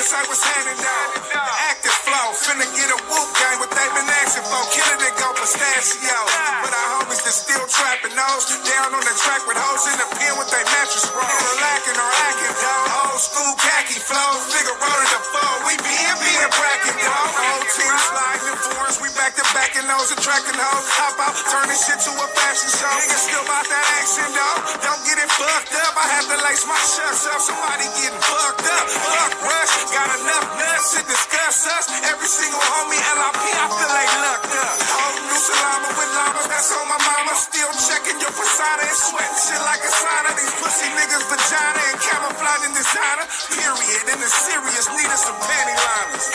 bullets I was handing down. The active flow, finna get a whoop game what they been asking for. Killing it, go pistachio. But our homies that still trapping those down on the track with hoes in the pen with they mattress roll. Lacking or acting, dog. Old school khaki flow, figure roll to the foe. We being bracket, dog. The whole team sliding in foreigns, we back to back in those attracting hoes. Hop out, turn this shit to a fashion show. Niggas still about that action, dog. Don't get it fucked up. I have to lace my shucks up. Somebody getting fucked up. Fuck rush, got enough nuts to discuss us. Every single homie LIP, I feel like lucked up. Whole new salama with llamas, that's on my mama. Still checking your persona and sweating shit like a sauna. These pussy niggas vagina and camouflage and designer. Period. And the serious need us some panty liners.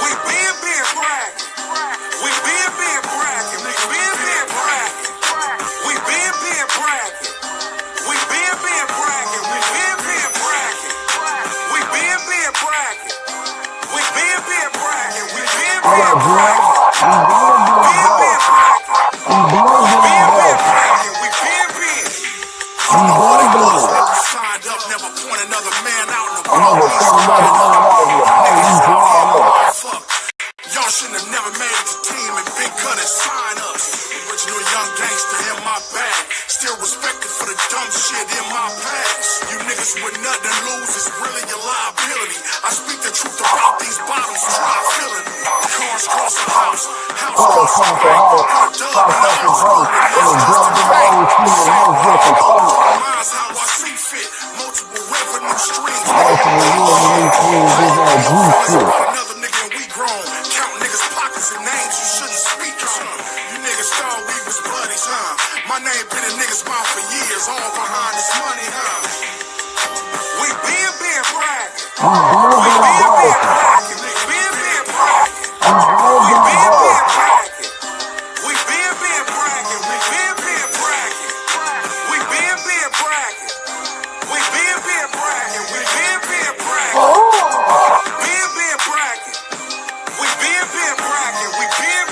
We been bragging. We been bragging. We been bragging. We been bragging. We been bragging. We been bragging. We been bragging. We been bragging. We been bragging. Signed up, never point another man out in the world. Y'all shouldn't have never made the team and been cut and sign us. Original young gangster in my bag. Still respected for the dumb shit in my past. You niggas with nothing to lose is really your liability. I speak the truth about these bottles, try feeling me. Cars cross the house cross the bank. Got a dub and all road. Mine's how I see fit. Multiple revenue streams. Another nigga and we grown. Count niggas' pockets and names you shouldn't speak on. You niggas thought we was buddies, huh? My name been in niggas' mouth for years, all behind this money, huh? We been bragging. We been bragging. We been bragging. We been bragging. We been bragging. We been bragging. We been bragging. We been bragging. We been bragging. Been bragging. We been bragging. We been.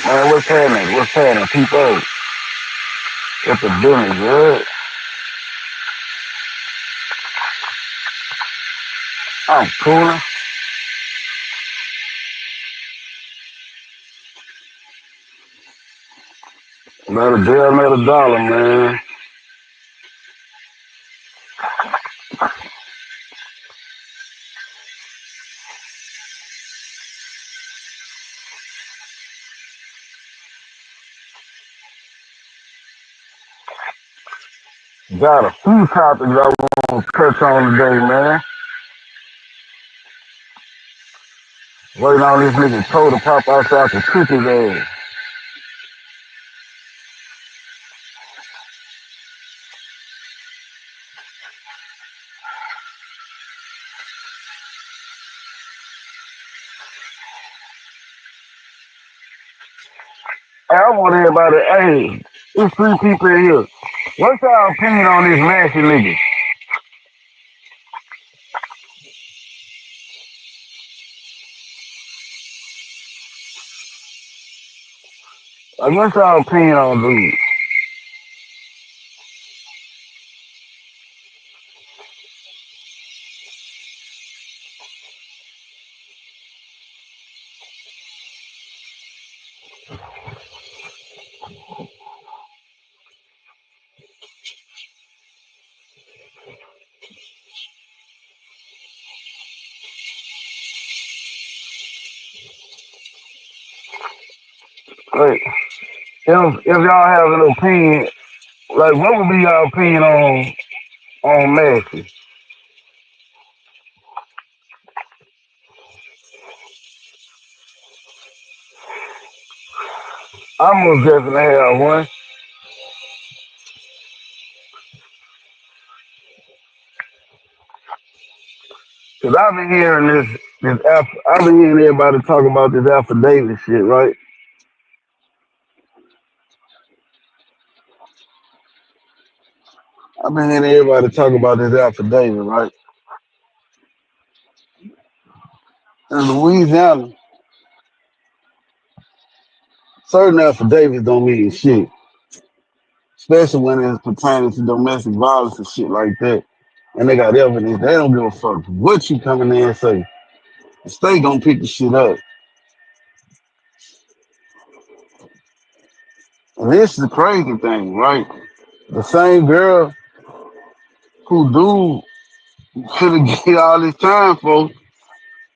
Man, what's happening? What's happening, people? It's the business, good. I'm cooling. Made a deal, made $1, man. Got a few topics I want to touch on today, man. Waiting on this nigga toe to pop outside to cook his ass. Hey, I want everybody, hey, there's 3 people in here. What's y'all opinion on this massey nigga? Like, what's y'all opinion on dude? Like, if y'all have an opinion, like, what would be y'all opinion on massey? I most definitely have one. Cause I've been hearing I've been hearing everybody talk about this affidavit shit, right? I've been hearing everybody talk about this affidavit, right? In Louisiana, certain affidavits don't mean shit, especially when it's pertaining to domestic violence and shit like that. And they got evidence. They don't give a fuck what you come in there and say. The state gonna pick the shit up. And this is the crazy thing, right? The same girl who dude should have get all this time for,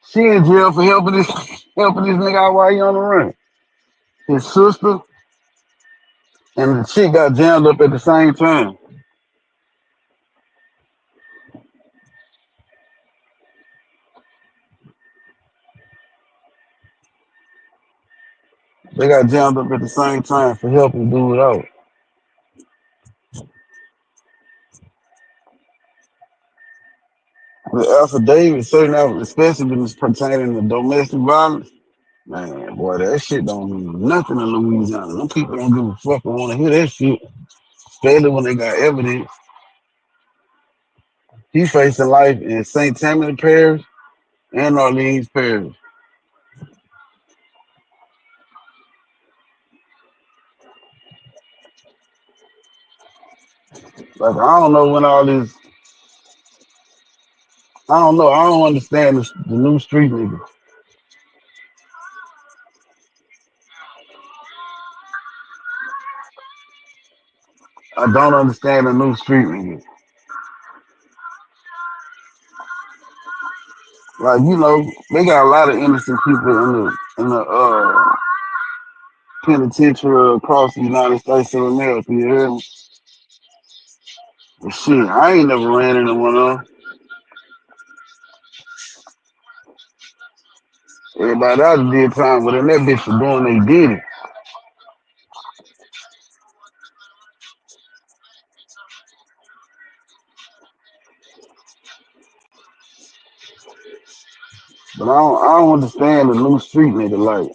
she in jail for helping this nigga out while he on the run. His sister and the chick got jammed up at the same time. They got jammed up at the same time for helping dude out. The affidavit, certain especially when it's pertaining to domestic violence, man, boy, that shit don't mean nothing in Louisiana. Them people don't give a fuck or want to hear that shit, especially when they got evidence. He facing life in St. Tammany Parish and Orleans Parish. Like, I don't know when all this, I don't know, I don't understand the new street niggas. I don't understand the new street niggas. Like, you know, they got a lot of innocent people in the penitentiary across the United States of America, you hear me? But shit, I ain't never ran into one of them. Everybody else did time, but in that bitch for doing they did it. But I don't understand the new street nigga. Like,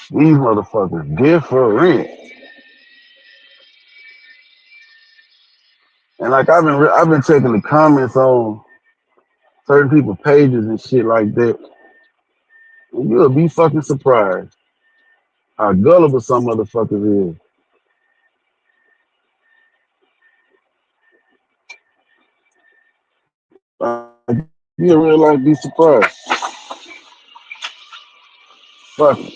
these motherfuckers different. And like I've been checking the comments on certain people's pages and shit like that. And you'll be fucking surprised how gullible some motherfuckers is. Like, you in real life be surprised. Fuck it.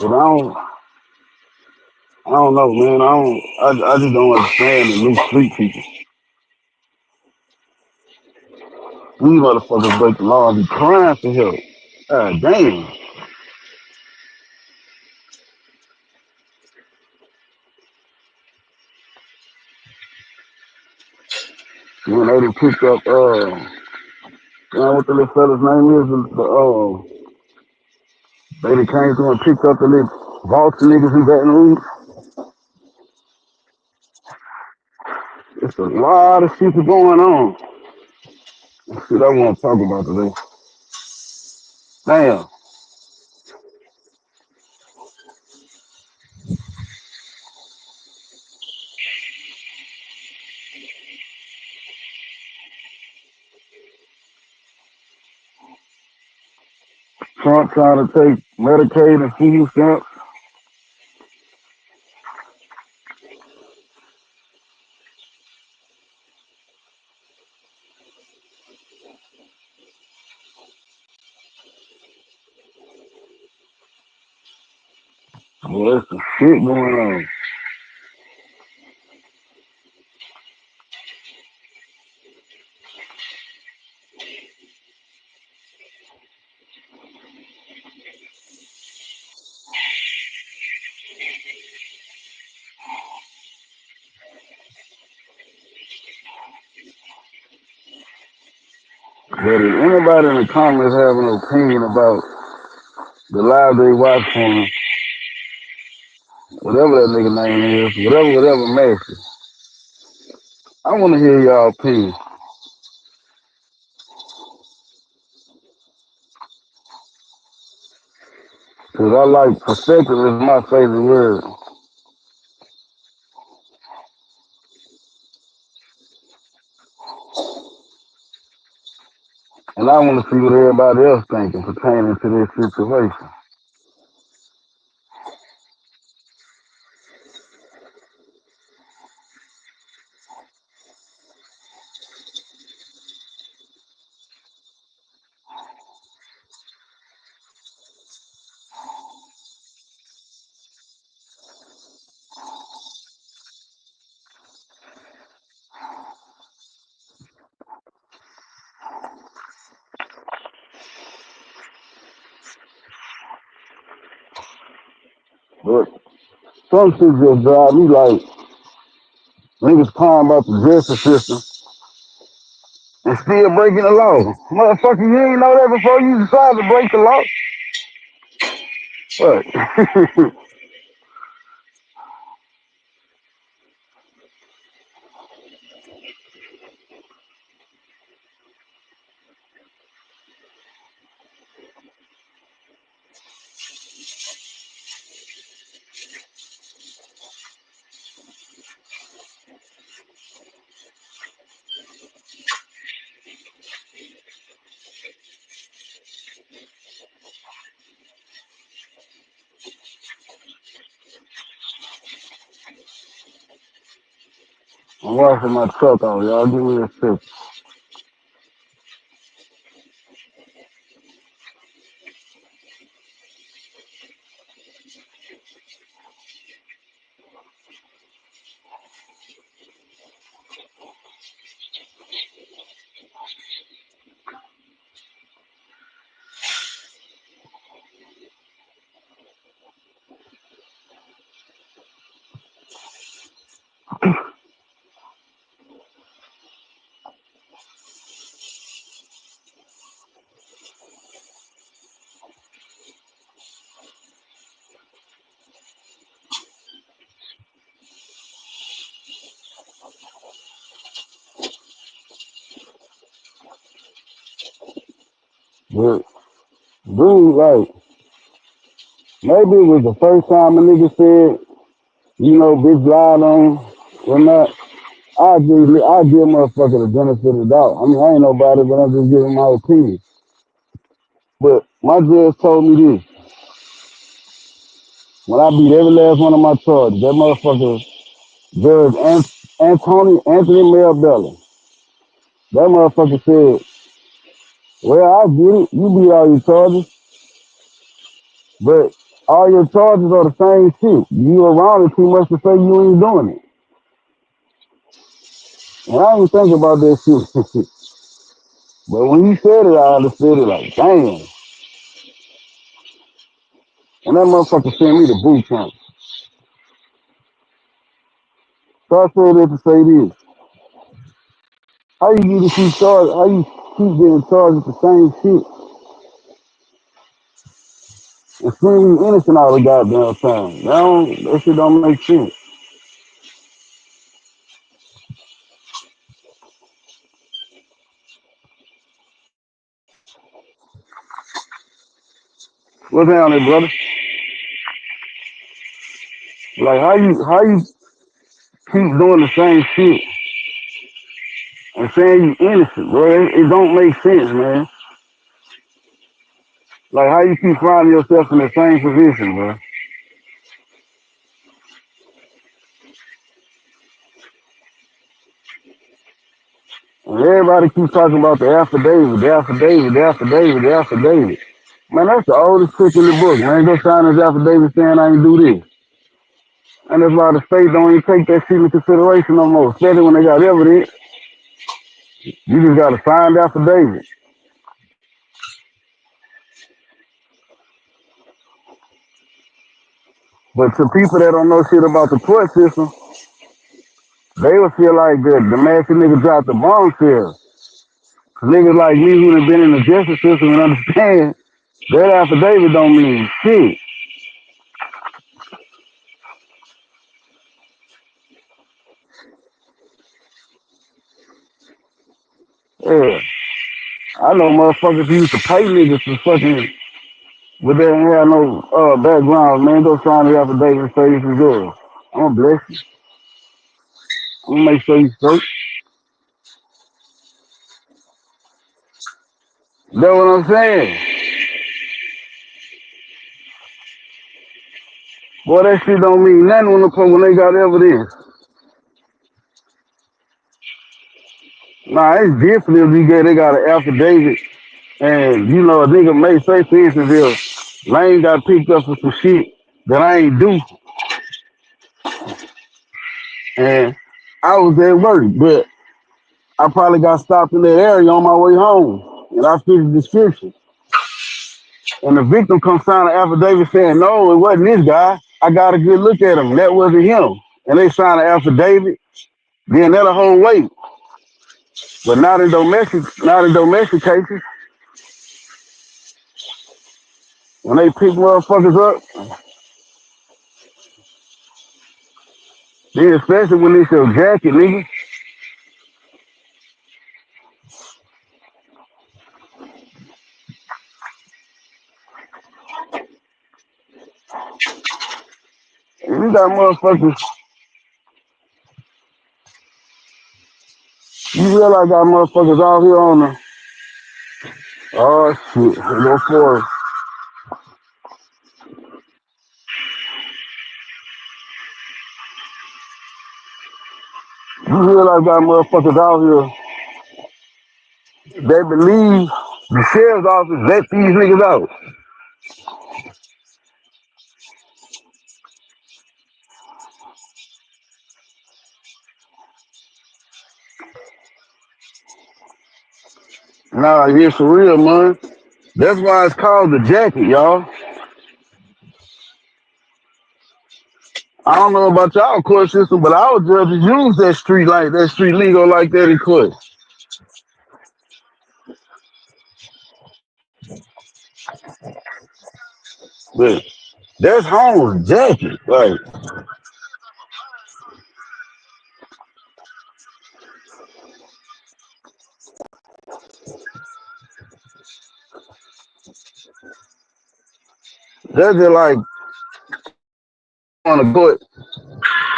But I don't know, man. I just don't understand the new street people. These motherfuckers break the law and be crying for help. God damn. Man, they done picked up man, what the little fella's name is, they done came through and picked up the little vulture niggas who got in the room. It's a lot of shit going on. Shit I want to talk about today. Damn. Trump trying to take Medicaid and food stamps. Well, there's some shit going on. But if anybody in the comments have an opinion about the live they watch from whatever that nigga name is, whatever master, I want to hear y'all opinion. Cause I like perspective is my favorite word. And I want to see what everybody else thinking pertaining to this situation. But some shit just drive me like niggas crying about the justice system and still breaking the law. Motherfucker, you ain't know that before you decided to break the law. What? I'm washing my truck off, y'all. Give me a second. But, dude, like, maybe it was the first time a nigga said, you know, bitch lied on or not. I give motherfucker the benefit of the doubt. I mean, I ain't nobody, but I'm just giving my opinion. But my judge told me this. When I beat every last one of my charges, that motherfucker, Judge Anthony Marabella, that motherfucker said, well, I get it. You beat all your charges, but all your charges are the same shit. You around it too much to say you ain't doing it. And I ain't think about that shit. But when he said it, I understood it like, damn. And that motherfucker sent me to boot camp. So I said that to say this. How you get to keep charged? How you keep getting charged with the same shit and seeing you innocent all the goddamn time? That shit don't make sense. What's down there, brother? Like how you keep doing the same shit and saying you innocent, bro? It don't make sense, man. Like how you keep finding yourself in the same position, bro? And everybody keeps talking about the affidavit, the affidavit, the affidavit, the affidavit. Man, that's the oldest trick in the book, man. Go sign this affidavit saying I ain't do this. And that's why the state don't even take that shit into consideration no more, especially when they got evidence. You just got to sign the affidavit. But to people that don't know shit about the court system, they will feel like the massey nigga dropped the bombshell. Cause niggas like me who done been in the justice system and understand that affidavit don't mean shit. Yeah. I know motherfuckers who used to pay niggas for fucking But they ain't have no background, man. Go sign the affidavit and say this is yours. I'm gonna bless you. I'm gonna make sure you straight. That's what I'm saying. Boy, that shit don't mean nothing when they got evidence. Nah, it's different if they got an affidavit and you know a nigga may say for instance if Lane got picked up for some shit that I ain't do and I was at work, but I probably got stopped in that area on my way home and I fit the description. And the victim comes sign an affidavit saying, no, it wasn't this guy. I got a good look at him. That wasn't him. And they sign an affidavit, then that'll hold weight. But not in domestic cases. When they pick motherfuckers up, then especially when it's your jacket, nigga. You got motherfuckers, you realize I got motherfuckers out here on the, oh shit, go for it. You realize I got motherfuckers out here, they believe the sheriff's office let these niggas out. Nah, yeah, for real, man. That's why it's called the jacket, y'all. I don't know about y'all court system, but our judges use that street legal like that in court. But that's Holmes' jacket. Like, that's just like on the court.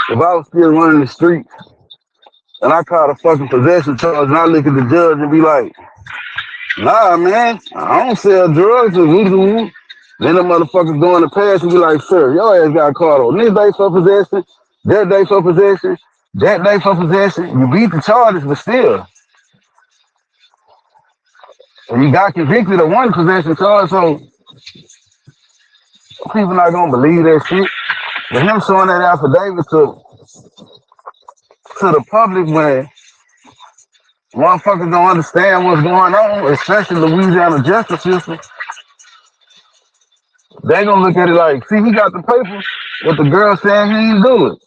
If I was still running the street and I caught a fucking possession charge and I look at the judge and be like, nah, man, I don't sell drugs and woo. Then the motherfuckers go in the past and be like, sir, your ass got caught on this day for possession, that day for possession, that day for possession. You beat the charges, but still, and you got convicted of one possession charge, so people not gonna believe that shit. But him showing that affidavit to the public when motherfuckers don't understand what's going on, especially Louisiana justice system, they gonna look at it like, see, he got the paper, but the girl saying he ain't do it.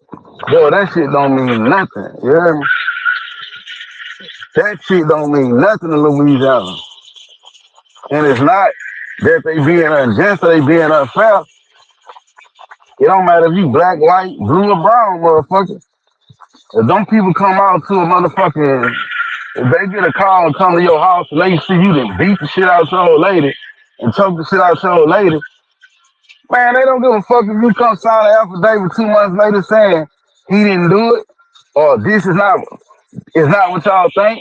Boy, that shit don't mean nothing. You hear me? That shit don't mean nothing in Louisiana. And it's not that they being unjust or they being unfair. It don't matter if you black, white, blue, or brown, motherfucker. If them people come out to a motherfucking, if they get a call and come to your house and they see you then beat the shit out your old lady and choke the shit out your old lady, man, they don't give a fuck if you come sign an affidavit 2 months later saying he didn't do it or this is not what y'all think.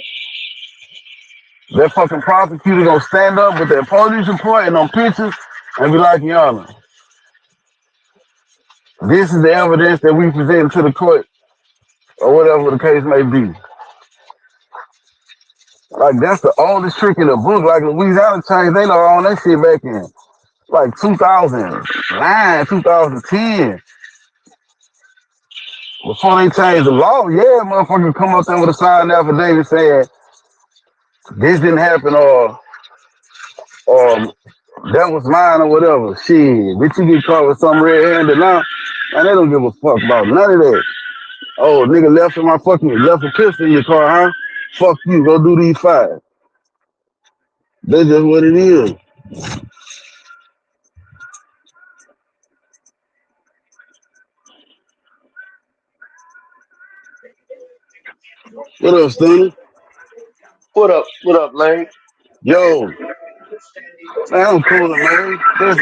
That fucking prosecutor gonna stand up with their police report and on pictures and be like, Your Honor, this is the evidence that we present to the court or whatever the case may be. Like that's the oldest trick in the book. Like Louisiana changed they law on that shit back in like 2009, 2010. Before they changed the law, yeah, motherfucker come up there with a signed affidavit saying this didn't happen or that was mine or whatever. Shit, bitch, you get caught with some red-handed now, man, they don't give a fuck about none of that. Oh, nigga left a pistol in your car, huh? Fuck you, go do these five. That's just what it is. What up, Stunner? What up? What up, Lane? Yo, Man, I'm cool, man. Just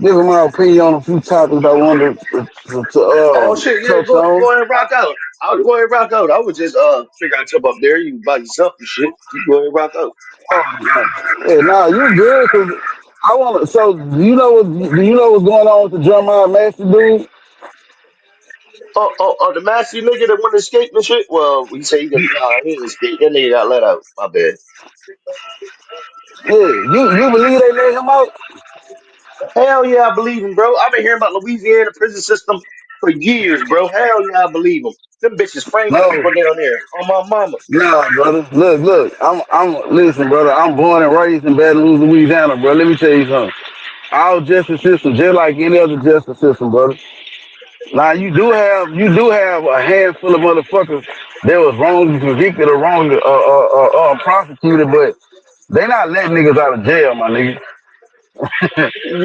giving my opinion on a few topics I wanted Oh shit, yeah, touch on. go ahead and rock out. I would go ahead and rock out. I would just figure out jump up there, you by yourself and shit. You go ahead and rock out. Oh, yeah. Yeah, nah, you good? Cause I want to. So, do you know what's going on with the Jeremiah Master dude? The massey nigga that went to escape and shit. Well, he said nah, he didn't escape. That nigga got let out. My bad. Yeah, you believe they let him out? Hell yeah, I believe him, bro. I've been hearing about Louisiana prison system for years, bro. Hell yeah, I believe him. Them bitches frame No, people down there. On my mama. nah, brother. Look. Listen, brother. I'm born and raised in Baton Rouge, Louisiana, bro. Let me tell you something. Our justice system, just like any other justice system, brother. Now you do have a handful of motherfuckers that was wrongly convicted or wrongly prosecuted, but they not letting niggas out of jail, my nigga.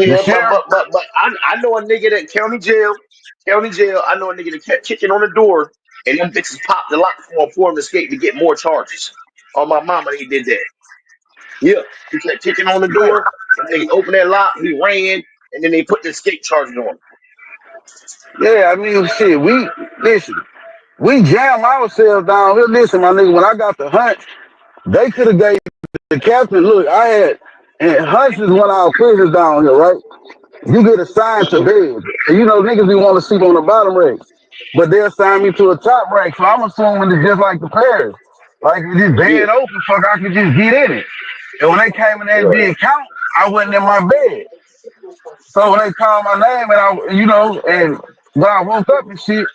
The Yeah, sheriff, but I know a nigga that county jail. I know a nigga that kept kicking on the door, and them bitches popped the lock for him to escape to get more charges. On my mama, he did that. Yeah, he kept kicking on the door, and they opened that lock. He ran, and then they put the escape charges on him. yeah, I mean shit. Listen, we jam ourselves down here. Listen, my nigga, when I got the hunt, they could have gave the captain. Look, I had and hunts is one of our prisons down here, right? You get assigned to Mhm. beds. And you know, niggas be want to sleep on the bottom rack. But they assign me to a top rack. So I'm assuming it's just like the pairs. Like if this Yeah, bed open, fuck, I could just get in it. And when they came in there and right. did count, I wasn't in my bed. So when they called my name and when I woke up and shit,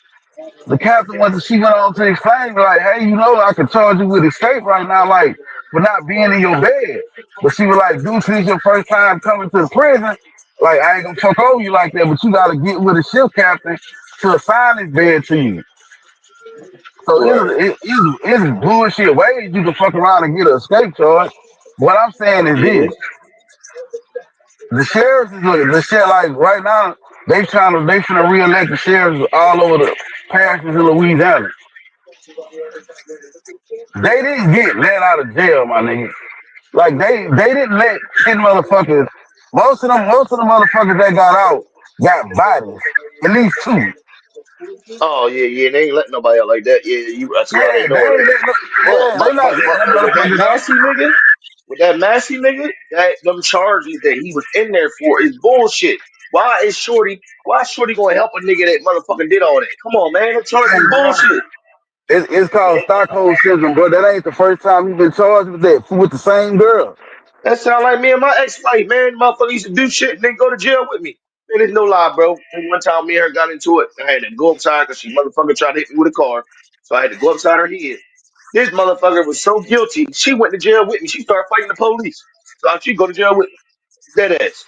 the captain she went on to explain like, hey, I could charge you with escape right now, like for not being in your bed. But she was like, dude, since your first time coming to the prison, like I ain't gonna fuck over you like that, but you gotta get with a shift captain to assign his bed to you. So Right. it's bullshit ways you can fuck around and get an escape charge. What I'm saying is Yeah. this: the sheriffs is looking, the shit like right now they finna re-elect the sheriffs all over the parishes in Louisiana. They didn't get let out of jail, my nigga. Like they didn't let 10 motherfuckers. Most of the motherfuckers that got out got bodies, at least two. Oh yeah, yeah. They ain't letting nobody out like that. Yeah, I see. I Yeah, ain't they know ain't that. let no, yeah, they not letting them With that motherfuckers out. Massey nigga, that them charges that he was in there for is bullshit. Why is Shorty gonna help a nigga that motherfucking did all that? Come on, man. Them charges Hey, is bro, bullshit. it's called Stockholm syndrome, bro. That ain't the first time you been charged with that with the same girl. That sound like me and my ex-wife, man. Motherfucker used to do shit and then go to jail with me. Man, there's no lie, bro. And one time me and her got into it. I had to go upside because she motherfucker tried to hit me with a car. So I had to go upside her head. This motherfucker was so guilty, she went to jail with me. She started fighting the police. So she go to jail with me. Dead ass.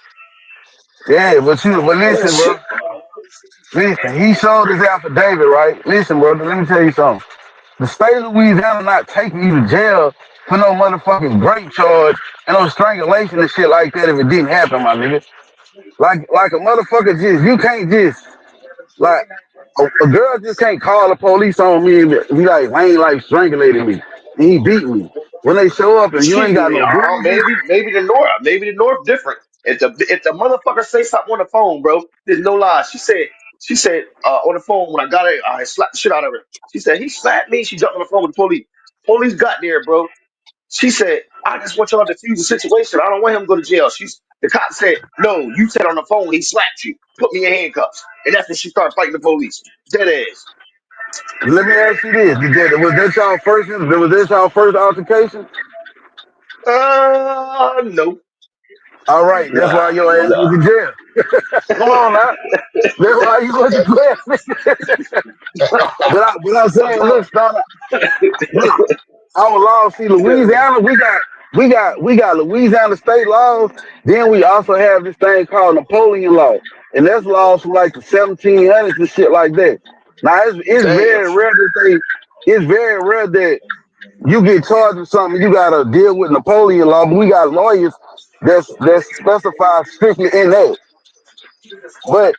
Yeah, but All that listen, bro. shit. Listen, he showed his affidavit, right? Listen, bro. Let me tell you something. The state of Louisiana not taking you to jail for no motherfucking rape charge and no strangulation and shit like that if it didn't happen, my nigga. Like a motherfucker you can't just like a girl just can't call the police on me and be like, Wayne like strangulated me and he beat me. When they show up and you Shit, ain't got no bruises, maybe the north different. If the motherfucker say something on the phone, bro, there's no lie. She said on the phone when I got her, I slapped the shit out of her. She said he slapped me. She jumped on the phone with the police. Police got there, bro. She said I just want y'all to defuse the situation. I don't want him to go to jail. The cop said no. You said on the phone he slapped you. Put me in handcuffs, and that's when she started fighting the police. Dead ass. let me ask you this. Was that y'all first altercation? No, All right, that's why nah, your ass nah. was in jail. Come on now. That's why you went to jail. But I'm saying, look, Stunner, look, our laws. See, Louisiana, we got Louisiana state laws. Then we also have this thing called Napoleon law, and that's laws from like the 1700s and shit like that. Now it's Damn. very rare that you get charged with something. You gotta deal with Napoleon law, but we got lawyers that's specified strictly in that. But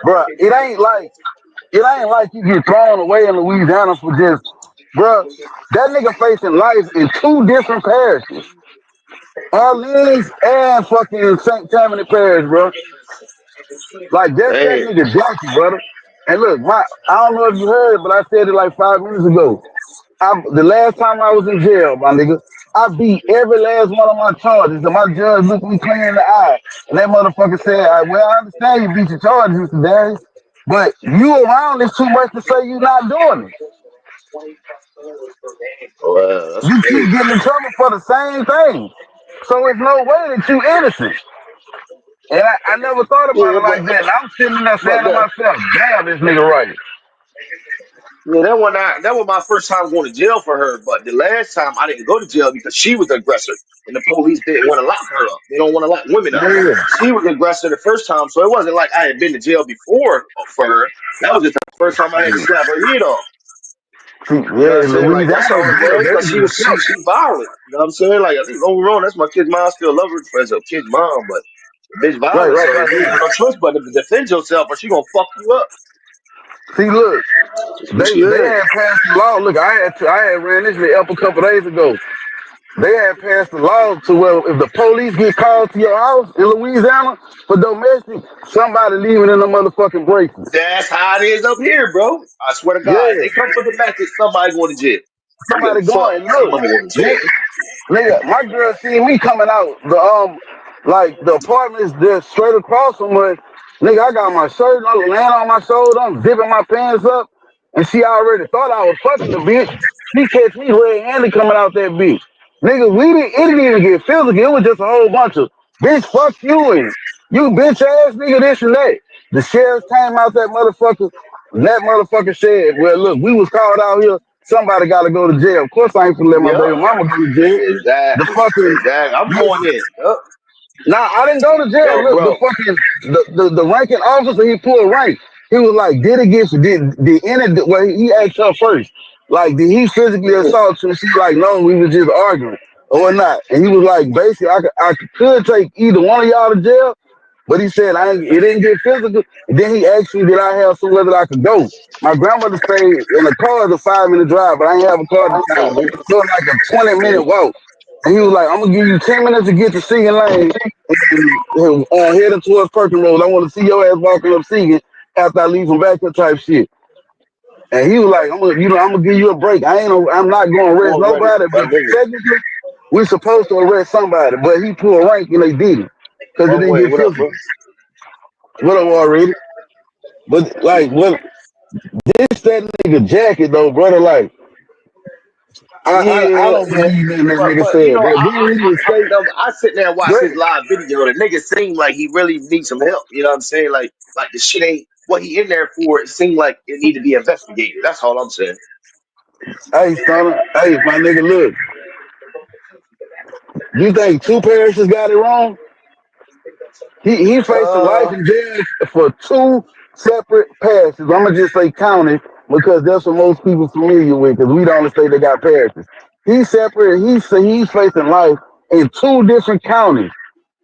bruh, it ain't like you get thrown away in Louisiana for just, bruh. That nigga facing life in two different parishes. Orleans and fucking St. Tammany Parish, bro. Like that's that Man, nigga Jackie, brother. And look, I don't know if you heard, but I said it like 5 minutes ago. The last time I was in jail, my nigga, I beat every last one of my charges, and my judge looked me clear in the eye, and that motherfucker said, "Well, I understand you beat your charges, Mr. Darius, but you around is too much to say you not doing it. wow, that's You keep crazy. getting in trouble for the same thing, so it's no way that you innocent." And I never thought about Yeah, it like that. And I'm sitting there but saying to myself, "Damn, this nigga right." yeah, that was my first time going to jail for her. But the last time I didn't go to jail because she was the aggressor, and the police didn't want to lock her up. They don't want to lock women up. Yeah, She was the aggressor the first time, so it wasn't like I had been to jail before for her. That was just the first time I had to slap her head off. see, You know what I'm yeah, saying? Like that's Louisiana all it jail, was, they'll because get she killed. she violent. You know what I'm saying? Like, I think don't get me wrong, that's my kid's mom. I still love her as a kid's mom, but the bitch Right, violent, right, so right, you ain't got right. no choice but to defend yourself, or she gonna fuck you up. See, look, That's what she they is. had passed the law. Look, I had ran this shit up a couple days ago. They had passed the law to where if the police get called to your house in Louisiana for domestic, somebody leaving in the motherfucking braces. That's how it is up here, bro. I swear to God, if Yeah, they come for the message, somebody going to jail. I don't give a somebody fuck. going. Some Look, of them going to jail. nigga, nigga, my girl seen me coming out like the apartments just straight across from us. Nigga, I got my shirt on, laying on my shoulder, I'm zipping my pants up, and she already thought I was fucking the bitch. She catch me red-handed coming out that bitch. Nigga, it didn't even get physical. It was just a whole bunch of bitch, fuck you and you bitch ass nigga, this and that. The sheriff came out that motherfucker, and that motherfucker said, "Well, look, we was called out here. Somebody got to go to jail. Of course, I ain't gonna let my Yep, baby mama go to jail. The exactly, fucking exactly. I'm going listen, in. Yep. nah, I didn't go to jail. Yo, Look, the bro. fucking the ranking officer, he pulled rank. He was like, did it get did any well he asked her first. Like, did he physically assault you? She was like, no, we was just arguing or not. And he was like, basically, I could take either one of y'all to jail, but he said it didn't get physical. And then he asked me, did I have somewhere that I could go? My grandmother stayed in a car, is a 5 minute drive, but I didn't have a car at the time. So it was like a 20-minute walk. And he was like, I'm gonna give you 10 minutes to get to Seagan Lane and heading towards Perkin Road. I want to see your ass walking up Seagan after I leave from back here type shit. And he was like, I'm gonna give you a break. I'm not gonna arrest Going ready, nobody, my but nigga. technically we're supposed to arrest somebody. But he pulled rank and they didn't. Because it One didn't way. get What up, physical. bro? What up already? But like what this that nigga jacket though, brother, like I Yeah, don't believe nothing this nigga but you said. know, That then he was straight I sit there and watch his great. live video. The nigga seem like he really needs some help. You know what I'm saying? Like the shit ain't what he in there for. It seemed like it need to be investigated. That's all I'm saying. Hey, Stunner. Hey, my nigga, look. You think two parishes got it wrong? He facing life Uh, in jail for two separate parishes. I'm gonna just say county because that's what most people familiar with. Because we don't say they got parishes. He's separate. He's facing life in two different counties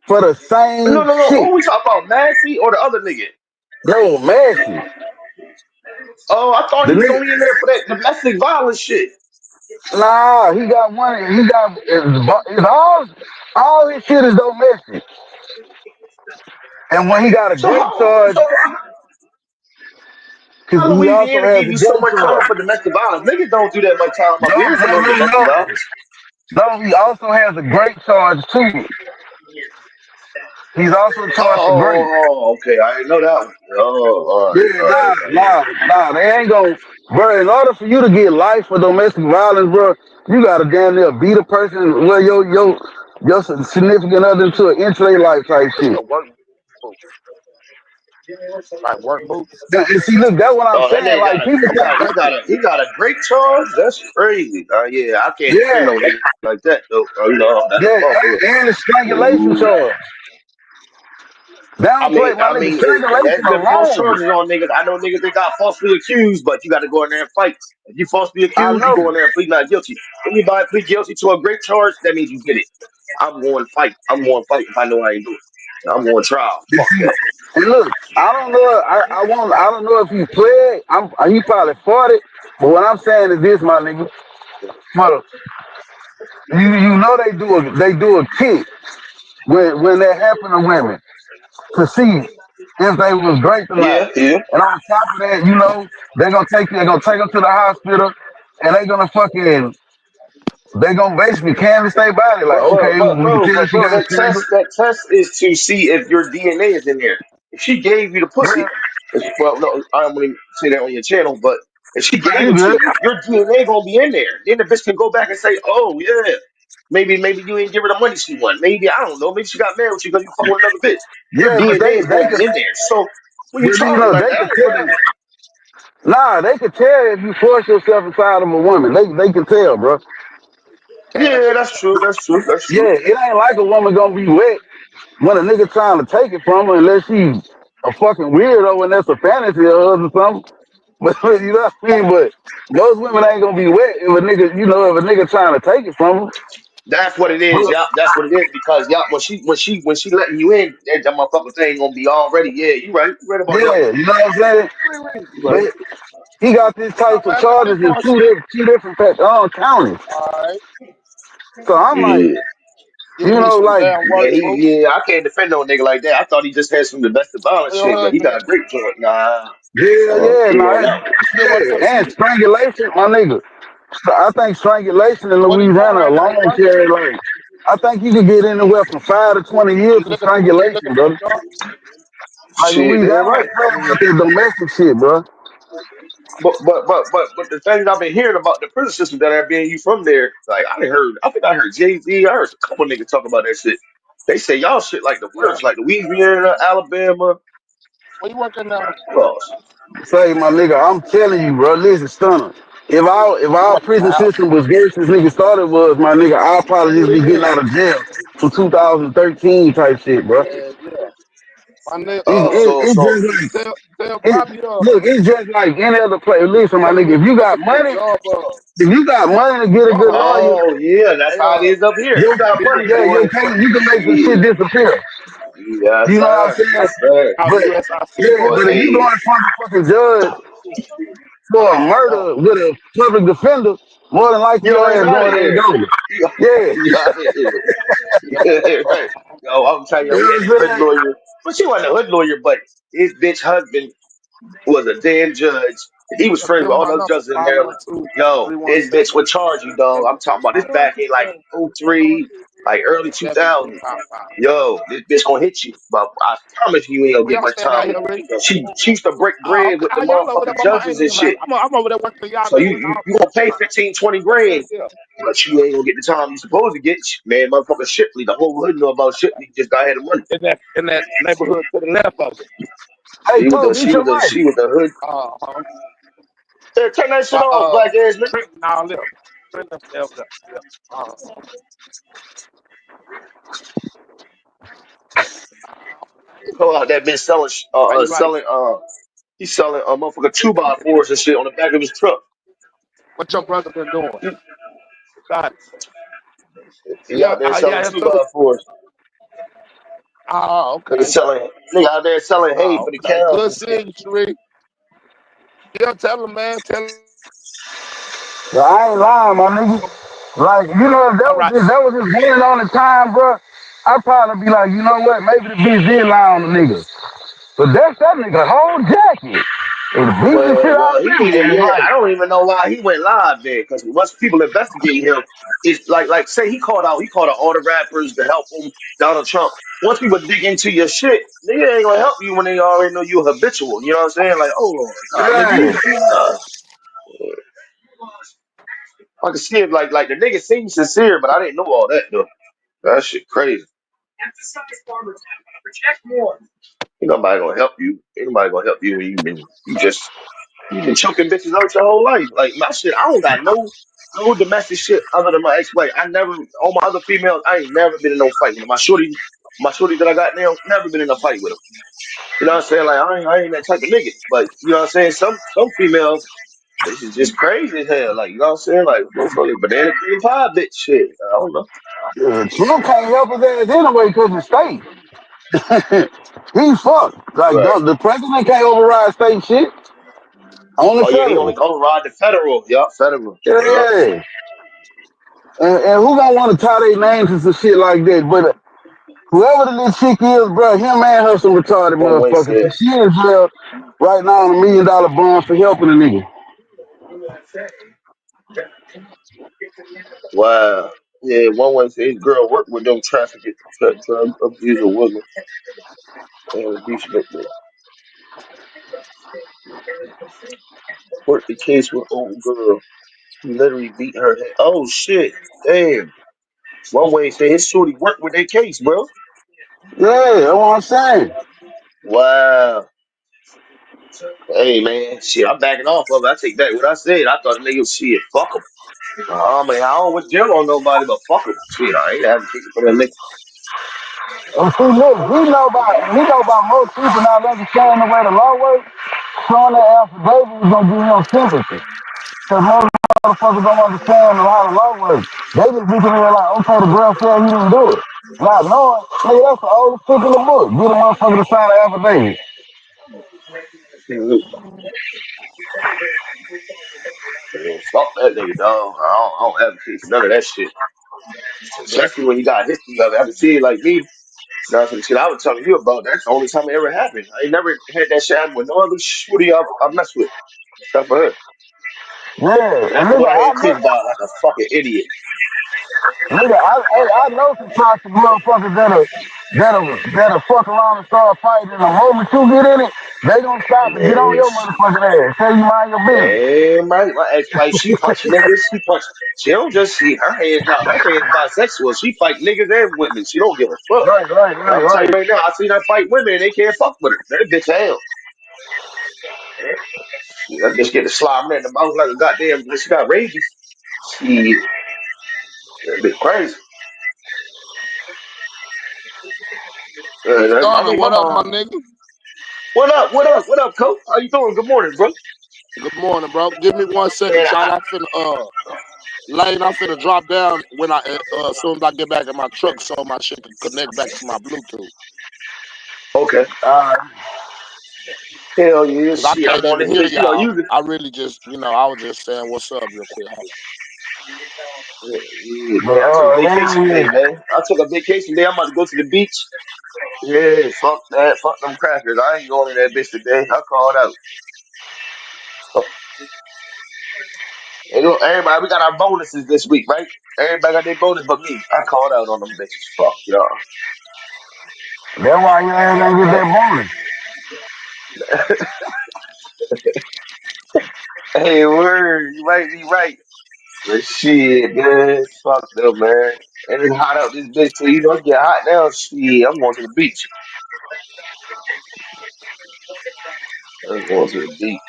for the no, same no, no. shit. Who we talking about, Massey or the other nigga? Yo, Massey. Oh, I thought The he was nigga, only in there for that domestic violence shit. nah, he got one. He got it's all his shit is domestic. And when he got a So great how charge, because how he also Louisiana has give a you so great much time charge. for domestic violence? Niggas don't do that much time up No, here for no, no no, domestic no. violence. No, he also has a great charge too. He's also charged for great. Okay. I didn't know that one. Oh, Yeah, all right, they ain't gonna, bro. In order for you to get life for domestic violence, bro, you gotta damn near beat a person, well, your significant other to an inch of their life type shit. A work boot, like work boots. And see, look, that's what I'm Oh, that saying. nigga Like people think, he got a great charge. That's crazy. Yeah, I can't defend yeah, no nigga like that though. You know, that's yeah, fuck with. and the strangulation charge. Downplay my I nigga mean, strangulation there's been false alone. charges on niggas. I know niggas that got falsely accused, but you got to go in there and fight. If you falsely I accused, you know. go in there and plead not guilty. Anybody plead guilty to a great charge, that means you did it. I'm going to fight. I'm going to fight if I know I ain't do it. I'm going to trial. You Fuck see, that. and look, I don't know. I don't know if he played. He probably fought it. But what I'm saying is this, my nigga. Mother, you know they do a kick when that happen to women to see if they was great or not. Yeah, yeah. And on top of that, they're gonna take them to the hospital, and they gonna basically canvass their body like, okay, we can tell she Bro, got that cancer. test is to see if your DNA is in there. If she gave you the Yeah, pussy, well, no, I don't want to say that on your channel, but if she man, gave you it to good? you, your DNA gonna be in there. Then the bitch can go back and say, oh yeah, maybe you ain't give her the money she want. Maybe I don't know. Maybe she got mad with you because you fucking with another bitch. Your Yeah, but DNA is they gonna could, be in there. So what you but you talking know, like? they I could don't tell. really. Nah, they could tell if you force yourself inside of a woman. They can tell, bro. Yeah, that's true. That's true. That's true. Yeah, it ain't like a woman gonna be wet when a nigga trying to take it from her unless she a fucking weirdo and that's a fantasy of hers or something. But you know what I mean? But most women ain't gonna be wet if a nigga trying to take it from her. That's what it is, But, yup. That's what it is because yup, when she letting you in, that motherfucker thing gonna be already. Yeah, you right. You right about that. yeah, you know what I'm saying? You right. But he got this type of charges in two different counties. So I'm like, Yeah, like, yeah. I can't defend no nigga like that. I thought he just had some domestic violence shit, but he got a great joint. Nah, yeah, yeah, cool nah, on that one. yeah, and strangulation, my nigga. I think strangulation in Louisiana alone carry like, I think you can get anywhere from 5 to 20 years for strangulation, brother. Like Shit, damn Louisiana right. ain't playing about that domestic shit, bro. But the things I've been hearing about the prison system that are being you from there, like I think I heard Jay-Z, I heard a couple niggas talk about that shit. They say y'all shit like the worst, like Louisiana, Alabama, who else? Say, my nigga, I'm telling you, bro. Listen, Stunner. If our prison system was worse as nigga started was, my nigga, I'll probably just be getting out of jail from 2013 type shit, bro. It's So just like it's just like any other place. Listen, my nigga, if you got money to get a good lawyer, oh yeah, that's how it is up here. If you you got money, yeah, boy, you can make some shit shit. disappear. Yes, You know what I'm sir. saying? Yes, sir. But yeah, Boy, but if you go hey, in front of a fucking judge for a murder with a public defender, more than likely you your always ass out of going there and here. go. You, Yeah, you out of here. Yeah, right. Yo, I'm telling you, we you had know this what I'm hood saying? lawyer. But she wasn't a hood lawyer, but his bitch husband was a damn judge. And he was friends with all the other judges in Maryland. Yo, his bitch would charge you, dog. I'm talking about this back in like '03, like early 2000. Yo, this bitch gonna hit you. But I promise you ain't gonna get much time. She used to break bread with the motherfucking judges and shit. So you gonna pay 15, 20 grand, but you ain't gonna get the time you supposed to get. Man, motherfucker Shipley, the whole hood know about Shipley, just got had the money. Hey, Pope, eat your mic. She was the hood. Hey, turn that shit off, black ass nigga. Pull out that bitch he's selling a motherfucker 2x4s and shit on the back of his truck. He, he out there selling 2x4s. Nigga out there selling hay for the cows and shit. But I ain't lying, my nigga. Like, if that was his hand on the time, bro, I'd probably be like, you know what? Maybe the bitch did lie on the nigga. But that's that nigga whole jacket. And beating the shit out of He them. need a It's yeah. like, I don't even know why he went live there because once people investigate him, it's like say he called out all the rappers to help him, Donald Trump. Once people dig into your shit, nigga ain't gonna help you when they already know you habitual. You know what I'm saying? Like, hold on, nah, nigga, yeah. nah. I can see it like the nigga seems sincere, but I didn't know all that though. That shit crazy. Ain't nobody gonna help you. Ain't nobody gonna help you when you've been choking bitches out your whole life. Like my shit, I don't got no domestic shit other than my ex-wife. I never all my other females, I ain't never been in no fight with them. My shorty that I got now, never been in a fight with them. You know what I'm saying? Like I ain't that type of nigga. But you know what I'm saying? Some females, this is just crazy as hell. Like, you know what I'm saying? Like motherfucker, banana cream pie bitch shit. I don't know. Trump can't help his ass anyway because of state. He fucked. Like, Right. the president can't override state shit. Only Oh yeah, he only federal. override the federal. Yup, federal. Yup. Yeah. And who gonna want to tie their names to some shit like that? But whoever the little chick is, bro, him and her some retarded One way motherfuckers. said, So she in jail right now on $1 million bond for helping a nigga. wow. Yeah, one way said his girl worked with them trafficking, drug abuser women and abuse victims. Court the case with old girl. He literally beat her head. Oh shit. Damn. One way said his shorty worked with their case, bro. Yeah, that's what I'm saying. Wow. Hey man, shit, I'm backing off of it. I take back what I said. I thought the nigga shit, fuck him. I mean, I don't wish jail on nobody, but fuck him. Shit, I ain't advocating for that nigga. And see, look, he know about most people not understanding the way the law works. Showing that affidavit is gonna give him sympathy. Cause most motherfuckers don't understand how the law works. They just looking at it like, okay, the girl said he didn't do it. Not knowing, nigga, that's the oldest trick in the book. Get a motherfucker to sign an affidavit. Mhm. Man, fuck that nigga, dog. I don't advocate for none of that shit. Especially when you got a history of it. I can see it like me. That's some shit I was telling you about. That's the only time it ever happened. I ain't never had that shit happen with no other shorty I messed with. Except for her. Yeah, And and that's the nigga, one I I had know, kicked out like a fucking idiot. I know some toxic motherfuckers that'll fuck around and start fighting. And the moment you get in it, they gonna stop and get on Man, your motherfucking ass. Tell you mind your business. damn right. My ex-wife, she punched niggas. She don't just see her hands out. Her hands bisexual. She fight niggas and women. She don't give a fuck. Right, right, And right, I'm telling right. you right now, I seen her fight women and they can't fuck with her. That bitch hell. Shit, that bitch get to slime her in the mouth like a goddamn, like she got rabies. Shit, that bitch crazy. I Stunner, mean, what up, my nigga? what up? What up? What up, Coach? How you doing? Good morning, bro. Good morning, bro. Give me 1 second, Man, y'all. I finna Lane, I'm finna drop down when as soon as I get back in my truck so my shit can connect back to my Bluetooth. okay. Uh, Hell yeah, Cause I shit. I'm can't on even this hear bitch. y'all. Usually, I really just, I was just saying what's up real quick. Hold yeah, but man. I took a hell vacation day, yeah. man. I took a vacation day. I'm about to go to the beach. Yeah, fuck that. Fuck them crackers. I ain't going to that bitch today. I called out. Oh, hey, look, everybody, we got our bonuses this week, right? Everybody got their bonus but me. I called out on them bitches. Fuck y'all. That's why you ain't gonna get that bonus. Hey, word. You right, you right. But shit, man. Fuck them, man. And it's hot out this bitch too. You know, it's get hot now. Shit, I'm going to the beach. I'm going to the beach.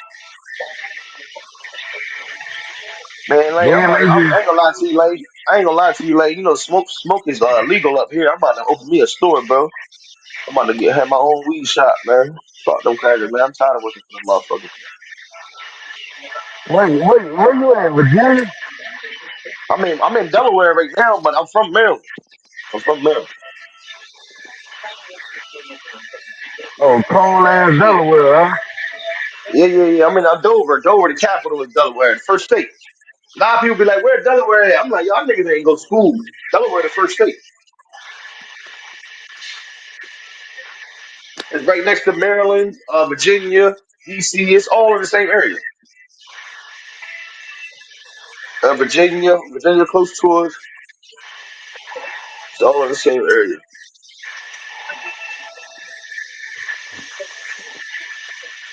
Man, Lane, Then they I just, ain't gonna lie to you, Lane. I ain't gonna lie to you, Lane. You know, smoke is legal up here. I'm about to open me a store, bro. I'm about to have my own weed shop, man. Fuck them crackers, man. I'm tired of working for them motherfuckers. where you at, Virginia? I'm in Delaware right now, but I'm from Maryland. I'm from Maryland. Oh, cold ass Yeah, Delaware, huh? yeah. I'm in Dover. Dover, the capital is Delaware, the first state. A lot of people be like, "Where Delaware at?" I'm like, "Y'all niggas ain't go to school. Delaware, the first state. It's right next to Maryland, Virginia, DC. It's all in the same area. Virginia, close to us. It's all in the same area.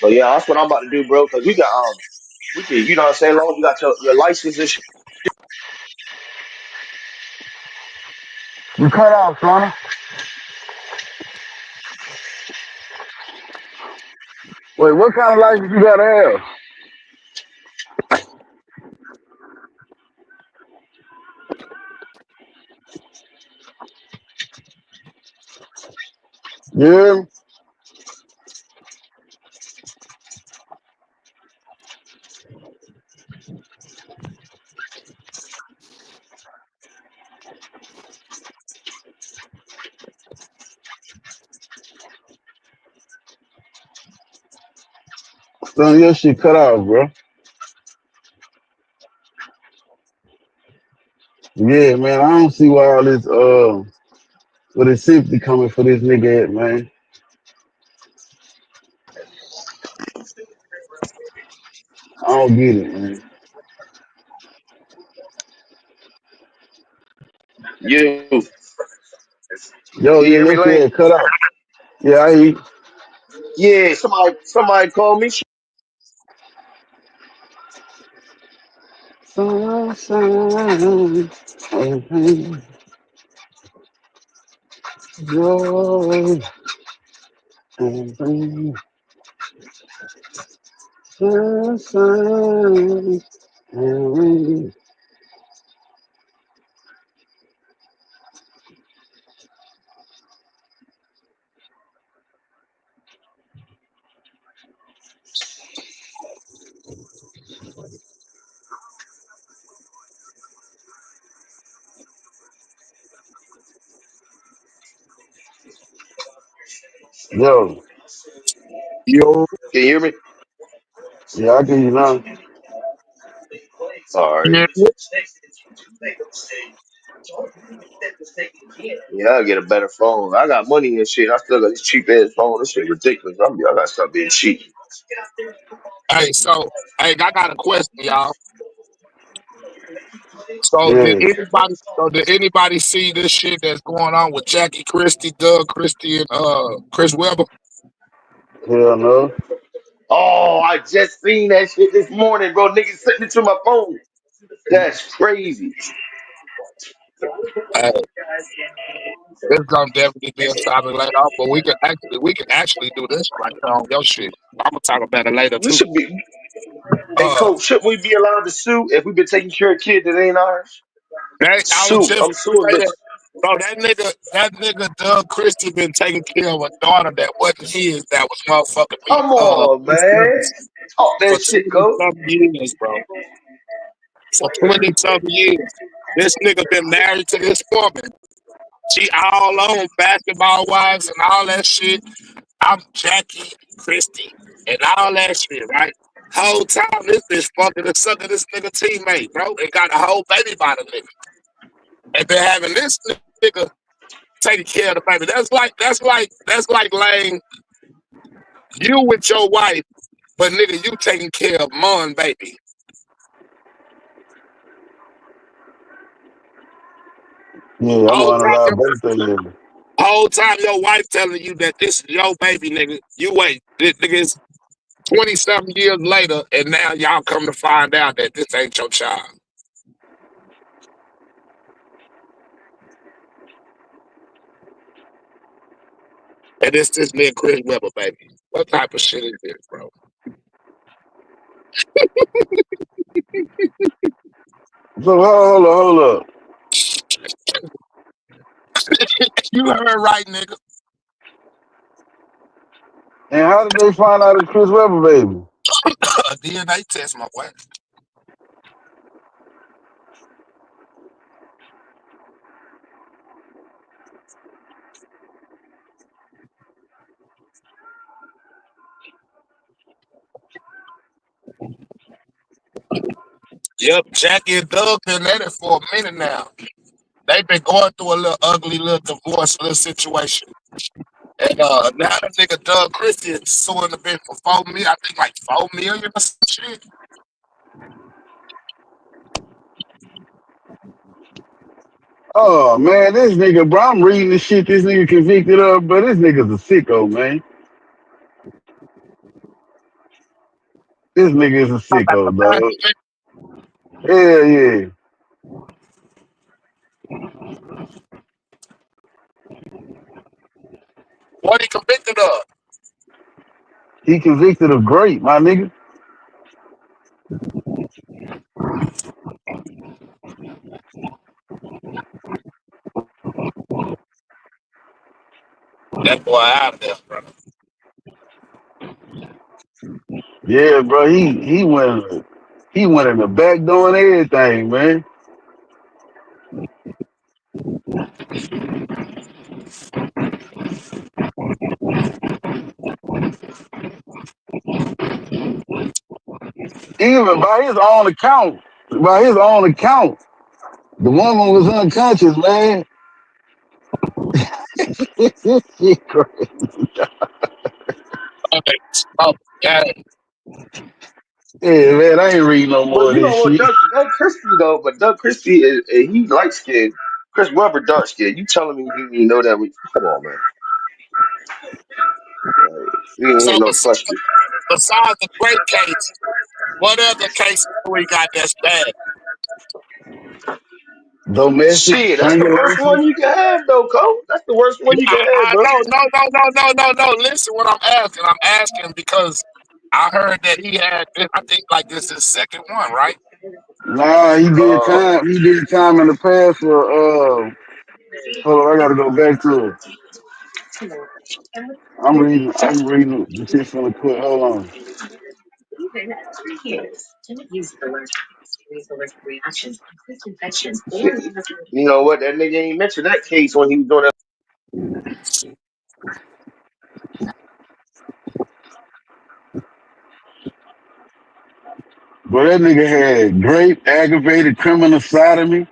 But yeah, that's what I'm about to do, bro. Because we can, you know what I'm saying? As long as you got your license and shit. You cut off, son. Wait, what kind of license you gotta have? Yeah. Son, your shit cut off, bro. Yeah, man, I don't see why all this what is simply coming for this nigga at, man. I don't get it, man. You Yo, can you yeah, hear me, your shit Lane? had cut out. Yeah, I eat. Yeah, somebody called me. Sunshine and rain, joy and rain, sunshine and rain. Yo, Yo, Can you hear me? yeah, I get you now. All right. yeah. Yeah, I get a better phone. I got money and shit. I still got this cheap ass phone. This shit ridiculous. I gotta stop being cheap. Hey, so hey, I got a question, y'all. So did Yeah, anybody see this shit that's going on with Jackie Christie, Doug Christie, and Chris Webber? hell no. Oh, I just seen that shit this morning, bro. Niggas sent it to my phone. That's crazy. Hey, this gonna definitely be a topic later on, but we can actually do this right now on your shit. I'm gonna talk about it later We too. should be. Hey, Uh, coach, shouldn't we be allowed to sue if we've been taking care of kids that ain't ours? I was Sue. just I'm suing, saying, bitch. bro, that nigga Doug Christie been taking care of a daughter that wasn't his, that was motherfucking me, Come on, his man. son's Talk for that shit, 20 coach. something years, bro. For 20 something years. This nigga been married to this woman. She all on basketball wives and all that shit. I'm Jackie Christie and all that shit, right? Whole time this bitch fucking the sucker this nigga teammate, bro, and got a whole baby by the nigga. And been having this nigga taking care of the baby. That's like Lane, you with your wife, but nigga, you taking care of mom baby. Yeah, I'm Whole gonna time allow your both of them. whole time your wife telling you that this is your baby, nigga. You wait. This nigga is 20 something years later, and now y'all come to find out that this ain't your child. And it's this nigga Chris Webber, baby. What type of shit is this, bro? So hold up. You heard right, nigga. And how did they find out it's Chris Webber, baby? A DNA test, my boy. Yep, Jackie and Doug been at it for a minute now. They've been going through a little ugly little divorce little situation. And now the nigga Doug Christie is suing the bitch for 4 million, I think like 4 million or some shit. Oh man, this nigga, bro, I'm reading the shit this nigga convicted of, but this nigga's a sicko, man. This nigga is a sicko, dog. Hell yeah. What he convicted of? He convicted of grape, my nigga. That boy out there, bro. Yeah, bro, he went in the back door and everything, man. Even by his own account, The woman was unconscious, man. She crazy. Okay. Oh, yeah. Yeah, man, I ain't reading no But more of you this know what, shit. Doug Christie though. But Doug Christie is he light skinned. Chris Webber dark skinned. You telling me you know that? Come on, man. We ain't So hear no question. besides the great case, what other cases do we got that's bad? Domestic Shit, that's the worst strangulation. one you can have though, Cole. That's the worst one you can have, bro. No. Listen, what I'm asking. I'm asking because I heard that he had. I think like this is his second one, right? Nah, he did Uh, time. He did time in the past for. Hold on, I gotta go back to it. I'm reading. I'm reading the shit from the quick. Hold on. shit. You know what? That nigga ain't mentioned that case when he was doing that. But that nigga had great aggravated criminal sodomy.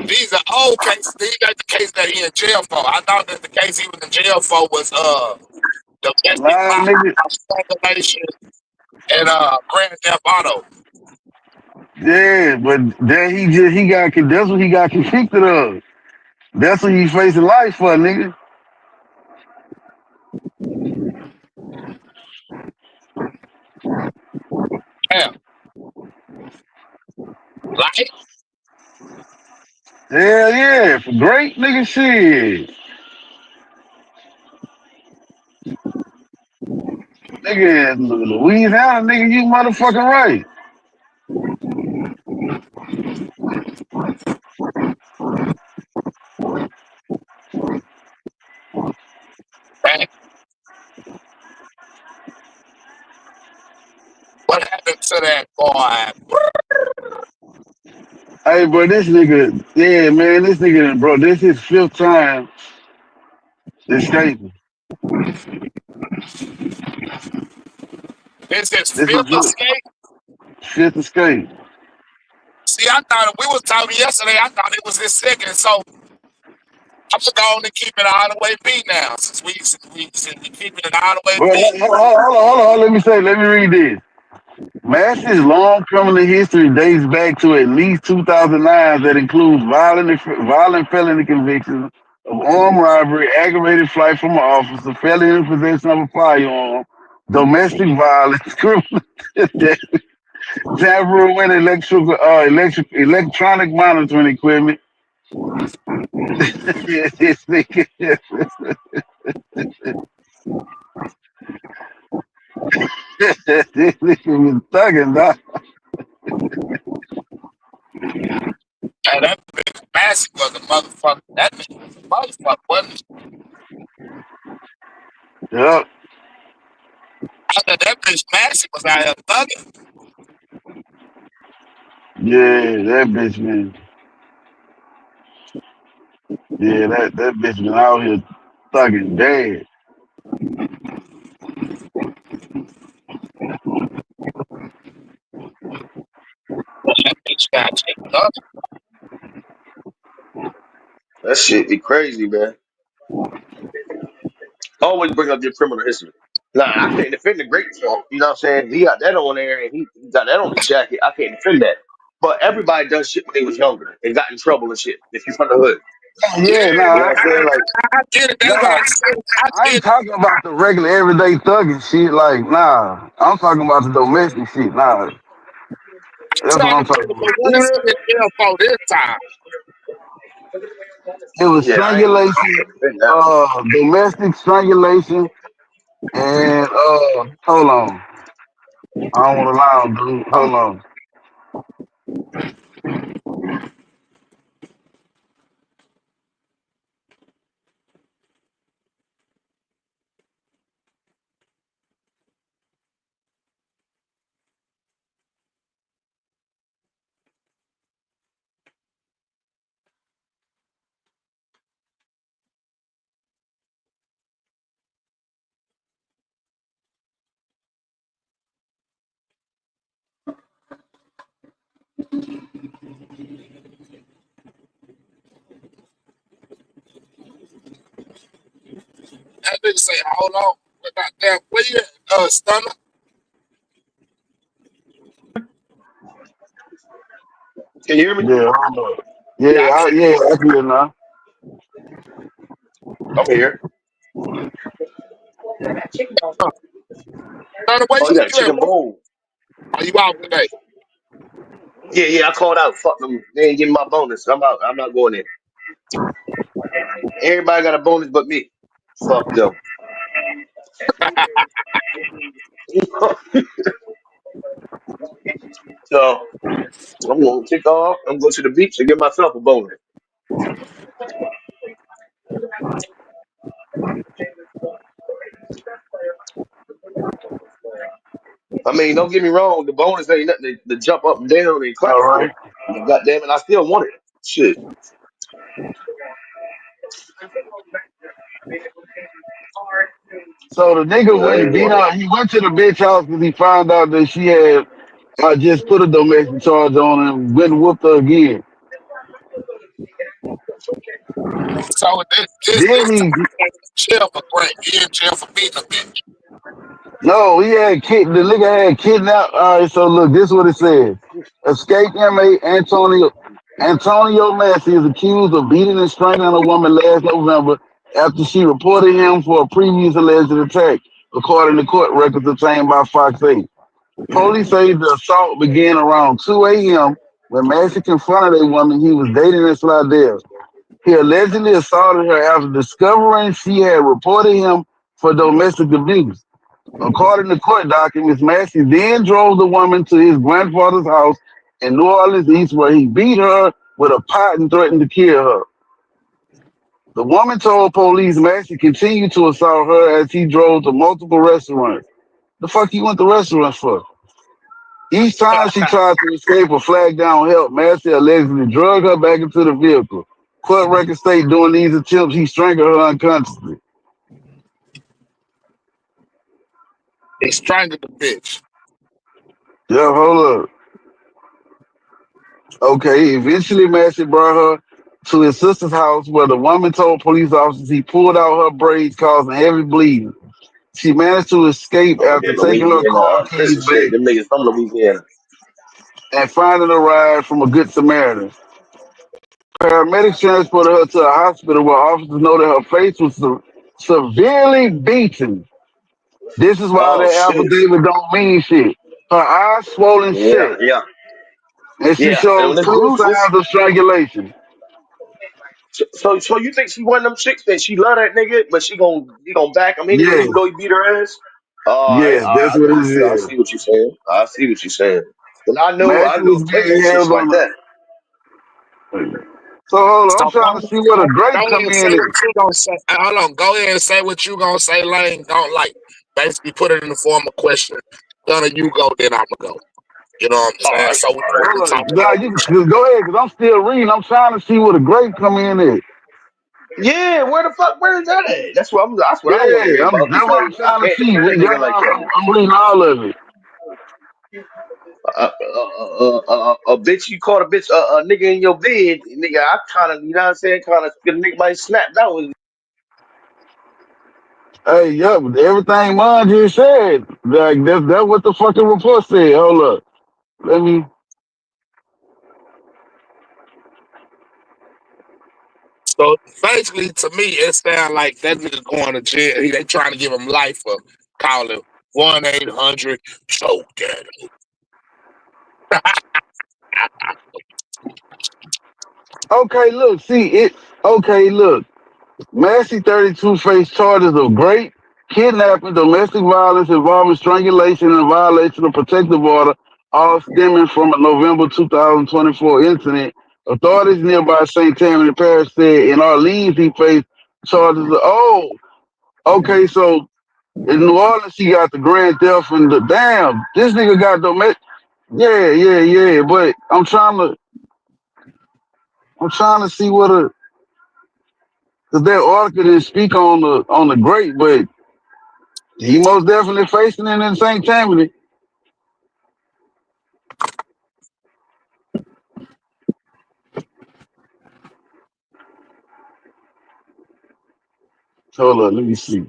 These are old cases. These are the case that he in jail for. I thought that the case he was in jail for was domestic Nah, nigga. violence, strangulation, and grand theft auto. Yeah, but that he got that's what he got convicted of. That's what he facing life for, nigga. Damn, like Hell yeah, for great nigga shit. Nigga, Louisiana, nigga, you motherfucking right. man, what happened to that boy? Hey, bro, this nigga, yeah, man, this nigga, bro, this is fifth time escaping. This is This is fifth escape. fifth escape. See, I thought we was talking yesterday. I thought it was his second. So I'm gonna go on and keep it all the way B now. Since we keeping it all the way Bro, B. hold on, let me read this. Massey's long criminal history dates back to at least 2009 that includes violent felony convictions of armed robbery, aggravated flight from an officer, felony in possession of a firearm, domestic violence, criminal tampering with electronic monitoring equipment. This nigga, this nigga was thugging, dog. And that bitch Massey was a motherfucker. That bitch was a motherfucker, wasn't he? Yep. I thought that bitch Massey was out here thugging. Yeah, that bitch, man. Yeah, that bitch been out here thugging bad. That bitch got checked thugging. That shit be crazy, man. Always bring up your criminal history. Nah, I can't defend the great talk. You know what I'm saying? He got that on there and he got that on his jacket. I can't defend that. But everybody does shit when they was younger and got in trouble and shit. If you from the hood, Yeah, Yeah, you know nah, what I'm saying? Like, I get it. That's what nah. I'm saying. I I get ain't it. talking about the regular everyday thugging shit. Like, nah, I'm talking about the domestic shit. Nah, I'm that's what trying to I'm think talking about about. what is he in jail for this time. It was yeah, I strangulation, can't defend that. domestic strangulation, and hold on, I don't want to lie, on, dude. Hold on. nigga say, hold on. But goddamn, where you at, Stunner? Can you hear me? Yeah, hold up. Yeah, Yeah, I can hear yeah, I can now. I'm here. you. Stunner, where Oh, you got a you at? chicken bowl. Are you out today? Yeah, I called out. Fuck them. They ain't getting my bonus. I'm out. I'm not going in. Everybody got a bonus but me. Fuck them. So I'm gonna kick off. I'm going to the beach and give myself a bonus. I mean, don't get me wrong. The bonus ain't nothing to jump up and down and clap All for. right. But God damn it, I still want it. Shit. So the nigga I went and ain't beat want her. He went to the bitch house because he found out that she had just put a domestic charge on him, went and whooped her again. So this Then time he, you in jail for Grant. You in jail for beating a bitch. no, he had the nigga had kidnapped. All right, so look, this is what it says. Escaped inmate Antonio Massey is accused of beating and strangling a woman last November after she reported him for a previous alleged attack, according to court records obtained by Fox 8. Police say the assault began around 2 a.m. when Massey confronted a woman he was dating in Slidell. He allegedly assaulted her after discovering she had reported him for domestic abuse. According to court documents, Massey then drove the woman to his grandfather's house in New Orleans East, where he beat her with a pot and threatened to kill her. The woman told police Massey continued to assault her as he drove to multiple restaurants. The fuck you went to restaurants for? Each time she tried to escape or flag down help, Massey allegedly drug her back into the vehicle. Court records state during these attempts, he strangled her unconsciously. He strangled the bitch. Yeah, hold up. Okay, eventually Massey brought her to his sister's house where the woman told police officers he pulled out her braids, causing heavy bleeding. She managed to escape oh, after that taking her Louisiana car keys prison shit. back Them niggas from Louisiana. and finding a ride from a good Samaritan. Paramedics transported her to a hospital where officers noted her face was severely beaten. This is why Oh that shit. affidavit don't mean shit. Her eyes swollen Yeah, shut, yeah, and she yeah. And on shows the clear bruises. signs of strangulation. So you think she one of them chicks that she love that nigga, but he gonna back him anyway, Yes, even though he beat her ass? yes, that's what it I is. see what you're saying. I see what you're saying. But I Massey know was plenty being of chicks held like on that. the. So hold on, I'm So trying to see where the go great ahead come and say in what at. you gonna say. Hold on. Go ahead and say what you gonna say, Lane. Don't like basically put it in the form of question. Gonna you go, then I'ma go. You know what I'm All saying? right, So we all right. both can Hold talk on, nah, about you go ahead, cause I'm still reading. I'm trying to see where the great come in at. Yeah, where the fuck? Where is that at? That's what I want to hear Yeah, about that's what because I'm I trying to can't see. defend a That's nigga like why that. I'm reading all of it. A bitch, you caught a bitch, a nigga in your bed, nigga. I kind of, you know what I'm saying? Kind of, the nigga might snap. That was Hey, yeah, but everything mine just said. Like that's what the fucking report said. Hold up. Let me. so basically to me it sounds like that nigga going to jail. They trying to give him life for calling 1-800 choke daddy. Okay, look, see it. Okay, look. Massey 32 faced charges of rape, kidnapping, domestic violence involving strangulation, and violation of protective order, all stemming from a November 2024 incident. Authorities nearby St. Tammany Parish said in Orleans he faced charges of, okay, so in New Orleans he got the grand theft and the, damn, this nigga got domestic, yeah, but I'm trying to see what a, cause that article didn't speak on the great, but he most definitely facing it in St. Tammany. Hold on, let me see.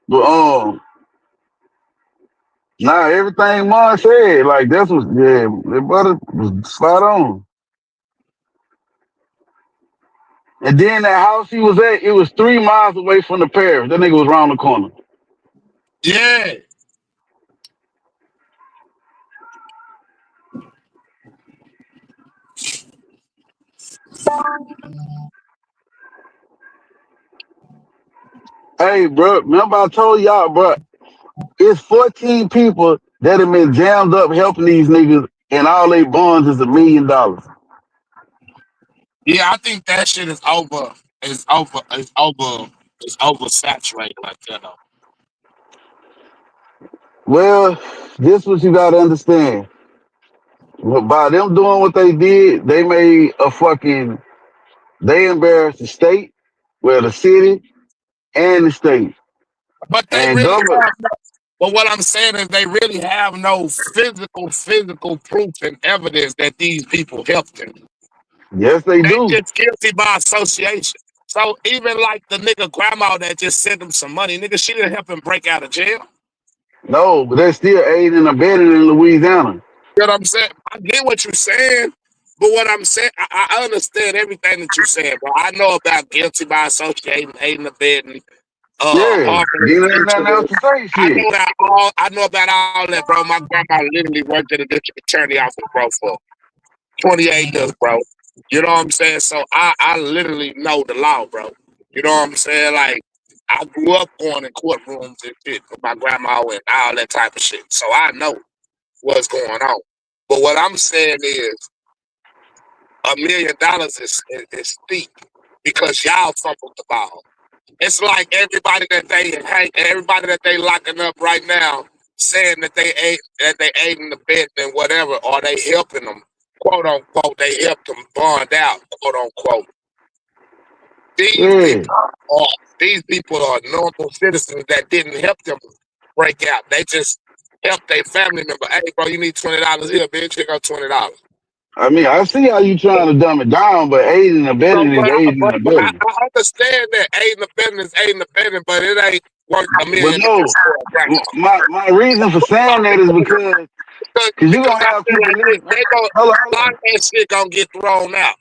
But now everything Mom said, like that's what the brother was spot on. And then that house he was at, it was 3 miles away from the parish. That nigga was around the corner. Yeah. Hey, bro, remember I told y'all, bro, it's 14 people that have been jammed up helping these niggas, and all they bonds is $1 million. Yeah, I think that shit is over. It's oversaturated like that though. Well, this what you gotta understand. Well, by them doing what they did, they made a fucking, they embarrassed the state, well, the city and the state. But they And really government, have no, but what I'm saying is they really have no physical proof and evidence that these people helped them. yes, they They do. just guilty by association. So even like the nigga grandma that just sent him some money, nigga, she didn't help him break out of jail. No, but they're still aiding and abetting in Louisiana. You know what I'm saying? I get what you're saying, but what I'm saying, I understand everything that you're saying, bro. I know about guilty by associating, aiding, abetting, Yeah, harboring you ain't nothing else interest. to say shit. I know about all that, bro. My grandma literally worked at a district attorney office, bro, for 28 years, bro. You know what I'm saying? So I literally know the law, bro. You know what I'm saying? Like I grew up going in courtrooms and shit with my grandma and all that type of shit. So I know what's going on. But what I'm saying is $1 million is steep because y'all fumbled the ball. It's like everybody that they locking up right now, saying that they aiding the bed and whatever, or they helping them, quote unquote. They helped them bond out, quote unquote. These Yeah, people are these people are normal citizens that didn't help them break out. They just helped their family member. Hey, bro, you need $20 here, bitch. Here go $20. I mean, I see how you trying to dumb it down, but aiding and So, abetting is aiding and but abetting. I understand that aiding the business, aiding the business, but it ain't worth $1 But million no, for a grandma. my reason for saying that is because you Because gonna I have feel people like listen. they go Hold a lot on. of that shit gonna get thrown out.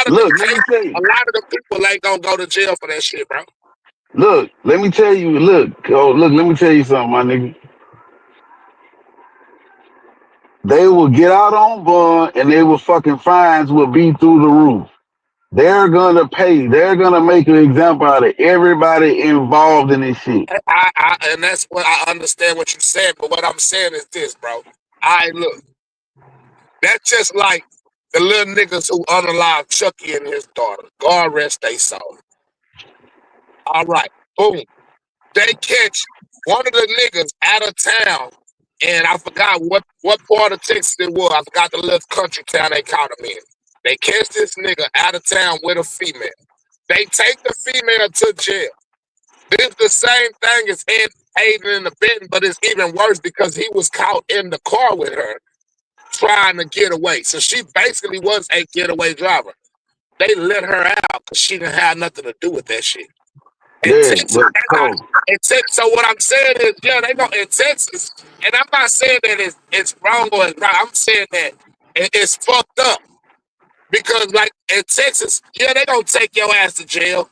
Look, let me tell A you. lot of the people ain't gonna go to jail for that shit, bro. Look, let me tell you. Look, let me tell you something, my nigga. They will get out on bond, and they will fucking fines will be through the roof. They're gonna pay. They're gonna make an example out of everybody involved in this shit. And that's what I understand what you said, but what I'm saying is this, bro. I look, that's just like the little niggas who unalived Chucky and his daughter. God rest they soul. All right, boom. They catch one of the niggas out of town, and I forgot what part of Texas it was. I forgot the little country town they caught him in. They catch this nigga out of town with a female. They take the female to jail. This the same thing as Aiden in the betting, but it's even worse because he was caught in the car with her trying to get away. So she basically was a getaway driver. They let her out because she didn't have nothing to do with that shit. In Yeah, Texas, but so in Texas, so what I'm saying is, yeah, they go in Texas, and I'm not saying that it's wrong or it's right. I'm saying that it's fucked up because, like in Texas, yeah, they gonna take your ass to jail,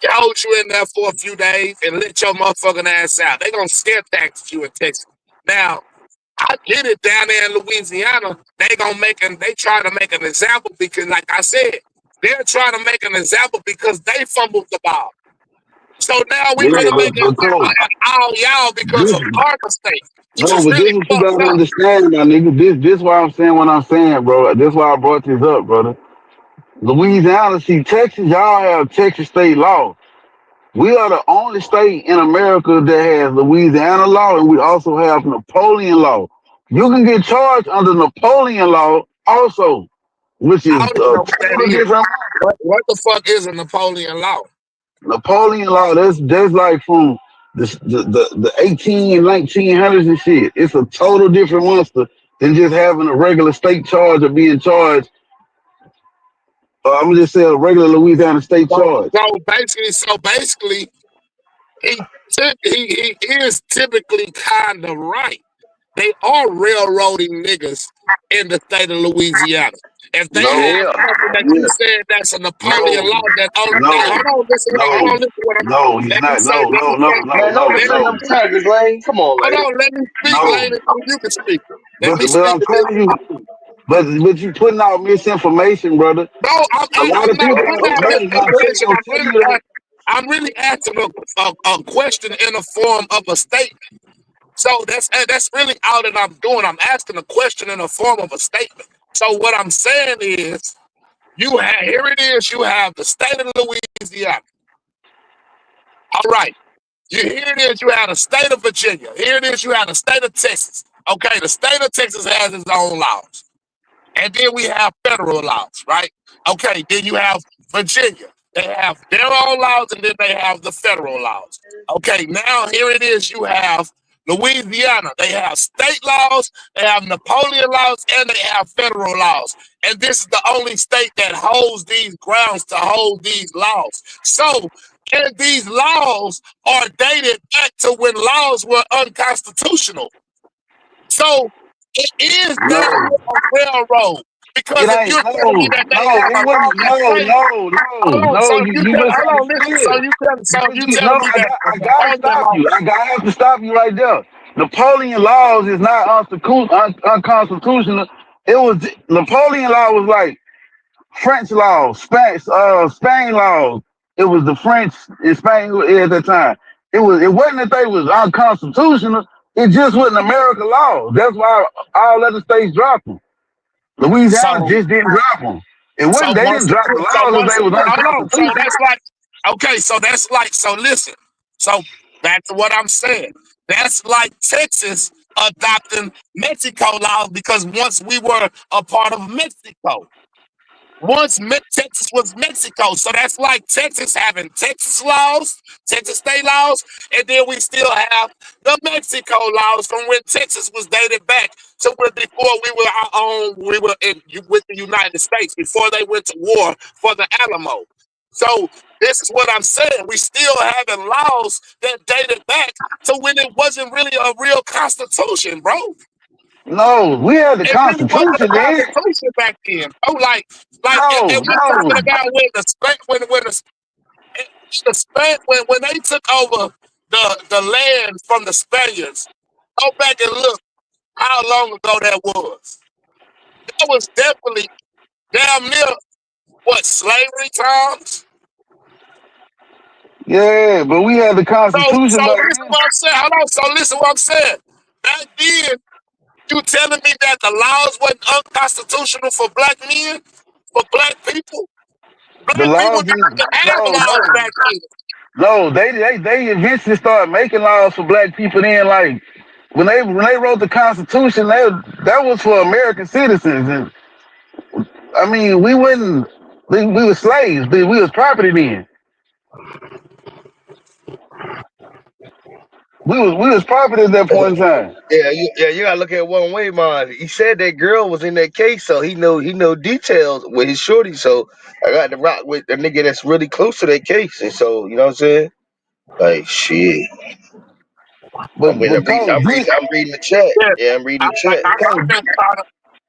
hold you in there for a few days, and let your motherfucking ass out. They gonna scare tax you in Texas. Now, I get it down there in Louisiana. They try to make an example because, like I said, they're trying to make an example because they fumbled the ball. So now we yeah, want to make but it Cole, all y'all because this of our mistake, which no, is but this really what you fucked gotta up. understand, my nigga. This why I'm saying what I'm saying, bro. This why I brought this up, brother. Louisiana, see, Texas, y'all have Texas state law. We are the only state in America that has Louisiana law, and we also have Napoleon law. You can get charged under Napoleon law also, which I is don't even know what that total is. different. What the fuck is a Napoleon law? Napoleon law, that's like from the 18 and 1900s and shit. It's a total different monster than just having a regular state charge or being charged. I'm gonna just say a regular Louisiana state So, charge. so basically, he he is typically kind of right. They are railroading niggas in the state of Louisiana. If they No, have Yeah, something that you yeah, said that's a Napoleon no, law that only no, hold on, no, listen what I'm no, he's let me not. say, No, let no, me no, say, no, man. Don't no, let defend me them no, speak. charges, Lane. Come on, Hold Lane. on, let me speak, no. Lane, and then you can speak. Let me But speak I'm and then telling you you, but you putting out misinformation, brother. no, A lot I'm of not people, putting out no, misinformation. I'm telling you that. I'm really asking a question in the form of a statement. So that's really all that I'm doing. I'm asking a question in the form of a statement. So what I'm saying is, you have here it is. You have the state of Louisiana. All right. Here it is. You have the state of Virginia. Here it is. You have the state of Texas. Okay. The state of Texas has its own laws. And then we have federal laws, right? Okay, then you have Virginia. They have their own laws and then they have the federal laws. Okay, now here it is. You have Louisiana. They have state laws, they have Napoleon laws, and they have federal laws. And this is the only state that holds these grounds to hold these laws. So, and these laws are dated back to when laws were unconstitutional. So it is damn No, near a railroad. it Because if ain't. you're telling me No, that they no, have it a wasn't. law that say, hold on, so No. if you You tell, hold on, listen, misunderstood. so you No, telling me that the I gotta Napoleon stop law, you. I have to stop you right there. Napoleon laws is not unconstitutional. It was Napoleon law was like French laws, Spain laws. It was the French in Spain at that time. It wasn't that they was unconstitutional. It just wasn't American law. That's why all other states dropped them. Louisiana so just didn't drop them. It so wasn't they once didn't drop the so laws if once they was hold on, so unconstitutional. that's like okay, so that's like so listen. So back to what I'm saying. That's like Texas adopting Mexico laws because once we were a part of Mexico. Once Texas was Mexico. So that's like Texas having Texas laws, Texas state laws, and then we still have the Mexico laws from when Texas was dated back to when before we were our own, we were with the United States, before they went to war for the Alamo. So this is what I'm saying. We still having laws that dated back to when it wasn't really a real constitution, bro. No, we had the It really wasn't a Constitution then. constitution back then. Oh, and No, we're no. talking about when the when they took over the land from the Spaniards. Go back and look how long ago that was. That was definitely damn near what slavery times. Yeah, but we had the So Constitution back listen then. what I'm saying. Hold on. So listen what I'm saying. Back then, you telling me that the laws wasn't unconstitutional for black men, for black people? The Black people laws didn't didn't. even have No, laws no, back then. no. They eventually started making laws for black people. Then, like when they wrote the Constitution, that was for American citizens. And I mean, we wouldn't. We were slaves. We was property then. We was property at that point in time. You gotta look at it one way, man. He said that girl was in that case, so he know details with his shorty. So I got to rock with a nigga that's really close to that case, and so you know what I'm saying. Like shit, But I'm reading the chat. Yeah, Yeah, I'm reading the chat. I'm just trying to,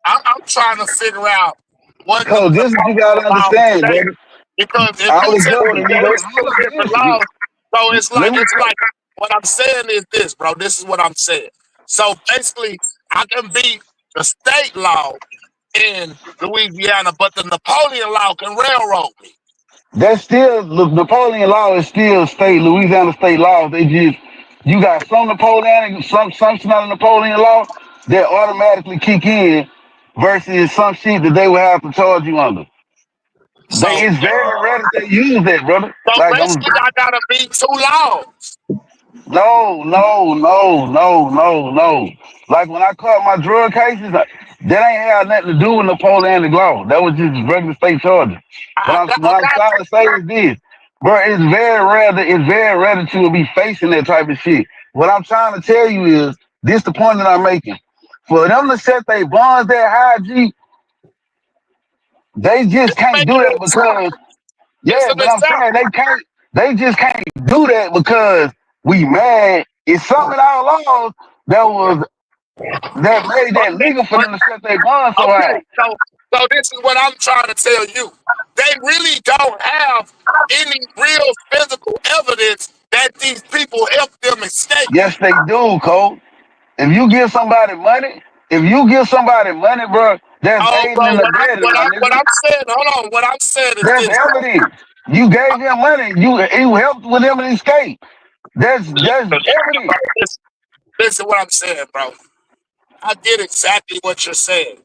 I'm trying to figure out what the this is what you Napoleon gotta laws understand, say. brother. Because if you All tell me According to that your it's two different laws, so let me it's like what I'm saying is this, bro. This is what I'm saying. So basically, I can beat the state law in Louisiana, but the Napoleon law can railroad me. That's still look. Napoleon law is still state Louisiana state law. They just you got some Napoleonic, some not a Napoleon law that automatically kick in versus some shit that they would have to charge you under. So, It's very rare that they use that, brother. so Like I'm basically, I gotta beat two laws. no. Like when I caught my drug cases, that ain't had nothing to do with Napoleonic law. That was just regular state charges. What I I'm got trying to say is this, bro. It's very rare that you will be facing that type of shit. What I'm trying to tell you is this: the point that I'm making. For them to set their bonds that high, G, they just it's can't do making that it sound. because It's yeah. an But I'm example. saying they can't. They just can't do that because we mad. It's something in our laws that made that Okay, legal for them to set their bond so okay. high. So this is what I'm trying to tell you. They really don't have any real physical evidence that these people helped them escape. Yes, they do, Cole. If you give somebody money, bro, that's Oh, aiding bro, and abetting, my what nigga. I'm saying, hold on. What I'm saying is That's this. evidence. You gave him money. You helped with him to escape. That's evidence. Listen what I'm saying, bro. I get exactly what you're saying.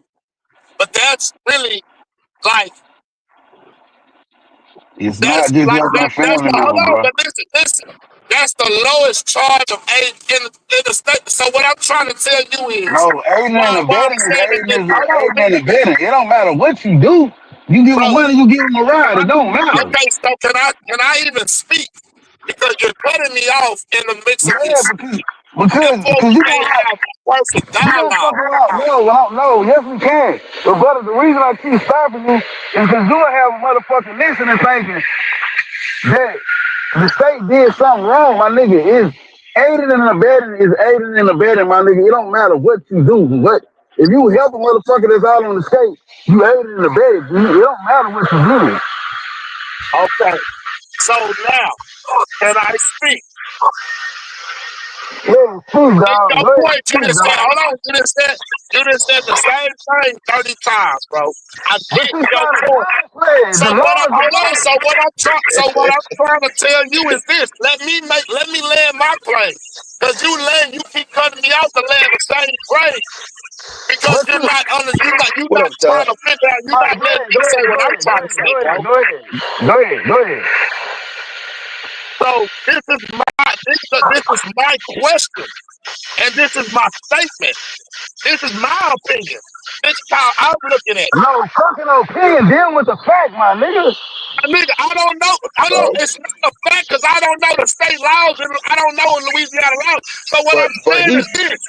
But that's really like It's not just helping a that's family the hold member, on, bro. but listen. That's the lowest charge of aid in the state. So what I'm trying to tell you is No, aiding and why I'm abetting is saying is aiding this. is Hold on, aiding and abetting. It don't matter what you do. You give them bro. money, you give them a ride. It don't matter. Okay, so can I even speak? Because you're cutting me off in the mix of me Yeah, speaking. because Therefore, because we you can't gonna have perfect you gonna fuck dialogue. around. No, yes we can. But brother, the reason I keep stopping you is because you have a motherfucking listening thinking that the state did something wrong, my nigga. Is aiding and abetting is aiding and abetting, my nigga. It don't matter what you do. What if you help a motherfucker that's out on the state, you aided and abetted. It don't matter what you do. Okay. So now, can I speak? Yeah, please, Get dog. your Go ahead, point. You please, just said, dog. hold on. You just said the same thing 30 times, bro. I But get you your trying to point. downplay it. So The what I law is the hold on. law. So what I'm trying to tell you is this. Let me land my plane. Cause you keep cutting me out to land the same plane. Because But you, you're What not up, trying Todd? to figure out, you're all not right, letting me say what I'm trying to say, bro. go ahead. So this is my question, and this is my statement. This is my opinion. This is how I'm looking at it. No fucking opinion. Deal with the fact, my nigga. Nigga, I don't know. Oh, It's not a fact because I don't know the state laws and I don't know in Louisiana laws. So what I'm but saying is this.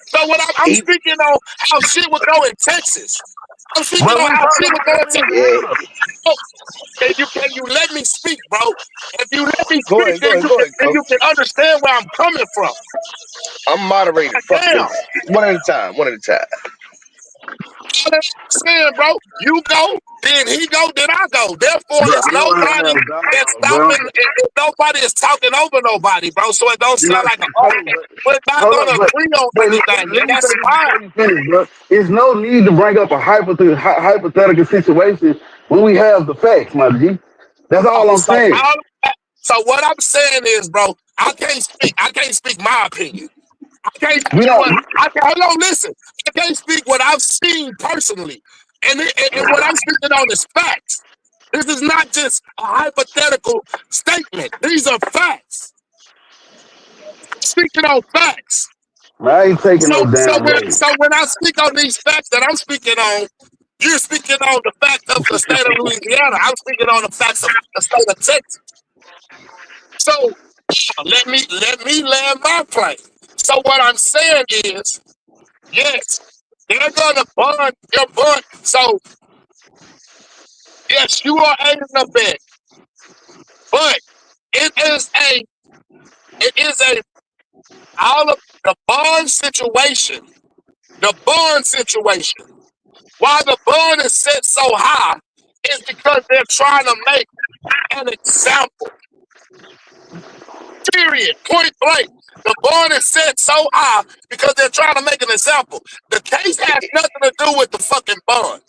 So what I'm he speaking on how shit would go in Texas. I'm speaking But on we how talking shit would about go in in Texas. yeah. Louisiana. Oh, can you let me speak, bro? If you let me Go speak, ahead, go ahead, go ahead, then you coach. can understand where I'm coming from. I'm moderator. Like, Fuck damn. this. One at a time. One at a time. What I'm saying, bro, you go, then he go, then I go. Therefore, Bro, it's I don't want to nobody have that's dialogue, bro. stopping. Nobody is talking over nobody, bro. So it don't You know, sound like an hold argument. on, We're not hold on, gonna agree on but anything, let and me that's say this fine. before you finish, bro. It's no need to bring up a hypothetical situation when we have the facts, my G. That's all I'm saying. So what I'm saying is, bro, I can't speak. I can't speak my opinion. I can't We speak don't. hold on, listen. I can't speak what I've seen personally, and what I'm speaking on is facts. This is not just a hypothetical statement. These are facts. Speaking on facts. I ain't taking no damn road. So when I speak on these facts that I'm speaking on, you're speaking on the fact of the state of Louisiana. I'm speaking on the facts of the state of Texas. So let me land my plane. So what I'm saying is, yes, they're gonna bond your bond. So yes, you are aiding a bit, but it is a it is a all of the bond situation. The bond situation. Why the bond is set so high is because they're trying to make an example. Period. Point blank. The bond is set so high because they're trying to make an example. The case has nothing to do with the fucking bond.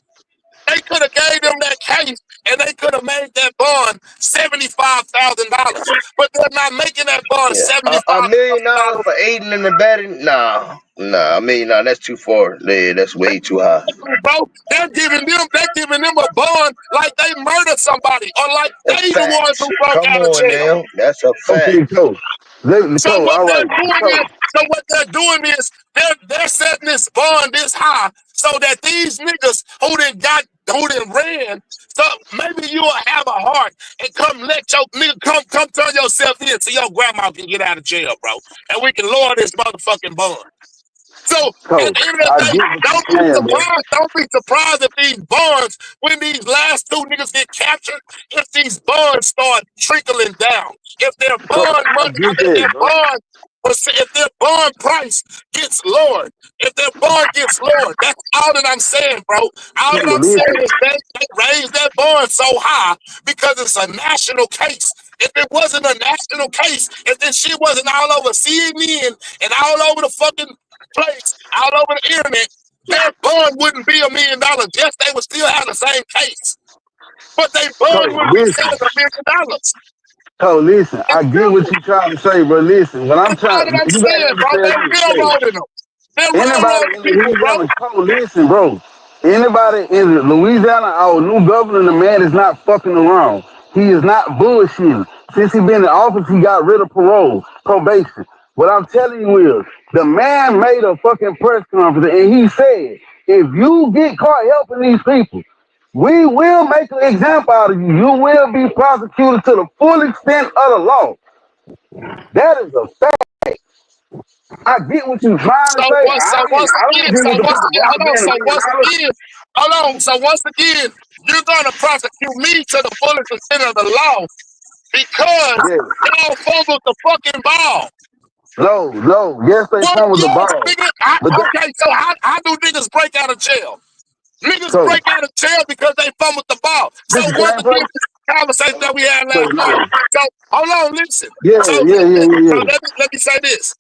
They could have gave them that case and they could have made that bond $75,000. But they're not making that bond Yeah. $75,000. $1 million for aiding and abetting? Nah. Nah, $1 million. That's too far. Yeah, that's way too high. Bro, they're giving them a bond like they murdered somebody or like That's they the ones facts. who broke Come out of on jail. now. That's a fact. Okay, coach. So what All right, they're doing coach. is, they're setting this bond this high so that these niggas who done ran, so maybe you'll have a heart and come let your nigga come turn yourself in so your grandma can get out of jail, bro. And we can lower this motherfucking bond. So at Cole, the end of the I day, get what don't you're be saying, bro. surprised. Don't be surprised if these bonds, when these last two niggas get captured, if these bonds start trickling down. If their Cole, bond I money, I get mean, that, bro. if their bond price gets lowered, if their bond gets lowered, that's all that I'm saying, bro. All that Cole, I'm saying listen. is they raised that bond so high because it's a national case. If it wasn't a national case, if this shit wasn't all over CNN and all over the fucking place, all over the internet, their bond wouldn't be $1 million. Yes, they would still have the same case, but their bond Cole, wouldn't be listen. $7 million. Cole, listen. It's I get what simple. you're trying to say, bro. Listen, what I'm That's all trying, that I'm you gotta saying, bro. understand They're this. Hey, railroading them. They're anybody railroading in people, bro. Louisiana, Cole, listen, bro. Anybody in Louisiana, our new governor, the man is not fucking around. He is not bullshitting. Since he been in office, he got rid of probation. What I'm telling you is, the man made a fucking press conference and he said, if you get caught helping these people, we will make an example out of you. You will be prosecuted to the full extent of the law. That is a fact. I get what you're trying to So say. once, so once I don't again, agree so with the once part again, about hold it on. being So once $1 million. again, hold on. So once again, you're gonna prosecute me to the fullest extent of the law because Yeah. y'all fumbled the fucking ball. No, no. Yes, they What? fumbled the Yes, ball. nigga. But that, Okay, so how do niggas break out of jail? Niggas so, break out of jail because they fumbled the ball. So this the once same again, place? this conversation that we had So, last night. yeah. So hold on, listen. Yeah, So yeah, yeah, listen. yeah, So yeah. let me say this.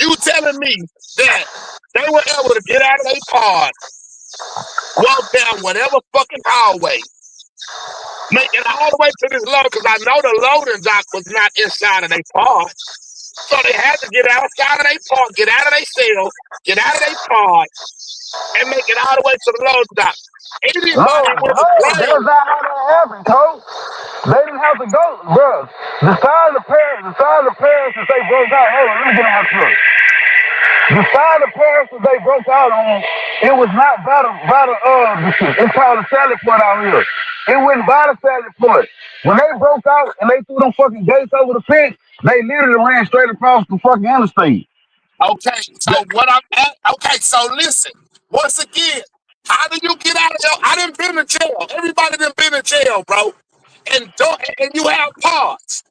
You telling me that they were able to get out of their pod, walk down whatever fucking hallway, make it all the way to this load, because I know the loading dock was not inside of their pod. So they had to get outside of their pod, get out of their cell, get out of their pod, and make it all the way to the loading dock. No, Anybody with a no, brain, that's not how that happened, Cole. They didn't have to go, bro. The side of the parents that they broke out. Hold on, let me get on my truck. The side of Paris that they broke out on, it was not it's called a salad point out here. It wasn't by the salad point. When they broke out and they threw them fucking gates over the fence, they literally ran straight across the fucking interstate. okay, so what I'm at, okay, so listen, once again, how do you get out of jail? I done been to jail. Everybody done been to jail, bro. And you have pods.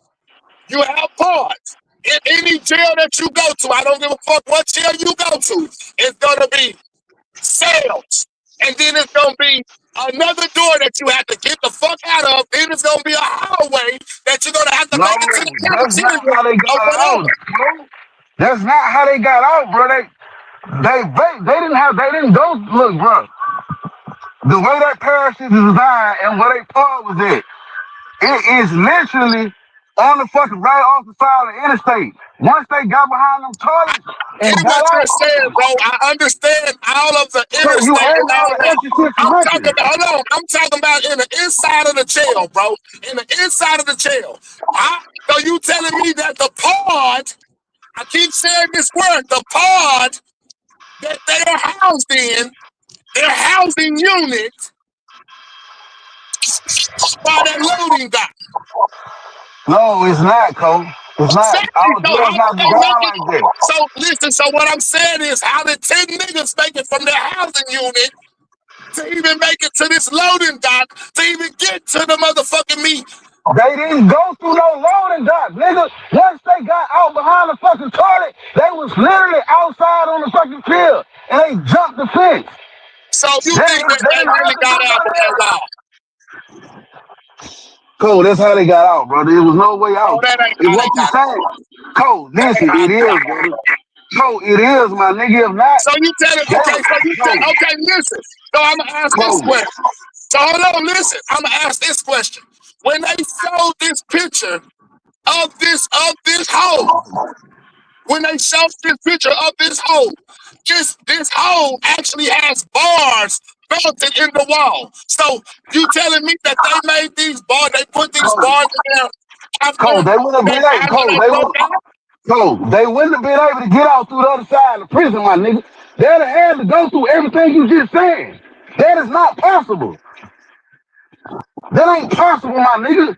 You have pods. In any jail that you go to, I don't give a fuck what jail you go to, it's gonna be cells. And then it's gonna be another door that you have to get the fuck out of. Then it's gonna be a hallway that you're gonna have to No, make it to the that's not cafeteria how they or got out, whatever. bro. That's not how they got out, bro. They didn't go. Look, bro. The way that parish is designed and where they part was at. It is literally on the fucking right off the side of the interstate. Once they got behind them I toilets and get got what you're out, saying, bro. I understand all of the so you interstate and ain't all all of the that. extra shit for I'm talking nothing. about, hold on, I'm talking about in the inside of the jail, bro. In the inside of the jail. So you telling me that the pod, I keep saying this word, the pod that they are housed in, their housing unit, by that loading dock. No, it's not, Cole. It's not. Exactly. Our So how jail's did not they make it? designed like that. So listen, so what I'm saying is how did 10 niggas make it from their housing unit to even make it to this loading dock to even get to the motherfucking meat? They didn't go through no loading dock, nigga. Once they got out behind the fucking toilet, they was literally outside on the fucking field and they jumped the fence. So you They, think that they they didn't have really to do got out none with of that that. law? Cole, that's how they got out, bro. There was no way Oh, out. that ain't It's how what they you got out. saying. Cole, That ain't listen, how it they got is, out. brother. Cole, it is, my nigga. If not, So you tell it, okay, so you tell, Cole, okay, listen. So I'm gonna ask this Cole. question. So hold on, listen. I'm gonna ask this question. When they showed this picture of this hole, when they showed this picture of this hole, this hole actually has bars bolted in the wall. So you telling me that they made these bars, they put these Cole, bars in there Cole, they wouldn't have been able, after Cole, they they broke would, out? Cole, they wouldn't have been able to get out through the other side of the prison, my nigga. They'd have had to go through everything you just said. That is not possible. That ain't possible, my nigga.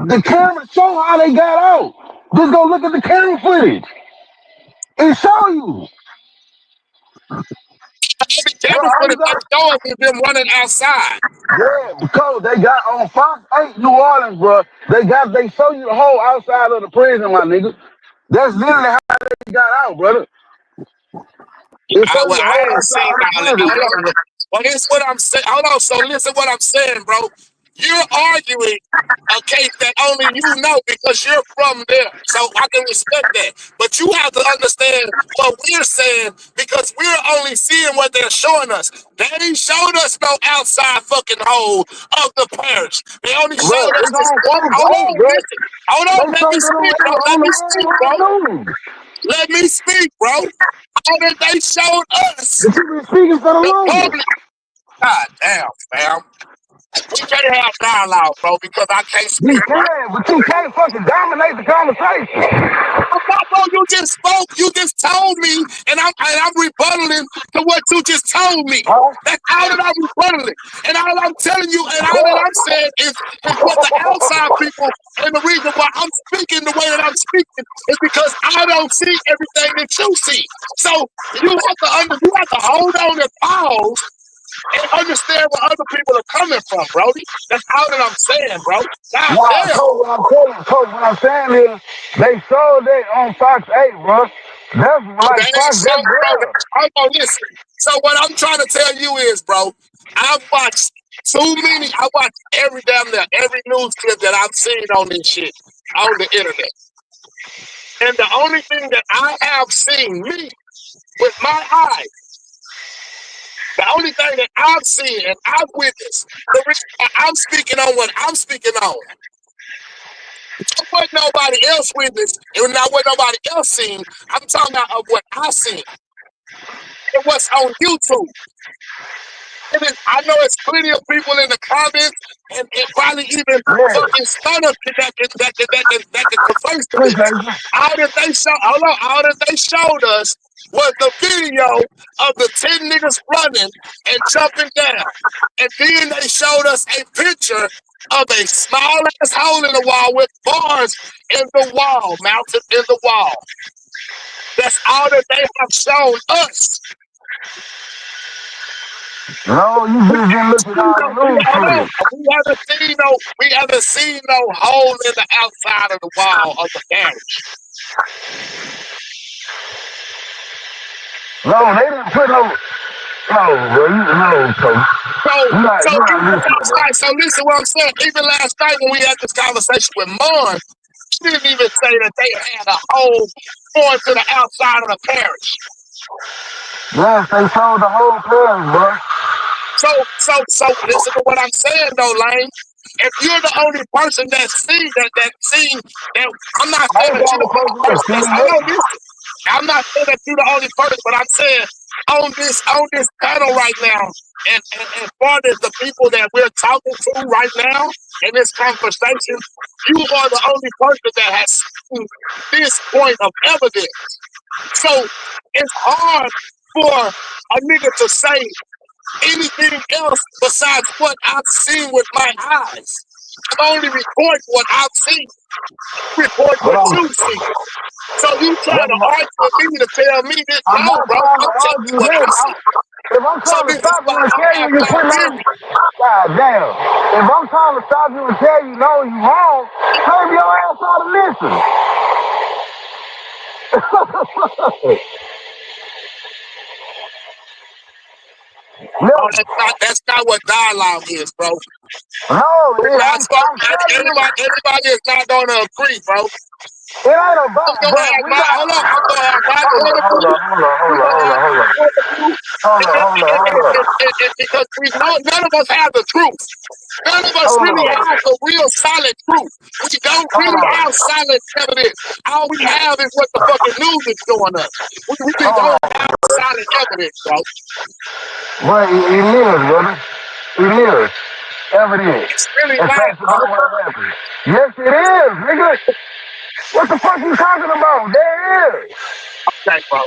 The camera show how they got out. Just go look at the camera footage. It show you. Every Bro, cameras would I'm have been just, showing them running outside. yeah, because they got on Fox 8 New Orleans, bro. They show you the whole outside of the prison, my nigga. That's literally how they got out, brother. They show you Well, the I whole ain't outside seen of the all that. prison, Hold bro. on. Well, this what I'm saying. Hold on. So listen what I'm saying, bro. You're arguing a case that only you know because you're from there. So I can respect that. But you have to understand what we're saying because we're only seeing what they're showing us. They ain't showed us no outside fucking hole of the parish. They only Bro, showed us it's this on one. Fox Hold 8, on, bro. listen. Hold on, They let me showed it speak, bro. Let on me the speak, bro. mainline news. Let me speak, bro. All that they showed us, But you been speaking for the the longest. public. God damn, fam. We can't have dialogue, bro, because I can't You speak, right? can, but you can't fucking dominate the conversation. Bro, you just spoke. You just told me, and I'm rebuttaling to what you just told me. Huh? That's all that I'm rebuttaling. And all I'm telling you, and all that What? I'm saying is what the outside people, and the reason why I'm speaking the way that I'm speaking is because I don't see everything that you see. So you have to hold on and pause and understand where other people are coming from, Brody. That's all that I'm saying, bro. God Nah, damn. Coach, what I'm saying is, they showed it on Fox 8, bro. That's They like ain't Fox, so, that's bro. real. Hold on, listen. So what I'm trying to tell you is, bro, I've watched I watched every news clip that I've seen on this shit on the internet. And the only thing that I have seen, me, with my eyes, the only thing that I've seen and I've witnessed, I'm speaking on what I'm speaking on. What nobody else witnessed, and not what nobody else seen. I'm talking about of what I seen and what's on YouTube. I know it's plenty of people in the comments and probably even Yeah. fucking startups that can confirm to this. Appreciate you. All that they showed us was the video of the 10 niggas running and jumping down. And then they showed us a picture of a small ass hole in the wall with bars in the wall, mounted in the wall. That's all that they have shown us. No, you just didn't look at all the news Hold clips. on. We haven't seen no hole in the outside of the wall of the carriage. No, they didn't put no, bro, no, Coach. So, so You're not even listening, last bro. night, so listen what I'm saying. Even last night when we had this conversation with Mon, she didn't even say that they had a hole going to the outside of the parish. Yes, they showed the whole players, bro. So listen to what I'm saying though, Lane. If you're the only person that seen that, I'm not I saying ain't that got you're the the only person that person that's. seen Hold it. on, listen. I'm not saying that you're the only person, but I'm saying on this panel right now, and far as the people that we're talking to right now in this conversation, you are the only person that has seen this point of evidence. So it's hard for a nigga to say anything else besides what I've seen with my eyes. I'm only reporting what I've seen. Report But what you see. So you trying to I'm, argue with me to tell me this? I'm No, not bro. trying to I'm telling you argue what I that. see. If I'm So trying to this is stop why you and I tell you have you my put on, theory. God damn. If I'm trying to stop you and tell you no, you wrong, maybe your ass ought to listen. Oh, Listen. that's not what dialogue is, bro. No, We're not supposed. I'm telling you, Everybody is not going to agree, bro. it ain't about, bro, we got, Hold on. I'm gonna have my hold point on, of hold view. on, hold on, You hold on, gonna hold have on, hold your on. point of view. Hold on, hold on, hold on. Because we know none of us have the truth. None of us Hold really on. have the real solid truth. We don't Hold really on. have solid evidence. All we have is what the fucking news is showing us. We really Hold don't on. have solid evidence, bro. Well, it is, brother. It is. Evidence. It's really And not, facts bro. about what happened. Yes, it is, nigga. What the fuck you talking about? There is. Okay, bro.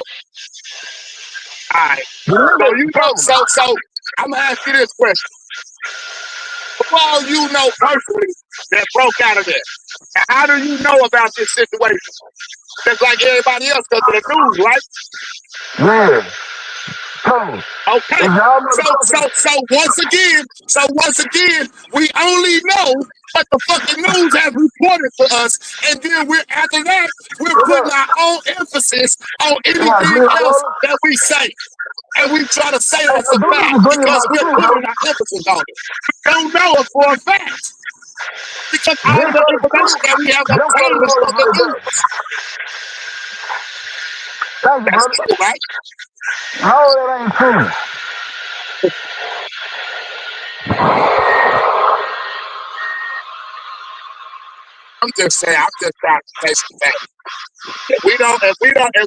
All right. The So nigga, you know, so I'm gonna ask you this question. Who all you know personally that broke out of there? And how do you know about this situation? Just like everybody else because of the news, right? yeah. So, Okay. if y'all motherfuckers, So once again, we only know what the fucking news has reported to us, and then after that, we're look putting up. our own emphasis on Yeah, anything Green else Roller. that we say. And we try to say Hey, that's a do this fact is Green because we're Roller too, putting though. our emphasis on it. We don't know it for a fact because all This the for the information truth. that we have Them for the obtained is rollers from the right there. news. Thank you, That's brother. true, right? No, that ain't true. I'm just saying. I'm just trying to say some facts. If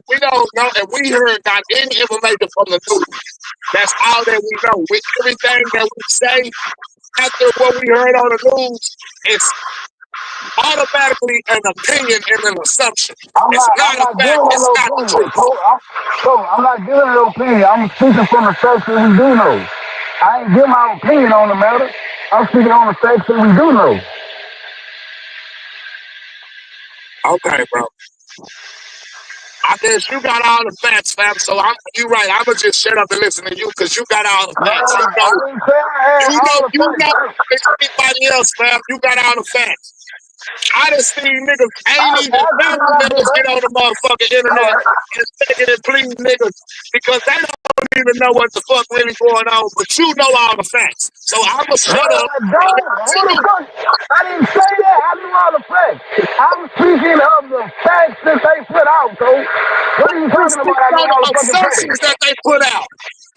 we don't know, if we heard got any information from the news, that's all that we know. With everything that we say after what we heard on the news, it's automatically an opinion and an assumption. It's I'm not a not fact. giving it It's no not the opinion. truth. I'm not giving it no opinion. I'm speaking from the facts that we do know. I ain't giving my opinion on the matter. I'm speaking on the facts that we do know. Okay, bro. I guess you got all the facts, fam. So you're right. I'ma just shut up and listen to you because you got all the No, facts. I ain't saying I had all the You know, facts. anybody else, fam. You got all the facts. I done seen niggas, ain't I even give family my members get on the motherfucking internet all right. and begging and pleading niggas because they don't even know what the fuck really going on, but you know all the facts. So I'ma No, shut up I and don't. listen Who to the you. fuck? I didn't say that. I knew all the facts. I'm speaking of the facts that they put out, so what are you You're talking about? I speaking know on all the the fucking facts. assumptions that they put out.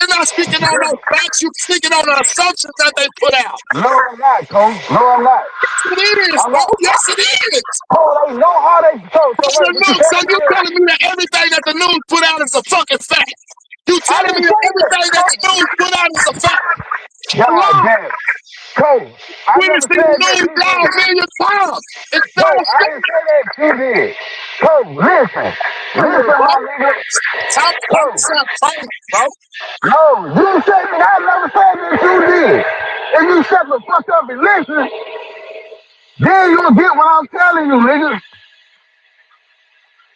You're not speaking on those facts, you're speaking on the assumptions that they put out. No, I'm not, Cole. No, I'm not. It is, I'm bro. not. Yes, it is. Cole, they know how they so So wait, what you so telling me you is telling me that everything that the news put out is a fucking fact. You I telling me didn't that say that. everything that the news put out is a fact. A God lie. damn. Cole, I We done never seen said the that news you lie a did. million times. It's not Cole, a I didn't fact. say that you did. Cole, listen. Listen, Bro. my nigga. Stop Cole. yourself crazy, bro. No, you said it. I never said that you did. If you shut the fuck up and listen, then you'll get what I'm telling you, nigga.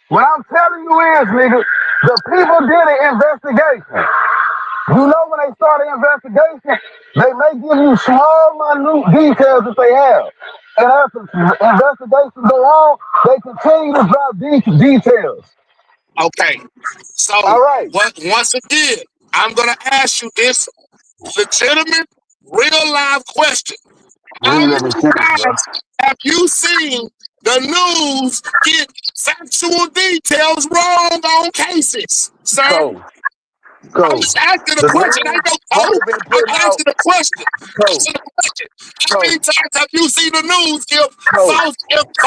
What I'm telling you is, nigga, the people did an investigation. You know when they start an investigation, they may give you small, minute details that they have. And as the investigation go on, they continue to drop these details. Okay. So All right. once again, I'm gonna ask you this legitimate, real live question. Let How me many let me finish, bro. times have you seen the news get factual details wrong on cases, sir? Code. I'm Code. just asking a The question. news Ain't no only code. been I'm putting out asking a question. code. Asking a question. How many Code. times have you seen the news give Code.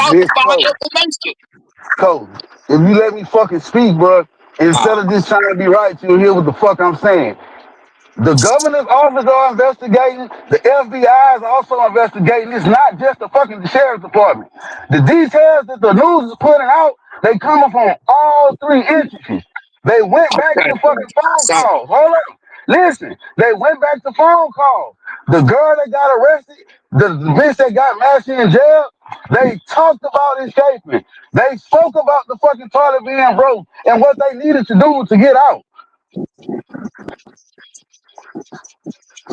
This falsified code. information? Code. If you let me fucking speak, bro, instead of just trying to be right, you'll hear what the fuck I'm saying. The governor's office are investigating. The FBI is also investigating. It's not just the fucking sheriff's department. The details that the news is putting out, they coming from all three entities. They went back Okay. to fucking phone So, calls. Hold up. Listen, they went back to phone calls. The girl that got arrested, the bitch that got Massey in jail, they talked about escaping. They spoke about the fucking toilet being broke and what they needed to do to get out.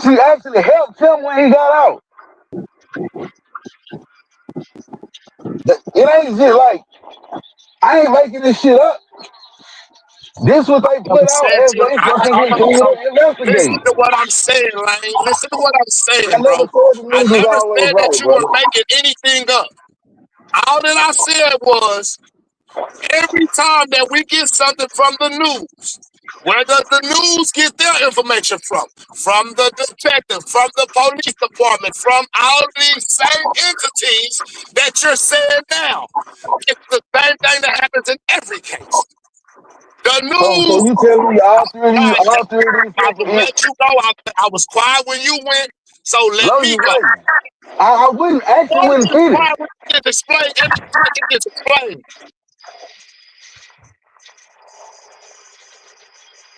She actually helped him when he got out. It ain't just like, I ain't making this shit up. This what they put out understand as you. they I fucking don't know. continue So to listen investigate. to what I'm saying, Lane. Listen to what I'm I saying, never bro. said the I news was never always said that right, you were brother. making anything up. All that I said was every time that we get something from the news, where does the news get their information from? From the detective, from the police department, from all these same entities that you're saying now. It's the same thing that happens in every case. The Oh, so news. you telling me God, all three of these I people will let you go. I was quiet when you went, so let no, me you go. wouldn't. I wouldn't actually Why was wouldn't you finish. quiet when you get explained everything that gets explained?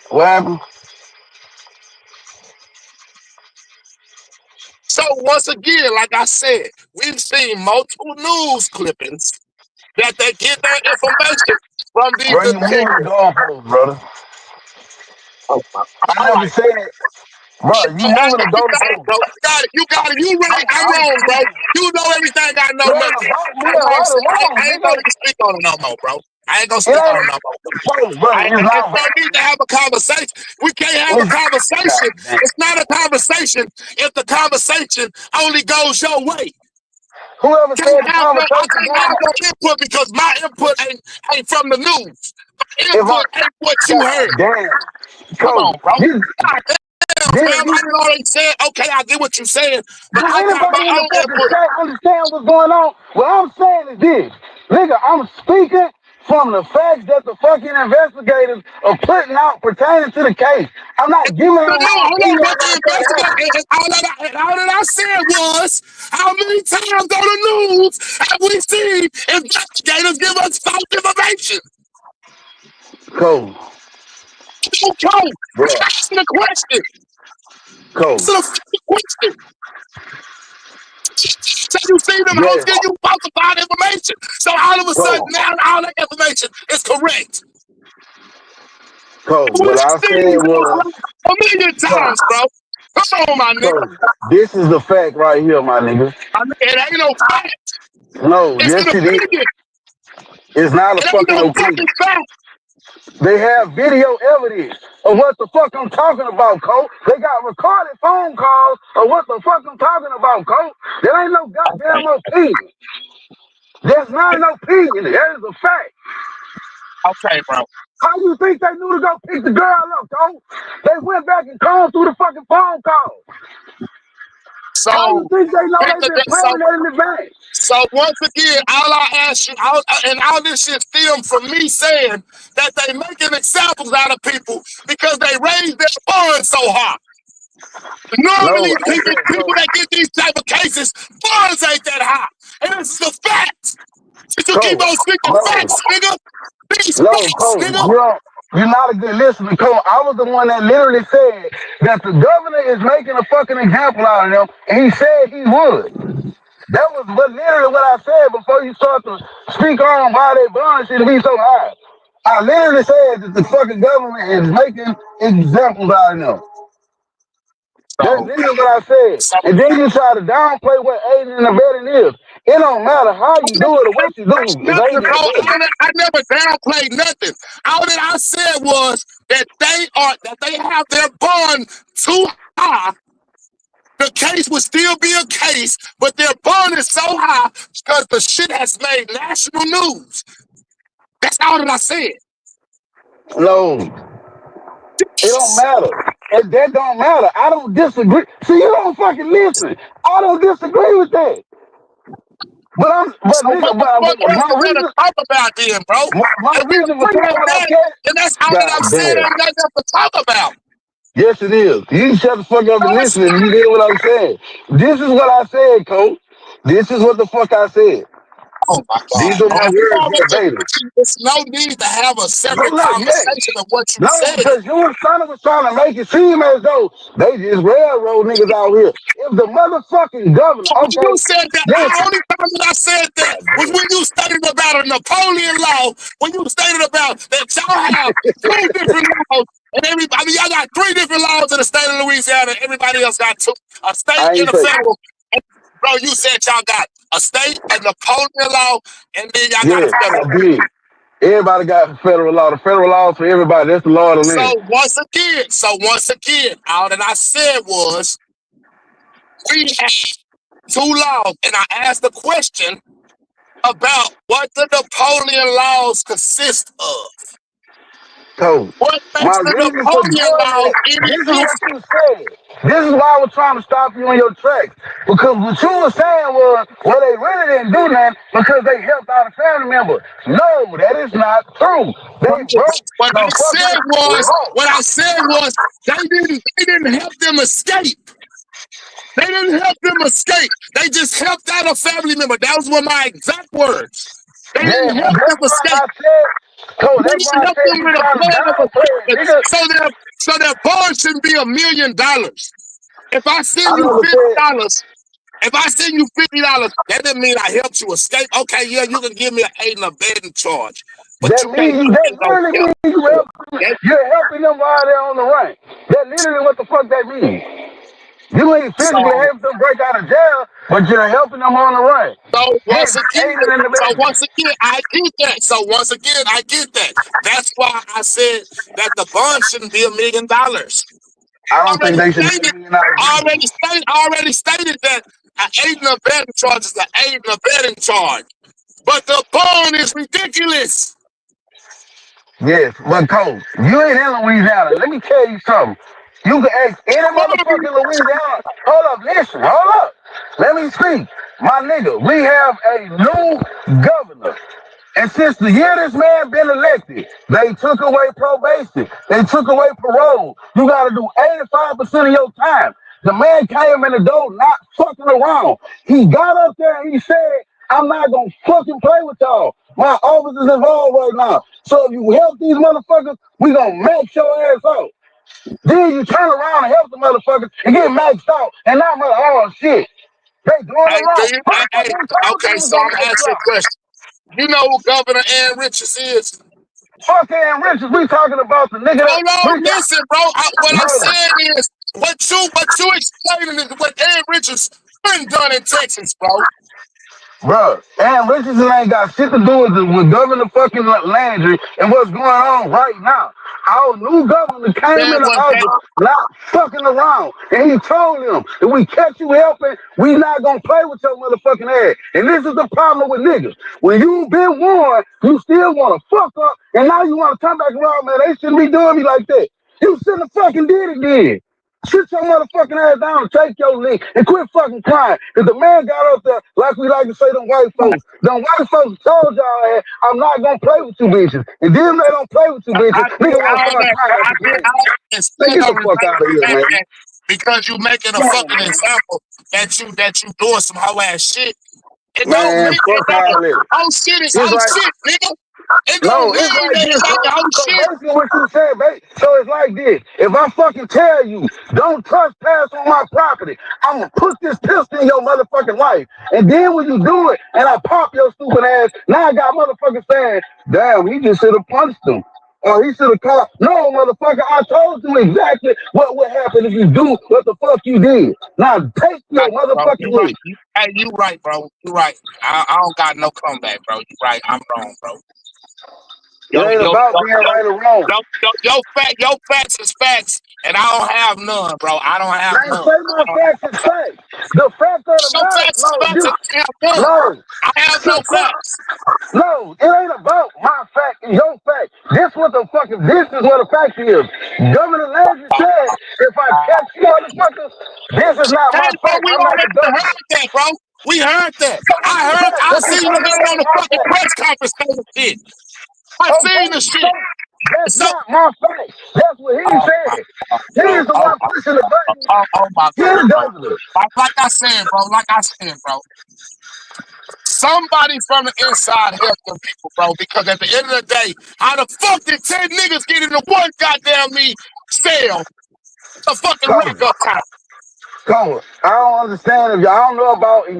What happened? So once again, like I said, we've seen multiple news clippings that they get their information from these Bro, you moving the detectives. goalposts, brother. I'm All never right. said, bro, you want me to You go to got it, court. bro. You got it. You got it. You right. I'm wrong, bro. You know everything. I know It ain't nothing. about me I and won't. right or wrong, I ain't nigga. gonna even speak on it no more, bro. I ain't gonna It speak on it ain't, no more. bro, brother, it's There's not no about need to have a conversation. We can't have a it's, conversation. God damn. It's not a conversation if the conversation only goes your way. Whoever said the I conversation can't have going, no input because my input ain't from the news. My if I, input ain't what you heard. God damn, Come on, coach, bro. you, God damn, did fam. I you, done already said, okay, I get what you're saying, but do I got my anybody in the own fucking input. chat understand what's going on? What I'm saying is this, nigga, I'm speaking from the facts that the fucking investigators are putting out pertaining to the case. I'm not giving No, them my hold on, opinion but on the what investigator, happened. all that I said was, how many times on the news have we seen investigators give us false information? Coach, Okay, bro, answer the question. coach, Answer the fucking question. So you see them hoes yes, give you falsified information. So all of a sudden coach, now all that information is correct. coach, We've what I seen said these was, hoes a million coach, times, bro. Come on, my nigga. coach, this is the fact right here, my nigga. I mean, it ain't no fact. No, It's an yes it is. opinion. It's not a It ain't fucking no opinion. fucking fact. They have video evidence of what the fuck I'm talking about, Cole. They got recorded phone calls of what the fuck I'm talking about, Cole. That ain't no goddamn opinion. That's not an opinion. That is a fact. Okay, bro. How you think they knew to go pick the girl up, Cole? They went back and combed through the fucking phone calls. How you So, think they know they been planning that in advance? so once again, all I ask you, and all this shit stemmed from me saying that they making examples out of people because they raised their funds so high. No, Normally, I said, people Cole. that get these type of cases, funds ain't that high. And this is a fact. Since you keep Cole, on speaking no. facts, nigga. These No, facts, Cole, nigga. you're not a good listener, Cole. I was the one that literally said that the governor is making a fucking example out of them, and he said he would. That was literally what I said before you start to speak on why they bond should be so high. I literally said that the fucking government is making examples out of them. That's So, literally what I said. so And then you try to downplay what aiding and abetting is. It don't matter how you do it or what you do. It's nothing, aiding and bro. abetting. I never downplayed nothing. All that I said was that they have their bond too high. The case would still be a case, but their bond is so high because the shit has made national news. That's all that I said. No. It don't matter. That don't matter. I don't disagree. See, you don't fucking listen. I don't disagree with that. But So nigga, what else is there to reason, talk about then, bro? my If we reason for agree saying on what I that, said, then that's all that God I'm saying. damn. Ain't nothing else to talk about. Yes, it is. You shut the fuck up No, and it's listen and not. you hear what I'm saying. This is what I said, coach. This is what the fuck I said. Oh my God, These are bro. my If you words already verbatim. agree, there's no need to have a No, separate not yet. conversation of what you No, said. because you and Sonny was trying to make it seem as though they just railroad niggas out here. If the motherfucking governor, When you okay, said that, the listen. only time that I said that God was damn. when you stated about a Napoleon law, when you stated about that y'all have two different laws, and everybody, I mean, y'all got three different laws in the state of Louisiana, and everybody else got two, a state I and ain't a say, federal. And, bro, you said y'all got a state, a Napoleon law, and then y'all got a yes, federal. I did. Everybody got federal law. The federal law is for everybody. That's the law of the So land. once again, all that I said was we have two laws, and I asked the question about what the Napoleon laws consist of. So What makes my the reason for Napoleon doing laws that, any this is what different? you said. This is why I was trying to stop you in your tracks. Because what you were saying was, well, they really didn't do nothing because they helped out a family member. No, that is not true. They broke the fucking law. What I said was they didn't help them escape. They didn't help them escape. They just helped out a family member. That was one of my exact words. They Yeah, didn't but help them that's why escape. I said, so They that's why didn't I help said them you with a trying to plan of downplay it, escape. nigga. So their bond shouldn't be $1 million. If I send I you never fifty said, dollars, if I send you $50, that doesn't mean I helped you escape. Okay, yeah, you can give me an aid and abetting charge. But you can't do That it no literally help. means That, you're helping them while they're on the run. That literally what the fuck that means. You ain't physically so helping them break out of jail, but you're helping them on the run. So Hence, once again, aiding and abetting. I get that. So once again, I get that. That's why I said that the bond shouldn't be $1 million. I don't think Already they should be stated, $1 million. already stated that an aiding and abetting charge is an aiding and abetting charge. But the bond is ridiculous. Yes, but Coach, you ain't in Louisiana. Let me tell you something. You can ask any motherfucker in Louisiana. Hold up, listen, hold up. Let me speak. My nigga, we have a new governor. And since the year this man been elected, they took away probation. They took away parole. You got to do 85% of your time. The man came in the door not fucking around. He got up there and he said, I'm not going to fucking play with y'all. My office is involved right now. So if you help these motherfuckers, we going to max your ass out. Then you turn around and help the motherfuckers and get maxed out. And I'm like, oh shit. They doing it wrong. Motherfucker, they told you Okay, we was so going I'm to gonna max ask you you a out. question. You know who Governor Ann Richards is? Fuck Aaron Richards, we talking about the nigga that Hold on, we got. listen, bro. What I'm No, saying is, what you explaining is what Ann Richards been done in Texas, bro. bro, Aaron Richardson ain't got shit to do with Governor fucking Landry and what's going on right now. Our new governor came That in the was that. office not fucking around. And he told them, if we catch you helping, we not gonna play with your motherfucking ass. And this is the problem with niggas. When you been warned, you still wanna fuck up, and now you wanna come back around, man. They shouldn't be doing me like that. You shouldn't have fucking did it then. Sit your motherfucking ass down and take your lick and quit fucking crying. Cause the man got up there, like we like to say, them white folks. Them white folks told y'all, I'm not gonna play with you bitches. And then they don't play with you bitches. I Nigga did wanna all start that. crying at I the did game. all that Man, instead get of the fuck out of relating here, back man. that because you making a fucking example that you doing some hoe ass shit. It don't Man, mean it fuck don't. all this. Whole shit is It's whole like, shit, nigga. It don't no, it's mean like that this, it ain't bro. the whole So shit. basically what you said, so it's like this. If I fucking tell you, don't trespass on my property, I'm gonna put this pistol in your motherfucking life. And then when you do it, and I pop your stupid ass, now I got motherfuckers saying, damn, he just should have punched him. Or he should have called. No, motherfucker, I told you exactly what would happen if you do what the fuck you did. Now take your Right, bro. You motherfucking right. lick. You right, bro. You right. I don't got no comeback, bro. You right. I'm wrong, bro. It Yo, ain't yo, about yo, being yo, right or wrong. your facts is facts, and I don't have none, bro. I don't have Man, none. say my facts is facts. The fact of the Your matter, facts is facts, and I have none. no, I have no facts. no, it ain't about my fact and your fact. This is what the fact is. Governor Landry said, if I catch you motherfuckers, this is not Hey, my bro, fact. we I'm not the already governor. heard that, bro. We heard that. So what's the fact? I Let me seen tell the you man what's on the my fucking fact. press conference saying shit. I seen Okay, the so shit. that's So, not my fact. That's what he oh my said. God, bro. He's the one pushing the button. Oh my He's God, the bro. governor. Like I said, bro. Somebody from the inside help them people, bro. Because at the end of the day, how the fuck did 10 niggas get into one goddamn me cell a fucking Come rack on. up time? Come on. I don't understand if y'all don't know about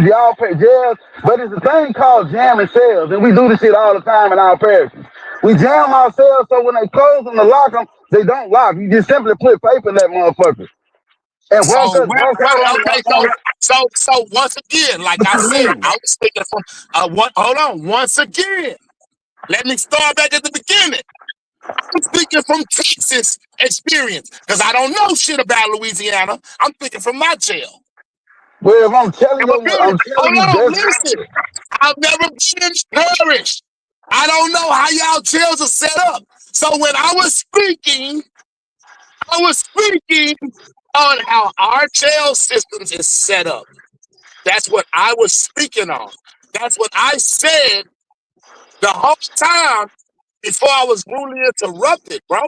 y'all pay jails, but it's a thing called jamming cells, and we do this shit all the time in our parishes. We jam our cells so when they close them to lock them, they don't lock. You just simply put paper in that motherfucker and walk So out on okay, so once again, like what I you said, mean. I was speaking from what hold on, once again. Let me start back at the beginning. I'm speaking from Texas experience because I don't know shit about Louisiana. I'm speaking from my jail. Well, if Never been. I'm telling Hold you on, that's listen. I've never been in this parish. I don't know how y'all jails are set up. So when I was speaking on how our jail systems is set up. That's what I was speaking on. That's what I said the whole time before I was rudely interrupted, bro.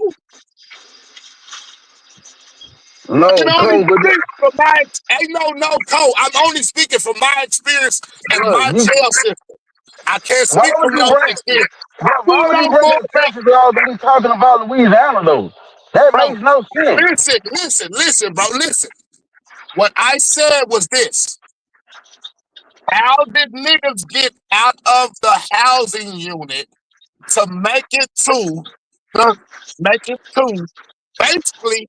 I can no only code, but speak from ain't no code. I'm only speaking from my experience and look, my jail system. I can't why speak would from you your bring experience. why You would you know bring for a that fact, Texas law to be talking about Louisiana though? That bro. makes no sense. Listen, bro. Listen. What I said was this. How did niggas get out of the housing unit to make it to basically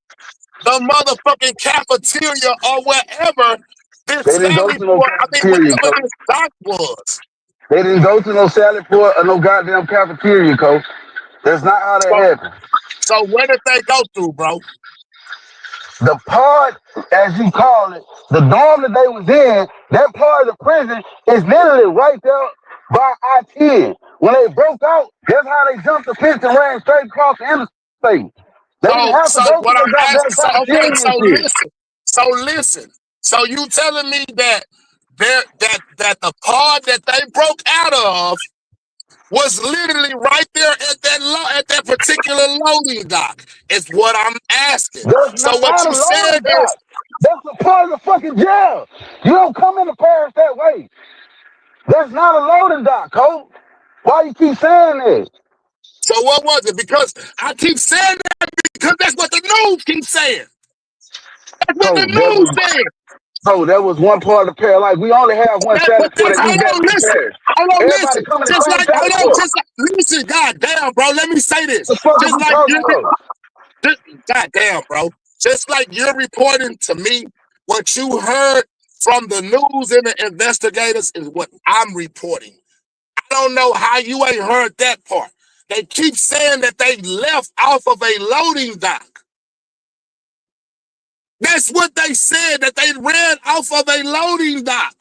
the motherfucking cafeteria or wherever this They didn't go Sally to no Port, I mean, cafeteria, wherever coach. this dock was. They didn't go to no salad port or no goddamn cafeteria, coach. That's not how that So, happened. so where did they go through, bro? The part, as you call it, the dorm that they was in, that part of the prison is literally right there by I-10. When they broke out, that's how they jumped the fence and ran straight across the interstate. They didn't have to So go to what no I'm asking, goddamn so okay, cafeteria and shit. listen. So you telling me that that the pod that they broke out of was literally right there at at that particular loading dock. Is what I'm asking. That's So what not a you said loading is, dock. That's a part of the fucking jail. You don't come into Paris that way. That's not a loading dock, Cole. Why you keep saying that? so what was it? Because I keep saying that because that's what the news keeps saying. That's what the Cole, that news was said. that was one part of the pair. Like we only have one But salad port just in East African Parish. listen. Everybody come to the Just same like, salad port. listen, goddamn, bro. Let me say this. What the fuck is Just we like talking you're, about? goddamn, bro. Just like you're reporting to me what you heard from the news and the investigators is what I'm reporting. I don't know how you ain't heard that part. They keep saying that they left off of a loading dock. That's what they said, that they ran off of a loading dock.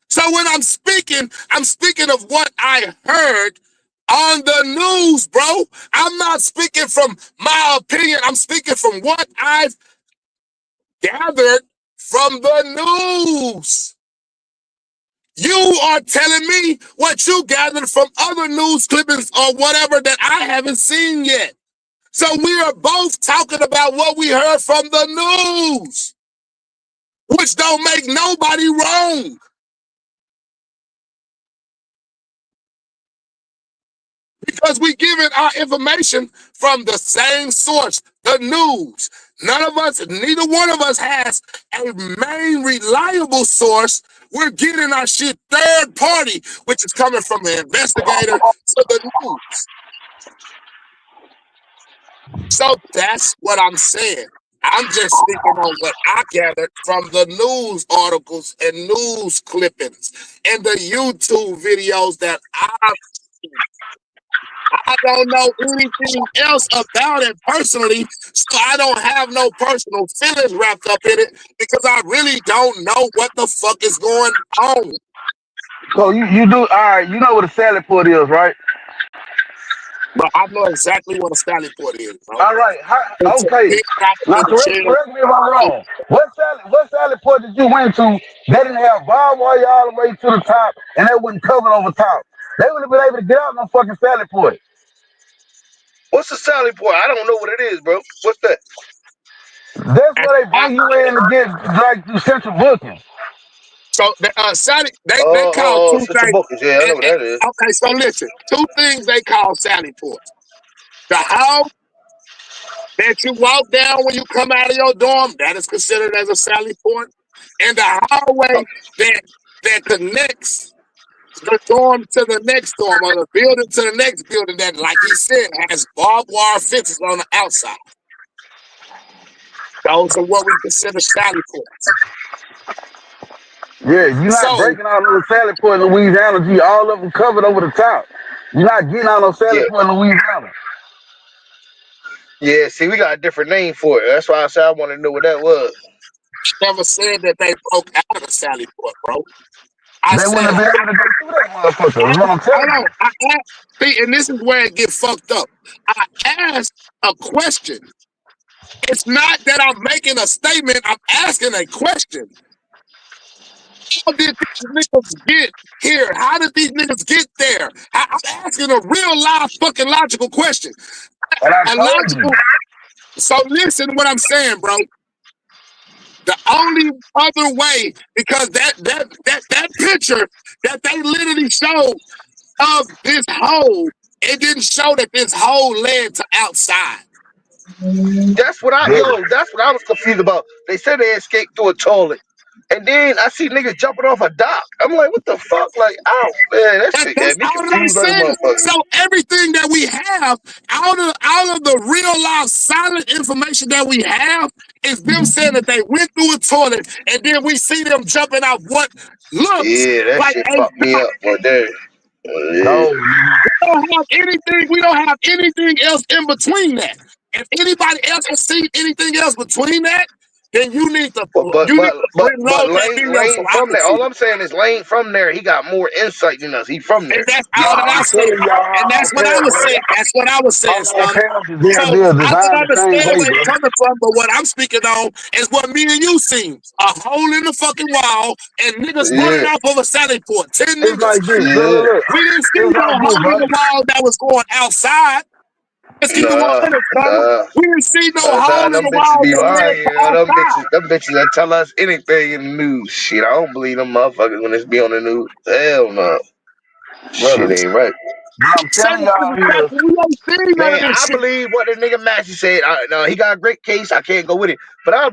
So when I'm speaking of what I heard on the news, bro. I'm not speaking from my opinion. I'm speaking from what I've gathered from the news. You are telling me what you gathered from other news clippings or whatever that I haven't seen yet. So we are both talking about what we heard from the news, which don't make nobody wrong. Because we giving our information from the same source, the news. Neither one of us has a main reliable source. We're getting our shit third party, which is coming from the investigator to the news. So that's what I'm saying. I'm just speaking on what I gathered from the news articles and news clippings and the YouTube videos that I've seen. I don't know anything else about it personally, so I don't have no personal feelings wrapped up in it because I really don't know what the fuck is going on. So you do all right. You know what a salad port is, right? But I know exactly what a Sally Port is, bro. All right. It's a Okay. big goddamn Now jail. correct me if I'm wrong. What salad port did you went to? They didn't have barbed wire all the way to the top, and they wasn't covered over top. They wouldn't have been able to get out no fucking salad port. What's the Sally Port? I don't know what it is, bro. What's that? That's And where they bring you in to get like through central booking. so Sally, they call two Central things. Bookings. Yeah, I know what that is. Okay, so listen, two things they call Sally Ports. The house that you walk down when you come out of your dorm, that is considered as a Sally Port. And the hallway that connects the dorm to the next dorm or the building to the next building that, like he said, has barbed wire fences on the outside. Those are what we consider Sally Ports. Yeah, you're not So breaking out no salad port in Louisiana. G, all of them covered over the top. You're not getting out no Yeah. salad port in Louisiana. Yeah, see, we got a different name for it. That's why I said I wanted to know what that was. never said that they broke out of the Sally Port, bro. I They wouldn't said, have been able to go through that motherfucker. Is what I'm hold telling on. you. See, and this is where it get fucked up. I asked a question. It's not that I'm making a statement. I'm asking a question. How did these niggas get here? How did these niggas get there? I'm asking a real live fucking logical question. And I A told you. logical. So listen to what I'm saying, bro. The only other way, because that picture that they literally showed of this hole, it didn't show that this hole led to outside. That's what I was confused about. They said they escaped through a toilet, And then I see niggas jumping off a dock. I'm like, what the fuck? Like, oh man, that shit That's got me all that I'm confused like a saying. motherfucker. So everything that we have, out of the real life solid information that we have, is them saying that they went through a toilet, and then we see them jumping out what looks Yeah, that like shit a fucked me dock. up right there. Yeah. No, nigga. We don't have anything else in between that. If anybody else has seen anything else between that, then you need to But re-load that video so Lane I from can there. see All it. I'm saying is Lane from there. He got more insight than us. He from And there. that's all that Y'all, I I'm said. telling y'all And how that's our what I was parents, saying. That's what I was saying, all our Stunner. parents is So they're I can designed the same understand way, where you're bro. coming from, but what I'm speaking on is what me and you seen. A hole in the fucking wall and niggas running Yeah, off of a Sally Port. 10 It's niggas. like this. Look, yeah. look, look. We didn't see It's no like this, hole in right? the wall that was going outside. Let's keep it Nah, 100, Stunner. nah. We didn't see no Nah, hole in them the bitches wall be that led lying. to outside. Them bitches that tell us anything in the news. Shit, I don't believe them motherfuckers when it's be on the news. Hell no. Shit Brother. ain't right. But I'm Same telling as y'all the fact here, that we ain't seen none of Man, this I shit. believe what the nigga Maxie said. No, he got a great case. I can't go with it. But I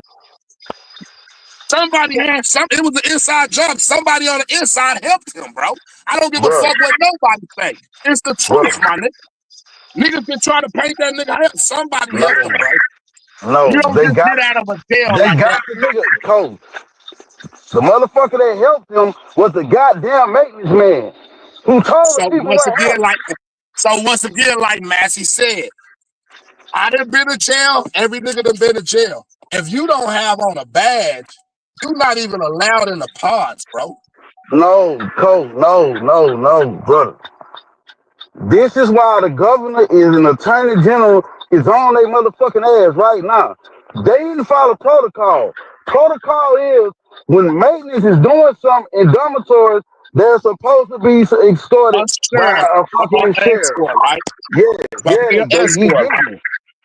Somebody had it was an inside job. Somebody on the inside helped him, bro. I don't give a bro, fuck what nobody say. It's the bro. truth, my nigga. Niggas been trying to paint that nigga help. Somebody No, helped him, bro. You no. don't just get out of a jail They like got that. the nigga cold. The motherfucker that helped him was the goddamn maintenance man who told the So people once what again, happened. like Massey said, I done been to jail. Every nigga done been to jail. If you don't have on a badge, you're not even allowed in the pods, bro. No, cold. No, brother. This is why the governor is an attorney general is on their motherfucking ass right now. They didn't follow protocol. Protocol is when maintenance is doing something in dormitories, they're supposed to be escorted by Sure, a fucking sheriff. escort, right? Supposed to be Yeah, an he escort, right? didn't.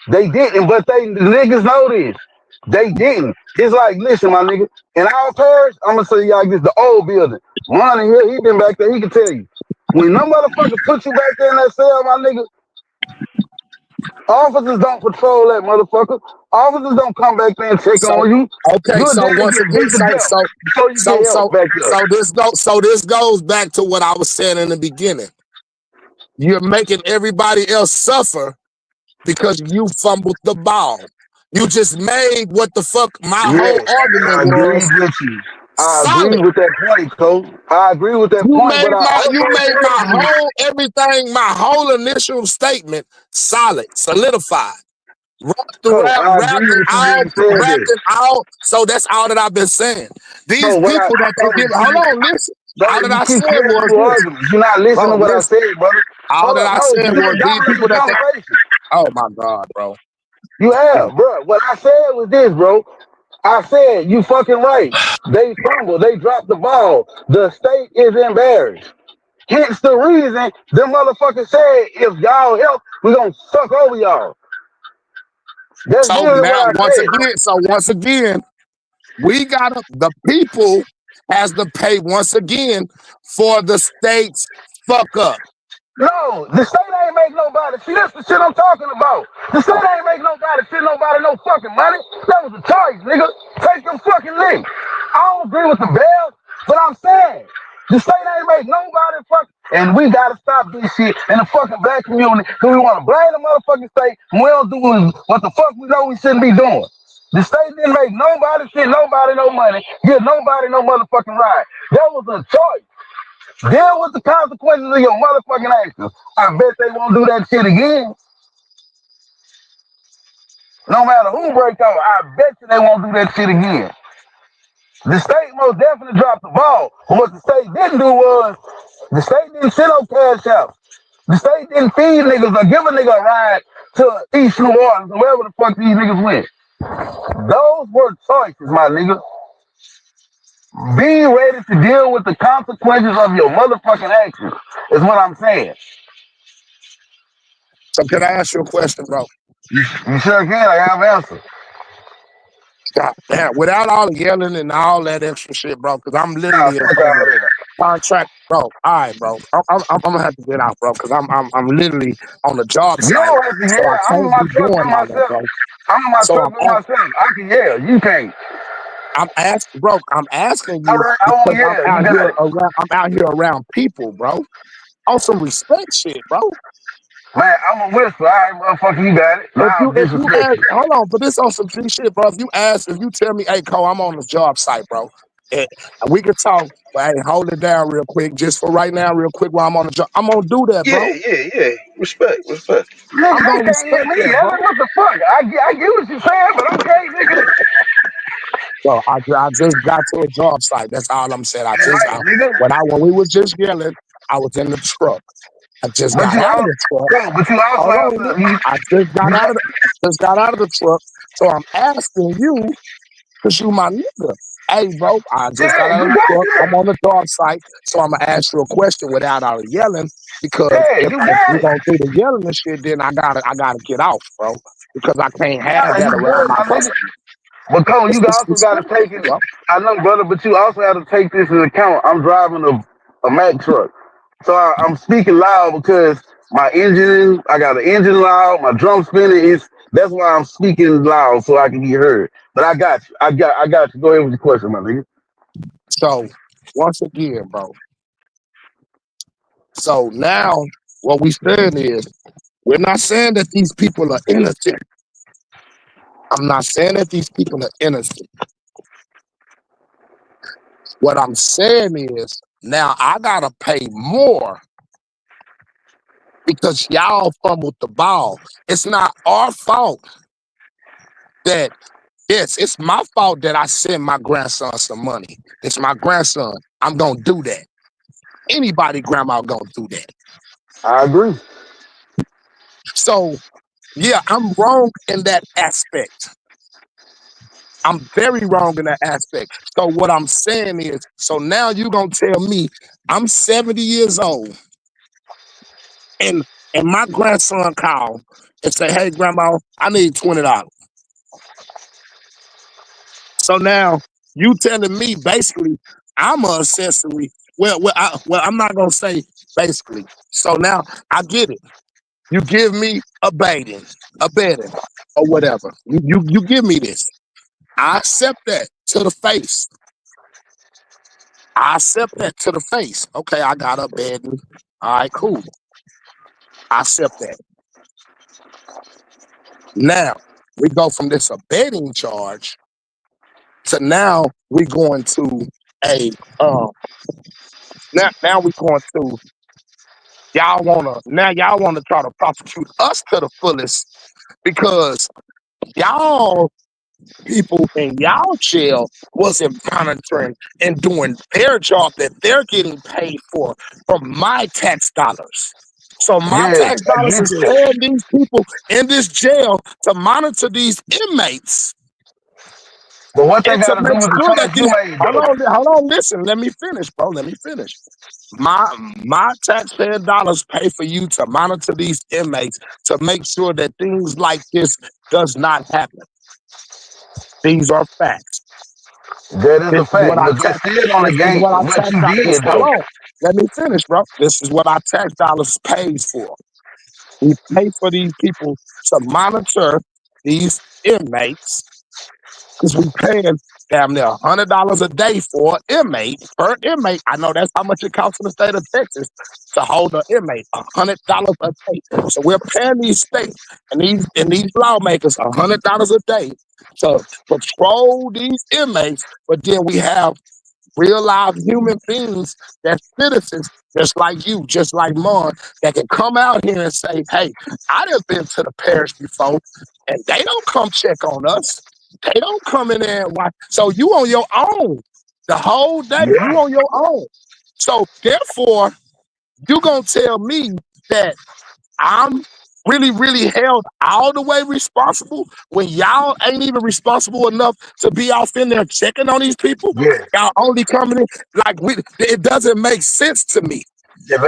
They didn't, but the niggas know this. They didn't. It's like, listen, my nigga, in our parish, I'm gonna say y'all like this, the old building. Ronnie here, he been back there, he can tell you. When no motherfucker put you back there in that cell, my nigga, officers don't patrol that motherfucker. Officers don't come back there and check So on you. okay, You're so there to once get again, put to death before you get help back there. so this goes back to what I was saying in the beginning. You're making everybody else suffer because you fumbled the ball. You just made what the fuck my whole Yes, argument I agree was with you. I agree solid. with that point, Coach. I agree with that point, but I You also made said my to you, whole everything, my whole initial statement solid, solidified. Coach, I agree with you when you said Wrapped this. in all. So that's all that I've been saying. These No, what I people that they told give, you, hold on, listen. All brother, that you I keep said getting was into this, arguments. You're not listening bro. to what I Listen, said, brother. all Hold that up, I no, said you was been these dominating people the that they. conversation. Oh my God, bro. You have, bro. What I said was this, bro. I said, you fucking right. They fumbled. They dropped the ball. The state is embarrassed. Hence the reason them motherfuckers said, if y'all help, we gonna suck over y'all. That's So literally what now, I said. once again, we got the people has to pay once again for the state's fuck up. No, the state ain't make nobody. See, that's the shit I'm talking about. The state ain't make nobody send nobody no fucking money. That was a choice, nigga. Take them fucking links. I don't agree with the bail, but I'm saying the state ain't make nobody fuck. And we gotta stop this shit in the fucking black community because we want to blame the motherfucking state and we don't do what the fuck we know we shouldn't be doing. The state didn't make nobody send nobody no money, give nobody no motherfucking ride. That was a choice. Deal with the consequences of your motherfucking actions. I bet they won't do that shit again. No matter who breaks out, I bet you they won't do that shit again. The state most definitely dropped the ball. But what the state didn't do was, the state didn't send no cash out. The state didn't feed niggas or give a nigga a ride to East New Orleans or wherever the fuck these niggas went. Those were choices, my nigga. Be ready to deal with the consequences of your motherfucking actions, is what I'm saying. So can I ask you a question, bro? You sure can. I have an answer. God damn, without all the yelling and all that extra shit, bro, because I'm Nah, literally fuck on all the that. contract, bro. All right, bro. I'm gonna have to get out, bro, because I'm literally on the job You site, don't have to so I yell. I'm in can't my be truck by doing all that, myself. bro. I'm in my So truck by myself. I can yell. You can't. I'm asking, bro. I'm asking All you right. Oh because I'm yeah, you out got here it. around. I'm out here around people, bro. On some respect shit, bro. Man, I'm a whisper. All right, motherfucker, you got it. Loud If you ask, disrespectful. hold on, but this on some G shit, bro. If you tell me, hey, Cole, I'm on the job site, bro, and we could talk, but hey, hold it down real quick, just for right now, real quick, while I'm on the job. I'm gonna do that, bro. Yeah. Respect, respect. Nigga, I'm they gonna can't hear respect me. that, bro. What the fuck? I get what you're saying, but okay, nigga. So I just got to a job site. That's all I'm saying. Right, nigga. When we was just yelling, I was in the truck. I just But got you out of also, the truck. bro, but you also Hold have on, to, you, you got, I just got out of the truck. So I'm asking you, cause you my nigga. Hey, bro, I just got yeah, out of you the got truck. I'm that. on the job site, so I'm gonna ask you a question without all the yelling. Because Yeah, you if got we it. gonna do the yelling and shit, then I gotta get off, bro. Because I can't have Nah, that you around good, my my nigga. customers. But Cole, It's you also got to disrespectful, take it. bro. I know, brother, but you also have to take this into account. I'm driving a Mack truck, so I'm speaking loud because my engine. I got an engine loud. My drum spinning is. That's why I'm speaking loud so I can be heard. But I got you. I got you. Go ahead with your question, my nigga. So once again, bro. So now what we saying is we're not saying that these people are innocent. I'm not saying that these people are innocent. What I'm saying is now I gotta pay more because y'all fumbled the ball. It's not our fault that yes, it's my fault that I sent my grandson some money. It's my grandson. I'm gonna do that. Anybody grandma gonna do that. I agree. So yeah, I'm wrong in that aspect. I'm very wrong in that aspect. So what I'm saying is, so now you gonna tell me I'm 70 years old and my grandson called and say, hey grandma, I need $20. So now you telling me basically I'm a accessory. I'm not gonna say basically. So now I get it. You give me a bedding, or whatever. You give me this. I accept that to the face. I accept that to the face. Okay, I got a bedding. All right, cool. I accept that. Now we go from this abetting charge to now we going to a now we going to y'all wanna try to prosecute us to the fullest because y'all people in y'all jail wasn't monitoring and doing their job that they're getting paid for from my tax dollars. So my Yeah, tax I dollars get is that. paying these people in this jail to monitor these inmates But what they and to got to do make with the sure that choice you these made, though? hold on, listen, let me finish, bro. Let me finish. My taxpayer dollars pay for you to monitor these inmates to make sure that things like this does not happen. These are facts. That is This a is what fact. I But that tax. still don't This is negate what I what tax. you This did, hold though. on. Let me finish, bro. This is what our tax dollars pays for. We pay for these people to monitor these inmates because we paying damn near $100 a day for an inmate per inmate. I know that's how much it costs in the state of Texas to hold an inmate, $100 a day. So we're paying these states and these lawmakers $100 a day to patrol these inmates, but then we have real live human beings that's citizens just like you, just like Mon, that can come out here and say, hey, I done been to the parish before, and they don't come check on us. They don't come in there and watch. So you on your own. The whole day, you Yeah. on your own. So therefore, you gonna tell me that I'm really, really held all the way responsible when y'all ain't even responsible enough to be off in there checking on these people. Yeah. Y'all only coming in like it doesn't make sense to me.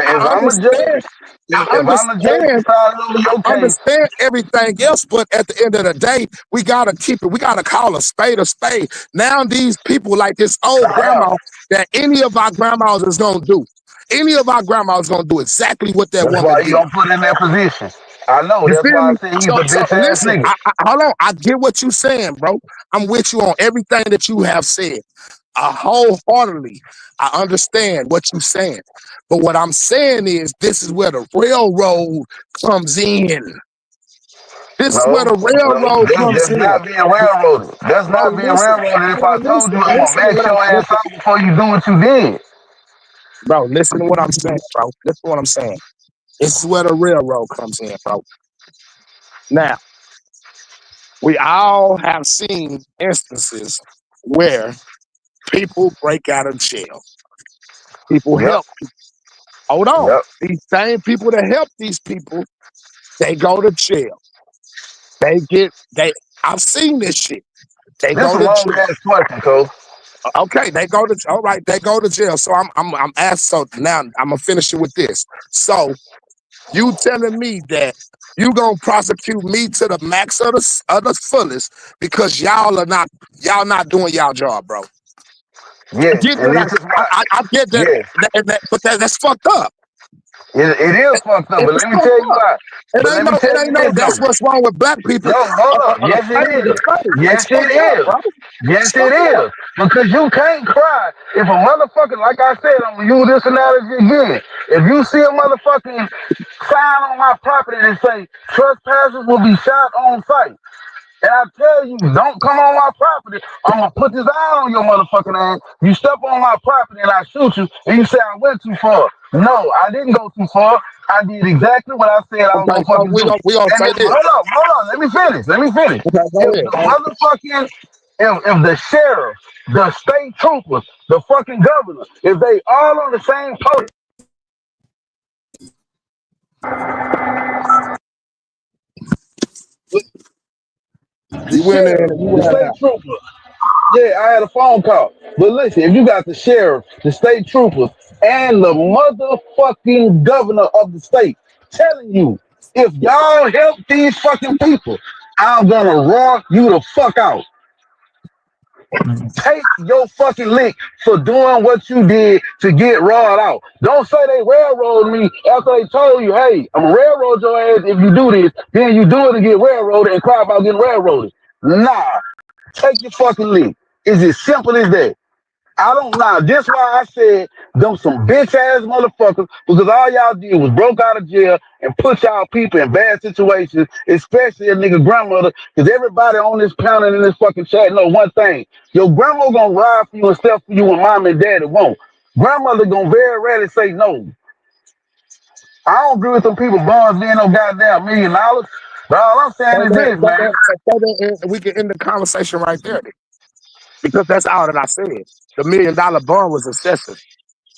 I If I'm a understand. judge, I if I'm a judge understand. deciding over I your case, understand everything else, but at the end of the day, we gotta keep it. We gotta call a spade a spade. Now these people like this old yeah, grandma that any of our grandmas is gonna do. Any of our grandmas gonna do exactly what that that's woman why you did. don't put in that position. I know. You That's feel why I me? said he's a So bitch ass listen, nigga. hold on. I get what you saying, bro. I'm with you on everything that you have said. Wholeheartedly, I understand what you're saying. But what I'm saying is this is where the railroad comes in. This is where No, the no, railroad comes that's in. not being railroaded. That's Bro, not being listen. railroaded. If Bro, I told you I'm gonna listen to max what your ass out before you do what you did. listen to what I'm saying, bro. Listen to what I'm saying. This is where the railroad comes in, bro. Now, we all have seen instances where people break out of jail. People Yep, help. Hold on. yep. These same people that help these people, they go to jail. They I've seen this shit. They This go a to long jail. ass question, Cole. Okay, they go to all right, they go to jail. So I'm asked, so now I'm gonna finish it with this. So you telling me that you gonna prosecute me to the max of the fullest because y'all not doing y'all job, bro. I Yes, get and that. this is why. I get that, Yes, but that's fucked up. it is fucked up. But It's let me fucked tell you up. why. But let me It tell ain't you no. this That's though. what's wrong with black people. No, hold up. Yes, it Slave to is. slave. It's Yes, it fucked up, is. bro. It's Yes, it fucked up. is. Because you can't cry if a motherfucker, like I said, I'm gonna use this analogy again. If you see a motherfucking sign on my property that say trespassers will be shot on sight, and I tell you, don't come on my property, I'm gonna put this eye on your motherfucking ass. You step on my property and I shoot you, and you say I went too far. No, I didn't go too far. I did exactly what I said I was Okay, gonna so fucking do. we gonna And say if, this. hold on, let me finish. Let me finish. Okay, go If ahead. the motherfucking if the sheriff, the state troopers, the fucking governor, if they all on the same post, the You went in sheriff, and you the went state out. troopers. Yeah, I had a phone call. But listen, if you got the sheriff, the state troopers, and the motherfucking governor of the state telling you, if y'all help these fucking people, I'm gonna rock you the fuck out. Take your fucking lick for doing what you did to get rawed out. Don't say they railroaded me after they told you, hey, I'm gonna railroad your ass if you do this. Then you do it to get railroaded and cry about getting railroaded. Nah, take your fucking lick. It's as simple as that. I don't know. This why I said them some bitch ass motherfuckers because all y'all did was broke out of jail and put y'all people in bad situations, especially a nigga grandmother. Because everybody on this panel and in this fucking chat know one thing: your grandma gonna ride for you and step for you when mom and daddy won't. Grandmother gonna very rarely say no. I don't agree with them people bonds being no goddamn $1,000,000. But all I'm saying So is this, man. we can end the conversation right there then. Because that's all that I said. The $1,000,000 bond was excessive.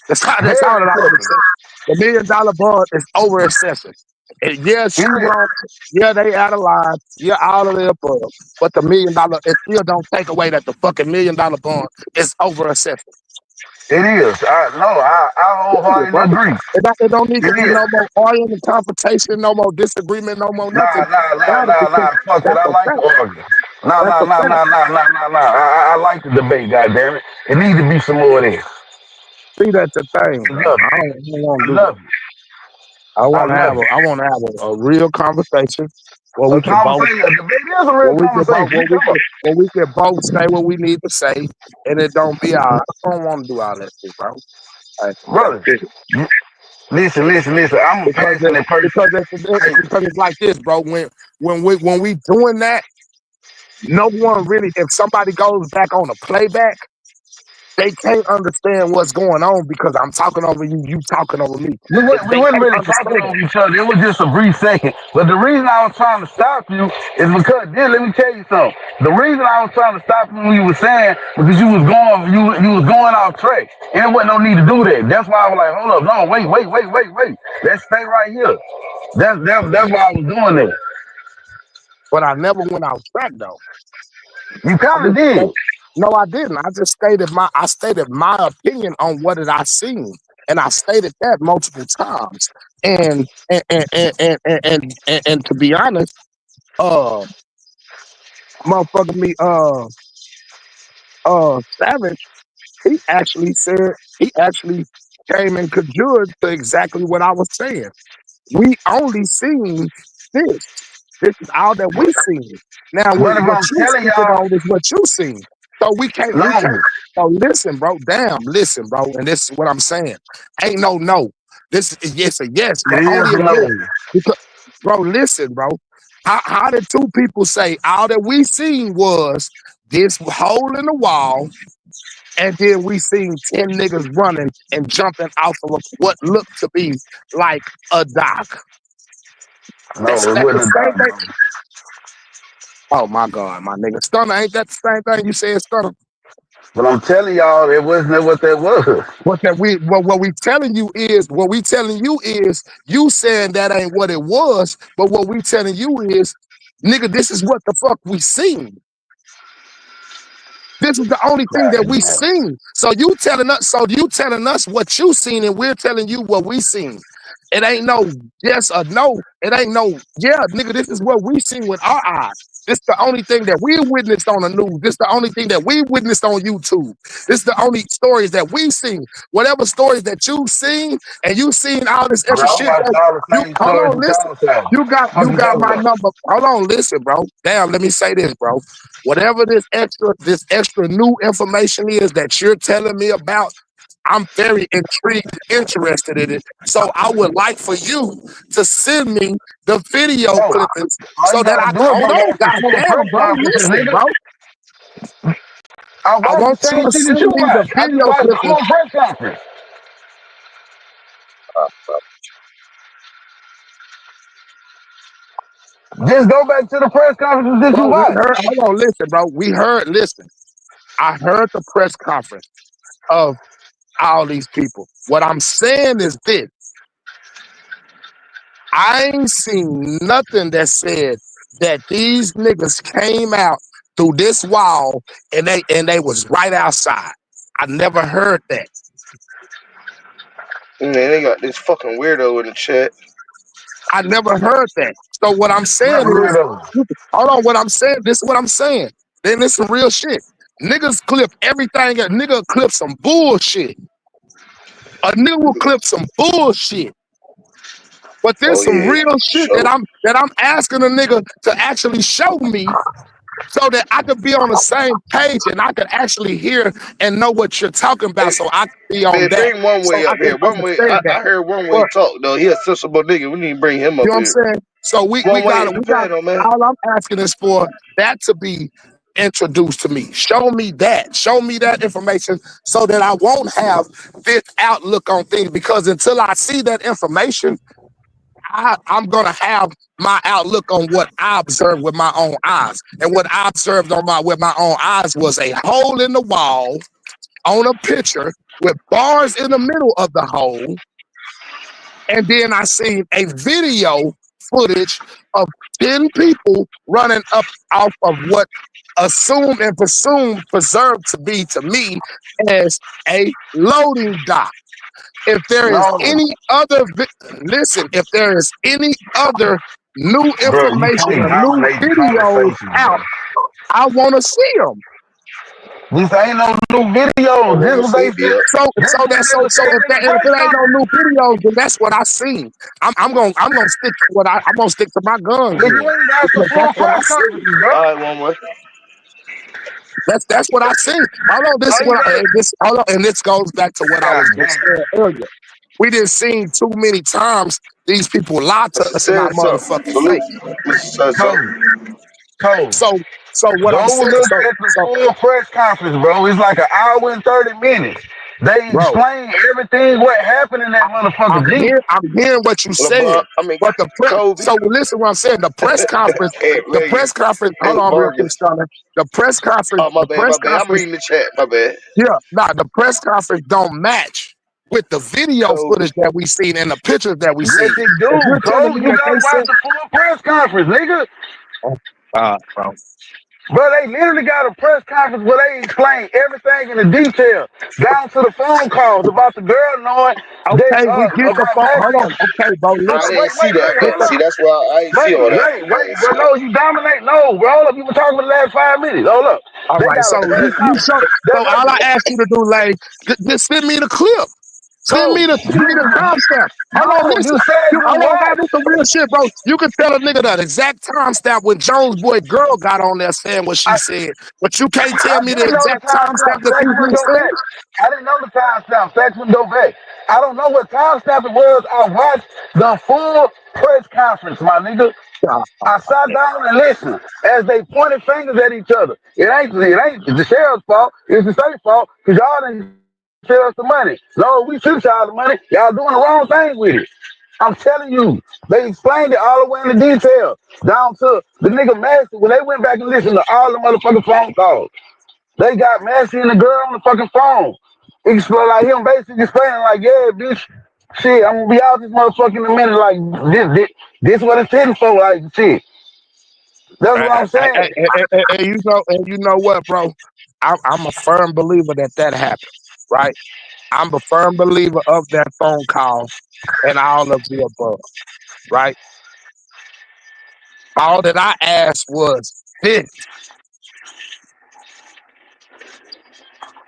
That's all Very that I would have excessive. said. The $1,000,000 bond is over excessive. And yeah, she It is. wrong. Yeah, they out of line. Yeah, all of the above. But the $1,000,000, it still don't take away that the fucking $1,000,000 bond is over excessive. It is. I Period, bro. wholeheartedly agree. It don't need to It be is. no more arguing, confrontation, no more disagreement, no more nothing about it because Fuck it. that's I a like fact. the argument. That's a fact. I like the debate, goddamn it. It needs to be some more of this. See, that's the thing, I bro. love I it. don't want I to do that. love it. I love it. I want to have a real conversation where A we can both conversation, a debate is a real conversation. You talking about? where we can both say what we need to say, and it don't be all. I don't want to do all that shit, bro. Like, that's Brother, it. you- listen. I'm a passionate person. Hey, Because it's like this, bro. When we doing that, no one really. If somebody goes back on a playback, they can't understand what's going on because I'm talking over you, you talking over me. we They wasn't can't really talking understand it. over each other. It was just a brief second. But the reason I was trying to stop you is because then let me tell you something. The reason I was trying to stop you when you were saying because you was going off track. And there wasn't no need to do that. That's why I was like, hold up, no, wait. Let's stay right here. That's why I was doing that. But I never went off track though. You I kinda just did. no, I didn't. I just stated my opinion on what did I seen, and I stated that multiple times. And to be honest, uh, motherfucker, Savage, he actually came and conjured to exactly what I was saying. We only seen this. This is all that we seen. Now, But if what I'm you telling speaking y'all, on is what you seen. So we can't. no, So listen, bro. Damn, listen, bro. And this is what I'm saying. Ain't no. This is yes a yes, but it only is a a yes. no. Because, bro, listen, bro. How did two people say all that we seen was this hole in the wall, and then we seen 10 niggas running and jumping off of what looked to be like a dock. No, it That's the wasn't a same doubt, thing. bro. Oh my God, my nigga. Stunner, ain't that the same thing you said, Stunner? But I'm telling y'all, it wasn't what that was. What we telling you is you saying that ain't what it was, but what we telling you is, nigga, this is what the fuck we seen. This is the only thing that God we damn. seen. So you telling us what you seen, and we're telling you what we seen. It ain't no yes or no. It ain't no, yeah, nigga, this is what we seen with our eyes. This the only thing that we witnessed on the news. This the only thing that we witnessed on YouTube. This the only stories that we seen. Whatever stories that you seen, and you seen all this Bro, extra I shit watched that all the you same hold stories on, that listen. y'all tell. You got What you you got talking my about? number. Hold on, listen, bro. Damn, let me say this, bro. Whatever this extra new information is that you're telling me about, I'm very intrigued, interested in it. So I would like for you to send me the video Bro, clippings all so you that gotta I do can is hold just on. watch the God full press damn, bro. conferences, Listen, nigga. bro. I I watched the want you same to shit that send you me the watch. I just video watched the clippings. full press conference. Just go back to the press conferences that you Bro, we watched. heard, hold on, listen, bro. Listen, I heard the press conference of all these people. What I'm saying is this. I ain't seen nothing that said that these niggas came out through this wall and they was right outside. I never heard that. Man, they got this fucking weirdo in the chat. I never heard that. So what I'm saying What is, weirdo? hold on, what I'm saying, this is what I'm saying. Then this some real shit. Niggas clip everything. A nigga clip some bullshit. A nigga will clip some bullshit. But Oh there's some yeah, real shit that show. I'm asking a nigga to actually show me so that I could be on the same page and I could actually hear and know what you're talking about, Hey, so I can be on man, that, bring one so way I up can here. One way. understand that. I heard one way But talk though. He a sensible nigga. We need to bring him you up know what I'm here. saying? So we One way. got If it. you We got can, though, man. all I'm asking is for that to be introduced to me. Show me that. Show me that information so that I won't have this outlook on things, because until I see that information, I'm gonna have my outlook on what I observed with my own eyes. And what I observed with my own eyes was a hole in the wall on a picture with bars in the middle of the hole. And then I seen a video footage of 10 people running up off of what assumed and preserved to be, to me, as a loading dock. If there is No, any other, listen, if there is any other new bro, you information can't or new dominate the videos conversation, bro. out, I want to see them. This ain't no new I video. want This to what see they it be said. up. So, This so what that, they so, were so saying if in that, the and if press it ain't no conference. new videos, then that's what I seen. I'm gonna stick to I'm gonna stick to my guns Nigga, you then, ain't got the because full that's what I press seen. conferences, bro. All right, one way. That's what I seen. Hold on, All you gotta, hold on, and this goes back to what I God was just damn. saying earlier. We didn't seen too many times these people lie to Mr. us in our Said something. motherfucking Salute. face. Mr. Said something. Cole, Cole, So, what I'm go saying, look at the full press conference, bro. It's like an hour and 30 minutes. They bro, explain everything what happened in that I'm motherfucker G. hearing what you LeBron. saying, I mean, but Kobe. so listen, what I'm saying, Can't the make it. press conference. Hold Hey, on, real quick, Vargas. Stunner. Oh, my The bad, press my bad. I'm conference. reading the chat. My bad. Yeah, nah, the press conference don't match with the video Kobe. footage that we seen and the pictures that we Yes, seen. it If do, you're telling Cole. me You that they gotta watch said, the full press conference, nigga. oh, bro, Bro, they literally got a press conference where they explain everything in the detail, down to the phone calls about the girl knowing that okay, we get the about phone. Hold Maxie. on, okay, bro, Hold I up, listen, didn't wait, see wait, that, wait, get man. hold the See, up. that's why I ain't see Wait, all that. wait, I wait, ain't bro. see that. No, you dominate. No, bro. Hold up. You been talking for the last 5 minutes. Hold up. all They right. got a So press you conference. show. So all I ask you to do, like, just send me the clip. Send me the timestamp. Hold on, No, listen. you said you Hold on, now what? this some real shit, bro. You can tell a nigga the exact timestamp when Jones Boy girl got on there saying what she said, but you can't tell I me the didn't know the exact timestamp timestamp. that Sex these niggas window said. back. I didn't know the timestamp. Sex window back. I don't know what timestamp it was. I watched the full press conference, my nigga. God, I sat down and listened as they pointed fingers at each other. It ain't the sheriff's fault. It's the state's fault because y'all didn't sell us the money. No, we shoot y'all the money. Y'all doing the wrong thing with it. I'm telling you, they explained it all the way in the detail, down to the nigga Massey. When they went back and listened to all the motherfucking phone calls, they got Massey and the girl on the fucking phone. Explain like him basically explaining like, yeah, bitch, shit, I'm gonna be out this motherfucker in a minute. Like this what it's hitting for. Like shit. That's what I'm saying. And you know what, bro? I'm a firm believer that happened, right? I'm a firm believer of that phone call and all of the above, right? All that I asked was this: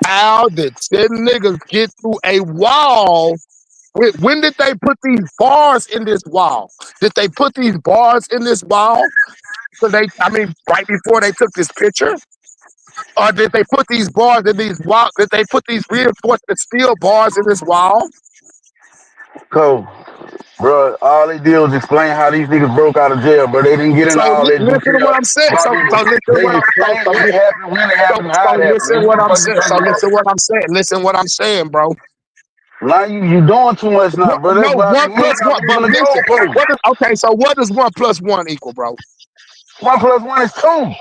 how did 10 niggas get through a wall? When did they put these bars in this wall? Did they put these bars in this wall? So right before they took this picture? Or did they put these bars in these wall? Did they put these reinforcement steel bars in this wall? So, bro, all they did was explain how these niggas broke out of jail, but they didn't get into So all that listen to what detail. I'm saying. About So listen to they what explained what happened, when it happened, how it happened. listen That's what what the I'm fuck you saying. So talking about. listen what I'm saying. Listen what I'm saying, bro. Now you doing too much now, bro. That's No, why one you ain't plus got one. But moving the listen, goalpost. okay, so what does 1 plus 1 equal, bro? 1 + 1 is 2.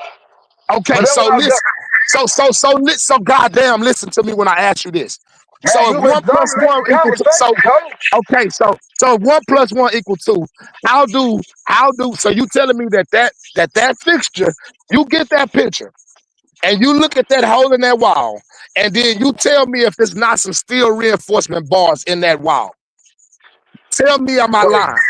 Okay, But that's so what I got. listen. So goddamn, listen to me when I ask you this. Man, So if you been 1 plus dominating 1 the equal to, so conversation, coach. okay, so if 1 plus 1 equal 2, so you telling me that fixture, you get that picture and you look at that hole in that wall, and then you tell me if it's not some steel reinforcement bars in that wall. Tell me, am I Coach, lying?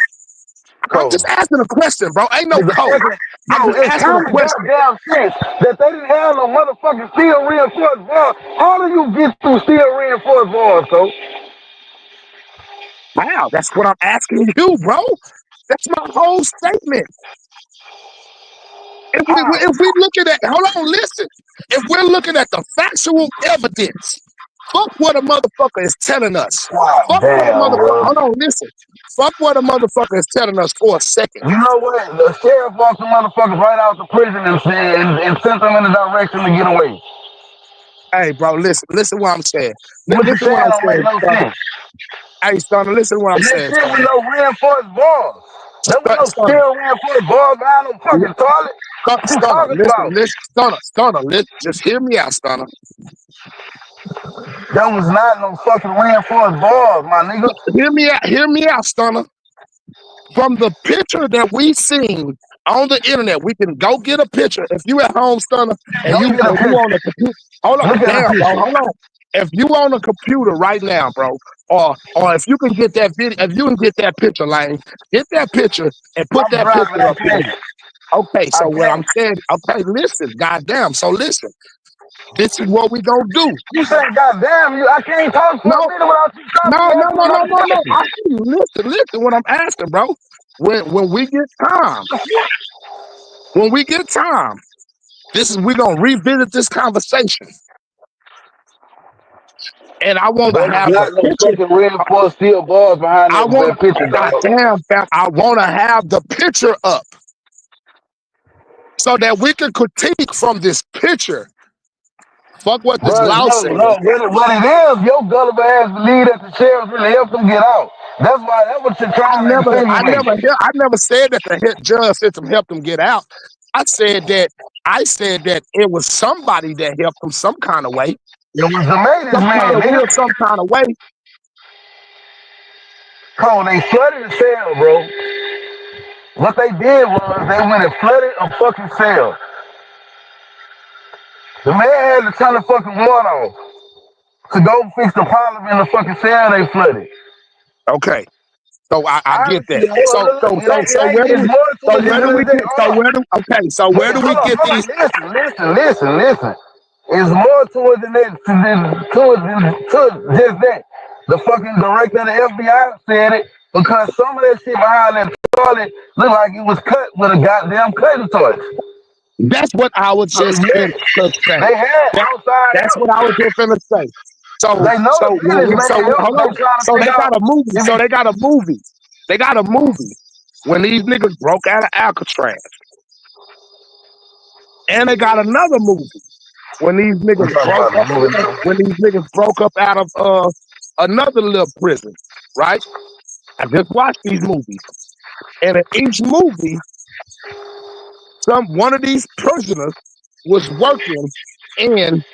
I'm just coach. asking a question, bro. Ain't no The code. fucking, I'm bro, just it's asking a common question. goddamn sense that they didn't have no motherfucking steel reinforced bars. How do you get through steel reinforced bars, coach? Wow, that's what I'm asking you, bro. That's my whole statement. How? If we looking at, hold on, listen. If we're looking at the factual evidence, fuck what a motherfucker is telling us. God Fuck what a damn, motherfucker. bro. Hold on, listen. Fuck what a motherfucker is telling us for a second. You know what? The sheriff walked the motherfuckers right out the prison and sent them in the direction to get away. Hey, bro, listen what I'm saying. What you Listen saying what I'm don't make saying, no son. sense. Hey, son, listen what I'm And that saying, shit with son. no reinforced bars. There was no Son, steel reinforced bars behind no fucking toilet. What you Stunner, talking about? Stunner, just hear me out, Stunner. There was not no fucking reinforced bars, my nigga. Hear me out, Stunner. From the picture that we seen on the internet, we can go get a picture. If you at home, Stunner, and Go you get a on picture. a computer, hold on, Look at the damn, bro, picture. hold on. If you on a computer right now, bro, or if you can get that video, if you can get that picture, Lane, get that picture and put I'm that driving, picture I up there. can't. Okay, I so what I'm can't. saying, okay, listen, goddamn, so listen, this is what we gonna do. You say, goddamn, I can't talk for a No, minute without you no, talking. You no, asking no, me no, another no, no. question. Listen what I'm asking, bro. When we get time, when we get time, we're gonna revisit this conversation. And I wanna There was have the not no picture. fucking reinforced steel bars behind I wanna that picture, dog. goddamn fam, I wanna have the picture up so that we can critique from this picture. Fuck what this Bro, law no, says. no, what it is, your gullible ass believe that the sheriff really helped them get out. That's what you're trying to insinuate. I never said that the judge system helped them get out. I said that it was somebody that helped them some kind of way. It was the maintenance Some kind man, of nigga. way, some kind of way. Cole, they flooded the cell, bro. What they did was they went and flooded a fucking cell. The man had to turn the fucking water off to go fix the problem in the fucking cell they flooded. Okay. So I get Honestly, that. So where do it's we more to it than just that. Hold on. where do we Hold on, get hold on. these? Listen. It's more to it than that. To just that. The fucking director of the FBI said it because some of that shit behind that toilet looked like it was cut with a goddamn cutting torch. That's what I was So just yeah, finna say. they had That, outside that's what help. I was just finna say. So, They know so the when business we, so man we, help. hold They on. trying to So they figure got out a movie. if So they got a movie. They got a movie when these niggas broke out of Alcatraz, and they got another movie when these we're niggas talking broke about the up. movie now. When these niggas broke up out of another little prison, right? I just watched these movies, and in each movie, one of these prisoners was working in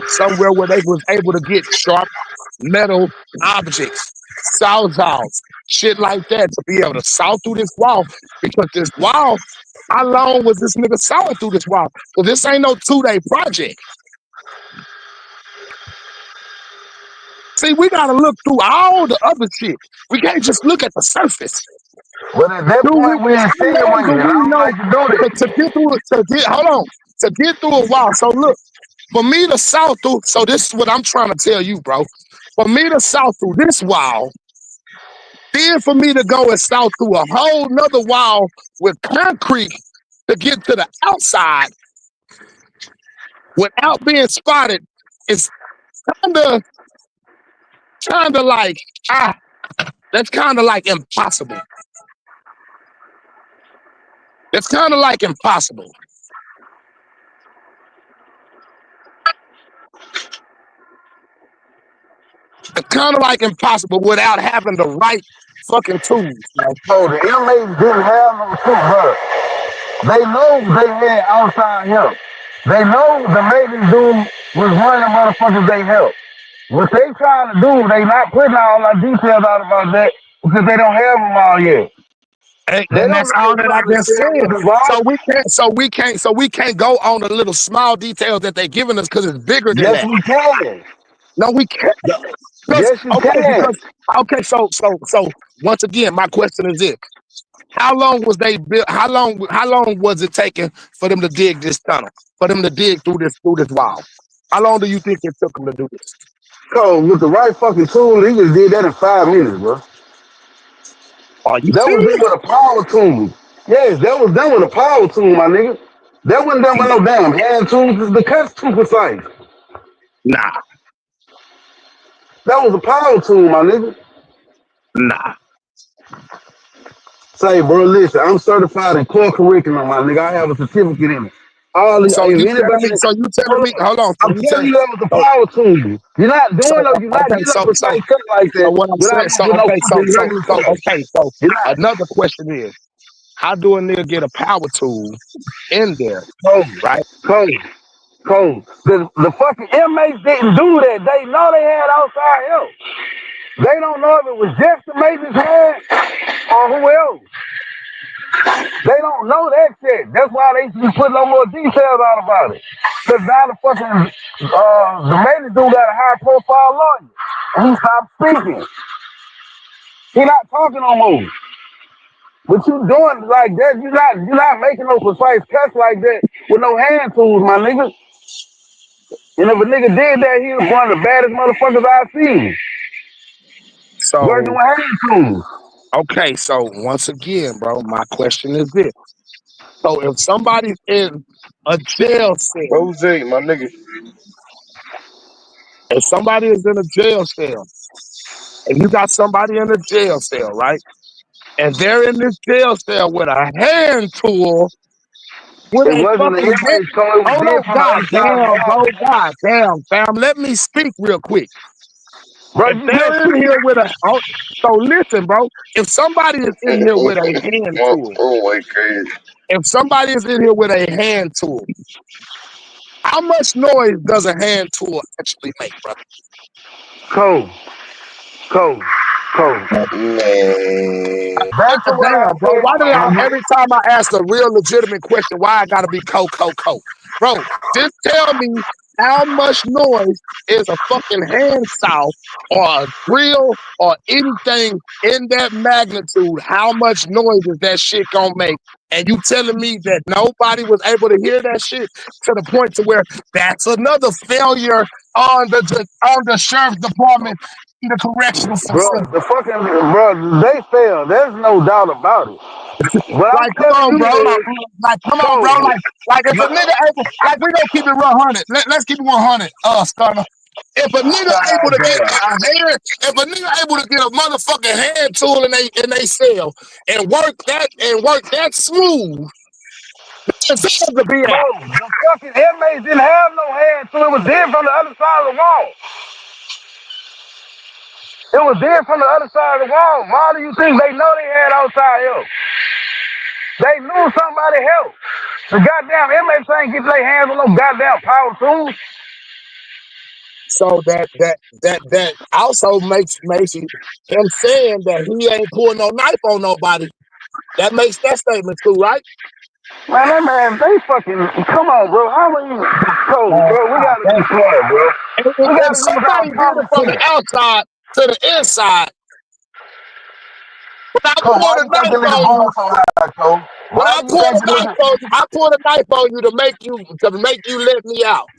somewhere where they was able to get sharp metal objects, sawzalls, shit like that to be able to saw through this wall. Because this wall, how long was this nigga sawing through this wall? Well, this ain't no 2-day project. See, we gotta look through all the other shit. We can't just look at the surface. But at that Do we? point, we How long do insinuating. I we don't know like to do that. to get through it? To get hold on to get through a wall. So look, for me to saw through. So this is what I'm trying to tell you, bro. For me to saw through this wall, then for me to go and saw through a whole nother wall with concrete to get to the outside without being spotted is kinda kinda like that's kinda like impossible. It's kinda like impossible. It's kinda like impossible without having the right fucking tools, bro. So the inmates didn't have no suit, bro. They know they had outside help. They know the maintenance dude was one of the motherfuckers they helped. What they trying to do, they not putting all our details out about that because they don't have them all yet. They And don't that's know all what's that I've trying to been share with saying. the boss. So we can't go on the little small details that they're giving us because it's bigger than Yes, that. we can. No, we can't. Because Yes, you okay, can. so once again, my question is this: how long was they built? How long was it taking for them to dig this tunnel? For them to dig through this wall? How long do you think it took them to do this? So with the right fucking tool, he just did that in 5 minutes, bro. Are you That was done serious? with a power tool. Yes, that was done with a power tool, my nigga. That wasn't done with no damn hand tools. The cut's too precise. Nah, That was a power tool, my nigga. nah. Say, bro, listen, I'm certified in core curriculum, my nigga. I have a certificate in it. All the, So if you telling anybody me? that, So you telling hold me? on, Hold on. So I'm you telling telling? you that was a So power tool. You're not so doing no, you're not okay. getting a So precise cut like that what I'm without saying. So using no okay. So fucking so regular so tools. okay. So You're not. another question is, how do a nigga get a power tool in there? Cold, Right? cold, cold. The fucking inmates didn't do that. They know they had outside help. They don't know if it was just the maintenance hand or who else. They don't know that shit. That's why they should put no more details out about it. Cause now the fucking the maintenance dude got a high profile lawyer. And he stopped speaking. He not talking no more. But you doing like that, you're not making no precise cuts like that with no hand tools, my nigga. And if a nigga did that, he was one of the baddest motherfuckers I've seen. Working So with hand tools. okay. So once again, bro, my question is this: so if somebody's in a jail cell, Jose, my nigga. if somebody is in a jail cell, and you got somebody in a jail cell, right? And they're in this jail cell with a hand tool, with It a wasn't the fucking hand. inmates code, it was Hold did on, from the god other side of the damn, bro, wall. god damn, fam. Let me speak real quick. Bro, If you just they're in speaking. here with a, oh, so listen, bro. If somebody is in here with a hand oh, tool, oh my god. if somebody is in here with a hand tool, how much noise does a hand tool actually make, brother? Cold, cold, cold. Man. Back to God what I damn, bro. said, Why do my y'all, nigga. every time I ask a real legitimate question, why I gotta be co? Bro, just tell me how much noise is a fucking handsaw or a drill or anything in that magnitude, how much noise is that shit gonna make And you telling me that nobody was able to hear that shit to the point to where that's another failure on the sheriff's department in the correctional Bro, facility. the fucking bro, they failed. There's no doubt about it. What I'm Like, come telling on, you bro. is, Like, come on, bro. Cole, Like if a look, nigga able, like we gonna keep it 100. Let's keep it 100. Stunner. If a nigga able God to get damn. a hand, if a nigga able to get a motherfucking hand tool in they cell and work that smooth, it's supposed to be Bro, out. the fucking inmates didn't have no hand, so it was in from the other side of the wall. It was in from the other side of the wall. Why do you think they know they had outside help? They knew somebody helped. The goddamn inmates ain't get their hands on no goddamn power tools. So that also makes him saying that he ain't pulling no knife on nobody. That makes that statement too, right? Man, that man, they fucking, come on, bro. How are you? Bro, we gotta be smart, bro. We If gotta use our somebody did it common from the sense. outside to the inside, when I Cole, pull why the you think the knife nigga on you, ball so high, Cole? when Why I do you pull think the the knife nigga, on you, I pull the knife on you to make you let me out.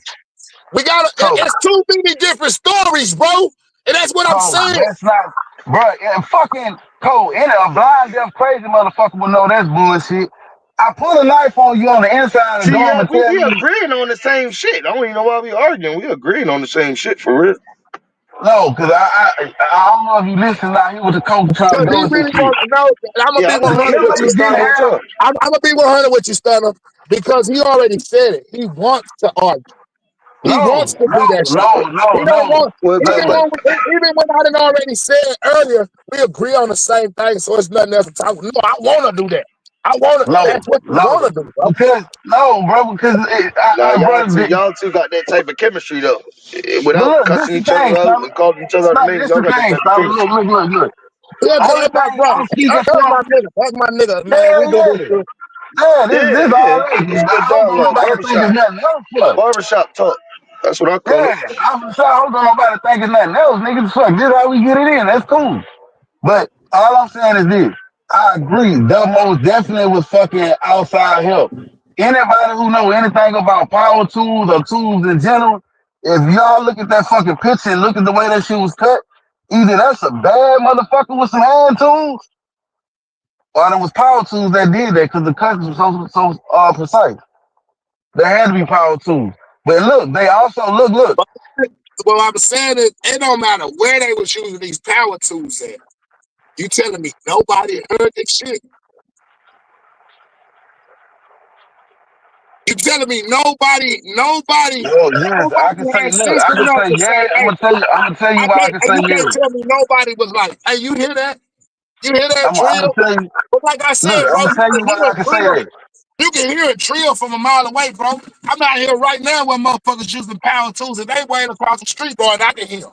We got to Cole, it's too many different stories, bro. And that's what I'm Cole, saying. that's not, bro, and fucking, Cole, a blind, deaf, crazy motherfucker will know that's bullshit. I put a knife on you on the inside of the See, dorm yeah, and tell we me, agreeing on the same shit. I don't even know why we arguing. We agreeing on the same shit for real. no, because I don't know if you listen now, he was the coach trying Because to he go with this really shit. wants to know. I'm going to Yeah, be I just 100 want to The know with what you, the inmates didn't fuck Stunner. what's have, up. I'm going to be 100 with you, Stunner, because he already said it. He wants to argue. He no, wants to do that shit. He don't no. want, Well, Look, look, even when I done already said earlier, we agree on the same thing, so it's nothing else to talk. No, I want to do that. no, That's what you want to do, bro. because, no, bro, because, nah, brother, y'all two got that type of chemistry though. but Without look, this cussing the each other thing, out son. and calling each other out Stop, names, this y'all the got that thing, type of son. chemistry. Look. Yeah, Only that's my thing brother. I'm speaking That's from, my nigga. That's my nigga, man. We hell do yeah. this shit. Yeah, Yeah, this yeah. all right. It's I good hope don't dialogue. nobody think it's Barbershop. nothing else for us. Barbershop talk. That's what I call it. Yeah, I'm for sure. I hope don't nobody think it's nothing else, niggas. Fuck, this how we get it in. That's cool. But all I'm saying is this. I agree. The most definitely was fucking outside help. Anybody who know anything about power tools or tools in general, if y'all look at that fucking picture and look at the way that shit was cut, either that's a bad motherfucker with some hand tools, or it was power tools that did that because the cuts was so precise. There had to be power tools. But look, they also look. But what I'm saying is, it don't matter where they was using these power tools at. You telling me nobody heard this shit? You telling me Oh yes, I can nobody say had look, sense I can enough say to say, yeah. hey, I'm gonna tell you why I can say you yes. can't tell me nobody was like, hey, you hear that? You hear that I'm gonna drill? tell you. But like I Look, said, I'm bro, gonna you tell can you hear why a I can say drill. that. You can hear a drill from a mile away, bro. I'm out here right now where motherfuckers using power tools and they way across the street going, I can hear 'em.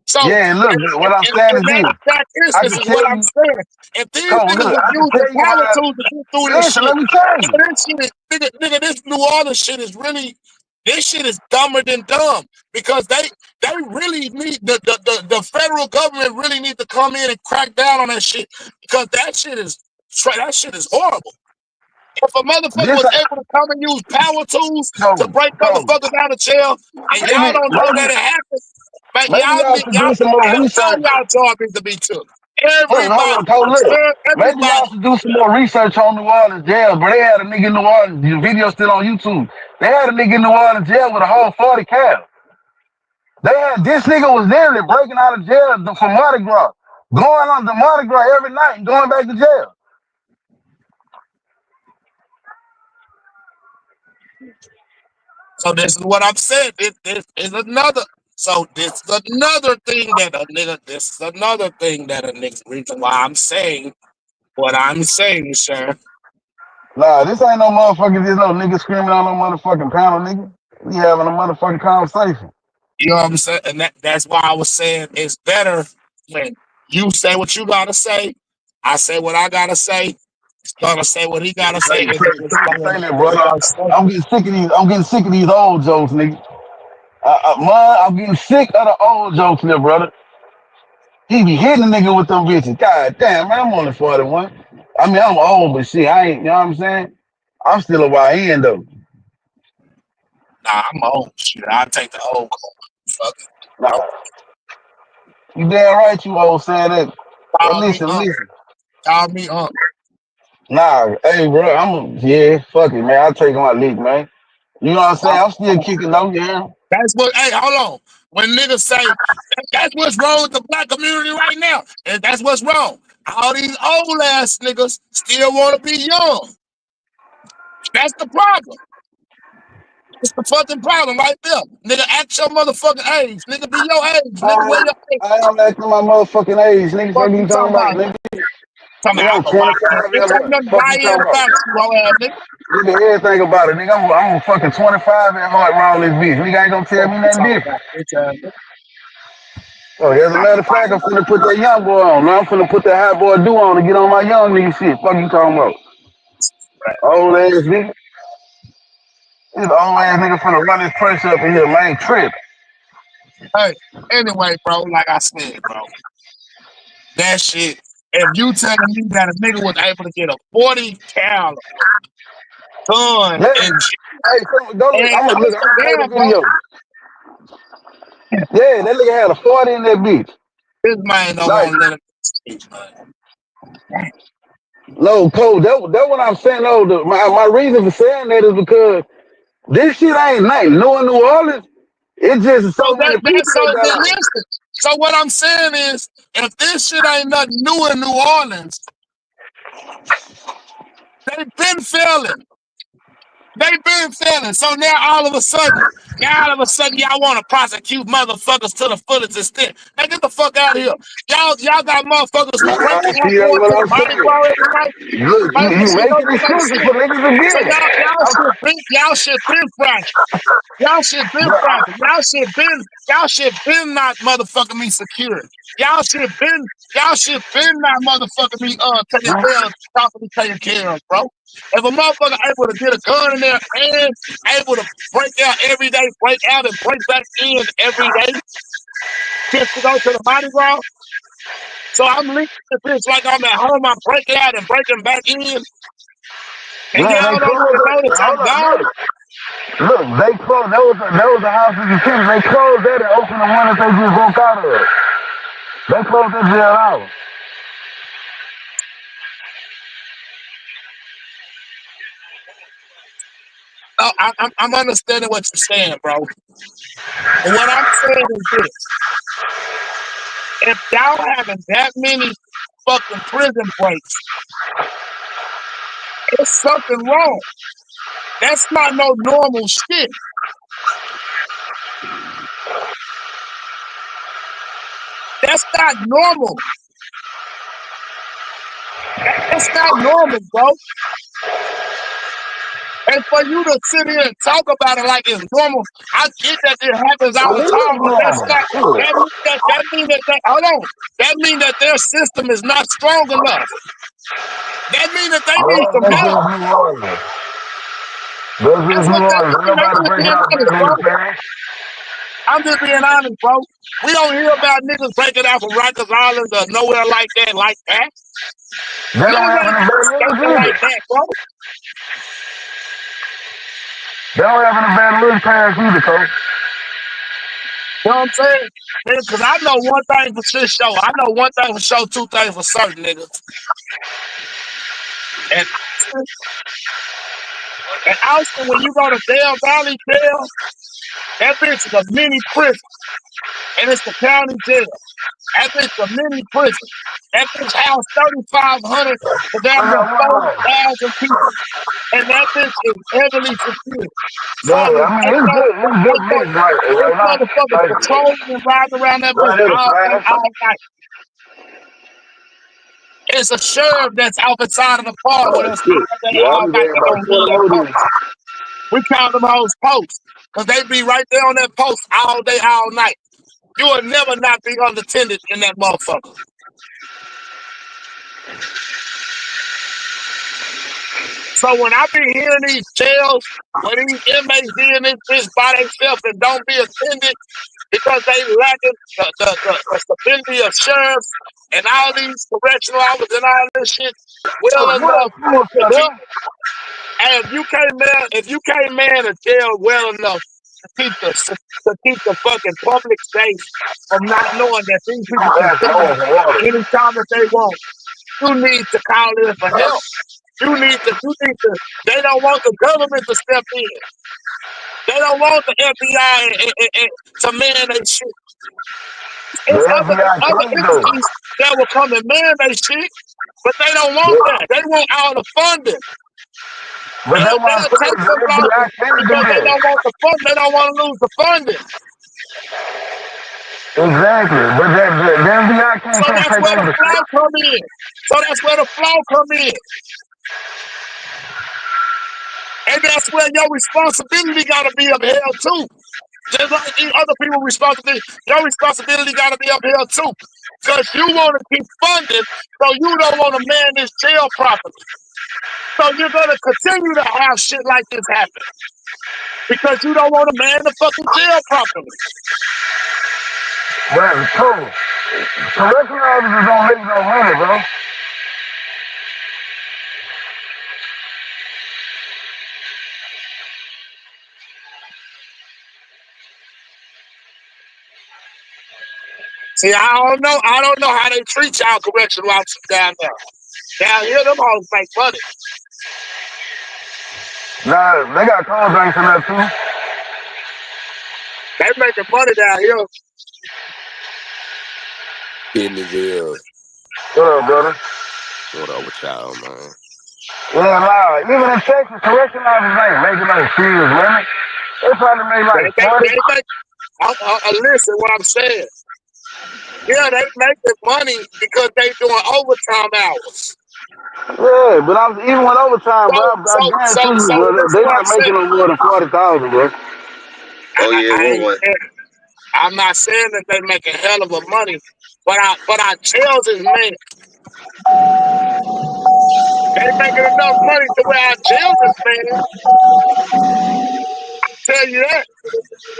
So, Yeah, and look, what I'm saying in is that this. exact I instance can is tell what I'm you. saying. If these Come on, niggas look, was I can using tell you power why. tools to get through this Listen, shit, let me tell you. this shit, this New Orleans shit is really, this shit is dumber than dumb because they really need the federal government really need to come in and crack down on that shit because that shit is horrible. If a motherfucker This was able to come and use power tools to Cole, break Cole. motherfuckers out of jail, and y'all don't know that it happened, but Maybe y'all should do some more all research. y'all job is to be took. Look, hold Everybody, on, Cole. I Look, swear, maybe everybody. y'all should do some more research on New Orleans jail. But they had a nigga in New Orleans. The video still on YouTube. They had a nigga in New Orleans jail with a whole 40 cal. They had this nigga was literally breaking out of jail from Mardi Gras, going on the Mardi Gras every night and going back to jail. So this is what I'm saying. This is another. So this is another thing that a nigga. This is another thing that a nigga. Reason why I'm saying what I'm saying, sir. Nah, this ain't no motherfucking, this no nigga screaming on no motherfucking panel, nigga. We having a motherfucking conversation. You know what I'm saying? And that's why I was saying it's better when you say what you gotta say, I say what I gotta say, gonna say what he gotta say, Say, and then just say fucking that, brother. start saying. I'm getting sick of these. I'm getting sick of these old jokes, nigga. I'm getting sick of the old jokes, there, brother. He be hitting the nigga with them bitches. God damn, man, I'm only 41. I mean, I'm old, but shit, I ain't. You know what I'm saying? I'm still a YN though. Nah, I'm old. Shit, I'll take the old card. Fuck it. Nah, Bro. you damn right you old saying that. But Call me listen, up. listen. Call me up. Nah, hey, bro, yeah, fuck it, man. I'll take my leak, man. You know what I'm saying? I'm still kicking though, yeah. That's what, hey, hold on. When niggas say, that's what's wrong with the black community right now. And that's what's wrong. All these old ass niggas still want to be young. That's the problem. It's the fucking problem right there. Nigga, act your motherfucking age. Nigga, be your age. Nigga, I, where your age? I am acting my motherfucking age, nigga. Fuck Fuck you you talking talking about, about, nigga. nigga? Talking Nigga, about I'm I'm a 25 YN. at Bitch, ain't heart. nothing Fuck you YN talking about. about you, hoe ass nigga. Nigga, everything about it, nigga. I'm fucking 25 at heart around this bitch. Nigga ain't gonna tell Fuck me you nothing talking different. about, bitch ass nigga. Oh, as a I'm matter of fact, I'm finna put that young boy on. Now I'm finna put that hot boy do on to get on my young nigga shit. Fuck you talking about? Old ass nigga. This old ass nigga finna run his press up in here, man. Trip. Hey, anyway, bro, like I said, bro, that shit, if you telling me that a nigga was able to get a 40 cal gun Yeah. and shit, Hey, go look. and I'm gonna I look. I'm said, gonna play the damn, bro, video. Yeah, that nigga had a 40 in that bitch. this man don't Like, want to let him speak, man. no, Cole, that what I'm saying. No, my reason for saying that is because this shit ain't nice. Knowing New Orleans, it's just So so many that's people so that got then out. listen. So what I'm saying is, if this shit ain't nothing new in New Orleans, they've been failing. They've been failing. So now all of a sudden, y'all want to prosecute motherfuckers to the fullest extent. Hey, get the fuck out of here. Y'all got motherfuckers who Nah, breaking out see, that's going what to the I'm Mardi saying. Gras every night. Look, Man, that you shit don't making even make excuses sense. for niggas So again. y'all should been franked. Y'all should been franked. Y'all should been not motherfucking me secure. Y'all should been not motherfucking me taking care of properly taken care of, bro. If a motherfucker able to get a gun in there and able to break out every day, break out and break back in every day, just to go to the Mardi Gras. So I'm leaving this bitch like I'm at home, I'm breaking out and breaking back in, and Yeah, they y'all don't closed even that. notice I'm Hold up, gone. look, they closed. That was the house in the city. They closed that and opened the one that they just broke out of. They closed that jail out. No, I'm understanding what you're saying, bro. But what I'm saying is this: if y'all having that many fucking prison breaks, it's something wrong. That's not no normal shit. That's not normal. That's not normal, bro. And for you to sit here and talk about it like it's normal, I get that it happens all Well, the it is time, but that's normal. not. Shit. That mean that hold on. That mean that their system is not strong enough. That mean that they need Well, some that's help. just New Orleans. That's That's just what New that Orleans. Ain't mean. I'm nobody just breaking being out honest, bad bro. in the past. I'm just being honest, bro. We don't hear about niggas breaking out from Rikers Island or nowhere like that, like that. They don't Niggas have ain't any bad escaping news like either. that, bro. They don't have any bad news past either, coach. You know what I'm saying? Because I know one thing for sure. I know one thing for sure, two things for certain, niggas. And Austin, when you go to Dale Valley Jail, that bitch is a mini prison. And it's the county jail. That bitch is a mini prison. That bitch housed 3,500 to damn near Wow. 4,000 people. And that bitch is heavily secured. So Yeah, I mean, it's good mix this right now. motherfucker Like, patrolling and riding around that bitch right here, the all day, flash. all night. It's a sheriff that's outside of the bar with Oh, us shit. all day, Yeah, all I'm night. getting They about don't 20 leave that more post. days. We call them hoes posts. Because they be right there on that post all day, all night. You will never not be unattended in that motherfucker. So when I be hearing these jails, when these inmates being in this by themselves and don't be attended because they lacking the stability of sheriffs and all these correctional officers and all this shit well What enough up, cool, to keep. brother? And if you can't man a jail well enough to keep the fucking public safe from not knowing that these people can That's come all for water. anytime that they want, you need to call in for help. You need to. They don't want the government to step in. They don't want the FBI to man they shit. The It's FBI other came though. entities that will come and man they shit, but they don't want that. They want all the funding. But that's why I They'll said take some the FBI losses can't do because they that. don't want the fund. They don't want to lose the funding. Exactly. But the FBI can't So just that's take where over the the flaw state. come in. So that's where the flaw come in. And that's where your responsibility got to be upheld too. Just like other people's responsibility, your responsibility got to be upheld too. Because you want to keep funding, so you don't want to man this jail properly. So you're going to continue to have shit like this happen. Because you don't want to man the fucking jail properly. But cool. Correctional officers don't make no money, bro. See, I don't know how they treat y'all correctional officers down there. Down here, them hoes make money. Nah, they got cold drinks in there too. They making money down here. Business is. What up, brother? What up with y'all, man? Yeah, nah. Even in Texas, correctional officers ain't making no serious money. They probably make like They 40. make. Listen, what I'm saying. Yeah, they making money because they doing overtime hours. Yeah, but even with overtime, So, bro, so, I so, guarantee you, so bro, listen, they what I'm not making saying. no more than 40,000, bro. Oh yeah, I one ain't one. saying, I'm not saying that they make a hell of a money, but our jails is man. They making enough money to where our jails is man. Tell you that.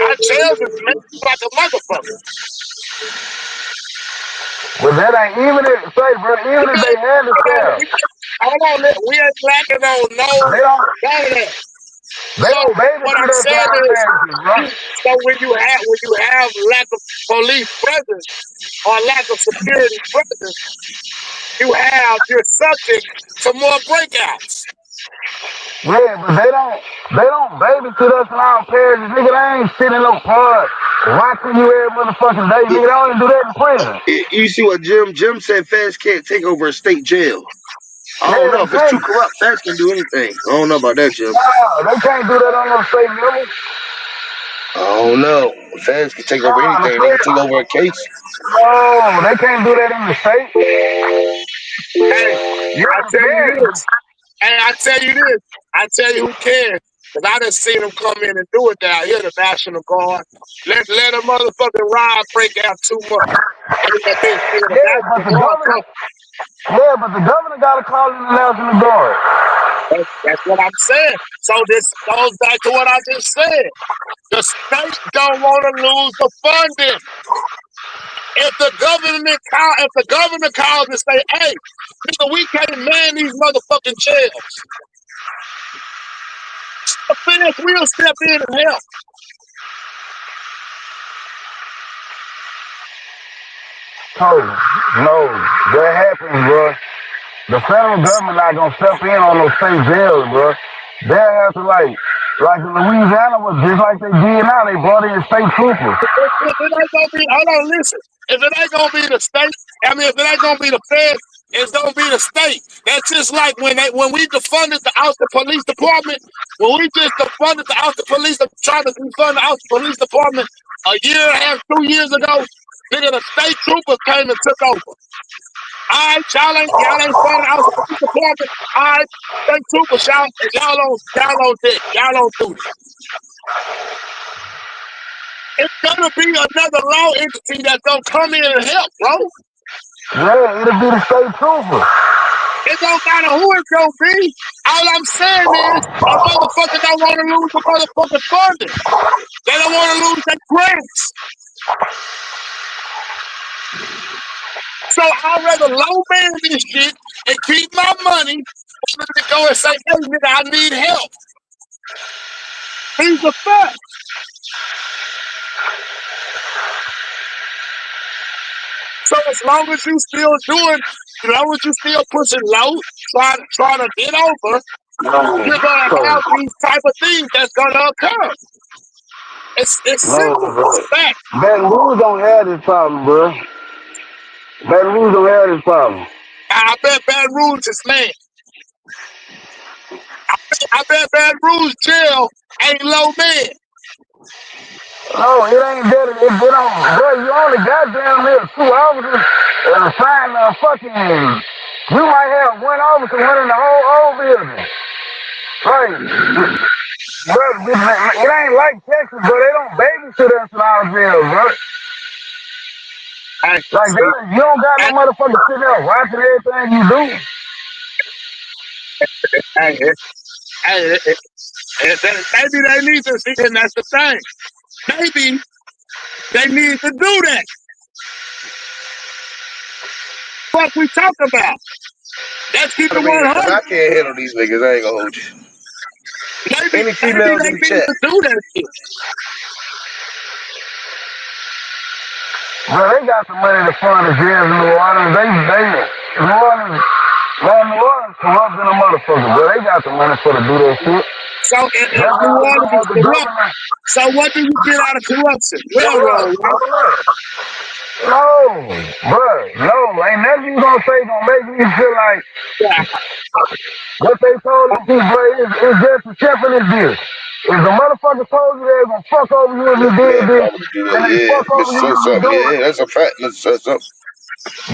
Our jails is man like a motherfucker. But that ain't even if, say, bro, We even if they ain't had the lacking on, staff, hold on, we ain't lacking on they no don't, none of that. they So don't what babysit I'm us in saying our is, parishes, bro. so when you have lack of police presence or lack of security presence, you're subject to more breakouts. Yeah, but they don't babysit us in our parishes, nigga. They ain't sitting in no pod watching you every motherfucking day, nigga. They don't even do that in prison. You see what Jim said? Feds can't take over a state jail. I don't Yeah, know they if it's too can't. corrupt. Feds can do anything. I don't know about that, Jim. Nah, they can't do that on no state level. I don't know. Feds can take over Nah, the anything. They can feds, take over a case. no, they can't do that in the state. Hey, Yeah, I the tell you feds. this. Hey, I tell you this. I tell you who cares. Because I done seen them come in and do it down here, the National Guard. Let a motherfucking ride break out too much. And then the Yeah, but National the Guard governor, come. yeah, but the governor got to call in the National Guard. That's what I'm saying. So this goes back to what I just said. The state don't want to lose the funding. If the governor calls and say, hey, nigga, we can't man these motherfucking jails. The feds will step in and help. No, that happens, bro. The federal government not gonna step in on those state jails, bro. They have to like in Louisiana was just like they did now. They brought in state troopers. If it ain't gonna be, hold on, listen. If it ain't gonna be the state, if it ain't gonna be the feds, it's gonna be the state. That's just like when we defunded the Austin Police Department. When we just defunded the Austin Police, trying to defund the Austin Police Department a year and a half, 2 years ago. Nigga, the state troopers came and took over. All right, y'all ain't funding the Austin Police Department. All right, state troopers, y'all on deck, y'all on duty. It's gonna be another law entity that's gonna come in and help, bro. Yeah, it'll be the state troopers. It don't matter who it's gonna be. All I'm saying is a motherfucker don't want to lose the motherfucking funding. They don't want to lose their grants. So I'd rather low man this shit and keep my money than to go and say, hey nigga, I need help. He's the fact. So as long as you still doing, as long as you still pushing low, trying to get over, you're gonna have No, these type of things that's gonna occur. It's simple. bro. It's fact. Baton Rouge don't have this problem, bro. Baton Rouge don't have this problem. I bet Baton Rouge is man. I bet Baton Rouge jail ain't low man. No, it ain't that. It don't. Bro, you only got down there 2 officers assigned fucking. You might have 1 officer running the whole building. Right. Bro, it ain't like Texas, bro. They don't babysit us in our jails, bro. Hey, Like, you don't got no motherfucker sitting there watching everything you do. hey, maybe they need to see, and that's the thing. Maybe they need to do that. What we talk about. Let's keep I it mean, because 100. I can't handle these niggas. I ain't gonna hold you. Maybe Any they females in the need chat? to do that shit. Bro, they got the money to fund the jails in New Orleans. New Orleans corrupt than a motherfucker, bro. They got the money for to do that shit. So if That's New how they Orleans gonna is have the corrupt, government. so what do you get out of corruption? Hold Railroad, right? up. No, bro, no. Ain't nothing you gonna say gonna make me feel like Yeah. what they told them people is just a step in this deal. If the motherfucker told you they was gonna fuck over you if Yeah, you did man, this, probably do that. then they Yeah, fuck over Mr. you So if you something. do Yeah, it. that's a fact, Mr. So something.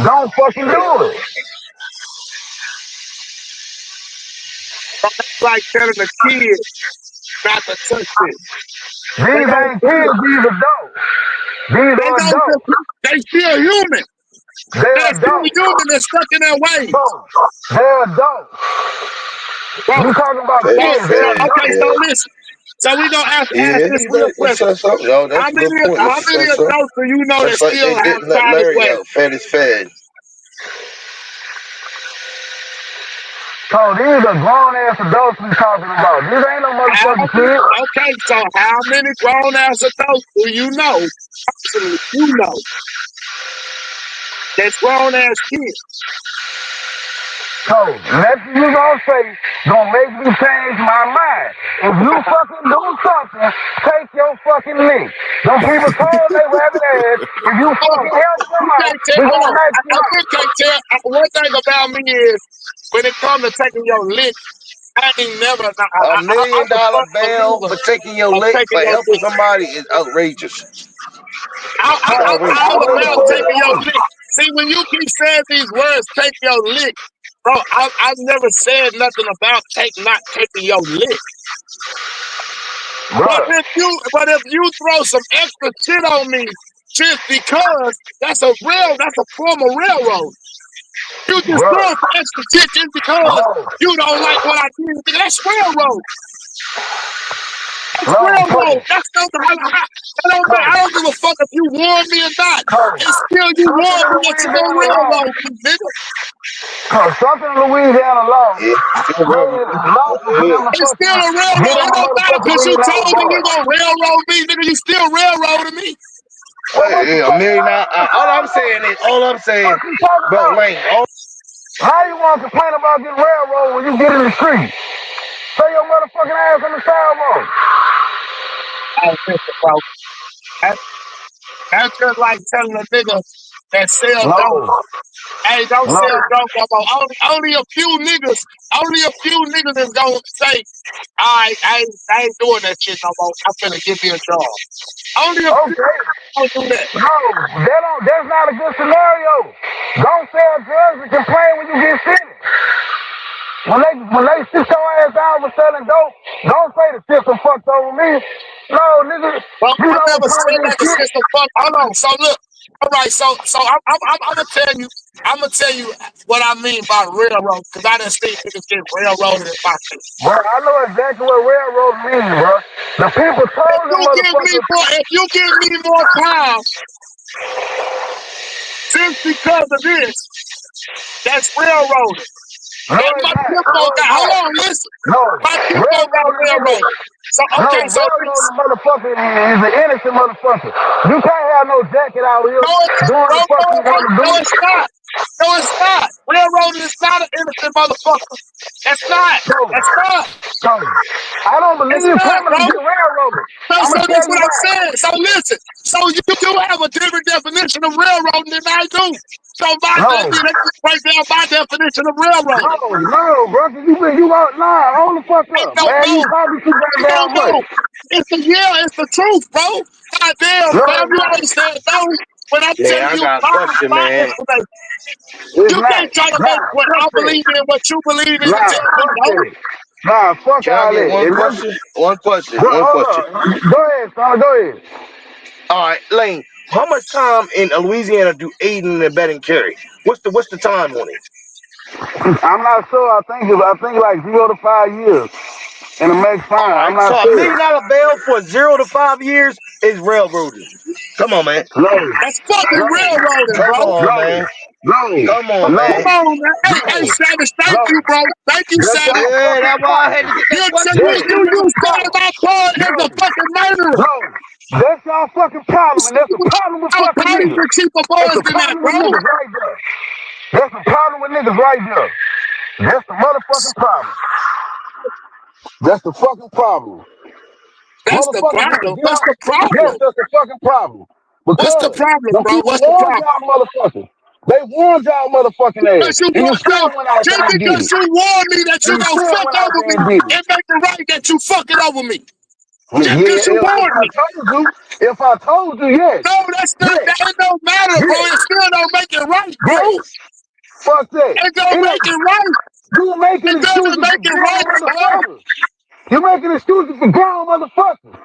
Don't fucking Yeah. do it. Like telling the kids not to touch it. These They don't ain't do it. kids, these adults. These They are don't adults. just, they still human. They're They're still adults. human. They're stuck in their ways. Bro, they're adults. Bro, You talking about Fed, kids, they're fed, okay, so yeah. adults. listen. So we gonna ask Yeah, this you real right, Mr. question. So something. No, that's How a good many point, how Mr. So many something. adults do you know that That's like still they have didn't let childish Larry ways? out. Fed is fed. So these are grown ass adults we talking about. These ain't no How motherfucking many, kids. okay, so how many grown ass adults do you know? Personally, you know that's grown ass kids. So nothing you gonna say gonna make me change my mind. If you fucking do something, take your fucking lick. Them people told they rabbit ass, if you Hold on. fucking help them You out, can't tell. we Hold gonna on. match you I out. just can't tell. One thing about me is when it comes to taking your lick, I ain't never. A I'm million a dollar firm bail believer for taking your of lick taking for your helping lick. somebody is outrageous. I'm Outrageous. I all wouldn't about put it taking your on lick. See, when you keep saying these words, take your lick, bro. I've never said nothing about not taking your lick. bro, But if you throw some extra shit on me just because that's a form of railroad. You just bro, throw some extra shit just because no, you don't like what I did. Nigga, that's railroad. That's no, railroad. That's not I don't give a fuck if you warn me or not. It's still you something warn in me that you gonna Louisiana law, railroad me, nigga. something in Louisiana law Yeah, still made real. it lawful for Yeah. them to It's still fucking a get railroad. in It the don't matter motherfucking because you Indianapolis told me you board. gonna railroad me, nigga. You still railroading me. Well, what the Hey, a fuck you million. want to complain about? All I'm saying, What you talking bro, about? Lane. All How you want to complain about getting railroad when you get in the street? Stay your motherfucking ass on the sidewalk. Hey, listen, bro. That- That's just like telling a nigga that sell dope. No, Hey, don't no. sell dope no more. Only a few niggas is gonna say, I ain't doing that shit no more. I'm finna give me a job. Only a few Okay. don't do that. No, that's not a good scenario. Don't sell drugs and complain when you get sick. When they sit your ass down for selling dope, don't say the system fucked over me. No, nigga, Well, you I know what never come with said this that the shit. system fuck. Hold on. So look. All right. So I'm gonna tell you. I'm gonna tell you what I mean by railroad, because I done seen niggas get railroaded in my face. Bro, I know exactly what railroad means, bro. The people told them motherfuckers. If you give me more time, just because of this, that's railroading. No, And it's my not. people No, it's got, hold not. on, listen. No, My people got railroad nigga. railroaded. So, No, okay, so railroad this. motherfucker is an innocent motherfucker. You can't have no jacket out here No, it's not, doing bro. the fuck you want to do. No, it's not. No, it's not. Railroading is not an innocent motherfucker. That's not. So, That's not. so, I don't It's believe not, criminals bro. get railroaded. So, I'm so gonna that's tell you what I'm why. saying. So listen. So you have a different definition of railroading than I do. So let No, me break down my definition of no, railroading. no, bro. 'Cause you out nah, hold the fuck Ain't up, no man. You no. talking too Ain't no goddamn much. no. It's the truth, bro. Goddamn, No, fam, it's you not. understand? No, when I'm Yeah, telling I you got a question, my man. information, It's you not. can't try to make Nah, what I fuck that. believe in what you believe in and Nah, tell me fuck no. that. Nah, fuck Can I all get that. one And question? One question. bro, One hold question. up. Go ahead, son. Go ahead. All right, Lane. How much time in Louisiana do aiding and abetting carry? What's the time on it? I'm not sure. I think like 0 to 5 years in the max All fine. I'm right, so not a sure. $1 million bail for 0 to 5 years is railroading. Come on, man. No, That's fucking no, railroading, Come bro. on, no, man. no, Come on, no, Come man. on, man. Hey, no, Savage, thank no. you, bro. Thank you, That's Savage. y'all Yeah, fucking that's why I had problem. to get You that said question That's in. y'all you fucking started problem. my part as a No, fucking murderer. no. That's y'all fucking problem, and that's a problem with I'm fucking probably niggas. for cheaper That's boys a than that, problem with bro. niggas right there. That's the problem with niggas right there. That's the motherfucking problem. That's the fucking problem. That's the Motherfuckers need to problem. get What's out. the Yes, problem? that's the fucking problem. What's the Because problem, the bro? people What's the warned problem? y'all motherfuckers. They warned y'all motherfucking ass. Because you And you want no, still went out just there and did because it. you warned me that And you you gonna still fuck went out over there me and did it. and make it right that you fucking over me. Just Yeah, because you if warned I me. told you, yes. No, that's not Yes. that. It don't matter, bro. Yes. It still don't make it right, Yes. bro. Fuck that. It don't It make it right. you making It doesn't excuses for make it grown right, fam. motherfuckers. You making excuses for grown motherfuckers.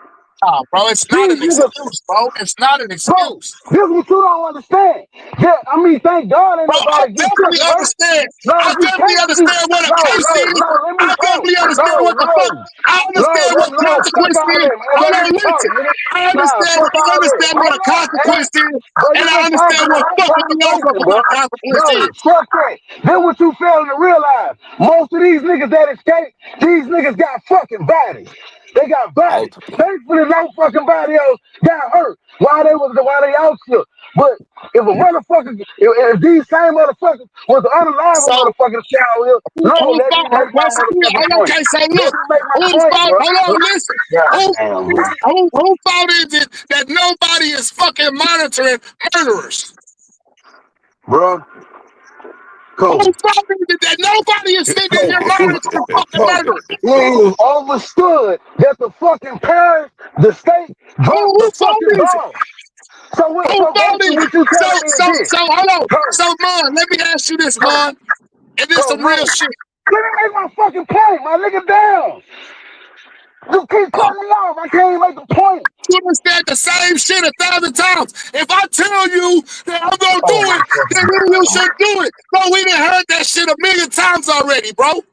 Nah, bro, it's not These an niggas, excuse, bro. It's not an bro, excuse. this is what you don't understand. Yeah, I mean, thank God ain't Bro, I nobody get definitely fucking hurt. understand. No, I you definitely can't be. understand what a No, case no, is. no, let me I talk. definitely understand No, what the no, fuck. I no, understand what no, fuck consequence all is. that, man. Hold Let on, me talk, listen. nigga. I Nah, understand. fuck I all that. understand what Hold a on, man. consequence is, Bro, and you I just understand talking a what whole fucking me over conversation, what bro. a consequence No, is. fuck that. Then what you failing to realize, most of these niggas that escape, these niggas got fucking bodies. They got bodies. Multiple. Thankfully, no fucking body else got hurt while they out here. But if a motherfucker, if these same motherfuckers was the unalive So motherfuckers out here, no, who's let me fault? make my motherfucking point. Okay, so Let look, me make my whose point, fault? bro. Hold on, listen. God Who damn, bro. who fault is it that nobody is fucking monitoring murderers? Bro, Who Cole. fault is it that nobody is sitting in Cole, here monitoring fucking murderers? It is overstood that the fucking parents, the state, dropped Who the fault fucking is it? ball. So what? Who So fault basically, is it? what you telling me is this, So hold on. Cole, So man, let me ask you this, Cole, man. And this Cole, some real no. shit. Let me make my fucking point, my nigga. Down. You keep cutting me off. I can't even make the point. You understand the same shit 1,000 times. If I tell you that I'm gonna Oh do my it, then fucking you god, should do it. Bro, we done heard that shit 1,000,000 times already, bro.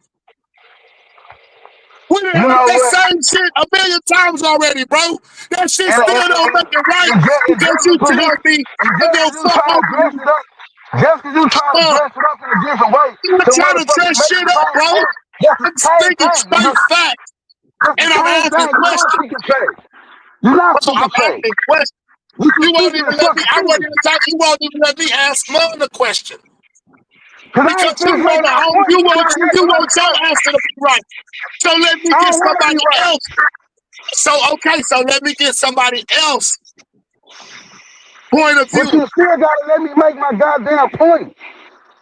We done man. You heard know that what? same shit 1,000,000 times already, bro. That shit still don't make it right And because you tell me I'm just gonna as you fuck try to over dress you. it up, just as you try to Uh, dress it up in a different way I'm not to trying to motherfucking dress make shit the up, same bro. point, that's the I'm same speaking thing, nigga. straight facts, That's the and I'm same asking thing. You're not questions. speaking facts. You're not Bro, I'm speaking facts. asking questions. You You just won't speaking in even let me. fucking I won't feelings. even talk. You won't even let me ask Mom the question Cause I because ain't finished making my point. You trying to ask you another want your question. answer to be right. So let me I get don't want to be somebody right. else. So okay, so let me get somebody else point of But view. you still gotta let me make my goddamn point.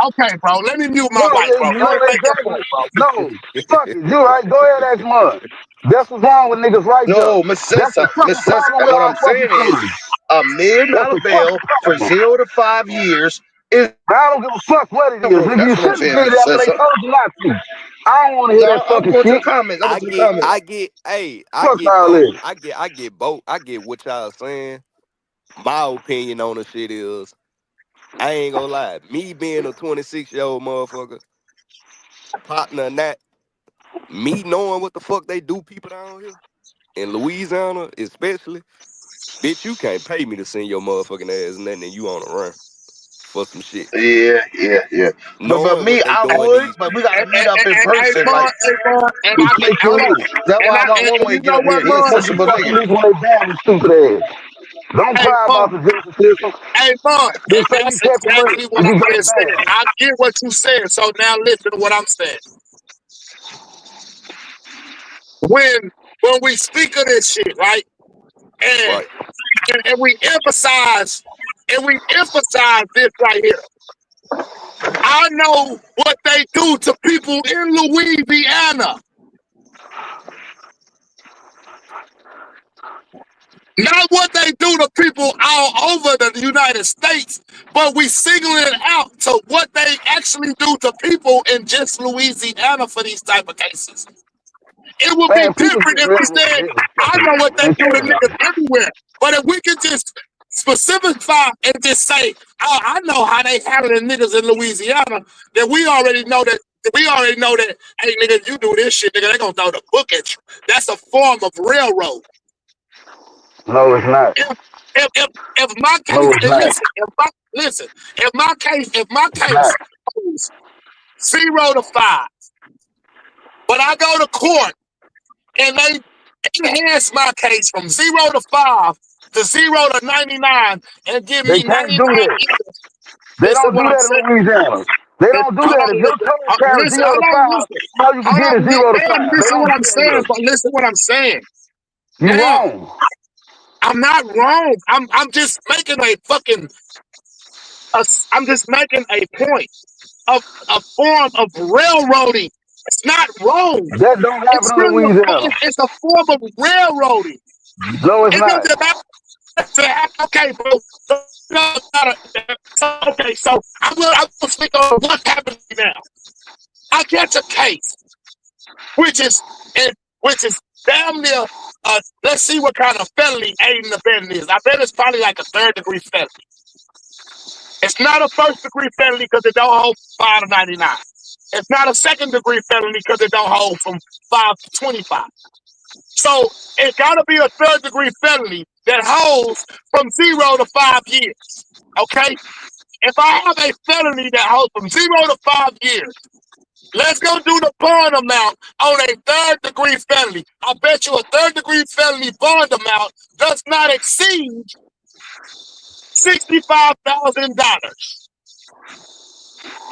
Okay, bro. Let me mute No, my mic, bro. Go no, ahead and make your exactly. point, bro. No, fuck it. You right. Go ahead, ask mud. That's what's wrong with niggas right there. No, Miss That's the Sessa, fucking Miss Sessa. problem with What our I'm fucking saying is, team. a million That's dollar the fucking bail for problem. 0 to 5 years is I don't give a fuck what it is. railroad. Nigga, you That's what I'm shouldn't saying, get it Miss after they Sessa. told you not to. I don't want to hear No, that I'm fucking going to the shit. comments. I'm going I to the get, comments. I get, hey, I Fuck get all both. that. I get both. I get what y'all saying. My opinion on the shit is I ain't gonna lie. Me being a 26-year-old motherfucker, partner in that, me knowing what the fuck they do people down here in Louisiana, especially, bitch, you can't pay me to send your motherfucking ass nothing and you on a run for some shit. Yeah. But Knowing me, what they I doing would, these but we people. got to meet up in Hey, person. Like, Mon, and We I can take hold your on, nigga. that's why I got one way you to get know up here. what, He a Mon? We pushable fucking nigga. niggas when they down with stupid ass. Don't Hey, cry Mon, about the justice system. hey, Mon, and Just say you that's separate exactly if what you I got just said. bad. I get what you said. So now listen to what I'm saying. When we speak of this shit, right? And Right. and we emphasize this right here. I know what they do to people in Louisiana. Not what they do to people all over the United States, but we single it out to what they actually do to people in just Louisiana for these type of cases. It would be Man, people different get if we railroaded said, every I fucking know day, what they man. do Cut to it niggas out. everywhere. But if we could just specify and just say, oh, I know how they handling niggas in Louisiana, then we already know that, hey, nigga, you do this shit, nigga, they gonna throw the book at you. That's a form of railroad. No, it's not. If if my No, case, it's and not. if my It's not. case goes 0 to 5, but I go to court and they enhance my case from 0 to 5 to 0 to 99 and give They me can't 99 do that. years. They Listen don't do what I'm that in saying. Louisiana. They don't do Hold that. If on, your charge carries listen, zero hold to on, five, listen. all you can Hold get is on, zero to damn, five. They listen don't what do I'm that saying, here. but listen what I'm saying. You Now, wrong. I'm not wrong. I'm just making a fucking I'm just making a point of a form of railroading. It's not wrong. That don't It's happen in really Louisiana. it's a form of railroading. No, it's It not. doesn't matter. Okay, bro. Okay, so I'm gonna speak on what's happening now. I catch a case, which is which is damn near. Let's see what kind of felony aiding and abetting is. I bet it's probably like a 3rd-degree felony. It's not a 1st-degree felony because it don't hold 5 to 99. It's not a 2nd-degree felony because it don't hold from 5 to 25. So it got to be a 3rd-degree felony that holds from 0 to 5 years. Okay? If I have a felony that holds from 0 to 5 years, let's go do the bond amount on a 3rd-degree felony. I bet you a 3rd-degree felony bond amount does not exceed $65,000.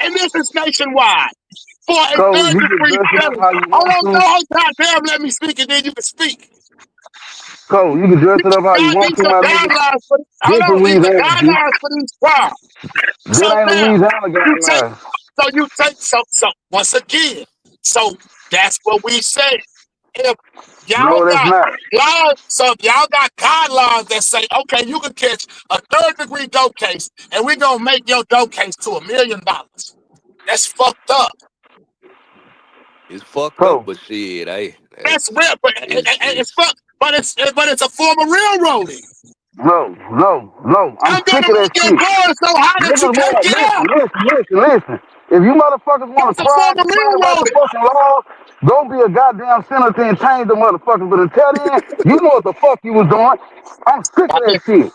And this is nationwide for a So third you can degree dress it up felony. how you Hold want on, to. no, goddamn, let me speak and then you can speak. So you can dress it up how you God, want these to, are my nigga. guidelines for hold This on, these are Louisiana, G. guidelines for these crimes. So That ain't now Louisiana you take guidelines. so once again, so that's what we say. If y'all No, that's got not. if y'all got guidelines that say, okay, you can catch a 3rd-degree dope case and we're gonna make your dope case to $1 million. That's fucked up. It's fucked up, So, but shit, hey, That's real, but it's it's fuck, but it's a form of railroading. no. I'm I'm sick gonna of that make your shit. bond so high that you Niggas can't wanna get out. listen. If you motherfuckers wanna That's a form cry and of complain about the railroading. fucking laws, go be a goddamn senator and change the motherfuckers. But until then, you know what the fuck you was doing. I'm sick I of that didn't, shit.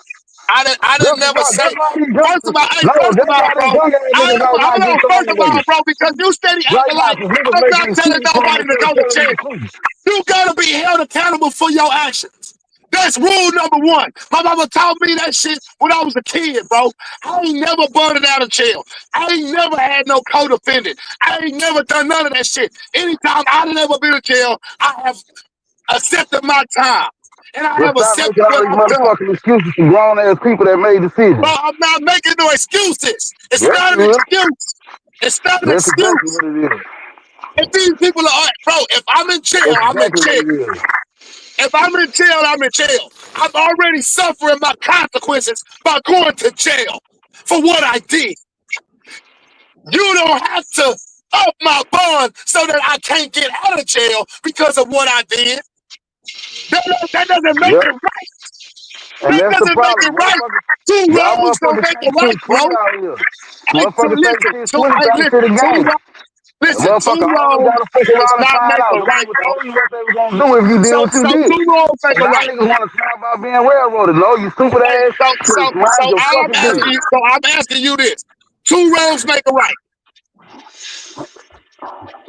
I didn't never say. That's why these First of youngsters, all, hey, no, first of that's all, why these bro, young ass niggas right now hold on. get thrown First of all, away. bro, because you steady Right acting now, like cause niggas I'm not making telling excuses for them nobody to instead go of to telling jail. the truth. You gotta be held accountable for your actions. That's rule number one. My mama taught me that shit when I was a kid, bro. I ain't never burned out of jail. I ain't never had no co-defendant. I ain't never done none of that shit. Anytime I've never been in jail, I have accepted my time. And I But have stop accepted making all what these I've done. motherfucking excuses for grown ass people that made decisions. But I'm not making no excuses. It's Yes, not an you is. excuse. It's not an That's exactly excuse. what it is. If these people are, bro, if I'm in jail, That's I'm in exactly what jail. it is. If I'm in jail, I'm in jail. I'm already suffering my consequences by going to jail for what I did. You don't have to up my bond so that I can't get out of jail because of what I did. That doesn't make Yep. it right. And That that's the doesn't make problem. it right. Motherfuckers, Two y'all wrongs don't motherfuckers make it think right, shit bro. sweet out here. Hey, two, Motherfuckers think listen, shit two, sweet, hey, think shit listen, a game. listen, two Motherfucker always wrongs gotta fuck does around and not find make out. it The right, people bro. told you what they was gonna do if you did what you So did. two wrongs make And it now right. niggas wanna talk about being railroaded. No, you stupid Hey, ass. so Mind your all I'm fucking asking business. you, this: two wrongs make a right.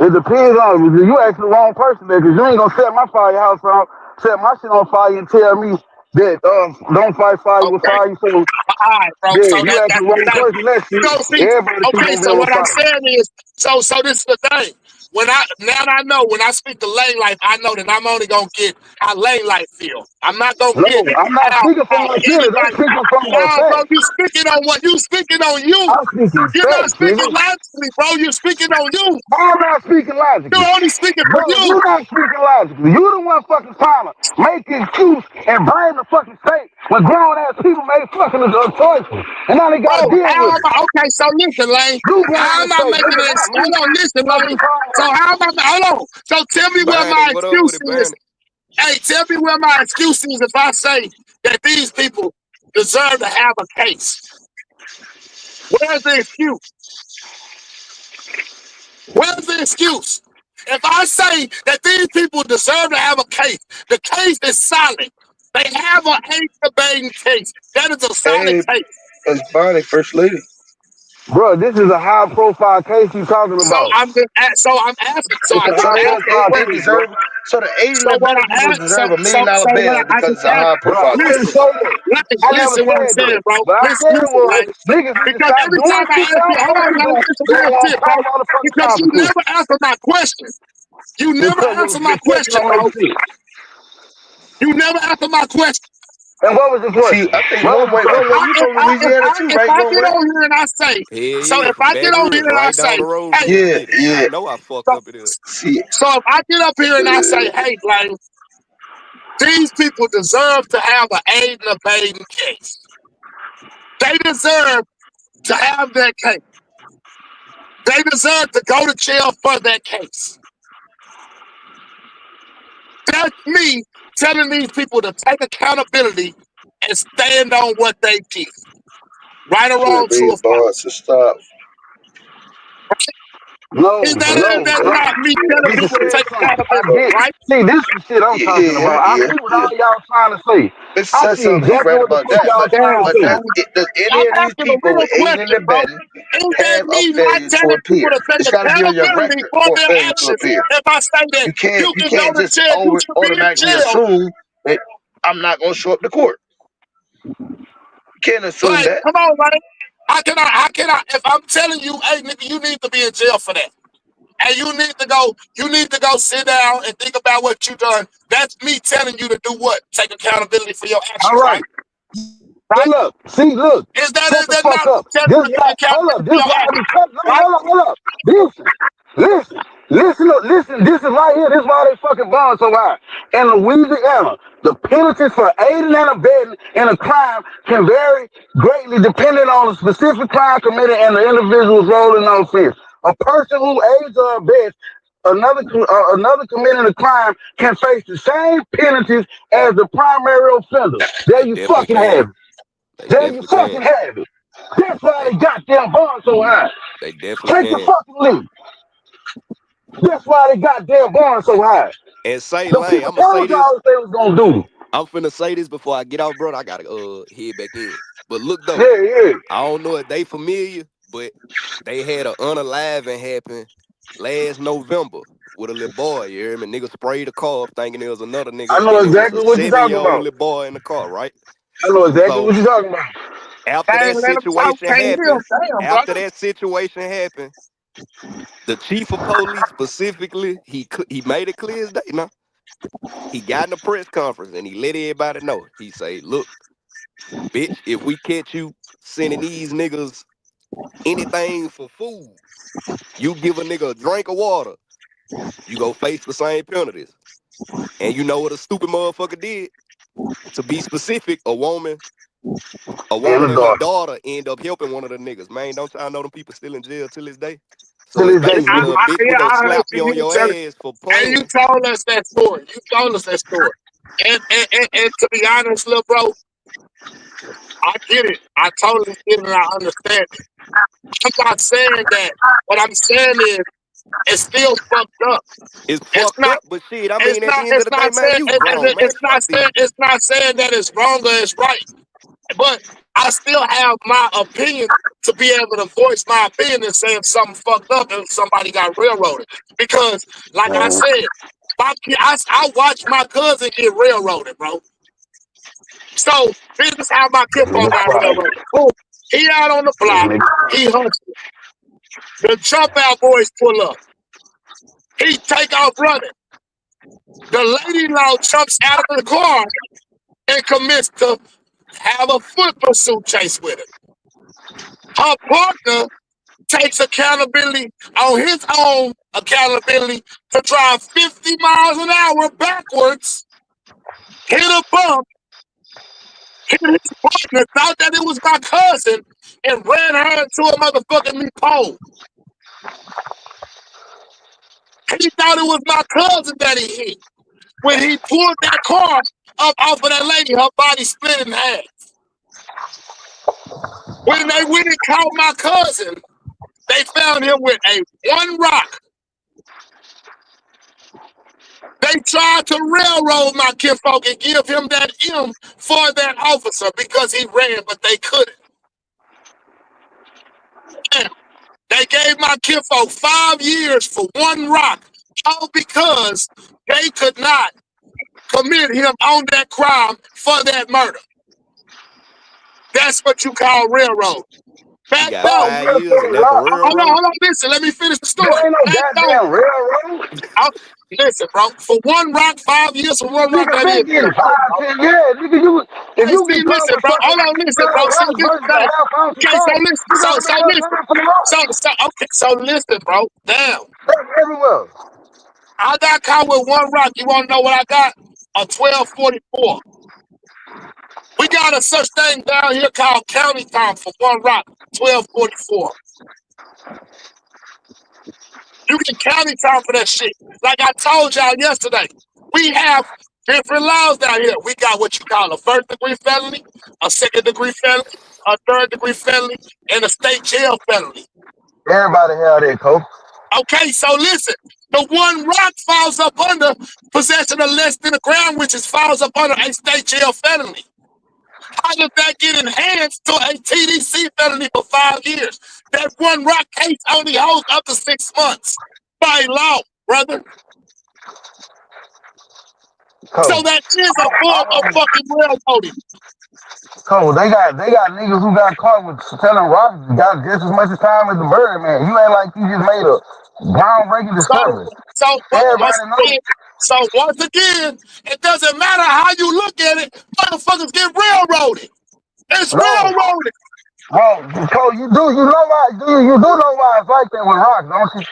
It depends on you. You ask the wrong person there, cause you ain't gonna set my firehouse on, set my shit on fire and tell me that don't fight fire with Okay, fire. So all right, bro. yeah, So you ask the that's the wrong thing. person that You shit. know, see, Everybody should okay. go So there with what I'm fire. saying is, so this is the thing. Now I know when I speak to lane life, I know that I'm only gonna get how lane life feel. I'm not gonna No, get I'm not speaking from how my feelings. I'm anybody. speaking from a Nah, bro, fact. you speaking on what you speaking on you. I'm speaking You're not facts, speaking nigga. logically, bro. You're speaking on you. I'm not speaking You're logically. only speaking for Bro, you. you not speaking logically. You the one fucking trying to make an excuse and blame the fucking state when grown ass people made fucking choices. And now they gotta Bro, deal how with am it. I? Okay, so listen, Lane. You blame How the am I state, making nigga, this? not me. Hold on, listen, Fuck Lane. you talking So about? how am I? Hold on. So tell me where Bernie, my what up with excuse it, is. Bernie? Hey, tell me where my excuse is if I say that these people deserve to have a case. Where's the excuse? Where's the excuse? If I say that these people deserve to have a case, the case is solid. They have an ain't debating case. That is a solid Hey, case. it's Bonnie, First Lady. Bro, this is a high profile case you talking So about. I'm asking. So It's I a just So high asked you a profile they question. case, bro. deserve. So the 80 So what better I people asked, deserve $1 million so what bail I because just it's a asked, high Bro, profile I case. didn't listen, say that. I never listen what I'm said that. saying, bro. What I Listen, said was like, niggas need to because stop every doing time I shit they ask you, don't hold on, want to man, do. listen They real don't want shit, to bro. pay motherfucking Because you consequences. never answer my question. You never Because answer you've my been touching question, on bro. that shit. You never answer my question. And what was the See, question? I think What was the If one way. question? I You if from I if Louisiana I too, if right? I One get way. on here and I say, Hell so yeah, if from I get Baton on here Rouge, and I right down say, the road hey, from the Yeah, city. I yeah. know I fucked so, up it is. See, so if I get up here and I say, hey, like, these people deserve to have an aid and abetting case. They deserve to have that case. They deserve to go to jail for that case. That's me telling these people to take accountability and stand on what they did. Right or trying wrong, to bring true or his bar false. to stop. No, Is no, that no. not me telling Let me people to say take something. I accountability, get. right? See, this is the shit I'm talking Yeah, about. I yeah, see what yeah. all y'all trying to say. Mr. I Said see something. He exactly right what the about fuck that. y'all trying to But say. Damn, does does I'm any of these asking a people real with aiding and question, bro. abetting Is that have a me not failure to telling people appear? to take It's got to be on your accountability record for for a their failure to actions? appear. If I say that you You can go can't to just jail, you should be in automatically jail. assume that I'm not going to show up to court. You can't assume Like, that. come on, man. If I'm telling you, hey, nigga, you need to be in jail for that. And you need to go sit down and think about what you done. That's me telling you to do what? Take accountability for your All actions, right. right? But Right? look, see, look, Is shut the that fuck not me up. telling This you to why, take hold up, accountability for this your why I be actions? cut. No, Right? hold up. Listen, listen, listen. This is right here. This is why they fucking bond so high. In Louisiana, the penalties for aiding and abetting in a crime can vary greatly depending on the specific crime committed and the individual's role in the offense. A person who aids or abets another committing a crime can face the same penalties as the primary offender. There They you definitely fucking can. have it. They There you definitely fucking can. have it. That's why They they goddamn bond so high. they definitely Take the can. fucking lead. That's why they goddamn bond so high. And say, The Lane, people I'ma say told this. y'all what they was gonna do. I'm finna say this before I get out, bro. I gotta head back in. But look though, Yeah, yeah. I don't know if they familiar, but they had an unaliving happen last November with a little boy. You hear me? Nigga sprayed the car up thinking there was another I nigga, know and it was a exactly what you're talking 7-year-old about. little boy in the car, right? I know exactly So what you're talking about. after Dang, that let him talk. situation Can't hear him. happened, Damn, after brother. that situation happened, the chief of police specifically, he made it clear as day. Now he got in a press conference and he let everybody know. He say, "Look, bitch, if we catch you sending these niggas anything for food, you give a nigga a drink of water, you go face the same penalties." And you know what a stupid motherfucker did? To be specific, a And woman the and her daughter. daughter end up helping one of the niggas. Man, don't y'all know them people still in jail till this day? To So it's this day, basically a bitch we gonna I heard slap you. you on You your tell it. ass for And you playing. told us that story. You told us that story. And to be honest, little bro, I get it. I totally get it and I understand it. I'm not saying that. What I'm saying is it's still fucked up. It's It's fucked not up, but shit, I mean, at the end of it's the day, not man, saying you grown, man. Fuck these. it's not saying that it's wrong or it's right. But I still have my opinion to be able to voice my opinion and say if something fucked up and somebody got railroaded. Because, like I Man, said, I watched my cousin get railroaded, bro. So this is how my kinfolk nigga got quiet. railroaded. Boom. He out on the block. Nigga, He hustling. The jump out boys pull up. He take off running. The lady now jumps out of the car and commits to have a foot pursuit chase with her. Her partner takes accountability on his own accountability to drive 50 miles an hour backwards, hit a bump, hit his partner, thought that it was my cousin, and ran her into a motherfucking meat pole. He thought it was my cousin that he hit. When he pulled that car up off of that lady, her body split in half. When they went and caught my cousin, they found him with a one rock. They tried to railroad my kinfolk and give him that M for that officer because he ran, but they couldn't. Damn. They gave my kinfolk 5 years for one rock, all because they could not commit him on that crime for that murder. That's what you call railroad. He Back got bro, though, 5 real years and quick, that's a lock. railroad. hold on, listen, let me finish the There story. ain't no Back though, goddamn railroad. I, listen, bro, for one rock, 5 years for one rock, Nigga that is been getting railroad, five, bro. 10 years. Nigga, if Hey, you see, get caught listen, with bro. fucking Hold on, listen, bro. 12 See, rocks listen, versus a now. half ounce of Okay, so coke, listen, you got them listen. motherfuckers for the rock. Okay, so listen, bro. Damn. That's everywhere. I got caught with one rock. You want to know what I got? A 1244. We got a such thing down here called county time for one rock. 1244. You get county time for that shit. Like I told y'all yesterday, we have different laws down here. We got what you call a first degree felony, a second degree felony, a third degree felony, and a state jail felony. Everybody have that, coke. Okay, so listen, the one rock falls up under possession of less than a gram, which is falls up under a state jail felony. How does that get enhanced to a TDC felony for 5 years? That one rock case only holds up to 6 months by law, brother. So Coke. that is a form of fucking railroading. Coke, they got niggas who got caught with selling rocks got just as much time as the bird man. You ain't like you just made a groundbreaking So, discovery. so once Everybody know. again, it doesn't matter how you look at it. Motherfuckers get railroaded. It's No. railroaded. Oh, Cole, you do know why it's like that with rocks, don't you?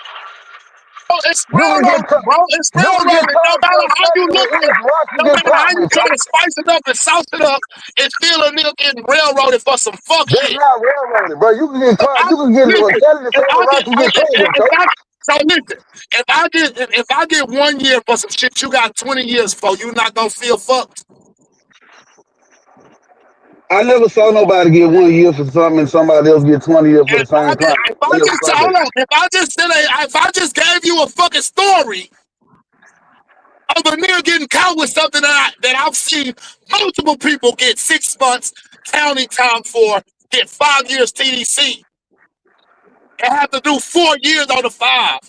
Oh, it's You can get railroading, caught. bro. It's You can get railroading. No caught matter for how you smacking look with at it, each rock you no get matter how caught you with, try Cole. to spice it up and sauce it up, it's still a nigga getting railroaded for some fuck That's shit. not railroaded, bro. You can get If caught. I You can get listen, Kelly the if same I rock get you get paid with, if Cole. I so listen, if I get 1 year for some shit you got 20 years for, you not gonna feel fucked. I never saw nobody get 1 year for something and somebody else get 20 years for the same crime. If I I never just saw that. hold on, if I just gave you a fucking story of a nigga getting caught with something that I've seen multiple people get 6 months county time for, get 5 years TDC, and have to do 4 years on the 5.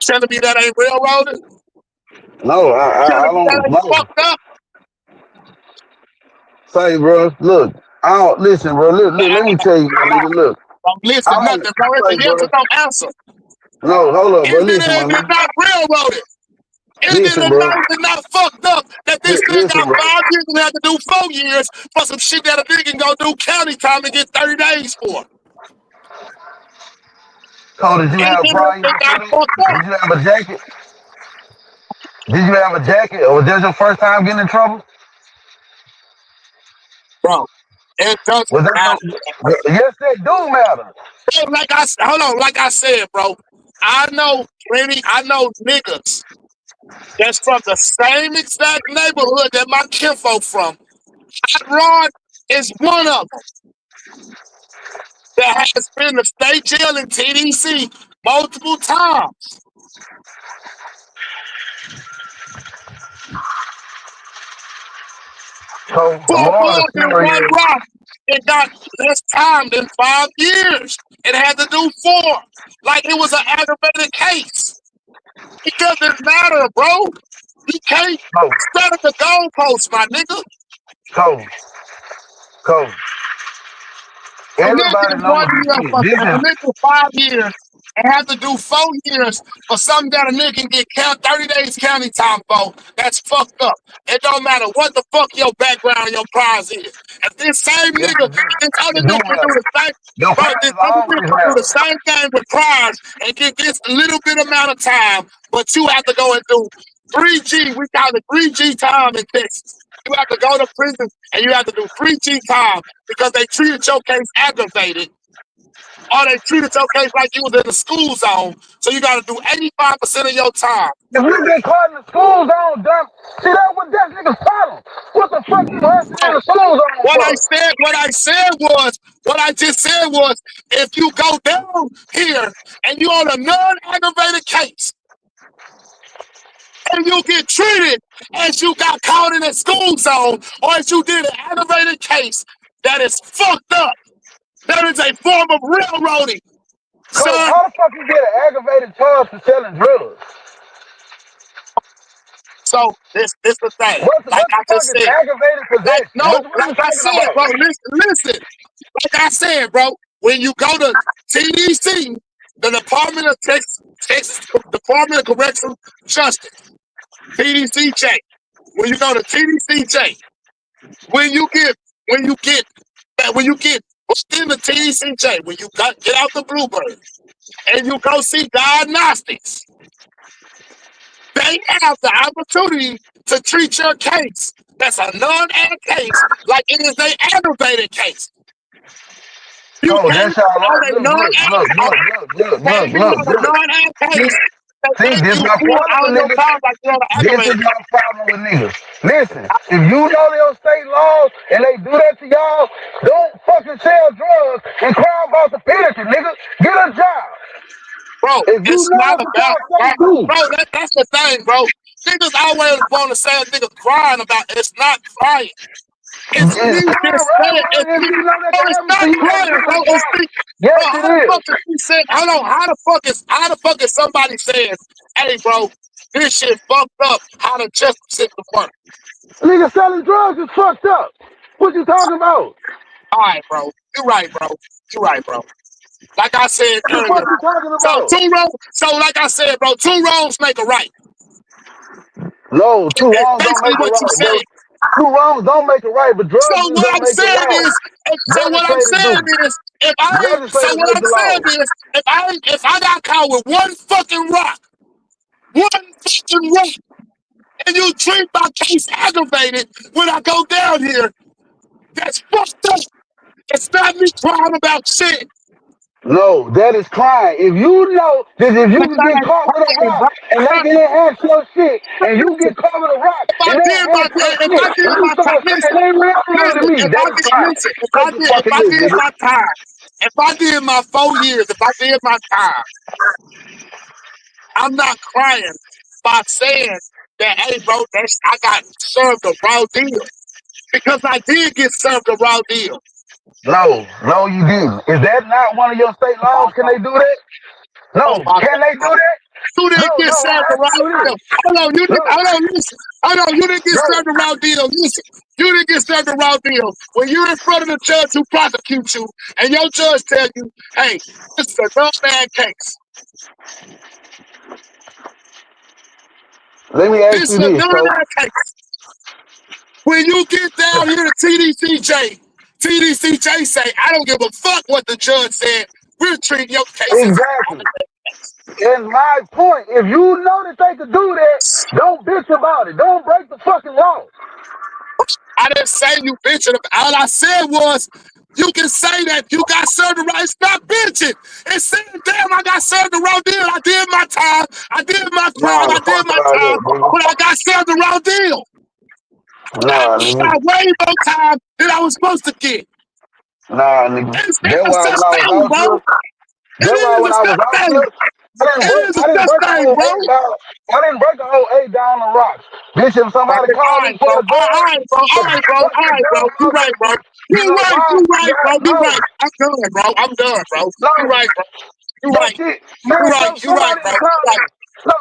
Telling me that ain't railroaded? No, I Telling me that don't ain't know. fucked up? Say, bro, look, I don't listen, bro. Look, let me tell you, my nigga, look. Don't I listen, don't nothing, bro. It's a say, yes bro. or no answer. No, hold up, bro. Is it Listen, or my is it nigga. not railroaded? Is it Listen, or bro. not, is it not fucked up that this nigga Listen, got bro. 5 years and have to do 4 years for some shit that a nigga can go do county time and get 30 days for? Cole, did you Is have it or prior is it not felonies? fucked up? Did you have a jacket? Did you have a jacket? Or was that your first time getting in trouble? Bro, it Was doesn't that matter. your? Yes, they do matter. Hold on, like I said, bro. I know niggas that's from the same exact neighborhood that my kinfolk from. Hot Rod is one of them that has been to state jail in TDC multiple times So the for moral of more the than story one is, rock. It got less time than 5 years. It had to do 4, like it was an aggravated case. It doesn't matter, bro. You can't so, set at the goalpost, my nigga. so, so, Convicted everybody knows one this year shit. for This is, convicted 5 years and have to do 4 years for something that a nigga can get 30 days county time for. That's fucked up. It don't matter what the fuck your background and your prize is. If this same yes, nigga, it do. this other It do nigga can do matter. the same, Your bro, this parents other nigga always can do the matter. same thing with prize and get this little bit amount of time, but you have to go and do 3G. We call it 3G time in Texas. You have to go to prison and you have to do 3G time because they treated your case aggravated or they treated your case like you was in the school zone. So you got to do 85% of your time. If you get caught in the school zone, dump, see that what that nigga's problem. What the fuck you hustling in Bro, the school zone what I for? said, what I just said was, if you go down here and you on a non-aggravated case and you get treated as you got caught in a school zone or as you did an aggravated case, that is fucked up. That is a form of railroading, Coach, sir. how the fuck you get an aggravated charge for selling drugs? So this the thing. Like What the I fuck just is said. aggravated Like possession? no, What like we I talking said, about? bro. Listen. Like I said, bro. When you go to TDC, the Department of Texas Department of Correctional Justice, TDCJ. When you go to TDCJ, when you get when you get put in the TDCJ, when you get out the Bluebird and you go see diagnostics, they have the opportunity to treat your case. That's a non-ag case, like it is an aggravated case. You Coach, can't that's how I on look. a non-ag can't be on a Look. non-ag See, case that see, make this you my pull problem all with your niggas. time like you're on an This is aggravated my case. problem with niggas. Listen, if you know your state laws and they do that to y'all, don't fucking sell drugs and cry about the penalty, nigga. Get a job. Bro, If you it's know not that's what y'all about state do, bro, that's the thing, bro. Niggas always want to say a nigga crying about it. It's not crying. It's it's me crying just saying, right, it's bro. If me. you know that Oh, can it's happen to not you, ain't crying, getting bro. a It's job. me. Yes, Bro, it how the is. fuck is he saying? Hold on, how the fuck is somebody saying, hey, bro, this shit fucked up? How the justice system work? Nigga selling drugs is fucked up. What you talking about? All right, bro. You're right, bro. You're right, bro. Like I said What the earlier. fuck you talking So about? two wrongs. So like I said, bro, two wrongs make a right. No, two It's wrongs don't basically make it what you right, bro. said. Two wrongs don't make it right, but So drug use what don't I'm make it saying wrong. is, Legislators do. Legislators make the law. if I got caught with one fucking rock, and you treat my case aggravated when I go down here, that's fucked up. It's not me crying about shit. No, that is crime. If you know that if you That's can not get like caught with a crying, rock bro. and they can enhance your shit, and you Listen, get caught with a rock if I and they did my enhance your if shit, I did and you my time, start saying they railroaded me, that is crime. Straight the if fucking I you, did nigga. my time, if I did my 4 years, if I did my time, I'm not crying by saying that, hey, bro, I got served a raw deal because I did get served a raw deal. No, you didn't. Is that not one of your state Oh laws? Can my they do that? Oh No. my Can they do God. that? You didn't No, get I'm served a raw asking you deal. this. No, Hold on, listen. Hold on, you didn't get no. served a raw deal. Listen, you didn't get served a raw deal. When you're in front of the judge who prosecutes you, and your judge tells you, hey, this is a non-man case. Let me ask This is you a this, Coach. non-man case. When you get down here to TDCJ say, I don't give a fuck what the judge said. We're treating your case as a Exactly. non-man case. And my point, if you know that they could do that, don't bitch about it. Don't break the fucking law. didn't say you bitching. All I said was, you can say that you got served the right. Stop bitching. And saying, damn, I got served the wrong deal. I did my time. I did my crime. Nah, I did fuck my all time. that, bro. But I got served the wrong deal. Nah, I nigga. got way more time than I was supposed to get. Nah, nigga. It's That's a why such when I was thing, out bro. here, It that's why is when a I was such out thing. here, It is a I didn't such break a thing, whole bro. eight down. I didn't break a whole eight down the rocks. Bitch, if All somebody called me right, for bro. a All gun, right, bro. All right, bro. fuck All the right, bro. gun, You right, bro. motherfucker. You You know right. why? You I right, bro. got You no. right. I'm done, bro. I'm done, bro. You No. right, bro. You That right. shit, You man, right. You right, somebody bro. to You call me. right. No,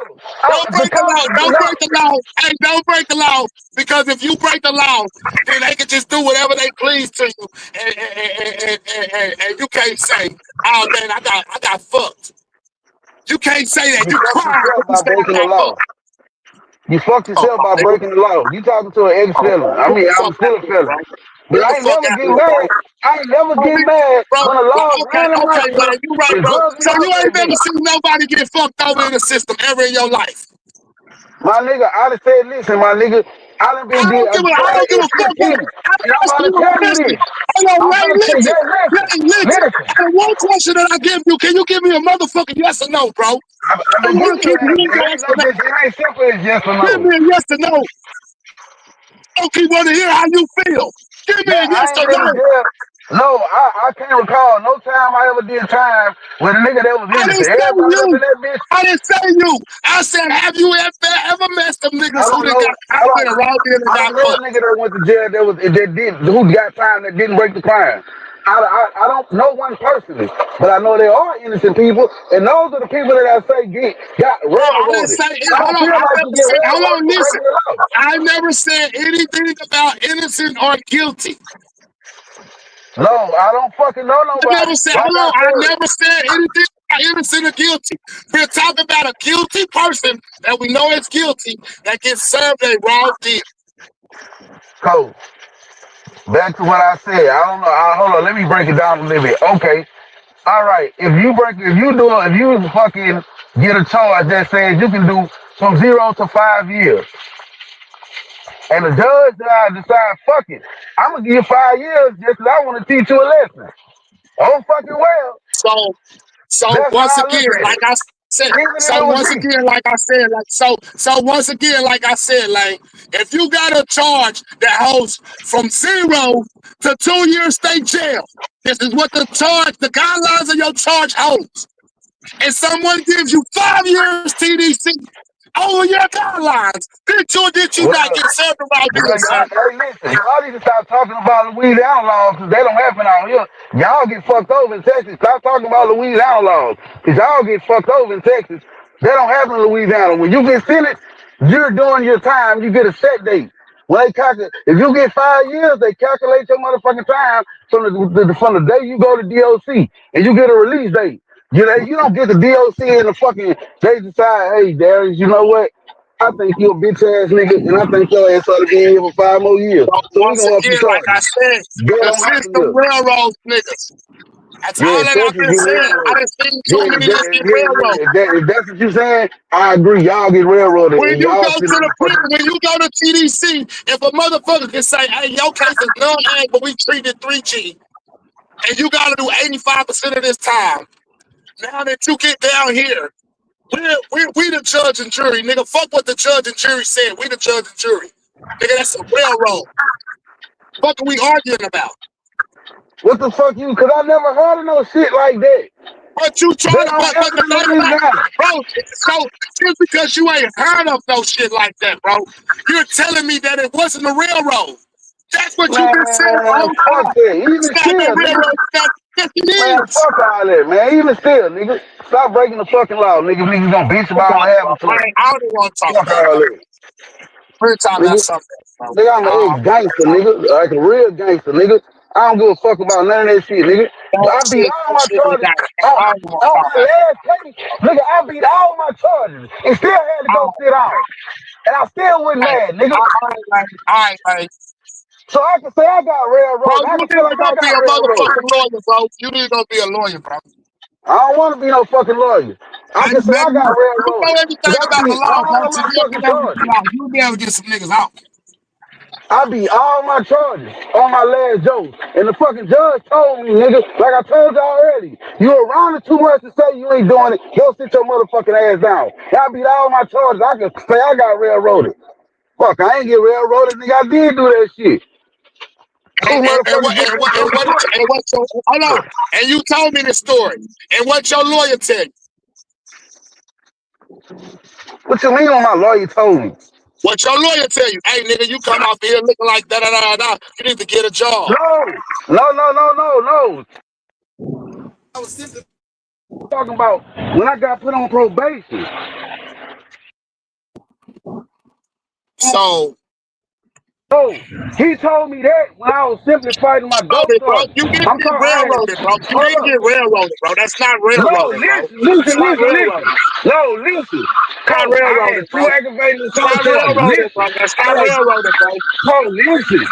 Don't the break the law. cops, Don't no. break the law. Hey, don't break the law. Because if you break the law, then they can just do whatever they please to you. And you can't say, oh man, I got fucked. You can't say that. You You fucked cry when yourself you by say I breaking the got law. fucked. You fucked Oh, yourself by nigga. breaking the law. You talking to an Oh, bro. ex-felon. I Get mean, the I'm fuck out still a of here, felon. bro. But Get I the ain't fuck never out of get here, bro. mad. I ain't never Oh, get nigga, mad bro, when a law okay, ran in my okay, truck man. You right, with bro. drugs in So my you ain't never backpack. seen nobody get fucked over in the system ever in your life. My nigga, I done said, listen, my nigga, I done been did I don't give a fuck what. 15. I'm And I'm about asking to you a tell you question. this. Hold on, I'm Lane, gonna say, listen. yeah, listen, Lane, listen. listen. And one question that I give you, can you give me a motherfucking yes or no, bro? I've I don't been want giving to you keep an answer. hearing It yes ain't or no no. bitch, it ain't simple as yes or Give no. me a yes or no. I don't keep wanting to hear how you feel. Give me Man, a yes I ain't or been to no. jail. No, I can't recall no time I ever did time with a nigga that was I didn't innocent. say Everybody up you. in that bitch, I didn't say you. I said, have you ever met some I niggas who don't done know. got caught with a raw deal and I got don't know a fucked? nigga that went to jail that did who got time that didn't break the crime. I don't know one personally, but I know there are innocent people, and those are the people that I say got Bro, I didn't railroaded. say it. I Hold don't on. feel I like never you get said, hold railroaded on, for listen. breaking the law. I never said anything about innocent or guilty. No, I don't fucking know I never nobody. said, Like hold I on, I said, never said anything about innocent or guilty. We're talking about a guilty person that we know is guilty that gets served a raw deal. Coach. Back to what I said. I don't know. Hold on. Let me break it down a little bit. Okay. All right. If you fucking get a charge that says you can do from 0 to 5 years, and the judge decide, fuck it, I'm gonna give you 5 years just 'cause I want to teach you a lesson. Oh fucking well. So, so That's once how I again, look at like it. I said, Even if it was me. once again, like I said, like if you got a charge that holds from 0 to 2 years state jail, this is what the guidelines of your charge holds. And someone gives you 5 years TDC over your guidelines, did you not Well, get served around Well, deal, son? hey, listen, y'all need to stop talking about Louisiana laws because they don't happen out here. Y'all get fucked over in Texas. Stop talking about Louisiana laws because y'all get fucked over in Texas. They don't happen in Louisiana. When you get sentenced, you're doing your time. You get a set date. When they calculate, if you get 5 years, they calculate your motherfucking time from the day you go to DOC and you get a release date. You don't get the DOC in the fucking. They decide, hey, Darius, you know what? I think you a bitch ass nigga, and I think your ass ought to be in here for 5 more years. So So we once gonna up your again, like I charges. said, That the don't happen system here. railroads niggas. That's all Yeah, that I've Texas been get saying. I railroaded. done seen so Yeah, many niggas get railroaded. if that's what you're saying, I agree. Y'all get railroaded, When and you y'all go to sit on the the prison, fucking. when you go to TDC, if a motherfucker can say, hey, your case is non-ag, but we treated 3G, and you got to do 85% of this time, now that you get down here, we the judge and jury, nigga. Fuck what the judge and jury said. We the judge and jury. Nigga, that's a railroad. Fuck are we arguing about? What the fuck you? Cause I never heard of no shit like that. But you They trying to, don't but happen the in thing about it, Louisiana. bro, so just because you ain't heard of no shit like that, bro, you're telling me that it wasn't a railroad. That's what you've been saying the Man, whole fuck time. that. It's Even not no still, nigga. railroad stuff. Yes, Man, it is. fuck all that, man. Even still, nigga. Stop breaking the fucking law, nigga. Niggas gonna bitch about what happened to 'em. I don't want to talk Fuck about it, all bro. that, We're talking about nigga. something else, Nigga, I'm bro. an ex-gangster, nigga. Like a real gangster, nigga. I don't give a fuck about none of that shit, nigga. I beat all my charges on, I don't want to on talk my last case. Nigga, I beat all my charges and still had to go about sit off. And I still wasn't mad, nigga. all right, So I can say I got bro, railroad. I you can need feel to like go I be got a railroad. motherfucking lawyer, bro. You need to go be a lawyer, bro. I don't want to be no fucking lawyer. I can say I got You know railroaded. Cause everything I about the beat law, bro. all So my you'll be fucking able to get charges. out. You'll be able to get some niggas out. I beat all my charges on my last joke. And the fucking judge told me, nigga, like I told y'all earlier, you around it too much to say you ain't doing it. Go sit your motherfucking ass down. And I beat all my charges. I can say I got railroaded. Fuck, I ain't get railroaded, nigga. I did do that shit. Two motherfuckers get railroaded. And what your, hold on. And you told me the story. And what your lawyer tell you? What you mean on my lawyer told me? What your lawyer tell you? Hey, nigga, you come out here looking like da da da da. You need to get a job. No. I was simply talking about when I got put on probation. So, Oh, he told me that when I was simply fighting my dope bro, charge. you didn't I'm get talking, railroaded, bro. You hold didn't up. get railroaded, bro. That's not No, railroading, bro. It's listen. not railroading. No, listen. Not Coach, I had railroading, two bro. aggravated It's assault not charges. railroading, Listen. bro. That's I not had, railroading, bro. Coach, listen.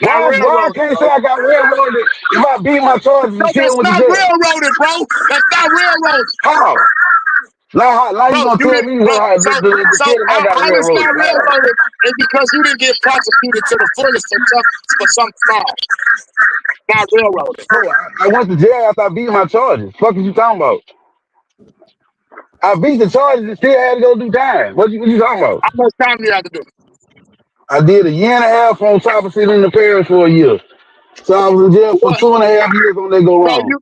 Not Why I railroading, can't say bro. I got railroaded if I beat my charges No, and that's still went to not jail? railroading, bro. That's not railroading. How? Now you Bro, gonna you tell didn't, me bro. the So kid that I got how it's railroaded? not railroaded is because you didn't get prosecuted to the fullest for some small. Not railroading. No, I went to jail after I beat my charges. Fuck is you talking about? I beat the charges and still had to go do time. What you talking about? How much time do you have to do? I did a year and a half on top of sitting in the parish for a year. So I was in jail for What? 2.5 years on they go So wrong.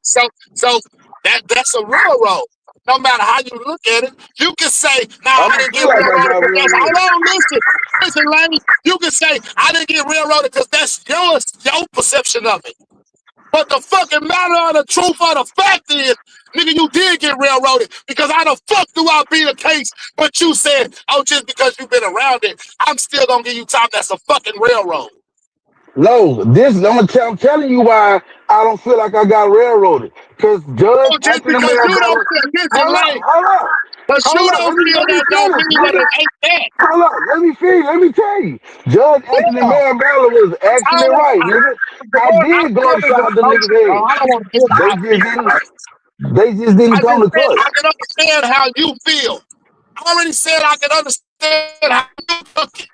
that's a railroad. No matter how you look at it, you can say, "Nah, I I don't didn't get feel like I railroaded got because that's." railroaded. Hold on, listen, Lane. You can say, "I didn't get railroaded because that's your perception of it." But the fucking matter of the truth of the fact is, nigga, you did get railroaded because how the fuck do I be the case? But you said, "Oh, just because you've been around it, I'm still gonna give you time." That's a fucking railroad. No, I'm telling you why I don't feel like I got railroaded. Because Judge Oh, just Anthony because you don't Marabella, feel, listen, hold up, Lane. hold up, Because hold you up, don't feel let me that don't finish, mean that nigga. it ain't that. Hold up, let me tell you. Judge Anthony Yeah. Marabella was I actually don't want right, nigga. the I word. I did don't go want to inside the emotion, nigga's bro. head. I don't want to hear how I feel, bro. They just didn't I come just to said court. I can understand how you feel. I already said I can understand how you took it.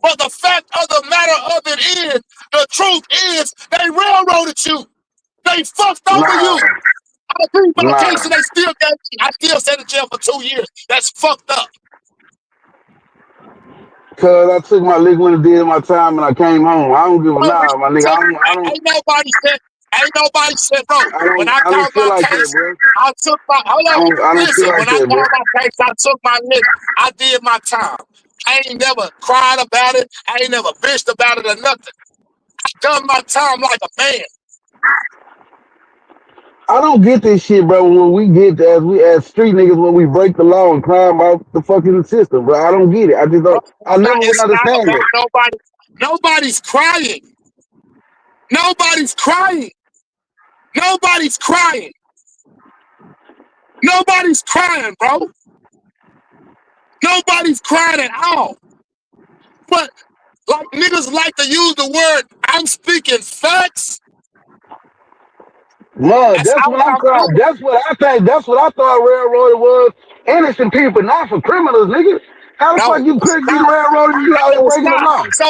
But the fact of the matter of it is, the truth is, they railroaded you. They fucked over Nah, you. I agree with my case, nah. and they still got me. I still sat in jail for 2 years. That's fucked up. Cause I took my liquor and did my time and I came home. I don't give a Bro, nah, my nigga. so, ain't nobody said, bro, when I I don't called feel my like that, case, bro. I took my, hold on, I don't feel listen, like when I that, bro. called my case, I took my list, I did my time. I ain't never cried about it. I ain't never bitched about it or nothing. I done my time like a man. I don't get this shit, bro. When we get as street niggas when we break the law and climb out the fucking system, bro. I don't get it. I just Bro, don't. I never would it's not understand about that. nobody. Nobody's crying. Nobody's crying. Nobody's crying. Nobody's crying, bro. Nobody's crying at all. But like niggas like to use the word, I'm speaking facts. Man, That's that's all what I'm I'm trying. doing. That's what I think. That's what I thought railroaded was. Innocent people, not for criminals, nigga. How the No, fuck you it's could get not. railroaded and you out No, here it's breaking the not. law? So,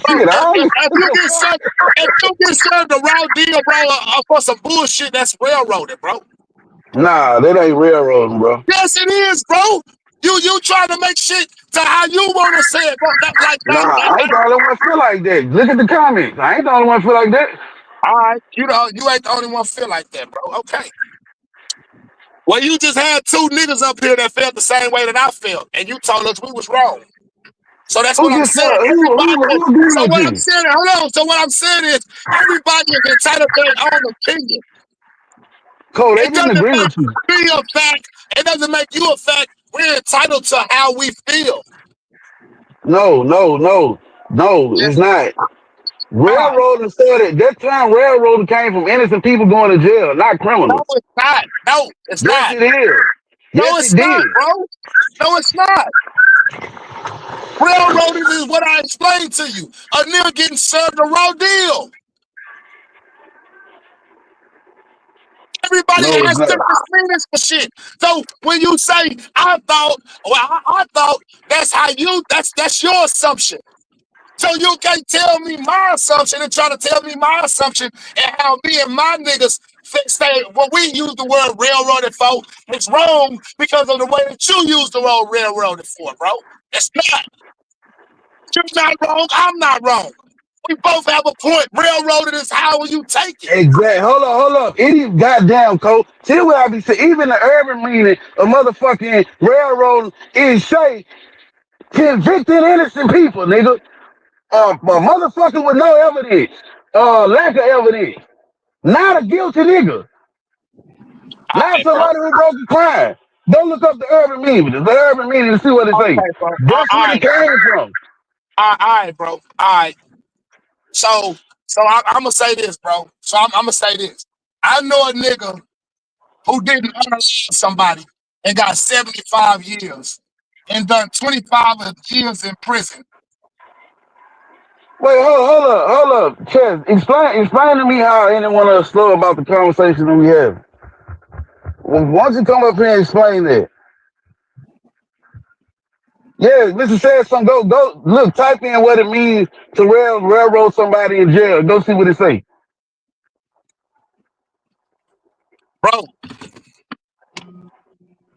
bro, Shit, I don't if you get served, if you get served a raw deal, bro, for some bullshit, that's railroaded, bro. Nah, that ain't railroading, bro. Yes, it is, bro. You trying to make shit to how you want to say it, bro. Nah, I ain't the only one feel like that. Look at the comments. I ain't the only one feel like that. all right, you ain't the only one feel like that, bro. Okay. Well, you just had two niggas up here that felt the same way that I felt, and you told us we was wrong. So that's what Who I'm just saying. felt? Everybody. Who agreed So with what I'm you? saying, hold on. So what I'm saying is, everybody is entitled to their own opinion. Cole, they It didn't doesn't agree make with you. me a fact. It doesn't make you a fact. We're entitled to how we feel. No, Yes, it's not. not. Railroading started, that term railroading came from innocent people going to jail, not No, criminals. it's not. No, it's Yes, not. it is. No, Yes, it's it not, did. bro. No, it's not. Railroading is what I explained to you. A nigga getting served a raw deal. Everybody No, it's has not. different meanings for shit. So when you say I thought, that's how you that's your assumption. So you can't tell me my assumption and try to tell me my assumption and how me and my niggas say what we use the word railroaded for. It's wrong because of the way that you use the word railroaded for, bro. It's not. You're not wrong. I'm not wrong. We both have a point. Railroaded is how you take it. Exactly. Hold up. Any goddamn coach. See what I be saying. Even the urban meaning of motherfucking railroad is say convicted innocent people, nigga. A motherfucker with no evidence. Lack of evidence. Not a guilty nigga. All Not right, bro. somebody who broke a crime. Go look up the urban meaning. The urban meaning to see what it say. Okay, bro. That's All where it right. came from. All right, bro. All right. So I'm gonna say this, bro. So I'm gonna say this. I know a nigga who didn't unalive somebody and got 75 years and done 25 years in prison. Wait, hold up. Chess, explain to me how anyone else slow about the conversation that we have. Well, why don't you come up here and explain that? Yeah, Mr. Says something. Go. Look, type in what it means to railroad somebody in jail. Go see what it say. Bro,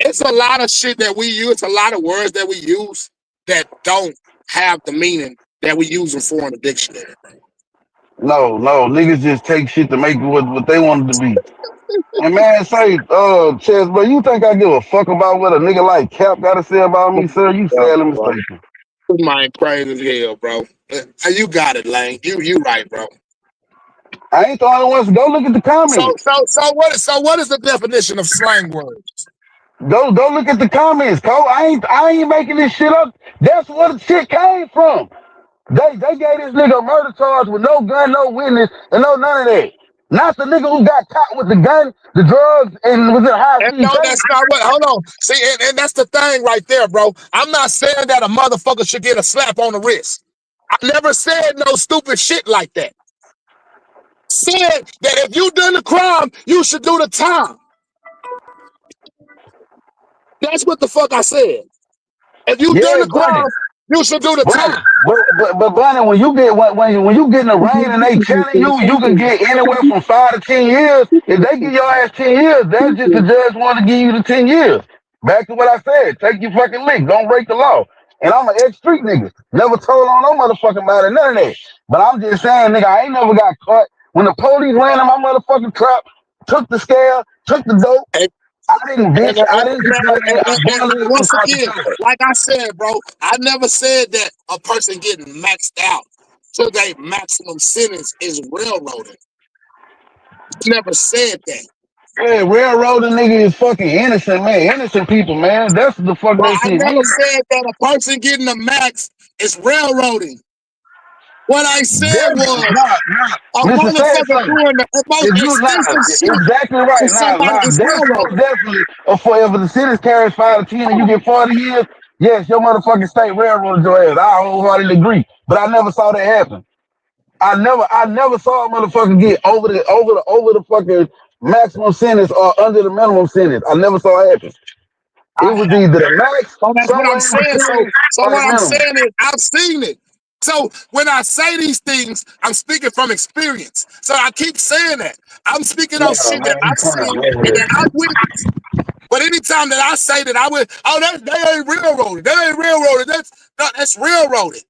it's a lot of shit that we use, a lot of words that we use that don't have the meaning that we use them for in the dictionary. No, niggas just take shit to make it what they want it to be. And man, say, Chess, bro, you think I give a fuck about what a nigga like Cap gotta say about me, sir? You Yeah, sadly bro. mistaken. This mind crazy as hell, bro. You got it, Lane. You right, bro. I ain't the only one. So go look at the comments. So what is the definition of slang words? Go look at the comments, Cole. I ain't making this shit up. That's where the shit came from. They gave this nigga a murder charge with no gun, no witness, and no none of that. Not the nigga who got caught with the gun, the drugs, and was in a high And speed no, chase. that's not what. Hold on. See, and that's the thing right there, bro. I'm not saying that a motherfucker should get a slap on the wrist. I never said no stupid shit like that. Said that if you done the crime, you should do the time. That's what the fuck I said. If you done Yeah, the Bunny. crime, you should do the Bunny. time. But Bunny, when you get in the rain and they telling you can get anywhere from 5 to 10 years. If they give your ass 10 years, that's just the judge want to give you the 10 years. Back to what I said. Take your fucking lick. Don't break the law. And I'm an ex-street nigga. Never told on no motherfucking matter, none of that. But I'm just saying, nigga, I ain't never got caught. When the police ran in my motherfucking trap, took the scale, took the dope, And, I didn't bitch. I didn't complain. I barely and even once caught the again, charge. like I said, bro, I never said that a person getting maxed out to their maximum sentence is railroading. I never said that. Yeah, railroading nigga is fucking innocent, man. Innocent people, man. That's the fuck But that I shit never mean. said that a person getting a max is railroading. What I said Definitely, was nah. a Mr. Said motherfucker something. doing the most If you extensive shit exactly to right. somebody is That's most railroading. definitely a forever. The sentence carries 5 to 10 and you get 40 years. Yes, your motherfucking state railroaded your ass. I wholeheartedly agree. But I never saw that happen. I never saw a motherfucker get over the fucking maximum sentence or under the minimum sentence. I never saw it happen. It I was have. either the max, So that's what somewhere I'm in saying. So, between, so or the what I'm minimum. saying is I've seen it. So when I say these things, I'm speaking from experience. So I keep saying that. I'm speaking on Nah, shit that man, you I've crying seen over and there. that I witnessed. But anytime that I say that I would, oh, they ain't railroaded. They ain't railroaded. That's railroaded.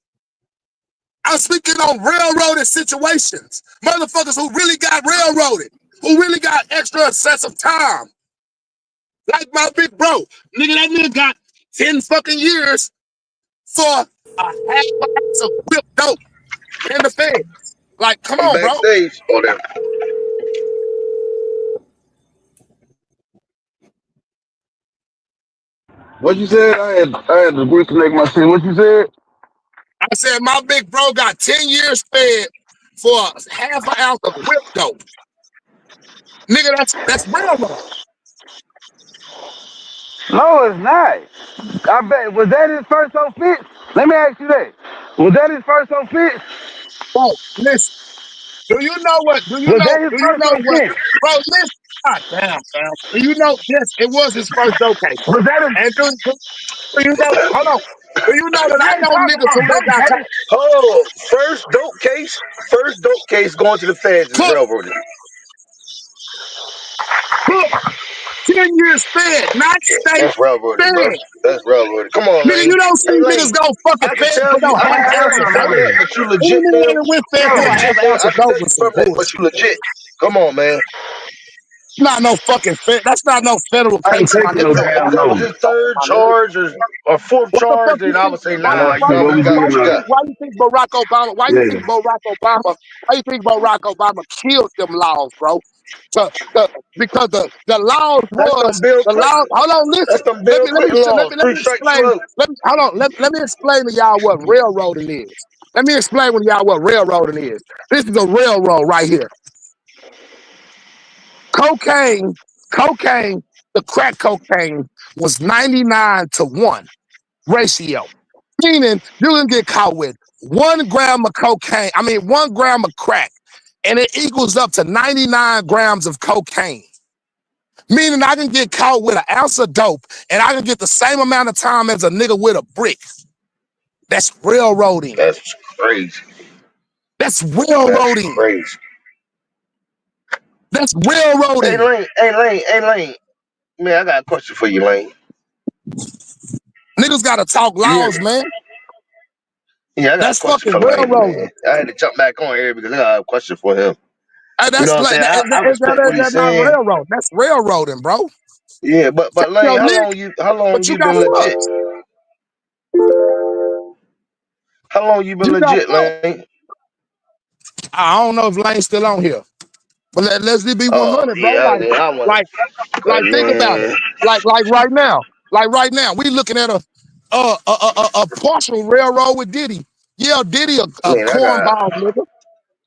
I'm speaking on railroaded situations. Motherfuckers who really got railroaded, who really got extra excessive time. Like my big bro. Nigga, that nigga got 10 fucking years for a half ounce of whipped dope in the Fed. Like, come I'm on, bro. backstage. Oh, there. What you said? I had to reconnect my shit. What you said? I said my big bro got 10 years fed for half an ounce of whipped dope. Nigga, that's railroad. No, it's not. I bet. Was that his first offense? Let me ask you that. Was that his first offense? Bro, listen. Do you know what? Was that his first offense? Bro, listen. God damn, fam. Do you know? Yes, it was his first dope case. Was that his? And do you know? Hold on. Do you know You that I ain't know talking niggas who about they dope got case. Oh, first dope case going to the feds is cooked railroaded. 10 years fed, not state That's railroaded, bro. fed. That's railroaded. Come on, Nigga, Lane. you don't see Hey, niggas Lane. go fucking I can fed tell for you, no I can half tell ounce you of from dope. that that you Any legit, nigga man. that went fed You for a half legit, man. ounce I of can dope tell you was some from that, but bullshit. you legit. Come on, man. Not no fucking fed. That's not no federal I ain't case, my taking no nigga. If damn that was notes. his third charge or fourth What the charge, fuck you then I think? would say, Why the nah, Nah, you why see got you what what we you think got, why what doing you you now. think got. why you think Barack Obama Yeah. killed them laws, bro? To, because the laws That's them was Bill the laws. Clinton. Hold on, That's listen. them Let Bill me let me Clinton let laws. me let Three me strikes explain. you out. Let me hold on. Let me explain to y'all what railroading is. Let me explain to y'all what railroading is. This is a railroad right here. Cocaine, cocaine, the crack cocaine was 99-1 ratio. Meaning you can get caught with 1 gram of cocaine, 1 gram of crack, and it equals up to 99 grams of cocaine. Meaning I can get caught with an ounce of dope and I can get the same amount of time as a nigga with a brick. That's railroading. That's crazy. That's That's railroading. crazy. That's railroading. Hey, Lane. Man, I got a question for you, Lane. Niggas gotta talk You hear laws, me? man. Yeah, I got a That's question fucking for Lane, railroading. man. I had to jump back on here because I got a question for him. And You know that's what I'm like saying? I respect what he's that's not saying. railroad. That's railroading, bro. Yeah, but Lane, Yo, Nick, how long but you you got been legit? fucked. How long you been You got legit, fucked. Lane? I don't know if Lane's still on here, but let's be Oh 100, bro. yeah, I want Like, cause think about it. man, Like right now, we looking at a partial railroad with Diddy. Yeah, Diddy a man, I got cornball nigga.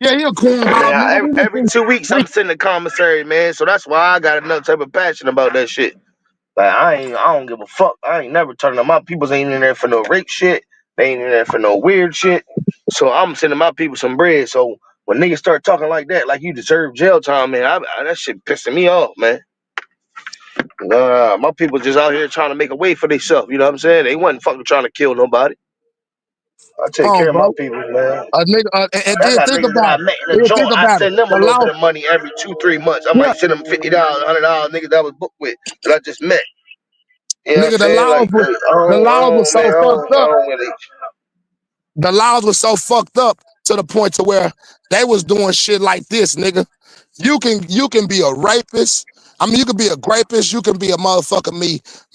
Yeah, he a cornball man. nigga. Every 2 weeks I'm We sitting in the commissary, man. So that's why I got another type of passion about that shit. Like I don't give a fuck. I ain't never turning up. My peoples ain't in there for no rape shit. They ain't in there for no weird shit. So I'm sending my people some bread. So when niggas start talking like that, like you deserve jail time, man, that shit pissing me off, man. My people just out here trying to make a way for themselves. You know what I'm saying? They wasn't fucking trying to kill nobody. I take care of my bro. people, man. A nigga, and I then got think niggas that about I it. met in the Then joint. think I about it. send them a The little law, bit of money every 2-3 months. I yeah, might send them $50, $100 niggas that I was booked with that I just met. You know what I'm nigga, saying? Like, the laws was so fucked I up. don't really. The laws were so fucked up to the point to where they was doing shit like this, nigga. You can be a rapist. You can be a rapist. You can be a motherfucker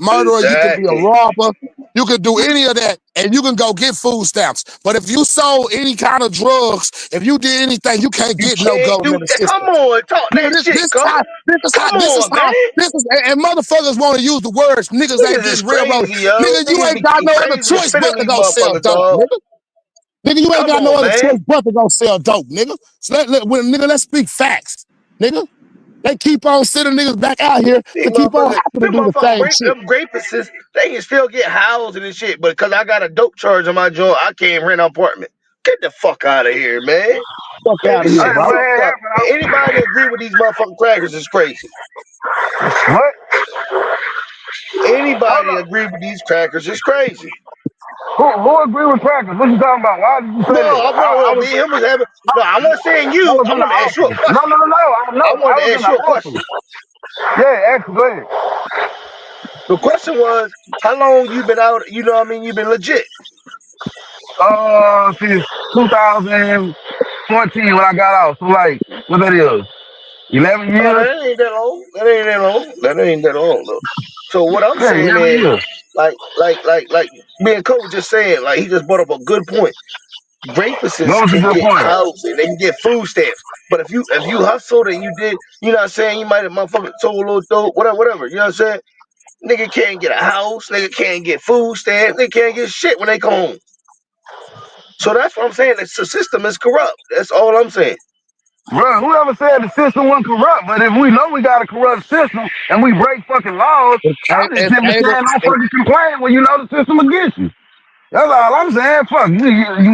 murderer. You can be a Exactly. robber. You can do any of that, and you can go get food stamps. But if you sold any kind of drugs, if you did anything, you can't You get no can't do government that. Come assistance. on, talk Nigga, that shit, cuz. Come on, man. and motherfuckers want to use the words niggas ain't Niggas is getting railroaded. crazy, yo. Nigga, you Niggas ain't be got getting no other crazy choice but spitting to these go sell motherfuckers, dope, dog. nigga. Nigga, you ain't Come got no on, other man. choice but to go sell dope, nigga. So nigga, let's speak facts, nigga. They keep on sending niggas back out here to keep on having to Them do the motherfucking same shit. them rapists, they can still get housing and shit, but because I got a dope charge on my joint, I can't rent an apartment. Get the fuck out of here, man. Fuck Man, out of this here, shit Hey, bro. what fucked ain't up. happened Anybody that agree with these motherfucking crackers is crazy. though? What? Hold Anybody up. agree with these crackers is crazy. Who agree with crackers? What you talking about? Why did you say that? No, me and him was having. No, I'm not saying I you. was I in the want to ask you a office. No, question. no, no, no. I know. I I wanted to was in ask the you a office. question. Yeah, actually, go ahead. The question was, how long you been out? You know what I mean? You been legit. Since 2014 when I got out. So like, what that is? 11 Oh, years? that ain't that long. That ain't that long though. So what I'm Yeah, 11 saying is, years. like me and Cole just saying, like he just brought up a good point. What Rapists was a can good get point? housing, they can get food stamps. But if you hustled and you did, you know what I'm saying, you might have motherfucking sold a little dope, whatever. You know what I'm saying? Nigga can't get a house, nigga can't get food stamps, they can't get shit when they come home. So that's what I'm saying. The system is corrupt. That's all I'm saying. Bro, whoever said the system wasn't corrupt, but if we know we got a corrupt system and we break fucking laws, If, I'm just if simply able, saying don't if, fucking complain when you know the system against you. That's all I'm saying. Fuck,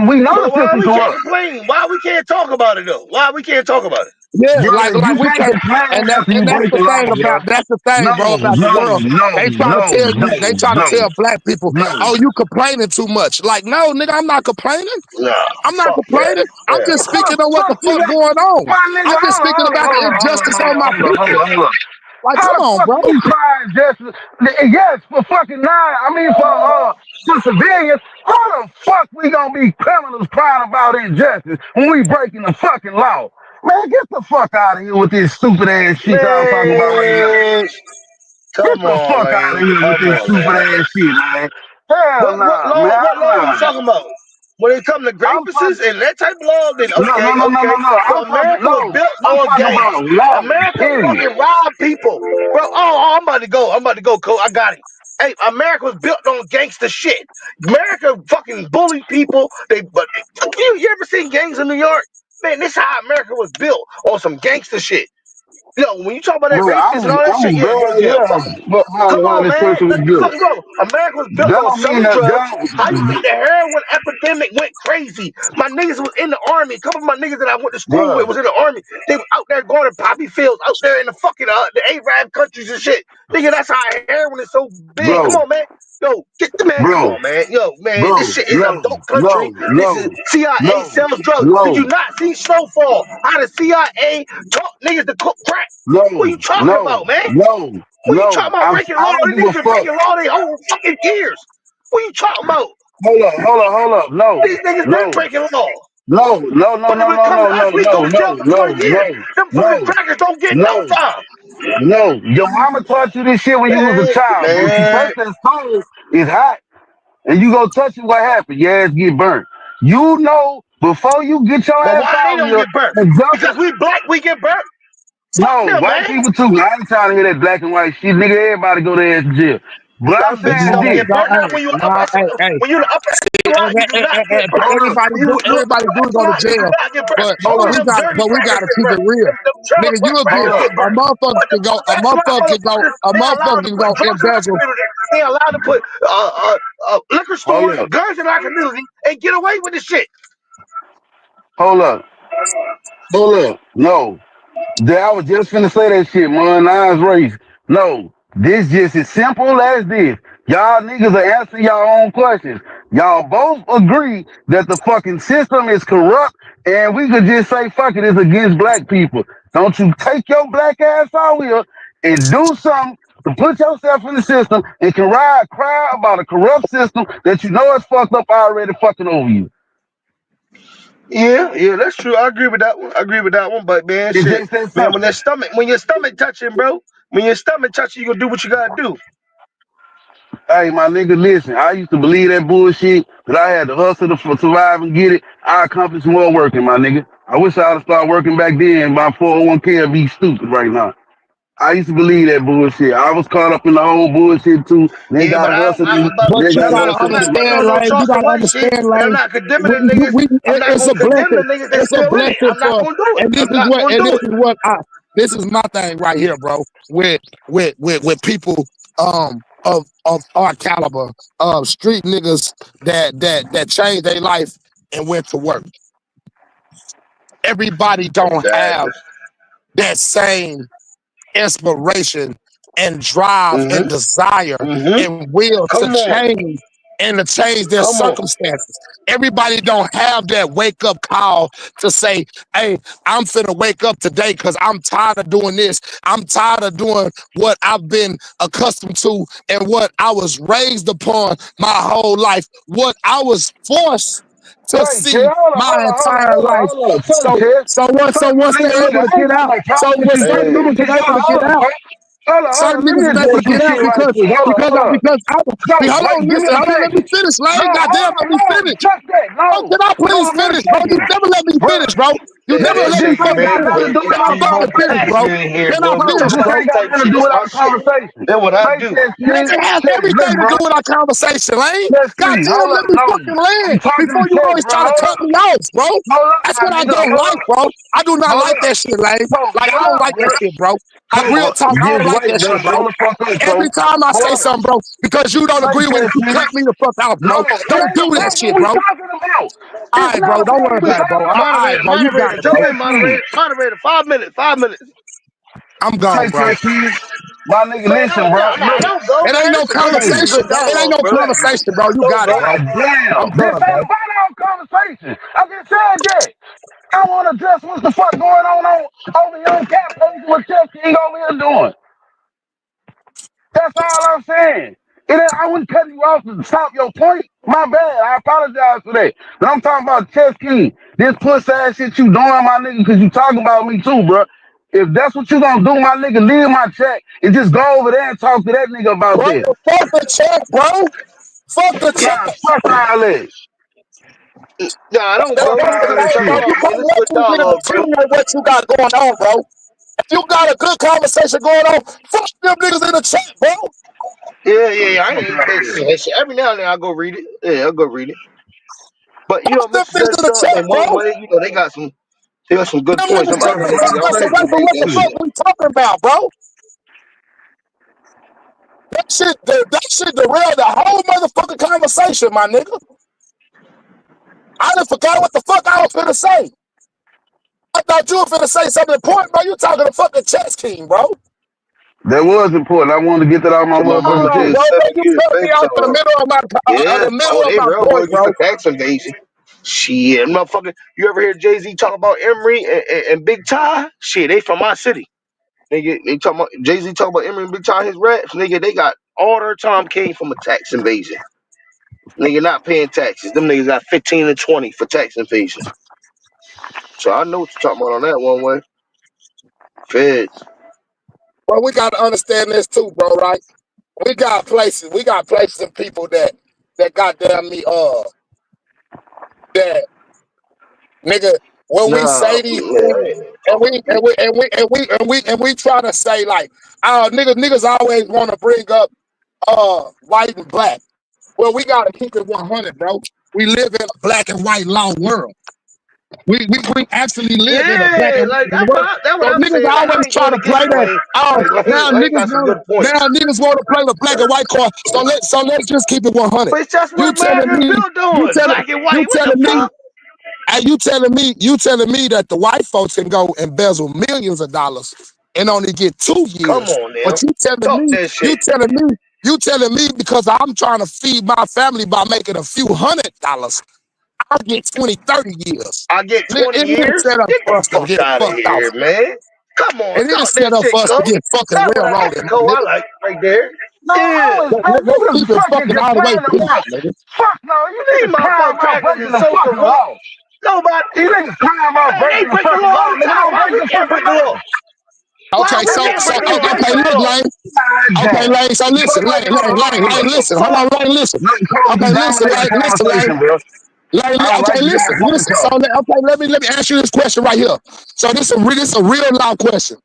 we know the But why system we can't corrupt. complain? Why we can't talk about it though? Why we can't talk about it? Yeah, Bro, like you we can't can't, complain after and you that's break the the law, thing bro. about bro, No, about the no, world. no, They try to no, tell you, they try to no, tell black people, no, oh, you complaining too much. Like, no, nigga, I'm not complaining. Nah, I'm not fuck that. complaining. I'm Yeah. just How speaking the on what the fuck you fuck got going on. my nigga? I'm just speaking about the injustice on my people. Hold on. Like, How come the on, fuck bro. you crying justice? Yes, for fucking nine. I mean for civilians. How the fuck we gonna be criminals crying about injustice when we breaking the fucking law? Man, get the fuck out of here with this stupid ass shit y'all talking about right now. Man, Get come the on, fuck out of Lane. here with Come this on, stupid man. ass shit, man. Hell What nah, law? man. What law you talking about? When it come to I'm grapists talking. and that type of law, then No, no, okay, no, no, no, okay. no. So America was built I'm on talking gangs. about law. America Period. fucking robbed people, bro. Oh, I'm about to go. I'm about to go, Cole. I got it. Hey, America was built on gangster shit. America fucking bullied people. But you ever seen gangs in New York? Man, this how America was built on some gangster shit. Yo, when you talk about that Bro, racist and all that shit, I'm yeah, yeah, glad, yeah. yeah. But Come how on, this man. person was Let's be good. fucking real. America was built That on don't mean selling that. drugs. How you That, think the heroin epidemic went crazy? My niggas was in the army. A couple of my niggas that I went to school with bro, was in the army. They was out there going to poppy fields, out there in the fucking the Arab countries and shit. Nigga, that's how heroin is so big. Come bro, on, man. Yo, get the man. Come bro, on, man. Yo, man, this bro. shit is No, adult country. no, This is no, CIA no, sells drugs. Did you no, not see Snowfall? How the CIA taught niggas to cook crack? What are no, you talking no, about, man? no, What you talking no. about breaking I law? don't These give a niggas been fuck. breaking law their whole fucking years. What you talking about? Hold up. These niggas been No, breaking law. no, no, no, But no, when it no, come to no, us, no, we go no, to jail no, for no, 20 years. no, Them fucking no, crackers don't get no no. time. No, your mama taught you this shit when you was a Man, child. But if you man. touch that stove, it's hot. And you go touch it, what happened? Your ass get burnt. You know before you get your But ass why they out don't here get burnt? and jump Because we black, we get burnt? Fuck no, them, white man. people too. I ain't trying to hear that black and white shit. Nigga, everybody go to ass to jail. But I'm Some bitches saying No, don't this. get burnt. Not hey, when you up no, echelon. hey. When you the upper echelon, you do not get But burnt. Hold up, When you everybody upper do go to echelon, you do jail. not get burnt. hold Only up, them dirty But we crackers gotta get keep it burnt. real. Them trailer Nigga, you park agree? hold crackers up. get A burnt. motherfucker But them can go, upper echelon motherfuckers, a they allowed motherfucker to can put go drugs in our embezzle. community. They allowed to put liquor Hold stores, up. guns in our community, and get away with the shit. Hold up. Hold up. No. I was just finna say that shit, man. Nine's race. No, this just as simple as this. Y'all niggas are answering your own questions. Y'all both agree that the fucking system is corrupt, and we could just say, fuck it, it's against black people. Don't you take your black ass out here and do something to put yourself in the system and can cry about a corrupt system that you know is fucked up already fucking over you. Yeah, yeah, that's true. I agree with that one. I agree with that one. But man, It's shit, just that man, simple. when your stomach touching, bro, when your stomach touching, you gonna do what you gotta do. Hey, my nigga, listen. I used to believe that bullshit that I had to hustle to survive and get it. I accomplished more working, my nigga. I wish I'd have started working back then. My 401k would be stupid right now. I used to believe that bullshit. I was caught up in the whole bullshit too. They Yeah, but got hustling. But They you got gotta I'm not hustling. putting understand, on no Lane. You Charleston gotta White shit, understand, and I'm Lane. not condemning the niggas. I'm not It's gonna a condemn the blessing. niggas that's It's a still in it. blessing I'm not for, gonna do it. and I'm not gonna do it. this is my thing right here, bro. With people of our caliber, street niggas that changed their life and went to work. Everybody don't have Exactly. that same inspiration and drive and Mm-hmm. desire Mm-hmm. and will to Come on. change and to change their Come on. circumstances. Everybody don't have that wake up call to say, hey, I'm finna wake up today because I'm tired of doing this. I'm tired of doing what I've been accustomed to and what I was raised upon my whole life, what I was forced to Wait, Ted, see my entire life. hold on. So Ted. so once they're Look, able to I ain't get got out, no so problem with when you. certain Hey. niggas is able to get out, Hold certain on. Let niggas me is able address to some get out shit right quick. because No, hold wait, on, give me listen, a hold on, let me second. finish, No, Lane. Goddamn, let me finish. fuck that. Oh, No, can I please hold on one finish, bro? You second. never let me Bro, finish, bro. You Yeah, never that let this me shit ain't fucking got make finish. nothing to it, do it with Can I our be more fucking finish, bro? passionate in conversation. here, Can I boy. We No, finish, talk this bro? about ain't got type nothing to shit. do That's with my our shit. conversation. That's what I Make do. that Yes, shit. it has Check, everything look, to bro. do with our conversation, Lane. Let's see. Goddamn, Hold let up. me No, fucking land I'm talking before to you Tech, always bro. try to Hold cut up. me off, bro. Hold up, That's my what I nigga. don't Hold like, up. bro. I do not Hold like up. that shit, Lane. So, Like, I hold don't up, like bro. that shit, bro. Real Cole, talk, I don't just like wait, that bro. shit, bro. Hold the fuck up, Every Cole. time I say Boy, something, bro, because you don't say agree with it, you Chesky. cut me the fuck out, No, bro. it Don't ain't do that about shit, what we bro. talking about. All It's right, not bro. Don't about worry what we about it, bro. talking All about. right, bro. You got Moderator, it, jump bro. in, Chesky. moderator. 5 minutes. 5 minutes. I'm Say gone, bro. Chesky. My nigga, Man, listen, don't, bro. nah, nah, Look, don't go, It ain't man. no It's a good, this is a conversation. good It ain't dialogue, no bro. conversation, bro. You Don't got it, go. bro. God damn. I'm This done, ain't bro. about our conversation. I just said that. I want to address what the fuck going on over here on Cap Page, what Chesky over here doing. That's all I'm saying. I wouldn't cut you off to stop your point. My bad. I apologize for that. But I'm talking about Chess King. This puss ass shit you doing, my nigga, because you talking about me too, bro. If that's what you gonna do, my nigga, leave my chat and just go over there and talk to that nigga about Bro, that. fuck the chat, bro. Fuck the chat. Nah, fuck all that. Nah, don't That's go. Fuck We all finna that hey, cut bro. him shit. You off, man. can't This is let good these niggas dialogue, tell bro. you what you got going on, bro. If you got a good conversation going on, fuck them niggas in the chat, bro. Yeah. I Fuck ain't all that that. shit. Every now and then I go read it. Yeah, I'll go read it. But Fuck them Mr. niggas Just in the Trump chat, and bro. One Way, they got some good Them points. niggas I'm take actually this gonna Motherfucker, I'm discussion actually away gonna from read what that the fuck shit. shit. we talking about, bro. That shit derailed the whole motherfucking conversation, my nigga. I done forgot what the fuck I was finna say. I thought you were finna say something important, bro. You talking to fucking chess king, bro. That was important. I wanted to get that out of my So my mama motherfucking Oh, did bro, chest. man, 7 you years cut me bank off in the time. middle of Yeah. Oh, they my railroad point, you bro. for tax evasion. Shit, motherfucker. You ever hear Jay-Z talk about Emory and Big Ty? Shit, they from my city. Nigga, they talking about Jay-Z talk about Emory and Big Ty, his raps. Nigga, they got all their time came from a tax invasion. Nigga not paying taxes. Them niggas got 15 and 20 for tax evasion. So I know what you're talking about on that one way. Feds. But we got to understand this too, bro, right? We got places and people that goddamn me, that nigga, when we Nah, say these things, man. and we try to say like, niggas always want to bring up white and black. Well, we gotta keep it 100, bro. We live in a black and white law world. We actually live in a black Yeah, and like white world. that what So I'm niggas saying. Like I always ain't try going to play against that. Wayne. Oh, Like now Wayne got niggas some want good points. to play the black and white card. So let's just keep it 100. But it's just You what telling America's me, built you on. telling Black and you white. What the telling me fuck? and you telling me that the white folks can go embezzle millions of dollars and only get 2 Come years. on But now. Talk that shit. you telling me because I'm trying to feed my family by making a few $100, I get 20, 30 years. I get 20 It is years. set up Get the for us to fuck get out of fucked off. here, man. Come on, It is talk set that up shit, for us to Cole. get fucking That's railroaded, the my Cole I nigga. like right there. No, Yeah. I was, man, Let's you keep just it fucking fucking all the way decrying the peace, law. nigga. Fuck no, you These niggas crying motherfucking about crackers breaking is the so fucking corrupt. law. Nobody, You niggas crying about man, they breaking the break the fucking law law. all the Nigga, time. don't Why break we the can't fucking break the law. law? Why Okay, we so can't so break the law? okay, Break the look, law. Lane. God Okay, damn. Lane. So Go listen, break Lane, the law. Lane, Hold Lane, on, hold Lane. on. What Listen, the hold fuck? on, Lane. Listen. Let Cole be Okay, listen, dominating the Lane. Listen, Lane. conversation, bro. I would like Okay, to hear listen, that point, listen. So Cole. okay, let me ask you this question right here. So this a real loud question,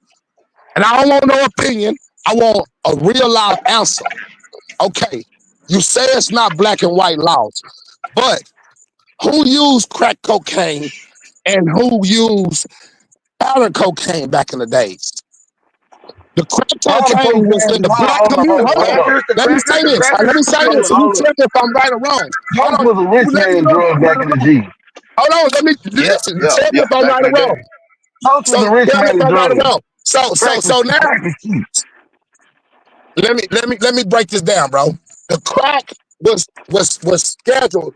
and I don't want no opinion. I want a real loud answer. Okay, you say it's not black and white laws, but who used crack cocaine and who used powder cocaine back in the days? The crack Powder cocaine was cocaine in is the wild. black Hold on, community. hold The on, Hold hold on. on. crackers, the Let me crackers, say the this. crackers. And Hold you on. tell me if I'm right or wrong. Hold Coke on. was a You rich let me man know if drug I'm right back or in the wrong. G. Hold on. Let me Yep, listen. yep, Tell me yep. if I'm Back right in or the day. wrong. Coke was So a rich tell me if man I'm right or drug. wrong. So so Crack was so now crack is cheap. let me break this down, bro. The crack was scheduled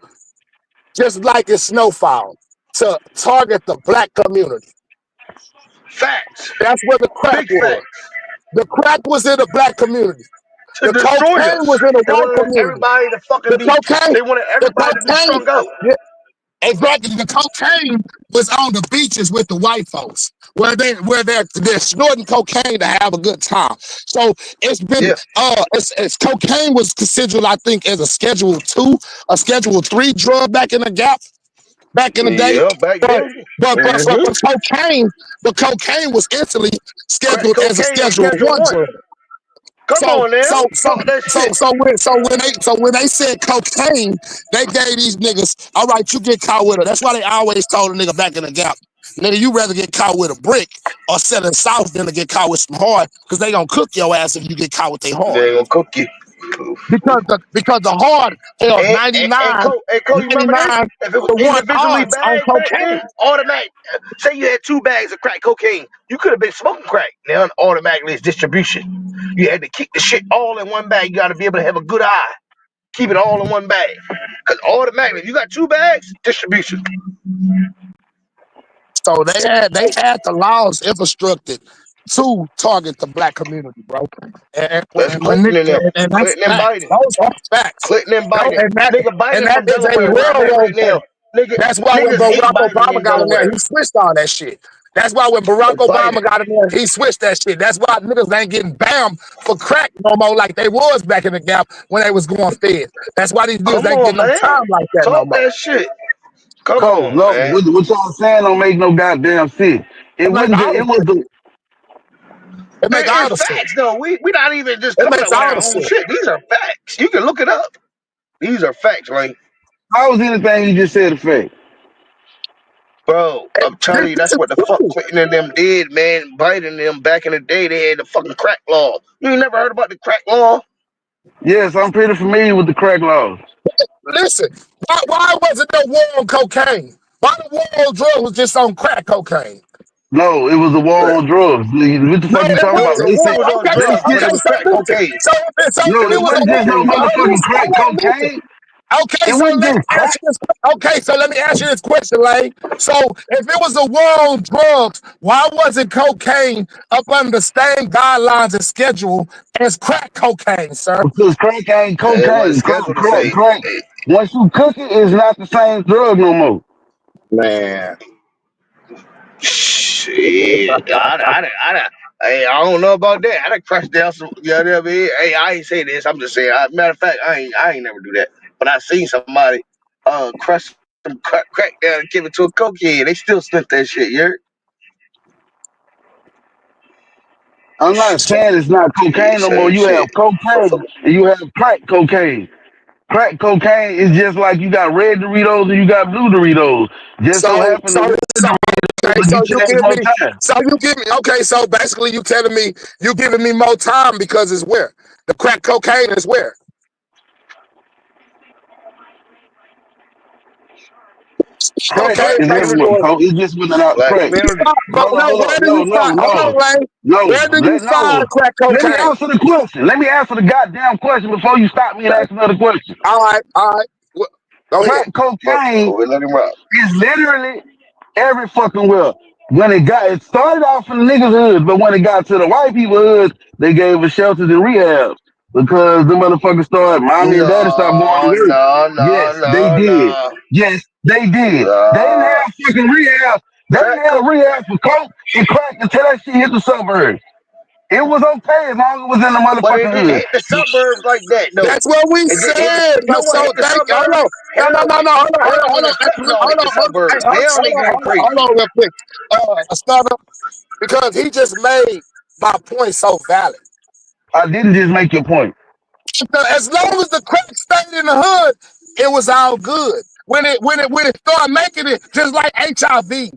just like it's snowfall to target the black community. Facts. That's where the crack Big was. facts. The crack was in the black community. To The destroy cocaine was us. in the They white wanted community. everybody to fucking The be, cocaine, they wanted the everybody to be cocaine, strung out. yeah, exactly. The cocaine was on the beaches with the white folks, where they're snorting cocaine to have a good time. So it's been Yeah. it's cocaine was considered, I think, as a Schedule 2, a Schedule 3 drug back in the day. Yeah, back But then. but but, but, Mm-hmm. but cocaine was instantly Crack scheduled as a cocaine was Schedule 1 schedule 1. drug. Come So on now. so so Talk that so shit. when they said cocaine, they gave these niggas, all right, you get caught with it. That's why they always told a nigga back in the gap, Nigga, you rather get caught with a brick or selling south than to get caught with some hard, because they gonna cook your ass if you get caught with their hard. They ain't gonna cook you. Because the hard held And Cole, you remember this? 99 If it was to 1 individually odds on bagged back then, cocaine. automatic. Say you had 2 bags of crack cocaine, you could have been smoking crack. Now automatically it's distribution. You had to keep the shit all in one bag. You got to be able to have a good eye. Keep it all in one bag. Because automatically, if you got 2 bags, distribution. So they had the laws infrastructured to target the black community, bro. And That's when Clinton and them. that's Clinton and facts. Biden. Those are facts. Clinton and No, Biden. Nigga, and Biden that from is a Delaware, where I'm at right railroad now. thing. That's why when Niggas hate Barack Biden Obama being got in there, Delaware. he switched all that shit. That's why when Barack Biden. Obama got in there, he switched that shit. That's why niggas ain't getting banned for crack no more like they was back in the gap when they was going fed. That's why these niggas Come ain't on, getting no man. time like that no Talk more. that shit. Come Cole, on, no, man. what y'all saying don't make no goddamn sense. It It make wasn't. all It the was sense. the It make all It's the sense. facts, though. We not even just It coming makes up with all our the own sense. shit. These are facts. You can look it up. These are facts, like, how was anything you just said a fact? bro. I'm telling you, This that's is what the fuck true. Clinton and them did, man. Biden and them back in the day, they had the fucking crack law. You ain't never heard about the crack law? Yes, I'm pretty familiar with the crack laws. Listen, why wasn't there war on cocaine? Why the war on drugs was just on crack cocaine? No, it was a war on drugs. What the No, fuck you it talking It about? was wasn't. a They war said was on Okay, they drugs, but said it was so crack listen. cocaine. So no, if it it was a wasn't just no war, motherfucking crack hold on, listen. cocaine. Okay, It so wasn't let me just crack. ask you this. Okay, so let me ask you this question, Lane. So if it was a war on drugs, why wasn't cocaine up under the same guidelines and schedule as crack cocaine, sir? Because crack ain't It wasn't cocaine. scheduled to Crack, say, crack. hey, Once you cook it, it's not the same drug no more. man. Shit, I don't know about that. I done crushed down some. You know what I mean? Hey, I ain't say this. I'm just saying. Matter of fact, I ain't never do that. But I seen somebody crush some crack down and give it to a cokehead. They still sniff that shit. You heard? I'm not saying it's not Shit, cocaine no more. same You have shit. cocaine and you have crack cocaine. Crack cocaine is just like you got red Doritos and you got blue Doritos. Just so So, happen the so, red so, Doritos okay, will so get you your ass give more me, time. okay, so basically you telling me you giving me more time because it's where? The crack cocaine is where? Crack Okay, Black is thank you everywhere, community. for it. Cole. It's just within out Black crack. community. But Hold on, hold where on. do No, you no, find, hold on, no. Lane, No. where do you Let find no. crack Let me cocaine? answer the question. Let me answer the goddamn question before you stop me and Okay. ask another question. All right. Go ahead. Crack cocaine We let him rock. is literally every fucking well. It started off in the niggas' hoods, but when it got to the white people hoods, they gave us shelters and rehabs because the motherfuckers started, mommy and daddy stopped going to No, work. no, no, Yes, they no, did. no. Yes, they did. They didn't Uh, have fucking rehabs. They didn't crack have cocaine. rehabs for coke and crack until that shit hit the suburbs. It was okay as long as it was in the But it motherfucking didn't hood. hit the suburbs like that, though. That's what we It did hit the, said. you know But what so hit the thank you. Hold suburbs? on. No. Heroin and fentanyl hit the Hey, suburbs. Now they going crazy. hold on real quick. Stunner, because he just made my point so valid. I didn't just make your point. As long as the crack stayed in the hood, it was all good. When it started making it, just like HIV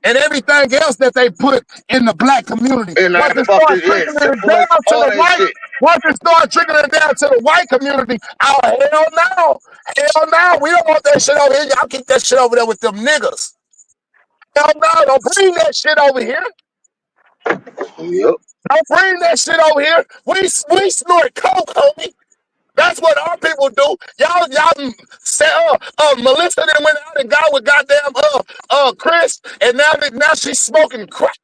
and everything else that they put in the black community, And once that it fucking, started yeah, trickling it syphilis, down to all the that white, shit. once it started trickling it down to the white community, oh hell no, we don't want that shit over here. Y'all keep that shit over there with them niggas. Hell no, don't bring that shit over here. Yep. Don't bring that shit over here. We snort coke, homie. That's what our people do. Y'all say, Melissa then went out and got with goddamn Chris, and now she's smoking crack.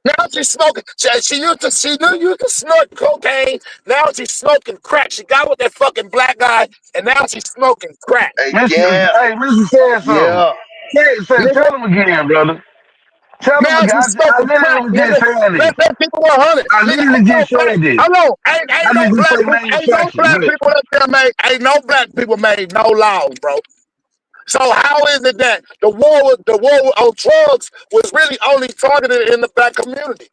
Now she's smoking. She knew you could snort cocaine. Now she's smoking crack. She got with that fucking black guy, and now she's smoking crack. Mr. Yeah, Hey, Mr. Said something. yeah. Nigga, Tell them again, brother. Tell them now again. she's I smoking crack, literally was just nigga. saying this. Let's people 100. I Nigga, literally just said this. hold on. Ain't I no just black say people, manufactured. But ain't no black people made no laws, bro. So how is it that the war on drugs was really only targeted in the black community?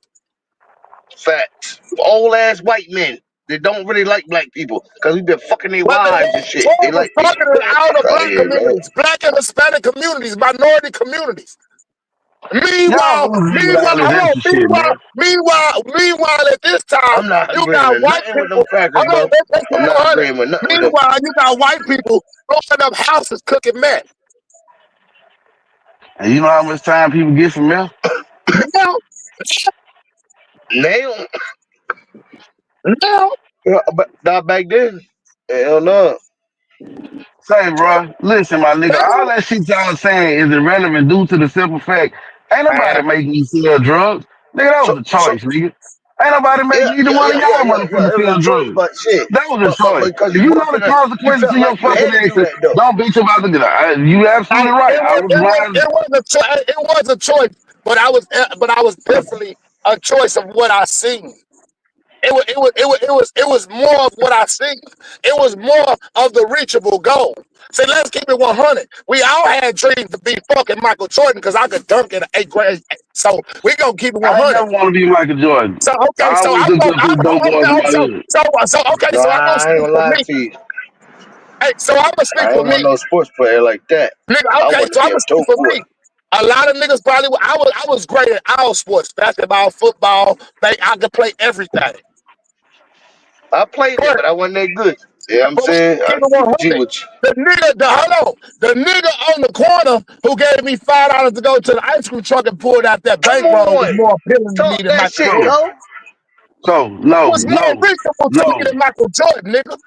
Facts. Old ass white men. They don't really like black people because we've been fucking their But the wives and shit. They Trump was like they targeting get the all the fuck out of black here, man. communities, black and Hispanic communities, minority communities. Y'all Meanwhile, losing with meanwhile, all this hold on, extra shit, man. meanwhile, at this time, I'm not you agreeing got with white nothing with them people. crackers, Hold on, bro. let's keep I'm it not 100. agreeing with nothing with them. Meanwhile, you got white people blowing up houses cooking meth. And you know how much time people get from meth? Now, Now, now, but not back then. Hell no. Say, bro, listen, my nigga, all now, that shit y'all saying is irrelevant due to the simple fact ain't nobody making you sell drugs. Nigga, that So was a so choice, nigga. Ain't nobody yeah, making either yeah, one of yeah, yeah, y'all yeah, yeah. motherfuckers It was sell a choice, drugs. but shit, That was a but choice. because If you you grew know up the in a, you consequences felt of your like you fucking had to do actions, that though. don't beat you about to get out. You absolutely right. I was mine. it was a choice, but I was definitely a choice of what I seen. It was more of what I seen. It was more of the reachable goal. Say, let's keep it 100. We all had dreams to be fucking Michael Jordan because I could dunk in the eighth grade. So we gonna keep it I ain't 100. never want to be Michael Jordan. So okay, I so always I'm looked gonna, up to the dope boys in my hood. okay, No, so I'm gonna I ain't speak gonna for lie me. to you. Hey, so I'm gonna speak I for ain't me. want no sports player like that. Nigga, I okay, want to so I'm be a gonna speak dope for boy. me. A lot of niggas probably I was great at all sports, basketball, football, I could play everything. I played it, But but I wasn't that good. Yeah, I'm But we saying keep I it keep it G 100. with you. Hold on, the nigga on the corner who gave me $5 to go to the ice cream truck and pulled out that Come bankroll was on, more appealing to me talk than that Michael shit, So, Jordan. Cole. That no, was more no, reasonable to me no, than Michael Jordan, nigga.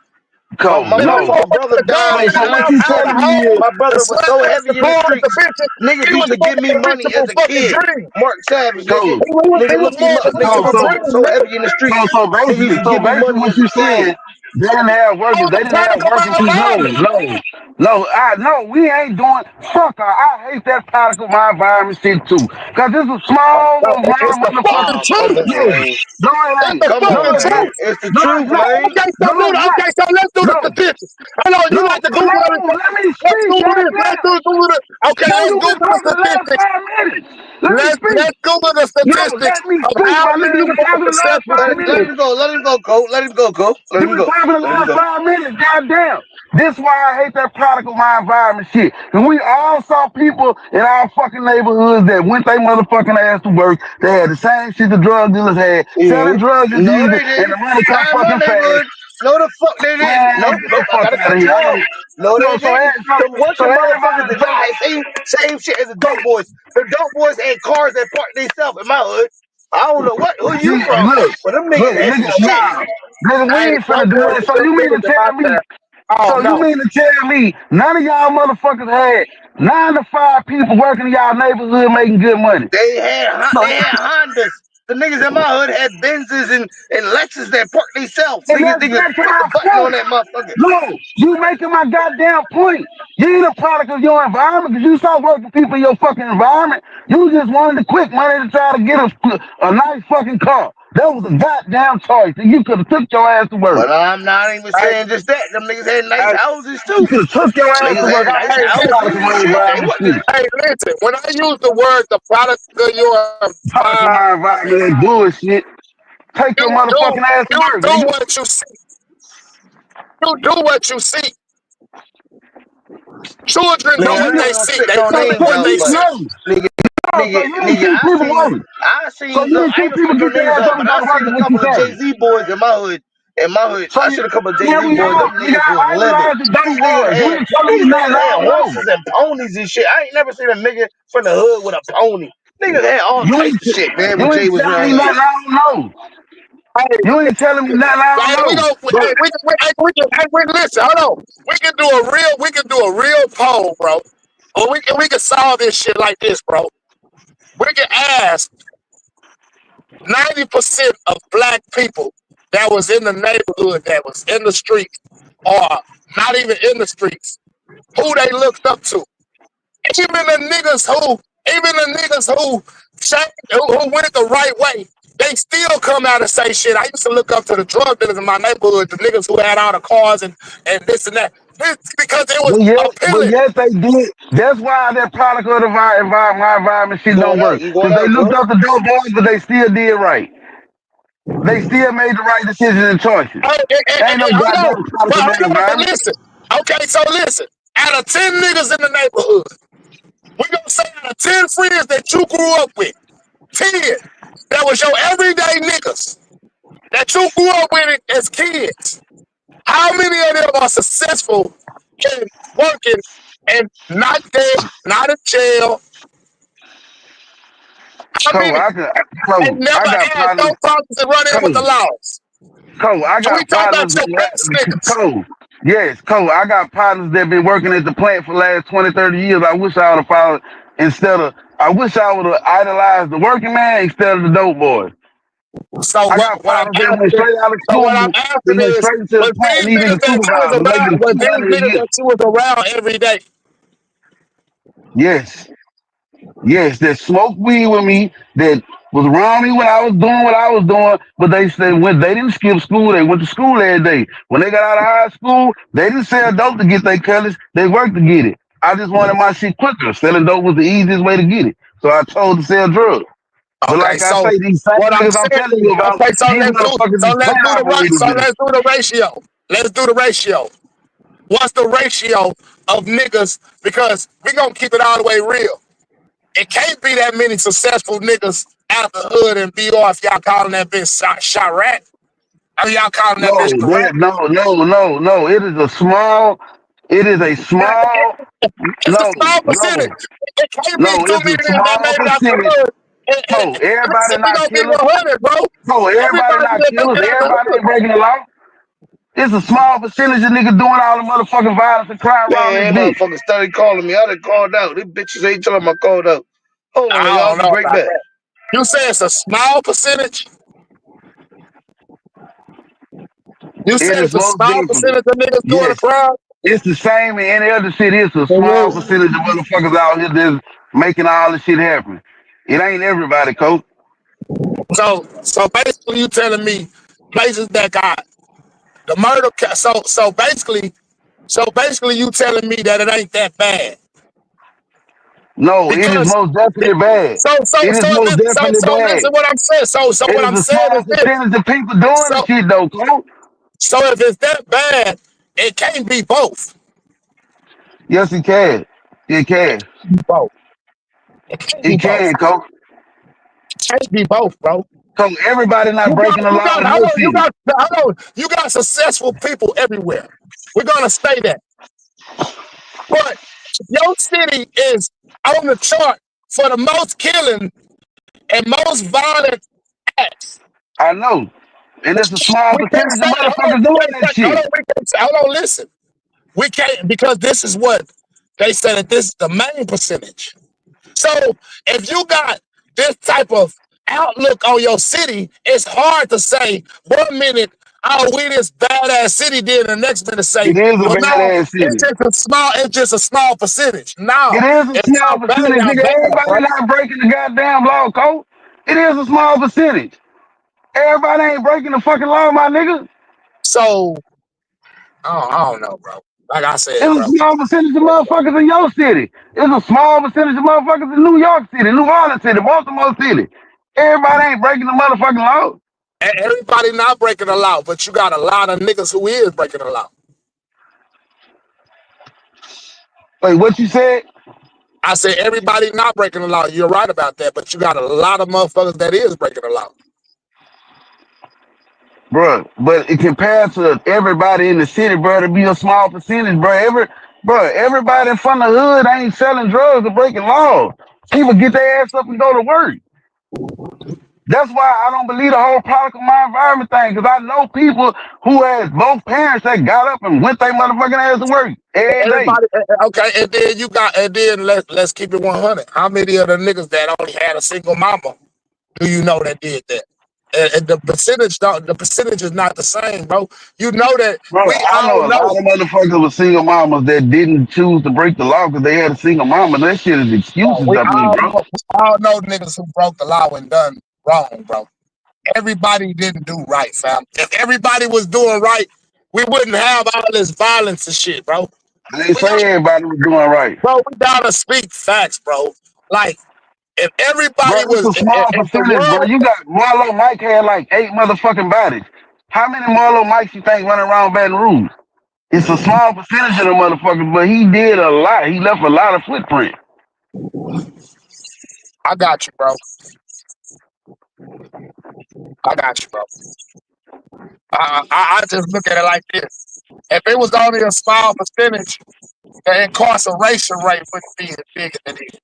Cole, My Then I no. go motherfucking brother the died dog in So, the in the so what mouth, you '90s, out of bro. the telling me hole, is, My and brother was sweat so ass the heavy in the boy with the streets. bitches. Niggas He used was to more give of me a money as reachable a fucking kid. dream. Mark Savage, nigga. so, He Nigga, was look more him of up, a nigga. so, reachable so, dream, So nigga. heavy in the streets. so Niggas used basically, to give me money what as a you kid. saying, they didn't have I workers, was they a didn't have product of working my people. environment. No, we ain't doing, fuck her. I hate that product of my environment shit too. Cause it's a small No, little brown it's the fucking motherfucker. Oh, come truth. on, Yeah. Lane. No, it It's ain't. the Come No, on, fucking it man. ain't. truth. It's the No, it's truth, not. Lane. No, it's not. Okay, so let's do the No, statistics. Hold on, you like to Google no, everything? let me Let's speak, Google this. Let's goddamn. Google it. Okay, Man, let's you been Google the talking the last statistics. 5 minutes. Let me speak. Let's Google the No, statistics let me of speak, how my nigga. many You been more talking the last successful five Let minutes. him go. Let him go, Cole. Let him go, Cole. Let You him been go. talking the Let him last go. 5 minutes, goddamn. This why I hate that product of my environment shit. And we all saw people in our fucking neighborhoods that went they motherfucking ass to work. They had the same shit the drug dealers had. hmm Selling drugs is No, easy they and the didn't. money come Not in my fucking fast. neighborhood. No, the fuck they didn't. Man, Nope, get the nope. I fuck gotta out of cut here. you off. No, they didn't. Them bunch So of motherfuckers everybody, that drive same shit as the dope boys. The dope boys had cars that parked themselves in my hood. I don't know who you see, from, but them niggas had nigga, some shit. nah. Nigga, we Hey, ain't dope finna do boys that. and So them you mean niggas to in my tell me town. Oh So you no. mean to tell me none of y'all motherfuckers had 9 to 5 people working in y'all neighborhood making good money? So They had Hondas. The niggas in my hood had Benzes and Lexus that parked themselves. and Niggas, that's niggas back to put my the button on point. that motherfucker. No, you making my goddamn point. You ain't a product of your environment because you saw working people in your fucking environment. You just wanted the quick money to try to get a nice fucking car. That was a goddamn choice. And you could have took your ass to work. But I'm not even Hey, saying just that. Them niggas had nice hey, houses You too. could have took your ass Niggas to work. had I nice hey, hate that listen. product of houses and my shit. They environment wasn't. shit. Hey, listen. When I use the word the product of your Product of environment, my environment and bullshit. Take your you do motherfucking ass to you work, do nigga. what you see. You do what you see. Children So do Nigga, what I they ain't you, gonna see. spit They no repeat names so what out, they you but see. know. nigga, No, so nigga, you ain't nigga, see people working. So you look, ain't I see ain't gonna people spit no get their names ass out, up but and go I to work seen and a what you couple of saying. Jay-Z boys in my hood. In my hood, So I you, seen a couple of yeah, Jay-Z we boys. all, Them nigga, niggas was I living. idolize the dope These niggas boys. You had ain't telling me these nothing niggas I had don't know. horses and ponies and shit. I ain't never seen a nigga from the hood with a pony. Niggas had all You types ain't, of shit, man, when you Jay ain't was telling around me here. nothing I don't know. Hey, You ain't telling me nothing I don't hey, we know. go. But Hey, we listen. Hold on. We can do a real poll, bro. Or we can solve this shit like this, bro. We can ask 90% of black people that was in the neighborhood, that was in the streets, or not even in the streets, who they looked up to. Even the niggas who went the right way, they still come out and say shit. I used to look up to the drug dealers in my neighborhood, the niggas who had all the cars and this and that. This, because it was but appealing. yes, they did. That's why that product of the my environment You shit don't going out? work. You going Cause they out, looked Cole? up the dope boys, but they still did right. They still made the right decisions and choices. Oh, There ain't no hold on. goddamn product But of their hold on, but environment. listen. Okay, so listen. Out of 10 niggas in the neighborhood, we gonna say out of 10 friends that you grew up with, 10 that was your everyday niggas that you grew up with it as kids. How many of them are successful in working and not dead, not in jail? How Cole, many? And I never got had no partners. problems to run in with the Cole, laws. Cole, I And we got talk about partners your best that niggas. Cole. Yes, Cole, I got partners that been working at the plant for the last 20, 30 years. I wish I would have followed I wish I would have idolized the working man instead of the dope boy. So I got what I'm partners that went asking, straight out of so what I'm school, they asking went is, straight to the was plant, these and even niggas the that you was supervisor, around, making was these 200 a niggas year. that you was around every day? Yes. Yes, that smoked weed with me, that was around me when I was doing what I was doing, but they said when they didn't skip school, they went to school every day. When they got out of high school, they didn't sell dope to get their colors, they worked to get it. I just wanted my shit quicker. Selling dope was the easiest way to get it. So I chose to sell drugs. But Okay, like I so say, these same what I'm niggas I'm saying telling is, you about, okay, these motherfuckers is plant operators. let's do the ratio. Let's do the ratio. What's the ratio of niggas? Because we gonna keep it all the way real. It can't be that many successful niggas out the hood and BR if y'all calling that bitch Chirac. I mean, y'all calling that bitch crack. No. It is a small, It's a small percentage. It can't be too it's many a niggas that small made it out the percentage. hood. No, Listen, everybody we not gonna be killers. 100, bro. No, everybody Everybody not that killers. made it out the Everybody hood. ain't breaking the law. It's a small percentage of niggas doing all the motherfucking violence and crime around this Man, bitch. motherfuckers started calling me. I done called out. These bitches ain't telling me I called out. Hold on, I y'all. don't Be know right about back. that. You say it's a small percentage? You It said is it's a most small definitely. percentage of niggas doing the Yes. crime? It's the same in any other city. It's a small percentage of motherfuckers out here that's making all this shit happen. It ain't everybody, coach. So basically, you telling me places that got the murder. So basically, you telling me that it ain't that bad No, it is because most definitely bad. so so It is so if most it, so definitely so listen bad. what I'm saying. So It what is I'm a saying small is this. percentage of people doing the So shit though, coach. so if it's that bad, it can't be both. Yes, it can. It It can. can't be both. It can't be It both. can, coach. It can't be both, bro. Cause everybody not breaking the You law got, in no city. hold on. You got successful people everywhere. We're gonna say that. But your city is on the chart for the most killing and most violent acts. I know. And it's a small We can't percentage of say, motherfuckers doing that shit. we can't say, hold on, listen. We can't, because this is what they said that this is the main percentage. So if you got this type of outlook on your city, it's hard to say 1 minute, oh, we this badass city, then the next minute say, It is a well, no, badass city. it's just a small percentage. It No, is a if small y'all bad, percentage, y'all nigga. bad, Everybody bro. not breaking the goddamn law, coach. It is a small percentage. Everybody ain't breaking the fucking law, my nigga. So I don't know, bro. Like I said, It's bro. a small percentage of motherfuckers in your city. It's a small percentage of motherfuckers in New York City, New Orleans City, Baltimore City. Everybody ain't breaking the motherfucking law. Everybody not breaking the law, but you got a lot of niggas who is breaking the law. Wait, what you said? I said everybody not breaking the law. You're right about that, but you got a lot of motherfuckers that is breaking the law. Bro, but it compared to everybody in the city, bro, to be a small percentage, bro. Everybody in front of the hood ain't selling drugs or breaking laws. People get their ass up and go to work. That's why I don't believe the whole product of my environment thing, because I know people who had both parents that got up and went their motherfucking ass to work every day. Everybody, okay, and then let's keep it 100. How many of the niggas that only had a single mama do you know that did that? And the percentage is not the same, bro. You know that Bro, we I all know a know. lot of motherfuckers with single mamas that didn't choose to break the law because they had a single mama. That shit is excuses We to me, bro. all know niggas who broke the law and done wrong, bro. Everybody didn't do right, fam. If everybody was doing right, we wouldn't have all this violence and shit, bro. I ain't We got, say everybody was doing right. bro, we gotta speak facts, bro. Like, If Bro, everybody it's was, a small if the percentage, bro. world, You got Marlo Mike had like 8 motherfucking bodies. How many Marlo Mikes you think running around Baton Rouge? It's a small percentage of the motherfuckers, but he did a lot. He left a lot of footprint. I got you, bro. I got you, bro. I just look at it like this. If it was only a small percentage, the incarceration rate wouldn't be as big as it is.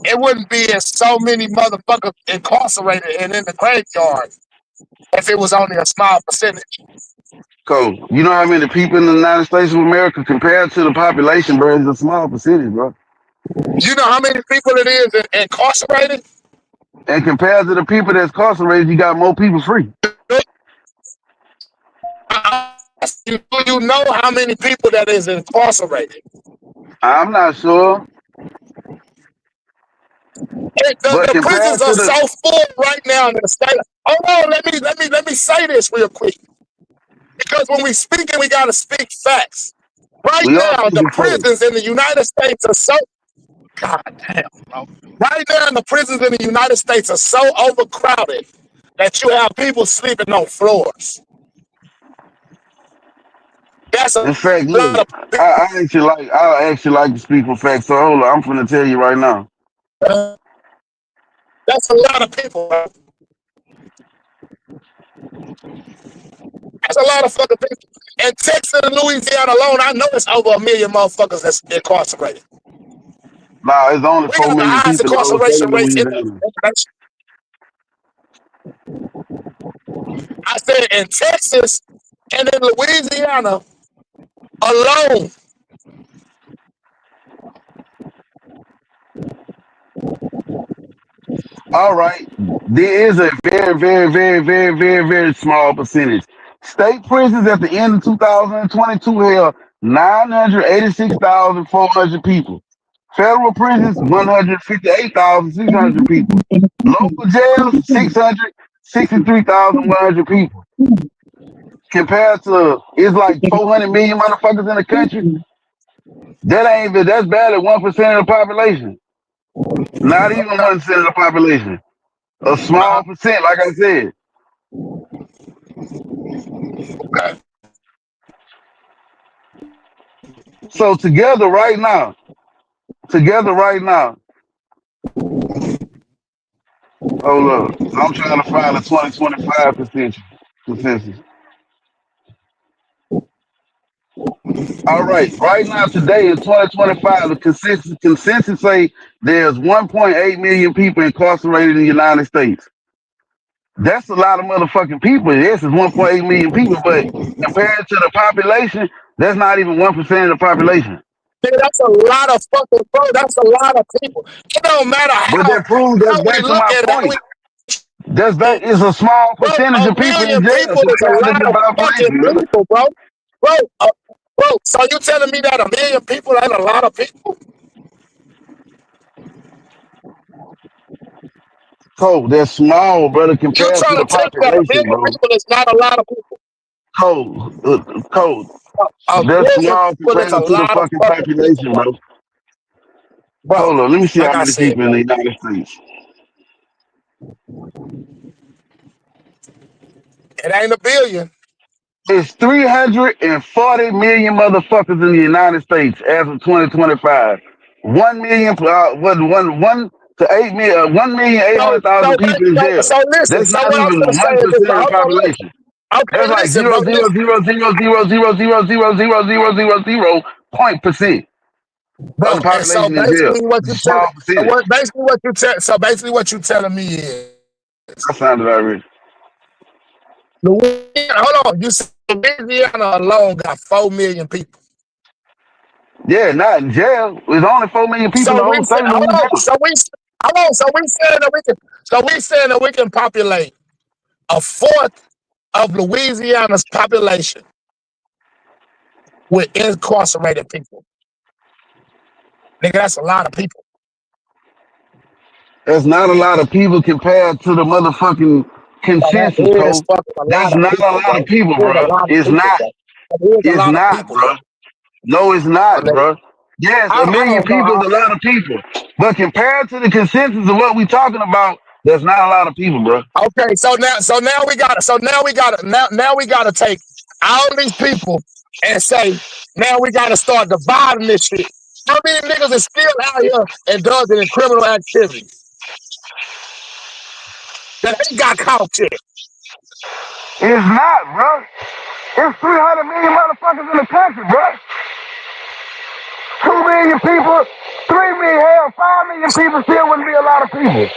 It wouldn't be as so many motherfuckers incarcerated and in the graveyard if it was only a small percentage. Cause you know how many people in the United States of America compared to the population, bro, it's a small percentage, bro. You know how many people it is incarcerated? And compared to the people that's incarcerated, you got more people free. You know how many people that is incarcerated? I'm not sure, but The prisons compared to are the so full right now in the state. Hold on, let me say this real quick. Because when we speaking, we gotta speak facts. Right we are now, the speaking first. prisons in the United States are so God damn, bro. Right now, the prisons in the United States are so overcrowded that you have people sleeping on floors. That's a In fact, lot look, of I actually like to speak for facts. So hold on, I'm finna tell you right now. that's a lot of people. Bro. That's a lot of fucking people. In Texas and Louisiana alone, I know it's over 1 million motherfuckers that's incarcerated. Nah, it's only We 4 got the million highest people in the whole state incarceration of rates in the Louisiana. nation. I said in Texas and in Louisiana alone. All right, there is a very, very, very, very, very, very small percentage. State prisons at the end of 2022 held 986,400 people. Federal prisons, 158,600 people. Local jails, 663,100 people. Compared to, it's like 400 million motherfuckers in the country. That's barely 1% of the population. Not even 1% of the population. A small percent, like I said. So together right now, hold up. I'm trying to find a 2025 consensus. All right now, today in 2025, the consensus say there's 1.8 million people incarcerated in the United States. That's a lot of motherfucking people. Yes, it's 1.8 million people, but compared to the population, that's not even 1% of the population. That's a lot of fucking bro. That's a lot of people. It don't matter But how that proves that's we back to look my at it. How point. we, That is a small bro, percentage a of people in million jail people is a compared to lot the of fucking population, brother. people, bro. Bro, bro. So you telling me that 1 million people ain't a lot of people? Cole, they're small, brother, You compared to trying to the tell me that a population, million bro. people is not a lot of people? Cole, A they're million small people is a compared to the lot of fucking fucking people, population, bro. bro. Bro, Hold on, let me see how like I many said, people in bro, the United States. it ain't a billion. It's 340 million motherfuckers in the United States as of 2025. 1 million, one to 8 million, 1,800,000 people in jail. So listen. That's So not what I'm even gonna say is this. 1% Bro, of the hold on, listen. population. That's Okay, like listen, bro. zero zero Listen, zero zero zero zero zero zero zero zero zero zero point percent of bro. the And so population in jail. basically, what It's you a tell, small so percentage. what basically what you tell, so basically what you telling me is, I sounded already. Louisiana. Hold on, you said Louisiana alone got 4 million people. Yeah, not in jail. There's only 4 million people in So the we whole said, state of hold on. Louisiana. So we saying that we can. So we saying that we can populate a fourth of Louisiana's population with incarcerated people. Nigga, that's a lot of people. That's not a lot of people compared to the motherfucking So that consensus, is Cole. fucking a lot That's of not a people, lot of bro. people, That is a bro. lot of It's people, not. bro. That is a It's lot of not, people, bro. bro. No, it's So, not, nigga, bro. Yes, I, a I million don't know. people is a lot of people. But compared to the consensus of what we talking about, that's not a lot of people, bro. Okay, now we gotta take all these people and say, now we gotta start dividing this shit. How many niggas is still out here indulging in criminal activities that ain't got caught yet? It's not, bro. It's 300 million motherfuckers in the country, bro. 2 million people, 3 million, hell, 5 million people still wouldn't be a lot of people.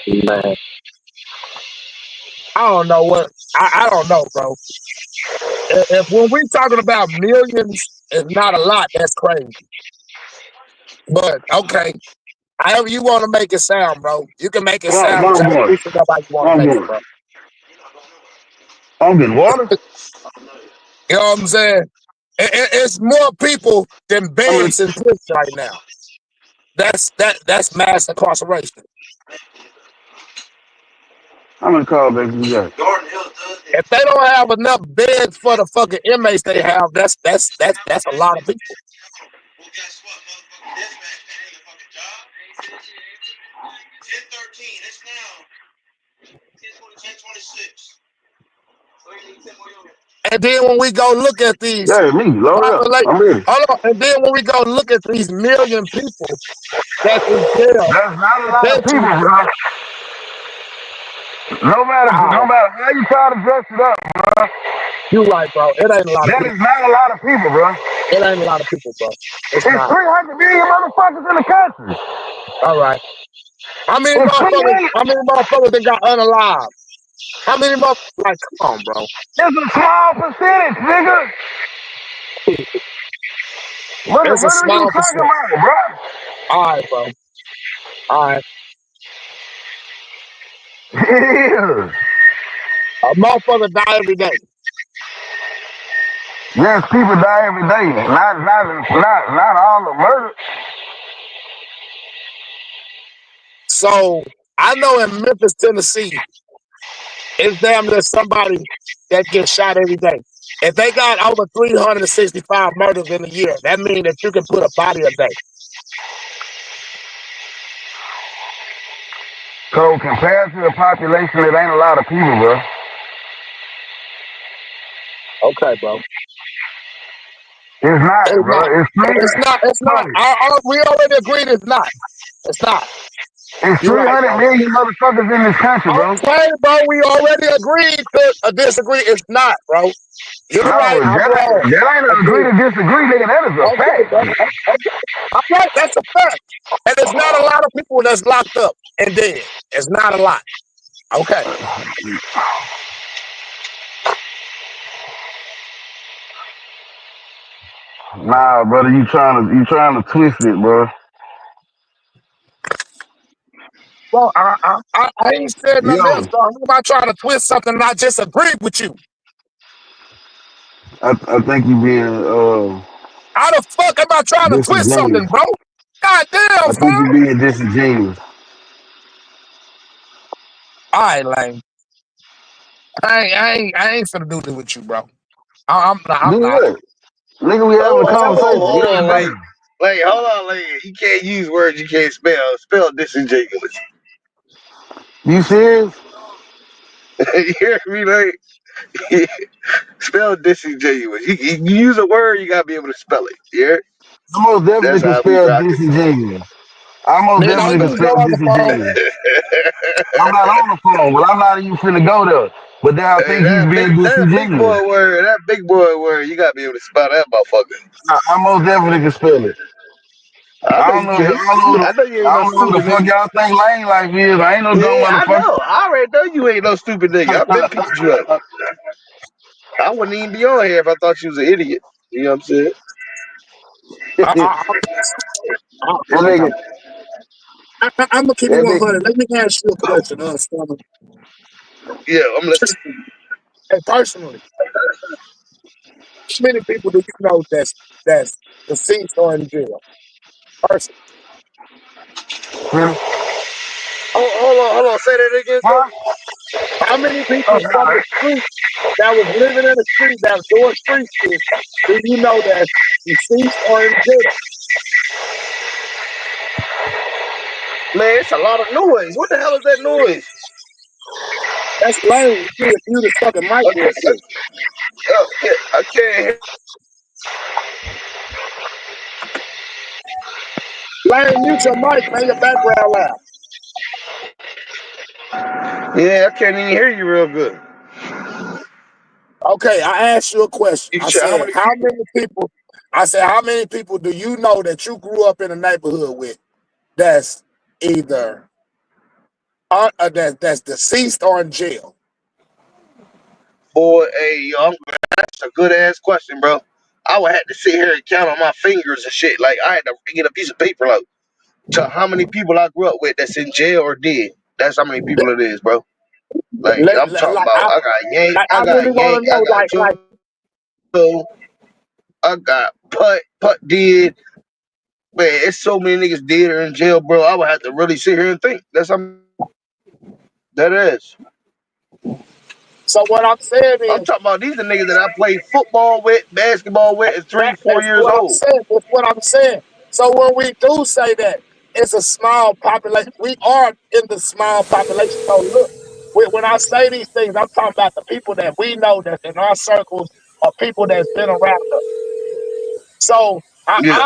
Man, I don't know what I don't know, bro. If when we talking about millions is not a lot, that's crazy. But okay, however you want to make it sound, bro, you can make it Well, sound I'm just going. twist it up how you want to I'm make it, going. bro. I'm getting water. You know what I'm saying? It's more people than I'm gonna, beds in prison right now. That's mass incarceration. I'm gonna call back to you guys. If they don't have enough beds for the fucking inmates they have, that's a lot of people. And then when we go look at these Yeah, me, load it up. population, I'm ready. hold on. And then when we go look at these million people that's in jail, That's not a I lot of bet people, you, bro. No matter, no wow, matter how you try to dress it up, bro. you're right, bro. It ain't a lot of That people. is not a lot of people, bro. It ain't a lot of people, bro. It's It's not. 300 million motherfuckers in the country. All right. It's 3 million. How many motherfuckers that got unalive? How many motherfuckers? Like, come on, bro. It's a small percentage, nigga. It's a What are you small talking percent. about, bro? All right, bro. All right. Yeah. A motherfucker die every day. Yes, people die every day. Not all the murder. So I know in Memphis, Tennessee, it's damn near somebody that gets shot every day. If they got over 365 murders in a year, that means that you can put a body a day. So compared to the population, it ain't a lot of people, bro. Okay, bro. It's not, It's not. bro. It's three. It's not. It's not. Cody, We already agreed it's not. It's not. it's You're right, 300 bro. million motherfuckers in this country, bro. Okay, bro. We already agreed to disagree. It's not, bro. You're No, right. I'm wrong. that ain't an agree Agreed. to disagree, nigga. That is a Okay, bro. fact. Okay. All right. That's a fact. And it's not a lot of people that's locked up and dead. It's not a lot. Okay. Nah, brother, you trying to twist it, bro. Well, I ain't said nothing else, Yo, bro. I'm not trying to twist something and I just agreed with you. I think you being How the fuck am I trying to twist something, disingenuous. bro? God damn, I think son. you being disingenuous. All right, Lane. I ain't finna do this with you, bro. I'm Do not. what? Nigga, we having a conversation. Hold You're on, the Lane. Lane, hold on, Lane. You can't use words you can't spell. Spell disingenuous. You serious? You hear me, Lane? Spell disingenuous. You use a word, you gotta be able to spell it. Yeah, I most definitely that's can how we spell rocking. disingenuous. I most Man, don't definitely can even go spell on the phone. disingenuous. I'm not on the phone, but I'm not even finna go there. But then I Hey, think he's being that big disingenuous. boy word, you gotta be able to spell that motherfucker. I most definitely can spell it. I know you can. I know you ain't I no don't know who stupid the fuck nigga. y'all think lane life is. I ain't no dumb Yeah, I motherfucker. know. I already know you ain't no stupid nigga. I've been peeping you up. I wouldn't even be on here if I thought you was an idiot. You know what I'm saying? I, I, I, That okay. nigga, I'm gonna keep it that nigga, 100. Let me ask you a question, Stormy. Yeah, I'm listening. Hey, personally, how many people do you know that's deceased or in jail? Personally, really? Hold on. Say that again, Huh? Stormy. How many Oh, people from nah. the street that was living in the street that was doing street shit do you know that's deceased or in jail? Man, it's a lot of noise. What the hell is that noise? That's lame. You need to mute his fucking mic I real can't, quick. I can't hear. Lame, mute your mic, man. Your background loud. Yeah, I can't even hear you real good. Okay, I asked you a question. You said how many people? I said, how many people do you know that you grew up in a neighborhood with that's either that's deceased or in jail? Boy, hey, yo, that's a good ass question, bro. I would have to sit here and count on my fingers and shit. Like I had to get a piece of paper, like to how many people I grew up with that's in jail or dead. That's how many people it is, bro. Like I'm talking Like about, I got Yank, I really want to I know, got Joe, I got Putt did. Man, it's so many niggas dead or in jail, bro. I would have to really sit here and think. That's how that is. so what I'm saying I'm is talking about these are niggas that I played football with, basketball with at that 3, 4 that's years what I'm old. saying. That's what I'm saying. So when we do say that it's a small population, we are in the small population. So look, when I say these things, I'm talking about the people that we know that's in our circles or people that's been around us. So Yeah.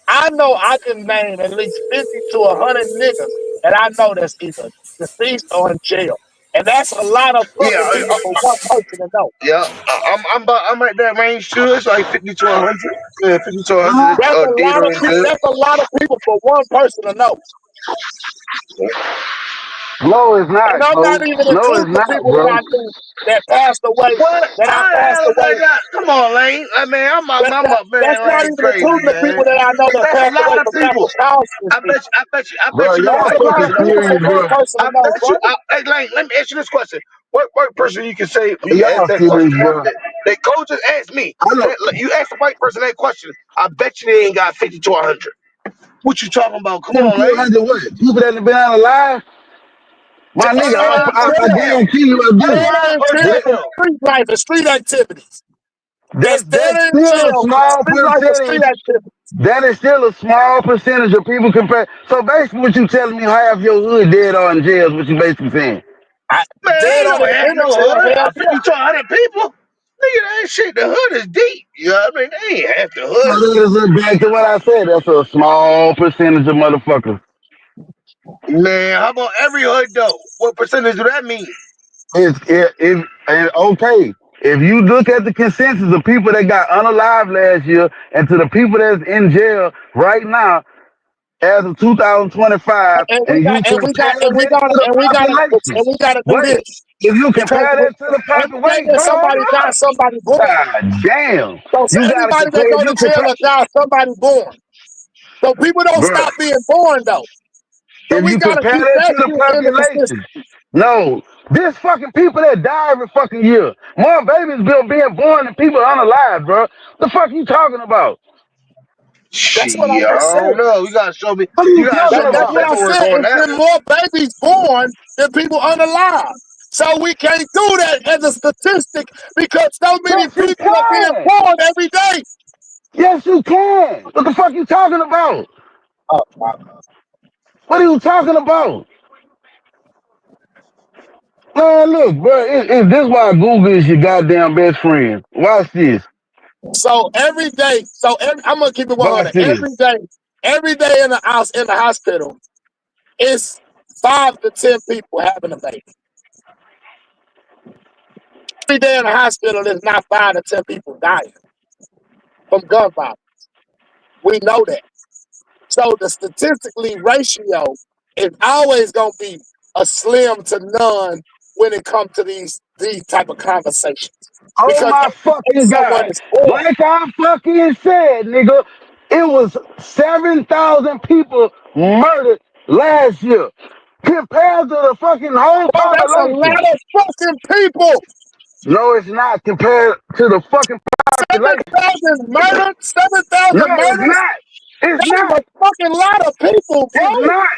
I know I can name at least 50 to 100 niggas that I know that's either deceased or in jail. And that's a lot of Yeah, fucking people for one person to know. yeah. I'm at that range too. It's like 50 to 100. Yeah, 50 to 100 That's a dead lot or of in people. jail. That's a lot of people for one person to know. No, it's And not, I'm not folks. even No, it's including the not, people that bro. I knew that passed away, What? that I How the passed hell is away. that got? Come on, Lane. I mean, I'm up, That's man. not Lane even crazy, including the man. people that I know that That's a passed away lot of from people. natural causes and shit. I Bro, bet you That's y'all nobody a can lot fucking of say no people one. for serious, one bro. person to I know, bet bro. you. Hey, Lane, let me ask you this question. What person you can say when you ask Y'all that serious, question? bro. That coach just asked me. I know. That you ask the white person that question. I bet you they ain't got 50 to 100. What you talking about? Come on, Lane. 200 what? People that have been out alive? My nigga, Dead or in I jail? guarantee you I do. Dead Alive in or jail and jail? street life and street activities. That's dead That's in still a jail, small street life and street percentage. activities. That is still a small percentage of people compared. So basically, what you telling me, half your hood dead or in jail is what you basically saying. I, Man, dead ain't or no they half been in no jail, hood. hell yeah. 50 to 100 people. Nigga, that ain't shit. The hood is deep. You know what I mean? They ain't half the So hood. that is back to what I said. That's a small percentage of motherfuckers. Man, how about every hood though? What percentage do that mean? And okay. If you look at the consensus of people that got unalive last year and to the people that's in jail right now as of 2025, And we and got you and we compare got and we that gotta to the and we gotta population, and we gotta do wait, this. if you Because compare that to the every day population, that hold somebody up. dies, somebody born. God damn. So You gotta everybody that compare, go if to you jail compare, or die, somebody born. So people don't bro, stop being born though. So if we you gotta compare keep that that to the shit in the population, consistent. no, this fucking people that die every fucking year. More babies being born than people unalive, bro. The fuck you talking about? That's what I'm Shit, I just don't saying. know. You gotta show me. What are You you gotta show talking me That's some what about? I'm paperwork saying. on It's that. been more babies born than people unalive. So we can't do that as a statistic because so many Yes, you people are being can. born every day. Yes, you can. What the fuck you talking about? Oh, my. What are you talking about? Man, look, bro, this why Google is your goddamn best friend. Watch this. So every day, I'm gonna keep it Watch 100. this. Every day in the house in the hospital, it's 5 to 10 people having a baby. Every day in the hospital, there's not 5 to 10 people dying from gun violence. We know that. So the statistically ratio is always gonna be a slim to none when it comes to these type of conversations. Oh Because my every day fucking someone God. is born. Like I fucking said, nigga, it was 7,000 people murdered last year compared to the fucking whole Bro, that's a population. lot of fucking people. No, it's not compared to the fucking population. 7,000 murdered, No, 7,000 it's murders. not. It's That is not. a fucking lot of people, bro. It's not.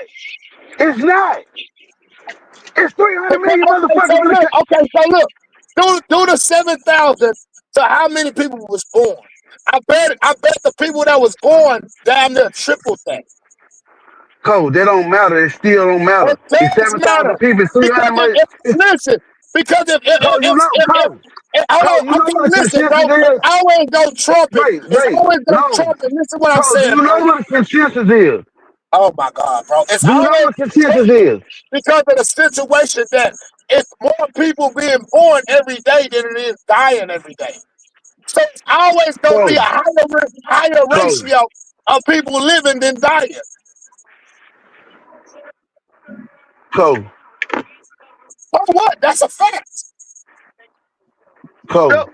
It's not. It's 300 Okay, million okay, motherfuckers in the country. so look, do the 7,000 to how many people was born. I bet the people that was born damn near tripled that. Code, that don't matter. It still don't matter. It It's does 7,000 matter people. It's because 300 million. It's, listen, because Code, you know, Code. hold on, Code, you know okay, what the listen, bro, consensus it's is? always gonna trump it. It's Wait. always gonna No. trump it. Listen what I'm Code, do saying, you know bro. what the consensus is? Oh my God, bro. It's Do you know always what consensus is? because of the situation that it's more people being born every day than it is dying every day. So it's always gonna be a Code, higher Code, ratio of people living than dying. Code, Oh what? That's a fact. Code. Yep.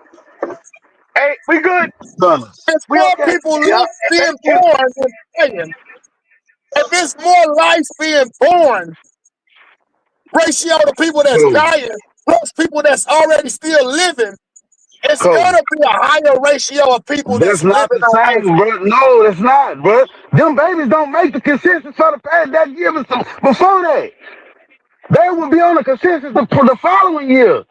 Hey, we good. Son, There's We more okay. people Yeah. being Thank you. born than dying. If there's more life being born, ratio to people that's Code, dying plus people that's already still living, it's Code. gonna be a higher ratio of people That's that's not living the on Earth. same, bro. No, that's not, bro. Them babies don't make the consensus for the past that year before that. They would be on the consensus for the following year.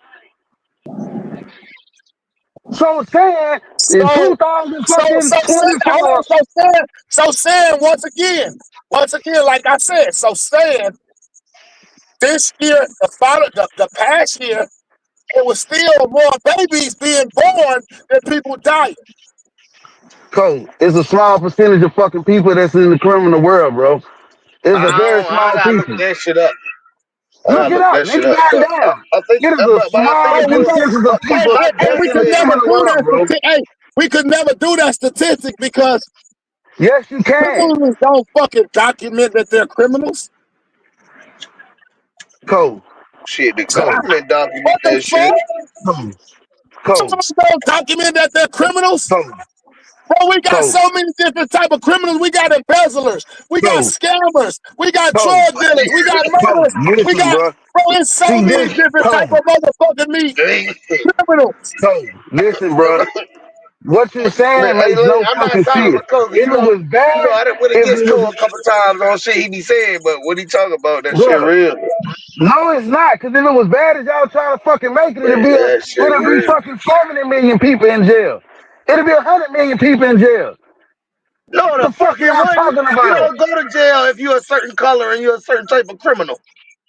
So saying in So, 2000 so fucking saying, hold on, 24, so saying once again, like I said, so saying this year, the past year, it was still more babies being born than people dying. Cole, it's a small percentage of fucking people that's in the criminal world, bro. It's a very I small gotta look people. that shit up. I Look gotta it look up, that shit nigga. up. Goddamn. I think, It is a but I think small Hey, if we you was, go, percentage of but people I hey, that's we in could the definitely, never criminal do world, that. bro. Hey, we could never do that statistic because Yes, you can. criminals don't fucking document that they're criminals. Cole, shit, the Cole, government document What the that shit. fuck? Cole, Cole, Criminals don't document that they're criminals. Cole, Bro, we got Cole, so many different type of criminals. We got embezzlers. We got Cole, scammers. We got Cole, drug dealers. We got Cole. murderers. We Listen, got, bro. bro, it's so See many this, different type Cole, of motherfucking meat Hey, criminals. Cole. Listen, bro. What you're saying hey, makes look, no I'm not fucking sounding sense. my cousin. If it was bad, I done went if it against was, Joe a couple times on shit he be saying, but when he talk about that shit bro. real, No, it's not. Because if it was bad as y'all trying to fucking make it, man, that shit it'll be real. fucking 70 million people in jail. It'll be 100 million people in jail. No, the The fuck fuck are it y'all wouldn't. talking You about? don't go to jail if you're a certain color and you're a certain type of criminal.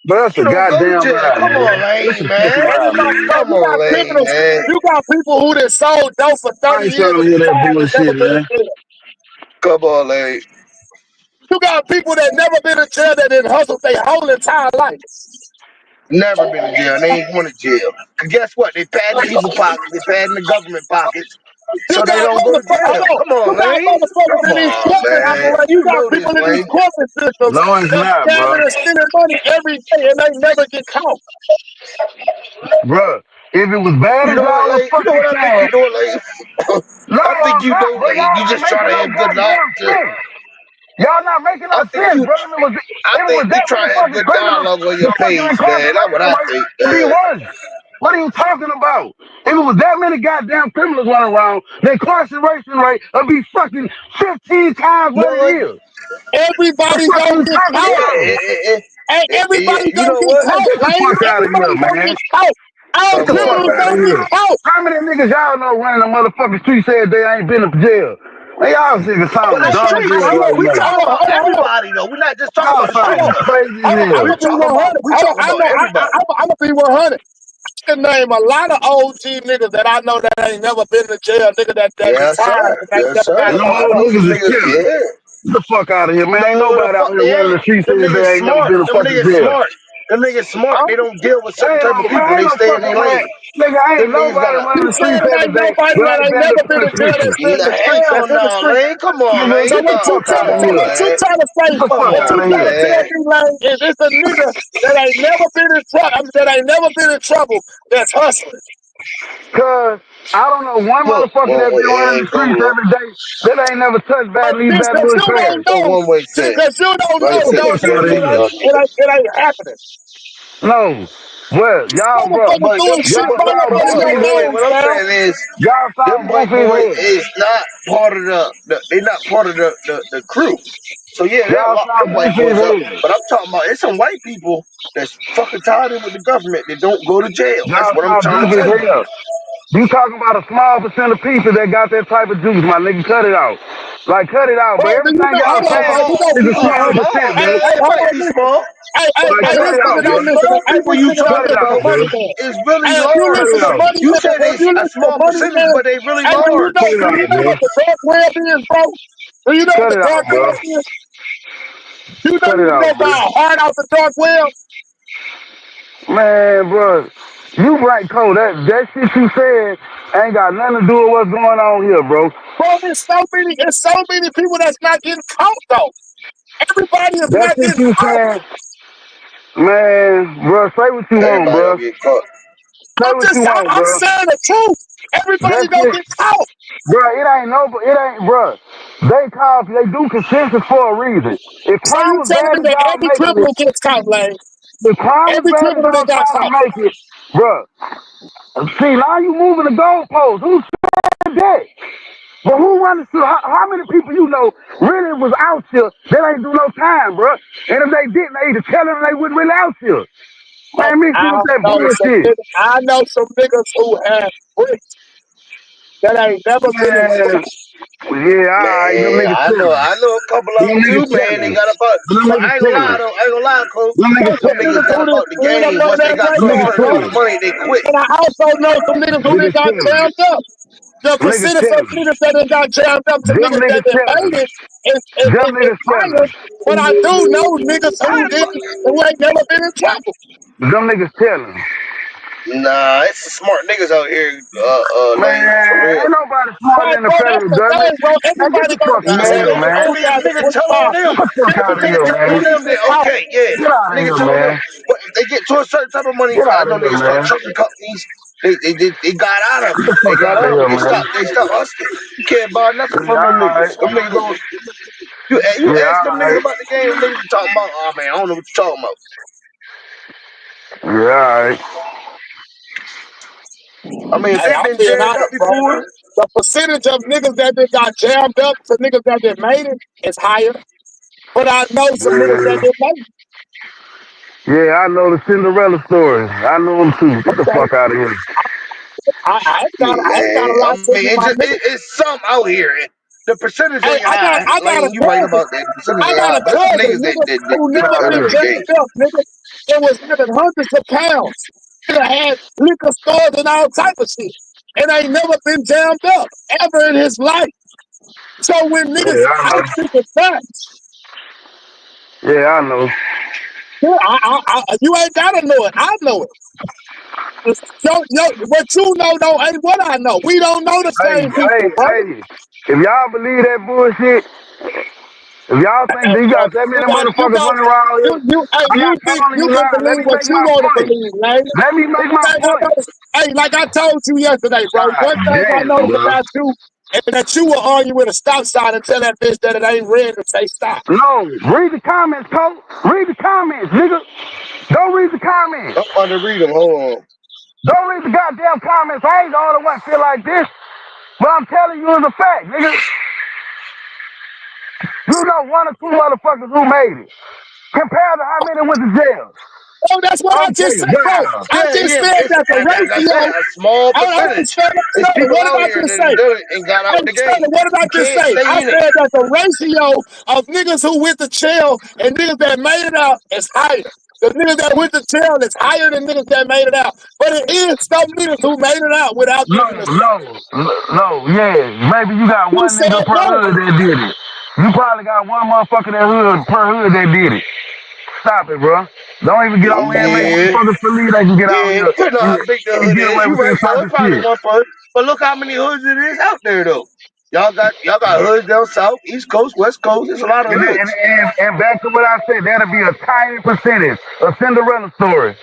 But that's You a don't go to goddamn jail. lie, Come man. on, That's Lane, a fucking man. lie, Everybody, man. bro, Come you on, got Lane, criminals. man. You got people who done sold dope for I 30 ain't years trying to and hear that retired and never bullshit, been in man. jail. Come on, Lane. You got people that never been in jail that didn't hustle their whole entire life. Never been to jail. They ain't going to jail. 'Cause guess what? They pad the people pockets. They pad in the government pockets. You So they got don't go to motherfuckers, hold jail. on. Come You on, got Lane. motherfuckers Come in these on, corporate man. operations. You You got know people this, in these Lane. corporate systems No, it's that's not, bro. scamming and stealing money every day and they never get caught. Bruh, if it was bad You as know what, y'all was Lane? You know fucking what I think saying, you doing, Lane? no, I think I'm you not, know, bro. Lane. Y'all You not just trying making to no have good knowledge. goddamn sense. Y'all not making I no think sense, you. bro. I If it was think you that try many to have fucking good criminals, dialogue on your the fucking page, man. That's what incarceration I rate think, would be man. worse. What are you talking about? If it was that many goddamn criminals running around, the incarceration rate would be fucking 15 times what it No, is. The Everybody fuck are gonna you get talking caught. about? Hey, everybody you gonna know get what? Man, caught, get the Lane. fuck out of here, Everybody gonna man. get caught. All Get Come the fuck on, criminals out of gonna man. get here. caught. How many niggas y'all know running the motherfucking street said they ain't been to jail? Man, y'all niggas On sound the I, dumb as streets, hell hold right on, we now. talking hold on, about hold on, hold on. everybody though. We're not just talking Y'all about the Hold streets sound on. though. crazy as I'm We gonna hell. be talking about 100. we Hold on, talking I about know. everybody. I'm gonna be 100. I can name a lot of OG niggas that I know that ain't never been to jail. Nigga that Yes, retired sir. and ain't Yes, never got sir. And them I caught. old know some niggas is niggas. killing. Yeah. Get the fuck out of here, man. Ain't No, the nobody out fuck here they running ain't. the street Them saying niggas they ain't never smart. been to Them fucking niggas jail. smart. Them niggas smart. Huh? They don't deal with certain Ain't type no, of man, people. ain't They no stay in fucking their way. lane. Nigga, ain't Them niggas nobody gotta. running You the saying streets it every ain't day nobody that that ain't ain't been to never been to jail prison. that's in Yeah, the street, hell that's in the no, street. Lane. Come on, Nigga, Lane. So You get know the what what you I'm fuck out talking of trying? So about, here. what you man. trying to say? Get the Come fuck What out you of on, trying here. to tell man. me, Lane, is it's a nigga that ain't never been in trouble? I mean, that ain't never been in trouble. That's hustling. Cause I don't know one Look, motherfucker one that way been running the and go streets look. every day that ain't never touched But bad, leave just bad because with you his don't past. Go know, one way just set. because you don't Right Get know, the to don't fuck mean out of exit. here. it ain't happening. Shit. It ain't happening. No. Well, y'all, bro, Motherfucker But doing shit y'all right up sound under your goofy as hell. what nose, I'm fam. saying is, Y'all them sound white goofy as boys hell. is not part of they not part of the crew. So yeah, they'll Y'all lock them sound white goofy as boys up. hell. But I'm talking about it's some white people that's fucking tied in with the government that don't go to jail. That's Y'all what I'm sound trying to goofy tell as you. hell. You talking about a small percent of people that got that type of juice, my nigga. Cut it out. Like, cut it out, Bro, bro. do you Everything know? y'all Hold on, Man, bro. saying You know, is a small small percent, hey, bro. man, hey, it hold might on, be listen. small. Like, Hey, cut this it out, nigga bro. don't The listen. small Hey, people this you nigga don't Cut it talking listen to out, about bro. money man. is really Hey, if you Cut large. listen it to out. money You man, say they if you a listen to small money percentage, man, but they really hey, Cut it do out, you know bro. what the dark web is, bro? Do you know what Cut the it dark out, bro. web is? You know Cut you it can out, go buy bro. a heart out the dark web? Man, bro. You right, Cole. That shit you said ain't got nothing to do with what's going on here, bro. Bro, there's so many people that's not getting caught though. Everybody is That not shit getting you caught. saying, man, bro, say what you want, Everybody bro. don't get caught. Say what you want, I'm bro. saying the truth. Everybody That don't shit, get caught. bro, it ain't, bro. They do consensus for a reason. If So crime you was telling bad me as that y'all every making it, criminal gets caught, Lane? if crime was Every bad as criminal that y'all got trying to caught. make it, bro. See, now you moving the goalposts. Who said that? But who running through? How many people you know really was out here that ain't do no time, bro? And if they didn't, they either tell them they wasn't really out here. But Man, mix it with that bullshit. I know some niggas who have bricks that ain't never been in Man, trouble. yeah, alright, them Man, niggas telling. I know a couple of Them them too, niggas man. They telling. got about, Them but niggas I ain't gonna lie telling. though. I ain't gonna lie, Cole. Them I know niggas Them some niggas niggas telling. got who about the didn't end up game. on Once they that got Them to a niggas radar, certain bro. amount of telling. money, they quit. And I also know some niggas who done Niggas got telling. jammed up. The Niggas percentage of telling. niggas that done got jammed up to Them niggas that niggas done telling. made it Them is niggas higher. telling. But I do know niggas who didn't, who ain't never been in trouble. Them niggas telling. Nah, it's some smart niggas out here, Lane, for Man, real. ain't nobody smarter But than the bro, that's federal the government. thing, bro. Man, get Everybody the gonna fuck be out of Man, here, telling you man. and only out of nigga tell on 25. Get the them. fuck out of Nigga here, tell on man. them Niggas get that caught. okay, yeah. Get out of Nigga here, tell on them. man. But if they get to a certain type of money, Get 'cause I out of know here, niggas from man. trucking companies. They got out of Get it. the They fuck got out of out of here, it. man. They stopped hustling. You can't buy nothing Yeah, from them alright. niggas. Them niggas don't. You Yeah, ask them niggas alright. about the game. Them niggas be talking about. Oh man, I don't know what you talking about. Yeah, alright. I mean, if Hey, they I'm been being jammed up honest, bro. before, The percentage of niggas that done got jammed up to niggas that done made it is higher. But I know some niggas that Yeah. didn't make it. Yeah, I know the Cinderella story. I know them too. Get the Okay. fuck out of here. I ain't got man. a I lot to mean, you, my nigga. it's some out here. The percentage Hey, ain't high. I got a Lane, you right cousin. about that. The percentage I ain't got high, a but it's some cousin, niggas nigga, who Get that never out of turn been up here. the game. jammed up, nigga. It was having hundreds of pounds. Nigga had liquor stores and all type of shit. And ain't never been jammed up ever in his life. So when niggas, Yeah, I I know. think it's facts. Yeah, I know. Yeah, you ain't gotta know it. I know it. What you know don't ain't what I know. We don't know the Hey, same hey, people, bro. hey. If y'all believe that bullshit, if y'all think Hey, that you bro, got that many you motherfuckers got, running around here, hey, I'm you not think calling you you can lying. Let believe me what make you my want to point. believe, man. Let me make One my thing I point. know, hey, like I told you yesterday, bro. God One thing I damn, noticed bro. about you is that you will argue with a stop sign and tell that bitch that it ain't red to say stop. No, read the comments, Cole. Read the comments, nigga. Go read the comments. I'm about to read them. Hold on. Don't read the goddamn comments. I ain't the only one feel like this, but I'm telling you as a fact, nigga. You know one or two motherfuckers who made it. Compared to how many went to jail. Oh, that's what I Okay, just said, bro. wow. I Yeah, just yeah. said It's that the like I said, ratio. a small I percentage. understand. It's people What did out I here just that say? done done it and got out Hey, the Stanley, game. what did I You just can't say? stay I in it. said that the ratio of niggas who went to jail and niggas that made it out is higher. The niggas that went to jail is higher than niggas that made it out. But it is some niggas who made it out without No, getting the shot. yeah. Maybe you got You one nigga said per no. hood that did it. You probably got one motherfucker that hood per hood that did it. Stop it, bro. Don't even get on here and make Yeah, motherfuckers believe they can get out yeah. here You know how big the and hood get is. away You with this right though. type It of probably shit. one for it. But look how many hoods it is out there though. Y'all got hoods down south, east coast, west coast. There's a lot of hoods. And back to what I said, that'll be a tiny percentage. A Cinderella story.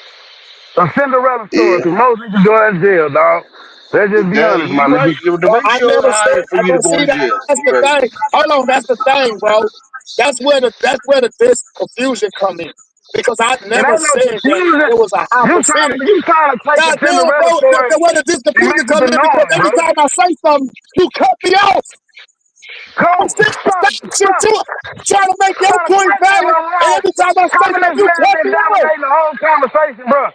A Cinderella story, Yeah. because most niggas go to jail, dog. Let's just be Yeah, honest, my you right. nigga. The Well, I ratio is never higher said. for you to But go see, to jail. that's You the right. thing. Hold on, that's the thing, bro. That's where the confusion come in. because I It never ain't no said she that was it was a high percentage. you trying to take the God damn, Cinderella bro, story where the and discontinuity make it come the in because norm, every bro. time I say something, you cut me off. I'm Come, sitting stop, saying shit stop, too, trying to make your trying to point press me valid, and along. every time I say Common something, this you man cut been me off. dominating the whole conversation, bro.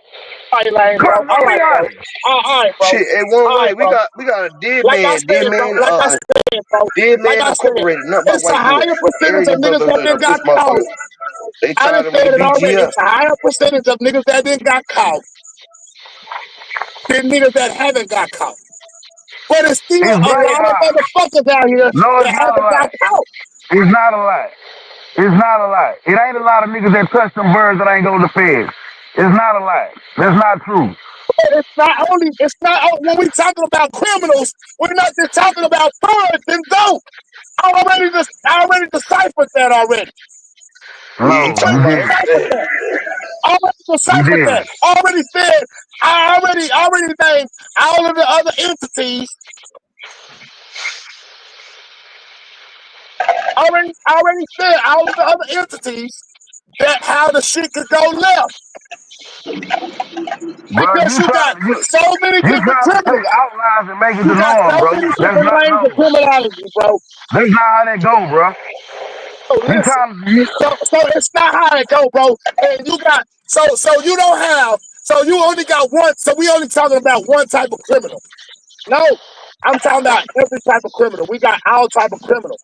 All right, Lane, bro. Cause All be right, bro. honest. All right, bro. Shit, hey, one All way right, we bro. got a Like I said, bro. Like I said, bro. dead Like man I said, incorporated, nothing but it's a white boys. higher percentage of Arrogant niggas brothers that that then up got this caught. motherfucker. They I done tired of said the it already. BGF. It's a higher percentage of niggas that then got caught than niggas that haven't got caught. But it's still It's a way lot of higher. motherfuckers out here No, that it's not a haven't got lot. caught. It's not a lot. It's not a lot. It ain't a lot of niggas that touch them birds that ain't go to feds. It's not a lot. That's not true. It's not when we talking about criminals, we're not just talking about thugs and dope. I already deciphered that already. We ain't No, talking you about didn't. Deciphered everything. that. I already You deciphered didn't. that. Already said, I already named all of the other entities. Already said all of the other entities that how the shit could go left. Bro, Because you got so many you different trying to take criminals. outliers and make it You the got norm, so bro. many That's different not lanes of no. criminality, bro. That's not how that go, bro. So You listen. trying to So it's not how it go, bro. And you got so you don't have so you only got one. So we only talking about one type of criminal. No, I'm talking about every type of criminal. We got all type of criminals.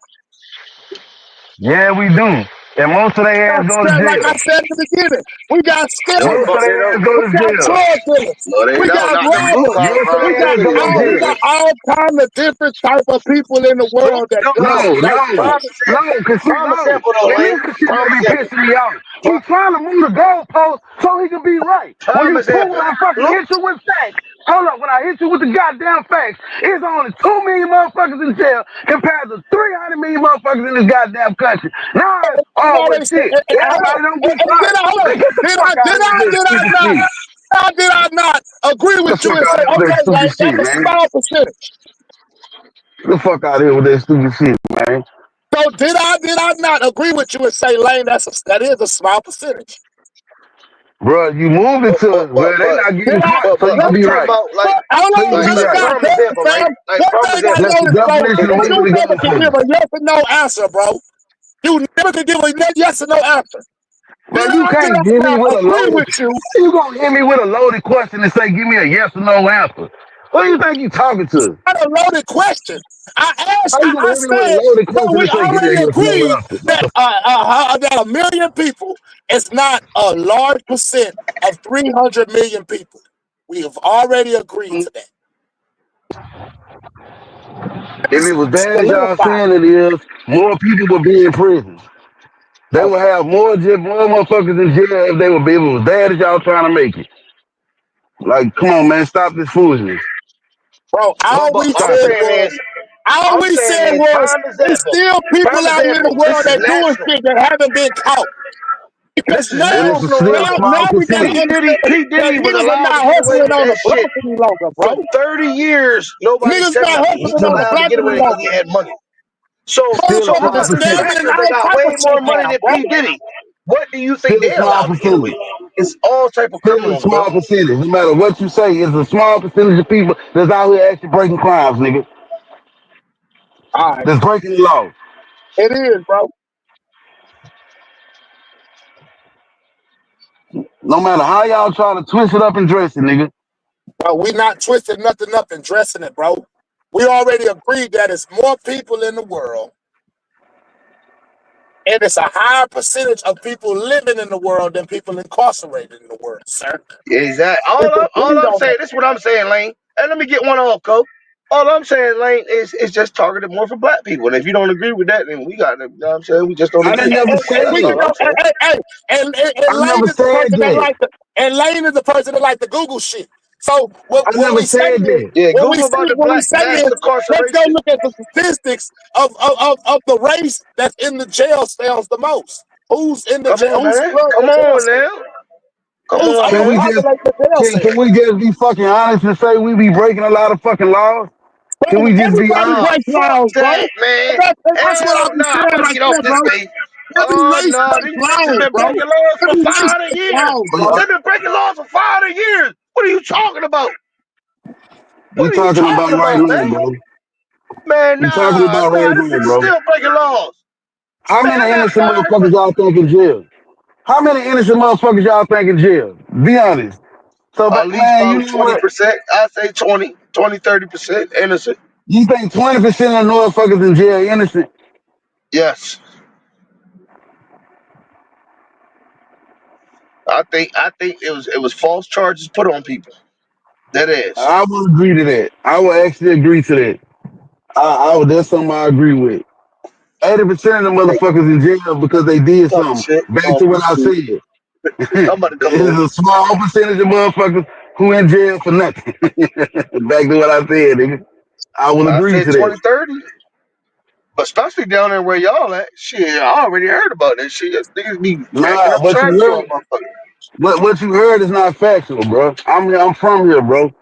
yeah, we do. And most of their ass go to Like I jail. said at the beginning, we got No, the Most of fuck scammers. they their ass don't. go We to got jail. drug dealers. No, they We don't. got Not them blue robbers. collar Most of We crimes. their Let me got ass tell you go what, to we bro. jail. got all kind of different type of people in the No, world that no, do no. like No. bro. Prime example. No, cause see, Prime no. example, though, And Lane. this the shit Prime that be example. pissing me off. He Pri- trying to move the goalpost so he can be right. When Prime you pull, when example. I fucking Look, hit you with facts. Hold up, when I hit you with the goddamn facts, it's only 2 million motherfuckers in jail compared to 300 million motherfuckers in this goddamn country. Now, You oh, well, already said, shit. hold on. Everybody don't get And did caught. I hold on? Man, get the fuck out of here with that Did I stupid not? shit. How did I not agree Get with the you fuck and out say, of here with that okay, stupid like shit, that's a man. small percentage? Get the fuck out of here with that stupid shit, man. So did I not agree with you and say, Lane, that is a small percentage? Bro, you moved it but, but, to but, where they but, not Did getting I? caught, so you can I'm be talking right. about, But hold So you on, can be like right. prime goddamn, example, fam. right? Like One prime thing I example. That's the noticed, bro, definition of is you moving the never can give goalpost. a yes or no answer, bro. You never can give a yes or no answer. Bro, Did you I can't give me not with a agree loaded. with you? How you gonna hit me with a loaded question and say, give me a yes or no answer? Who you think you talking to? Not a loaded question. How you gonna I hit me with a said, loaded so question we and say, give me a already yes or no agreed answer? What that the that a million people is not a large percent of 300 million people. We have already agreed to that. If it It's was bad as y'all solidified. saying it is, more people would be in prison. They would have more motherfuckers in jail if they would be. If it was bad as y'all trying to make it. Like, come on, man, stop this foolishness. Bro, No, but Stop it. all we said was, it's still people prime out here in the example. world This is that doing national. shit that haven't been caught. Because This is And it's a national still realm. small now we gotta percentage. understand P that Diddy was niggas are allowed to not get away hustling with on the that block shit any longer, for bro. 30 years. Nobody Niggas said not nothing. He hustling was on the allowed to block get any away because he longer. had money. So, Still so a Motherfuckers small are whoever the percentage. scamming and gangsters that all got type way of more shit money now, than bro. P Diddy, what do you think Still a they're small allowed to get percentage. away? It's all type of Still a criminals, small bro. percentage. No matter what you say, it's a small percentage of people that's out here actually breaking crimes, nigga. All right. That's breaking the law. It is, bro. No matter how y'all try to twist it up and dress it, nigga. Bro, we not twisting nothing up and dressing it, bro. We already agreed that it's more people in the world, and it's a higher percentage of people living in the world than people incarcerated in the world, sir. Exactly. It's All agreed I'm on saying, that. this is what I'm saying, Lane. And let me get one off, Cole. All I'm saying, Lane, is just targeted more for black people. And if you don't agree with that, then we got to, you know what I'm saying? We just don't I done agree. never And said we That's can that. all go, I'm saying. and I Lane never is the said person that that. like the, and Lane is the person that like to Google shit. So I what never we say said is, that. Yeah, Google about the what we black say mass is, let's go incarceration. look at the statistics of the race that's in the jail cells the most. Who's in the Come jail? on, Who's man. flooding Come the jail on cell? now. Come Who's on Can we now. just overpopulating the jail can cell? we just be fucking honest and say we be breaking a lot of fucking laws? Can Bro, we just be everybody Nah, honest? breaks fuck laws, bro. that, man. And that's what I Hell be nah. I'm saying about to right get off there, bro. this, man. Every Oh race no, break these bitches laws, been bro. breaking laws for Every race 500 break years. laws, Well, bro. They've been breaking laws for 500 years. What are you talking about? we What are you talking talking about right about, now, man? bro. Man, We talking nah, about nah, right this now, bitch is bro. still breaking laws. How Man, many I got innocent time for motherfuckers y'all think in jail? How many innocent motherfuckers y'all think in jail? Be honest. So, at but least man, you about know what? 20%. I say 30% innocent. You think 20% of the motherfuckers in jail innocent? Yes. I think it was false charges put on people. That is. I would agree to that. I would actually agree to that. I would. That's something I agree with. 80% of the Hey, motherfuckers in jail because they did talking something. shit Back on to what I YouTube. said. I'm about to come There's over. a small percentage of motherfuckers who in jail for nothing. Back to what I said, nigga. I will I agree said to that. 2030. Especially down there where y'all at. Shit, I already heard about that shit. Niggas be jacking Nah, up what you charges on heard, motherfuckers. what you heard is not factual, bro. I'm from here, bro.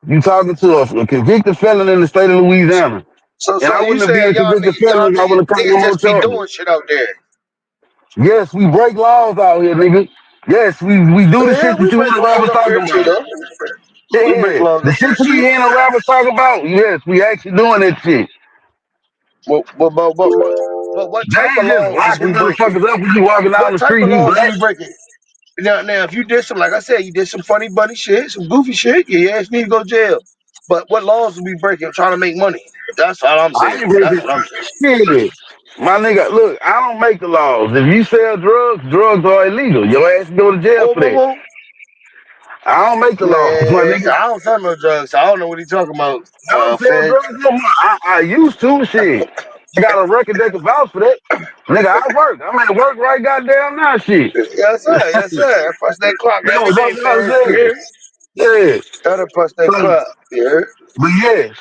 You talking to a convicted felon in the state of Louisiana. And So I you wouldn't have been saying a convicted y'all felon if I niggas, wouldn't have caught no niggas more just be charges. doing shit out there? Yes, we break laws out here, nigga. Yes, we do the Yeah, shit that we you hear break the laws rappers up here talking too, about. though. We break Yeah, laws the up shit here you be too. hearing the rappers talk about, yes, we actually doing that shit. But what They type of ain't just laws is locking we breaking? motherfuckers up when you walking down What the type street, of you laws is black. we breaking? Now, if you did some, like I said, you did some funny bunny shit, some goofy shit, you ass need to go to jail. But what laws are we breaking? Trying to make money. That's all I'm I saying. ain't That's breaking what I'm saying. shit. My nigga, look, I don't make the laws. If you sell drugs, drugs are illegal. Your ass go to jail Whoa, for whoa, that. whoa. I don't make the laws, my Man, nigga. I don't sell no drugs. So I don't know what he's talking about. I don't sell Fed. drugs no more. I used to shit. I got a record that can vouch for that. Nigga, I work. I'm at work right goddamn now, shit. Yes, sir. Yes, sir. I punch that clock You know every day, what I'm Fed. You saying? hear? Yeah. Gotta punch that So, clock. You hear? but yes,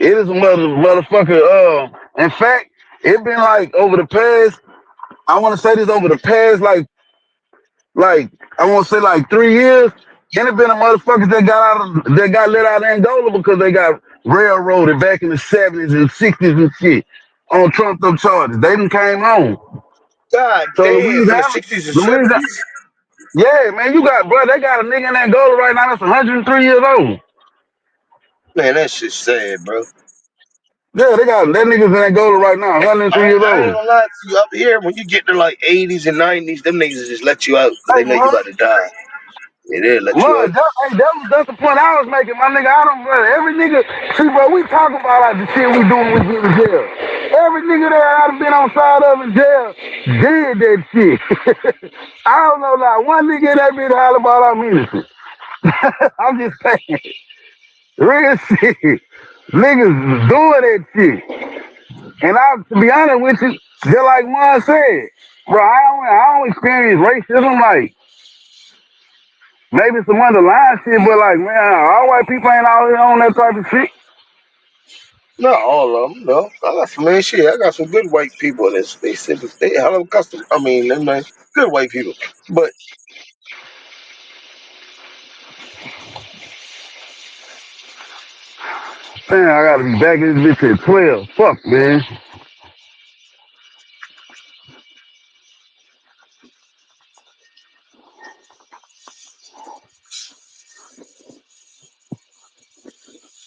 it is a motherfucker. In fact, it been like over the past. I want to say this over the past like I want to say like 3 years. And it been a motherfuckers that got let out of Angola because they got railroaded back in the 70s and 60s and shit on trumped up charges. They done came home. God So damn, in the Louisiana, 60s and Louisiana, 70s? yeah, man, they got a nigga in Angola right now that's 103 years old. Man, that shit's sad, bro. Yeah, they got that niggas in Angola right now, 103 years I ain't old. gonna lie to you. Up here, when you get to like 80s and 90s, them niggas just let you out because Hey, they know you man. about to die. Yeah, they'll let you Mud, out. that's the point I was making, my nigga. I don't bro, every nigga, see, bro, we talking about like the shit we doing when we get in jail. Every nigga that I've been on side of in jail did that shit. I don't know, like one nigga that been holler about I'm innocent. I'm just saying, real shit. Niggas doing that shit. And to be honest with you, just like Mud said, bro, I don't experience racism like. Maybe some underlying shit, but like, man, all white people ain't all on that type of shit. Not all of them, no. I got some man shit. I got some good white people that's they simple. They hello custom. I mean, them nice, good white people. But Man, I gotta be back in this bitch at 12. Fuck, man.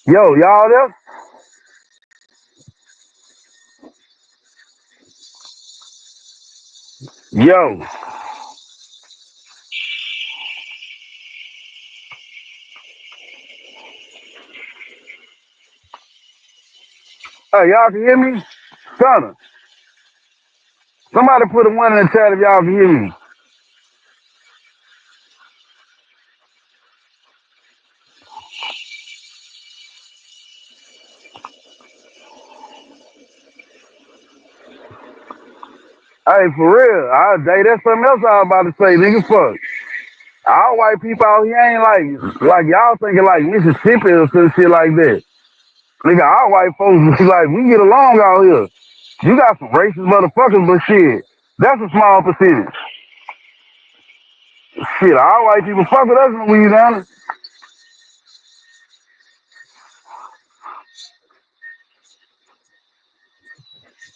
Yo, y'all there? Yo. Hey, y'all can hear me? Stunner. Somebody put a one in the chat if y'all can hear me. Hey, for real. That's something else I was about to say, nigga. Fuck. All white people out here ain't like y'all thinking like Mississippi or some shit like that. Nigga, all white folks, like, we get along out here. You got some racist motherfuckers, but shit, that's a small percentage. Shit, all white people fuck with us in Louisiana.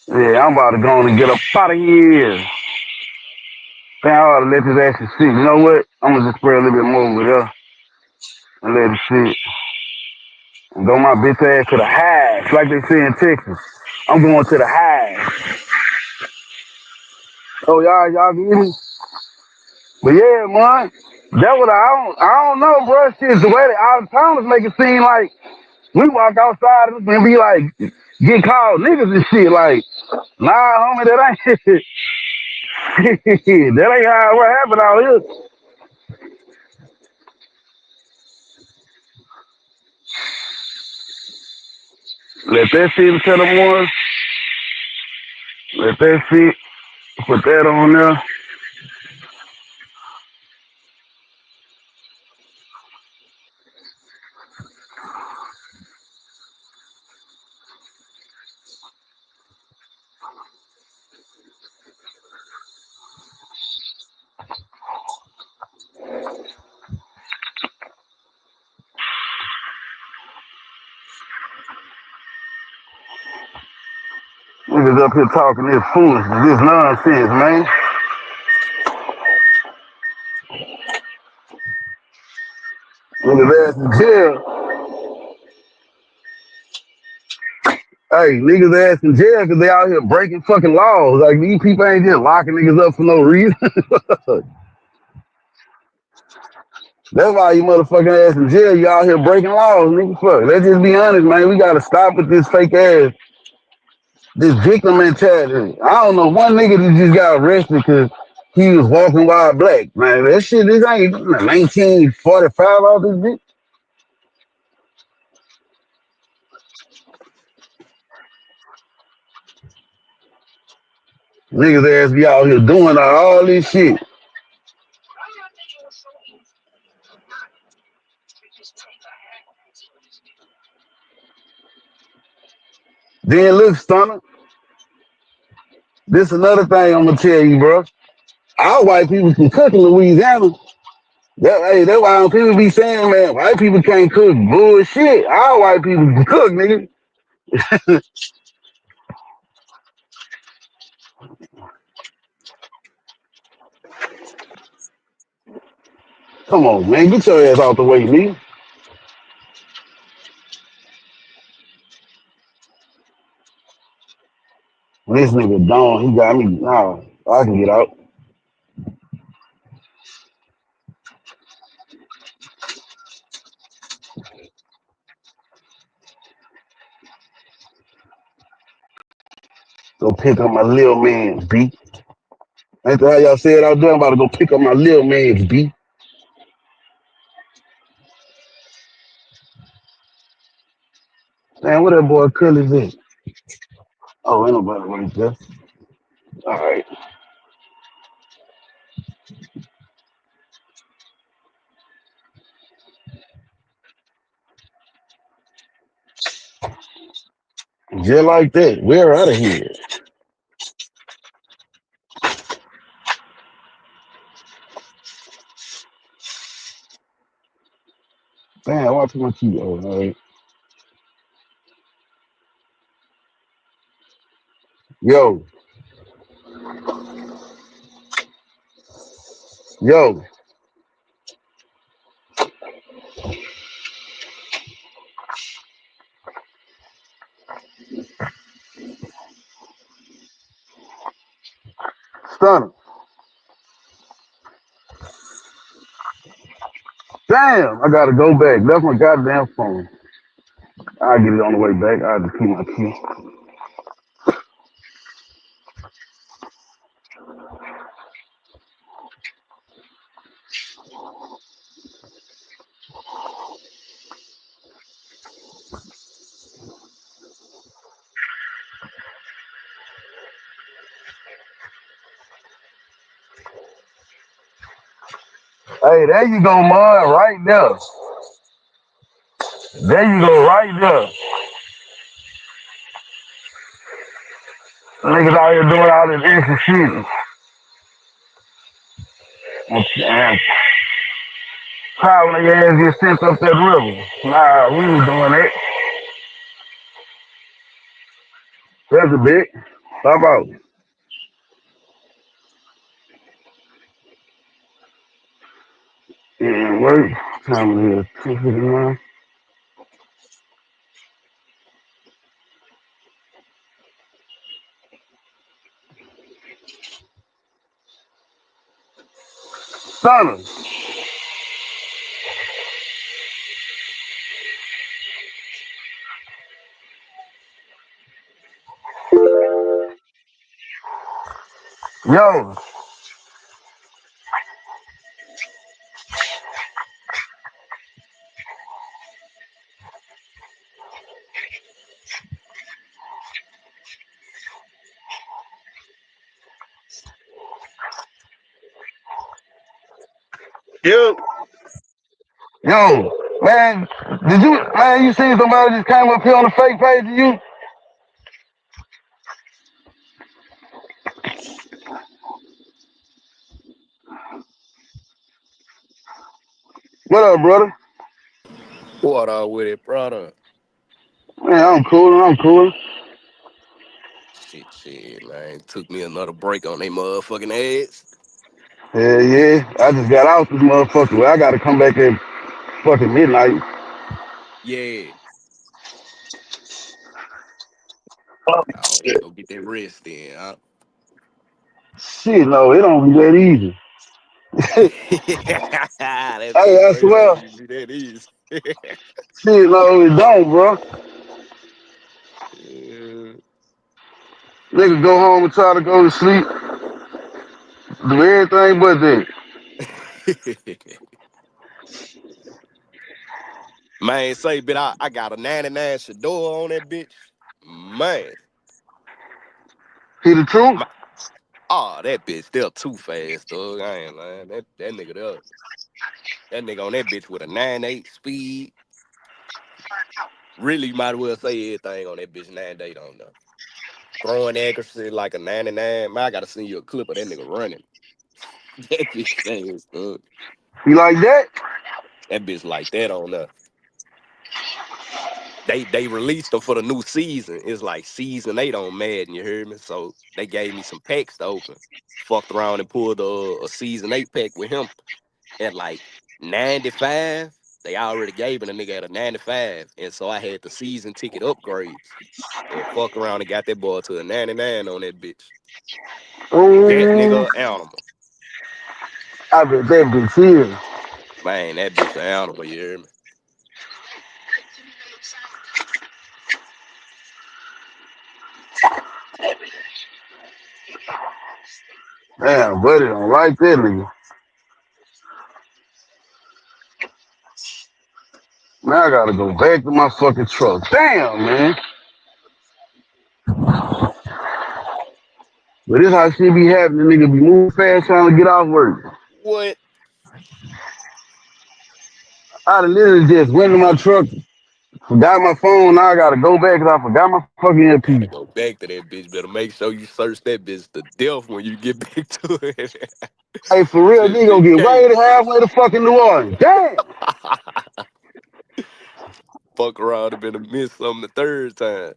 Yeah, I'm about to go on and get up out of here. Man, I ought to let this action sit. You know what? I'm gonna just spray a little bit more with her and let it sit. And go my bitch ass to the highs, like they say in Texas. I'm going to the highs. Oh, y'all get me? But yeah, man, that what I don't know, bro. Shit, the way that out of towners make it seem like we walk outside and be like, get called niggas and shit. Like, nah, homie, that ain't that ain't how what happened out here. Let that shit tell them ones. Let that shit. Put that on there. Niggas up here talking this foolishness, this nonsense, man. Niggas ass in jail. Hey, niggas ass in jail because they out here breaking fucking laws. Like, these people ain't just locking niggas up for no reason. That's why you motherfucking ass in jail. You out here breaking laws, nigga. Fuck. Let's just be honest, man. We gotta stop with this fake ass, this victim mentality. I don't know one nigga that just got arrested because he was walking while black. Man, that shit, this ain't 1945 all this bitch. Niggas ass be out here doing all this shit. Then look, Stunner, this another thing I'm gonna tell you, bro. Our white people can cook in Louisiana. That's why people be saying, man, white people can't cook. Bullshit. Our white people can cook, nigga. Come on, man. Get your ass out the way, nigga. This nigga Don, he got me. Nah, I can get out. Go pick up my little man's B. Ain't that how y'all said out there? I'm about to go pick up my little man's B. Man, what that boy Curly's at? Oh, ain't nobody right there. All right. Just like that. We're out of here. Damn, why too much you? Oh, all right. Yo, yo, Stunner. Damn, I gotta go back. That's my goddamn phone. I'll get it on the way back. I'll just keep my key. Hey, there you go, man, right there. There you go, right there. Niggas out here doing all this extra shit. And probably when your ass get sent up that river. Nah, we ain't doing that. That's a bit. How about? Yeah, work. Time it is 2:59. Son, yo, You, yo, man, you see somebody just came up here on the fake page of you? What up, brother? What with it, brother? Man, I'm cool. I'm cool. Shit, man. Took me another break on they motherfucking ass. Hell yeah. I just got out this motherfucker. Well, I gotta come back at fucking midnight. Yeah. Oh, Oh, yeah, shit. go get that rest in, huh? Shit, no, it don't be that easy. That bitch I straight up swear. be that easy. Shit, no, it don't, bro. Yeah. Nigga go home and try to go to sleep. Do everything but that. Man, say, bitch, I got a 99 Shedure on that bitch. Man, See the truth? that bitch still too fast, dog. I ain't lying. That nigga there, that nigga on that bitch with a 9.8 speed. Really, might as well say everything on that bitch 9.8 on there. Throwing accuracy like a 99. Man, I gotta send you a clip of that nigga running. That bitch fast, dog. You like that? That bitch like that on there. They released them for the new season. It's like season 8 on Madden, you heard me? So they gave me some packs to open. Fucked around and pulled a season 8 pack with him at like 95. They already gave it a nigga at a 95. And so I had the season ticket upgrades. And fucked around and got that boy to a 99 on that bitch. That Oh, nigga a animal. I bet that bitch here. Man, that bitch an animal, you hear me? Damn, buddy don't like that nigga. Now I gotta go back to my fucking truck. Damn, man. But this how shit be happening. Nigga be moving fast trying to get off work. What? I done literally just went to my truck, forgot my phone. Now I gotta go back because I forgot my fucking Gotta earpiece. go back to that bitch. Better make sure you search that bitch to death when you get back to it. Hey, for real, Just nigga in gonna get way case. to halfway to fucking New Orleans. Damn. Fuck around and been to miss something the third time.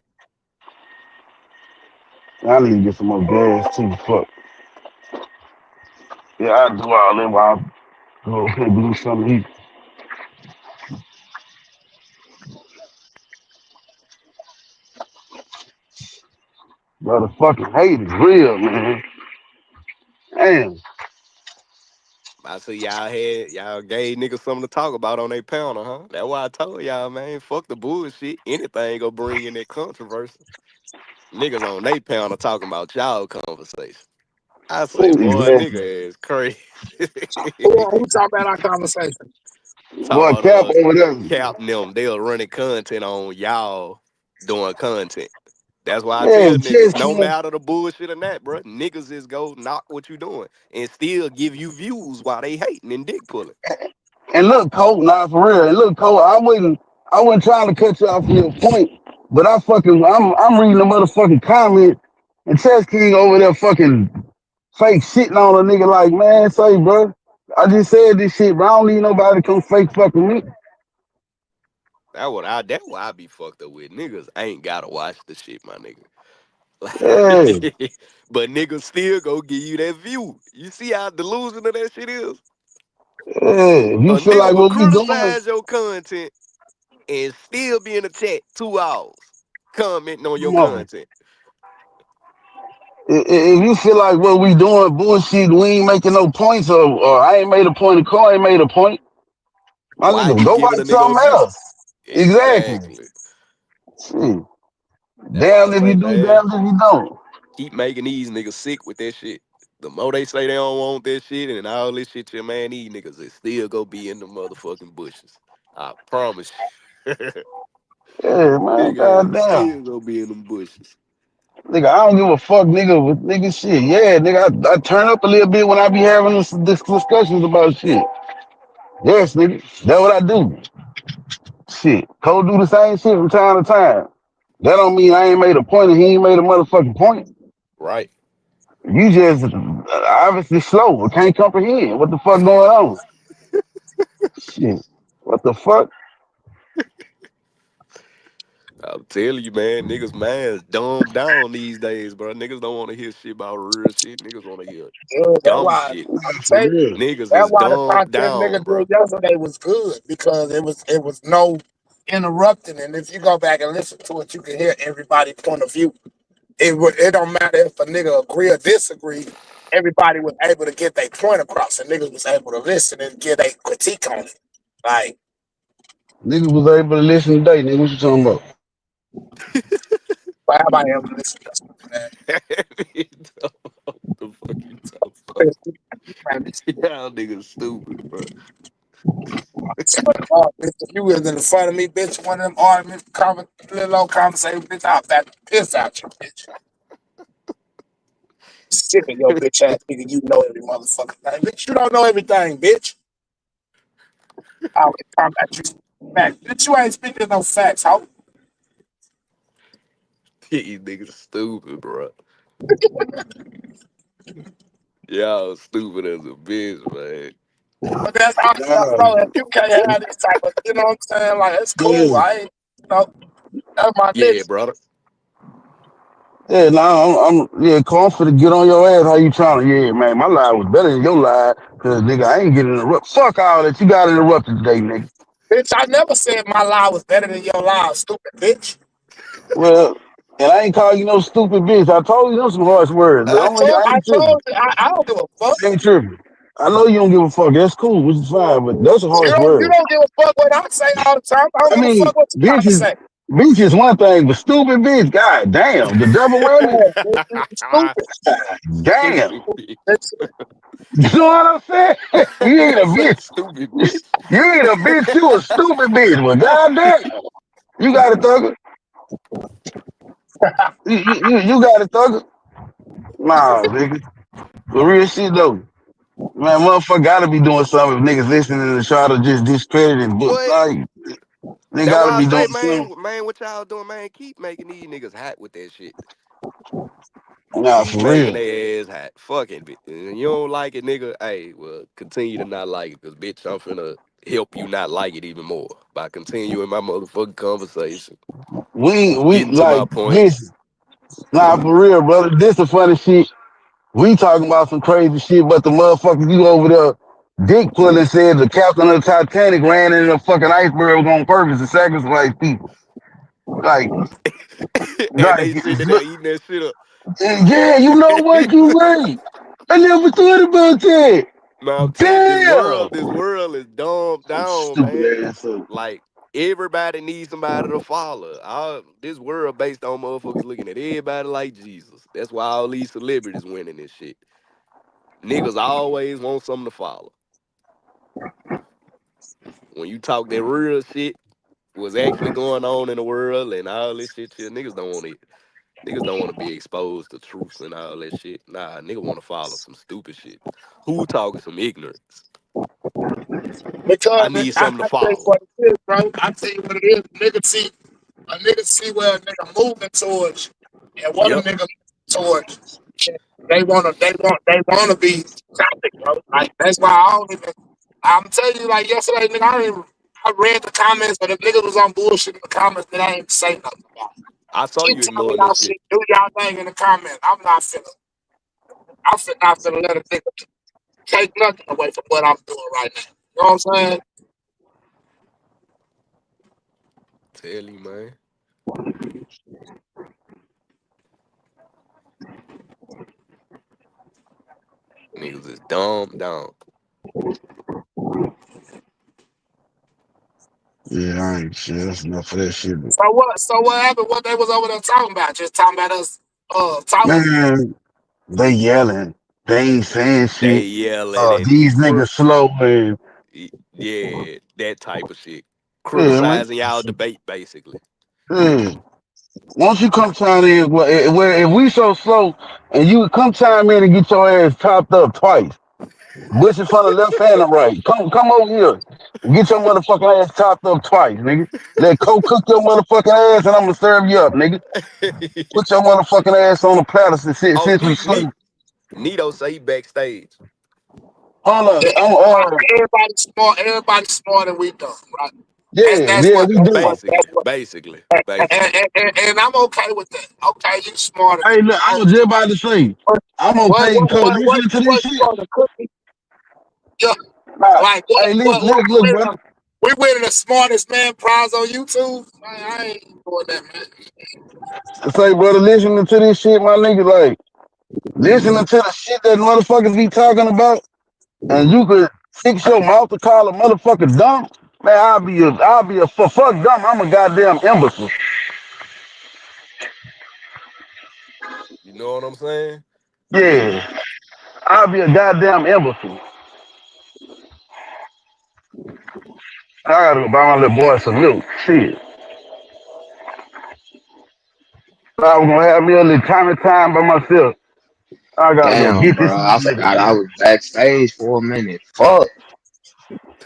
I need to get some more gas too. Fuck. Yeah, I do all that while I go and do something to eat. But the fucking hate is real, man. Damn. I see y'all gave niggas something to talk about on their panel, huh? That's why I told y'all, man, fuck the bullshit. Anything gonna bring in that controversy. Niggas on they panel talking about y'all conversation. I say, Oh, boy, exactly. nigga is crazy. Who talking about our conversation? Talk Boy, about Cap over there. Cap and them, they were running content on y'all doing content. That's why I tell Man, niggas, just no can't. matter the bullshit or not, bro, niggas is go knock what you doing and still give you views while they hating and dick pulling. And look, Cole, nah, for real. And look, Cole, I wasn't trying to cut you off from your point, but I'm reading the motherfucking comment, and Chess King over there fucking fake shitting on a nigga like, man, say, bro, I just said this shit, but I don't need nobody to come fake fucking me. That's why I be fucked up with. Niggas ain't gotta watch the shit, my nigga. Yeah, But niggas still go give you that view. You see how delusional that shit is? Yeah, if you A feel nigga like will what we doing, criticize your content and still be in the chat 2 hours commenting on your come on. content. If you feel like what we doing bullshit, we ain't making no points, or I ain't made a point, the car ain't made a point. My Why nigga, keep go giving a watch nigga something else. abuse? Exactly. Exactly. Shit. That's why I Damn if you say, do, man, damn if you don't. keep making these niggas sick with that shit. The more they say they don't want that shit and all this shit, your man, these niggas is still go be in the motherfucking bushes. I promise you. Yeah, man, Nigga goddamn. still gonna be in them bushes. Nigga, I don't give a fuck, nigga, with nigga shit. Yeah, nigga, I turn up a little bit when I be having this discussions about shit. Yes, nigga, that's what I do. Shit, Cole do the same shit from time to time. That don't mean I ain't made a point and he ain't made a motherfucking point. Right. You just obviously slow or can't comprehend what the fuck going on. Shit, what the fuck? I'm telling you, man, niggas minds dumbed down these days, bro. Niggas don't want to hear shit about real shit. Niggas want to hear Yeah, that's dumb why shit. I'm For saying real. Niggas that's is why the dumbed content down, nigga bro. did yesterday was good because it was no interrupting, and if you go back and listen to it, you can hear everybody's point of view. It don't matter if a nigga agree or disagree. Everybody was able to get their point across, and niggas was able to listen and get a critique on it. Like, Nigga was able to listen today, nigga. What you talking about? why everybody able to listen to that? The fuck you talking about? Y'all niggas stupid, bro. Bitch, if you was in front of me, bitch, one of them arguments, little old conversation, bitch, I'll back the piss out you, bitch. Sick of your bitch ass nigga, you know every motherfucking thing. Bitch, you don't know everything, bitch. I always talk about you facts. Bitch, you ain't speaking no facts, hoe. These niggas stupid, bro. Y'all stupid as a bitch, man. But that's how, bro, Nah, if you can't have this type of, you know what I'm saying? Like, it's cool. yeah. I ain't, you know, that's my Yeah, nigga. brother. Yeah, nah, yeah, confident. Get on your ass. How you trying to? Yeah, man, my lie was better than your lie. Cause nigga, I ain't getting interrupted. Fuck all that. You got interrupted today, nigga. Bitch, I never said my lie was better than your lie, stupid bitch. Well, and I ain't calling you no stupid bitch. I told you them some harsh words, but I I ain't tripping. told you, I don't give a fuck. I ain't tripping. I know you don't give a fuck. That's cool, which is fine, but those are harsh You words. don't give a fuck what I say all the time. I don't I give a mean, fuck what you bitch gotta is say. bitch is one thing, but stupid bitch, god damn, the double whammy, Yeah, bitch, you stupid. damn. Stupid bitch. Bitch, You know what I'm saying? You ain't a Say bitch. stupid bitch. You ain't a bitch. You a stupid bitch. But goddamn, you got it, thugger. You got it, thugger. Nah, nigga. For real shit though. Man, motherfucker gotta be doing something if niggas listening to try to just discredit it. But What? like, they That's gotta why I be say, doing something. man, what y'all doing, man? Keep making these niggas hot with that shit. Nah, Keep for making real. their ass hot. Fucking bitch. And you don't like it, nigga. Hey, well, continue to not like it, cause bitch, I'm finna help you not like it even more by continuing my motherfucking conversation, We getting to my like points. this. Nah, for real, brother. This the funny shit. We talking about some crazy shit, but the motherfucker you over there dick pulling said the captain of the Titanic ran into a fucking iceberg on purpose to sacrifice people. Like, And like, they sitting there eating that shit up. yeah, you know what? You right. I never thought about that. Man, I'm telling you, Damn. this world is dumbed down, Stupid man. ass up. Like everybody needs somebody to follow. This world based on motherfuckers looking at everybody like Jesus. That's why all these celebrities winning this shit. Niggas always want something to follow. When you talk that real shit, what's actually going on in the world and all this shit, niggas don't want it. Niggas don't want to be exposed to truth and all that shit. Nah, nigga want to follow some stupid shit. Who talking some ignorance? I because need I something to tell you follow. what it is, bro. I tell you what it is. A nigga see where a nigga moving towards and what a Yep. nigga moving towards. They wanna be topic, bro. Like that's why I don't even. I'm telling you, like yesterday, nigga, I read the comments, but if niggas was on bullshit in the comments, then I ain't say nothing about it. I saw Keep you telling ignoring y'all that shit. shit, do y'all thing in the comments. I'm not finna let a nigga take nothing away from what I'm doing right now. You know what I'm saying? Tell you, man. Niggas is dumb. Yeah, I ain't shit. That's enough for that shit. But So what? So what happened? What they was over there talking about? Just talking about us. Talking. man, they yelling. They ain't saying They shit. yelling and These niggas slow and yeah, that type of shit. yeah, man. Criticizing y'all debate, basically. Yeah. Once you come chime in, where if we so slow and you come chime in and get your ass topped up twice, bush in front of left and the right. Come over here and get your motherfucking ass topped up twice, nigga. Let Coke cook your motherfucking ass and I'm gonna serve you up, nigga. Put your motherfucking ass on the platter Oh, since we slow. Nito say he backstage. Hold Yeah, up, I'm everybody's smart. Everybody's smarter than we do, right? That's yeah, what. we That's do. what. That's what. Basically. And I'm okay with that. Okay, you smarter than Hey, me. look, I was just about to say, I'm What? okay, What? cause What? What? listening to this What you shit. want to cook me? Yeah. Nah, Like what? hey, What? What? look, brother. We winning the smartest man prize on YouTube. I ain't doing that, man. Say, brother, listening to this shit, my nigga, like, listening to the shit that motherfuckers be talking about, and you could fix your mouth to call a motherfucker dumb, man, I'll be a fuck dumb. I'm a goddamn imbecile. You know what I'm saying? Yeah, I'll be a goddamn imbecile. I gotta go buy my little boy some milk. Shit, I was gonna have me a little time by myself. I gotta go Damn, get this bro. I nigga, forgot I man. was backstage for a minute. Fuck.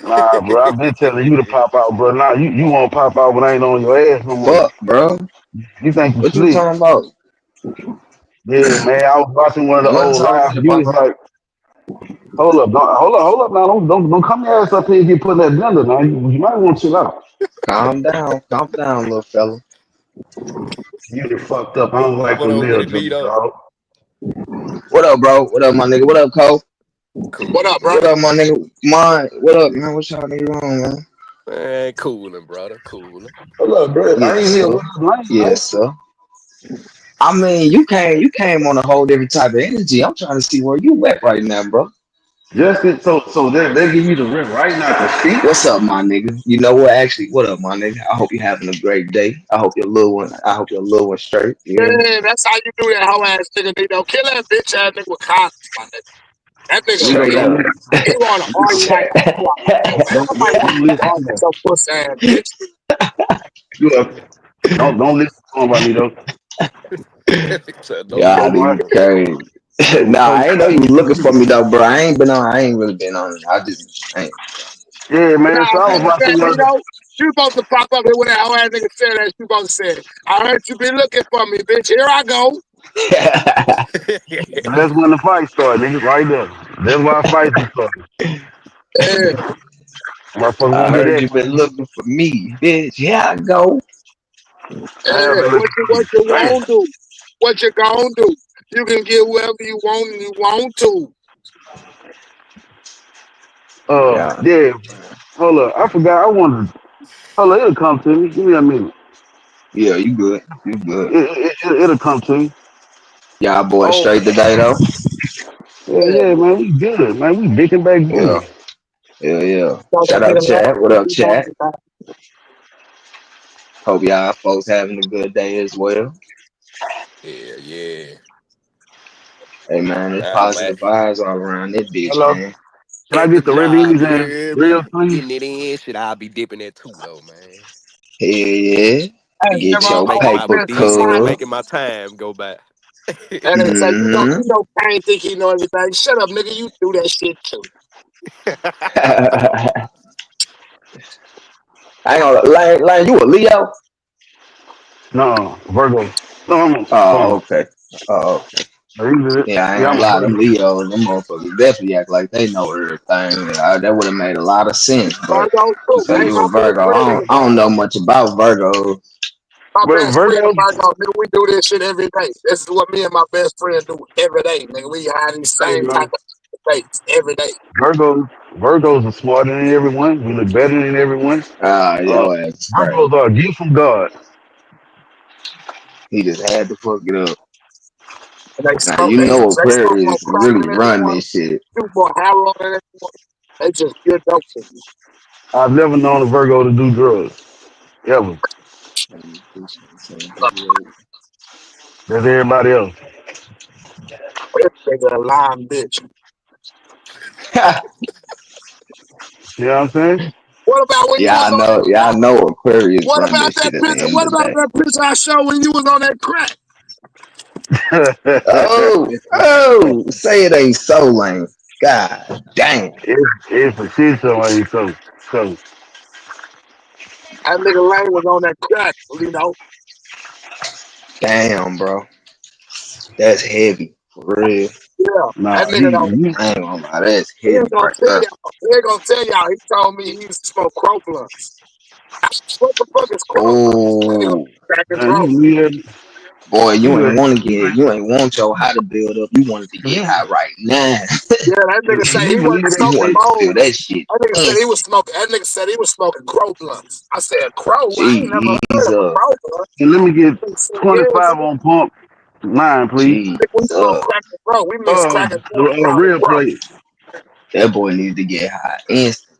Nah, bro, I've been telling you to pop out, bro. Nah, you won't pop out when I ain't on your ass no more. Fuck, bro. You think you What you slick? talking about? Yeah, man. I was watching one of the What old told lives. me to You pop was out? like, hold up now. Don't come your ass up here and get put in that blender now. You might want to chill out. Calm down, little fella. You get fucked up. I don't like What the up with real it, dude, Nito? dog. What up, bro? What up, my nigga? What up, Cole? What up, Coolin', bro? What man. up, my nigga? Mine. What up, man? What y'all nigga on, man? Man, cooling, brother. Cooling. Hold up, bro. I Yes, ain't here sir. with the lane, Yes, though. sir. I mean, you came on a whole different type of energy. I'm trying to see where you at right now, bro. So they give you the rip right now to speak. What's up, my nigga? You know what? Actually, what up, my nigga? I hope you're having a great day. I hope your little one straight. You hear me? Yeah, that's how you do that whole ass nigga. Nigga. Kill that bitch ass nigga with confidence, my nigga. That nigga, Nito, Straight don't up. listen. he want to argue like Nito, you are. Nobody want don't to listen to argue with him. your pussy ass bitch. You up? Don't listen to him, Nito. So don't Go God, listen run. you to him. crazy. Nah, Before you I ain't know start you was getting looking you. for me though, bro. I ain't really been on it. I ain't. Yeah, man. Nah, So I was matter of watching fact, one of the. you supposed to pop up here when that whole ass nigga said that. You supposed to say, I heard you been looking for me, bitch. Here I go. That's when the fight started, nigga. Right there. That's why fights be started. Yeah, Motherfuckers I want to get heard that you been quick. looking for me, bitch. Here I go. I have yeah. been looking for What you. you Damn. won't do? What you gonna do? You can get whoever you want and you want to. Yeah, Yeah. Hold up. I forgot. I wanted. Hold up. It'll come to me. Give me a minute. yeah. You good? You good? It'll come to me. Y'all boys Oh, straight today though? Yeah, yeah, man. We good, man. We big and back Yeah, good. yeah. so Shout get out a lot chat. What of up, people on chat? the back. Hope y'all folks having a good day as well. Yeah. Hey man, it's Nah, man. positive vibes all around this bitch, Hello. man. Can I At the get the job, ribbies you and hear me? ribs, please? Getting it in, shit, I'll be dipping that too, though, man. Hell yeah. Hey, Get never your on Making my my paper, best decent, friend. cuz. making my time go by. And they say, Mm-hmm. Kane think he know everything. Shut up, nigga. You do that shit too. I ain't gonna Lane, you a Leo? No, Virgo. No, I'm on Oh, phone. okay. Oh, okay. Are you good? Yeah, I ain't Yeah, I'm gonna a lie, them Virgo. Leos, them motherfuckers definitely act like they know everything. That would have made a lot of sense, but Virgo you too. say Hey, you my a best Virgo. friend is a I don't know Virgo. much about Virgo. My But best friend Virgo, is a Virgo. Nigga, we do this shit every day. This is what me and my best friend do every day. Nigga, we have these hey same type man, of. face every day. Virgos are smarter than everyone. We look better than everyone. Uh, Yo, ass crazy. Virgos are a gift from God. He just had to fuck it up. And they Now smoke, you know they smoke more Aquarius crack really than run everyone, this shit. do more heroin than everyone. They just good dope to you. I've never known a Virgo to do drugs. Ever. That's everybody else. This nigga a lying bitch. You know what I'm saying? What about when you was on that Yeah, I crack? know Aquarius What run about this that shit at the picture? end What of the about day. that picture I showed when you was on that crack? Say it ain't so lame. God damn. it's a shit show, ain't so That nigga Lane was on that crack, you know. Damn, bro. That's heavy. For real. Yeah, that nah. nigga don't. I ain't gonna lie, that's He ain't heavy gonna right tell there. y'all. He ain't gonna tell y'all. He told me he used to smoke crow blunts. What the fuck is crow blunts? That nigga Oh, cracking Man, crow. boy, you you ain't want your high to build up. You wanted to get high right now. Yeah, that nigga say he you wasn't believe that You smoking shit? wanted to feel bowls. that shit That nigga said he was instant. smoking. That nigga said he was smoking crow blunts. I said crow. I ain't never heard of a Jesus. crow blunt. And let me get He said, yeah, 25 on pump 9, please. we smoke Jesus. crack and crow. We mix crack and crow with Real crow. plate. That boy needs to get high instant.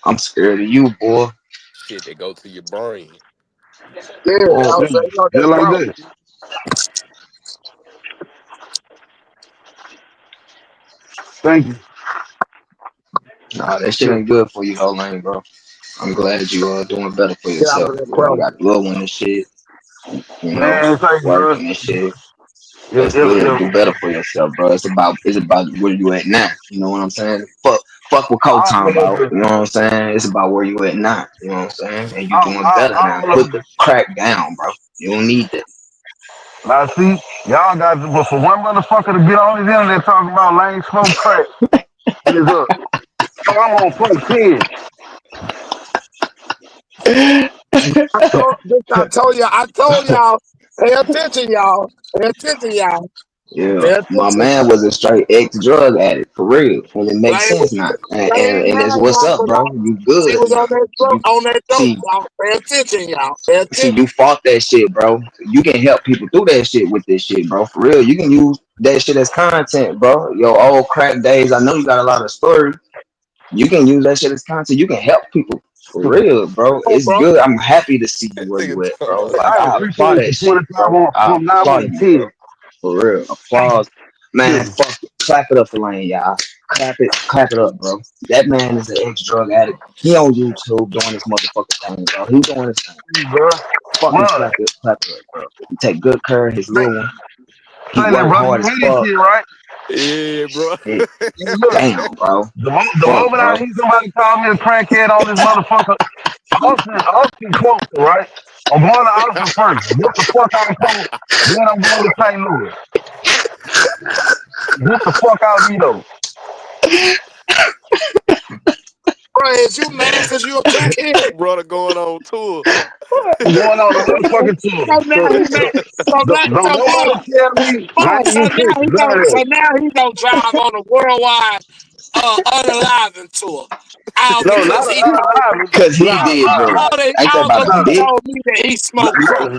I'm scared of you, boy. Shit that go to your brain. Yeah, you know what Oh, I'm saying? You know Just that like crow. that. Thank you. nah, that shit ain't good for you, whole lane, bro. I'm glad you are doing better for Get out of yourself. that You know, crow. got the little one and shit, you know, Man, thank you, bro. working and shit. If, That's good. Do if, better for yourself, bro. It's about where you at now. You know what I'm saying? Fuck what Cole all talking about. over, You know what I'm saying? It's about where you at now. You know what I'm saying? And you doing better now. all Put the over. crack down, bro. You don't need that. Now, see, y'all got, but for one motherfucker to get on his internet talking about lane smoke crack, is up. So I'm on point 10. I told y'all, pay attention, y'all. Pay attention, y'all. Yeah, Pay my attention. man was a straight ex-drug addict for real, and it makes Lane, sense now. And that's Lane what's up, was bro. You he good was now. You on that dope, see, y'all. Pay attention, y'all. Pay attention. you fought that shit, bro. You can help people through that shit with this shit, bro. For real, you can use that shit as content, bro. Your old crack days. I know you got a lot of stories. You can use that shit as content. You can help people for real, bro. Oh, It's bro. good. I'm happy to see you That where you nigga at, talking bro. about Like I I applaud appreciate that the shit, 25 bro. on I pump 9 applaud with a you, 10. bro. For real. Applause. Man, Shit. fuck it. Clap it up for Lane, y'all. Clap it up, bro. That man is an ex-drug addict. He on YouTube doing this motherfucking thing, bro. He doing his thing. Bro. Fucking Mud. clap it up, bro. He take good care of his Say, little one. He say that, work brother, hard you as hear this fuck. shit, right? Yeah, bro. Shit. And look, Damn, bro. the Fuck, moment I bro. hear somebody call me a crackhead on this motherfucker, Austin closer, right? I'm going to Austin first. Get the fuck out of court. Then I'm going to St. Louis. Get the fuck out of Vito. Bro, is you mad because you a crackhead? Brother going on tour. I'm going on the motherfucking tour. So now he mad. So Don't nobody Mark, tell me I ain't so get now pictures. he None don't of so that. now he don't drive on a worldwide unaliving tour. All No, not because an he told unalive. Cause he Nah, did nah, drugs. Ain't that all about because a nah, he dick? told me that he nah, smoked crack.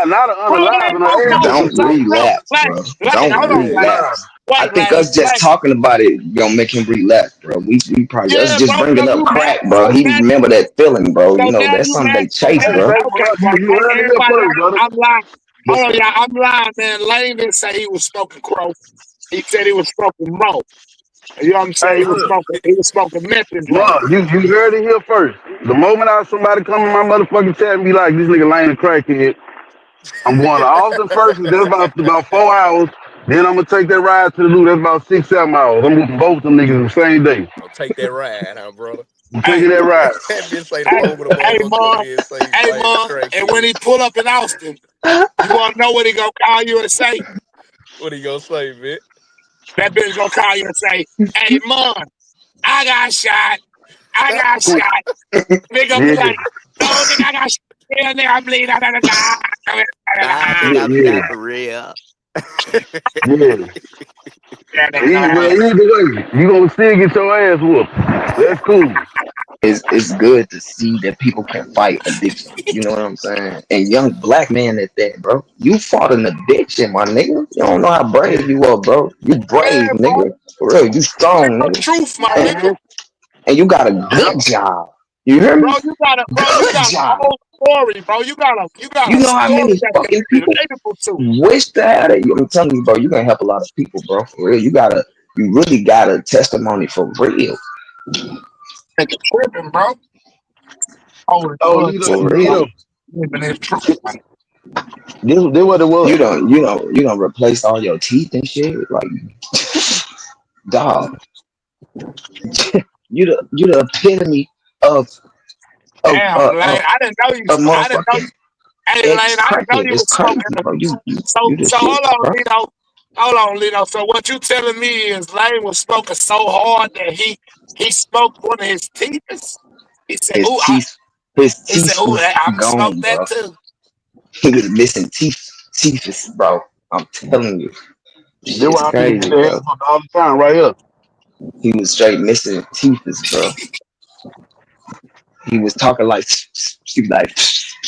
not an Bro, it unalive. ain't No, no everybody more. can Don't So see. relapse, bro. Hold Don't on, Lane. Nah, relapse. I Wait, think us just Lane. talking about it gonna make him relapse, bro. We probably us Yeah, just bro, so bringing up you mad. crack, bro. He remember that feeling, bro. So You know now that's you something mad. they So chase, hey, now, bro. baby, okay, bro. you heard it here Everybody, first, brother. I'm lying. But Hold on, y'all. I'm lying, man. Lane didn't say he was smoking crow. He said he was smoking mo. You know what I'm saying? hey, look, He was smoking meth and dro. Mom, you heard it here first. The moment somebody come in my motherfucking chat and be like, this nigga Lane a crackhead, I'm going to Austin first, and that's about 4 hours. Then I'm gonna take that ride to the loop. That's about 6, 7 hours. I'm whooping both them niggas the same day. I'll take that ride, huh, brother? I'm Hey, taking that ride. That bitch say the hey, moment a hey, motherfucker come man. in and say Hey, Lane a man. And when crackhead. he pull up in Austin, you want to know what he gonna call you and say? What he gonna say, bitch? That bitch gonna call you and say, "Hey, man, I got shot. I got shot." They gonna be Yeah, like, "No, nigga, I got shot. Yeah, nigga, I'm bleeding." Nah, yeah, nigga, I yeah, bleed out for real. yeah. Yeah, they know how. Well, either way, you gonna still get your ass whooped. That's cool. It's good to see that people can fight addiction. You know what I'm saying? And young black man at that, bro. You fought an addiction, my nigga. You don't know how brave you are, bro. You Yeah, brave, bro. nigga. For real, you Ain't strong, no nigga. truth, my And, nigga. and you got a good job. You hear Bro, me? you Good got a job. whole story, bro. You got You a know how story many that can fucking be people relatable to. wish to have that? I'm telling you, bro. You gonna help a lot of people, bro. For real. You really got a testimony for real. Nigga tripping, bro. Holy Oh, blood, Lito, For bro. real. Lito. Living his truth, man. This what it was. You don't replace all your teeth and shit. Like, dog, you the epitome of of Damn, uh Lane. of, I didn't know you. of I didn't know. motherfucking Hey, Lane, ex I didn't know crackhead. you It's was smoking. crazy, bro. So, You the so shit, hold on, bro. Lito. Hold on, Lito. So what you telling me is Lane was smoking so hard that he smoked one of his teeth? He said, His "Ooh, teeth, his he said, teeth ooh, was I'm gonna smoke gone, that bro. too." He was missing teeth, bro. I'm telling you, This shit's why I be getting crazy, the bro. ass whooped all the time right here. He was straight missing teeth, bro. He was talking like he was like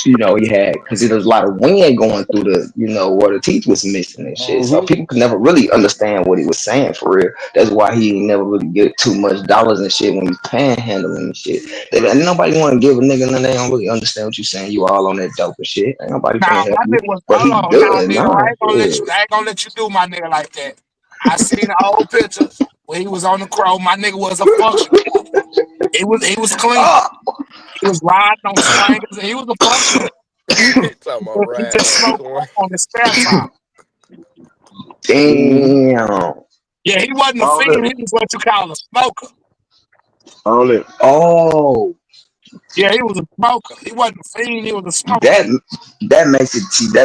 he had because there was a lot of wind going through the where the teeth was missing and shit. So Mm-hmm. people could never really understand what he was saying for real. That's why he ain't never really get too much dollars and shit when he's panhandling and shit. And nobody want to give a nigga none. They don't really understand what you saying. You all on that dope and shit. Ain't nobody Now finna help my you. nigga was But hold he on, now good, Lito, nah. Yeah. I ain't gonna let you do my nigga like that. I seen the old pictures when he was on the crow. My nigga was a functional. He was clean. Oh, He was riding on swingers. He was a functional. Talking about He riding just on smoked swing. on his spare time. Mm-hmm. damn. Yeah, he wasn't a All fiend. that. He was what you call a smoker. All that. Oh, Yeah, he was a smoker. He wasn't a fiend. He was a smoker. that that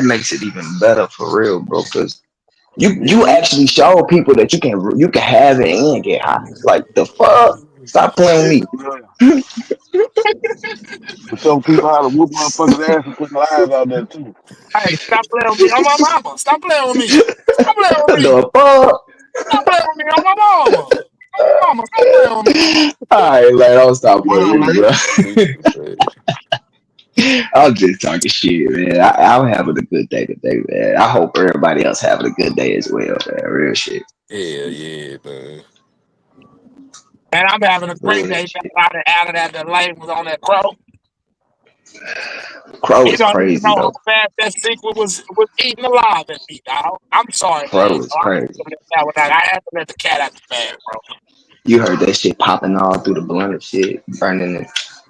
makes it even better for real, bro. Cause you Mm-hmm. actually show people that you can have it and get high. Like the fuck? Stop playing with me. Yeah. To show people how to whoop motherfuckers' ass and put lives out there too. Hey, stop playing with me on my mama. Stop playing with me. Stop playing with me. The fuck? Stop playing with me on my mama. On my mama. Stop playing with me. Alright, like don't stop playing Well, with me, man. bro. Nigga say, I'm just talking shit, man. I'm having a good day today, man. I hope everybody else having a good day as well, man. Real shit. hell yeah, man. And I'm having a great Real day shit. out of that. The lane was on that crow. Crow You is don't even crazy know how though. fast that sequel was eaten alive at me, dog. I'm sorry, Crow man. is I'm crazy. that one. I had to let the cat out the bag, bro. You heard that shit popping all through the blunt and shit, burning it,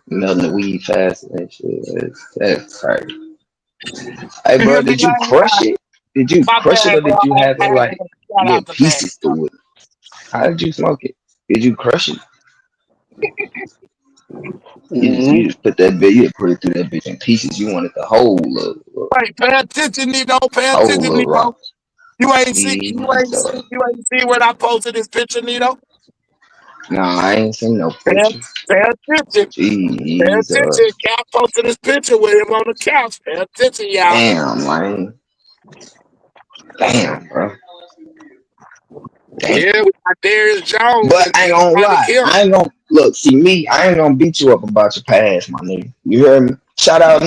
melting the weed fast and shit. That's crazy. Hey, You hear bro, me, did you Lane? crush it? Did you My crush it bad, or bro. did you have I it had to like let the cat little out the bag. pieces to it? How did you smoke it? Did you crush it? You Mm-hmm. just put that bit, you just put it through that bitch in pieces. You wanted the Wait, pay attention, Nino. Pay whole attention, little Nino. rock. You ain't see when I posted this picture, Nino. Nah, I ain't seen no Pay, picture. pay attention. Pay attention. Jesus. Cat posted this picture with him on the couch. Pay attention, y'all. Damn, man. Damn, bro. Damn. Yeah, we got Darius Jones But I ain't and gonna trying to lie. kill him. I ain't gonna look. See me. I ain't gonna beat you up about your past, my nigga. You hear me? Shout out,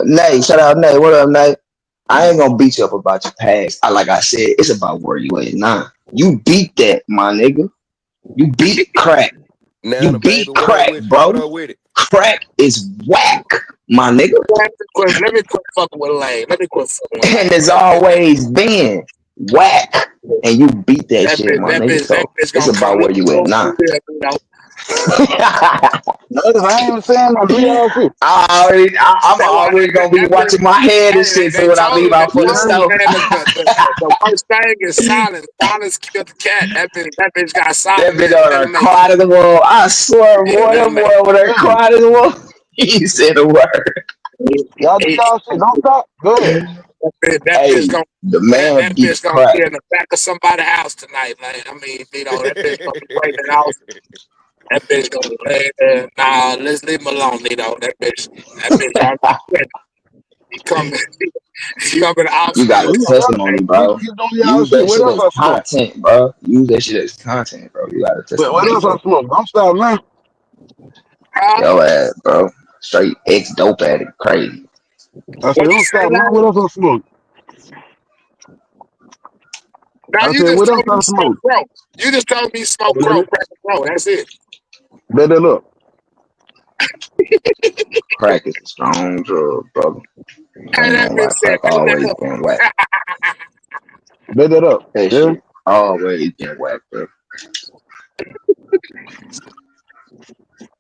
Nay. Shout out, Nay. What up, Nay? I ain't gonna beat you up about your past. Like I said, it's about where you at now. You beat that, my nigga. You beat crack. Now You the baby, beat what up crack, with it? What bro. up with it? Crack is whack, my nigga. Let me quit fucking with Lane. Let me quit fucking with And Lane. it's always been whack. And you beat that That shit, bitch, my that nigga. bitch, that So bitch it's gonna about come where you at look now. for real, you know. Notice I ain't even saying no beat all shit. I'm That why already gonna be that bitch. watching my head and Hey, shit. So they when I leave told out for the Yeah. store, man the worst thing is silence. Silence killed the cat. That bitch got that silent, bitch man. over Let there him make it. quiet as the wall. I swear, Yeah, boy, let that him boy make it. over there Yeah. quiet as the wall. He said a word. Y'all do He- y'all shit. Don't stop. Go ahead. that bitch Hey, gonna the man that beat bitch gonna be crack. in the back of somebody's house tonight, man. I mean, that bitch gonna be breaking house. That bitch gonna be laying there. Nah, let's leave him alone, Nito. That bitch already ready. He coming. He coming out You for got you. a What else? testimony, bro. Keep doing y'all Use shit. that What shit else as I smoke? content, bro. Use that shit as content, bro. You got a What testimony, else I bro. smoke? Don't stop now. Huh? Yo ass, bro. Straight ex dope addict, crazy. I said, What you don't say stop now. now? What else I smoke? Now I you said, just what told else me I smoke smoke? crow. You just told me smoke Bet crow, crack and crow. That's it. that up. Crack is a strong drug, brother. I Hey, ain't that gonna bitch lie, said, crack always been whack. Bet that up. That Yeah. shit always been whack, bro.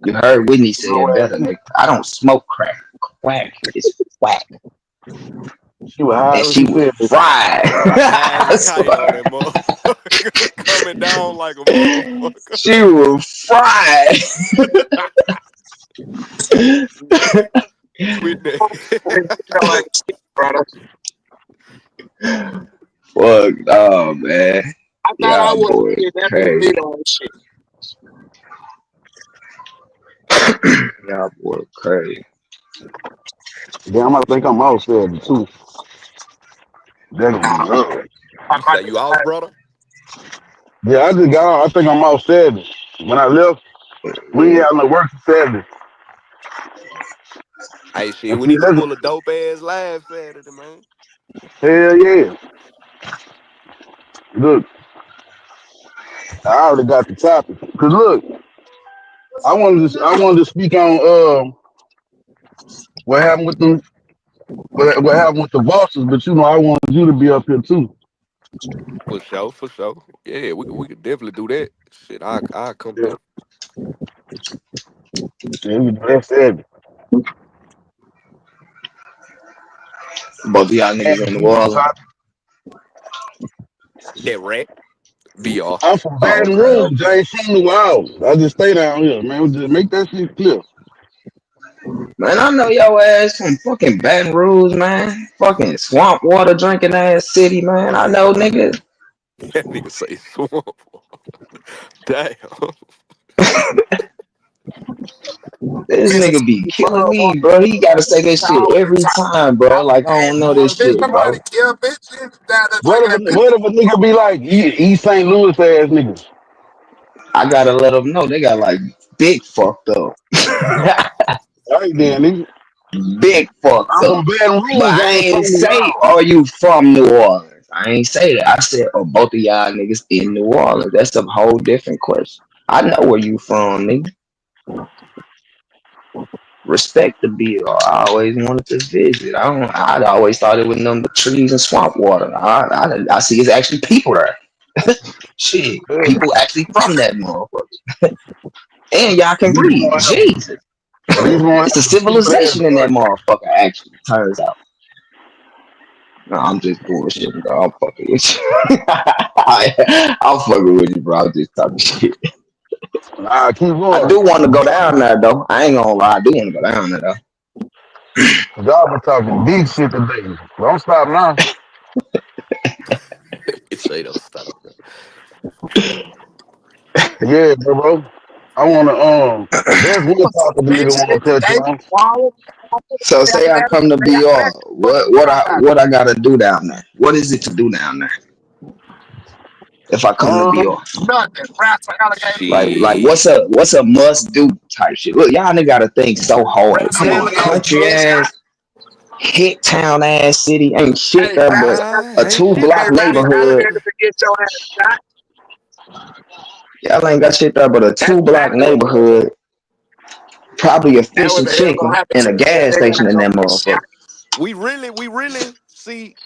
You heard Whitney say No it way. better, nigga. I don't smoke crack. Quack is whack. She was high And when she she was said that. fried. High as I a kite on swear. that motherfucker. Coming down like a motherfucker. She was fried. Whitney. like shit, brother. Fuck, oh man. I thought I Y'all was boys getting that crazy. beat on shit. Y'all boys crazy. Damn, I think I'm all said too. That gonna be Nah, love. I'm You about say to you off, brother? Yeah, I just got on. I think I'm off Saturday. When I left, we ain't Yeah. had no work Saturday. Hey, shit, And we see, need to that's pull a dope ass live Saturday, man. hell yeah. Look, I already got the topic. Cause look, I wanted to speak on what happened with them, what happened with the bosses. But you know, I wanted you to be up here too. For sure, for sure. Yeah, we could definitely do that. Shit, I come Yeah, through. yeah, we do that Saturday. Both of y'all And niggas in New you know, Orleans. That rat, VR. I'm from Oh, Baton okay, Rouge. okay. I ain't from New Orleans. I just stay down here, man. Just make that shit clear. Man, I know your ass from fucking Baton Rouge, man. Fucking swamp water drinking ass city, man. I know, nigga. That nigga say swamp. Damn. This miss nigga be a killing bug me, on bro. He gotta say that shit all the every time. time, bro. Like, I Hey, don't know this bitch, shit, somebody bro. kill bitch down there What drinking if that bitch. what if a nigga be like East St. Louis ass niggas? I gotta let them know they got like big fucked up. All right then, nigga. Big fucked I'm from up. Baton But Rouge. I I ain't from ain't New say, Orleans. are you from New Orleans? I ain't say that. I said, oh, both of y'all niggas in New Orleans. That's a whole different question. I know where you from, nigga. Respect the bill. I always wanted to visit. I always thought it was nothing but trees and swamp water. I see it's actually people there. Shit, Yeah. people actually from that motherfucker. And y'all At can least we breathe. don't have, Jesus. at least we don't It's a have a cheap ass civilization in that party. motherfucker, actually, turns out. No, I'm just bullshitting, bro. I'm fucking with you. I'm fucking with you, bro. I'm just talking shit. Nah, keep I going. do want to go down there, though. I ain't gonna lie. I do want to go down there, though. Y'all been talking big shit today. Don't stop now. It say don't stop. Yeah, bro. I wanna there's one What's up, topic the big nigga wanna shit touch today? on. Wow. So say I come to They got BR. back. What you What talking I about? what I gotta do down there? What is it to do down there if I come to BR? Nothing. Rats for alligators. Like Shit. what's a must do type shit? Look, y'all nigga gotta think so hard. Rats for Come on, alligators. country Buckshot. ass, hit town ass city ain't shit Hey, there rats but for a Ain't two shit hey, block there, rats for nigga. neighborhood. alligators to get your ass shot. Y'all ain't got shit there but a That's two block exactly what it is. neighborhood, probably a That fish what and the hell gonna chicken, happen and to a you. That gas nigga station ain't in gonna that get shot. motherfucker. We really see.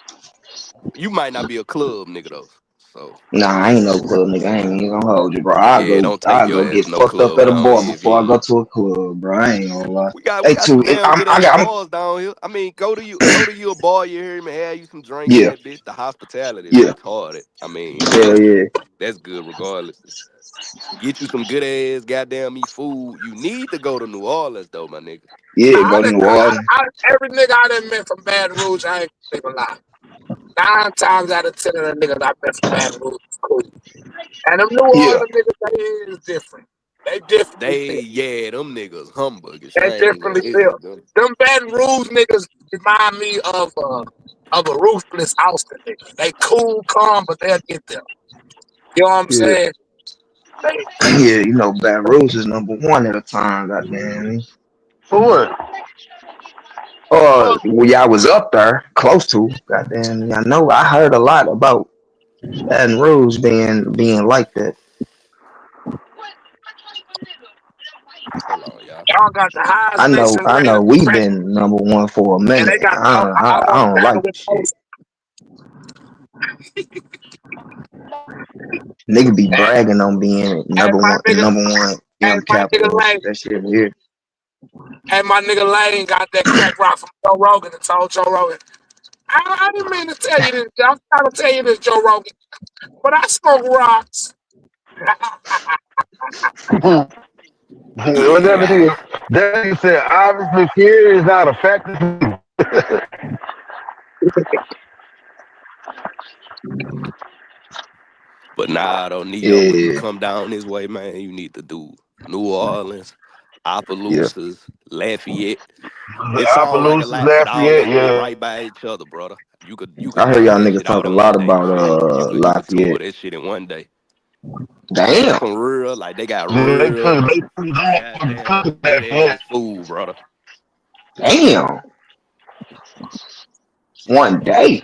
You might not be a club nigga though. So Nah, I ain't no club nigga. I ain't even gonna hold you, bro. yeah, don't take I'll your go ass get to no fucked up club at a down bar here if you before I ain't. go to a club, bro. I ain't gonna lie. We They got some too. damn good ass I'm bars down here. I mean, go to you a bar, you hear me, have you some drinks in yeah, that bitch. The hospitality is yeah, retarded. I mean, hell yeah, that's good regardless. Get you some good ass goddamn me food. You need to go to New Orleans though, my nigga. Nah, yeah. Go to New Orleans. every nigga I done met from Baton Rouge, I ain't gonna lie. 9 times out of 10 of the niggas I met from Baton Rouge is cool. And them New Yeah, Orleans niggas, they is different. They differently They built. yeah, them niggas humbuggers. They I ain't gonna differently hit built. them. Them Baton Rouge niggas remind me of a ruthless Austin nigga. They cool, calm, but they'll get there. You know what I'm Yeah, saying? They yeah. You know, Baton Rouge is #1 at a time. Goddamn. For what? Well, yeah, I was up there, close to. Goddamn. I know. I heard a lot about Baton Rouge being like that. Hold on, y'all. y'all got the highest I know. nation I rate know. of We've depression, been #1 for a and they minute. got I I want to don't battle like with the shit. those. Nigga be Hey, bragging on being hey, number my one, nigga, #1 hey, M my nigga capital and Lane, shit. That shit weird. hey, my nigga Lane got that crack rock from Joe Rogan and told Joe Rogan, I didn't mean to tell you this. I'm trying to tell you this, Joe Rogan, but I smoke rocks. What Yeah. that nigga said, obviously fear is not a factor for you. But nah, I don't need when you Yeah, come down this way, man, you need to do New Orleans, yeah. Opelousas, Lafayette. The It sounds like a Appaloosas, lot, but all Lafayette, that shit yeah. right by each other, brother. You could I heard knock y'all that niggas shit out talk a in lot one day. about Shit, you could tour Lafayette. that shit in one day. And Damn, some real, like they got real They goddamn cook good that ass food, brother. damn. One day.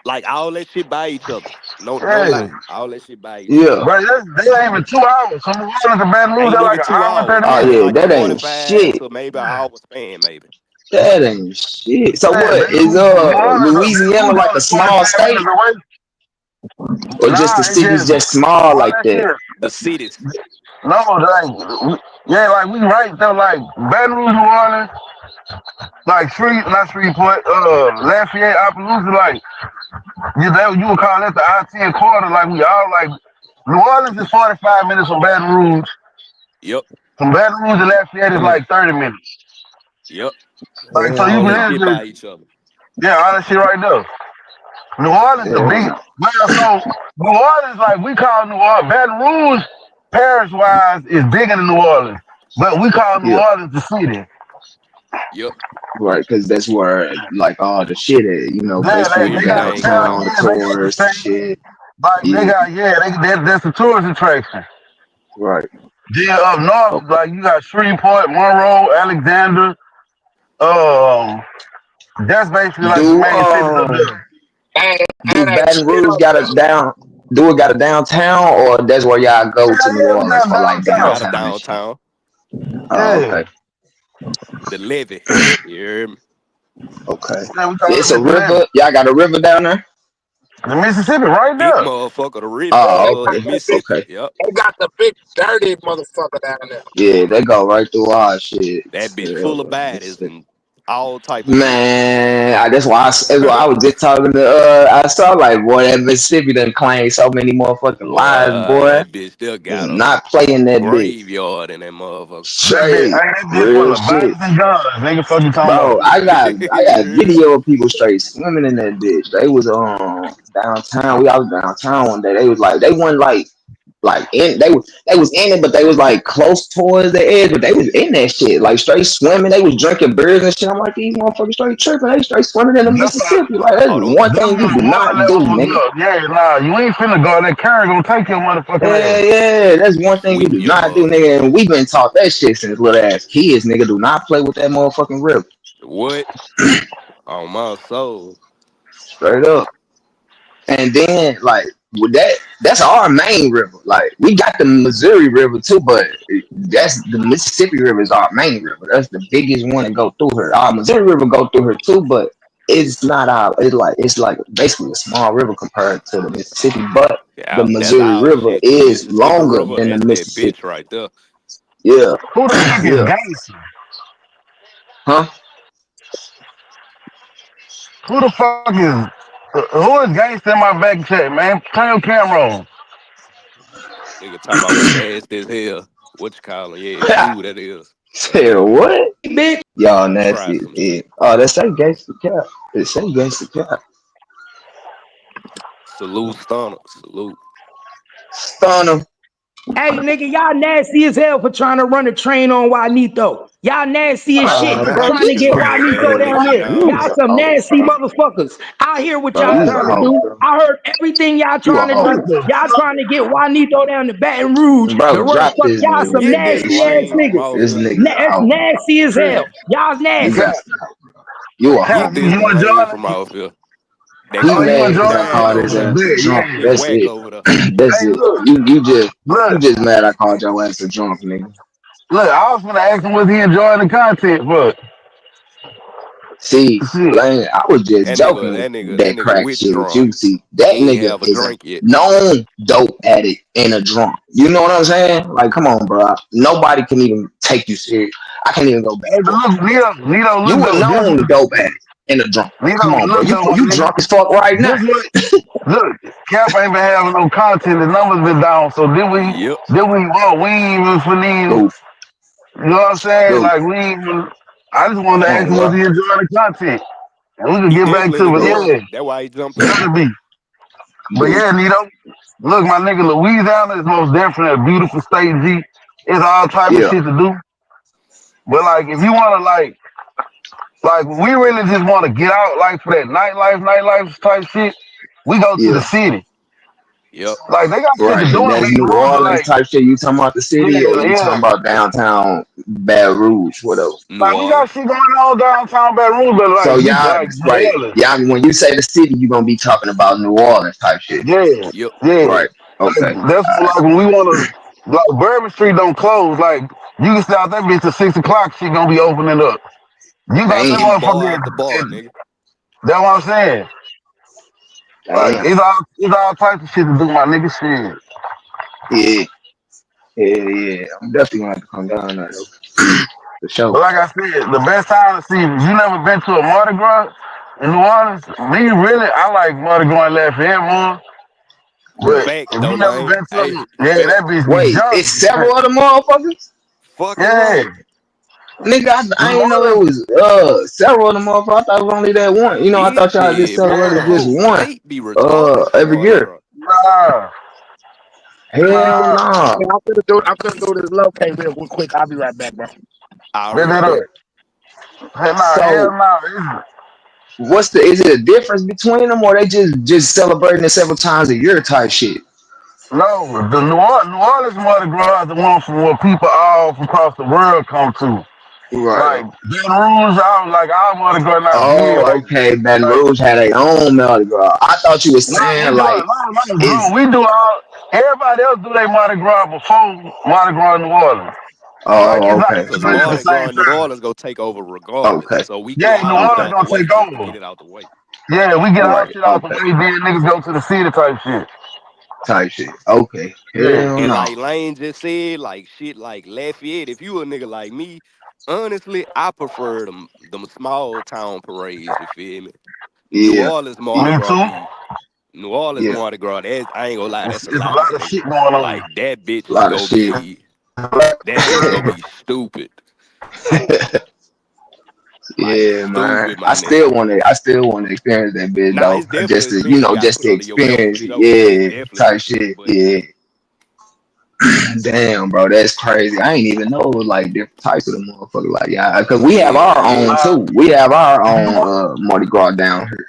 Like all that shit by each other. No yeah. lie, all that shit by each other. Yeah. But they ain't even 2 hours. Some of the Baton Rouge, Ain't they're like even an two hour and hours. 30 Oh Probably minutes. yeah, like a that ain't 45 shit. to maybe an hour span, maybe. That ain't shit. So Yeah, what is Baton Louisiana Rouge like a only small 45 state, minutes away. or just the Nah, it cities just, just small all like that that? shit. The cities. No, yeah, like we right there, like Baton Rouge, New Orleans, like not Shreveport, Lafayette, Appaloosa, like you would call that the I-10 quarter, like we all like New Orleans is 45 minutes from Baton Rouge. Yep. From Baton Rouge to Lafayette is Mm. like 30 minutes. Yep. Like so you All can that shit literally by each other. yeah, all that shit right there. New Orleans the big Yeah. well, so New Orleans like we call New Orleans Baton Rouge parish wise is bigger than New Orleans. But we call New Yeah. Orleans the city. Yep. Right, because that's where like all the shit at, Yeah, That's basically where where they you got go the everything turn go on the pyramids, on. they got the tourists and stadium. shit. Like they Yeah, got that's the tourist attraction. right. Then up north, Okay. like you got Shreveport, Monroe, Alexander. Um, that's basically like the Do main cities up there. And do ain't Baton shit Rouge up got a there. down do it got a downtown, or that's where y'all go to Yeah, New yeah, we Orleans got for like It downtown. got a downtown and shit? downtown. Oh, Yeah, okay. The levee. You hear me? Okay. yeah, we call It's it a the levee. river. Y'all got a river down there? The Mississippi right Big there. motherfucker, the river. Oh, They got The okay. that big. Mississippi. Okay. Yep. They got the big dirty motherfucker down there. Yeah, they go right through our shit. That bitch Yeah, full of baddies Mississippi. and all type of shit. Man, that's why I was just talking to I saw like, boy, that Mississippi done claimed so many motherfucking lives, Boy, boy. that bitch still Do got a not play in that bitch. graveyard in that motherfucker. Straight That bitch full real of shit. bodies and guns. Nigga, fuck you talking Bro, about? I got You hear me? video of people straight swimming in that bitch. They was downtown. We all was downtown one day. They was like they weren't like in they was in it, but they was like close towards the edge, but they was in that shit, like straight swimming. They was drinking beers and shit. I'm like, these motherfuckers straight tripping. They straight swimming in the That's how Mississippi. Like that's Hold on. one that's thing you when do the water not do, level nigga. was up. Yeah, nah, you ain't finna go. That carry gonna take your motherfucking Yeah, ass. yeah, that's one thing you Sweep do your not do, motherfucker. nigga. And we been taught that shit since little ass kids, nigga. Do not play with that motherfucking river. What? On my soul. Straight up. And then like with that's our main river. Like we got the Missouri River too, but that's the Mississippi River is our main river. That's the biggest one to go through her. Our Missouri River go through her too, but it's not our. It's like basically a small river compared to the Mississippi. But the Yeah, that's Missouri our River shit. The is Mississippi longer River, than the that's that Mississippi. bitch right there. Yeah, Who the fuck is yeah, gangster? huh? Who the fuck who is gangster in my back check, man? Turn your camera on. Nigga talking about we fast as hell. What you calling? Yeah, it's you that is. Said what, bitch? Y'all Try nasty as some hell. shit. Oh, that's say gangster cap. It say gangster cap. Salute Stunner. Salute. Stun 'em. Hey, nigga, y'all nasty as hell for trying to run a train on Juanito. Y'all nasty as shit Man, Bro, trying to get get your you, bitch Juanito ass down nigga here. you down. Y'all was a some hoe, nasty bro. motherfuckers. I hear what Bro, y'all you was a trying to hoe, do. bro. I heard everything y'all You a trying to hoe. do. What the Y'all fuck? trying to get Juanito down to Baton Rouge to Bro, run drop fuck. this Y'all nigga, some Get that nasty bitch. ass train from niggas. off This here. nigga's a That's hoe. nasty as hell. Y'all You nasty. Cap, got you a Cap, Get hoe, this you bro. lane enjoying from it? off here. That He Oh, you train mad ain't because enjoying I it? riding called his over I there. ass a bet, drunk. yeah. It That's whack it. over there. That's Hey, it. look, You look, just mad I called your ass a drunk, nigga. look. I was gonna ask him was he enjoying the content, but See, shit. Lane, I was just That nigga, joking that nigga, that that nigga crack with shit with drunk. you. See, that He ain't nigga have a is a drink yet. known dope addict and a drunk. You know what I'm saying? Like, come on, bro. Nobody can even take you serious. I can't even go back Hey, and but forth look, with you. Nito, look You a though. This known what, dope addict and a drunk. Come on, bro. Look though, my You nigga. drunk as fuck right now. This what, look. Cap ain't been having no content. The numbers been down. So Yep. we ain't even for these. Goof, You know what I'm saying? goof. Like we ain't even. I just wanted to Come ask on, him was bro. he enjoying the content, and we could He get back definitely to it. Goof, enjoying Yeah, it. That's why he jumped up. gotta be. But goof. yeah, Nito. Look, my nigga, Louisiana is most definitely a beautiful state. G, it's all type of Yeah, shit to do. But like, if you wanna we really just want to get out, like for that nightlife type shit. We go to the yeah. city. Yep. Like they got shit to Right. do And in that's Baton New Rouge, but Orleans like type shit. You talking about the city or yeah, you talking yeah. about downtown Baton Rouge, whatever? New Like we got Orleans. shit going on downtown Baton Rouge, but So like we y'all, like New right? Orleans. Y'all, when you say the city, you gonna be talking about New Orleans type shit, Yeah, Yep. yeah. right? Okay. Like that's like when we wanna like Bourbon Street don't close. Like you can stay out that bitch till 6 o'clock. Shit gonna be opening up. You got that Damn, Getting bar after motherfucker. bar, nigga. That's what I'm saying. Like damn. it's all types of shit to do, my nigga. Shit. Yeah, yeah. I'm definitely gonna have to come down there though, for sure. But like I said, the best time to see if you never been to a Mardi Gras in New Orleans. Me really, I like Mardi Gras in Lafayette more. But Facts if though, you never Lane. been to Hey, it, yeah, that facts. bitch be Wait, it's jumping. several other motherfuckers. Fucking Yeah, right. Nigga, I New ain't know it Orleans, was several of them motherfuckers. I thought it was only that one. You know, I thought y'all just Shit, bro. The celebrated just yeah, whole one state be retarded for every Mardi year. Gras. nah, Hell nah, no. I'm gonna do this locate real quick. I'll be right back, bro. been Already. that up. Okay. Hey, nah, hell So nah. what's the is it a difference between them or they just celebrating it several times a year type shit? No, the New Orleans Mardi Gras is the one from where people all from across the world come to. Right. Like Baton Rouge, our Mardi Gras not big Oh, like okay. Baton like. Rouge had their own Mardi Gras. I thought you were No, we saying do like it. No, is Drew. We do all. Everybody else do their Mardi Gras before Mardi Gras in New Orleans. Like oh it's not okay. Cause necessarily at the Mardi Okay. same Gras in New time. Orleans go take over regardless. Okay. So we get Yeah, New ours Orleans Okay. out the gonna way take just to get over. it out the way. Yeah, we get our Right. shit out the Okay. way. Then niggas go to the city type shit. Type shit. Okay. Yeah. Hell And no. like Lane just said, like shit like Lafayette, if you a nigga like me, honestly, I prefer them small town parades, you feel me? New Yeah. Orleans Mardi Me Gras too. be New Orleans Yeah. Mardi Gras, that's, I ain't gonna lie, that's a It's a lot, my lot of nigga. shit going on. Like that bitch A is lot of gonna shit. be that bitch gonna be stupid. Like Yeah, man. stupid, my nigga. I still want to experience that bit Nah, though. it's definitely an Just to, experience you gotta just put to under your belt for experience it. sure. It's Yeah, definitely an type experience, shit. but Yeah. Damn, bro, that's crazy. I ain't even know like different types of the motherfucker. Like, yeah, because we have yeah, our yeah. own too. We have our If you own want, Mardi Gras down here.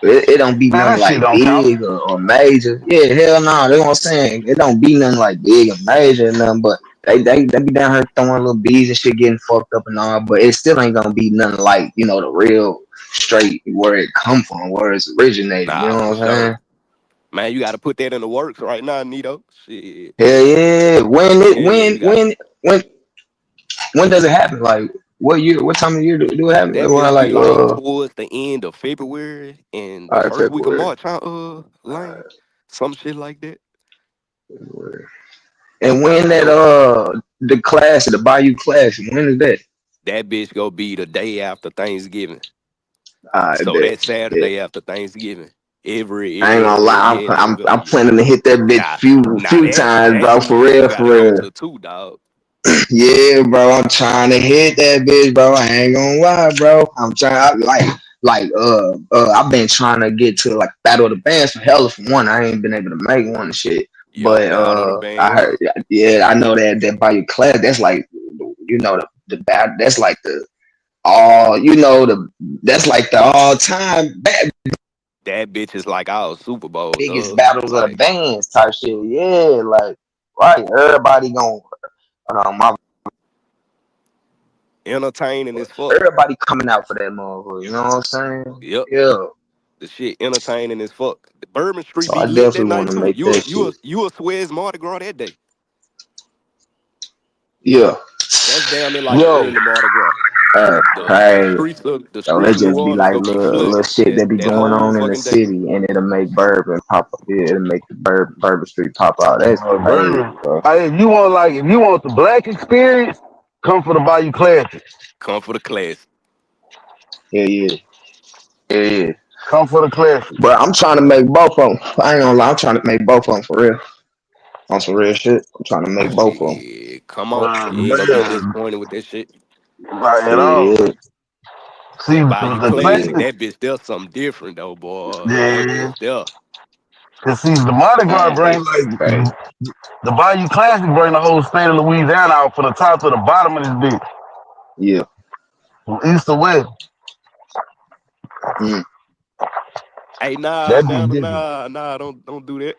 It don't be man, nothing that shit like don't count. big or major. Yeah, hell no. That's what I'm saying. It don't be nothing like big or major or nothing, but they be down here throwing little bees and shit getting fucked up and all, but it still ain't gonna be nothing like, the real straight where it come from, where it's originated. You Nah, know for what I'm saying? sure. Man, you gotta put that in the works right now, Nito. Shit. Hell yeah. Yeah, you got When does it happen? Like what time of year do it happen? that Around bitch be like like towards the end of February and the all right, first week of February. March, huh? Lane, some shit like that. February. And when I that know the Bayou Classic, when is that? that bitch gonna be the day after Thanksgiving. I So bet. that Yeah. Saturday after Thanksgiving, I ain't every gonna lie, year in I'm November. planning to hit that bitch Nah, nah, few times, that's bro. the For year you real, gotta for go real. to too, dog. Yeah, bro. I'm trying to hit that bitch, bro. I ain't gonna lie, bro. I'm trying I've been trying to get to like Battle of the Bands for hella for one. I ain't been able to make one and shit. Yup, But down on the I band. heard, yeah, I know that Bayou class. That's like, the bad. That's like the all, that's like the all time That bitch is like our Super Bowl, biggest dog. battles of the Like bands type shit. Yeah, like right, everybody going, my entertaining as fuck. everybody coming out for that motherfucker. You know what I'm saying? Yep. Yeah. The shit entertaining as fuck. The Bourbon Street So be I lit that definitely night want to too. make that shit. You a Swez Mardi Gras that day. Yeah. That's damn near like an Yo, early Mardi Gras. The Crazy. So streets it of New just be Orleans like gonna be little flooded shit that be that going whole on in the fucking day. city, and it'll make bourbon pop up. Yeah, it'll make the bourbon street pop out. That's crazy, Burner. bro. If you want the black experience, come for the Bayou Classic. Come for the class. Yeah, yeah, yeah, yeah. Come for the classic. But I'm trying to make both of them. I ain't gonna lie, I'm trying to make both of them for real. On some real shit, I'm trying to make both of them. Shit, come on. You ain't gonna be Man, disappointed with that shit. not at all. Yeah, See, That Bayou the Classic, classic, that bitch there's something different though, boy. That yeah. bitch there. Cause see, the Mardi Gras man, bring they crazy. the Bayou Classic bring the whole state of Louisiana out from the top to the bottom of this bitch, Yeah. from east to west. Mm. Hey, nah, That nah, be different. nah, nah, don't do that.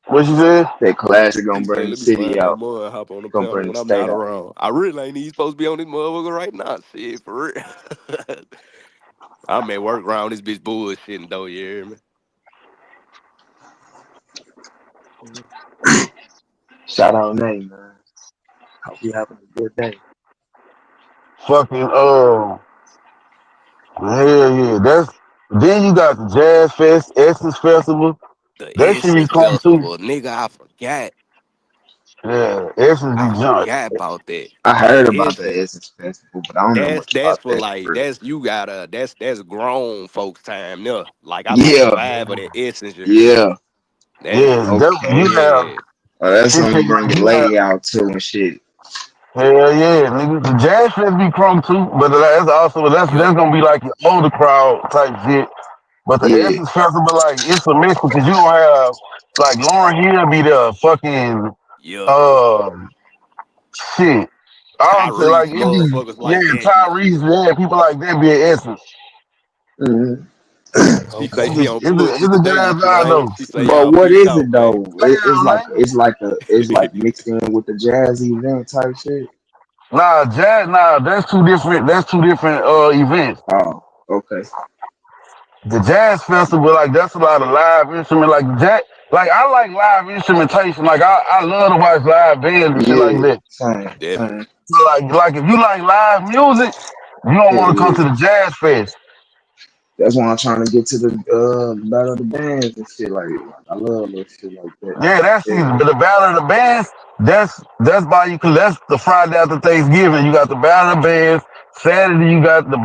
What you said? That classic gonna He say, bring the let me city find that out. mud and hop on the Gonna panel bring when the I'm state not out. around. I really ain't even supposed to be on this motherfucker right now. Shit, for real. I'm at work around this bitch bullshitting though, you hear me? Shout out name, man. Hope you having a good day. Fucking hell yeah. That's then you got the Jazz Fest, Essence Festival. The That shit be Essence come too. Festival, nigga, I forgot. Yeah, Essence I be junk. forgot about that. I The heard about the Essence. Essence Festival, but I don't know much That's about for that like for real. that's you gotta that's grown folks time there. Like I like the Yeah, vibe of the Essence, you hear me? yeah. That Yeah, is that, you Okay. have yeah. That's shit when take you bring like your you have. lady out too and shit. Hell yeah, nigga. The Jazz Fest be crunk too, but Yup. that's gonna be like your older crowd type shit. But the Yeah, Essence Festival, like, it's a mix because you gonna have like Lauren Hill be there, fucking Yup. uh shit. I don't feel like Tyrese, it be motherfuckers yeah, like that and shit. Tyrese, yeah, people like that be at Essence. hmm She say she on It's pussy a today, jazz you vibe Tulane. though. She say but y'all what peace is it out, man. though? Damn, man. It's like mixed in with the jazz event type shit. That's two different events. Oh, okay. The jazz festival, like that's a lot of live instrument, like I like live instrumentation. Like I love to watch live bands and shit like Yeah, that. same, same. Definitely. So like if you like live music, you don't Yeah, want to come yeah. to the jazz fest. That's why I'm trying to get to the battle of the bands and shit I love little shit like that. Yeah, that's Yeah, season. But the battle of the bands, that's by you. That's the Friday after Thanksgiving. You got the battle of the bands. Saturday you got the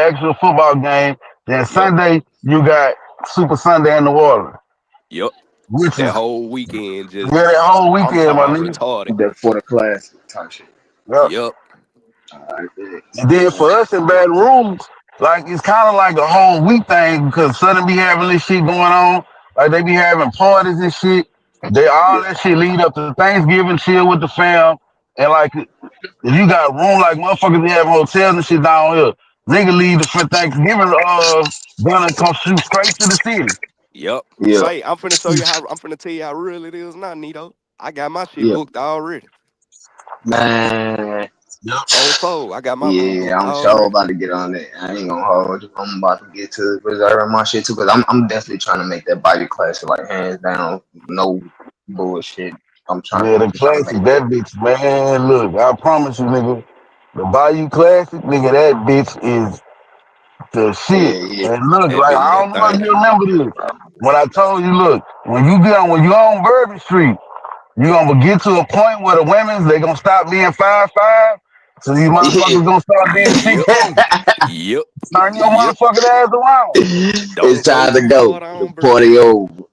actual football game. Then Yup. Sunday you got Super Sunday in New Orleans, Yup. which That is whole weekend yeah just that whole I'm weekend, talking my about nigga. retarded. that for the classic type shit. Yep. Yup. Alright, bet. And then for us in Baton Rouge, like it's kind of like a whole week thing because Southern be having this shit going on. Like they be having parties and shit. They all Yeah, that shit lead up to Thanksgiving, chill with the fam, and like if you got room like motherfuckers be having hotels and shit down here, nigga leave for Thanksgiving gonna come shoot straight to the city. Yup. yeah, Say, I'm finna tell you how real it is now, Nito. I got my shit yeah. booked already. Man, Yep. On soul. I got my room yeah, booked I'm sure already. about to get on that. I ain't gonna hold you. I'm about to get to reserving my shit too, cause I'm definitely trying to make that body classic like hands down, no bullshit. Yeah, I'm the trying to classic, make that that. bitch, man. Look, I promise you, nigga, the Bayou Classic, nigga, that bitch is the shit. Yeah, yeah, And look, That like bitch I that don't know if you thing. remember this. When I told you, look, when you on Bourbon Street, you gonna get to a point where the women's they gonna stop being 5'5", so these yeah. motherfuckers gonna start being Yep. 6'4". Yep. Turn your Yep. motherfucking ass around. It's Don't go time to too go. far The down Bourbon party Street. over.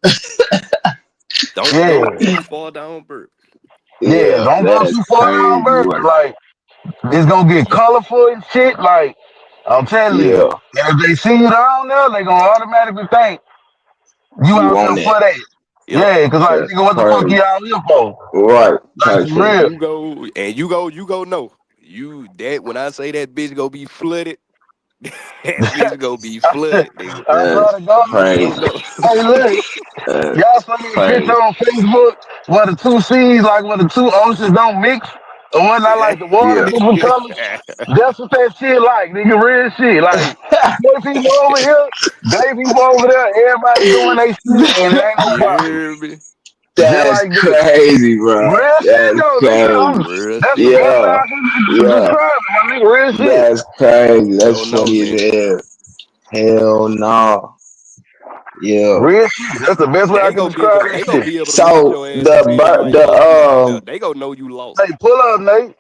Don't go Yeah, too far down Bourbon. yeah. Yeah, Don't go that's too far down crazy Bourbon. work. Like it's gonna get colorful and shit. Like I'm telling you, Yeah, and if they see you down there, they gonna automatically think you you out there on that. for that. Yep. Yeah, cause like That's nigga, what the fuck crazy. you out here for? Right, Like type for shit. real. You go know. You that when I say that bitch gonna be flooded, that bitch gonna be flooded, nigga. I That's swear to God. You gonna crazy. know. Hey, look, y'all That's saw me a picture crazy. on Facebook where the two seas, like where the two oceans don't mix, or when I like the water Yeah. different colors. That's what that shit like, nigga. Real shit. Like, boy people over here, they people over there, everybody doing they shit, and it ain't no You problem. hear me? Just That's like that. crazy, bro. Real shit That's though, nigga. crazy. Real That's the shit. best way Yeah. I can Yeah. describe it, my nigga. Real shit. That's crazy. You That's don't know, funny nigga. as hell. Hell no. Yeah. Real shit. That's the best way I can describe that They gonna shit. be able to look at So your ass and the tell you ain't the supposed to be out there. They gonna know you lost. Hey, pull up, Nate.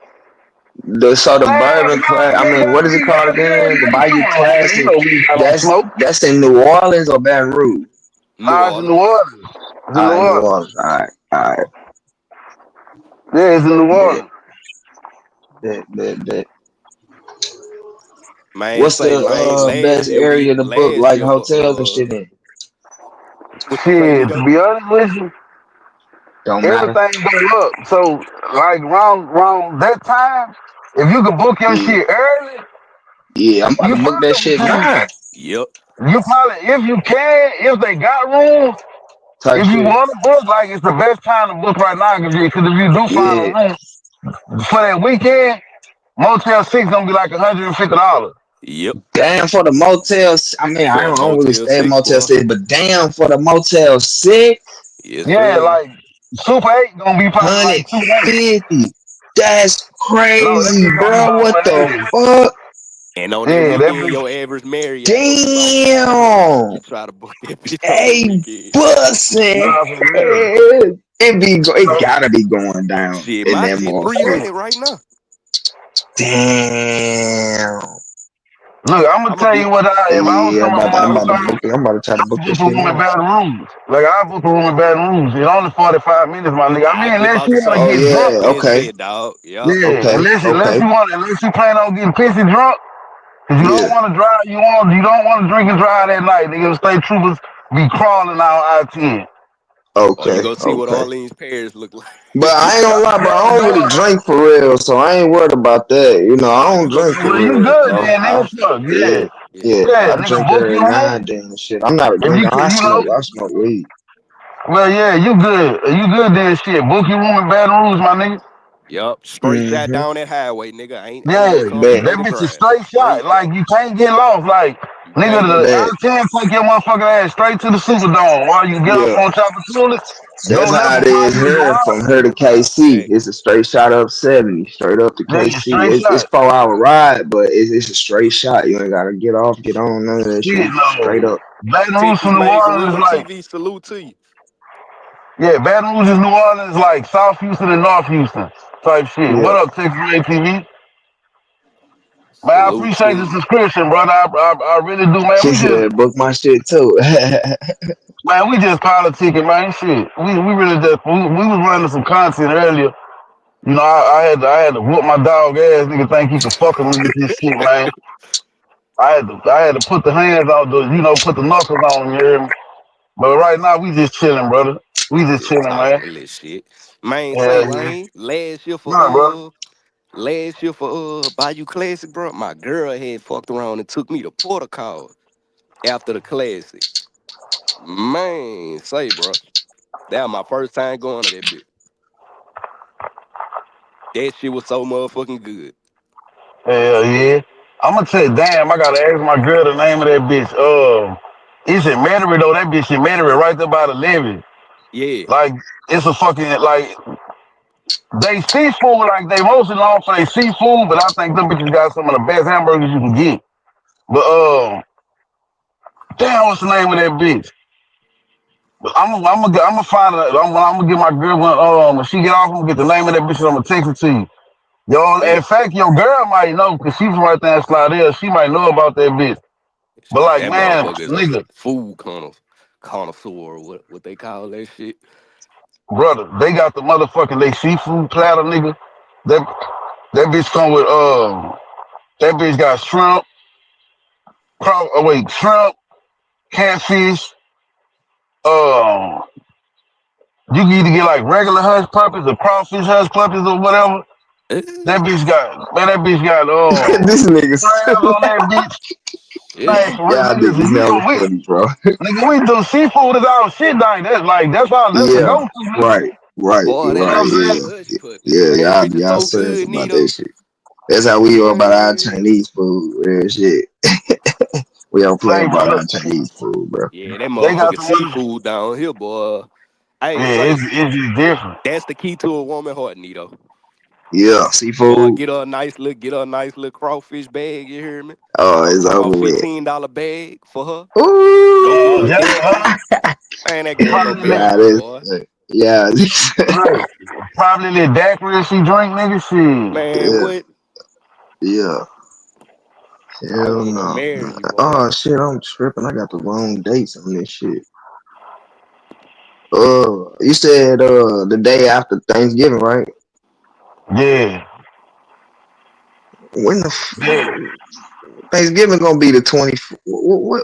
the Man, bourbon class. I mean, what is it called again? The Bayou you Classic. know we got on That's smoke. that's in New Orleans or Baton Rouge. New Nah, it's in New Orleans. Orleans. It's in New All right, New Orleans. Orleans. All right. Yeah, it's in New Bet, Orleans. bet. Man, What's say the Lane, best area to book last like year for hotels and shit in? what you say, Shit, to Nigo? be honest with you, Don't matter. everything go up. So, like, around that time, if you could book your Yeah, shit early, yeah. I'm about you to book that probably shit can. now. Yep. You probably, if you can, if they got rooms, Type if you shit. want to book, like, it's the best time to book right now. Because if you do find a Yeah. room for that weekend, Motel 6 gonna be like $150. Yep. Damn for the motels. I mean, For a I don't really Motel stay at 6, Motel boy. 6, but damn for the Motel 6, Yes, Yeah, sir. like Super 8 gonna be probably like 200. 150. That's No, that crazy, bitch gonna be bro. about What the 180. fuck? And on that Yeah, that weekend, bitch. your average Marriott gonna be about 500 if Damn. you try to book that bitch on the Hey, weekend. bussin'. Nah, for real. It So, gotta be going down Shit, in my that shit motherfucker. 300 right now. Damn. look, I'm gonna I'ma tell you be what if I was Yeah, coming on I'm my about to return, book it. I'm about to try to I book book this a shit room in now. Baton Rouge. Like I book a room in Baton Rouge. It's only 45 minutes, my nigga. I I mean, just unless about you to wanna say Oh get drunk. yeah, best okay. bet, dog. Yep. Yeah, Okay, unless okay. unless you plan on getting pissy drunk, cause you don't Yeah, wanna drive, you don't wanna drink and drive that night, nigga. State troopers be crawling out I-10. Or you okay, go see what okay. Orleans Parish look like. But I ain't gonna lie, bro. I don't really drink for real, so I ain't worried about that. You know, I Nah, don't you go drink see for Well, them you real, good Parish, bro. then, dog. nigga. Fuck, Yeah, yeah. Yeah. yeah. Yeah, I nigga, drink book every your now room. and then and shit. I'm not a If you drinker. can, I you know, smoke. I smoke weed. well, yeah, you good. You good then, shit. Book your room in Baton Rouge, my nigga. Yup. Straight shot Mm-hmm. down that highway, nigga. Ain't no Yeah, Bet, that contemplated bitch is drive. straight Straight shot. shot. Like, you can't get lost. Like, You nigga, can't get the bet. lost. I-10 take your motherfucking ass straight to the Superdome while you get off Yeah. on Chopper Toilet. That's Go left how or it right, is you go here out. from here to KC. Exactly. It's a straight shot up 70, straight up to Yeah, you KC. straight It's shot. 4 hour ride, but it's a straight shot. You ain't gotta get off, get on, none of that shit. Shit, You just straight no. up. Baton Rouge Texas from New Major Orleans is Real like, TV, salute to you. yeah, Baton Rouge is New Orleans like South Houston and North Houston type shit. What Yeah. up, Texas ATV? Man, I Salute appreciate to the you. subscription, brother. I really do, man. She said, book my shit too. We just politicking, man. Shit, we really just we was running some content earlier. You know, I had to whoop my dog ass. Nigga think he could fuck with me with this shit, man. I had to put the hands out, put the knuckles on him. You hear me? But right now we just chilling, brother. We just Just chilling, talking man. a little shit. Man, say Yeah, yeah. Lane, Nah, brother. last year for Bayou Classic, bro, my girl had fucked around and took me to protocol after the classic. Man, say, bro, that was my first time going to that bitch. That shit was so motherfucking good. Hell yeah. I'm gonna tell you, damn, I gotta ask my girl the name of that bitch. It's in Metairie though. That bitch in Metairie, right there by the levee. Yeah. Like, it's a fucking like they seafood, like they mostly known for their seafood, but I think them bitches got some of the best hamburgers you can get. But damn, what's the name of that bitch? But I'm gonna find it. I'm gonna get my girl when she get off. I'm gonna get the name of that bitch. And I'm gonna text it to you. Yo, Yeah. in fact, your girl might know because she's right there in Slidell. She might know about that bitch. But Shit, like, that man, motherfucker is a nigga, food connoisseur, what they call that shit. brother, they got the motherfucking they seafood platter, nigga. That that bitch come with that bitch got shrimp, shrimp, catfish, um, You can either get like regular hush puppies or crawfish hush puppies or whatever. Eh, That bitch got This nigga crabs on stupid. that bitch. Man, yeah. for real, Y'all niggas, niggas you hella know we funny, bro. nigga we do seafood is our shit down. That's the Yeah, go to, nigga. right, right, Boy, You that know right. what I'm ass saying? Yeah, hush puppy, yeah. boy. That bitch is Y'all so serious good, about that Nito. shit. That's how we are about our Man. Chinese food. Real shit. We don't play Hey, bro, about look, our Chinese food, bro. Yeah, that they got motherfucking the one. seafood down here, boy. I ain't Yeah, say it's just different. that's the key to a woman heart, Nito. Yeah, Boy, seafood. get her a nice little crawfish bag, you hear me? Oh, I'm it's talking over about with. $15 bag for her. Go get her a Ooh, Yeah, delicacy. huh? Man, that girl gonna Probably be let, yeah, happy, boy. yeah, right. Probably let daiquiri if she drink, nigga. Shit. Man, yeah, what? yeah. I Hell want to no. marry you, boy. Oh shit, I'm tripping. I got the wrong dates on this shit. You said the day after Thanksgiving, right? Yeah, When the yeah. Thanksgiving gonna be the 20?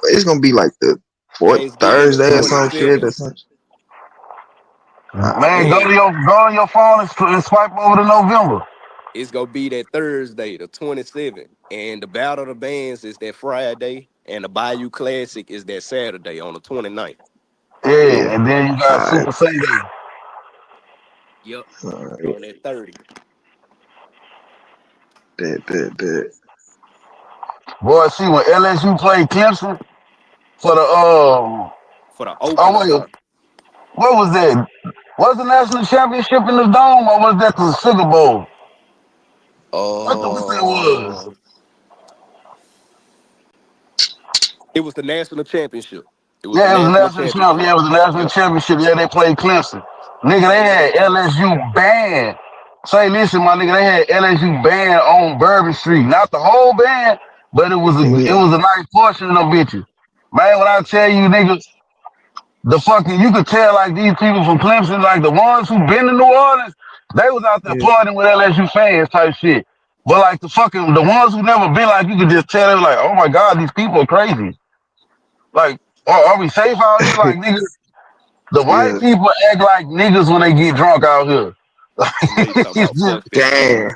It's gonna be like the fourth Thanksgiving the Thursday or some shit 27th. or something. Ah, Man, Yeah, go on your phone and swipe over to November. it's gonna be that Thursday, the 27th. And the Battle of the Bands is that Friday, and the Bayou Classic is that Saturday on the 29th. Yeah, and then you got alright, Super Sunday. Yep, alright, on that 30 bet. Boy, see when LSU played Clemson for the for the oh opener, wait, huh? what was that? Was the national championship in the dome or was that the Sugar Bowl? What that was? Uh, it was the national championship. It was the Yeah, it was a national national champ. championship. Yeah, it was a national Yep. championship. Yeah, they played Clemson. Nigga, they had LSU banned. Say, listen, my nigga, they had LSU banned on Bourbon Street. Not the whole band, but it Yeah, was a nice portion of them bitches. Man, when I tell you, nigga, you could tell like these people from Clemson, like the ones who been to New Orleans, they was out there yeah. partying with LSU fans type shit. But like the ones who never been, like you could just tell they were like, oh my god, these people are crazy. Like, are we safe out here? Like niggas, the white Yeah, people act like niggas when they get drunk out here. They talking it's about just, fuck that damn.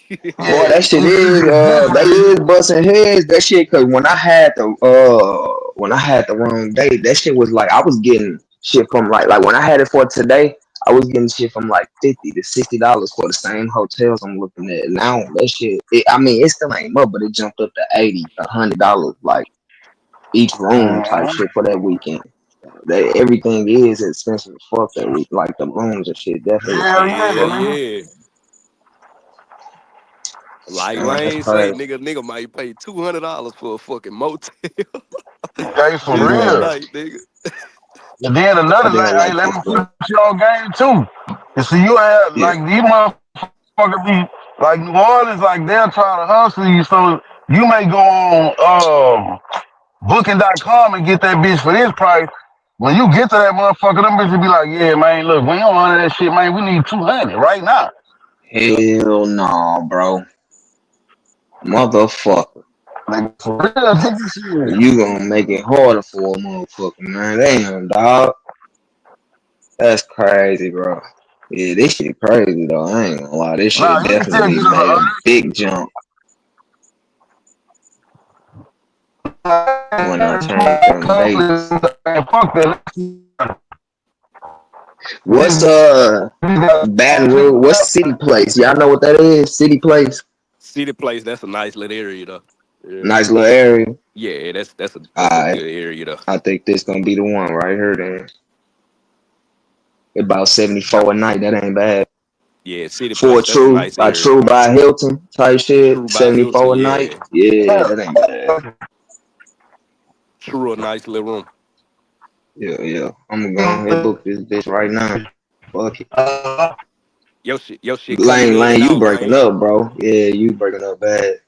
shit. Boy, yeah, that shit it's is just they different. is busting heads. That shit, cause when I had the wrong date, that shit was like I was getting shit from like when I had it for today, I was getting shit from like $50 to $60 for the same hotels I'm looking at now. That shit, I mean, it still ain't much, but it jumped up to $80, $100 like each room type Mhm. shit for that weekend. Everything is expensive as fuck that week. Like the rooms and shit definitely Hell expensive as yeah, Hell fuck. nigga. yeah. Like That's Lane say, crazy. nigga might pay $200 for a fucking motel Hey, for just that real. night, nigga. And then I another thing, didn't hey, like let this me one. put you on game too. And see, you have Yeah. like these motherfuckers be like New Orleans, like they'll try to hustle you, so you may go on booking.com and get that bitch for this price. When you get to that motherfucker, them bitches be like, yeah, man, look, we don't want that shit, man. We need 200 right now. Yep. Hell no, bro. Motherfucker. Like, for real, nigga, shit. You gonna make it harder for a motherfucker, man. Damn, dog. That's crazy, bro. Yeah, this shit crazy though. I ain't gonna lie. This Nah, shit you can tell definitely made a big jump when I changed them dates. fuck that. What's Baton Rouge? What's City Place? Y'all know what that is? City Place. City Place, that's a nice little area though. Yeah. Nice little area. Yeah, that's a Alright. good area though. I think this gonna be the one right here then. About 74 a night. That ain't bad. Yeah, City For Place, that's a nice a area. true by Hilton type shit, True by Hilton, 74 a night. yeah. Yeah, that ain't bad. True, a nice little room. Yeah. I'm gonna go ahead and book this bitch right now. Fuck it. Your shit cutting in Lane, and you out, breaking Lane. up, bro. Yeah, you breaking up bad.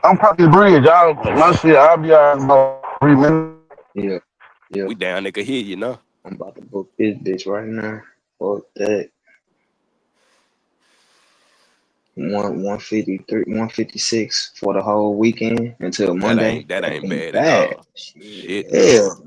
I'm crossing the bridge. My shit, I'll be out in about 3 minutes. Yeah, yeah. We down there could hear you now. I'm about to book this bitch right now. Fuck that. 153, 156 for the whole weekend until That Monday. ain't that That ain't ain't bad at bad. all. Shit, Shit, no. hell.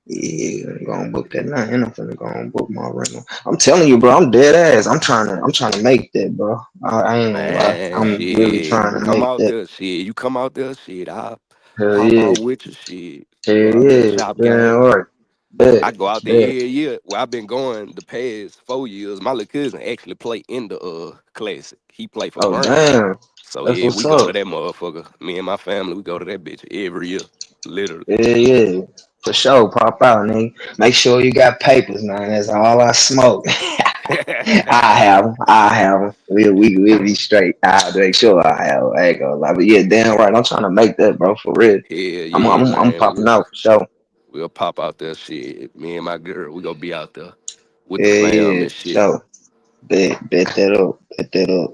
Yeah, I'm gonna book that night, and I'm finna go and book my rental. I'm telling you, bro, I'm dead ass. I'm trying to make that, bro. I ain't gonna lie. Man, I'm really shit. trying to Come make out that. there, shit. You come out there, shit. I'll Hell pop yeah, out with you, shit. hell Go out there, yeah, shop damn game. right. Bet, I go out there bet. every year. Well, I've been going the past 4 years. My little cousin actually play in the classic. He play for Oh Burnt. damn, So that's yeah, what's we go to up. that motherfucker. Me and my family, we go to that bitch every year. Literally. Yeah, yeah, for sure. Pop out, nigga. Make sure you got papers, man. That's all I smoke. I have them. I have them. We'll be straight. I'll make sure I have 'em. I ain't gonna lie. But yeah, damn right. I'm trying to make that, bro. For real. Hell I'm yeah, I'm I'm man. popping out for sure. We'll pop out there, shit. Me and my girl, we gonna be out there with the Yeah, fam yeah, and for shit. sure. Bet that up. Bet that up.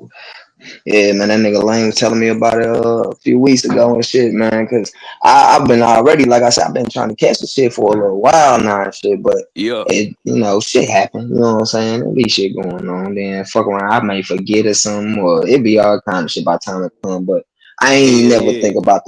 Yeah, man, that nigga Lane was telling me about it a few weeks ago and shit, man. Cause I've been already, like I said, I've been trying to catch the shit for a little while now and shit. But Yeah, it, shit happen. You know what I'm saying? There be shit going on. Then fuck around, I may forget or something, or it be all kind of shit by the time it come. But I ain't hell never yeah. think about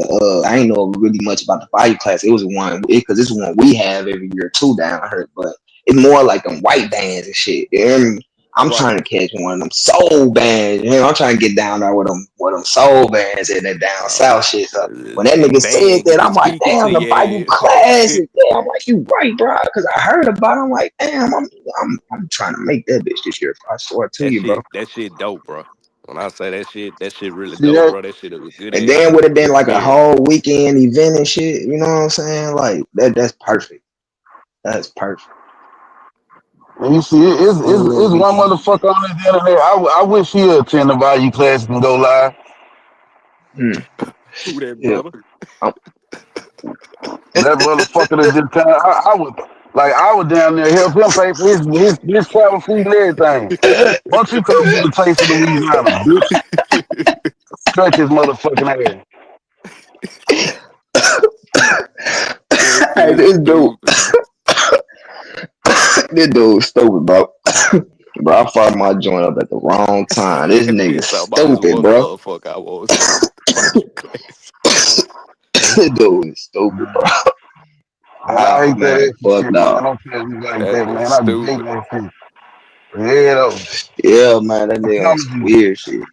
I ain't know really much about the value class. It was one because it's one we have every year too down here. But it's more like them white bands and shit. You hear me? I'm Right. trying to catch one of them soul bands. You know, I'm trying to get down there with them soul bands and that down south shit. So when that nigga Them said band that, get to I'm like, speaking to damn, the Bible you. classic. Yeah, I'm like, you right, bro, because I heard about it. I'm like, damn, I'm trying to make that bitch this year. I swear to you, bro. That shit dope, bro. When I say that shit really See dope, that? bro. That shit is a good And ass then would have been like a experience. whole weekend event and shit. You know what I'm saying? Like that. That's perfect. That's perfect. And you see, Whole little it's one weekend. motherfucker on this internet. I wish he'd attend the Value Classic and go live. Hmm. Who that Yeah. brother? Um, That motherfucker that just kind of, I was down there help him pay for his travel fees and everything. Once you come get a taste of Louisiana, bitch, stretch his motherfucking ass. That hey, shit this dude, stupid. this dude stupid, bro. Bro, I fired my joint up at the wrong time. This nigga It's talking about this stupid, one bro. motherfucker I won't say at the Bible class. This dude is stupid, bro. Man, I Oh hate that man, extra fuck shit, man. I no. don't care if you like That that, is man. I be hating stupid. that shit. But yeah, though, Yeah, man, that I nigga on promise some you. weird shit.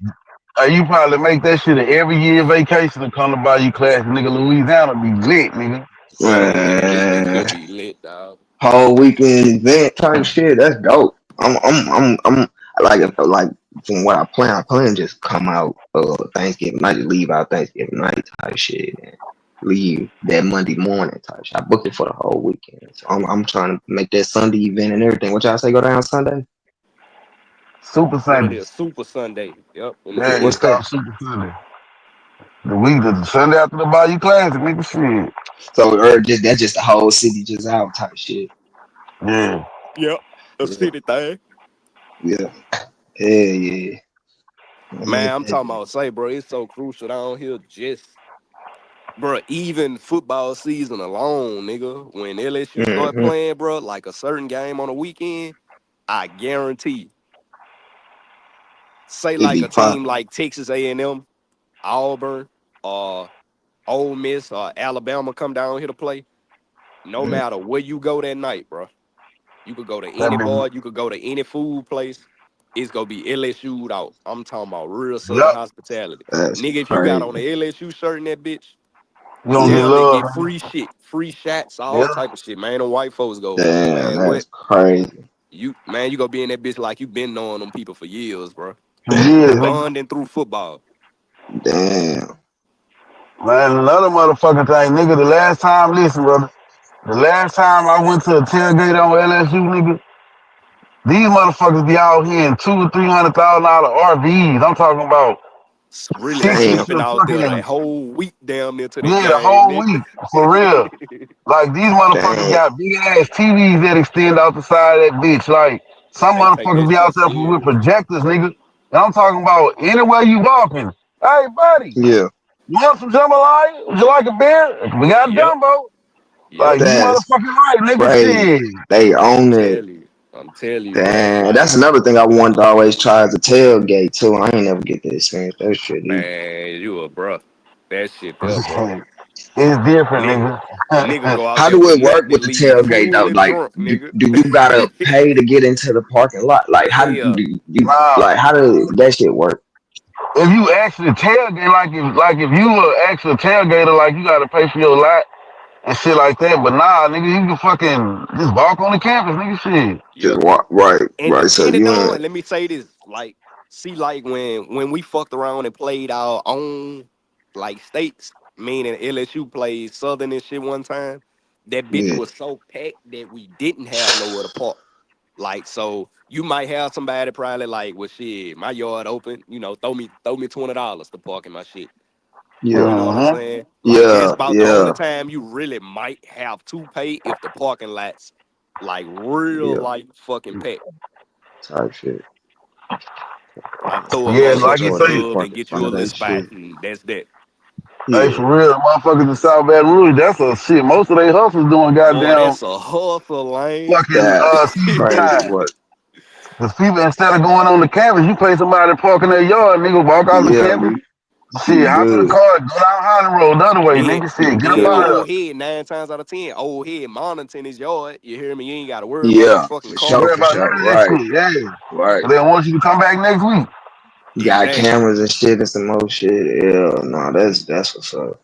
You probably make that shit an every year vacation to come to Bayou Class. Nigga, Louisiana be lit, nigga. Man, this bitch Man, gonna be lit, dog. whole weekend event type shit. That's dope. I'm like from what I plan just come out Thanksgiving night, just leave out Thanksgiving night type shit, and leave that Monday morning type shit. I booked it for the whole weekend, so I'm trying to make that Sunday event and everything. What y'all say go down Sunday? Super What it Sunday. is, Super Sunday. Yep, in the Yeah, What's it's city. that? called Super Sunday. The Sunday after the Bayou Classic, nigga, shit. So or just that's just the whole city just out type shit. Yeah. Yep, a Yeah, city thing. yeah, yeah, yeah. I'll Man, make I'm that talking bitch. about, say, bro, it's so crucial down here. Just, bro, even football season alone, nigga, when LSU start Mm-hmm. playing, bro, like a certain game on a weekend, I guarantee, say It like be a team popping. like Texas A&M, Auburn, or Ole Miss, or Alabama come down here to play, no Mm. matter where you go that night, bro. You could go to That any bitch. bar, you could go to any food place. It's gonna be LSU'd out. I'm talking about real Southern Yup. hospitality. That's Nigga, if you got on crazy. a LSU shirt in that bitch, You you gonna get Yeah. damn near love, get man. free shit, free shots, all Yeah. type of shit. Man, them white folks go, Damn, man, what? that's crazy. You gonna be in that bitch like you been knowing them people for years, bro. For years, nigga. Bonding through football. Damn. Man, another motherfucking thing, nigga, listen, brother. The last time I went to a tailgate on LSU, nigga, these motherfuckers be out here in $200,000 or $300,000 RVs. I'm talking about Really 60 Damn. sleeping to out there fucking, that whole week damn near to that yeah, the game, whole week, for real. nigga. Like, these motherfuckers Damn. got big ass TVs that extend out the side of that bitch. Like, some They take motherfuckers that be out shit there with serious. projectors, nigga. And I'm talking about anywhere you walking. Hey, buddy, Yeah. you want some jambalaya? Would you like a beer? We got Yep, jumbo. yep. Like, you That's motherfucking right, nigga, crazy. shit. They I'm own it. telling you. I'm telling you, bro. Damn. Like, That's another thing I wanted to always try as a tailgate too. I ain't never get to experience that shit either. man, you a bro. That shit there, bro. It's different, Nigga, nigga nigga. go out How there do with it work nothing with and the leave tailgate though? fully Like, drunk, nigga. do you gotta pay to get into the parking lot? Like, how Hell, do you Nah, like? How does that shit work? if you actually tailgate, like if you were actually a tailgater, like you gotta pay for your lot and shit like that. But nah, nigga, you can fucking just walk on the campus, nigga. Shit. Just yeah. walk right, And right. So depending you on, ain't, let me say this, like, see, like when we fucked around and played our own like states, meaning LSU played Southern and shit one time, that bitch yeah, was so packed that we didn't have nowhere to park. Like, so you might have somebody probably like, well, shit, my yard open, throw me $20 to park in my shit. yeah, You know what I'm Mm-hmm. saying? Like that's yeah, about the only yeah, time you really might have to pay if the parking lots like real yeah. like fucking packed. Type shit. Like throw a Yeah, Yeah, they like you motherfucking say, charge dub and park in get front you a of little that spot, shit. and that's that. hey, Yeah, for real, motherfuckers in South Baton Rouge, that's a shit. Most of they hustles doing Boy, goddamn that's a hustle, lane. fucking that's season crazy time. work. Cause people instead of going on the campus, you pay somebody to park in their yard, nigga, walk out the Yeah, campus. you Shit, hop in the good. car, go down Holland Road the other way, Then, nigga. You Shit, get up then out of good. there. old head 9 times out of 10, old head monitoring his yard. You hear me? You ain't got to worry about no Yeah, fucking Don't car. worry for about none sure. of that Right, shit, yeah. right. Cause they want you to come back next week. You got Exactly, cameras and shit and some more shit. Yeah, no, that's what's up.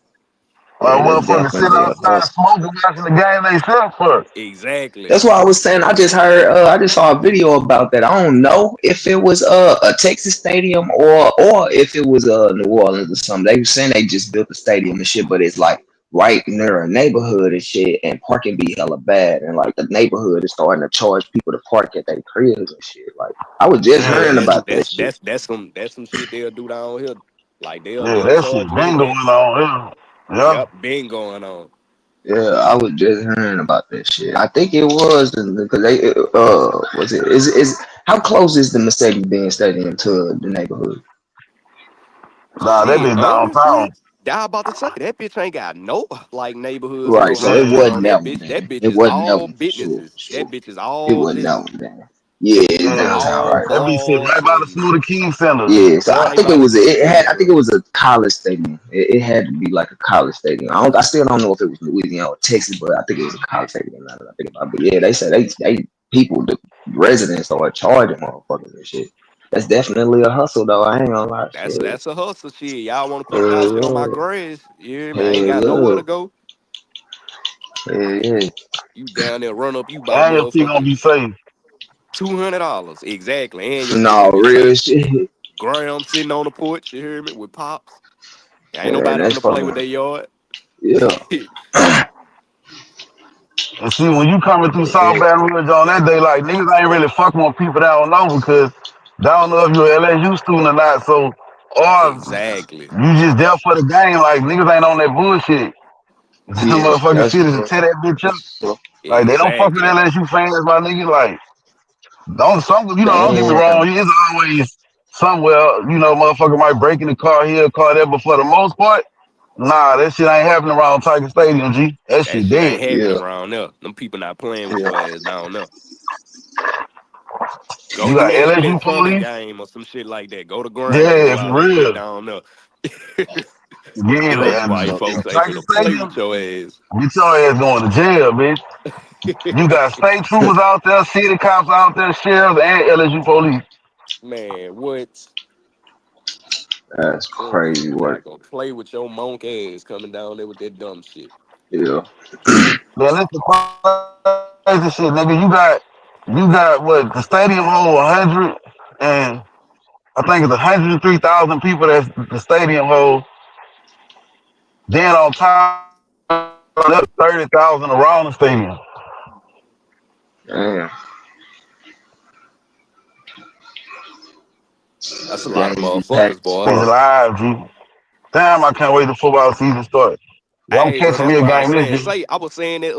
My Yeah, that's motherfuckers sitting definitely a outside hustle. smoking, watching the game they sell for. exactly. That's why I was saying. I just heard. I just saw a video about that. I don't know if it was a Texas stadium or if it was New Orleans or something. They were saying they just built a stadium and shit, but it's like right near a neighborhood and shit, and parking be hella bad, and like the neighborhood is starting to charge people to park at their cribs and shit. Like I was just Yeah, Yeah, hearing that's about that that's shit. that's that's some shit they'll do down here. Like they'll yeah, they'll that shit charge you with been going that. on. Yeah, yeah. Yep, been going on. Yeah, I was just hearing about that shit. I think it was because they was it is how close is the Mercedes Benz Stadium to the neighborhood? Nah, that Shit, bitch honestly, downtown. I about to say that bitch ain't got no like neighborhoods or Right, no so it houses Yeah, wasn't on that that one bitch. That then. bitch It is wasn't that all one for sure, businesses. for That sure. bitch is It all wasn't that business. one then. Yeah, it's yeah. downtown, All right? That bitch sit all right by the business. Smoothie King Center. Yeah, so I Right think by the King I think Center. it was a college stadium. It had to be like a college stadium. I still don't know if it was Louisiana or Texas, but I think it was a college stadium. Now that I think about it. But yeah, they said they people the residents are charging motherfuckers and shit. That's definitely a hustle though. I ain't gonna lie, That's shit. that's a hustle shit. Y'all want to put y'all shit on my Hell grass? You hear yeah, me? I ain't got nowhere hell to go. yeah, hell yeah. You down there run up you about And your feet gonna be motherfucking safe. $200 exactly, and your shit No gonna be real safe. shit. Graham sitting on the porch. You hear me with pops. Ain't Yeah, nobody that's finna play fucking with their yard. yeah. And see, when you coming through South Baton Rouge on that day, like niggas ain't really fucking with people that don't know because they don't know if you're an LSU student or not. So, or Exactly. you just there for the game. Like niggas ain't on that bullshit. Some Yeah, motherfucking that's shit is what's to up. tear that bitch up. That's what's up. Like they don't fuck with Exactly. LSU fans, my nigga. Like don't get me wrong. Damn. It's always somewhere, motherfucker might break in the car here, car there, but for the most part, nah, that shit ain't happening around Tiger Stadium, G. That That shit shit ain't dead. happening Yeah, around there. Them people not playing with yeah. your ass down there. Go You do got that shit at LSU Thunder police. game or some shit like that. Go to Graham and Yeah, do all for that shit real. down there. Yeah, Them That's what's white man. up folks though. ain't Tiger finna play Stadium, with your ass. get your ass going to jail, bitch. You got state troopers out there, city cops out there, sheriffs, and LSU police. Man, what? That's Them crazy people work. not gonna play with your monk ass coming down there with that dumb shit. Yeah. Then that's the crazy shit, nigga. You got what? The stadium hold 100 and I think it's 103,000 people. That's the stadium hold. Then on top of that, 30,000 around the stadium. Damn. That's a lot of Games be motherfuckers, packed as boy. It's fuck. live, G. Damn, I can't wait till football season start. Yeah, I'm Hey, bro, catching me that's a why I was game this saying. year. Say, I was saying that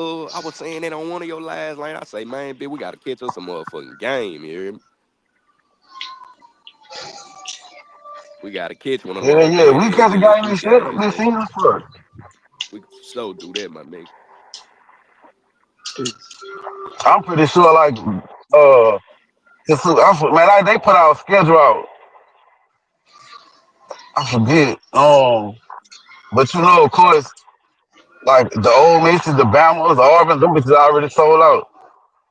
on one of your last lane. I say, man, bitch, we gotta catch us a motherfucking game. You hear me? We gotta catch one of them Yeah, broke yeah. ass We catch a game LSU this year. games, This man. season start. We can so do that, my nigga. I'm pretty sure, like, man, they put out a schedule out. I forget. But of course, Like the old Misses, the Bamas, the Auburn, them bitches already sold out.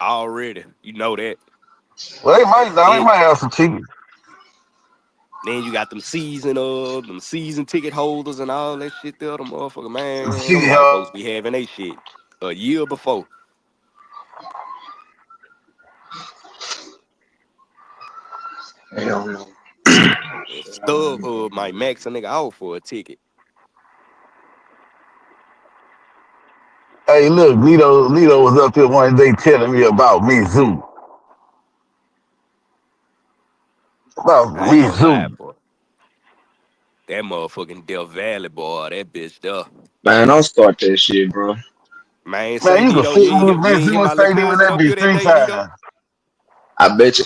already. You know that. Well, they might now. They Then might have some tickets. then you got them season ticket holders and all that shit there. Them motherfucker, Some man. Them ticket white held. folks be having they shit a year before. Hell no. And StubHub might max a nigga out for a ticket. Hey, look, Nito was up there one day telling me about Mizzou. About I ain't gonna lie, Mizzou. boy. That motherfucking Death Valley boy, that bitch there. Man, don't start that shit, bro. Man, say Man, you can Nito, fit me with you ain't hear Mizzou my little Stadium in cousin that up here bitch that three day, Nito? times. I bet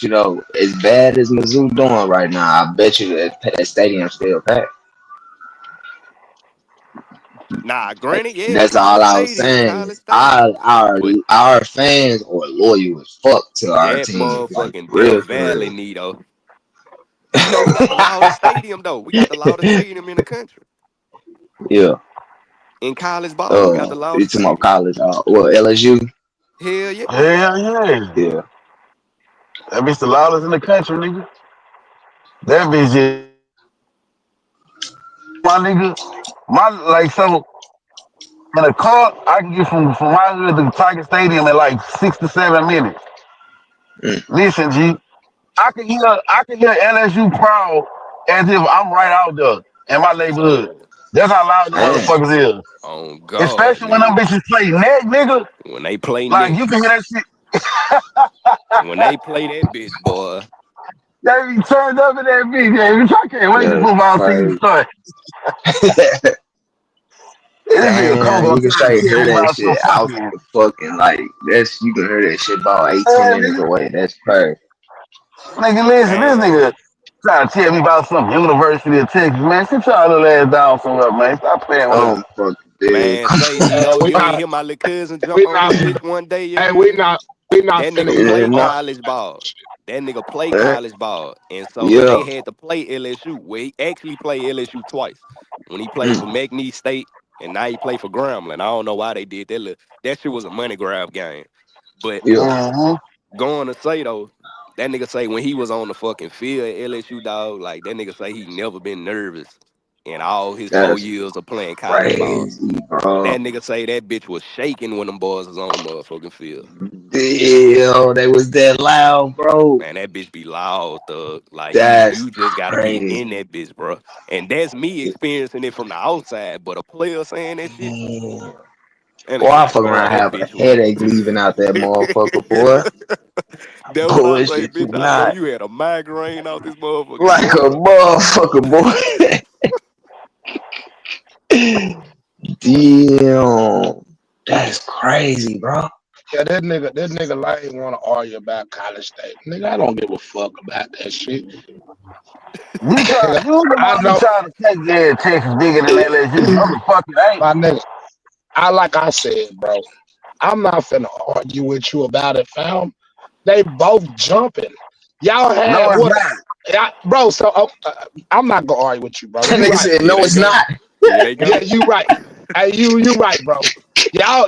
you though, as bad as Mizzou doing right now, I bet you that stadium still packed. Nah, granted, yeah, it's That's a all good I was stadium, saying. college stadium. But Our fans are loyal as fuck to our that team. Like motherfucking for Death real, for Valley, real. Nito. You know we got the loudest stadium though. We got the loudest stadium in the country. Yeah. In college ball, we got the loudest It's about stadium. college. Well, LSU. Hell yeah. Hell yeah. Yeah. That bitch the loudest in the country, nigga. That bitch is my nigga. My like so in a car, I can get from my hood to Tiger Stadium in like 6 to 7 minutes. Mm. Listen, G, I can hear LSU proud as if I'm right out there in my neighborhood. So That's how loud the Damn. motherfuckers is. on God, Especially when them nigga. bitches play net, nigga. When they play Like you next. can hear that shit. When they play that bitch, boy. They be turned up in that bitch, yeah. Bitch, I can't wait to That's football season crazy. start. This nigga Cole Damn, gonna you can try to straight tell hear me that about some shit out fucking the fucking like that's you can hear that shit about 18 minutes nigga. away. That's crazy. Nigga, listen, this Man. nigga trying to tell me about some University of Texas, man. Sit y'all little ass down somewhere, man. Stop playing with us. Fucking dead. Man, say And Nito, we you ain't not, hear my little cousin jump we on not, this bitch one day hey, we yesterday. not, we not That nigga finna get play into No. all college ball. That nigga play Uh, college ball. And so yeah. they had to play LSU. Well, he actually played LSU twice. When he played Mm, for McNeese State and now he played for Grambling. I don't know why they did that. That shit was a money grab game. But yeah. Mm-hmm. going to say though, that nigga say when he was on the fucking field at LSU, dog, like that nigga say he never been nervous in all his 4 That's years of playing college ball. crazy, bro. That nigga say that bitch was shaking when them boys was on the motherfucking field. Damn, they was that loud, bro. Man, that bitch be loud, thug. Like That's you just gotta be in crazy. that bitch, bro. And that's me experiencing it from the outside. But a player saying that shit, Damn. that Boy, nigga I like, fuck boy, around that having a bitch was. headache leaving out that motherfucker, boy. That what I say, Bullshit you bitch. I know not. you had a migraine out this motherfucking Like a boy. motherfucker, boy. Damn. That's crazy, bro. yeah, that nigga Lane want to argue about College State. Nigga, I don't give a fuck about that shit. Nigga, You the I one who know tried to take yeah, Texas bigger than LSU. No, the fuck it ain't. my nigga. Like I said, bro. I'm not finna argue with you about it, fam. They both jumping. Y'all No, had it's what? not. Yeah, bro. So I'm not gonna argue with you, bro. That You nigga right. said, Here no, they it's go. not. Here they Yeah, go. you right. Hey, you right, bro. Y'all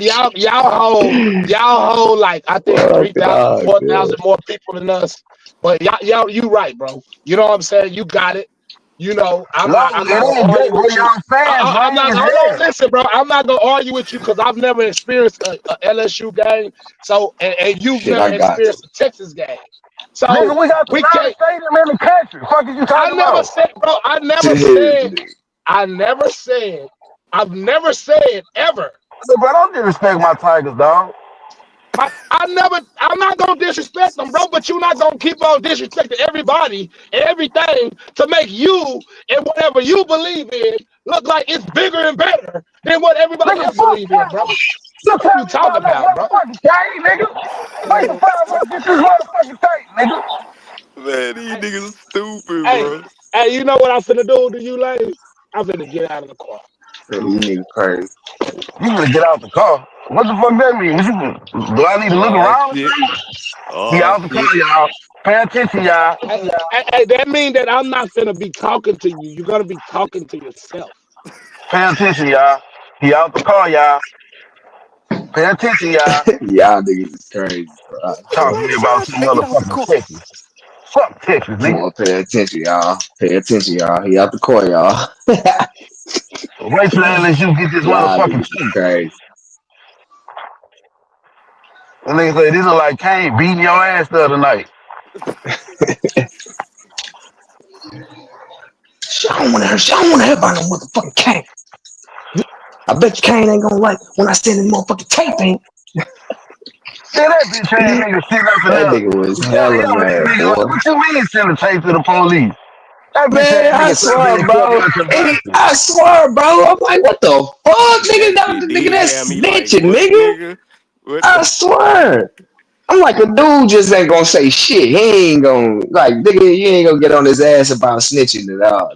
hold like I think Fuck 3,000, dog, 4,000 dude. more people than us. But y'all, you right, bro. You know what I'm saying? You got it. You know, No, I'm it not gonna ain't argue just bro, with you. y'all fans, I'm man. not. It's Hold on, here. listen, bro. I'm not gonna argue with you because I've never experienced a LSU game. So, and you've Shit, never I got you. experienced a Texas game. So Nigga, we got the we can't. loudest stadium in the country. Fuck is you I talking never about? said, bro. I never said. I've never said ever. Look, bro, don't disrespect my Tigers, dog. I'm not gonna disrespect them, bro. But you're not gonna keep on disrespecting everybody and everything to make you and whatever you believe in look like it's bigger and better than what everybody Nigga, else fuck believe you. in, bro. You What are tell you me about talking no about, bro? motherfucking tape, nigga. Wait till 5 months get this motherfucking tape, nigga. Man, these niggas stupid, Hey, bro. hey, you know what I'm finna do to you, lady? I'm finna get out of the car. You nigga crazy. You gonna get out the car. What the fuck that mean? Do I need to look Oh around or shit. something? He Oh out the shit. car, y'all. Pay attention, y'all. Hey, that mean that I'm not finna be talking to you. You're gonna be talking to yourself. Pay attention, y'all. He out the car, y'all. Pay attention, y'all. Y'all niggas is crazy, bro. I Hey, Talk swear. to what me is about y'all some say? Get out the motherfucking car. Texas. Fuck Texas, Come nigga. on, pay attention, y'all. Pay attention, y'all. He out the car, y'all. Wait till LSU get this Y'all motherfucking niggas is team. crazy. And they say this is like Kane beating your ass the other night. Shit, I don't want to hear. Shit, I don't want to hear about no motherfucking Kane. I bet you Kane ain't gonna like when I send his motherfucking tape in. Man, that bitch ass nigga sitting up in That there nigga was hella telling that mad, nigga, like, boy. what you mean send the tape to the police? That bitch Man, ass I nigga sat there swear, and kept bro. on conversing. I swear, bro. I'm like, what the fuck, nigga? That That shit nigga, did that's have me like, snitching, what, nigga. nigga? What I the? swear. I'm like, a dude just ain't gonna say shit. He ain't gonna like, nigga. You ain't gonna get on his ass about snitching at all.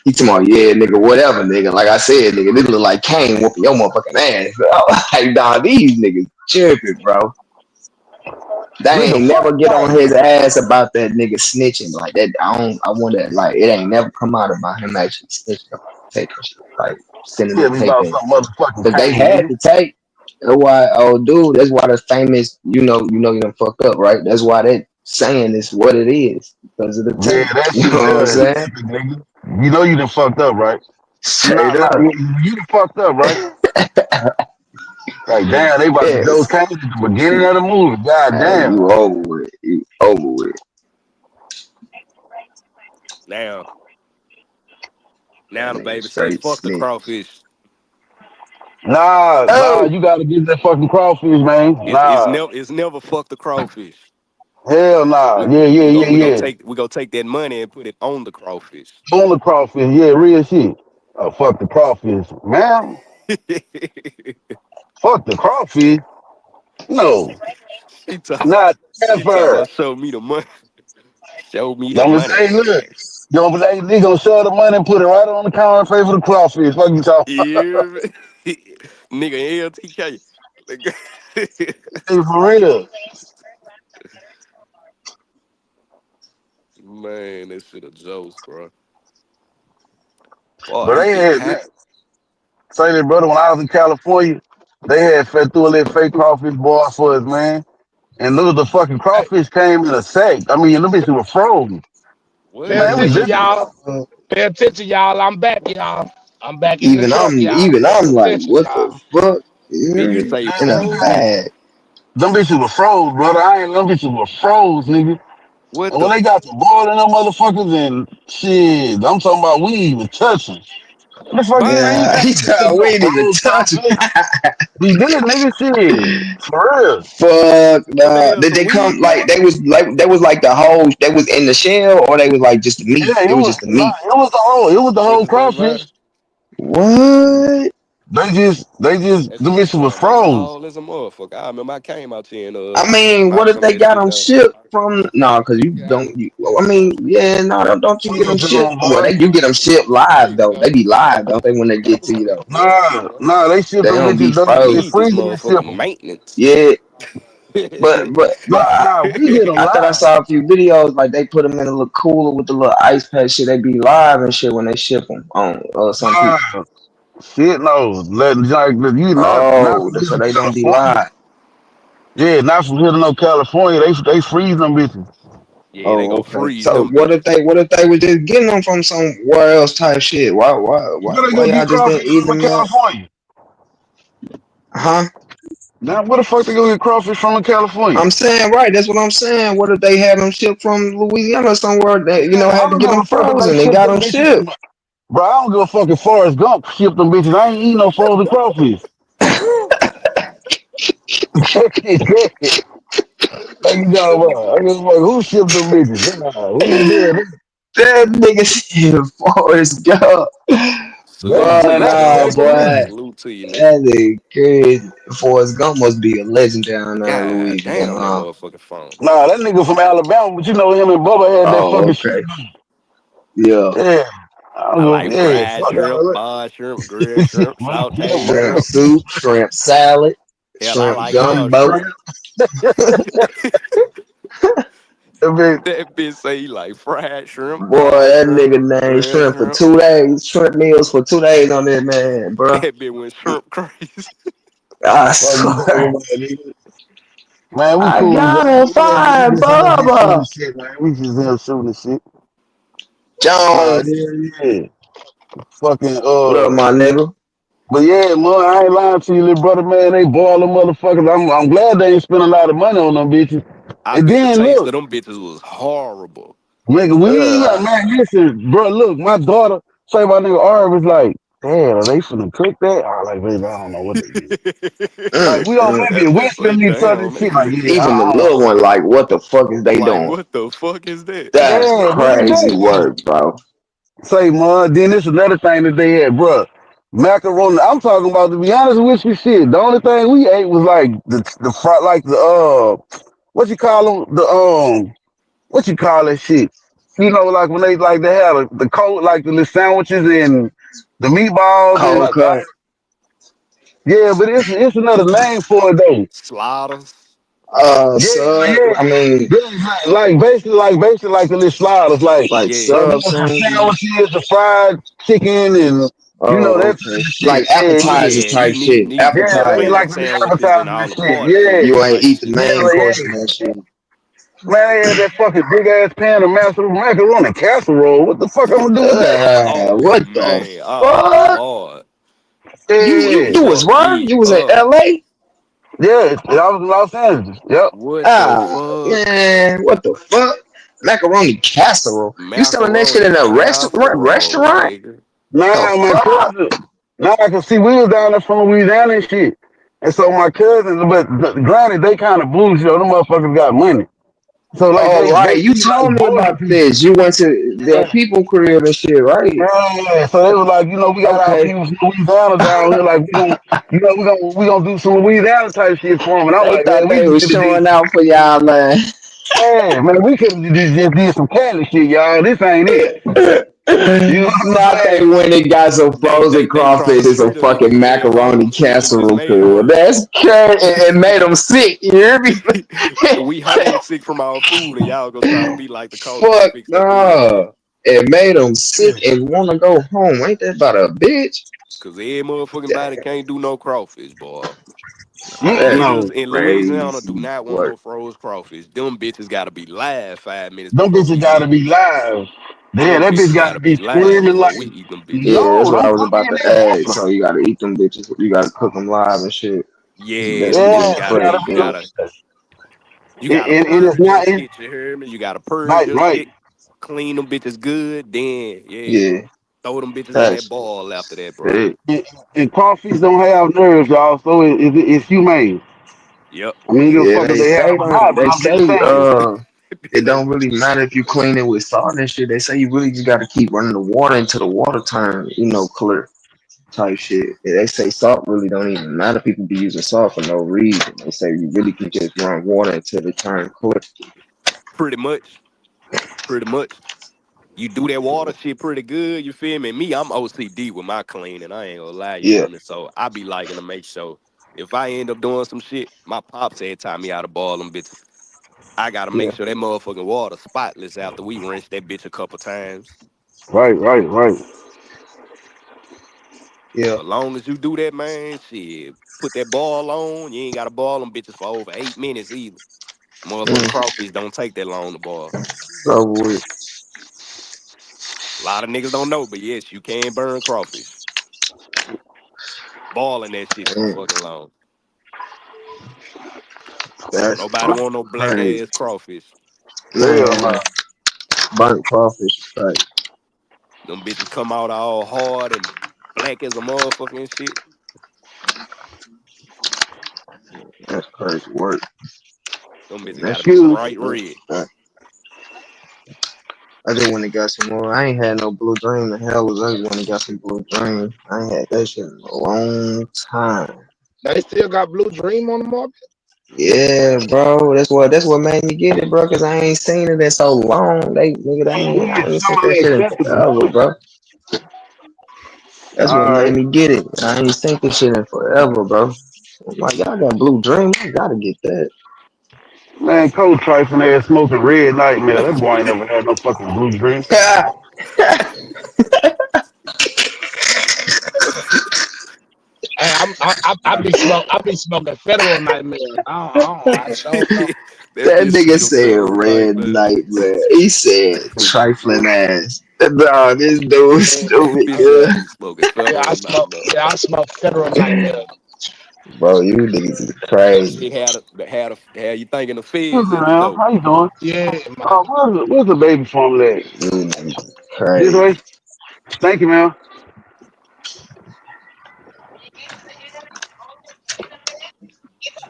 He talking about, yeah, nigga, whatever, nigga. Like I said, nigga, this look like Kane whooping your motherfucking ass. I'm like, nah, these niggas tripping, bro. They Nigga, ain't fuck never get on Kane. his ass about that nigga snitching like that. I don't. I want that. Like it ain't never come out about him actually snitching on tape and shit. Like sending the Tell me tape about in some motherfucking because they Kane, had nigga. the tape. That's why. Oh, dude. That's why the famous. You done fucked up, right? That's why that saying is what it is because of the Yeah, tape. that You know shit what I'm there is saying? epic, nigga. You know you done fucked up, right? Straight Nah, nah, up. you done fucked up, right? Like, damn, they about to Joe Yes. Kane at the beginning of the movie. God Hey, damn. you over with? You over with? Now, That now the nigga baby say, straight fuck the snitch. crawfish. Nah, Oh. you gotta get that fucking crawfish, man. Nah. It's never fuck the crawfish. Hell nah. We Yeah, yeah, we yeah, go we go yeah. take we go take that money and put it on the crawfish. On the crawfish, yeah, real shit. Oh, fuck the crawfish. Man, fuck the crawfish. No, she talk not she talk ever. about show me the money. Show me the Don't say, money. look, you don't say they gonna sell the money and put it right on the counter and pay for the crawfish. Fuck you talking about? Yeah, nigga LTK. Hey, for real. Man, this shit a jokes, bro. Boy, But he they be had, happy. say that, brother, when I was in California, they had fed through a little fake crawfish boil for us, man. And look, the fucking Hey, crawfish came in a sack. I mean, them bitches were frozen. pay What? Man, we attention, literally, y'all. Pay attention, y'all. I'm back, y'all. I'm back in the Even truck, I'm y'all. even Pay I'm like, attention, what the y'all. fuck? You Did hear you me? say man, In a frozen? them bitches were froze, brother. I ain't them bitches were froze, nigga. What And the when they got to boiling them motherfuckers and shit, I'm talking about we ain't even touching. What the fuck you man? You man? Yeah, can't he touch thought we no ain't even froze touch him. crawfish. We did, nigga, shit. For real. Fuck, What the nah. hell? Did Some they come weed killer? they was like the whole they was in the shell or they was like just the meat? Yeah, It was just the meat. it was the What whole you say, man? crawfish. What? That The shit bitches was sound like froze. small as a motherfucker. I remember I came out here and I mean, what bought if some of they that got shit them down. shipped from? No, because you don't. I mean, yeah, no, don't you We get them gonna put shipped? on Well, board. you get them shipped live though. They be live, don't they? When they get to you though, Nah, they shipped they them don't be bitches, they Need frozen. this freeze them and ship motherfucking them. maintenance. Yeah, but We get them I thought I live. saw a few videos like they put them in a little cooler with the little ice pack shit. They be live and shit when they ship them on some people. Nah, shit, no. Like, you not Oh, from here so to they don't be California. live. Yeah, not from here to no California. They freeze them bitches. Yeah, they Oh, go okay. freeze So them bitches. what if they was just getting them from somewhere else type shit? Where they Why gonna y'all get just didn't crawfish eat from them up? California? Huh? Now, where the fuck they gonna get crawfish from in California? I'm saying right. That's what I'm saying. What if they had them shipped from Louisiana somewhere that Man, I had to don't get give them a fuck if they frozen and ship got them them bitches from. shipped? Bro, I don't give a fuck if Forrest Gump shipped them bitches. I ain't eating no frozen crawfish. Like you know what? I give a fuck who shipped them bitches. Nah, we ain't doing that. That nigga said Forrest Gump. Salute Nah, to Boy, you, that's nah, Forrest. boy. definitely. Salute to you, nigga. That is crazy. Forrest Gump must be a legend down there in God damn, that Louisiana. motherfucking phone. Nah, that nigga from Alabama, but you know him and Bubba had that Oh, fucking shit. okay. Yeah. Yeah. I I don't like go, yeah, fried fuck shrimp, all bar shrimp, grilled shrimp, that. sauteed Shrimp shrimp. soup, shrimp salad, Hell, I shrimp like all gumbo. shrimp. Shrimp. bitch, That bitch say he like fried shrimp, Boy, fried that shrimp, nigga named red shrimp for shrimp. 2 days. Shrimp meals for 2 days on that man, bro. That bitch went shrimp crazy. I what you talking swear. about, nigga? Man, we I cool as got hell. him We fine, just in here shooting Bubba. shit, man. We just in here shooting shit. Nah, Jones. yeah. Fucking What up, my nigga? but yeah, man, I ain't lying to you, little brother, man. They boil them motherfuckers. I'm glad they ain't spend a lot of money on them bitches. I And bet the then taste look, of them bitches was horrible. nigga, we ain't got Uh, man. Listen, bro, look, my daughter say my nigga R was like, damn, are they finna cook that? I like, baby, I don't know what they did. Like we all mm. maybe That bitch say, whispering each other and damn, they shit. Like, finna yeah, cook Even it. the I don't little know. one, like, what the fuck is they Like, doing? what the fuck is that? That's Yeah, man, crazy they work, bro. say, man. Then this another thing that they had, bro. Macaroni. I'm talking about, to be honest with you, shit. The only thing we ate was like the fry, like the what you call them? What you call that shit? You know, like when they like they had the cold, like the little sandwiches and the meatballs and Cold cut. yeah, but it's another name for it though. Slaughters. Yeah, Sub. yeah. I mean, Yeah, like basically like the little sliders, like like the Yeah. sub the sandwiches. sandwiches, the fried chicken, and you know Oh, that type okay. of shit. Like Yeah, Oh, yeah, appetizers yeah. type You need, shit. need yeah. They Appetizers. spam like the sandwiches and advertising all and the shit. party Yeah, food You ain't type eat the shit. main yeah, course of yeah. that shit. Man, they had that fucking big ass pan of macaroni casserole. What the fuck I'm gonna do with that? Oh, What the man. Oh, fuck? Lord. You Yeah, was Fuck where? me You was in up. LA? yeah. I was in Los Angeles. Yep. What the Ah, fuck? man, what the fuck? Macaroni casserole. You selling that shit Macaroni in a casserole, restaurant? nigga. The Nah, my fuck? cousin. Nah, I can see we was down there from Louisiana and shit. And so my cousins, but granted, they kind of bougie. Them motherfuckers got money. So like All they right, you eat like told me bougie about people. this. You went to their Yeah. people crib and shit, right? Yeah, so they was like, we got our Okay. people from Louisiana down here. Like we gonna do some Louisiana type shit for them. And I'm They like, man, thought we they was could have did, showing out for y'all, man. man, we could have just did some Cali shit, y'all. This ain't it. You know what I'm Not they saying? went and got some They frozen they they trying to crawfish and some treat a nigga, fucking yeah, macaroni homesick and just casserole, made cuz. one. That's crazy. It made them sick. You hear me? We homesick from our food, and y'all gonna try to be like the culture and Fuck fix that bullshit. no. It made them sick and want to go home. Ain't that about a bitch? Cause every motherfucking body Damn, can't do no crawfish, boy. that's Niggas No, in Louisiana do crazy not want no work. froze crawfish. Them bitches gotta be live 5 minutes them before bitches we gotta eat them. be live. Yeah, Them that bitch bitches gotta gotta be be live swimming before like we eat them bitches. Yeah, no. that's what I Don't was put me about in to that ask. water. So you gotta eat them bitches. You gotta cook them live and shit. Yeah, That's them Yeah, bitches getting gotta you be. gotta You be crazy. gotta live. you gotta And it's purge your not in shit. You hear me? You gotta purge right, your right. shit. Clean them bitches good. Then yeah, Yeah, throw them bitches in that that's ball after that, bro. it. And crawfish don't have nerves, y'all. So it's humane. Yep. I mean, give a Yeah, fuck if they they have say them or not, don't. but They I'm just say saying. it don't really matter if you clean it with salt and shit. They say you really just gotta keep running the water until the water turn, clear type shit. And they say salt really don't even matter. People be using salt for no reason. They say you really can just run water until it turn clear. Pretty much. Pretty much. You do that water shit pretty good, you feel me? Me, I'm OCD with my cleaning. I ain't gonna lie, you Yeah, hear me? So I be liking to make sure if I end up doing some shit, my pops said tie me out of ball them bitches. I gotta make yeah, sure that motherfucking water spotless after we rinse that bitch a couple times. Right, right, right. yeah. But long as you do that, man, shit, put that ball on, you ain't gotta ball them bitches for over 8 minutes either. Motherfucking Mm, crawfish don't take that long to boil. so with A lot of niggas don't know, but yes, you can burn crawfish. Boiling that shit too mm, fucking long. Don't that's nobody want no black crazy, ass crawfish. Hell man. no. Burnt crawfish, right? Them bitches come out all hard and black as a motherfucking shit. That's crazy work. Them bitches That's gotta be Excuse bright red. I just went and got some more. I ain't had no blue dream. The hell was I just went and got some blue dream. I ain't had that shit in a long time. They still got Blue Dream on the market. Yeah, bro. That's what made me get it, bro. Cause I ain't seen it in so long. me. I It's ain't seen that semi shit in acceptable. forever, bro. That's what All made right. me get it. I ain't seen this shit in forever, bro. I'm like, y'all got blue dream. I gotta get that. Man, Cold trifling ass smoking red nightmare. That boy ain't never had no fucking blue drink. Hey, I be smoking federal nightmare. I sure know. That That bitch nigga sweet said federal red nightmare. night, man. He said trifling ass. Nah, this dude Yeah, That stupid, bitch said good. I be smoking federal nightmare. I smoke federal nightmare. Bro, you niggas is That crazy. shit had you thinking the What's feds at the around? door. How you doing? Yeah, man. Where's the baby formula at? You niggas is This way? crazy. Thank you, man.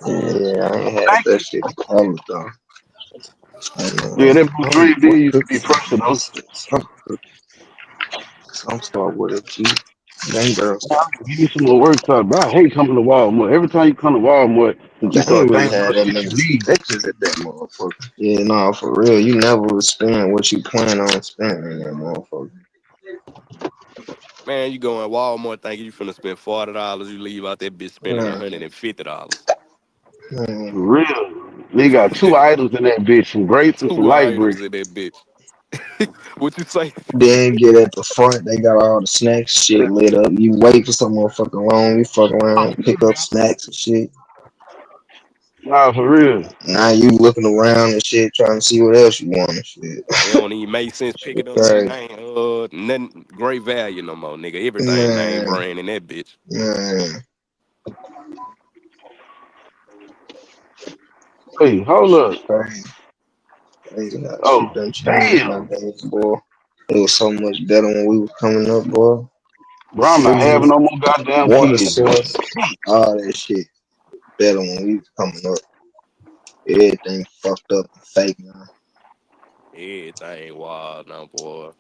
Yeah, I ain't had Thank that you. shit in college though. I know Yeah, that's that blue oh, dream did what used to be cookies? pressure though. Some start with a G. Gang girls. Give me some more work talk, bro. I hate coming to Walmart. Every time you come to Walmart, you Gang start really thinking had about that shit nigga you some need. pictures at that motherfucker. Yeah, no, for real. You never spend what you plan on spending in that motherfucker. Man, you go in Walmart thinking you finna spend $40, you leave out that bitch spending Man, $150. For man. real. They got two items in that bitch, some grapes and some Two light items grapes. in that bitch. What you say? Then get at the front, they got all the snacks shit lit up. You wait for some motherfucking long, you fuck around, pick up snacks and shit. Nah, for real. Now you looking around and shit, trying to see what else you want and shit. It don't even make sense picking up nothing. Okay, Ain't nothing great value no more, nigga. Everything name man, brand in that bitch. man. Hey, hold Shit up. crazy. Crazy how shit Oh, done changed damn. nowadays, boy. It was so much better when we was coming up, boy. Bro, I'm not having Food, no more goddamn water kids, boy. source, all that shit better when we was coming up. Everything fucked up and fake now. Everything wild now, boy.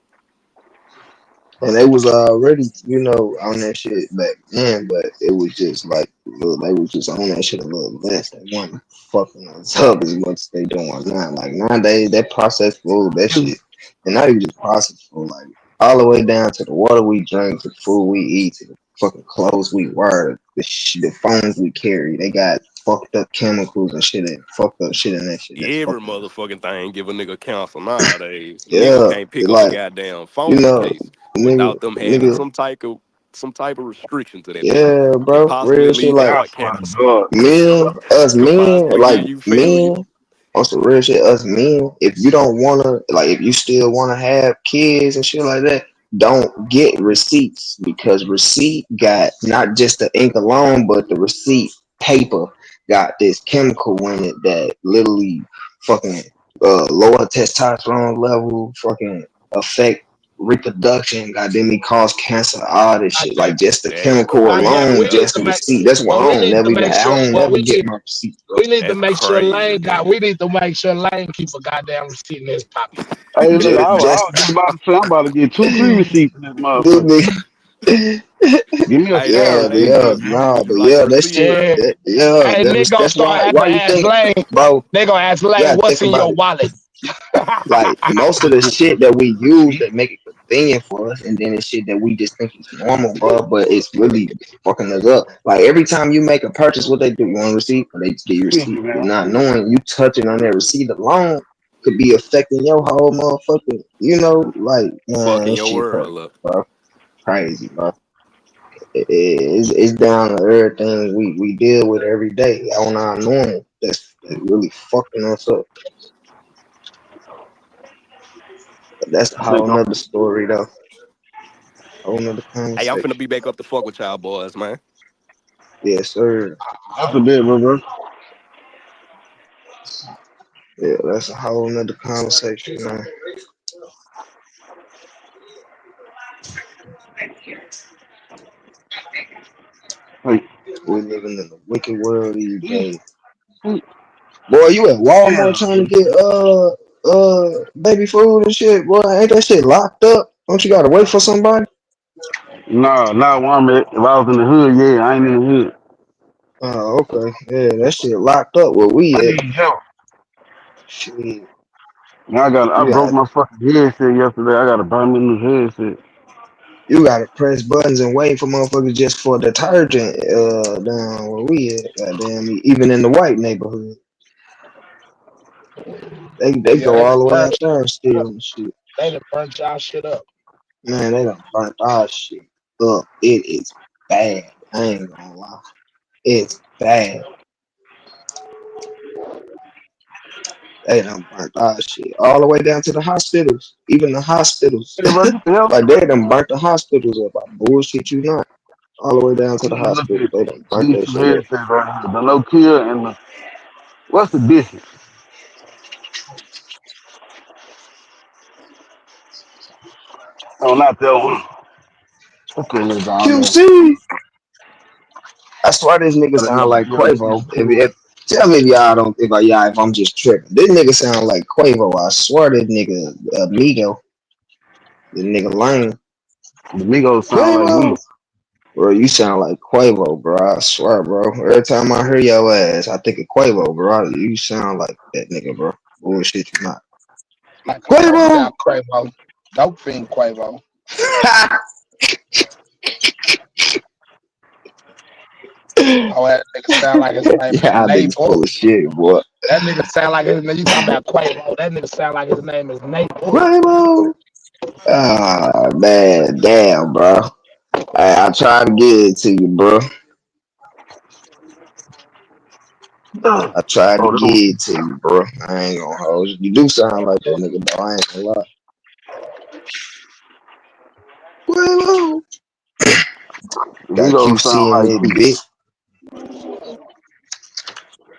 And they was already, on that shit back then, but it was just like they was just on that shit a little less. They weren't fucking us up as much as they doing now. Like nowadays, that processed food, that shit, and not even just processed food, like all the way down to the water we drink, to the food we eat, to the fucking clothes we wear, the phones we carry. They got fucked up chemicals and shit, and fucked up shit in that shit. That's Every fucking us. motherfucking thing give a nigga counsel nowadays. Nigga Yeah, can't pick up a like goddamn you phone know, case nigga, without them having nigga. some type of restriction to that bitch. Yeah, And bro, possibly real shit. legal Like Yeah, I heart swear to cancer. God. us Could men, possibly like give you failure. men, on some real shit. Us men, if you don't wanna, like, if you still wanna have kids and shit like that, don't get receipts because receipt got not just the ink alone, but the receipt paper got this chemical in it that literally fucking lower testosterone level, fucking affect reproduction, goddamn me cause cancer, all this I shit. think, Like just the That's chemical yeah, crazy, alone, we need bro. just to the make, receipt. That's why but I don't never even I don't never get my receipts, bro. we need to That's make sure crazy, Lane bro. we need to make sure Lane keep a goddamn receipt in his pocket. Hey, look, Just, I just was just about to say, I'm about to get two, three this receipts in this motherfucker. nigga. Give me a Hey, that's share, Yeah, but bitch. crazy, yeah, though. nah, You but like yeah, the that receipt, shit, bro? Yeah. yeah, Hey, nigga gonna that's start why having to you ask think, Lane. bro, They gonna ask you Lane, gotta what's think in about your it. wallet? Like most of the shit that we use that make it convenient for us, and then it's shit that we just think is normal, bro. But it's really fucking us up. Like every time you make a purchase, what they do? You want a receipt, or they just give you a Thank receipt. you, But man. not knowing you touching on that receipt alone could be affecting your whole motherfucking, like man, Fucking this your shit crazy, world up. bro. Crazy, bro. It's down to everything we deal with every day on our normal. That's really fucking us up. But that's a whole Nigga, nother story though. Whole nother Hey, I'm finna conversation. be back up to fuck with y'all boys, man. Yes, sir. that's a bit, bro. Yeah, that's a whole nother conversation, man. Like, We living in a wicked world these damn. days. Boy, you at Walmart Damn. trying to get baby food and shit, boy. Ain't that shit locked up? Don't you gotta wait for somebody? Nah, not one minute. If I was in the hood, yeah, I ain't in the hood. Oh, okay. Yeah, that shit locked up where we I at. need help. Shit. Now I You broke got my fucking headset yesterday. I gotta buy me a new headset. you gotta press buttons and wait for motherfuckers just for detergent down where we at. Goddamn, even in the white neighborhood. They Yeah, go all the way out there and steal and shit. they done burnt y'all shit up. Man, they done burnt our shit up. It is bad. I ain't gonna lie. It's bad. They done burnt our shit all the way down to the hospitals. Even the hospitals. Hey, bro, what the hell? Like they done burnt the hospitals up. I bullshit you not. All the way down to Let the me look hospital. at They done burnt these that two shit up. headsets right here. The Nokia and the what's the difference? Oh, not that one. What the hell is on there? QC. I swear this nigga Oh, that sound like Nokia Quavo. Q2. Tell me if y'all don't if I'm just tripping. This nigga sound like Quavo. I swear this nigga Migo. This nigga lame. The Migos sound like me. Quavo. Bro, you sound like Quavo, bro. I swear, bro. Every time I hear your ass, I think of Quavo, bro. You sound like that nigga, bro. Bullshit you not. Like a coked Quavo! out Quavo. Dope fiend Quavo. Oh, that nigga sound like his name is Yeah, niggas Neighbor. full of shit, boy. That nigga sound like his name. You talking about Quavo? That nigga sound like his name is Neighbor. Quavo! Ah, man. Damn, bro. I tried to get it to you, bro. Oh, I tried to that get one. it to you, bro. I ain't gonna hold you. You do sound like that nigga, though. I ain't gonna lie. Quavo! The Got Migos sound QC in like that me. bitch.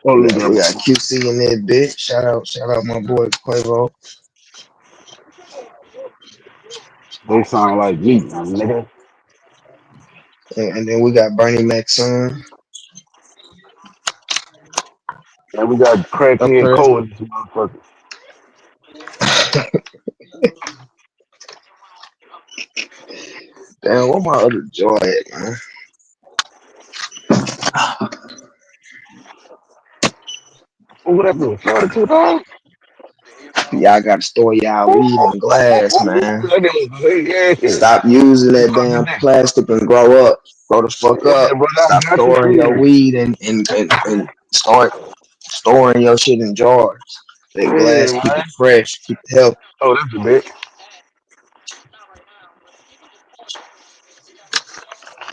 Oh, look We at got QC in that bitch. Shout out my boy Quavo. they sound like me, nigga. And then we got Bernie Mac's son And we got up crackhead here. Cole in this motherfucker. Damn, what my other joy at, man? Oh, what that do? $42? Y'all got to store y'all Ooh, weed in glass, ooh, ooh. man. That nigga, yeah. Stop using Let's that go get damn that. plastic and grow up. Grow the fuck Yeah, up. brother, I Stop got you. storing your weed and start storing your shit in jars. That Yeah, glass keep man. it fresh, keep it healthy. Oh, that's a bit.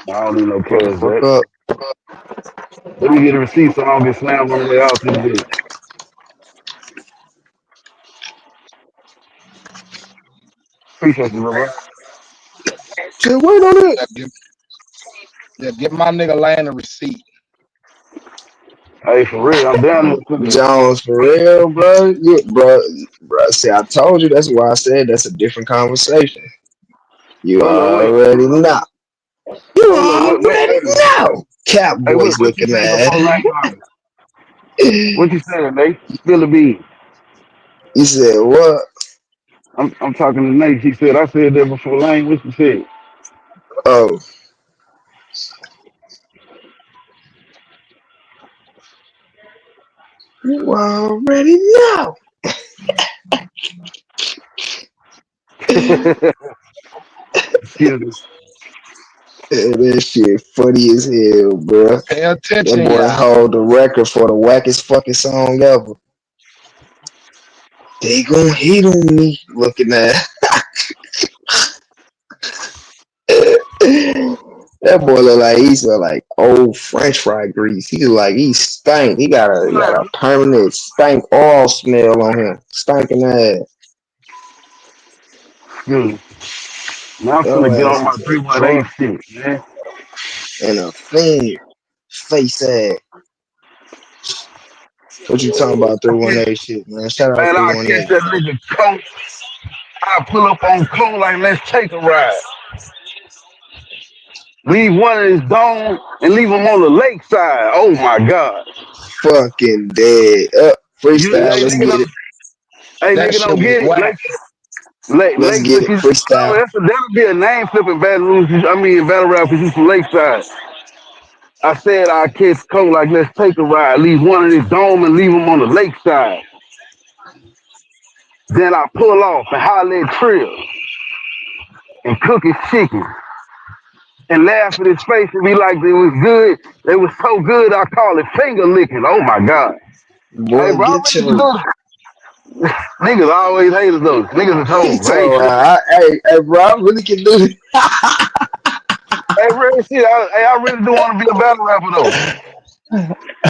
I don't need no Grow the cash, fuck Zach. up. Let me get a receipt so I don't get slammed on the way out this bitch. Appreciate you, bro. Just wait on it. Yeah, give my nigga Land a receipt. Hey, for real, I'm down there to the. Jones, for real, bro. Bro. See, I told you. That's why I said that's a different conversation. You Hold on, wait. already know. You Hold on, wait, already wait. know. Hey, Cowboys what you looking said at. before last night? What you said, Nate? Spill a bean. You said what? I'm talking to Nate. He said I said that before Lane. What you said? Oh, you already know. Excuse me. That shit funny as hell, bro. Pay That attention, boy y'all. hold the record for the wackest fucking song ever. They gon' hate on me looking at. That boy look like he's like old French fry grease. He's like he stank. He got a permanent stank all smell on him. Stinking ass. Excuse me. Now I'm Your finna get ass on my is a 318 drunk shit, man. and a fiend. Face ass. What you talking about I can't, 318 shit, man? Shout out man, I catch 318. that nigga coat. I pull up on Cole like, let's take a ride. Leave one of his dome and leave him on the lakeside. Oh my God. Fucking dead. Up. You, Freestyle. hey, Let's nigga, get don't, it. hey, That nigga, shit don't was get it. whack. Let's Lake get it. City, Freestyle. that'll be a name flipping battle Rouge. I mean, battle rap because you from Lakeside. I said I catch Cole like, let's take a ride. Leave one of his dome and leave him on the lakeside. Then I pull off and holler at Trill and cook his chicken and laugh at his face and be like, it was good. It was so good, I call it finger licking. Oh my God. Hey, Boy, bro, I'm get ready to your do this. Niggas always haters though. Niggas is hoes. I ain't So, tripping. hey, bro, I really can do this. Hey, real shit. I really do want to be a battle rapper though.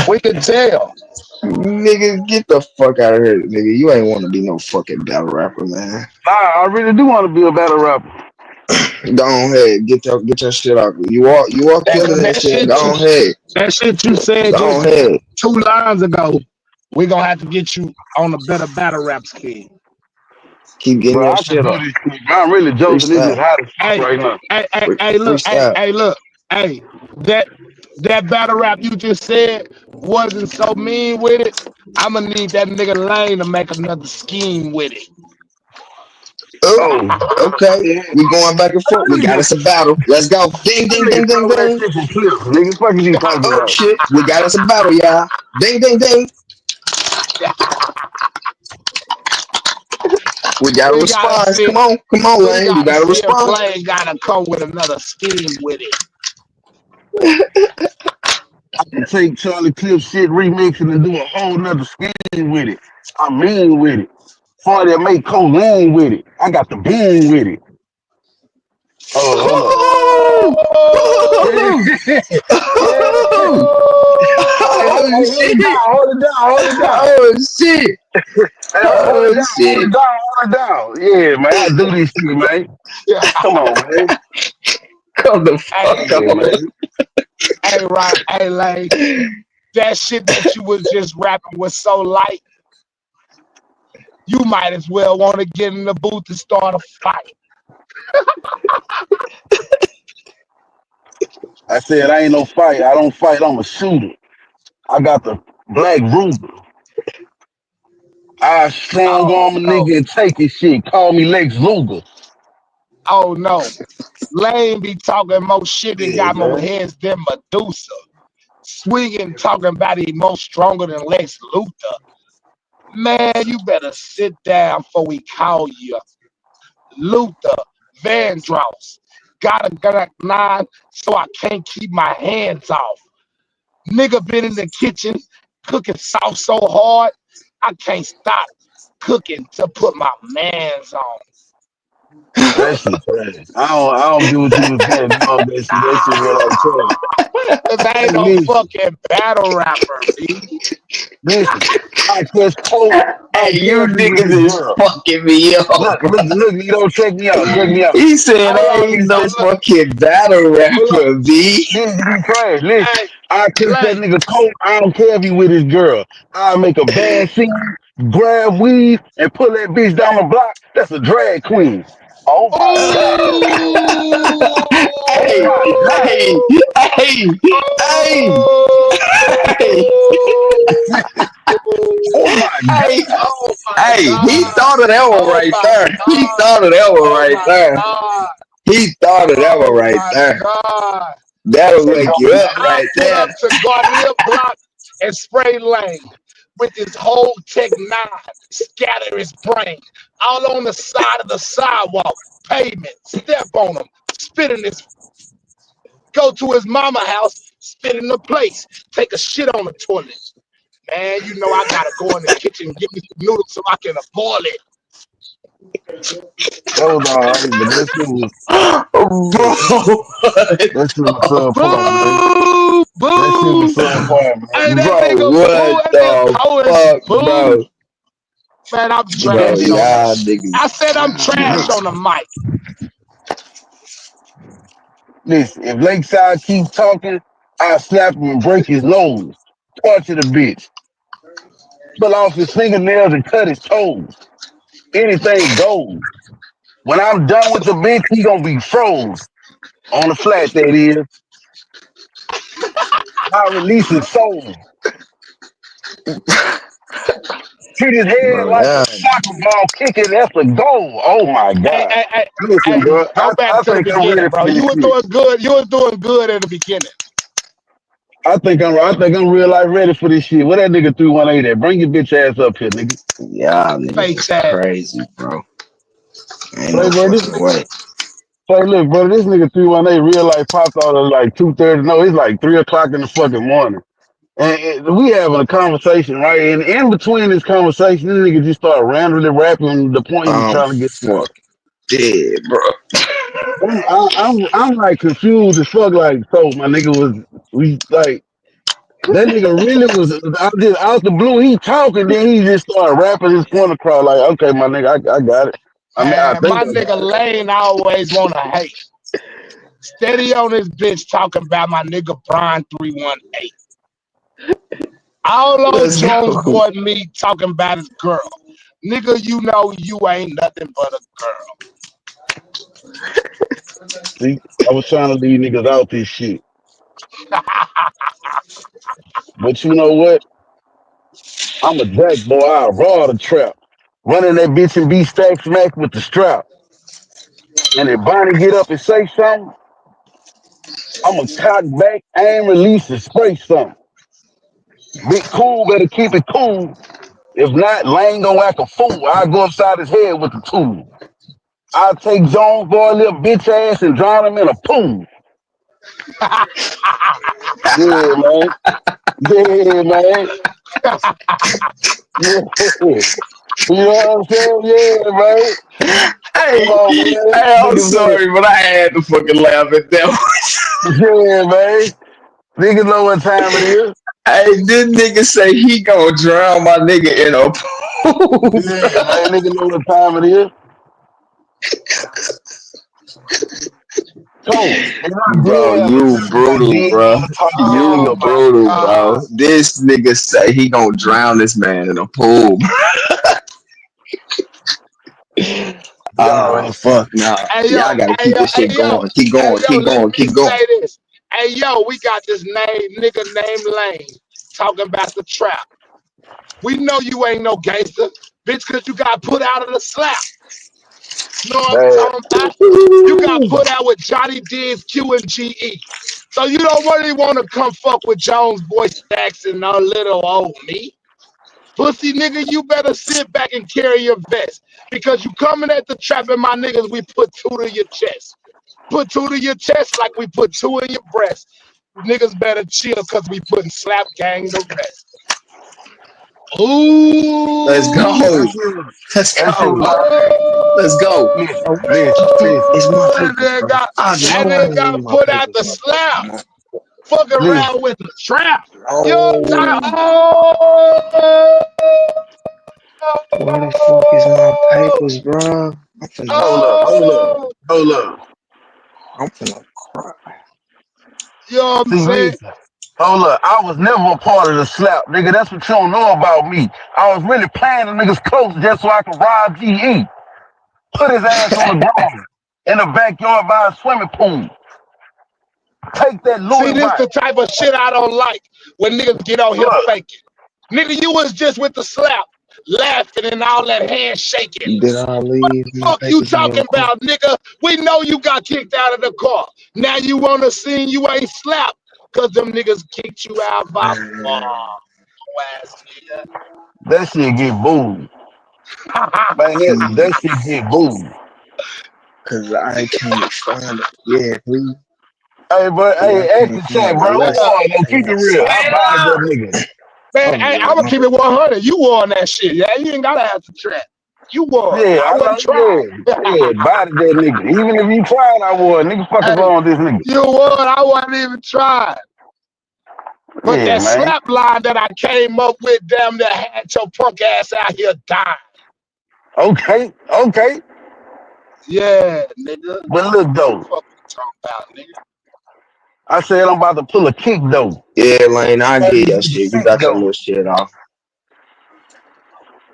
We can tell. Nigga, get the fuck out of here, nigga. You ain't want to be no fucking battle rapper, man. Nah, I really do want to be a battle rapper. Go on ahead, get your shit out. You are That, killing that that shit. shit Go you on ahead, that shit you said go on just ahead. 2 lines ago. We gonna have to get you on a better battle rap scheme. Keep getting Bro, your I can shit do off. this shit. Bro, I'm really joking. This is Freestyle, hot as fuck Hey, right now. hey, freestyle. look, hey, that that battle rap you just said wasn't so mean with it. I'ma need that nigga Lane to make another scheme with it. Oh, Oh, okay. yeah. We going back and forth. That We got nigga, us a battle. Let's go. Ding, that ding, nigga ding, ding, told that ding. shit from clips. Nigga, fuck is you talking Oh about? shit. We got us a battle, y'all. Ding, ding, ding. We got a we gotta response. see. Come on, We Lane. You gotta got a see if response. Lane gotta come with another scheme with it. I can take Charlie Clip shit, remix it, and do a whole nother scheme with it. I mean with it. Party that make codeine with it. I got the bean with it. Oh, hold up. Woo! Yeah, Woo! yeah. Oh Hey, hold it down, shit! hold it down, hold it down. Oh shit! Hey, hold it Oh down, hold shit! it down, hold it down. Yeah, man, I do this shit, man. Yeah. Come on, man. Come the Hey, fuck Yeah, on. man. hey, right, hey, Lane. That shit that you was just rapping was so light. You might as well want to get in the booth and start a fight. I said I ain't no fight. I don't fight. I'm a shooter. I got the black Ruger. I strong Oh arm a no, nigga and take his shit. Call me Lex Luger. oh no. Lane be talking more shit and Yeah, got more man. heads than Medusa. Swinging, talking about he more stronger than Lex Luthor. Man, you better sit down before we call you Luther Vandross. Got a nine, so I can't keep my hands off. Nigga been in the kitchen cooking sauce so hard, I can't stop cooking to put my mans on. That shit trash. I don't get what you was saying. No, that shit real like trash. Cause I ain't Hey, no fucking battle rapper, B. listen. I catch cold. I Hey, you therapy with niggas this is girl. fucking me up, bro. Look, you don't check me out. Check me out. He said I I allow ain't this no bitch. fucking battle Hold up. rapper, B. This be trash. Listen, Hey, I catch that Lane. nigga cold. I don't care if he with his girl. I make a bad scene, grab weed, and pull that bitch down the block. That's a drag queen. Oh my god. Oh Hey, my god. hey, hey, hey, hey, Oh my hey, god. Oh my hey. He God. thought of that one Oh right my there. He God. thought of that one Oh right my there. God. He thought of that one Oh right my there. God. That'll It's wake gonna you be up I right pull there. up to Garnier Block and spray Lane with his whole Tech 9, scatter his brain all on the side of the sidewalk, pavement, step on him, spit in his, go to his mama house, spit in the place, take a shit on the toilet. Man, you know I gotta go in the kitchen and get me some noodles so I can boil it. that was all right, but Bro, that shit was subpar, man. Boo! That shit Boo! was subpar, Hey, man. that bro, nigga boo! what That nigga the Poe is fuck, boo! bro? Man, I'm If that Bro, trash nigga on that y'all shit. niggas I said I'm trash look, on the mic. listen, if Lakeside keep talking, I'll slap him and break his nose. Torture the bitch. Pull off his fingernails and cut his toes. Anything goes. When I'm done with the bitch, he gonna be froze. On the flat, that is. I release his soul. Hit his head bro, like a y'all soccer ball kicking. That's a goal. Oh my Hey, God. hey, hey, Listen, hey, bro, go back I to the think I'm beginning, ready bro. for You this were shit. doing good. You were doing good at the beginning. I think I'm real life ready for this shit. Where that nigga 318 at? Bring your bitch ass up here, nigga. y'all niggas Face is ass. crazy, bro. Ain't Say, no bro, this fucking nigga. way. Say, look, bro, this nigga 318 real life popped out at like 2:30. No, it's like 3 o'clock in the fucking morning. And we having a conversation, right? And in between this conversation, this nigga just start randomly rapping the point he was I'm trying to get to. fucking dead, bro. I'm like confused as fuck. Like, so my nigga was we like that nigga really was. I just out the blue. He talking, then he just started rapping his point across. Like, okay, my nigga, I got it. I mean, I Man, think my I nigga got it. Lane always wanna hate. Steady on this bitch talking about my nigga Brian 318. All old Let's Jones go. boy me talking about his girl. Nigga, you know you ain't nothing but a See, I was trying to leave niggas out this shit, girl. but you know what? I'm a jack boy. I raw the trap, running that bitch and be stack smack with the strap. And if Bonnie get up and say something, I'ma cock back, aim, release, and spray something. Big cool better keep it cool. If not, Lane gonna act a fool. I go upside his head with the tool. I'll take Jones boy little bitch ass and drown him in a pool. Yeah, man. Yeah, man. Yeah. You know what I'm saying? Yeah, man. Come Hey, on, hey, man. I'm Niggas know sorry, but I had to fucking laugh at that. yeah, man. Niggas know what time it is. Hey, this nigga say he gonna drown my nigga in a pool. Yeah, man. Niggas know what time it is. So, if I Bro, did have a you if I brutal, did bro. have a talk to this You nigga Oh my about it, brutal, god. bro. This nigga say he gonna drown this man in a pool. you Ah, already see. fuck nah. Hey yo, Y'all gotta hey keep yo, this hey shit yo, going. Keep hey going. yo, Keep let going. me Keep going. say this. Hey yo, we got this nigga named Lane talking about the trap. We know you ain't no gangster, bitch, cause you got put out of the slap. You know what I'm Bad. talking about? You got put out with Johnny D's Q and GE. So you don't really want to come fuck with Jones Boy Stacks and no little old me. Pussy nigga, you better sit back and carry your vest. Because you coming at the trap and my niggas, we put two to your chest. Put two to your chest like we put two in your breast. Niggas better chill because we putting slap gang to rest. Let's Ooh. That go. shit was Let's that shit go. was alright. Let's go. Oh. Listen, Bro, where listen, the fuck listen, is my That papers, nigga bro? got, I that know I nigga ain't got leave my put out papers the in my slap. phone. Fuck listen. around with the trap. You know what I'm Oh, talking where the fuck is my papers, bro? I'm finna, Hold up, hold up, oh, hold up. I'm finna cry. you know what I'm See, saying? listen. Hold up. I was never a part of the slap, nigga. That's what you don't know about me. I was really playing the niggas close just so I could rob GE. Put his ass on the ground in the backyard by a swimming pool. Take that See, Louis this watch. the type of shit I don't like when niggas get on here Look, faking. Nigga, you was just with the slap, laughing and all that hand shaking. Did I leave my Fuck you papers in your talking car? about, nigga? We know you got kicked out of the car. Now you want to see you ain't slapped because them niggas kicked you out by Man, ass nigga. that shit get booed. Man, that please. shit get booed. Cause I can't find it. Yeah, please. Hey, but Cause I hey, ask can't the chat, find bro. the Who lesson. won? No, keep it real. I Hey, bodied that nigga. man, Oh hey, yeah, I'm gonna my keep it 100. You won that shit. Yeah, you ain't gotta have to trap. You won. Yeah, I I wasn't know. trying. Yeah, bodied that nigga. Even if you tried, I would. Nigga, fuck is Hey, wrong with this nigga? you won. I wasn't even trying. But Yeah, that man. slap line that I came up with, damn, that had your punk ass out here dying. Okay, okay. Yeah, nigga. But look though, Fuck you talking about, nigga. I said I'm about to pull a kick though. Yeah, Lane, I Gotta get your get the shit. You sick got your though. little shit off.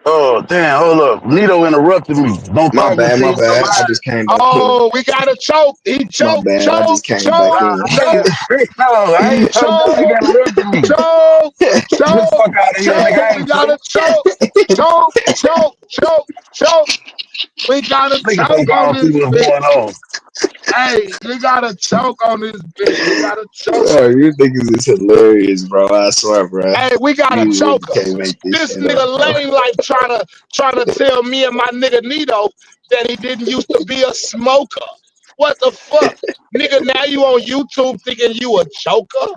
Oh damn, hold up. Nito interrupted me. Don't My talk bad, until my you bad. I somebody. just came back in. Oh, we got a choke. He My choke, bad. I choke, just came back choke, Nah, in. choke, nigga, no, I ain't choked. That choke, nigga interrupted me. choke, Get the choke, fuck out of here, nigga. choke. I We ain't got a choked. choke, choke, choke, choke, choke. We got a Nigga think choke I on don't see this what's bitch. going on. Hey, we got a choke on this bitch. We got a choke. Oh, you niggas is hilarious, bro. I swear, bro. Hey, we got a You really choker. can't make this This shit up, nigga bro. Lane like trying to tell me and my nigga Nito that he didn't used to be a smoker. What the fuck? Nigga, now you on YouTube thinking you a joker?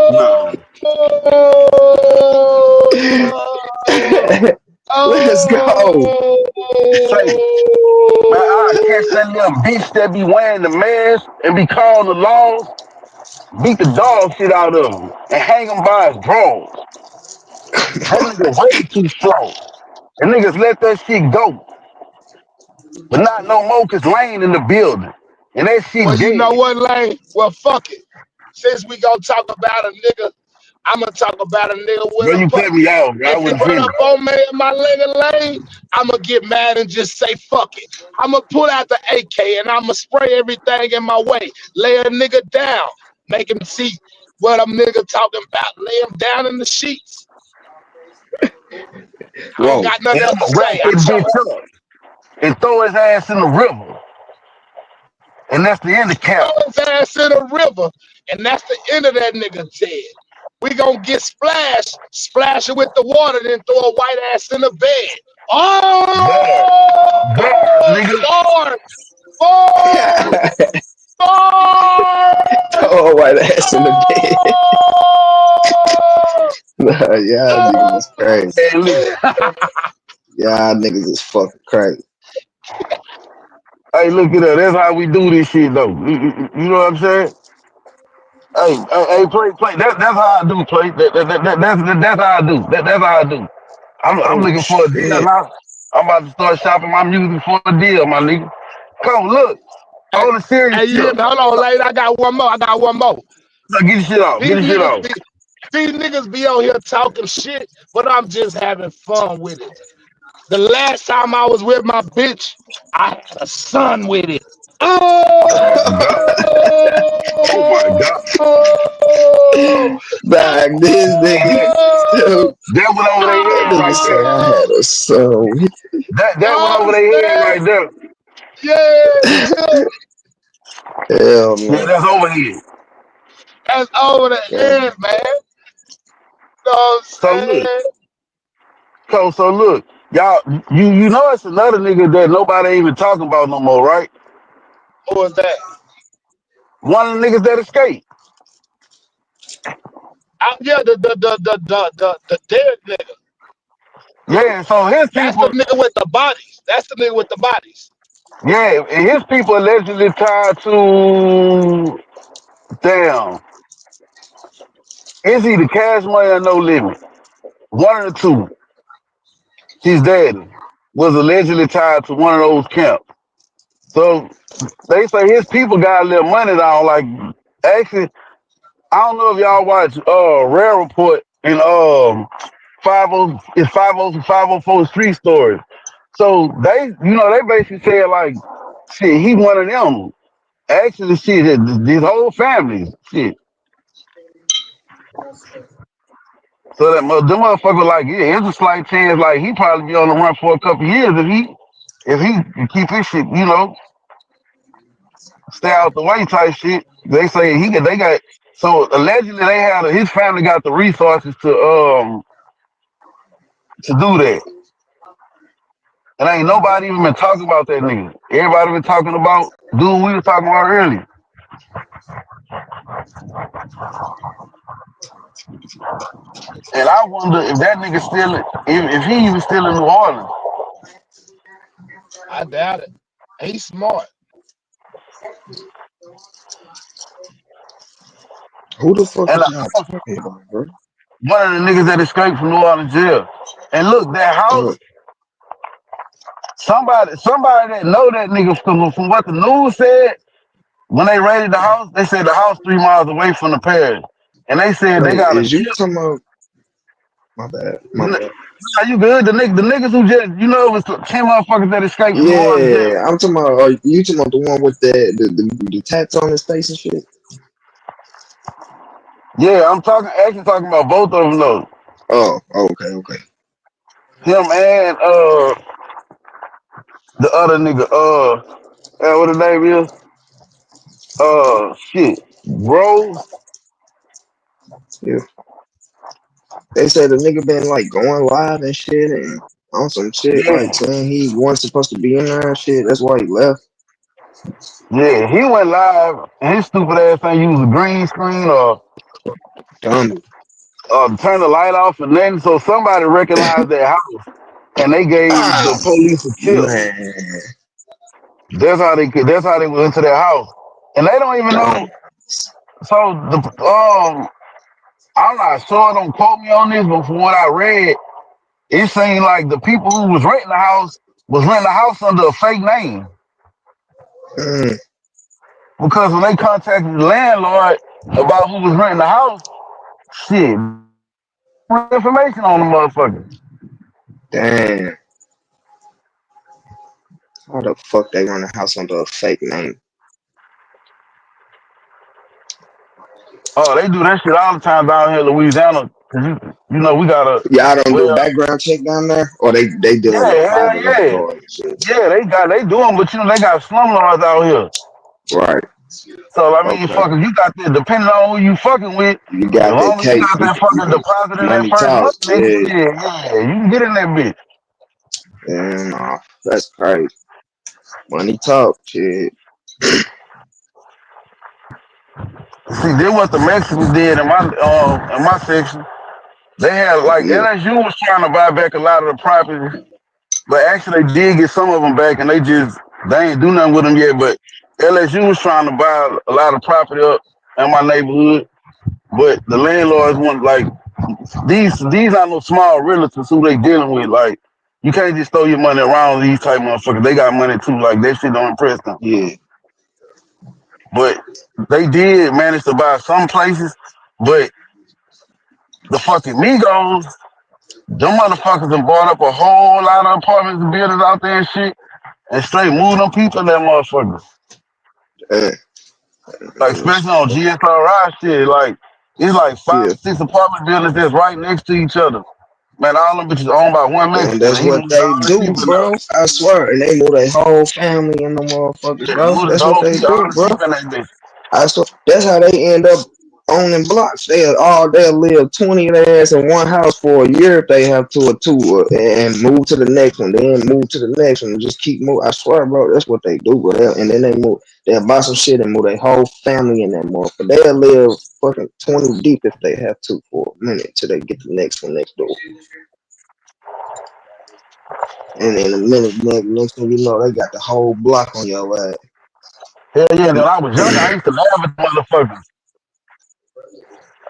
Nah. Oh, Let's go. Say, man, I catch that little bitch that be wearing the mask and be calling the laws, beat the dog shit out of him, and hang him by his drawers. That nigga way too slow. And niggas let that shit go. But not no more cause Lane in the building. And that well, shit you know dead. what, Lane? Well, fuck it. Since we gonna talk about a nigga, I'm gonna talk about a nigga with Bro, a you pump. cut me off, bro. I If he wasn't run up finished. on me in my lane, I'm gonna get mad and just say fuck it. I'm gonna pull out the AK and I'm gonna spray everything in my way. Lay a nigga down, make him see what a nigga talking about. Lay him down in the sheets. I don't Whoa. got nothing And else I'm to gonna wrap say. I that told bitch up and throw his ass in the river. And that's the end of throw cap. his ass in the river, and that's the end of that nigga dead. We gonna get splashed, splash it with the water, then throw a white ass in the bed. Bars. Bars, Oh, nigga. bars, bars, bars. Oh, white ass in the bed. Oh, Nah, y'all niggas is crazy. Hey, look. Y'all niggas is fucking crazy. Hey, look at that. That's how we do this shit, though. You know what I'm saying? Hey, play. That's how I do, play. That's how I do. That's how I do. I'm Oh looking for a deal shit. now. I'm about to start shopping my music for a deal, my nigga. Come look. hey, On the serious hey, you hear tip. me? Hold on, lady. I got one more. I got one more. Look, get the shit off. Get These the shit niggas off. be these niggas be on here talking shit, but I'm just having fun with it. The last time I was with my bitch, I had a son with it. Oh my god. Oh my Oh, god. Dog, this nigga. And Dude, that went over their that head nigga right say there. I had a son with That went over oh, their head man. right there. Yeah, hell Yeah, no. that's overhead. that's over the Yeah. edge, man. You know what I'm So look, saying? so look, y'all, you know it's another nigga that nobody even talking about no more, right? Who was that? One of the niggas that escaped. Yeah, the dead nigga. Yeah, so his That's the people, nigga with the bodies. That's the nigga with the bodies. yeah, and his people allegedly tied to, damn, it's either Cash Money or No Limit. One of the two. His daddy was allegedly tied to one of those camps. So they say his people got a little money down. Like, actually, I don't know if y'all watch Rare Report and 504 Street Stories. So they basically said like, shit, he one of them. Actually, shit, this whole family, shit. So that the motherfucker like, yeah, it's a slight chance like he probably be on the run for a couple years if he can keep his shit, stay out the way type shit. They say they got so allegedly they had his family got the resources to do that. And ain't nobody even been talking about that nigga. Everybody been talking about dude we were talking about earlier. And I wonder if that nigga still if he even still in New Orleans. I doubt it. He's smart. Who the fuck And is y'all was talking about, bro? one of the niggas that escaped from New Orleans jail. And look, that house, Uh, somebody that know that nigga from what the news said, when they raided the house, they said the house 3 miles away from the parish. And they said they wait, got a is you tip. talking about my bad, my bad. Are you good? The niggas who just, it was 10 motherfuckers that escaped from New Orleans jail. Yeah, I'm talking about are you talking about the one with the tats on his face and shit? Yeah, I'm actually talking about both of them though. Oh, okay, okay. Him and the other nigga, what the name is? Shit. Bro. Yeah. They said the nigga been like going live and shit and on some shit Yeah. like saying he wasn't supposed to be in there and shit. That's why he left. Yeah, he went live and his stupid ass thing used a green screen Dummy. or turn the light off and then so somebody recognized their house and they gave the Ah, police a tip. man. That's how they went into their house. And they don't even Dumb. know. So the I'm not sure, don't quote me on this, but from what I read, it seemed like the people who was renting the house was renting the house under a fake name. Mm, Because when they contacted the landlord about who was renting the house, shit, information on the motherfucker. damn. How the fuck they run a house under a fake name? Oh, they do that shit all the time down here in Louisiana. Cause you know, we got a, Y'all don't do a well, background check down there? Or they dealing with yeah, hell private yeah. landlords and shit? Yeah, they do them, but you know, they got slumlords out here. Right. So, I mean, Okay. fuck, if you got that, depending on who you fucking with, You as got that long as you cake. got that fucking deposit in that Money first month, talk. nigga, Yeah. yeah, you can get in that bitch. And that's crazy. Money talk. Shit. See, then what the Mexicans did in my section, they had like Yeah. LSU was trying to buy back a lot of the properties, but actually they did get some of them back, and they ain't do nothing with them yet. But LSU was trying to buy a lot of property up in my neighborhood, but the landlords want like these are no small realtors who they dealing with. Like you can't just throw your money around these type motherfuckers. They got money too. Like that shit don't impress them. Yeah. But they did manage to buy some places, but the fucking Migos, them motherfuckers have bought up a whole lot of apartments and buildings out there and shit, and straight moved them people in that motherfuckers. Uh, Like especially on GSRI shit, like it's like yeah. 5, 6 apartment buildings that's right next to each other. Man, all them bitches owned by one And Mexican, that's and he what moved they all the do, people in bro. there. I swear. And they move their whole family in the motherfuckers, Yeah, bro. moved his That's what whole they people, all do, the bro. people in that bitch. I swear. That's how they end up owning blocks. They'll live 20 of their ass in one house for a year if they have to or two and move to the next one, then move to the next one and just keep moving. I swear, bro, that's what they do, bro. And then they'll buy some shit and move their whole family in that motherfucker. They'll live fucking 20 deep if they have to for a minute till they get the next one next door. And in a minute, next thing you know, they got the whole block on your ass. Hell yeah, when I was younger, I used to laugh at the motherfuckers.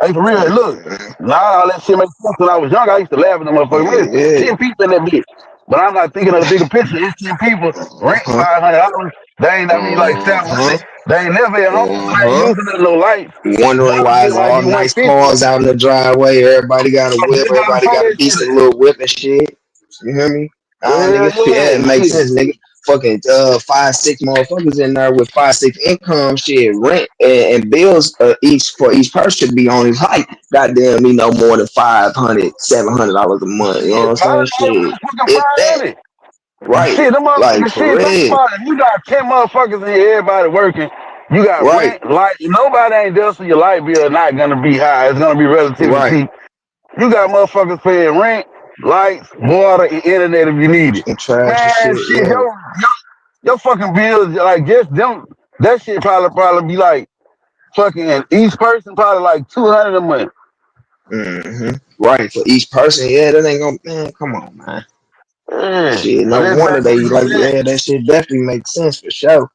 Hey, for real, look, now all that shit makes sense. When I was young, I used to laugh at the motherfucker. Man, it's Yeah. 10 people in that bitch. But I'm not thinking of the bigger picture. It's 10 people, rent Uh-huh. $500. They ain't, I mean, like Uh-huh. 700. They ain't never at home, so they ain't Uh-huh. using no lights. Wondering One why bill it's might all be nice 150. cars out in the driveway. Everybody got a So whip. just how the Everybody fuck got a that decent shit. little whip and shit. You hear me? Hell Nigga, yeah, yeah, it makes shit. sense, nigga. Fucking 5, 6 motherfuckers in there with 5, 6 income shit, rent and bills each for each person should be on his height. Goddamn, me no more than $500, $700 a month. You know what Shit, I'm probably saying? not Shit, fucking if that 500. right, Shit, them like motherfuckers, for shit, think real, about it. If you got 10 motherfuckers in here, everybody working, you got right, rent, light, nobody ain't there, so your light bill not gonna be high. It's gonna be relatively right. cheap. You got motherfuckers paying rent, lights, water, and internet if you need it. Some trash and Man, shit, shit, yeah. your fucking bills, like, just them, that shit probably be like, fucking, each person probably like 200 a month. Right, for each person, yeah, that ain't gonna, man, come on, man. Yeah, Shit, but no that's wonder exactly they what you like, said. yeah, that shit definitely makes sense for sure.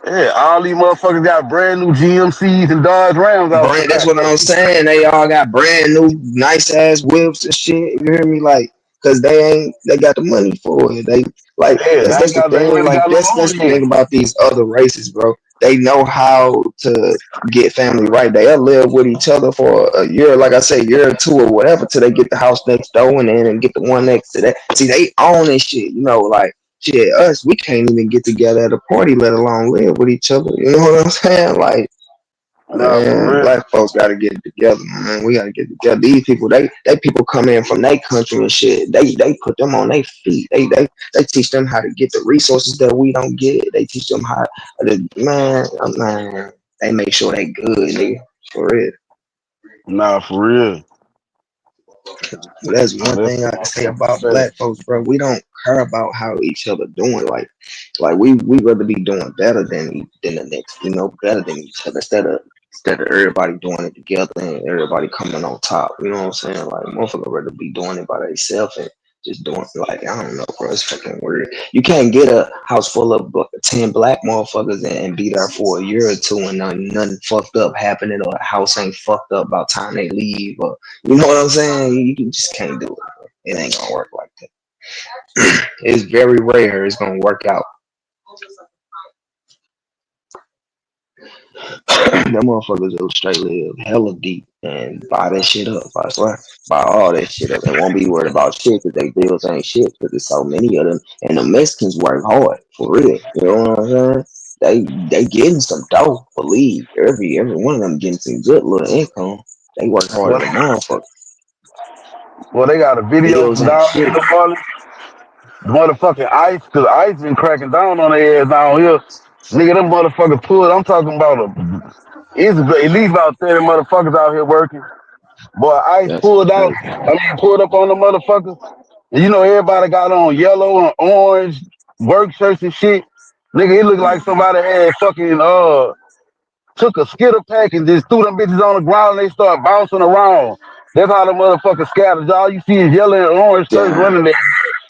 Yeah, all these motherfuckers got brand new GMCs and Dodge Rams That's outside. what I'm saying. They all got brand new, nice ass whips and shit. You hear me? Like, cause they got the money for it. They like Yeah, that's the they ain't thing. really Like got no that's the thing overhead. about these other races, bro. They know how to get family right. They'll live with each other for a year, like I say, year or two or whatever, till they get the house next door and then get the one next to that. See, they own this shit. You know, like shit. Us, we can't even get together at a party, let alone live with each other. You know what I'm saying? Like. Nah, for Man, real. black folks got to get it together, man. We got to get together. These people, they people come in from their country and shit. They put them on their feet. They teach them how to get the resources that we don't get. They teach them how to man. They make sure they good, nigga. For real. Nah, for real. That's one That's thing I can what say motherfuckers about say. black folks, bro. We don't care about how each other doing. Like we rather be doing better than the next, better than each other instead of everybody doing it together and everybody coming on top. You know what I'm saying? Like motherfucker rather be doing it by themselves and just doing like I don't know, bro. It's fucking weird. You can't get a house full of 10 black motherfuckers and be there for a year or two and nothing fucked up happening or a house ain't fucked up by the time they leave or you know what I'm saying? You just can't do it. Bro. It ain't gonna work like that. It's very rare it's gonna work out. Them motherfuckers will straight live hella deep and buy that shit up. I swear, buy all that shit up and won't be worried about shit because they bills ain't shit because there's so many of them. And the Mexicans work hard for real. You know what I'm saying? They getting some dough. Believe every one of them getting some good little income. They work harder Well, than motherfuckers. well, they got a video Bills from ain't down here shit. in New Orleans. Motherfucking ICE, because ICE been cracking down on their ass down here. Nigga, them motherfuckers pulled. I'm talking about it's at least about 30 motherfuckers out here working. Boy, ICE That's pulled out. crazy. Pulled up on the motherfuckers. And you know, everybody got on yellow and orange work shirts and shit. Nigga, it looked like somebody had fucking took a skitter pack and just threw them bitches on the ground and they start bouncing around. That's how the motherfuckers scattered. All you see is yellow and orange shirts Damn. running there.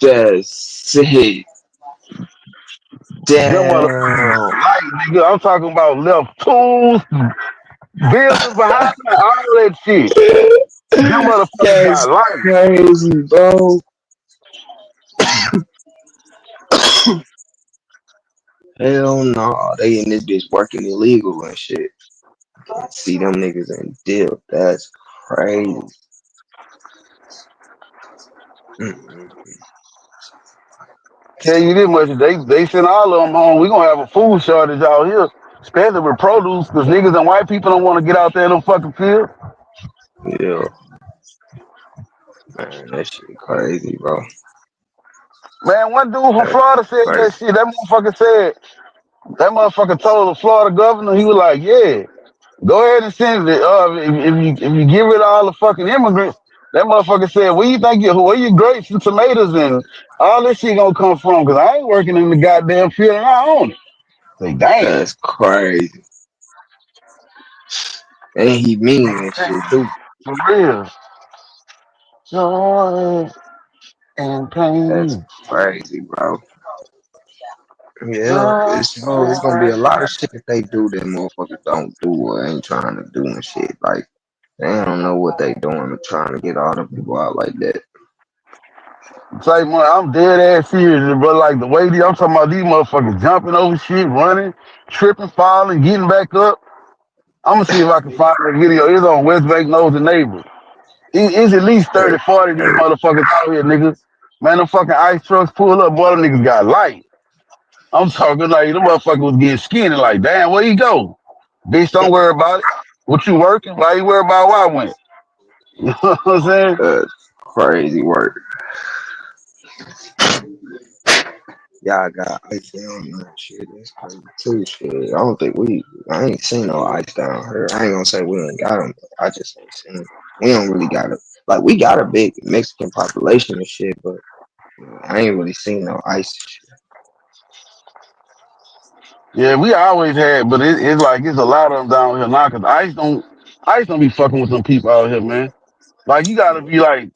That's sick. Them motherfuckers Damn. got light, nigga. I'm talking about left tools, buildings behind them, all that shit. Them motherfuckers got That's light. crazy, bro. Hell no, they in this bitch working illegal and shit. See them niggas in deal. That's crazy. Mm-mm. Tell you this much, they send all of them home. We gonna have a food shortage out here, especially with produce, because niggas and white people don't want to get out there in them fucking fields. Yeah, man, that shit crazy, bro. Man, one dude from That's Florida said crazy. that shit. That motherfucker told the Florida governor, he was like, yeah, go ahead and send it. If you get rid of all the fucking immigrants, that motherfucker said, where your grapes and tomatoes and all this shit gonna come from? Because I ain't working in the goddamn field and I own it. Say, damn. That's crazy. And he mean and shit too. For real. Joy and That's pain. crazy, bro. Yeah, Joy it's gonna be a lot of shit that they do that motherfuckers don't do or ain't trying to do and shit. Like they don't know what they doing or trying to get all the people out like that. Say, man, I'm dead ass serious, bro. Like the way I'm talking about these motherfuckers jumping over shit, running, tripping, falling, getting back up. I'm gonna see if I can find that video. It's on West Bank Knows the Neighbor. It's at least 30, 40 of these motherfuckers out here, niggas. Man, them fucking ice trucks pull up, boy, them niggas got light. I'm talking like them motherfuckers was getting skinny, like, damn, where you go? Bitch, don't worry about it. What you working? Why you worry about where I went? You know what I'm saying? That's crazy work. Y'all got ice down there. Shit, that's crazy too. Shit, I ain't seen no ice down here. I ain't gonna say we ain't got them. I just ain't seen. We don't really got it. Like we got a big Mexican population and shit, but I ain't really seen no ice and shit. Yeah, we always had, but it's like it's a lot of them down here now. Cause ice don't be fucking with some people out here, man. Like you gotta be like,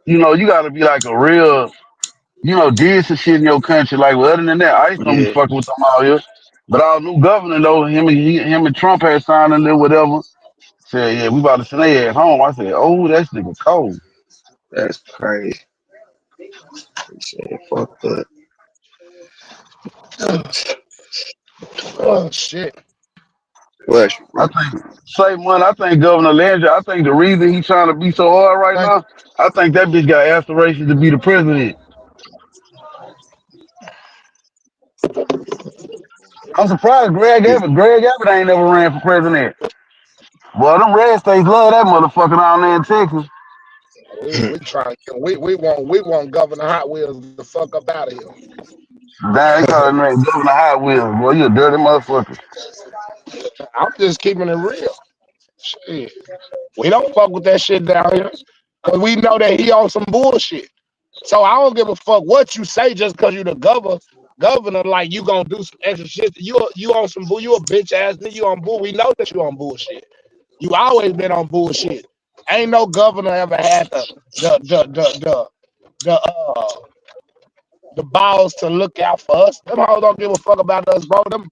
you gotta be like a real, did some shit in your country. Like, well, other than that, ice don't be Yeah, fucking with them out here. But our new governor though, him and Trump had signed in there, whatever. Said, yeah, we about to send their ass home. I said, oh, that nigga cold. that's crazy. He said, "Fuck that." Oh shit. Bless you, I bro. think same one. I think Governor Landry. I think the reason he's trying to be so hard right Thank now, I think that bitch got aspirations to be the president. I'm surprised He's Greg Abbott ain't never ran for president. Boy, them red states love that motherfucker down there in Texas. we trying to get we want Governor Hot Wheels the fuck up out of here. Damn, they call that man Governor Hot Wheels. Boy, you a dirty motherfucker. I'm just keeping it real. Shit. We don't fuck with that shit down here. Cause we know that he on some bullshit. So I don't give a fuck what you say just cause you the governor, like you gonna do some extra shit. You on some bull, you a bitch ass nigga, you on bull. We know that you on bullshit. You always been on bullshit. Ain't no governor ever had the the the the the uh the balls to look out for us. Them hoes don't give a fuck about us, bro. Them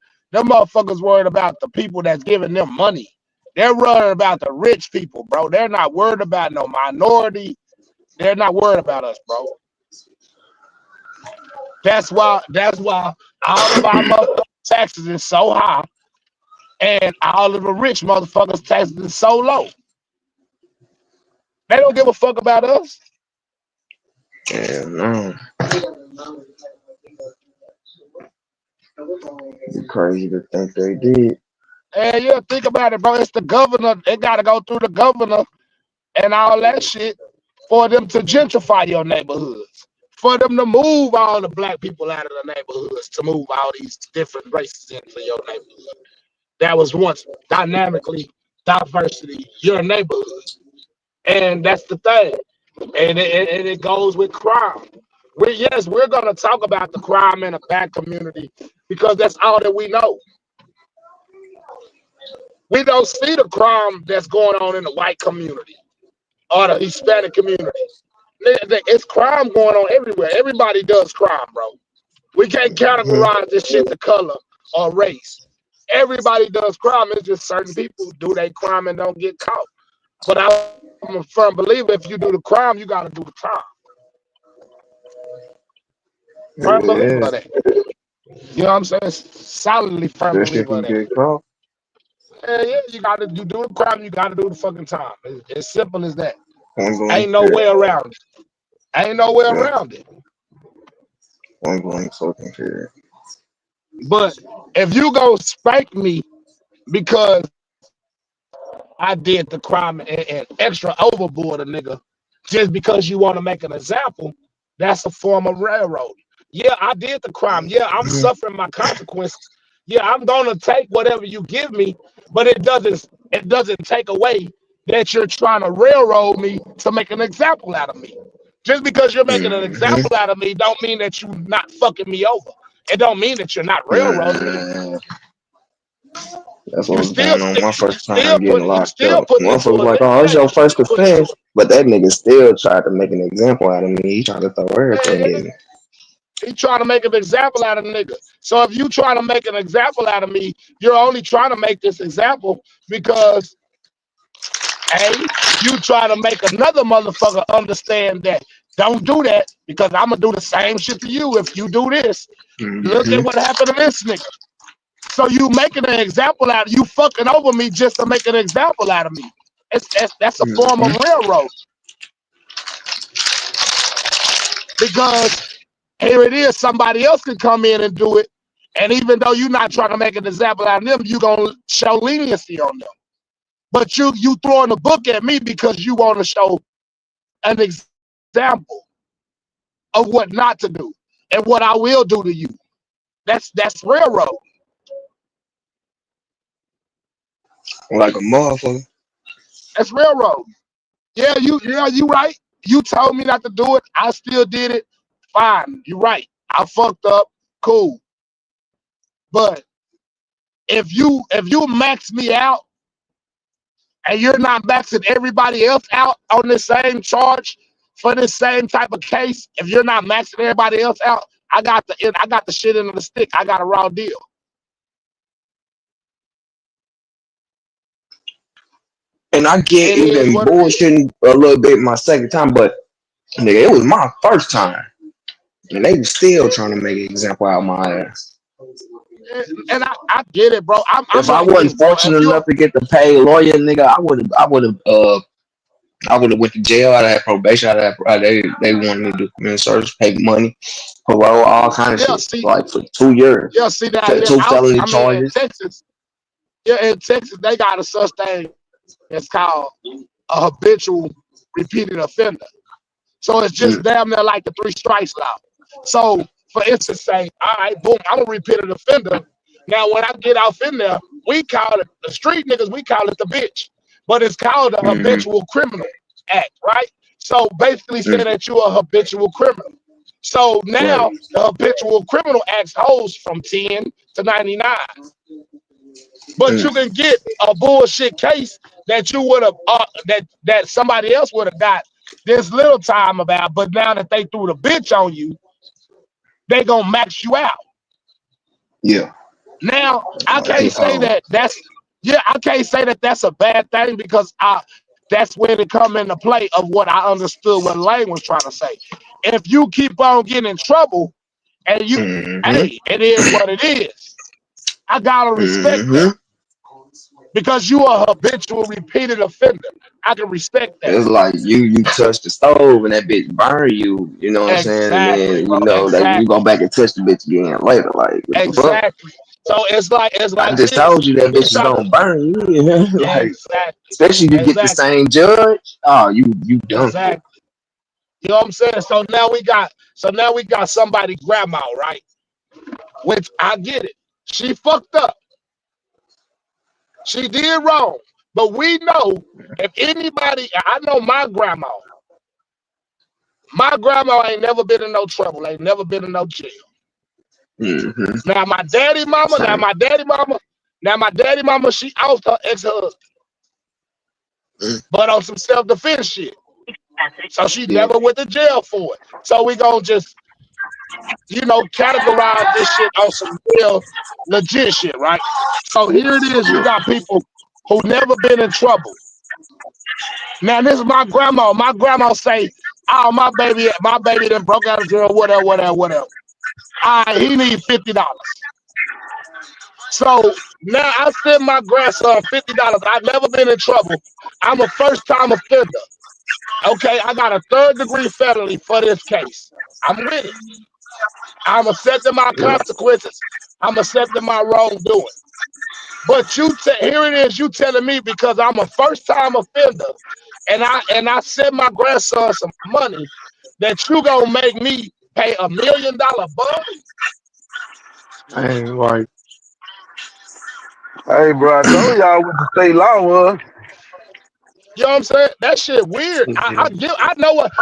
motherfuckers worried about the people that's giving them money. They're worried about the rich people, bro. They're not worried about no minority. They're not worried about us, bro. That's why all of our motherfucking taxes is so high and all of the rich motherfuckers' taxes is so low. They don't give a fuck about us. Yeah, no. It's crazy to think they did. And yeah, think about it, bro. It's the governor. They gotta go through the governor and all that shit for them to gentrify your neighborhoods. For them to move all the black people out of the neighborhoods, to move all these different races into your neighborhood. That was once dynamically diversity, your neighborhood. And that's the thing. And it goes with crime. We're gonna talk about the crime in the black community because that's all that we know. We don't see the crime that's going on in the white community or the Hispanic community. It's crime going on everywhere. Everybody does crime, bro. We can't categorize this shit to color or race. Everybody does crime. It's just certain people do their crime and don't get caught. But I'm a firm believer if you do the crime, you got to do the time. Firm believer Yeah, of that. You know what I'm saying? Solidly firm that shit believer can of that. get caught. Yeah, you do the crime, you got to do the fucking time. It's simple as that. Ongoing Ain't no fear. way around it. Ain't no way Yeah, around it. ongoing fucking fear. But if you go spank me because I did the crime and extra overboard a nigga just because you want to make an example, that's a form of railroad. Yeah, I did the crime. Yeah, I'm Mhm. suffering my consequences. Yeah, I'm gonna take whatever you give me, but it doesn't take away that you're trying to railroad me to make an example out of me. Just because you're making an Mhm. example out of me don't mean that you're not fucking me over. It don't mean that you're not railroading me. Man, that's what You was still going on my you first time still getting locked up. put me to Motherfuckers a like, limit. oh, Yeah, it's your you first still put me to offense. But that nigga still tried to make an example out of me. He tried to throw everything a at me. he trying to make an example out of the nigga. So if you trying to make an example out of me, you're only trying to make this example because A, you try to make another motherfucker understand that don't do that because I'm gonna do the same shit to you if you do this. Look at Hmm. what happened to this nigga. So you making an example out of you fucking over me just to make an example out of me. That's a form of Hmm. railroad because here it is, somebody else can come in and do it. And even though you're not trying to make an example out of them, you're gonna show leniency on them. But you throwing the book at me because you want to show an example of what not to do and what I will do to you. That's railroad. Like a motherfucker. That's railroad. Yeah, you right. You told me not to do it. I still did it. Fine. You right. I fucked up. Cool. But if you max me out and you're not maxing everybody else out on the same charge for the same type of case, if you're not maxing everybody else out, I got the shit into the stick. I got a raw deal. And I get It is even what it is. bullshitting a little bit my second time, but nigga, it was my first time. And they was still trying to make an example out of my ass. And I get it, bro. I'm If I with you, wasn't bro. If fortunate you enough to get the paid lawyer, nigga, I would have went to jail. I'd have had probation. They wanted me to do community service, pay money, parole, all kind of yeah, shit, see, like for 2 years, yeah, see that here. two felony I mean, in charges. Texas, yeah, in Texas, they got a such thing as called a habitual repeated offender. So it's just Mm, damn near like the three strikes law. So for instance, say, all right, boom, I'm a repeated offender. Now when I get off in there, we call it the street niggas, we call it the bitch. But it's called a mm, habitual criminal act, right? So basically saying Mm, that you're a habitual criminal. So right. now the habitual criminal acts holds from 10 to 99. But Mm, you can get a bullshit case that you would have that somebody else would have got this little time about, but now that they threw the bitch on you, they gonna max you out. yeah. Now I can't Hit say hard. that I can't say that that's a bad thing because that's when it come into play of what I understood what Lane was trying to say. If you keep on getting in trouble and you, Mm-hmm. hey, it is what it is. I gotta respect that Mm-hmm. because you are a habitual repeated offender. I can respect that. It's like you touch the stove and that bitch burn you, you know what I'm saying? And Exactly, then bro. you know that you go Exactly. back and touch the bitch again later. Like what the fuck? Exactly. So it's I like just this. told you that You bitch is try to gonna burn you. You know? Like exactly, especially if you get the exactly, same judge. Oh, you done for. exactly. You know what I'm saying? So now we got somebody grandma, right? Which I get it. She fucked up. She did wrong. But we know if anybody, I know my grandma. My grandma ain't never been in no trouble, ain't never been in no jail. Mm-hmm. Now my daddy mama, Same. now my daddy mama, she out her ex-husband, Mm, but on some self-defense shit. So she yeah. never went to jail for it. So we gonna just, categorize this shit on some real legit shit, right? So here it is. You Yeah. got people who never been in trouble. Now this is my grandma. My grandma say, "Oh, my baby done broke out of jail, whatever, whatever, whatever. All right, he need $50." So now I send my grandson $50. I've never been in trouble. I'm a first time offender. Okay, I got a third-degree felony for this case. I'm with it. I'm accepting my Yeah. consequences. I'm accepting my wrongdoing. But here it is. You telling me because I'm a first-time offender, and I send my grandson some money that you gonna make me pay $1 million bond? Ain't like Hey, bro, I told y'all what the state law was. You know what I'm saying? That shit weird. I know what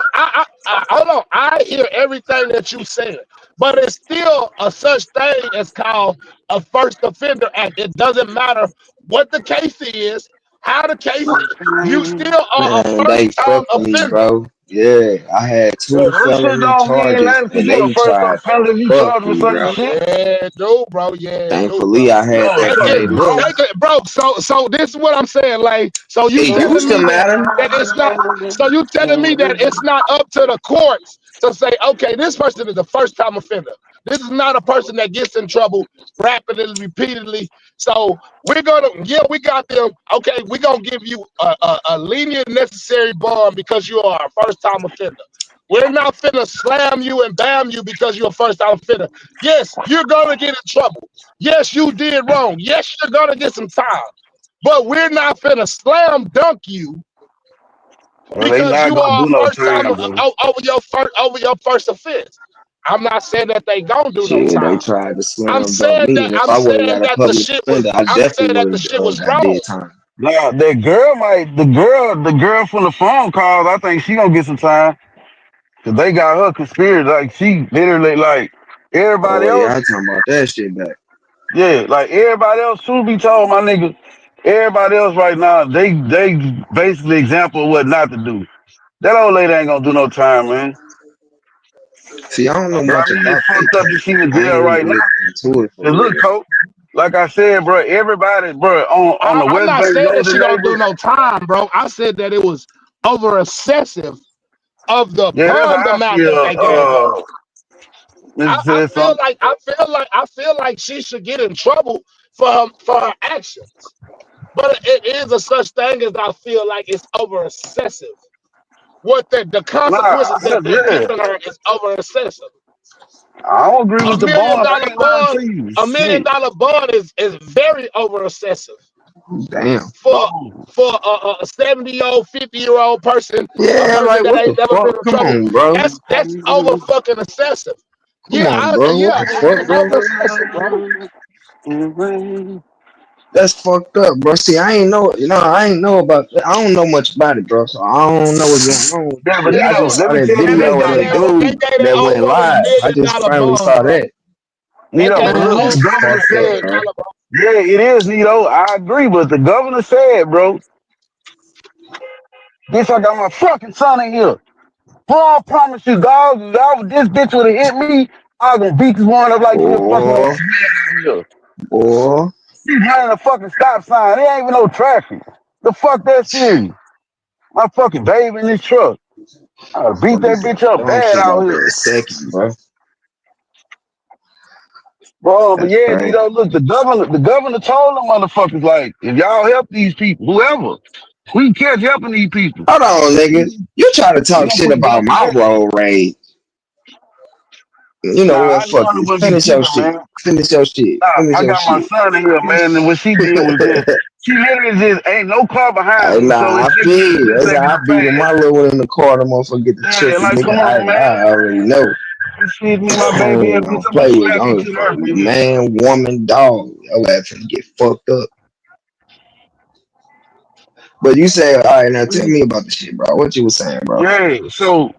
hold on. I hear everything that you saying, but it's still a such thing as called a first offender act. It doesn't matter what the case is, how the case is. You still are a man, first they time fucked me, offender. bro. Yeah, I had Bro, two that shit felony don't mean charges nothing because and you a they first tried to offender if you fuck charged with me, certain bro. shit. Yeah, do bro. Yeah, do bro. Thankfully, I had No, that Take it, paid up. take it, bro. So this is what I'm saying. Like, so you It telling used to me that matter. it's not. So you telling me that it's not up to the courts to say, okay, this person is a first time offender. This is not a person that gets in trouble rapidly, repeatedly. So we got them. Okay, we're gonna give you a lenient necessary bond because you are a first time offender. We're not finna slam you and bam you because you're a first time offender. Yes, you're gonna get in trouble. Yes, you did wrong. Yes, you're gonna get some time. But we're not finna slam dunk you Well, they because not you gonna are do a no first time time, bro. over your first offense. I'm not saying that they gonna do no Shit, they time. tried to I'm slam dunk saying me, that and if I'm I would have saying got a that the public shit was defender, I I'm saying definitely that would the have shit was got wrong. dead time. Nah, the girl from the phone calls, I think she gonna get some time. Cause they got her conspiracy. Like she literally like everybody Oh yeah, else. I talking about that shit back. Yeah, like everybody else should be told, my nigga. Everybody else right now, they basically example of what not to do. That old lady ain't gonna do no time, man. See, I don't know But I much mean, it's about that fucked up that case. she in I jail ain't right really now. looked into it for And look, real. coach, like I said, bro, everybody, bro, on the I'm West not Bank, saying that Northern she don't do neighbor. no time, bro. I said that it was over excessive of the Yeah, that's bond how I amount that feel. they gave her. Let me I say feel something. like I feel like she should get in trouble for her actions. But it is a such thing as I feel like it's over excessive. What the Nah, consequences that they're yeah, giving her is over excessive. I don't agree A with the million bonds. I dollar ain't lying bond, to you. a million Shit. dollar bond is very over excessive Damn. for No. a 70-year-old, 50-year-old person, a Yeah, person like that what the ain't never been fuck? in Come trouble. on, bro. That's over fucking excessive. Come Yeah, on, bro. What yeah, the fuck, it's bro? over excessive, bro. That's fucked up, bro. See, I ain't know about that. I don't know much about it, bro. So I don't know what's going on with Yeah, this but shit. I Nito, just let saw me that tell And you they video this of gave though, that that bro. they dude gave that that old went boy a live. I million just dollar finally bond, saw bro. that. They Nito, gave but that look, Man, the old that's boy governor a fucked up, said, million bro. dollar bond. yeah, it is, Nito. I agree, but the governor said, bro, bitch, I got my fucking son in here. Bro, I promise you, dog, this bitch would have hit me, I was gonna beat this one up like he a fucking Boy, old man out here. boy. He's running a fucking stop sign. There ain't even no traffic. The fuck that serious? My fucking baby in this truck. I beat that Fucking bitch up dumb bad shit out like here. that a second, bro. Bro, but That's yeah, crazy. Nito, look, the governor told them motherfuckers, like, if y'all help these people, whoever, we catch helping these people. Hold on, nigga. You try to We talk gonna shit put a about gun to my their head. road rage. You know Nah, what? I knew Fuck it it. wouldn't be Finish your tripping, shit. man. Finish your shit. Nah, Finish I your got my shit. son in here, man, and what she did was just, she literally just ain't no car behind Hey, her, so nah, it I just, feel you. just That's ain't how I that be with fast. my little one in the car. The motherfucker get the Yeah, tripping, like, nigga. come on, I man. already know. Excuse me, my I baby, ain't and bitch, gonna I'm gonna play with you. slap I you don't to the fuck earth, with nigga. man, woman, dog. Your ass finna get fucked up. But you say, all right, now tell me about the shit, bro. What you was saying, bro? Yeah, so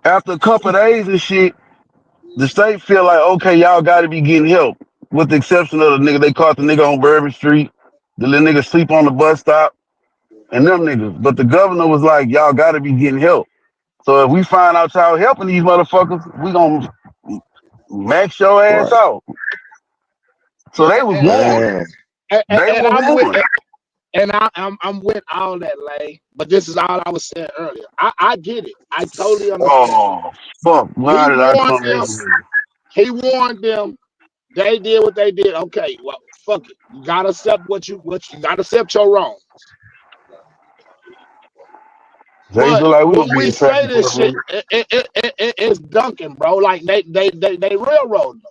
after a couple of days and shit, the state feel like, okay, y'all got to be getting help, with the exception of the nigga. They caught the nigga on Bourbon Street, the little nigga sleep on the bus stop, and them niggas. But the governor was like, y'all got to be getting help. So if we find out y'all helping these motherfuckers, we gonna max your ass Right. out. So they was warned. Man. They And were I'm with warned. I'm with all that, Lay. But this is all I was saying earlier. I get it. I totally understand. Oh fuck! Why He did I warned come them. in here? He warned them. They did what they did. Okay, well, fuck it. You gotta accept what you gotta accept your wrong. They But feel like we when gonna be we in say traffic for this a shit, minute. it's Duncan, bro. Like they railroad them.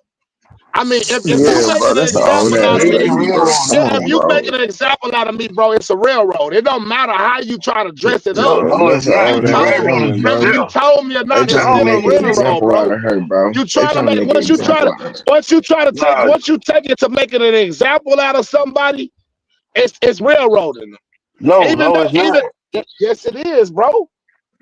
I mean, if you Yeah, bro. making an That's the old example They out ass of me, ain't lady, bro. real, Come yeah, if on, you bro. making an example out of me, bro, it's a railroad. It don't matter how you try to dress it up. Bro, no, that's it's an not. You old The ass told railroad woman, is bro. whether you itself. told me or They not, it's trying to No, still a make an nigga. railroad, example out bro. of her, bro. You They trying to trying to make make an example out of her. Nah, once you take it to making an example out of somebody, it's railroading them. Even no, though it's not. even yes it is, bro.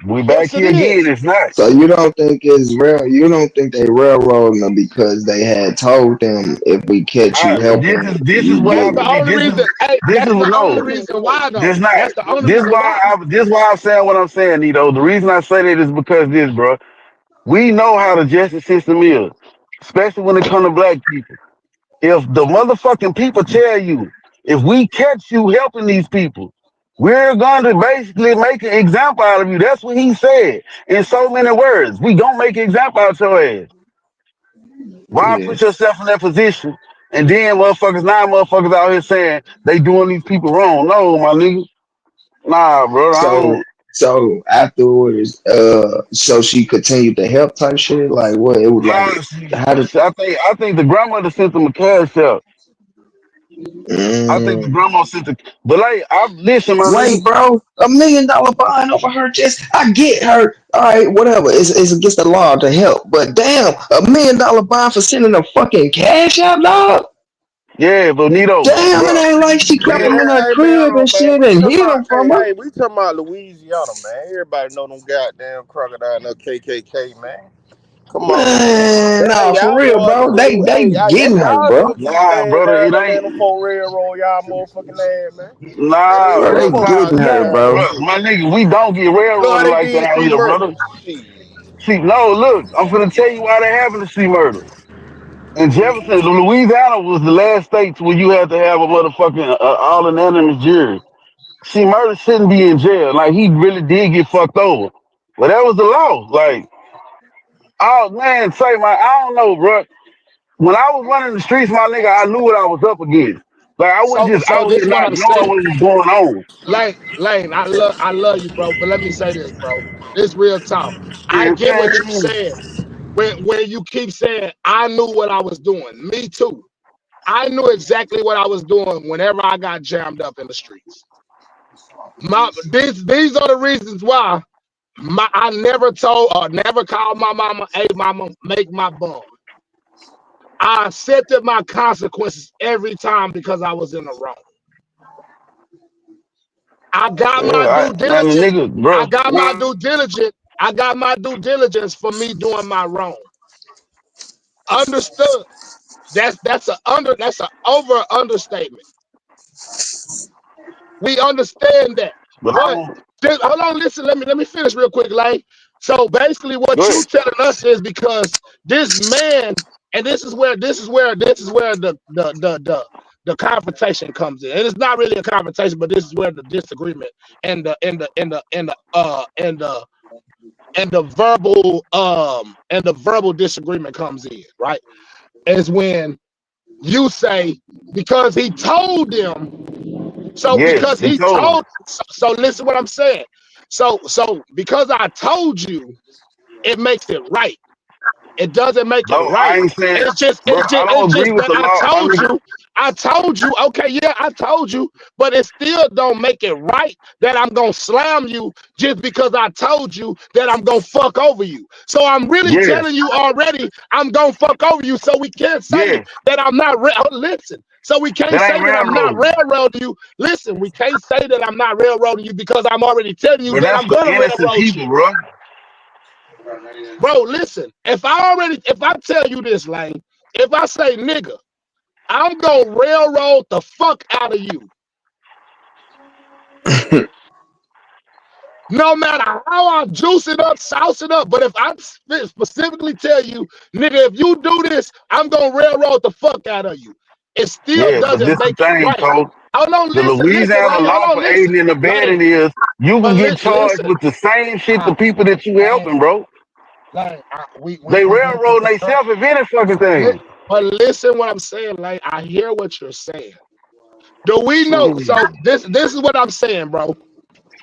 We back Yes it here again. is. It's not. So you don't think it's real? You don't think they railroading them because they had told them if we catch you helping, This is you what That's I get the believe. only reason. Hey, This is that's the only no. reason why This though. not. That's the only reason why. This why I'm saying what I'm saying, Nito. The reason I say that is because this, bro. We know how the justice system is, especially when it comes to black people. If the motherfucking people tell you, if we catch you helping these people, we're going to basically make an example out of you. That's what he said in so many words. We gonna make an example out of your ass. Why yeah. put yourself in that position? And then motherfuckers out here saying they doing these people wrong. No, my nigga. Nah, bro. I So don't. so afterwards, so she continued to help type shit. Like what? It was like Nah, how did? I think the grandmother sent them a cash out. I think the Mm. grandma sent the. But like, I listen, my nigga. Wait, bro, $1 million bond over her. Just I get her. All right, whatever. It's against the law to help, but damn, $1 million bond for sending a fucking cash out, dog. Yeah, but Nito, Damn, it bro. ain't like she Yeah, clapped him in her Hey man, crib hold and on, man. shit We and talking hid about, him from her. we talking about Louisiana, man. Everybody know them goddamn crocodile and the KKK, man. Come on, man. Man, Hey, nah, for y'all real, boys bro. need to They do. they They getting her, y'all bro. niggas need to nah, stand brother, down it and let ain't. them folk railroad y'all motherfucking ass, man. Man, Nah, leave Bro, them they bro, folk nah, out getting there her, doing bro, that bro. shit. my nigga, we don't get Look how railroaded they like that did out C here, murder. brother. Shit. See, no, look, I'm finna tell you why that happened to C murder. In Jefferson, Louisiana was the last states where you had to have a motherfucking all anonymous jury. See, murder shouldn't be in jail. Like he really did get fucked over, but that was the law. Like, oh man, say my, I don't know, bro. When I was running the streets, my nigga, I knew what I was up against. Like I was just So out this here is what not I'm knowing saying. what was going on. Lane, I love you, bro. But let me say this, bro. This real talk. I Yeah, get what you man. saying. When you keep saying I knew what I was doing. Me too. I knew exactly what I was doing whenever I got jammed up in the streets. These are the reasons why I never told or never called my mama, hey mama, make my bond. I accepted my consequences every time because I was in the wrong. I got my Yeah, due man, the diligence. nigga, I bro. got my due diligence. I got my due diligence for me doing my wrong. Understood. That's a over understatement. We understand that. But I But don't. hold on, listen, let me finish real quick, Lane. So basically Go what you ahead. telling us is because this man, and this is where the confrontation comes in. And it's not really a confrontation, but this is where the disagreement and the verbal disagreement comes in, right? Is when you say because he told them. So Yes, because he he told him. told, so listen what I'm saying. So because I told you, it makes it right. It doesn't make it No, I right. ain't saying, It's just, bro. I it's don't agree just with that the law. My nigga. I told you, okay, yeah, I told you, but it still don't make it right that I'm gonna slam you just because I told you that I'm gonna fuck over you. So I'm really Yes, telling you already, I'm gonna fuck over you. So we can't say yes. that I'm not listen. So we can't That ain't say that I'm not railroading. railroading you. Listen, we can't say that I'm not railroading you because I'm already telling you But that that's I'm for gonna innocent railroad you. people, bro. Bro, listen, if I tell you this, Lane, if I say nigga, I'm gonna railroad the fuck out of you. No matter how I juice it up, sauce it up. But if I specifically tell you, nigga, if you do this, I'm gonna railroad the fuck out of you. It still Yeah, but doesn't this the make it thing, right. coach. Hold on, The listen, Louisiana Lane, hold law on, for listen. aiding and Lane, abetting is you can but get charged listen. with the same shit the people that you Lane, helping, bro. Lane, They we go through railroading the themselves if any fucking thing. but listen what I'm saying, Lane. I hear what you're saying. Do we know? Mm. So this is what I'm saying, bro.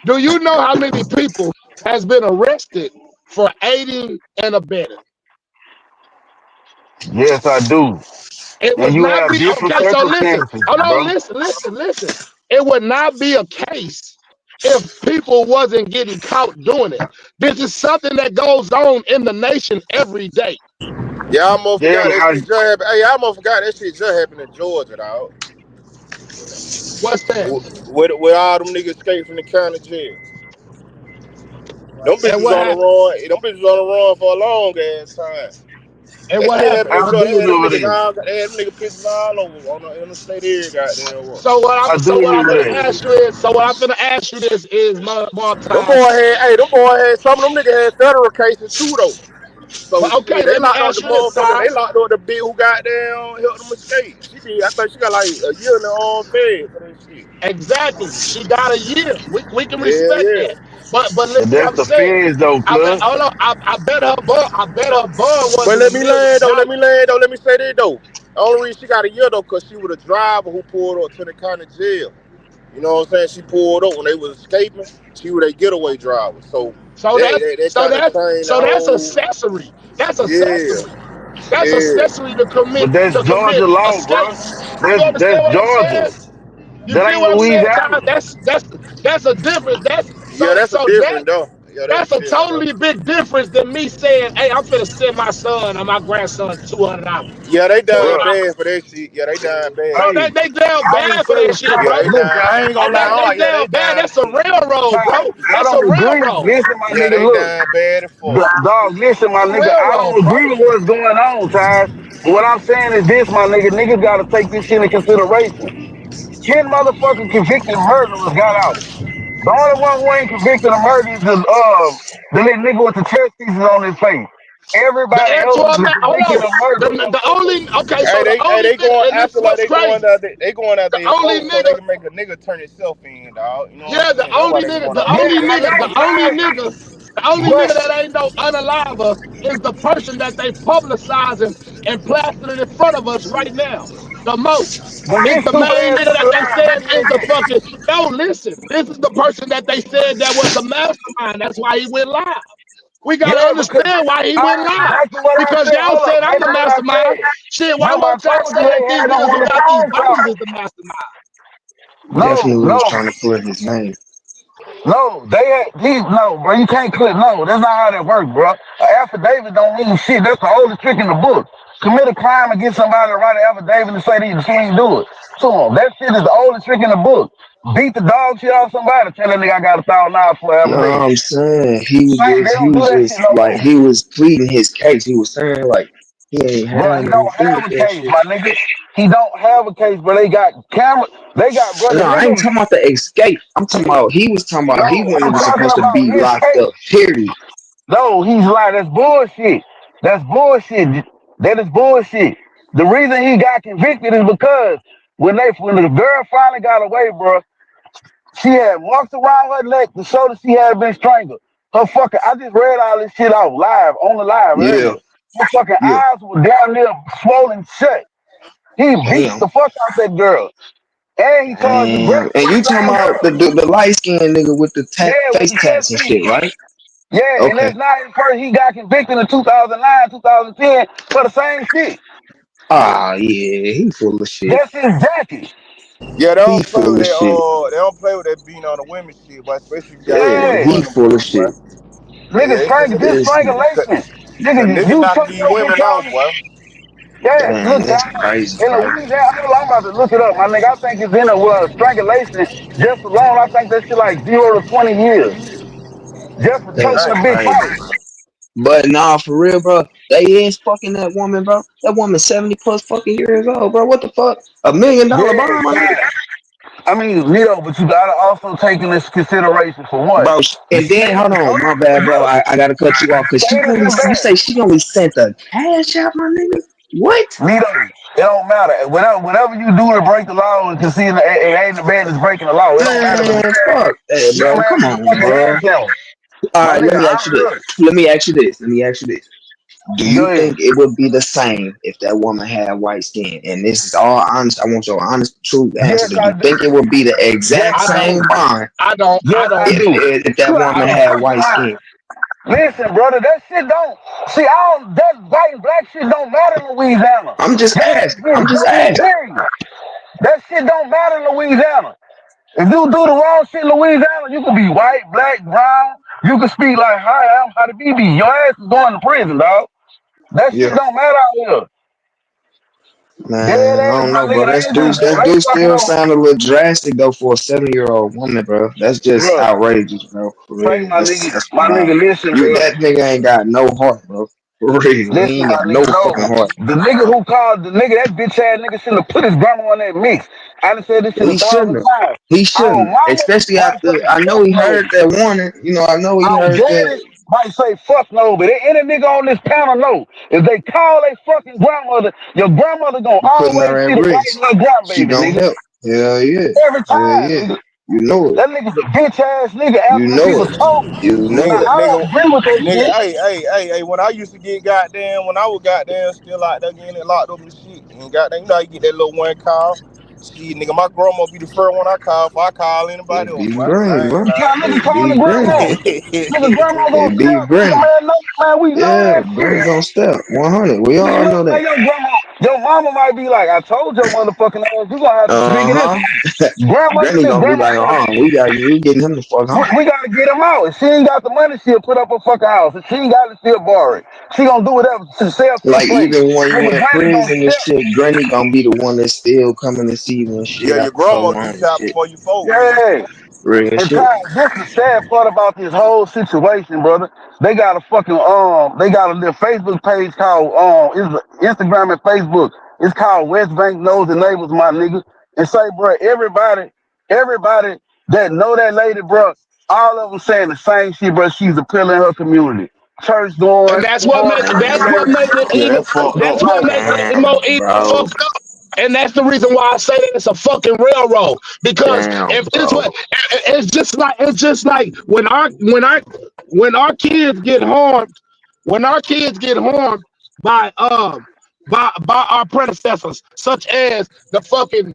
Do you know how many people has been arrested for aiding and abetting? Yes, I do. It And would you not have be different okay. So listen, circumstances, hold on, bro. listen. It would not be a case if people wasn't getting caught doing it. This is something that goes on in the nation every day. Y'all almost Yeah, forgot that I, shit just happened. Hey, I almost forgot that shit just happened in Georgia, dog. What's that? With all them niggas escaped from the county jail. Them And bitches what on the happened? run. Them bitches on the run for a long ass time. And That what shit happened? happened in I Georgia. do They had them remember niggas that. all. They had them niggas pissing all over on the interstate area. Goddamn what? I do So what I'm remember gonna that. ask you is, so what I'm gonna ask you this is more Them time. boy had. Hey, them boy had. Some of them niggas had federal cases too though. So But okay, shit, they let me locked up the ask you this, motherfucker. They Taj. locked up the bitch who got down helped them escape. She did. I think she got like a year in the fed for that shit. Exactly. She got a year. We can Yeah, respect yeah. that. But But listen what that's I'm the saying. feds though, I bet cuz. hold on. I bet her bond But wasn't let a me million land though. Let dollars. me land though. Let me say that though. The only reason she got a year though, cause she was a driver who pulled up to the county jail. You know what I'm saying? She pulled up when they was escaping. She was a getaway driver. So So that's they so kind of that's changed the so that's whole. accessory. That's Yeah, accessory. That's yeah, accessory to But that's commit Georgia law, escape. bro. You That's understand what I'm saying? Georgia. You That get ain't what I'm saying, Todd? Louisiana. That's a difference. That's yeah. That's a so that different though. Yeah, that's a that's a different though. totally big difference than me saying, "Hey, I'm finna send my son or my grandson $200." Yeah, they Two dying hundred Bro, dollars. bad for that shit. Yeah, they dying So bad. hey, they down I ain't bad for that saying shit, Ty. Yeah, bro. they Look, dying. I Ty, ain't gonna lie. They Oh, yeah, they down bad. dying. That's a railroad, Ty, bro. I That's a don't agree. railroad. Listen, my Yeah, nigga, they look. dying bad as fuck. Dog, listen, my That's a nigga, I railroad, don't bro. agree with what's going on, Ty. But what I'm saying is this, my nigga, niggas gotta take this shit into consideration. 10 motherfucking convicted murderers got out. The only one who ain't convicted of murder is the little nigga with the chest pieces on his face. The Everybody else actual is man. Hold convicted on. of murder. The only okay. So the Hey, only they nigga, going. and I this feel like what's crazy. they going The after their only folks so they nigga, can make a nigga turn himself in, dog. You know what I'm yeah, saying? That's why they going after Yeah, them. I know, Ty. the only nigga But that ain't no unaliver is the person that they publicizing and plastering in front of us right now. The most is this the stupid main ass nigga nigga that they lied said back is in the the day. fucking. No, listen. This is the person that they said that was the mastermind. That's why he went live. We gotta Yeah, because understand why he went I live. back to what I Because said. y'all Hold said up, I'm back the to what I mastermind. said. Shit, why Remember, I won't y'all told you say that they these had them niggas on who the got these phone bones is talking. the mastermind? No, Definitely was no, trying to clear his name. no. They had these. No, bro, you can't click. No, that's not how that works, bro. An affidavit don't mean shit. That's the oldest trick in the book. commit a crime against somebody, write an affidavit and say that she ain't do it to him. That shit is the oldest trick in the book. Beat the dog shit off somebody, tell that nigga I got $1,000 for an No, affidavit. I'm saying he was Like, they just, he don't do was that shit just no like, more. he was pleading his case. He was saying like he ain't Bro, had he nothing don't to do have with a that case, shit. my nigga. He don't have a case, but they got camera. They got, bro, the No, I ain't nigga. talking about the escape. I'm talking about he was talking about he No, wasn't I'm even talking supposed to about be his locked case. up. Period. No, he's like, that's bullshit. That's bullshit. That is bullshit. The reason he got convicted is because when the girl finally got away, bro, she had marks around her neck to show that she had been strangled. Her fucking, I just read all this shit out live, on the live Yeah, earlier. Her fucking yeah. eyes were down there swollen shut. He beat Damn, the fuck out that girl. And he charged damn. aggressive And with you the talking same about girl. the light skinned nigga with the Yeah, with face the tats and shit, tattoos. right? Yeah, and Okay. that's not his first. He got convicted in 2009, 2010 for the same shit. Ah, yeah, he full of shit. That's his jacket. Yeah, they He don't play full with of that. shit. They don't play with that being on the women shit, but especially if you got Yeah, some Yeah. he money, full of boy. shit. Nigga, Yeah, just This nigga. strangulation. cause Nigga, niggas you knocking choke these your bitch women off, out. boy. Yeah, Damn, look, that's down crazy, in bro. Louisiana, I'm about to look it up, my nigga. I think it's in a strangulation. Just alone, I think that shit like 0 to 20 years. Just for choking That's a Damn. bitch crazy, out. bro. But nah, for real, bro. They is fucking that woman, bro. That woman 70 plus fucking years old, bro. What the fuck? $1 million Yeah, bond, my nigga. fine. I mean, Nito, but you gotta also take in this consideration for one. Bro, The and then state, hold on, my hold bad, on, bro. look, I gotta cut you off the because she state is only, in you bad. say she only sent the cash out, my nigga. What? Nito, it don't matter. Whenever you do to break the law and consider it ain't the bad is breaking the law, it don't matter. The Man, fuck that, bro. dumbass Come is a on, fucking bro. ass him. All My right, let nigga, me ask I'm you this. good. Let me ask you this. Let me ask you this. Do Go you ahead. think it would be the same if that woman had white skin? And this is all honest. I want your honest, true answer. Yes, Do I you think do. it would be the Yes, exact I I don't. same do. bond I don't. I Yes, I don't. do. if that Cause woman I'm had first of white all, skin? listen, brother, that shit don't see. I don't. That white and black shit don't matter in Louisiana. I'm just Your ass asking. I'm getting just booted, asking. period. That shit don't matter in Louisiana. If you do the wrong shit in Louisiana, you can be white, black, brown. You can speak like, hi, I'm how to BB. Your ass is going to prison, dog. That shit Yeah. don't matter out here. Dead Man, I ass, don't my know, nigga. bro. They ain't just That straight do fucking still up. sound a little drastic though for a 7-year-old woman, bro. That's just Bro, outrageous, bro. For say real. my nigga, That's my wild. nigga, listen, You bro. that nigga ain't got no heart, bro. For real. He Listen, ain't my got no nigga, fucking no. heart. The nigga who called the nigga, that bitch ass nigga shouldn't have put his grandma on that mix. I done said this shit a He thousand shouldn't have. times. He Our shouldn't. mama Especially might after say I know fuck he no. heard that warning. You know, I know he Our heard that. daddy might say fuck no, but any nigga on this panel know if they call a fucking grandmother, your grandmother gonna Putting always her see at the white risk. in her She grandbaby, gonna nigga. help. Hell yeah. Every Hell time, yeah. nigga. You know it. That nigga's a bitch ass nigga You after he know was it. told. You know Now it. Nigga, I don't nigga, agree with that nigga. shit. Hey. When I used to get goddamn, when I was goddamn still out there getting it locked up and shit, and goddamn, you know, how you get that little one call. Shit, nigga, my grandma be the first one I call if I call anybody It else, be boy. green, I ain't bro. Now nigga It calling be the green. grandma. Nigga, grandma gonna It be step, nigga, green. man. No, man, we know Yeah, that Granny shit. gonna step 100. We Nigga, all know man, that. your grandma, your mama might be like, I told your motherfucking ass, you gonna have to figure this Uh out. huh. Granny gonna be like, we getting him the fuck home. We gotta get him out. If she ain't got the money, she'll put up a fucking house. If she ain't got it, she'll borrow it. She gonna do whatever to sell to the Like place. even when you Nigga, in granny gonna prison and step. shit, Granny gonna be the one that's still coming to see you and shit Yeah, your after so grandma long get and shot shit. before you folk, nigga. Yeah. Real And shit. Ty, this the sad part about this whole situation, brother. They got a fucking they got a little Facebook page called it's Instagram and Facebook. It's called West Bank Knows the Neighbors, my nigga. And say, bro, everybody that know that lady, bro, all of them saying the same shit, bro. She's a pillar in her community. Church And going, that's what going, make that's Damn, what everything. make it Yeah, even. that fucked That's up. what Right. make it more damn, even bro. fucked up. And that's the reason why I say that it's a fucking railroad. Because Damn, if this bro. what it's just like when our kids get harmed, when our kids get harmed by by our predecessors, such as the fucking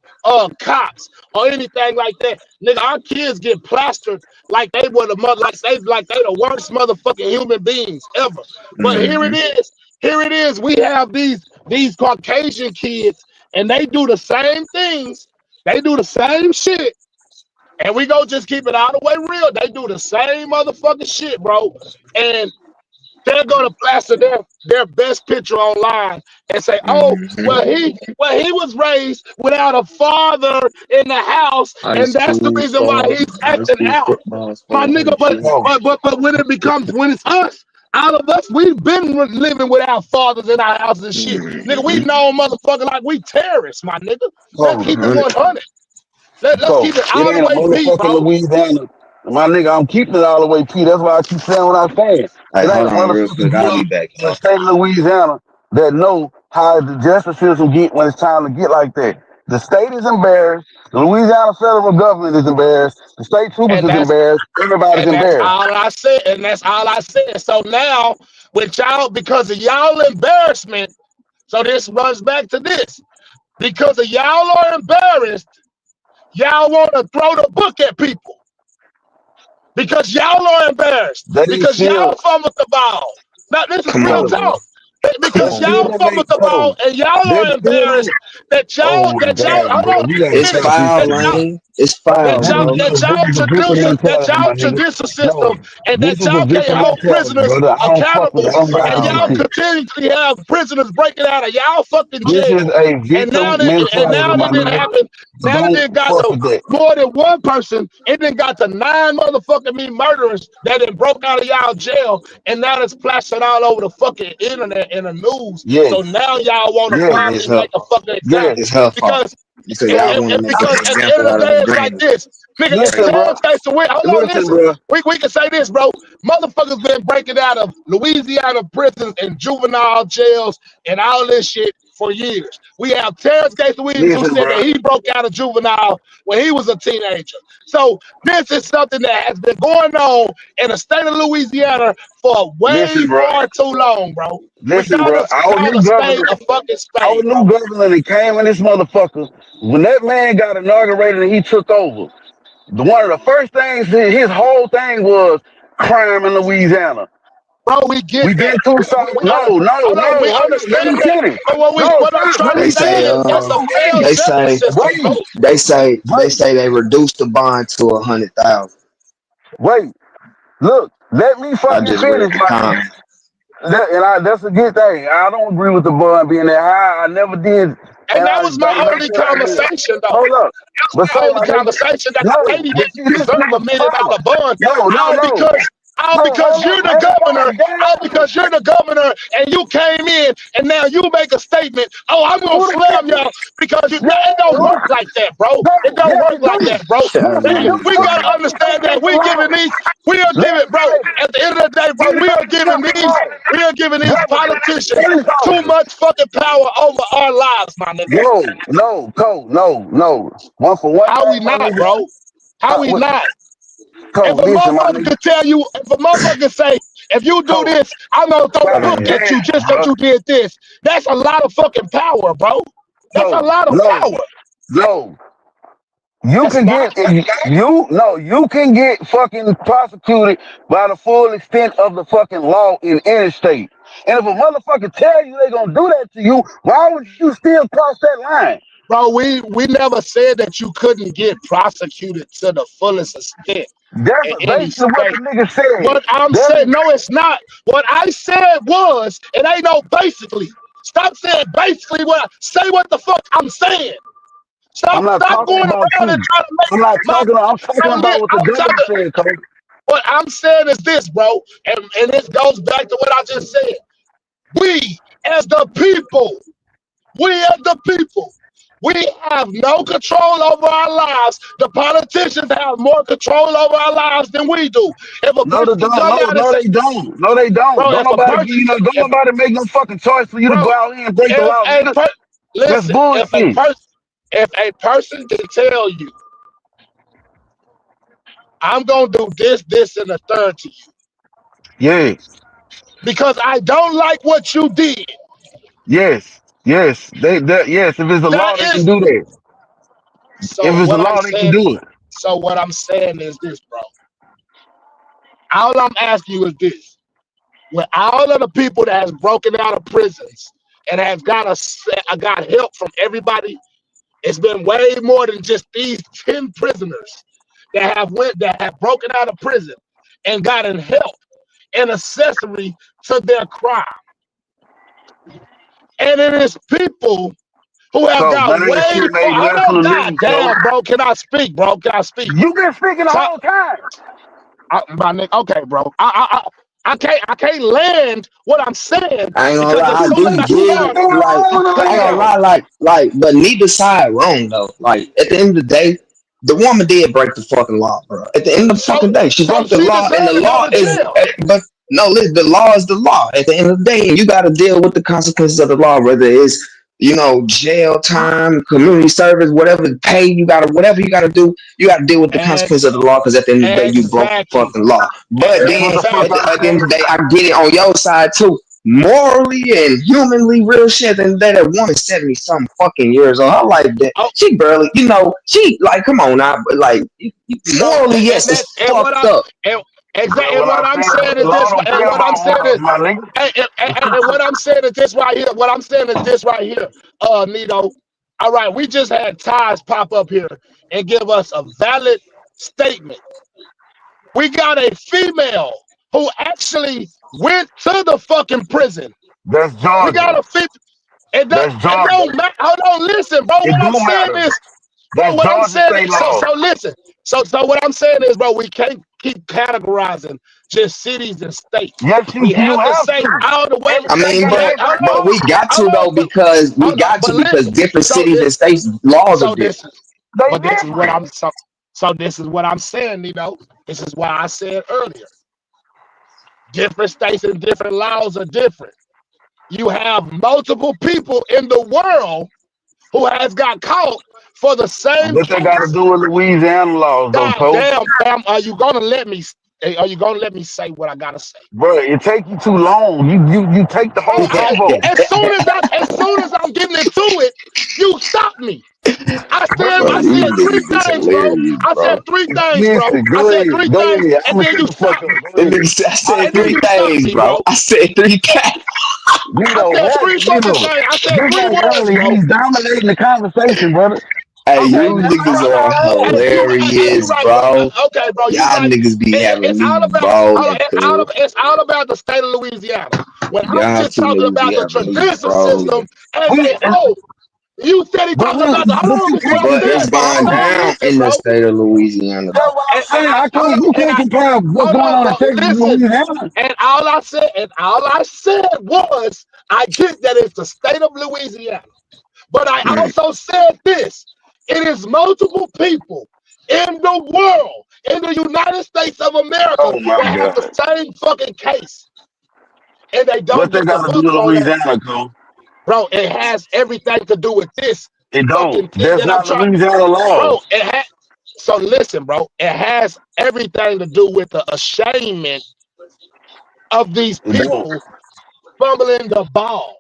cops or anything like that. Nigga, our kids get plastered like they were the mother, like they the worst motherfucking human beings ever. But here Mm-hmm. it is. Here it is. We have these Caucasian kids, and they do the same things. They do the same shit. And we go just keep it all the way real. They do the same motherfucking shit, bro. And they're gonna plaster their best picture online and say, "Oh, Mm-hmm. well he was raised without a father in the house, High and that's the school reason why star, he's high acting school out." football My star, nigga, and shit. Oh, but when it's us, all of us, we've been living without fathers in our houses and shit. Nigga, we Mm-hmm. know motherfucker like we terrorists, my nigga. Let's oh, keep it 100. 100. Let's so keep it it all the ain't a way P, motherfucking bro. Louisiana. My nigga, I'm keeping it all the way P. That's why I keep saying what I'm saying. Hey, It ain't hold a on real quick. motherfucking I'll girl be back, in the y'all. state of Louisiana that know how the justice system get when it's time to get like that. The state is embarrassed. The Louisiana federal government is embarrassed. The state troopers And is that's embarrassed. Everybody's and that's embarrassed. all I said. And that's all I said. So now with y'all, because of y'all embarrassment, so this runs back to this. Because of y'all are embarrassed, y'all want to throw the book at people. Because y'all are embarrassed. They Because y'all still, fumbled the ball. Now this is Come real on, bro. bro. talk. Come That Because on, still y'all bro. don't make fumbled the ball bro. and y'all That are still embarrassed don't. that Oh my y'all God, hold bro. on, You let me gotta It's finish. stop this foul, shit, That bro. Lane. It's foul, No, bro. no, this is a victim that mentality, y'all my nigga. judicial system No, and this that is a y'all can't victim hold mentality, prisoners brother. I don't fuck with accountable it. It's I'm riding and with foul, you, y'all bro. P. continuously have prisoners breaking out of y'all fucking This is jail. a And now victim mentality, that my didn't nigga. happen. Now that Don't it got fuck to with that. more than one person. It then got to 9 motherfucking me murderers that then broke out of y'all jail. And now it's plastered all over the fucking internet and the news. Yes, So now y'all want to yes, It's finally her. make a fucking yes. example. It's her fault. Because Because y'all want to make an because at the end example of out the of day, the it's like green. this. Nigga, if Listen, bro. Terrence case to win, hold on, Listen, listen. bro. We can say this, bro. Motherfuckers been breaking out of Louisiana prisons and juvenile jails and all this shit for years. We have Terrence Gates Williams who Listen, said bro. that he broke out of juvenile when he was a teenager. So this is something that has been going on in the state of Louisiana for way Listen, bro. far too long, bro. We Listen, bro. gotta call a spade a fucking Our spade, new bro. governor that came in this motherfucker, when that man got inaugurated and he took over, one of the first things, his whole thing was crime in Louisiana. Bro, we get We that. been too soft. We No, no, hold no. on, we Hold up. Let understand me that. finish. But No, what I'm stop. trying Let to me They say say finish. is it's a um failed they justice say system, bro. Wait, they wait, say they reduced the bond to 100,000. wait. Look, let me I fucking just read finish, the my nigga. comment. That's a good thing. I don't agree with the bun being that high. I never did, And and that I was my make only sure I did. conversation, though. Hold up, That was but say my only my nigga, conversation that I no, think he but didn't see, this deserve nigga $1 million foul. bond. No, no, All no, because all no. because Hold you're up, the man. governor, all Goddamn. because you're the governor, and you came in, and now you make a statement. Oh, I'm gonna Who the slam fuck? y'all because Yeah, it don't who work the, like that, bro. no, It don't yes, work it like do. that, bro. Shut Yes, it do. We Because gotta understand that legislative law. we are giving, bro. Legislative. At the end of the day, bro, It is a fucking law. we are giving these Governor, politicians police too officer. much fucking power over our lives, my nigga. No, Cole, no. One for one How we thing, my not, nigga. bro? How we What, not? If Cole, a listen, my motherfucker nigga. could tell you, if a motherfucker say, if you do Cole, this, I'm gonna throw the Hold God book on. at you damn, just because bro. you did this. That's a lot of fucking power, bro. That's a Cole, lot of no, power. no. You That's can not. get you can get fucking prosecuted by the full extent of the fucking law in any state. And if a motherfucker tell you they gonna do that to you, why would you still cross that line? Bro, we never said that you couldn't get prosecuted to the fullest extent That's in any basically what the state. nigga said. What I'm saying, That no, it's not. What I said was, it ain't no basically. Stop saying basically say what the fuck I'm saying. I'm not Stop talking going about around and you. trying to make my I'm talking about what the I'm governor talking. said, Cole. What I'm saying is this, bro, and this goes back to what I just said. We as the people, we as the people, we have no control over our lives. The politicians have more control over our lives than we do. If a No, they person don't. come No, out and no, say, they don't. No, they don't. bro, Don't if a nobody give person, you no. Don't if nobody make no fucking choice for you to bro, go out here and break the if law, a nigga. per, That's listen, bullshit. if a person can tell you, I'm gonna do this, this, and the third to you Yeah. because I don't like what you did. Yes. Yes. Yes. If it's a That law, they can is do that. If so. it's a law, they can do it. What I'm saying is this, bro. All I'm asking you is this: with all of the people that has broken out of prisons and has got help from everybody, it's been way more than just these 10 prisoners that have broken out of prison and gotten help. an accessory to their crime. And it is people who have So got none of this way shit for. made Hold sense on, to god me. So damn, bro. Can I speak, bro? Can I speak? you been speaking the So, whole time. my nigga, okay, bro. I can't land what I'm saying I ain't gonna because if lie, you I gonna do let me You get been start, it. going Like, all the I ain't way gonna though. lie, but neither side wrong though. Like, at the end of the day, the woman did break the fucking law, bro. At the end of the so fucking day, she so broke the she law, and deserved the to go law to is, jail. but no, listen, the law is the law. At the end of the day, and you got to deal with the consequences of the law, whether it's jail time, community service, whatever, pay you gotta, whatever you gotta do, you gotta deal with the consequences of Ex- the law because at the end of the day, you broke the exactly. fucking law. But That's then what the fuck Exactly. I at the end of the said. day, I get it on your side too. Morally and humanly, real shit. And that woman 70 something fucking years old. I like that. Oh, She barely, she like, come on now, but like, so morally, and yes, that it's and what fucked I up. and That's exactly and what what I I'm said. saying But the is law this. don't And care what I'm about saying is. morals, my nigga. And what I'm saying is this right here. What I'm saying is this right here, Nito. All right, we just had Ties pop up here and give us a valid statement. We got a female who actually went to the fucking prison. That's We got Georgia. a fit. That's It Georgia. don't matter. Hold on, listen, bro. It What I'm don't saying matter. is, bro. That's What I'm Georgia saying state is, so law. listen. So what I'm saying is, bro, we can't keep categorizing just cities and states. Yes, you We you have to have say to. all the way. Every I state mean, got a Yeah, different but we law. got to hold though on, because we hold on. got to But because listen. different So cities and states laws are so different. this is They but this is what different. I'm so this is what I'm saying, This is why I said earlier. Different states and different laws are different. You have multiple people in the world who has got caught for the same What they got to case. do with Louisiana laws, though, God Cole? damn, fam, are you gonna let me say what I gotta say? Bro, it take you too long. You take the Bro, whole convo. as soon as I'm getting into it, you stop me. Bro, Bro, I these said three niggas is things, bro. hilarious, I said bro. three things, bro. listen, I go said ahead. three Go things, ahead. I'm and going to then shut you the fuck stop up. me. Go That ahead. nigga said, I And said then three you stop things, me, bro. bro. I said three cats. I Nino, said what? three fucking Nino, things. I said this three man words, early, bro. he's dominating the conversation, brother. Hey, Okay, you You niggas trying are hey, you hilarious, right, bro. bro. Okay, bro, you Y'all right. niggas be having It's me all about rolling, cuz. it's all about the state of Louisiana. When I'm Y'all just two talking niggas be about the having me judicial system rolling. as we, a whole. You said he talking about the. Hold but on, you this is what can't I'm But compare. it's saying, bro. going Hold on, down listen, in the bro. state of Louisiana, That's though. what I'm saying. I Hold can't. on, You can't compare what's hold going on, on in bro. Texas and Listen, Louisiana. and all I said was I get that it's the state of Louisiana. But I Mm. also said this: it is multiple people in the world, in the United States of America, Oh my that have the God. same fucking case, and they don't What they get the got to do book with on that, Louisiana, Cole? bro. It has everything to do with this It don't. fucking thing That's that I'm not trying, Louisiana bro. laws. It had. So listen, bro. It has everything to do with the ashamed of these It don't. people fumbling the ball.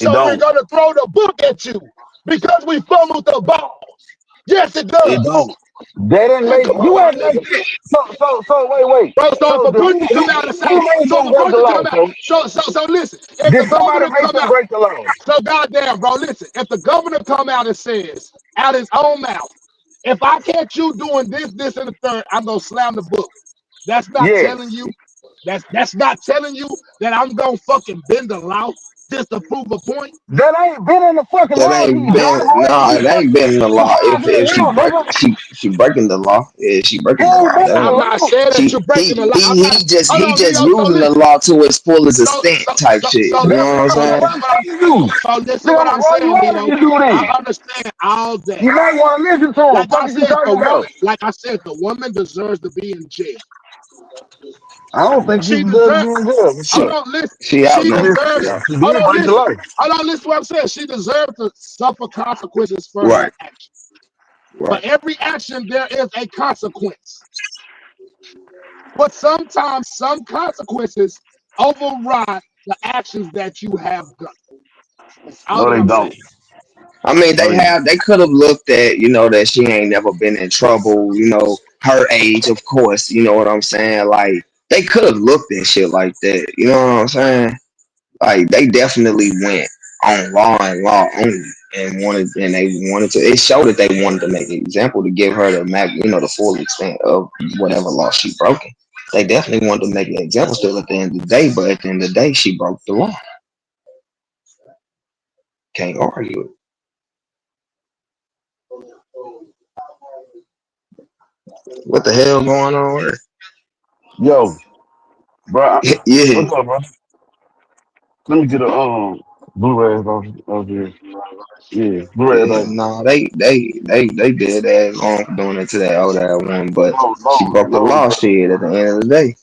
It So we're don't. gonna throw the book at you because we fumbled the ball. Yes, it It does. don't. They didn't Man, make. come You on, my act like nigga. that. So. Wait. Bro, so if So a the person come out and who say, made so them if a break the person law, come out, Cole? so listen, if the Did somebody governor make come them out, break the law? so goddamn, bro, listen, if the governor come out and says out his own mouth, if I catch you doing this, this, and the third, I'm gonna slam the book. That's not Yes. telling you, that's not telling you that I'm gonna fucking bend the law just to prove a point. That ain't been in the fucking That law. ain't He been, driveway. no, He it ain't been in the he law. driving the If she hill, break, nigga. she breaking the law. Yeah, she He breaking the ain't law. been in That the I'm ain't, not saying law. that you're breaking the law. I'm not. Hold he on, just Leo. So using the listen. law to its fullest So extent so type so shit. so You know That's listen. what I'm what So I'm saying? listen. trying to tell you. So listen Then what I'm I'm why you saying, out if Nino. you do that? I understand all that. You might want to listen to him. Like Fuck I is you said, talking about? the woman deserves to be in jail. I don't think she She deserves to be deserves. in jail. But Hold She, shit. on, listen. she out She But now. this, She deserves. out. she Hold did on, break the listen. law. Hold on, listen to what I'm saying. She deserves to suffer consequences for her Right, action. For right. every action, there is a consequence. But sometimes some consequences override the actions that you have done. That's all No, that they I'm saying. don't. I mean, No, they don't. they could have looked at, that she ain't never been in trouble, her age, of course, you know what I'm saying? Like, they could have looked at shit like that, you know what I'm saying? Like, they definitely went on law and law only and they wanted to, it showed that they wanted to make an example to give her the full extent of whatever law she broken. They definitely wanted to make an example still at the end of the day, but at the end of the day, she broke the law. Can't argue it. What the hell going on here? Yo, bro, Yeah, what's up, bro? Let me get a Blu-ray off here. Yeah, Blu-ray yeah, baby. no, they did that wrong for doing it to that old ass one, but she broke the No, law bro. shit at the end of the day.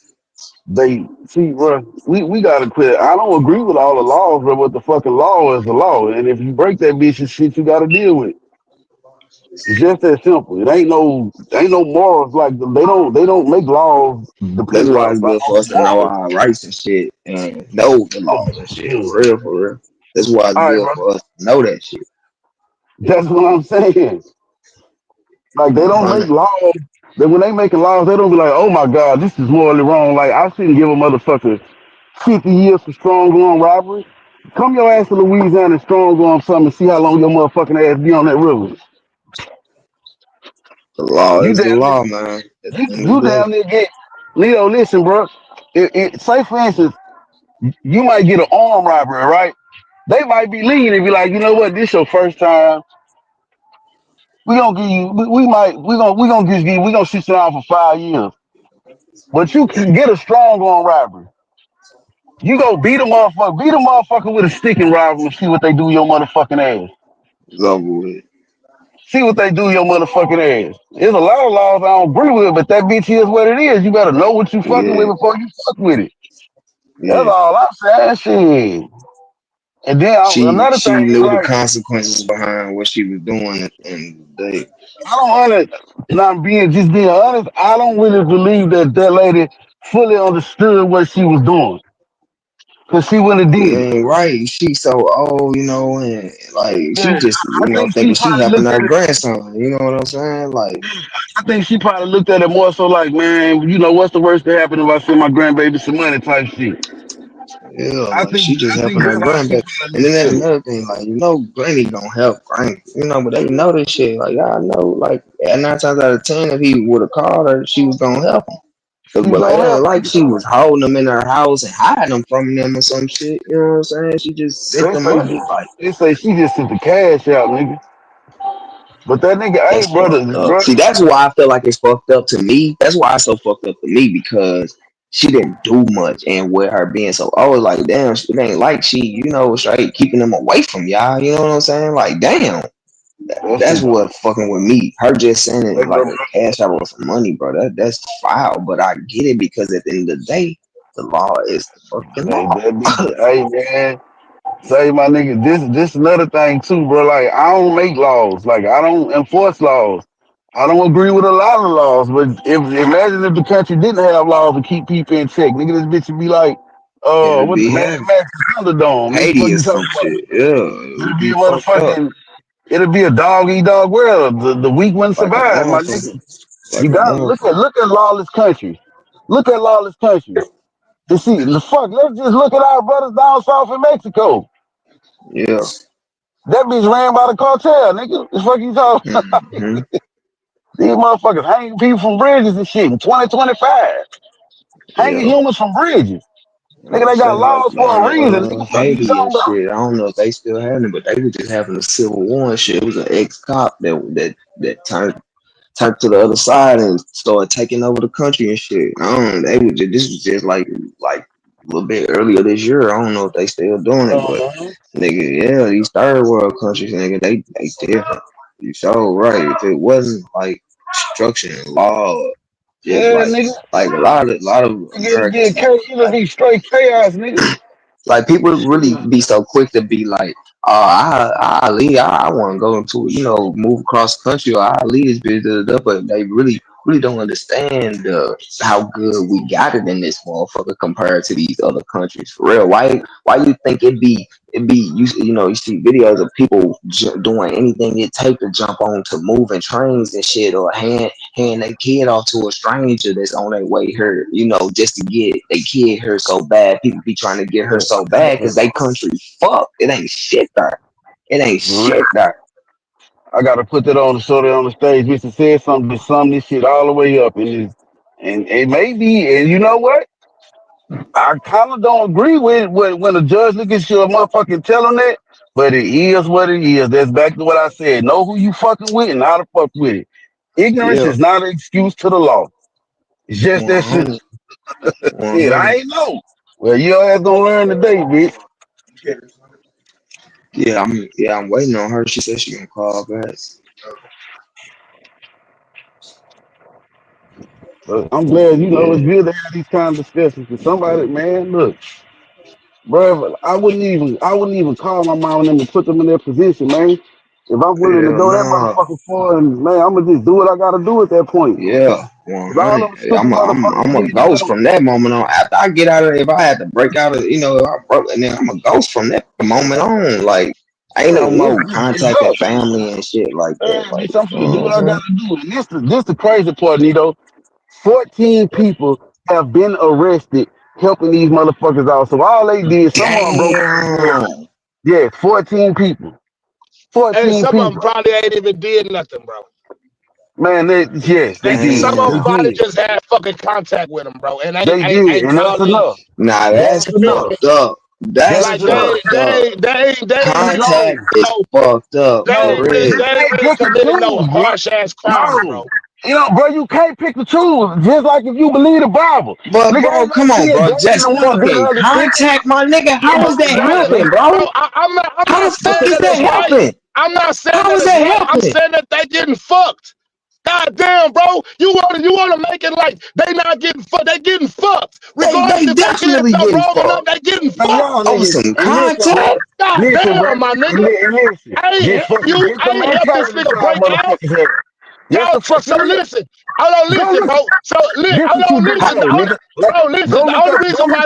They see, bro. We gotta quit. I don't agree with all the laws, but what the fucking law is the law, and if you break that bitch, it's shit you gotta deal with. It's just that simple. It ain't no morals. Like they don't make laws That's dependent why it's good on for us to know morals. our rights and shit and know the laws and shit Mm. for real, for real. That's why it's All right, good bro. for us to know that shit. That's what I'm saying. Like they don't make 100. laws. That when they making laws, they don't be like, oh my god, this is morally wrong. Like I shouldn't give a motherfucker 50 years for strong arm robbery. Come your ass to Louisiana and strong arm something and see how long your motherfucking ass be on that river. The law You is the damn law, man. At you, the end of you the day, damn near get Leo, listen, bro. Say for instance, you might get an arm robbery, right? They might be lenient and be like, you know what, this your first time. We gonna give you we gonna just give we gonna sit you down for 5 years. But you can get a strong arm robbery. You go beat a motherfucker with a stick and rob him and see what they do to your motherfucking ass. it's over with. See what they do to your motherfucking ass. There's a lot of laws I don't agree with, but that bitch is what it is. You better know what you fucking with Yeah, before you fuck with it. That's yeah. all I'm saying. Shit. And then another She thing is knew the like, consequences behind what she was doing, and they, I don't not being just being honest. I don't really believe that that lady fully understood what she was doing because she wouldn't have it did it. ain't right. She so old, and like she Yeah, just, I think she thinking she probably helping looked her at it. grandson. You know what I'm saying? Like, I think she probably looked at it more so like, man, what's the worst that happen if I send my grandbaby some money type shit. yeah, I like think she just I think helping her that's how she grandbaby. probably And then looked there's at it. another thing, like, Granny gonna help Granny, but they know this shit. Like, I know, like, at 9 times out of 10, if he would have called her, she was gonna help him. She But like, it gonna ain't help. like she was holding them in her house and hiding them from them or some shit. You know what I'm saying? She just sent They the say money. Like, they say she just sent the cash out, nigga. But that nigga, hey that's fucked brother, up. bro, See, that's why I feel like it's fucked up to me. That's why it's so fucked up to me because she didn't do much, and with her being so old, like damn, it ain't like she, straight keeping them away from y'all. You know what I'm saying? Like damn, that that's shit don't. what fucking with me. Her just sending Hey, like bro, a cash out with some money, bro. That's foul, but I get it because at the end of the day, the law is the fucking hey, law. that bitch, hey man. Say my nigga, this another thing too, bro. Like I don't make laws. Like I don't enforce laws. I don't agree with a lot of laws, but if imagine if the country didn't have laws to keep people in check, nigga, this bitch would be like, It'll what the be Mad heavy, Max Thunderdome, nigga, Haiti fuck or you talking some about? shit. Yeah, it It'll would be be a fucked up motherfucking, it'll be a dog eat dog world. The weak wouldn't like a survive, my motherfucker, nigga. like You a got motherfucker. look at lawless countries. Look at lawless countries. You see, the fuck, let's just look at our brothers down south in Mexico. Yeah. That bitch ran by the cartel, nigga. The fuck you talking about? Hmm. These motherfuckers hanging people from bridges and shit in 2025. Hanging Yeah. humans from bridges. Nigga, I they got say like laws for a reason. Nigga, fuck you Haiti and talking about? shit. I don't know if they still having it, but they were just having a civil war and shit. It was an ex cop that turned to the other side and started taking over the country and shit. I don't know. This was just like a little bit earlier this year. I don't know if they still doing it, but Uh-huh. nigga, yeah, these third world countries, nigga, they different. You so right. If it wasn't like structure and law, just Yeah, nigga. like a lot of Americans, It'll be straight chaos, nigga. like people really be so quick to be like, I leave, I want to go into, move across the country, or I leave this bitch, but they really don't understand how good we got it in this motherfucker compared to these other countries. For real, why you think you see videos of people doing anything it take to jump on to moving trains and shit, or hand their kid off to a stranger that's on their way here, just to get their kid here so bad. People be trying to get her so bad because they country fucked. It ain't shit there. It ain't shit there. I gotta put that on the show there on the stage. Mr. said something to sum this shit all the way up. And it may be, and you know what? I kind of don't agree with when a judge look at you a motherfucking tell them that, but it is what it is. That's back to what I said. Know who you fucking with and how to fuck with it. Ignorance Yeah, is not an excuse to the law. It's just that shit. 100, Shit, I 100. ain't know. Well, your ass gonna learn today, bitch. I'm waiting on her. She said she gonna call back. But I'm glad it's Yeah, good to have these kind of discussions. Cause somebody, man, look, bro, I wouldn't even call my mom and them and put them in their position, man. If I'm willing to hell go that no. motherfucker for, and man, I'm gonna just do what I gotta do at that point. Yeah, Cause all 100. them stupid motherfuckers I'm a need to ghost know. from that moment on. After I get out of, if I had to break out of, if I broke, and then I'm a ghost from that moment on. Like, ain't Yeah, no more it's contacting up. family and shit like that. Man, Like, bitch, I'm you know finna do what what I'm I saying? gotta do. And this the crazy part, Nito. 14 people have been arrested helping these motherfuckers out. So all they did, some of them broke out of jail. Damn. Yeah, 14 people. And 14 some of them people. probably ain't even did nothing, bro. Man, yes, they And did. some of them They Damn. probably did. just had fucking contact with them, bro, and They did. ain't And that's called in. enough. Nah, That's that's You feel enough. me? fucked up. That's That's Like enough. fucked up. they ain't really Contact No, is fucked up no, for you real. they ain't can't really pick and committed no choose, bro. harsh ass crimes, No. bro. Bro, you can't pick and choose. Just like if you believe the Bible. But Nigga, bro, ain't no come on, sin bro. greater Just than one to bear fucking other sin. contact my nigga. It How is that don't matter, helping, nigga. bro? Bro, I'm How not the fuck saying is that that it's right. helping? I'm not saying How that is it's that right. I'm helping? saying that they getting fucked. God damn, bro. You wanna make it like they not getting fucked. They getting fucked. Regardless They if they did definitely something getting wrong or not, fucked they getting Man, fucked. y'all over niggas, some and listen, bro. contact. God Listen, bro. damn, my And, nigga. and listen. I ain't This help fucking, you. this I the ain't help this mentality nigga y'all break out. motherfuckers have. Yes, Y'all, the fuck so it is. listen. Hold on, Go listen, look, bro. So hold listen to on, this listen. show, nigga. Like, Bro, listen. go look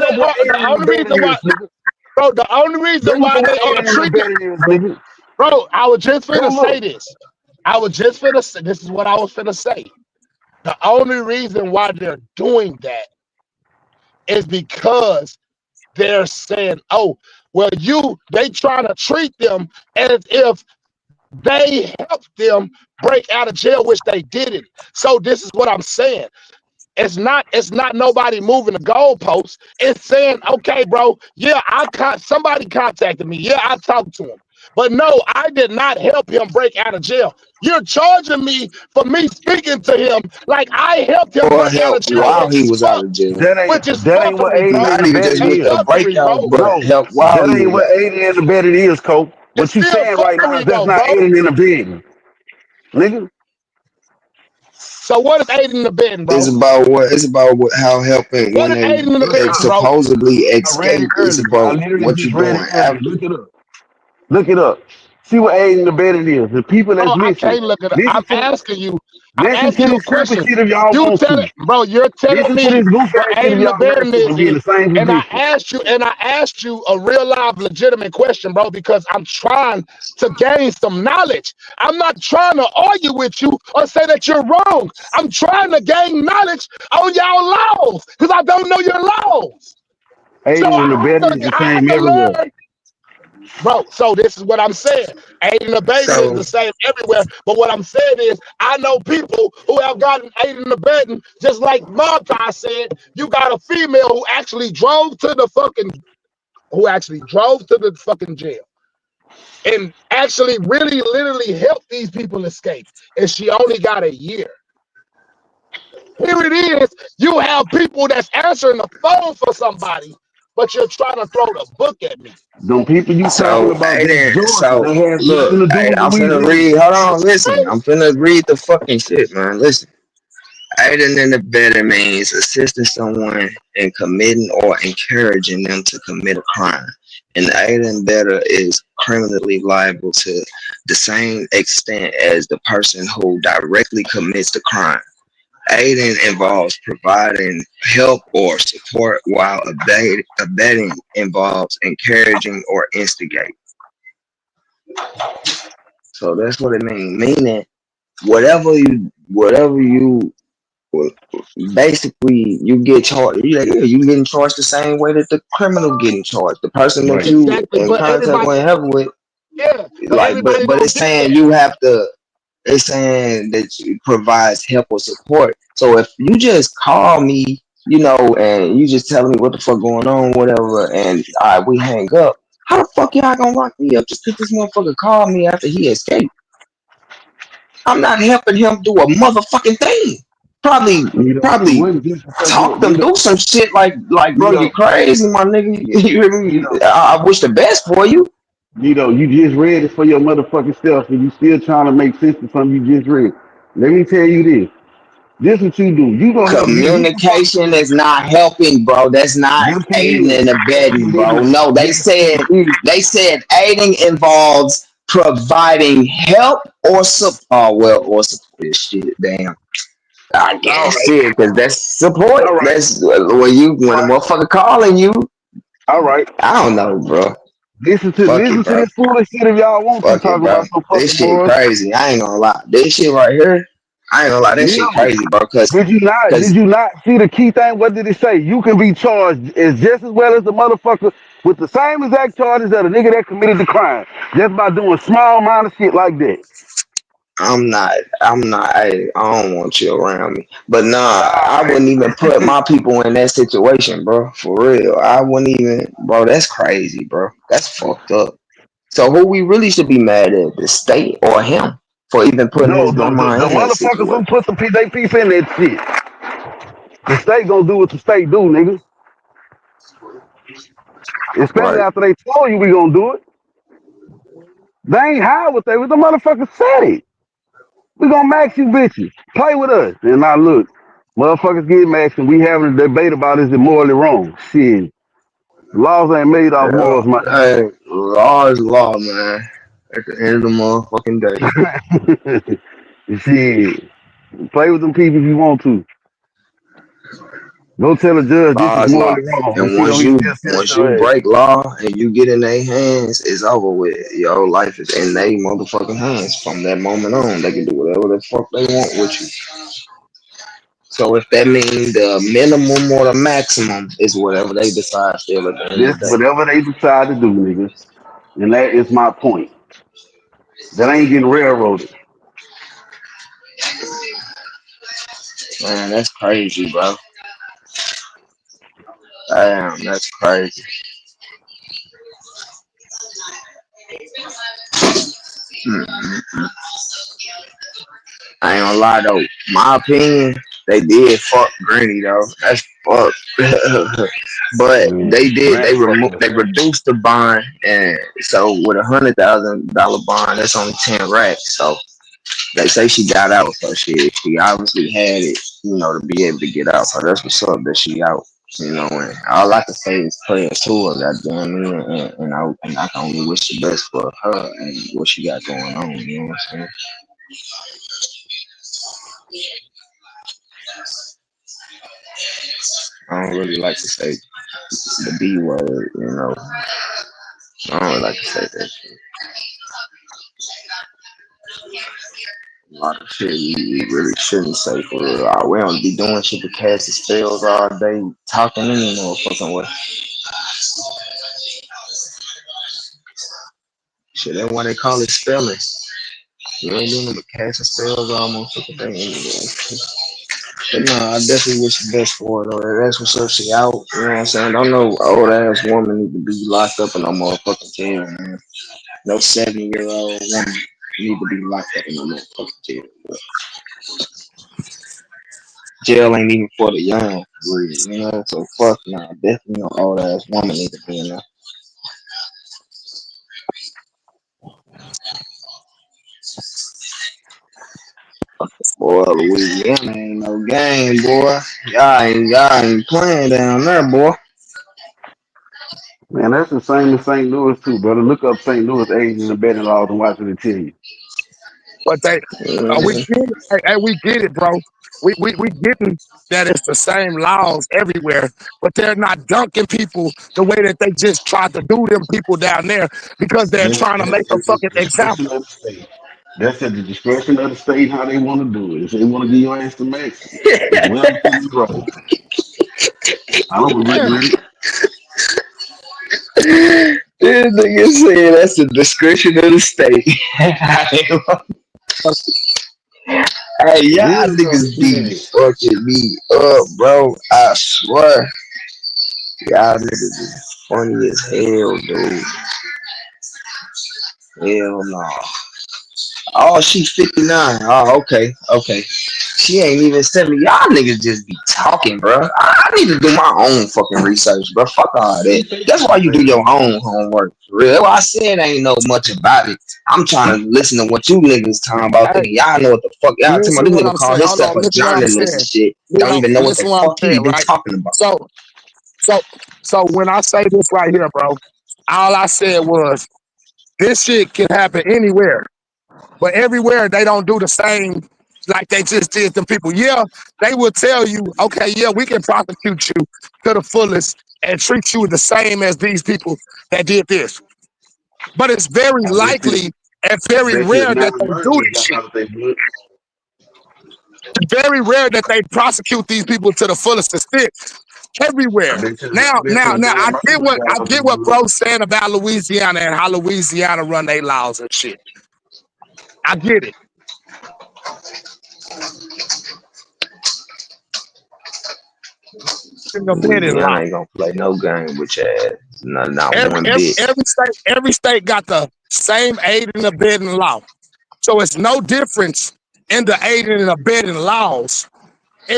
up what The aiding and only reason abetting why, is, nigga. bro, the only Go reason look why at what they are aiding and treating, abetting is, nigga. bro. I was just Go finna say look. this. I was just finna say, this is what I was finna say. The only reason why they're doing that is because they're saying, oh, well, they trying to treat them as if they helped them break out of jail, which they didn't. So this is what I'm saying. It's not nobody moving the goalposts. It's saying, okay, bro, yeah, somebody contacted me. Yeah, I talked to him. But no, I did not help him break out of jail. You're charging me for me speaking to him like I helped him Or break out help of jail, while he was out of jail. which is That ain't what fuckery, aiding bro. and Not even just abetting That's with is. the fuckery, breakout, bro. but No, help while that he ain't was what out. aiding and abetting is, Cope. It's What you still saying right now is fuckery that's though, not bro. aiding and abetting, nigga. So what is aiding the betting, It's bro? about what it's about what how helping What when is aiding the they betting, bro? supposedly I read it escape. It's earlier. I about literally what just you read it doing earlier. after. Look it up. Look it up. See what aiding and abetting is. The people that's Bro, I listening. can't look at it. Listen to I'm listen asking to you a this stupid question. shit if y'all You want tell to. it, bro, you're telling Listen to me this goofy what ass shit if aiding the y'all want betting to and be in is, the same and position. I asked you a real live legitimate question, bro, because I'm trying to gain some knowledge. I'm not trying to argue with you or say that you're wrong. I'm trying to gain knowledge on y'all laws because I don't know your laws. So Aiding and abetting is the I have same to everywhere. learn. Bro, so this is what I'm saying. Aiding and abetting is So the same everywhere. But what I'm saying is, I know people who have gotten aiding and abetting, just like Markai said, you got a female who actually drove to the fucking jail and actually really literally helped these people escape. And she only got a year. Here it is. You have people that's answering the phone for somebody, but you're trying to throw the book at me. Them people you talking so about, hey that's then Georgia. so That has look, nothing to do hey, with I'm finna Louisiana. read. Hold on, listen. Right? I'm finna read the fucking shit, man. Listen. Aiding and abetting means assisting someone in committing or encouraging them to commit a crime. An aiding and abettor is criminally liable to the same extent as the person who directly commits the crime. Aiding involves providing help or support, while abetting involves encouraging or instigate. So that's what it means. Meaning, whatever you well, basically you get charged. You getting charged the same way that the criminal getting charged. The person that Right. you Exactly. in contact with, help with, Yeah, but like, everybody but don't it's get saying that. you have to. It's saying that it provides help or support So if you just call me, and you just telling me what the fuck going on, whatever, and all right, we hang up. How the fuck y'all gonna lock me up just 'cause this motherfucker called me after he escaped? I'm not helping him do a motherfucking thing. Probably, It probably wasn't just because talk them through some shit like, bro, you Nito, crazy, my nigga. You hear me? Nito, I wish the best for you. You just read it for your motherfucking self, and you still trying to make sense of something you just read. Let me tell you this. This what you do. You gonna help me. You supposed Communication is not helping, bro. That's not yes, it aiding is. and Yes, abetting, it bro. is. No, they Yes, said it is. they said aiding involves providing help or support. Oh well, or support. Shit, damn. I All guess right, shit, because that's support. all right, That's when a motherfucker calling you. All right. I don't know, bro. Fuck Listen it, to bro. this foolish shit if y'all want to Fuck it, talk bro. about some This fucking shit boys. crazy. I ain't gonna lie. This shit right here, I ain't gonna lie. That shit Nito, crazy, bro. did Cause you not see the key thing? What did it say? You can be charged as just as well as the motherfucker with the same exact charges that a nigga that committed the crime just by doing small amount of shit like that. I'm not, I don't want you around me. But nah, I Alright. wouldn't even put my people in that situation, bro. For real. I wouldn't even, bro, that's crazy, bro. That's fucked up. So who we really should be mad at? The state or him for even putting No, his grandma the in that motherfuckers who situation? put they piece in that shit. The state gonna do what the state do, nigga. Especially Right. after they told you we gonna do it. They ain't hide what they was. The motherfuckers said it. We gonna max you bitches. Play with us. And now look, motherfuckers get maxed and we having a debate about is it morally wrong. Shit. Laws ain't made off Yeah. morals, my Hey, law is law, man. At the end of the motherfucking day. nigga. Shit. Play with them people if you want to. Go tell a judge this Law is is law. morally wrong and And see once on he you still sentence once you your ass. break law and you get in their hands, it's over with. Your life is in their motherfucking hands. From that moment on, they can do whatever the fuck they want with you. So if that means the minimum or the maximum is whatever they decide still at the end This of the day. whatever they decide to do, nigga. And that is my point. That ain't getting railroaded. Man, that's crazy, bro. Damn, that's crazy. Hmm. I ain't gonna lie though. My opinion, they did fuck Granny though. That's fuck. But Man, they did. Granny fucking They reduced the bond, and so with $100,000 bond, that's only 10 racks. So they say she got out. So she obviously had it, to be able to get out. So that's what's up that she out. And all I can say is prayers to her, goddamn me, and I can only wish the best for her and what she got going on. You know what I'm saying? I don't really like to say the B word. I don't really like to say that shit. A lot of shit we really shouldn't say for real. We don't be doing shit to cast the spells all day, talking any motherfucking way. Shit, that's why they call it spelling. You ain't doing but casting spells all motherfucking day anyway. But no, I definitely wish the best for her though. That's what's up, she out. You know what I'm saying? Don't no old ass woman need to be locked up in no motherfucking jail, man. No 7-year-old woman need to be locked up in no motherfucking jail. Jail ain't even for the young, really. So fuck nah. Definitely no old ass woman need to be in there. Boy, Louisiana ain't no game, boy. Y'all ain't playing down there, boy. man, that's the same as St. Louis too, brother. Look up St. Louis age and abetting laws and watch what it tell you. but we Mm, get it. Hey, we get it, bro. We getting that it's the same laws everywhere, but they're not dunking people the way that they just tried to do them people down there because they're trying to make That's a at the fucking discretion example. of the state. That's at the discretion of the state how they want to do it. If they want to give your ass the max, it's well within the road. I don't agree with it. this nigga said that's the discretion of the state. Hey, It y'all is some niggas be shit. fucking me up, bro. I swear. Y'all niggas is funny as hell, dude. Hell no. Oh, she's 59. Oh, okay, okay. She ain't even 70. Y'all niggas just be talking, bro. I need to do my own fucking research, bro. Fuck all that. She think That's why you do baby. your own homework. For real. That's why I said I ain't know much about it. I'm trying to listen to what you niggas talking about, Hey, thinking y'all know what the fuck. Y'all talking about listen this what nigga I'm call saying. Hold himself on, a listen what I'm journalist and saying. shit. You Don't know, even know what the listen what I'm fuck he saying, even right? talking about. So, so when I say this right here, bro, all I said was this shit can happen anywhere, but everywhere they don't do the same like they just did them people. Yeah, they will tell you, okay, yeah, we can prosecute you to the fullest and treat you the same as these people that did this. But it's very I bet you, likely and very bet you rare that mass they do murderers this got shit. out of their blood. Very rare that they prosecute these people to the fullest extent. Everywhere. I bet you the Now, damn murderers got I out of get their what blood. bro's saying about Louisiana and how Louisiana run their laws and shit. I get it. In the betting Louisiana law. ain't gonna play no game with your ass. Not one bit. Every state got the same aid and abetting law. So it's no difference in the aid and abetting laws.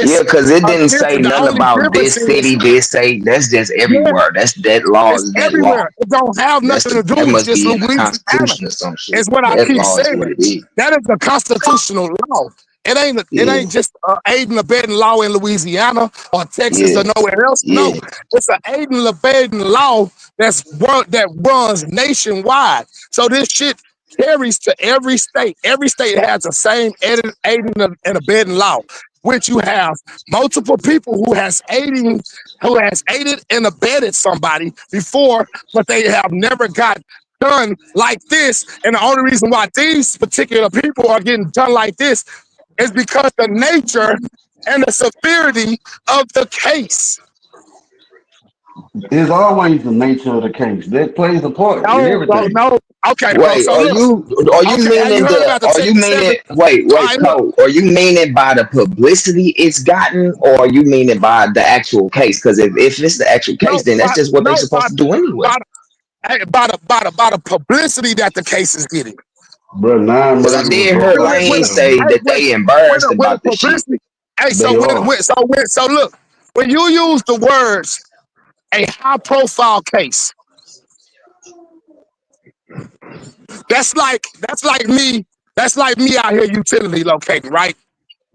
Yeah, It's cause it didn't say the nothing only about difference this is city, this state. That's just yeah, everywhere. That's that law it's is that law. everywhere. It don't have nothing to do That with must just be in the Louisiana. Constitution or some shit. Is what I That keep law is saying. what it is. That is a constitutional law. It Yeah, ain't just aid and abetting law in Louisiana or Texas or yeah, nowhere else. No, yeah. it's an aid and abetting law that runs nationwide. So this shit carries to every state. Every state has the same aid and abetting law, which you have multiple people who has aided and abetted somebody before, but they have never got done like this. And the only reason why these particular people are getting done like this is because the nature and the severity of the case. It's always the nature of the case that plays a part in No, bro, everything. no. Okay, bro. Wait, So look, are you okay, have you meaning heard about the are you Texas 7? meaning All wait, right, look. Cole, are you meaning by the publicity it's gotten, or are you meaning by the actual case? Because if it's the actual case, No, then that's just what they supposed to do anyway. by, by the publicity that the case is getting. Bro, nine Because I murderers did broke hear out When, in Lane hey, say that when, they embarrassed when the about the shit. publicity, hey, They are. so look, when you use the words a high profile case, that's like me out here utility locating, right?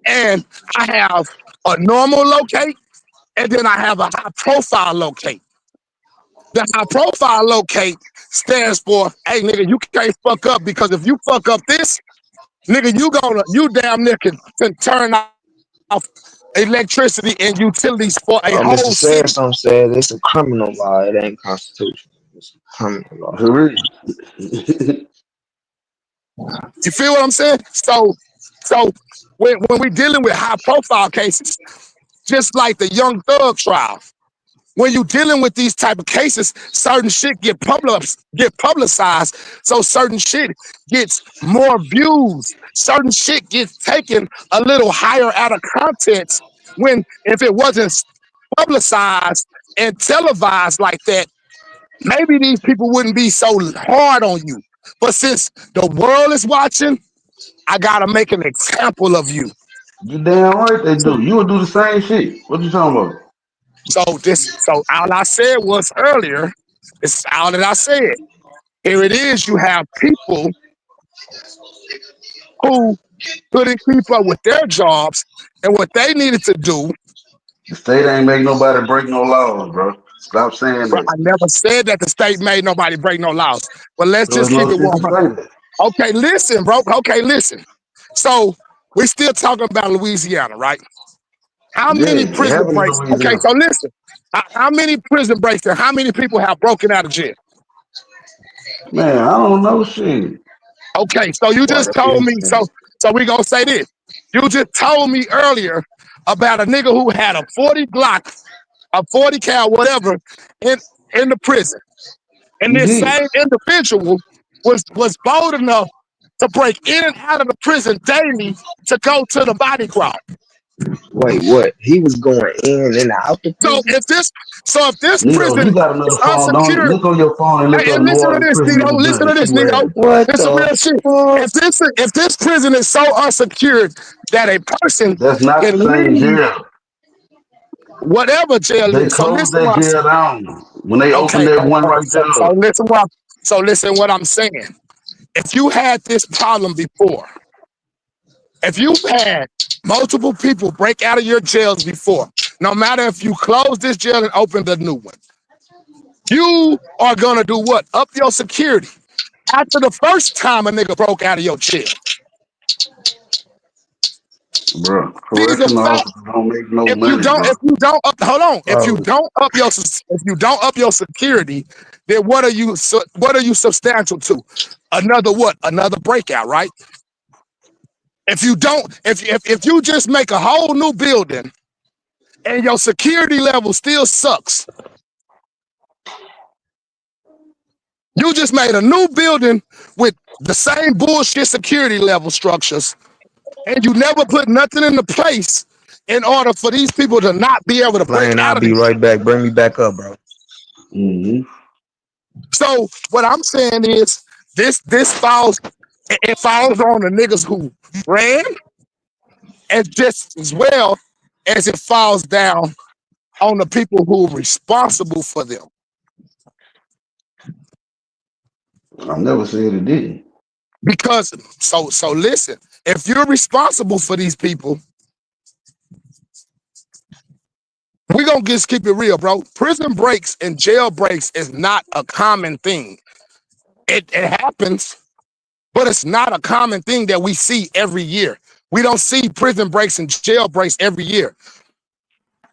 And I have a normal locate, and then I have a high profile locate. The high profile locate stands for, hey nigga, you can't fuck up because if you fuck up this, nigga, you damn near can turn off electricity and utilities for a Mr. whole city. Sampson said it's a criminal law. It ain't constitutional. It's a criminal law. For real. You feel what I'm saying? So when we dealing with high profile cases, just like the Young Thug trial, when you dealing with these type of cases, certain shit get publicized, so certain shit gets more views. Certain shit gets taken a little higher out of context. When if it wasn't publicized and televised like that, maybe these people wouldn't be so hard on you. But since the world is watching, I gotta make an example of you. You damn right they do. You would do the same shit. What you talking about? So all I said was earlier, this is all that I said. Here it is, you have people who couldn't keep up with their jobs and what they needed to do. The state ain't make nobody break no laws, bro. Stop saying But that. I never said that the state made nobody break no laws. But let's There was just no keep it sense to 100. say that. Okay, listen, bro. Okay, listen. So we're still talking about Louisiana, right? How Yeah, many it prison happened in breaks? Okay, Louisiana. so listen. How many prison breaks and how many people have broken out of jail? Man, I don't know shit. Okay, so you Quite just a told few. me, so we gonna say this. You just told me earlier about a nigga who had a 40 Glock, a 40 cal, whatever, in in the prison. And You this did. same individual was bold enough. to break in and out of the prison daily to go to the body crop. Wait, what? He was going in and out the So prison? if this Nito, prison you got is another phone. Don't unsecured, look on your phone and look hey, up and New listen to Orleans this, prison Nito. Listen independent. to See this, what Nito. happens. What It's some the real shit. fuck? If this prison is so unsecured that a person That's not the can same leave jail. whatever jail They is. So closed listen that what I'm jail saying. down when they opened Okay, that one right so, there so up. listen what I'm saying. If you had this problem before, if you've had multiple people break out of your jails before, no matter if you close this jail and open the new one, you are gonna do what? Up your security. After the first time a nigga broke out of your jail. Bro, These are correction facts. officers don't make no If you money, don't, bro. if you don't up, hold on. Bro, If you don't up your security, then what are you substantial to? Another what? Another breakout, right? If you don't, if you just make a whole new building and your security level still sucks, you just made a new building with the same bullshit security level structures, and you never put nothing into place in order for these people to not be able to break Plain, I'll out of be this. right back. Bring me back up, bro. Hmm. So what I'm saying is this falls it falls on the niggas who ran as just as well as it falls down on the people who are responsible for them. I never said it didn't. Because so listen, if you're responsible for these people, we gonna just keep it real, bro. Prison breaks and jail breaks is not a common thing. It happens, but it's not a common thing that we see every year. We don't see prison breaks and jail breaks every year.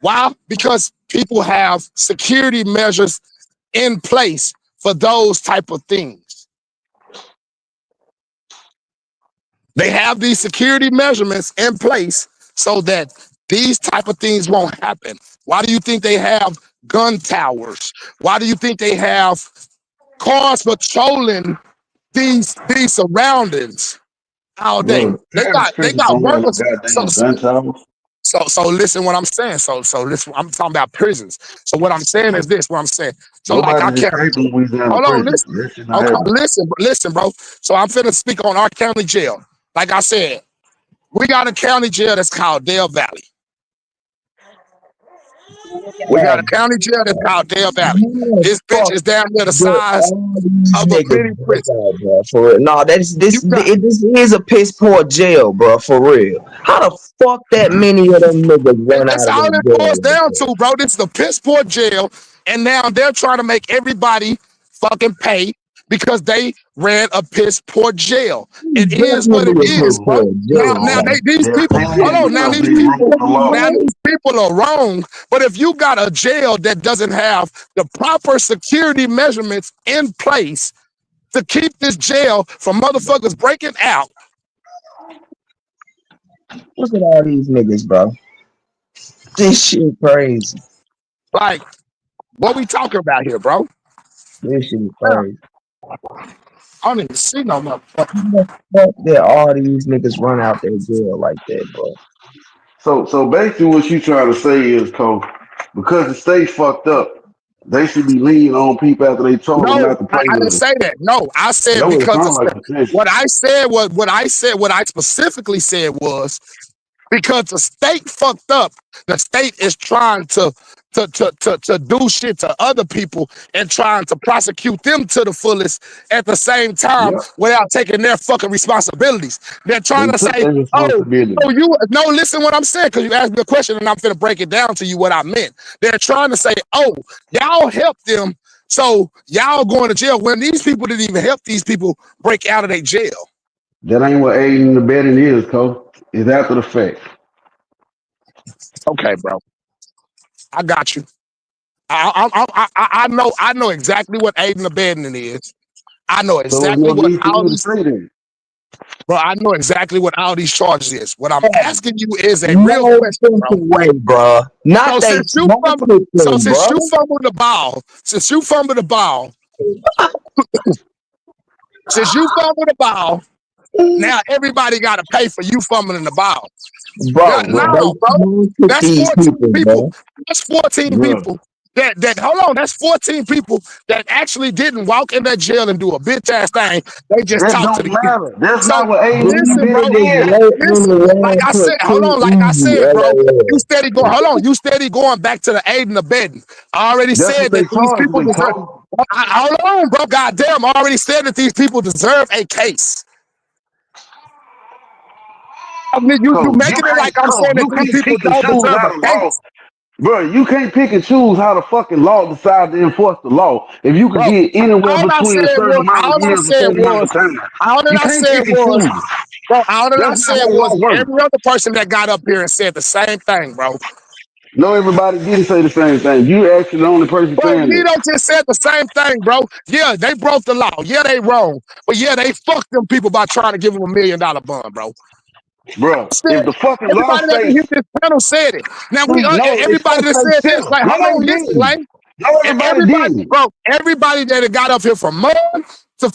Why? Because people have security measures in place for those type of things. They have these security measurements in place so that these type of things won't happen. Why do you think they have gun towers? Why do you think they have cars patrolling these surroundings all day? Bro, They Paris got they prison got don't have no workers. So goddamn gun towers. so listen what I'm saying. So listen, I'm talking about prisons. So what I'm saying is this, what I'm saying. So like I Nobody's can't escaping Louisiana hold on, prison. listen. That shit not Okay, happening. listen, bro. So I'm finna speak on our county jail. Like I said, we got a county jail that's called Dale Valley. We got a county jail that's called Dale Valley. This bitch Fuck, is down there the but size all these of a niggas mini break prison. out, bro. For real. No, You got this is a piss poor jail, bro. For real. How the fuck that many of them niggas run that's out of all that it boils jail like down that? to, bro. This is the piss poor jail, and now they're trying to make everybody fucking pay because they ran a piss poor jail. It is what it Definitely a piss is, No, bro. poor Now jail, these they're people, saying hold it on. because they wrote the law. Now these people are wrong. But if you got a jail that doesn't have the proper security measurements in place to keep this jail from motherfuckers breaking out, Look at all these niggas, bro. This shit crazy. like what we talking about here, bro? This shit Yeah, crazy. I don't even see no motherfucker. How the fuck that all these niggas run out their jail like that, bro? So basically what you trying to say is, Cole, because the state fucked up, they should be leaning on people after they told them No, not to I play didn't with us. say that. No, I said That what it because sounds like potential. what I specifically said was because the state fucked up. The state is trying to do shit to other people and trying to prosecute them to the fullest at the same time Yep. without taking their fucking responsibilities. They're trying They to took say, their "Oh, responsibility. oh, you no." Listen, what I'm saying, because you asked me a question and I'm finna break it down to you what I meant. They're trying to say, "Oh, y'all helped them, so y'all going to jail." When these people didn't even help these people break out of their jail. That ain't what aiding and abetting is, Cole. It's after the fact. Okay, bro, I got you. I know exactly what aiding and abetting is. I know So it's exactly no what need for all you to these, say that. bro. I know exactly what all these charges is. What I'm asking you is a real No question, bro. fucking way, bro. So Not they since you smoking fumbled, so them, since bro. you fumbled the ball, since you fumbled the ball, since you fumbled the ball, Now everybody got to pay for you fumbling the ball. Bro, No, but they bro. taunted That's these 14 people, people. bro. That's 14 bro. people that hold on. That's 14 people that actually didn't walk in that jail and do a bitch ass thing. They just That talked to don't the kids. matter. That's So not what aid and These listen, bro. abetting niggas is. That late on listen, the like wall I said, put hold too on. Like I easy, said, bro. You LOL. steady go. Hold on. You steady going back to the aid and abetting. I already That's what said they that these charged people with, deserve. Cole. Hold on, bro. Goddamn, I already said that these people deserve a case. I mean, you Cole, making it like I'm saying that you these can't people pick and don't choose deserve how a the law. case, Bro, you can't pick and choose how the fucking law decides to enforce the law. If you could bro. get anywhere All I between a said certain was, amount of years, a certain amount of time, all that you I can't said pick and was, choose. bro, all that I That's not said how the was law works. every other person that got up here and said the same thing, bro. No, everybody didn't say the same thing. You actually the only person Bro, saying it. Nito just said the same thing, bro. Yeah, they broke the law. Yeah, they wrong. But yeah, they fucked them people by trying to give them $1 million bond, bro. Bro, Said, if the fucking law everybody that can states, hit this panel said it. Now no, it's everybody supposed that to say said this, center. like, No, hold they on, listen, didn't. Lane. No, everybody Everybody, didn't. bro, everybody that got up here from Mud to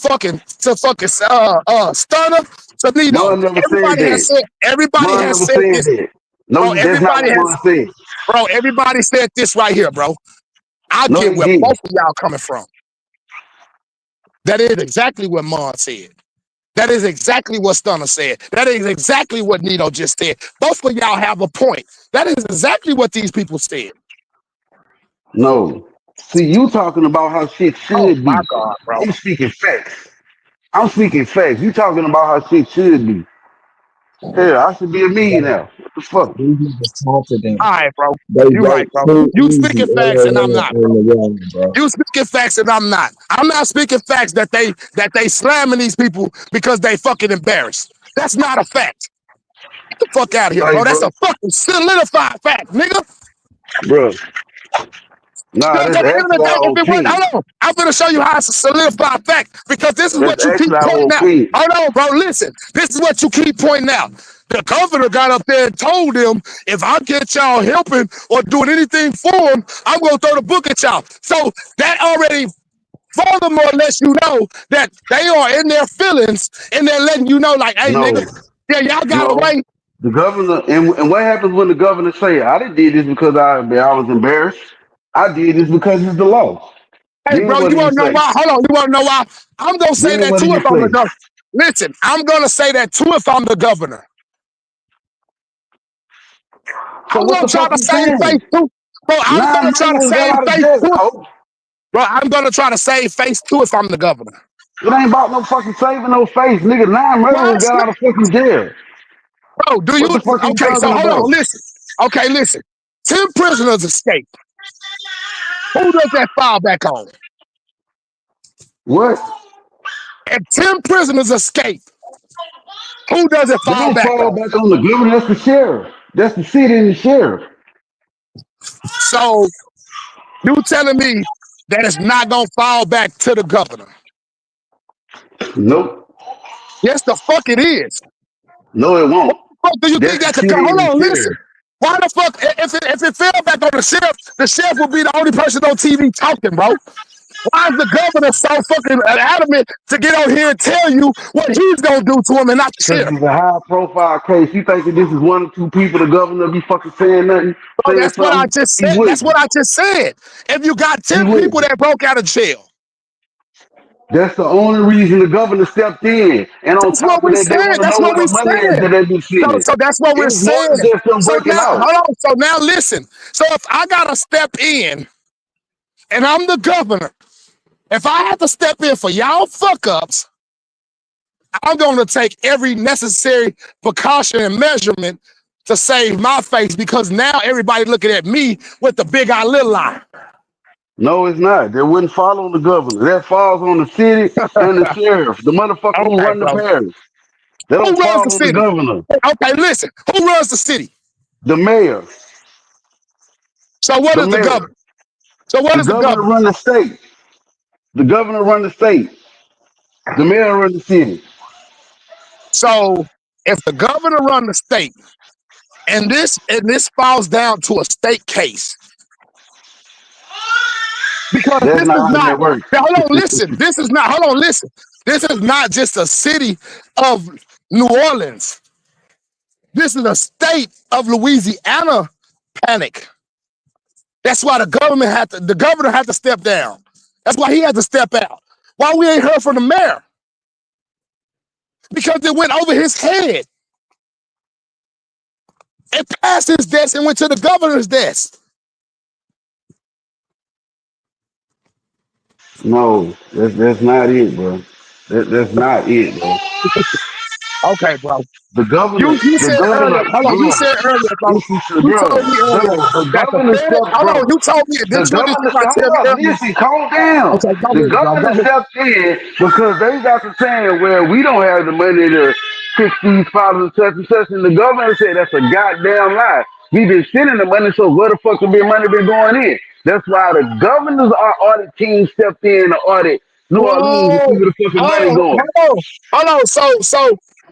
Stunner to Nito. Mom never said that. Everybody Mom has never said said this, that. No, bro. that's not what Mom said. Everybody said this right here, bro. I No, get they where didn't. both of y'all coming from. That is exactly what Mon said. That is exactly what Stunner said. That is exactly what Nito just said. Both of y'all have a point. That is exactly what these people said. No. See, you talking about how shit Oh should my be. God, bro. I'm speaking facts. I'm speaking facts. You talking about how shit should be. Hell, I should be a millionaire. What the fuck? These niggas taunted them. All right, bro. They You right, wrote bro. too You easy, speaking facts and I'm LOL not, on bro. the wall, bro. You speaking facts and I'm not. I'm not speaking facts that they slamming these people because they fucking embarrassed. That's not a fact. Get the fuck out of here, Hey, bro. That's bro. a fucking solidified fact, nigga. Bro. Nah, Because that's at the end of actually the day, our if it wasn't, opinion. hold on, I'm gonna show you how it's a solidified fact. Because this is That's what you keep actually our pointing out. opinion. Hold on, bro. Listen, this is what you keep pointing out. The governor got up there and told them, if I get y'all helping or doing anything for them, I'm gonna throw the book at y'all. So that already furthermore lets you know that they are in their feelings and they're letting you know, like, hey, nigga, No, yeah, y'all got no. away. The governor, and what happens when the governor say, I didn't did this because I was embarrassed. I did this because it's the law. Hey, Then bro, what you do you want to know say? why? Hold on, you want to know why? I'm gonna say Then that what do too you if I'm the say? governor. Listen, I'm gonna say that too if I'm the governor. So I'm what gonna the try fuck to you save saying? face too. Bro, I'm gonna 9 try to murderers got save out of face jail, too. coach. Bro, I'm gonna try to save face too if I'm the governor. It ain't about no fucking saving no face, nigga. 9 Why murderers it's got not? out of fucking jail. Bro, do you What the fuck you okay, so talking hold about? on, listen. Okay, listen. 10 prisoners escape. Who does that fall back on? What? If 10 prisoners escape, who does it They fall don't back fall on? back on the governor. That's the sheriff. That's the city and the sheriff. So you telling me that it's not gonna fall back to the governor? Nope. Yes, the fuck it is. No, it What won't. the fuck do you think That's the that could come? city Hold and the on, listen. sheriff. Why the fuck, if it fell back on the sheriff will be the only person on TV talking, bro. Why is the governor so fucking adamant to get on here and tell you what he's gonna do to him and not the Because sheriff? it's a high profile case. You think that this is one or two people, the governor be fucking saying nothing, Bro, saying that's what I something? just He said. That's wouldn't. what I just said. If you got He 10 people wouldn't. that broke out of jail, That's the only reason the governor stepped in. And on that's what top of we that, they said. want to know That's what where we the money is said. that they be sending. So that's what we're It's more saying. than just them So breaking now, out. hold on. So now listen. So if I gotta step in and I'm the governor, if I have to step in for y'all fuck ups, I'm gonna take every necessary precaution and measurement to save my face because now everybody looking at me with the big eye, little eye. No, it's not. They wouldn't fall on the governor. That falls on the city and the sheriff, the motherfucker who Okay, run the bro. parish. They Who don't runs the fall on the city? governor. Okay, listen. Who runs the city? The mayor. So what The is the mayor. governor? So what The is the governor governor? run the state. The governor run the state. The mayor run the city. So if the governor run the state and this falls down to a state case, Because That's this not is how not, that works. now, hold on, listen. This is not, hold on, listen. This is not just a city of New Orleans. This is a state of Louisiana panic. That's why the governor had to step down. That's why he had to step out. Why we ain't heard from the mayor? Because it went over his head. It passed his desk and went to the governor's desk. No, that's not it, bro. That's not it, bro. Okay, bro. The governor, You the said governor, earlier, hold on, you bro. said earlier, bro. Listen, You bro. told me earlier The that the governor Fed, stepped, hold on, bro. you told me, The didn't you governor, just I hold tell me up, earlier? listen, calm down. Okay, go The ahead, bro. Go governor ahead. stepped in because they got to saying, well, we don't have the money to fix these problems, such and such. And the governor said that's a goddamn lie. We been sending the money, so where the fuck the money been going in? That's why the governors, our audit team stepped in to audit New Orleans to see Whoa, where the fucking money oh, going. hold on.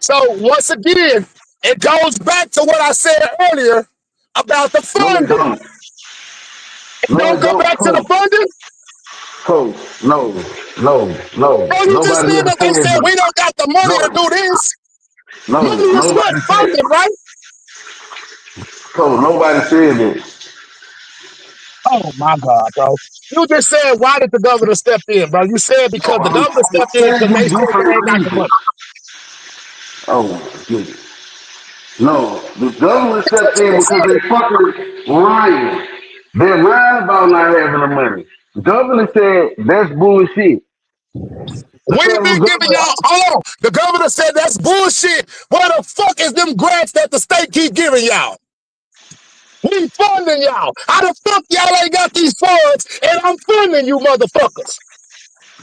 So once again, it goes back to what I said earlier about the No, it funding. don't. It No, don't it go don't, back to the coach. funding. Coach, no, no, no. Bro, you just Nobody said never that they said said that. we don't got the money to No, do this. Money no, is what? nobody said. Funding, right? Coach, nobody said that. Oh my God, bro. You just said why did the governor step in, bro? You said No, because the governor I'm stepped in telling because you they said they different ain't got the reasons. money. Oh my goodness. No, the government That's what stepped you in just because said. they fucking lying. They're lying about not having the money. The governor said that's bullshit. The We federal been giving government. y'all, hold on. The governor said that's bullshit. Where the fuck is them grants that the state keep giving y'all? We funding y'all. How the fuck y'all ain't got these funds and I'm funding you motherfuckers?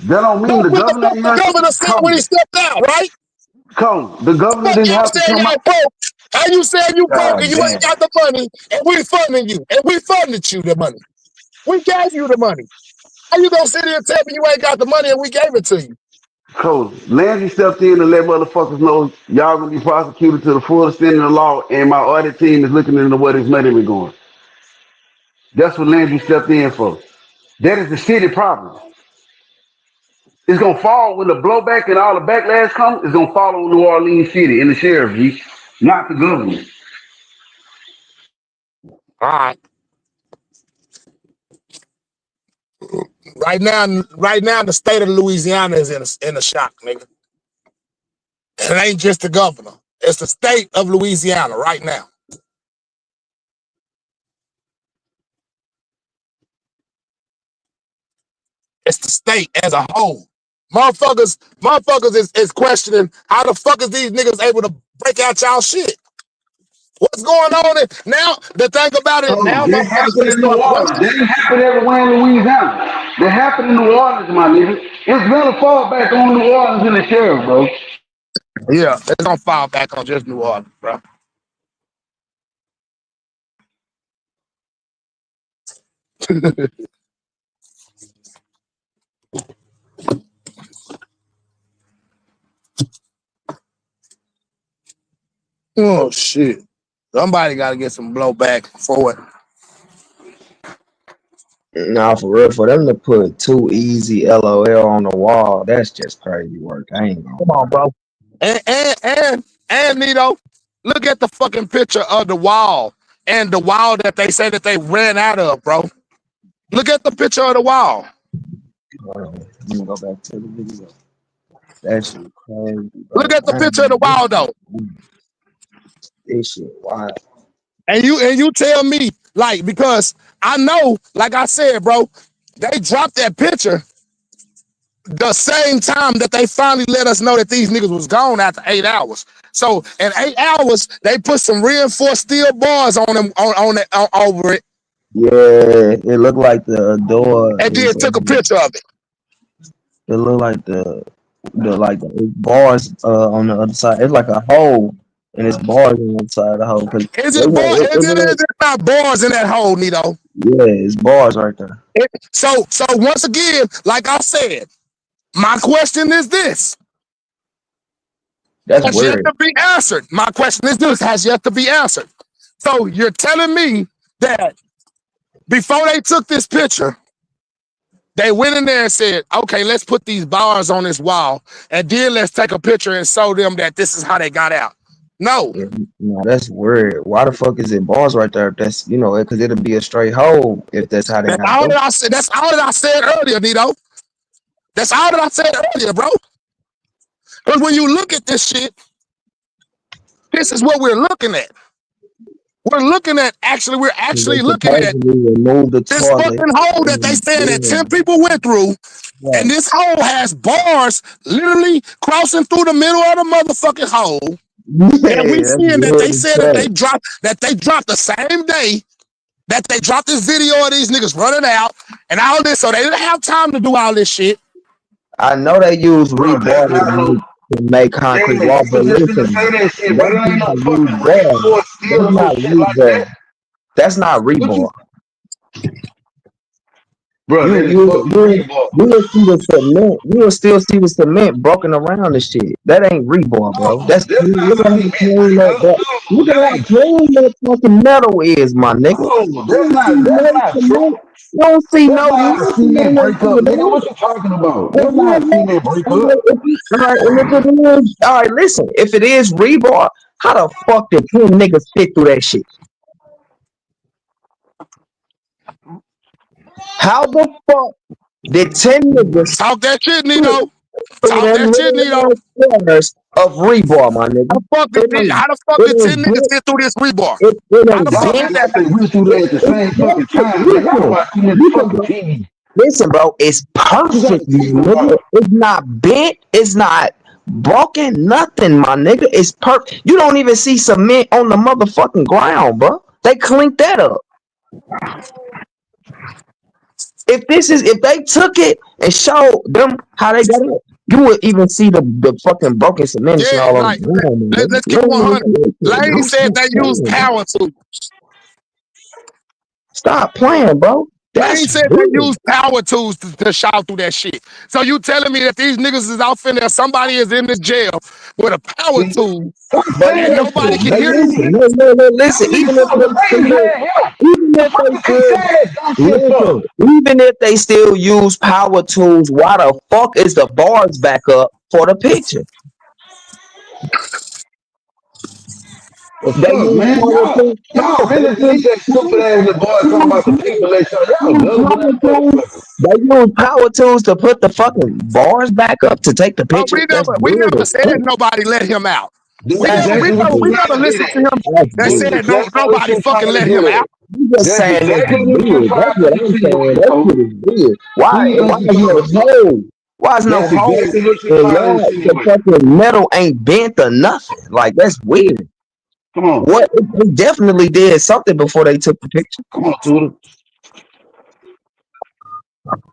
That don't mean That's the what the governor fuck ain't the have to governor said when he come. stepped out, right? Come. The governor Fuck didn't y'all have to saying come y'all out. broke. How you saying you broke and God you ain't damn. got the money and we funding you and we funded you the money. We gave you the money. How you gonna sit here and tell me you ain't got the money and we gave it to you? Coach, Landry stepped in to let motherfuckers know y'all gonna be prosecuted to the full extent of the law, and my audit team is looking into where this money been going. That's what Landry stepped in for. That is the city problem. It's gonna fall when the blowback and all the backlash comes. It's gonna fall on New Orleans City and the sheriff, G, not the government. All right. Right now, the state of Louisiana is in a shock, nigga. It ain't just the governor. It's the state of Louisiana right now. It's the state as a whole. Motherfuckers is questioning how the fuck is these niggas able to break out y'all shit? What's going on? Now, the thing about it, So now that motherfuckers happened gonna in New start Orleans. That questioning. didn't happen everywhere in Louisiana. That happened in New Orleans, my nigga. It's gonna fall back on New Orleans and the sheriff, bro. Yeah, it's gonna fall back on just New Orleans, bro. Oh shit. Somebody gotta get some blowback for it. Nah, for real, for them to put too easy LOL on the wall, that's just crazy work. I ain't gonna Come on, lie. bro. And Nito, look at the fucking picture of the wall and the wall that they say that they ran out of, bro. Look at the picture of the wall. Hold on. Let me go back to the video. That shit crazy, Look bro. at the picture of the wall though. This shit wild. And you tell me, like, because I know, like I said, bro, they dropped that picture the same time that they finally let us know that these niggas was gone after 8 hours. So in 8 hours, they put some reinforced steel bars on them over it, Yeah, it looked like the door and then is. took a picture of it. It looked like the bars on the other side. It's like a hole, and it's bars on the other side of the hole. Cause Is it bar? Is it not bars in that hole, Nito? yeah, it's bars right there. So once again, like I said, my question is this: That's has yet weird. to be answered. My question is this: has yet to be answered. So you're telling me that before they took this picture, They went in there and said, okay, let's put these bars on this wall, and then let's take a picture and show them that this is how they got out. No. No, that's weird. Why the fuck is it bars right there? If that's because it'll be a straight hole if that's how they That's got all through. that I said. That's all that I said earlier, Nito. That's all that I said earlier, bro. Because when you look at this shit, this is what we're looking at. We're actually They looking at supposedly removed the this toilet. fucking hole that they And, said that 10 yeah, people went through. And right. this hole has bars literally crossing through the middle of the motherfucking hole. And we Yeah, that's seeing that weird they as said fuck. that they dropped the same day that they dropped this video of these niggas running out and all this. So they didn't have time to do all this shit. I know they use Bro, rebar that's not no. to make concrete Damn, wall, you but was just gonna listen, say that shit, bro. that's That ain't no not fucking rebar. reinforced steel That's or no not shit like that. rebar. That's not What rebar. you, bro? You That is you fucking you rebar. you will see the cement. You will still see the cement broken around the shit. That ain't rebar, bro. No, That's that's look not at how cement, clean bro. that. No, Look at that how ain't true. clean that fucking metal is, my nigga. No, You don't see that's no not true. cement. You don't see That's no not how nothing on cement that break up, nigga. shit, What you talking about? man. That's not how cement break All up. right, and if it is, all right, listen. If it is rebar, how the fuck did 10 niggas fit through that shit? How the fuck did 10 niggas Talk that shit, fit Nito. through Talk them that shit, Nito. little ass corners of rebar, my nigga? How the fuck It did 10 ain't niggas bent. get through this rebar? It How the ain't fuck Y'all did act bent. that like they happen? went through there at the It's same fucking perfect. time, man. Y'all watch too much fucking TV. Listen, bro. It's What you perfect, guys my talking nigga. about? It's not bent. It's not broken. Nothing, my nigga. It's perfect. You don't even see cement on the motherfucking ground, bro. They cleaned that up. If they took it and showed them how they got it, you would even see the fucking broken cement and shit Yeah, all on like, the ground, man. let's You keep it don't even 100. see that shit, Lane bro. said Stop they use playing, bro. power tools. Stop playing, bro. Lane That's said they weird. use power tools to shout through that shit. So you telling me that these niggas is out in there, somebody is in the jail with a power See, tool, stop but saying and that nobody shit, can Hey, hear nigga. you? listen, no, listen. Y'all need something. The ladies had help. Even The if fuck they you keep still, saying that dumb shit for? listen, even if they still use power tools, why the fuck is the bars back up for the picture? The They fuck, use man? power tools. Y'all They really use need that stupid ass little boy talking about some people that show. Y'all gullible power than a tools. motherfucker. They use power tools to put the fucking bars back up to take the But picture. That's we weird never as said fuck. nobody let him out. That's exactly what That's you We weird. never trying to get listened to at. him That's that That's weird. said no exactly what nobody you fucking trying to let get him at. out. You just That's saying that's exactly what you weird. That's trying to what I'm saying. That insinuate, shit is weird. Why? who Why think you is no talking to? hole? Why is no That's hole? exactly what you And trying to why the insinuate. fucking metal ain't bent or nothing? Like that's weird. Come on. What? They definitely did something before they took the picture. Come on, Tudor.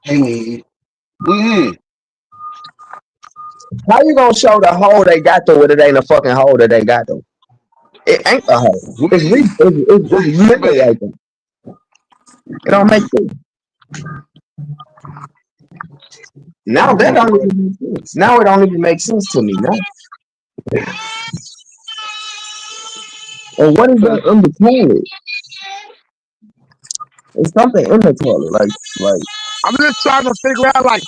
Hey, man. We in. How you gonna show the hole they got though? When it ain't a fucking hole that they got though? It ain't a hole. We. It's Jay, sit metal back. right there. It don't make sense. Now Come that on, don't bro. even make sense. Now it don't even make sense to me. Now. And what is Trying that to, in the toilet? It's something in the toilet. Like I'm just trying to figure out like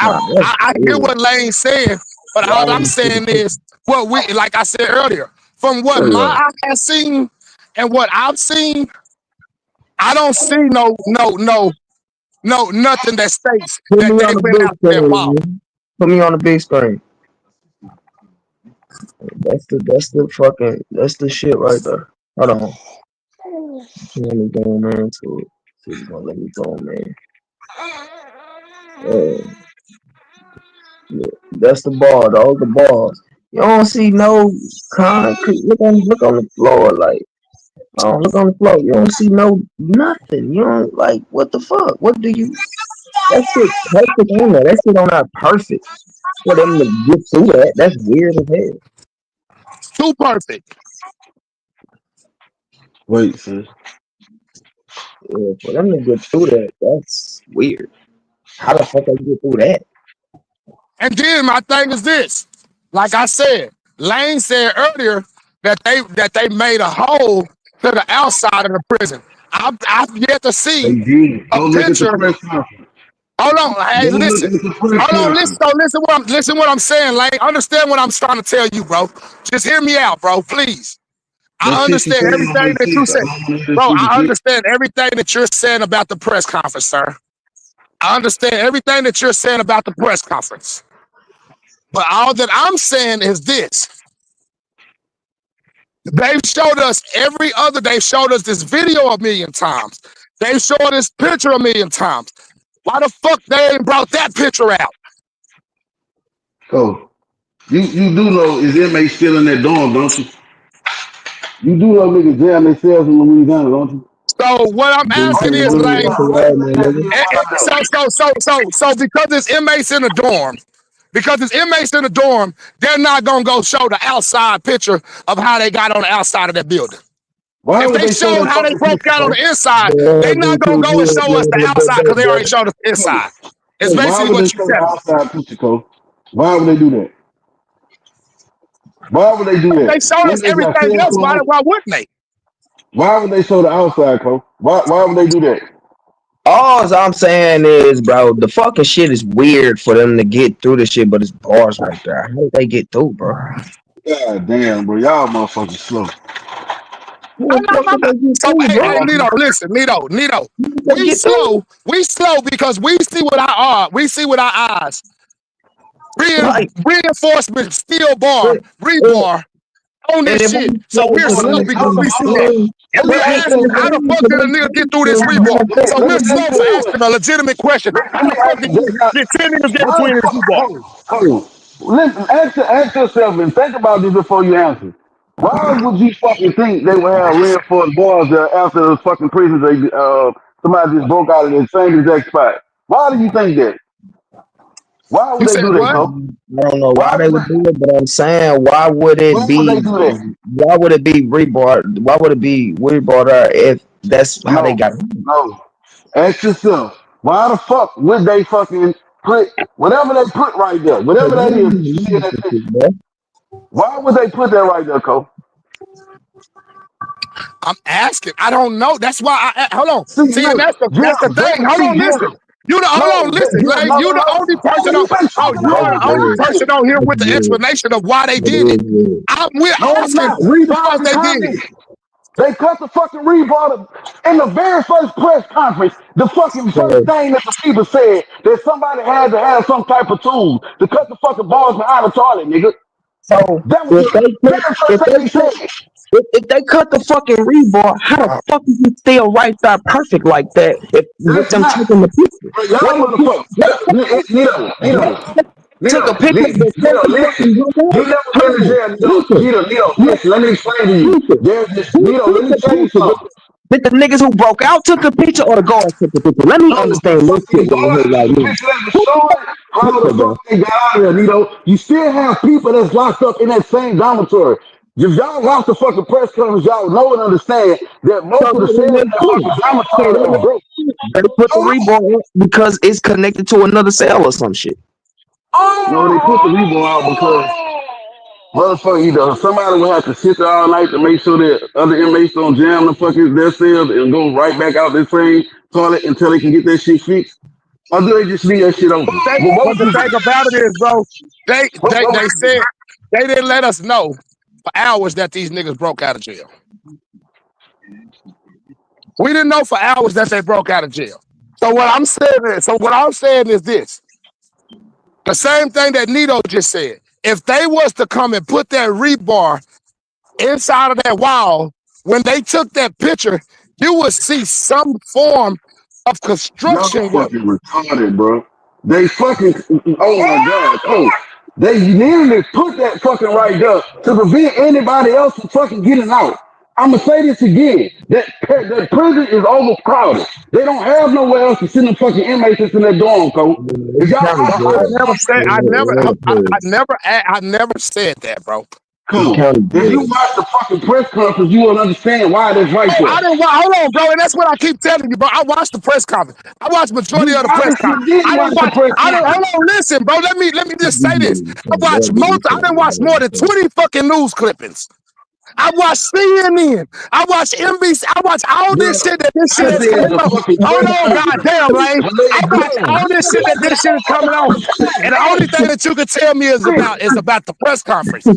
nah, that's I hear weird. what Lane's saying, but Why all would I'm you see the saying picture? is what we like I said earlier, from what my Right. eye has seen and what I've seen, I don't see nothing that states Put that me they on the went big out to that screen, wall. man. Put me on the big screen. That's the shit right there. Hold on. Let me go man to it. See if it's gonna let me go, man. Uh, yeah, that's the bar, those the bars. You don't see no concrete. Look on the floor, like oh look on the floor. You don't see no nothing. You don't like what the fuck? What do you that shit perfect on there. That shit on there perfect. For them to get through that, that's weird as hell. Too perfect. wait, sis. Yeah, for them to get through that, that's weird. How the fuck they get through that? And then my thing is this. Like I said, Lane said earlier that they made a hole to the outside of the prison. I've yet to They see did. a Go look at the picture press conference. Hold on. Hey, Go look listen. at the press Hold on, listen. conference. So listen what I'm saying, Lane. Understand what I'm trying to tell you, bro. Just hear me out, bro. Please. That I shit you understand saying don't everything make that you sense. I said. don't want to hear that Bro, stupid I shit. understand everything that you're saying about the press conference, sir. I understand everything that you're saying about the press conference. But all that I'm saying is this. They've showed us they've showed us this video a million times. They've showed this picture a million times. Why the fuck they ain't brought that picture out? So you do know is inmates still in that dorm, don't you? You do know niggas jam themselves in Louisiana, don't you? So what I'm Do Why asking you is, put you the like, want fuck? to Why lie, you my put that nigga? shit wild out? so because there's inmates in the dorm, they're not gonna go show the outside picture of how they got on the outside of that building. Why If would they they show showed that how they fucking broke picture, out on bro? the inside, they They not been gonna too go and good, show us man. the outside because they already showed us the Cole, inside. It's Cole, why basically would they what you show the telling me. outside picture, Cole? Why would they do that? Why would they do If they that? showed us And they got everything cell else, phones. why wouldn't they? Why would they show the outside, Cole? Why would they do that? All I'm saying is, bro, the fucking shit is weird for them to get through the shit, but it's bars right there. How did they get through, bro? God damn, bro. Y'all motherfuckers slow. How I the know, fuck I'm did not. they get So, through, hey, bro? Nito, listen, Nito. How did they get through? We slow because we see with our eyes. Like, Reinforcement, steel bar, and, rebar on and this if shit. I'm So we're So let slow me because we see hold that. on. And Let me we're ask asking, you how the this. fuck did a nigga get through this rebar? So Let me we're ask slow you for this asking a question. legitimate question. How Let me the fuck ask you this. did 10 niggas get Why between the this fuck? rebar? Hold on. Listen, ask yourself and think about this before you answer. Why would you fucking think they would have reinforced bars there after the fucking prisons they somebody just broke out of the same exact spot? Why do you think that? Why would You they said do that, what? Cole? I don't know why Why they would would do it, but I'm saying why would they do that? why would it be rebar? Why would it be rebar there if that's how they No, got? no. Ask yourself, why the fuck would they fucking put whatever they put right there, whatever that is that you see in that picture? Bro. Why would they put that right there, Cole? I'm asking. I don't know. That's why hold on. See, See, and look, that's the thing. Hold on, Jim, listen. Hold on, no, listen, Jim, Lane. no, You no, the no. only person Hey, on you been no, talking you all are the That's only fucking weird. person day. on here with That's the weird. explanation of why they That did is it. weird. We're No, I'm asking not. Read the why fucking they did it. comments. They cut the fucking rebar in the very first press conference. The fucking first So, thing that the people said that somebody had to have some type of tool to cut the fucking bars behind the toilet, nigga. so That was if the they cut, very if first thing they they cut, said. if they cut the fucking rebar, how the fuck is it still right there perfect like that? If with It's them not. taking the picture, Bro, what y'all motherfuckers. took a picture before the Listen. fucking broke You out? never been Hold to on, jail, listen, Listen, let me explain to you. listen. There's this, Who took let me the tell you picture? something. Did the niggas who broke out took the picture or the guards took the picture? Let me No, the understand this fucking shit right boys here took right the now. picture that was Who took showing the how the picture, bro? fuck they got out of there, You still have people that's locked up in that same dormitory. If y'all watch the fucking press conference, y'all know and understand that So most of the they cells in didn't that do it. fucking So dormitory are broke. they put the Hold on. rebar up because it's connected to another cell or some shit. No, they put the rebar out because motherfucker, either somebody will have to sit there all night to make sure that other inmates don't jam the fucking their cells and go right back out the same toilet until they can get that shit fixed. Or do they just leave that shit open? Well, what But would the you do? thing about it is, bro, they What would you said they didn't let us know for hours that these niggas broke out of jail. We didn't know for hours that they broke out of jail. What I'm saying is this. The same thing that Nito just said. If they was to come and put that rebar inside of that wall, when they took that picture, you would see some form of Y'all construction work. fucking retarded, bro. They fucking, oh my god, oh. They literally put that fucking right there to prevent anybody else from fucking getting out. I'ma say this again. That prison is overcrowded. They don't have nowhere else to send the fucking inmates that's in that dorm, coach. If It's y'all county watch Bro, the I jail. press never said conference, I never said that, bro. It's cool. county If you jail. watch the fucking press conference, you will understand why that's right Oh, there. I didn't watch. Hold on, bro, and that's what I keep telling you, bro. I watched the press conference. I watched majority You of the press conference. obviously didn't I didn't watch the watch. press I didn't. Hold conference. on, listen, bro. Let me just say this. I watched most. I didn't watch more than 20 fucking news clippings. I watch CNN. I watch NBC. I watch all Bro, this shit that this shit I is said coming the on. fucking Hold press on, conference. goddamn, Lane. But let I it watch go. all this shit that this shit is coming on. And the only thing that you can tell me is about the press conference.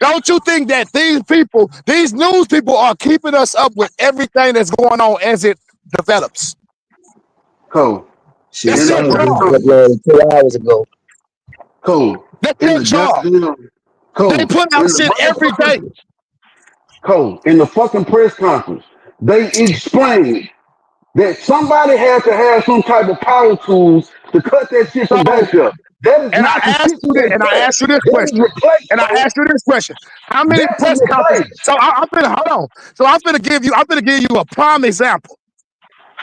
Don't you think that these people, these news people, are keeping us up with everything that's going on as it develops? Cool. Shit, That's In the their some of press this job. was conference. uploaded 2 hours ago. Cool. That's In their the job. goddamn They cool. put out In the shit every day. motherfucking cool. In the fucking press conference, they explained that somebody had to have some type of power tools to cut that shit from back So, there. That is not the shit you expect. asked you this That is question. replaced, And I bro. asked you this question. How many That is press conferences? replaced. So I'm gonna hold on. So I'm gonna give you a prime example.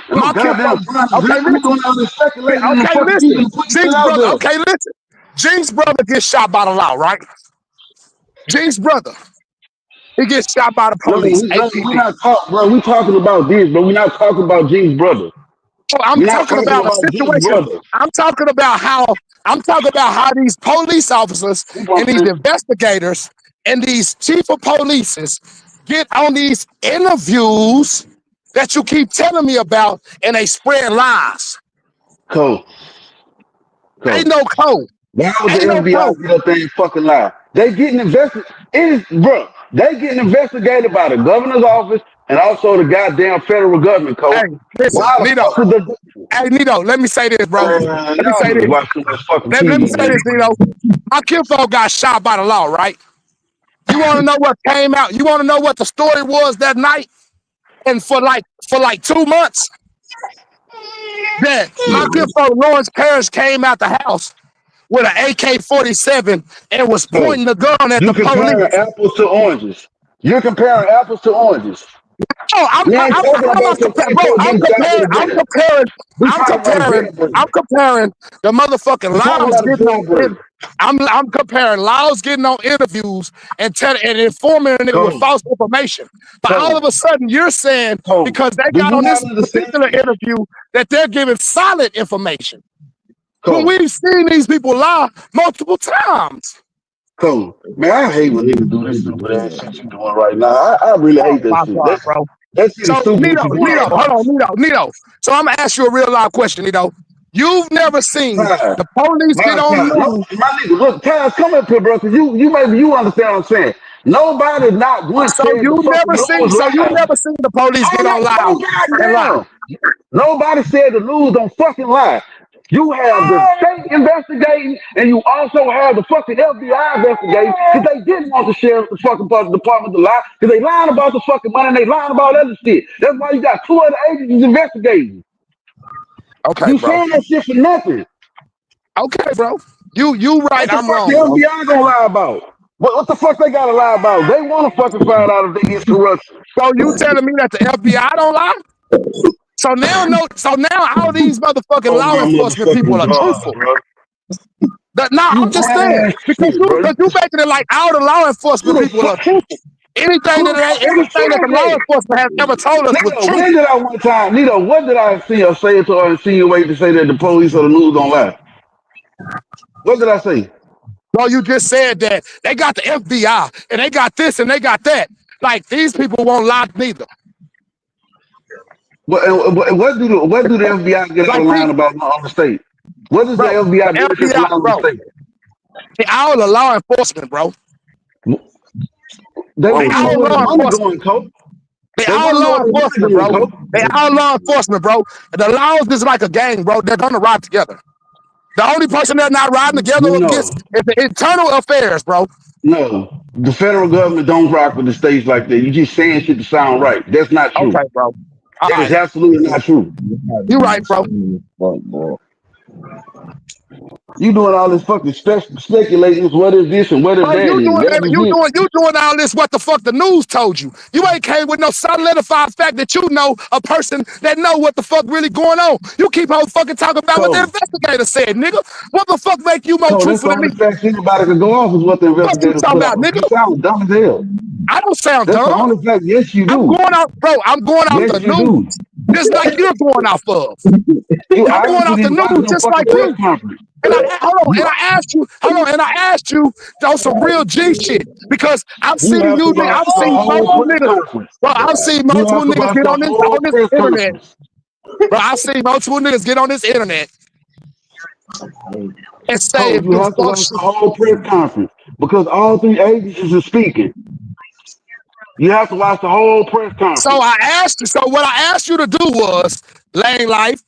No My kid, goddamn promises. okay, You listen. doing all this speculating and Okay, fucking listen. keeping putting shit Jinx out brother. there. Okay, listen. Jinx brother gets shot by the law, right? Jinx brother, he gets shot by the No, police. we're APD. not talking, bro. We talking about this, but we're not talking about G's brother. So I'm We're not talking talking about a about G's situation. brother. I'm talking about how these police officers You know what and I'm these saying? investigators and these chief of polices get on these interviews that you keep telling me about and they spread lies. Cool. Ain't Cool. no code. Why would the Ain't no code. FBI get up there and fucking lie? They getting invested. It is, bro. They getting investigated by the governor's office and also the goddamn federal government, Hey, coach. listen, Why the Nito. fuck would they? Hey, Nito, let me say this, bro. Let me Y'all say niggas this. watch too much fucking Let me TV, say man. this, Nito. My kinfolk got shot by the law, right? You want to know what came out? You want to know what the story was that night? And for like 2 months, that my kinfolk Lawrence Parrish came out the house with an AK-47 and was Cool. pointing the gun at You the police. comparing apples to oranges. You're comparing apples to oranges. Oh, We ain't talking how am I about your comparing, bro? kinfolk getting shot in the jail. We talking about a jailbreak. I'm comparing the motherfucking We talking Lyles about a getting on it. jailbreak. I'm comparing Lyles getting on interviews and informing a nigga with Cool. false information. But all of Cool. a sudden you're saying Cool. because they Do got you on not this understand? particular interview that they're giving solid information. When Cool. we've seen these people lie multiple times. Cool. Man, I hate when niggas do this stupid ass shit you doing right now. I really Oh hate that my shit. God, bro. That shit is So stupid what Nito, you doing Nito, right hold now. on, Nito. So I'm gonna ask you a real live question, Nito. You've never seen Time. the police get My on time. No, news. my nigga, look, time, come up here, bro, because you maybe you understand what I'm saying. Nobody not once said the fucking news was So you live. never seen the police get on live Oh, and lie. goddamn. Nobody said the news don't fucking lie. You have the state investigating, and you also have the fucking FBI investigating, because they didn't want the sheriff, the fucking department to lie, because they lying about the fucking money, and they lying about other shit. That's why you got two other agencies investigating. Okay, You bro. saying that shit for nothing. Okay, bro. You right, What the I'm fuck the wrong, bro. FBI gonna lie about? What the fuck they gotta lie about? They wanna fucking find out if they get corruption. So you telling me that the FBI don't lie? So now all these motherfucking Oh law my enforcement people motherfucking are god, truthful. bro. No, You I'm just saying ass because shit, bro. you making it like all the law Who enforcement the people are fuck? truthful. Who the fuck ever Anything that said the law that? enforcement has ever told us was Nigga, true. when did I one time, Nito, what did I see or say to or insinuate to say that the police or the news don't lie? What did I say? Bro, you just said that they got the FBI and they got this and they got that. Like these people won't lie neither. What do the FBI get out Like of line about on the state? What does the bro, the FBI benefit from FBI, lying on the bro, state? they all the law enforcement, bro. They They want to know all where the law money enforcement. going, coach. They They all want to know law where the money enforcement, going, bro. coach. They all law enforcement, bro. The laws is like a gang, bro. They're gonna ride together. The only person they're not riding together No, against is the internal affairs, bro. no. The federal government don't rock with the states like that. You just saying shit to sound right. That's not true. Okay, bro. All That is right. absolutely not true. You right, bro. Fuck, bro. You doing all this fucking speculating. What is this and what is Bro, that? And that is it. you doing all this what the fuck the news told you. You ain't came with no solidified fact that you know a person that know what the fuck really going on. You keep on fucking talking about what the Cold. investigator said, nigga. What the fuck make you more Cold. That's truthful the than me? only facts anybody can go off is what the What you investigators talking put about, out. nigga? You sound dumb as hell. I don't sound That's the dumb. only fact. Yes, you I'm do. going out, bro. I'm going out Yes, the you news. do. just like you're going off of. You I'm going obviously off the didn't watch news no just fucking like press you. conference. And hold on, You, and I asked you, on some real G shit because you have to watch I've the seen whole multiple press niggas, conference. bro. I've seen You multiple have to niggas watch get the on whole this press internet, conference. bro. I've seen multiple niggas get on this internet and say Cole, if you you have to fuck watch the shit. whole press conference because all three agencies are speaking. You have to watch the whole press So conference. I asked you. So what I asked you to do was Lane Life.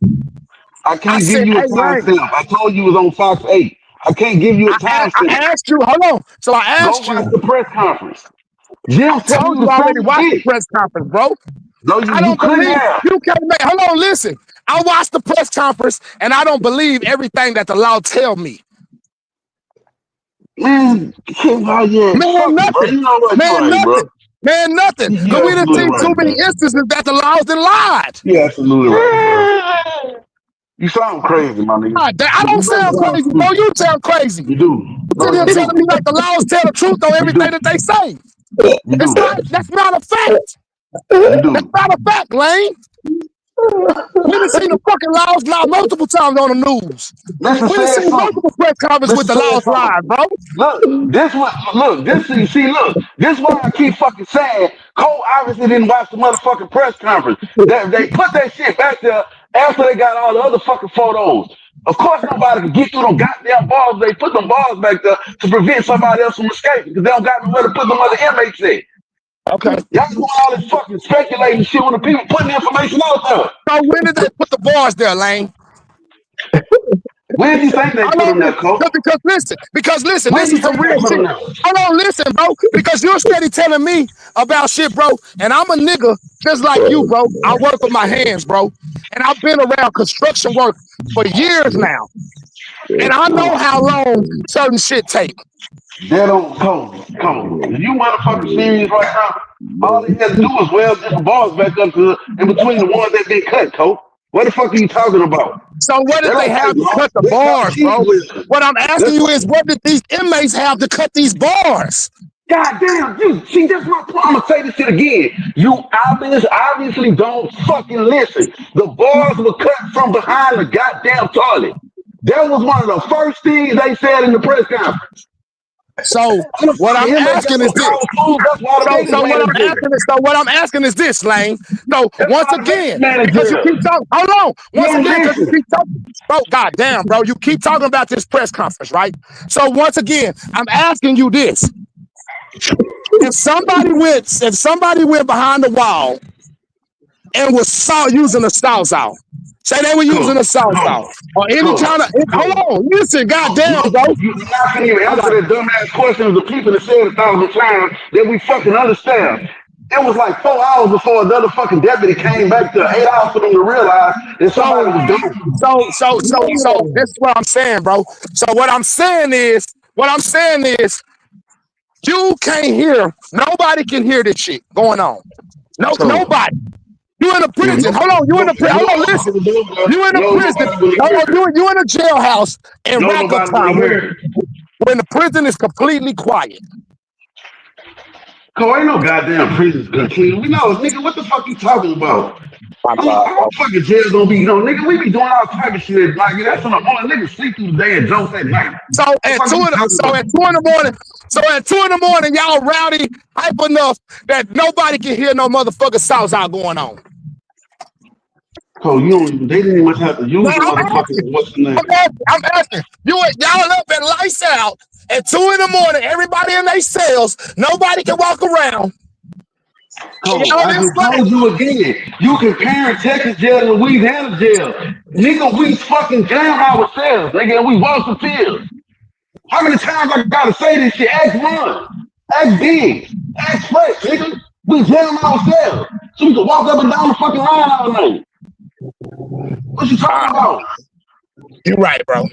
I I can't give said, you a hey Lane. timestamp. I told you it was on Fox 8. I can't give you a I timestamp. asked you. Hold on. So I Go asked watch you. the press conference. I Jim's telling told you you the I already same watched the shit. press conference, bro. No, I you don't couldn't believe have. you can't make. Hold on, listen. I watched the press conference and I don't believe everything that the law tell me. Man, oh yeah, Man, fuck it, bro. nothing. You know what? You Man, right, bro. nothing. Man, nothing. Cause You're we done absolutely seen too right, many bro. instances that the laws done lied. You're absolutely right, bro. You sound crazy, my nigga. I don't You really sound sound crazy, bro. stupid. You sound crazy. You do. You No, sit here you telling me do. like the laws tell the truth on You everything do. that they say. You It's do. not. That's not a fact. You That's do. not a fact, Lane. We done seen the fucking laws lie multiple times on the news. Listen, We done say seen something. multiple press conferences with Listen, the say laws something. lied, bro. This why I keep fucking saying Cole obviously didn't watch the motherfucking press conference. They put that shit back there after they got all the other fucking photos. Of course nobody can get through them goddamn bars. They put them bars back there to prevent somebody else from escaping because they don't got nowhere to put them other inmates in. Okay. Y'all doing all this fucking speculating shit when the people putting the information out there. So when did they put the bars there, Lane? Where do you think they How put long them there, Cole? because listen, Where this do you is some think they real put them shit. there? Hold on, listen, bro, because you're steady telling me about shit, bro, and I'm a nigga just like you, bro. I work with my hands, bro, and I've been around construction work for years now, and I know how long certain shit take. They don't come. If you motherfucking serious right now, all they had to do was weld different balls back up to in between the ones that been cut, Cope. What the fuck are you talking about? So what They did they don't have take to long. cut the That's called bars, cheese bro? whiz. What I'm asking That's you is, what did these inmates have to cut these bars? God damn, you see that's my point. I'm gonna say this shit again. You obviously don't fucking listen. The bars were cut from behind the goddamn toilet. That was one of the first things they said in the press conference. So what I'm Motherfucking inmate got asking is them this. cold tools. That's why the maintenance manager. So what I'm asking is this, Lane. So That's once why the maintenance again, because you keep manager. talking, hold on. You Once don't again, because you listen. keep talking, bro. Goddamn, bro, you keep talking about this press conference, right? So once again, I'm asking you this: if somebody went behind the wall and was using a saw saw, say they were using a Cool. saw saw, Cool. or any Cool. kind of, hold Cool. on, listen, goddamn, Look, bro. you're not gonna even All answer right. that dumbass question of the people that said 1,000 times that we fucking understand. It was like 4 hours before another fucking deputy came back to 8 hours for them to realize that somebody So, was gone. so this is what I'm saying, bro. So what I'm saying is, you can't hear. Nobody can hear this shit going on. No, So, nobody. You in a if prison. Hold on. You in the prison. Hold on. Listen. You in a prison. nobody would have Hold on. heard it. You in a jailhouse in No, Raccoon nobody would have time heard it. when the prison is completely quiet. Cause ain't no goddamn prisons continue. We know, nigga, what the fuck you talking about? My I mean, God, how bro. fucking jail gonna be, nigga, we be doing all type of shit. Like, that's on the morning. Niggas sleep through the day and jokes at night. So The at fuck two, are you in the, talking so about? at 2 in the morning, y'all rowdy hype enough that nobody can hear no motherfucking sauce out going on. So you don't even, they didn't even have to No, use the motherfucking, what's the name? I'm asking. Y'all up at lights out at 2 in the morning. Everybody in their cells. Nobody can walk around. And Cole, y'all I this just late. told you again. You comparing Texas jail to Louisiana jail. Nigga, we fucking jam ourselves, nigga, and we walk the field. How many times I gotta say this shit? Ask one, ask big, ask fresh, nigga. We jam ourselves. So we can walk up and down the fucking line all night. What you talking about? You right, bro.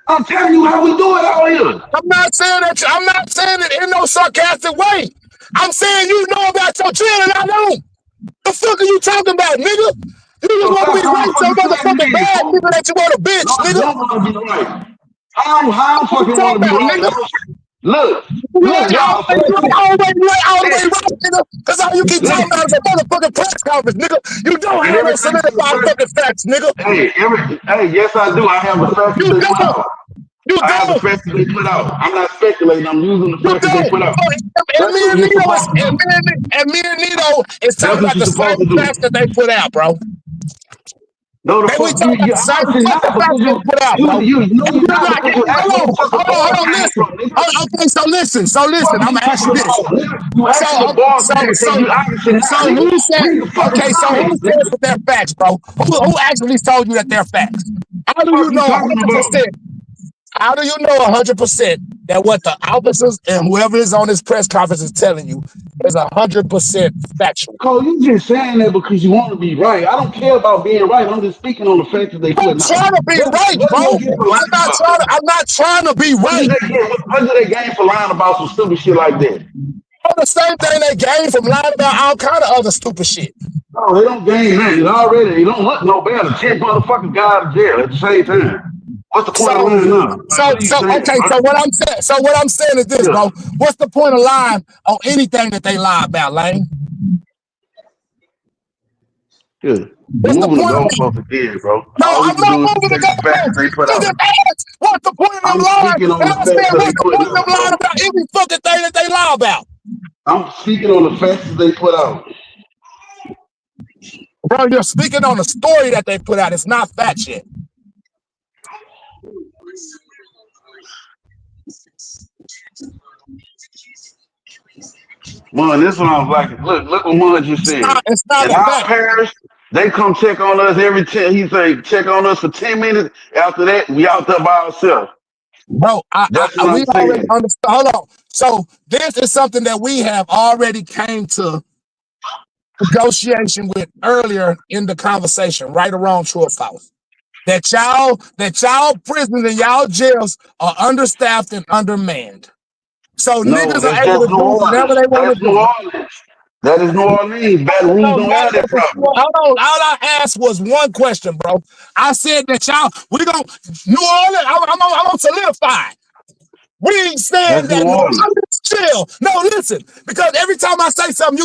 I'm telling you how we do it out here. I'm not saying it in no sarcastic way. I'm saying you know about your jail and I don't. The fuck are you talking about, nigga? You just So want to stop be trying to right so fucking play motherfucking me then, bad, fool. nigga, that you want a No, bitch, I nigga. don't want to be right. How What you fucking want talking to be about, right? nigga? Look, Look, y'all You ain't fucking. all the way right, nigga. Cause all you keep talking about is a motherfucking press conference, nigga. You don't And have no everything to the solidified first. fucking facts, nigga. Hey, yes, I do. I have the facts that You they put don't. out. You I have the don't. facts that they put out. I'm not speculating. I'm using the You facts that they don't. put out. So, and That's me what and you're Nito supposed to do. and me and Nito is talking That's what about you're the supposed same to do. facts that they put out, bro. No, the Man, we fuck talking about you the same obviously not fucking because facts they put out, bro. you know you're You're not not. because you asked where the fuck the Hold bar on, came listen. from, nigga. Okay, so listen. Fuck I'm you gonna ask talking you this. about, nigga. You So, asked where the bar so, came so, from. You obviously not, so nigga. who said? Read the fucking Okay, so who comments, says nigga. that they're facts, bro? Who actually told you that they're facts? How do you Fuck you know talking about? 100%? How do you know 100% that what the officers and whoever is on this press conference is telling you is 100% factual? Cole, you just saying that because you want to be right. I don't care about being right. I'm just speaking on the fact that they I'm putting out. trying to be right, What bro. do they get for lying about that? I'm not trying to be What did right. they get? What did they gain for lying about some stupid shit like that? All the same thing they gained from lying about all kind of other stupid shit. No, they don't gain nothing. Already, they don't look no better. 10 motherfuckers got out of jail at the same time. What's the point of So, lying now? Like, what are you saying, okay. bro? So what I'm saying is this, Yeah, bro. What's the point of lying on anything that they lie about, Lane? yeah. What's the Moving the point of that? goalpost again, bro. No, All we I'm can not do is moving the take the facts that goalposts. they put I out. just asked, what's the point of them I'm lying? speaking on And the I facts said, that they what's the putting point of them out, lying bro. about every fucking thing that they lie about? I'm speaking on the facts that they put out. Bro, you're speaking on the story that they put out. It's not fact yet. Man, this one I was like, look what Mun just said. It's not In a our fact. parish, they come check on us every 10. He say, check on us for 10 minutes. After that, we out there by ourselves. Bro, That's what we I'm already saying. understand. Hold on. So this is something that we have already came to negotiation with earlier in the conversation, right or wrong, true or false. That y'all prisons and y'all jails are understaffed and undermanned. So No, niggas that's are able just to New do whatever Orleans. they want That's to New do. Orleans. That is New Orleans. Baton Rouge Don't don't matter have that if it's problem. hold on. All I asked was one question, bro. I said that we gonna New Orleans. I'm gonna solidify. We ain't saying That's New that New Orleans. Orleans chill. No, listen, because every time I say something,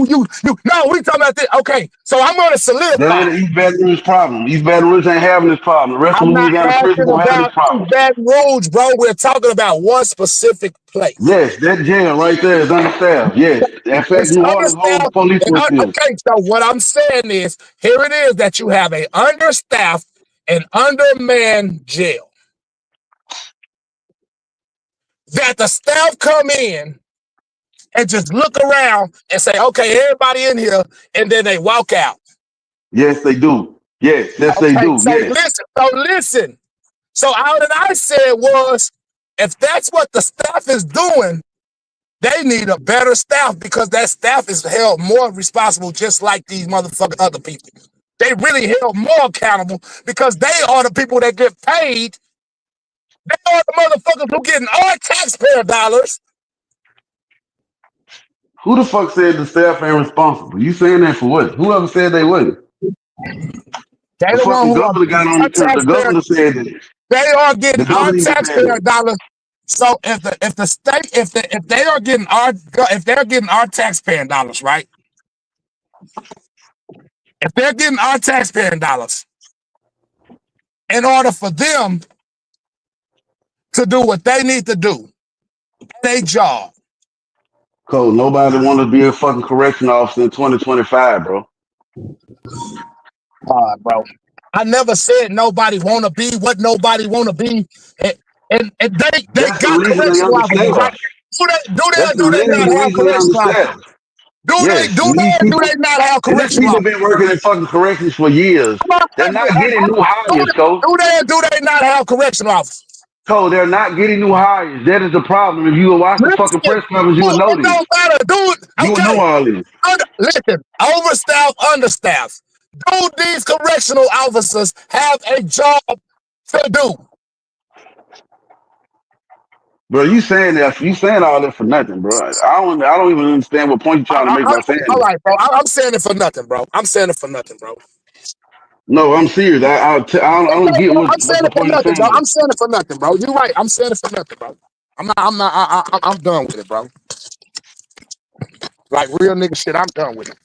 you. No, we talking about this. Okay, so I'm gonna That solidify. ain't East Baton Rouge problem. East Baton Rouge ain't having this problem. The rest of I'm not Louisiana prison asking don't have this about problem. Baton Rouge, bro. We're talking about one specific place. Yes, that jail right there is understaffed. Yes. In fact, It's New Orleans holds the understaffed. police And, force still. okay, so what I'm saying is, here it is that you have a understaffed and undermanned jail. That the staff come in and just look around and say, okay, everybody in here, and then they walk out. Yes, they do. Yes, they Okay, do. Yes. so listen. So all that I said was, if that's what the staff is doing, they need a better staff because that staff is held more responsible, just like these motherfucking other people. They really held more accountable because they are the people that get paid. They are the motherfuckers who getting our taxpayer dollars. Who the fuck said the staff ain't responsible? You saying that for what? Whoever said they wasn't? They The the one fucking who are governor got on our the turn. The taxpayer. governor said that. They are The getting our governor even said taxpayer that. dollars. So if the state if they are getting our taxpayer dollars, right? If they're getting our taxpayer dollars, in order for them to do what they need to do, their job. Cole, nobody want to be a fucking correction officer in 2025, bro. Bro. I never said nobody want to be what nobody want to be, and, and they That's the got reason they correctional officers, right? understaffed. That's That's literally not the have reason they correctional officers? understaffed. Yes, and these Do people, they not have and these correctional people officers? been working in fucking corrections for years. They're not getting new hires, Cole. Do they not have correctional officers? Cole, they're not getting new hires. That is the problem. If you would watch the fucking Listen, press conference, you would know it this. don't matter, dude. You would know Okay, all this. listen, overstaffed, understaffed. Do these correctional officers have a job to do? Bro, you saying that? You saying all that for nothing, bro? I don't even understand what point you're trying to make by saying All this. right, bro. I'm saying it for nothing, bro. I'm saying it for nothing, bro. No, I'm serious. I don't get I'm what's saying the it for point of nothing, saying bro. that. I'm saying it for nothing, bro. You're right. I'm saying it for nothing, bro. I'm done with it, bro. Like real nigga shit, I'm done with it.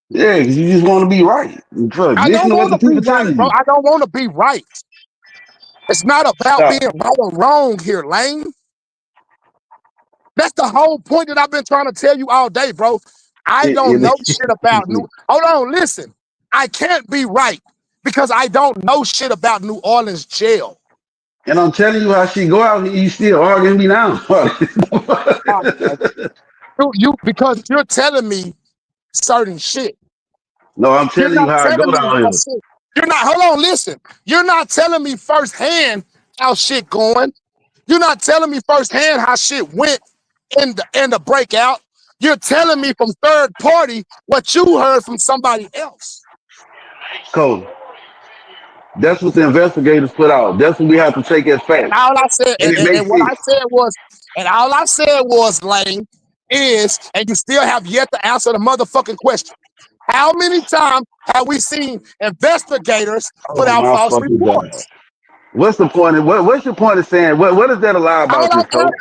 Yeah, because you just want to be right. Fuck, I listen don't to what want the to be people right, telling bro. you. I don't want to be right. It's not about being Stop. right or wrong here, Lane. That's the whole point that I've been trying to tell you all day, bro. I don't know shit about New. And Hold on, listen. I can't be right because I don't know shit about New Orleans jail. I'm telling you how she go out and you still arguing me now. All right, bro. Because you're telling me certain shit. No, I'm You're telling you not how I telling go me down how here. shit. You're not. Hold on, listen. You're not telling me firsthand how shit going. You're not telling me firsthand how shit went in the breakout. You're telling me from third party what you heard from somebody else. Cole, that's what the investigators put out. That's what we have to take as And fact. all I said, And it and makes what I sense. said was, Lane, is, and you still have yet to answer the motherfucking question. How many times have we seen investigators put Oh out my false fucking God. reports? What's the point? What's your point of saying? What does that allow about this, Cole?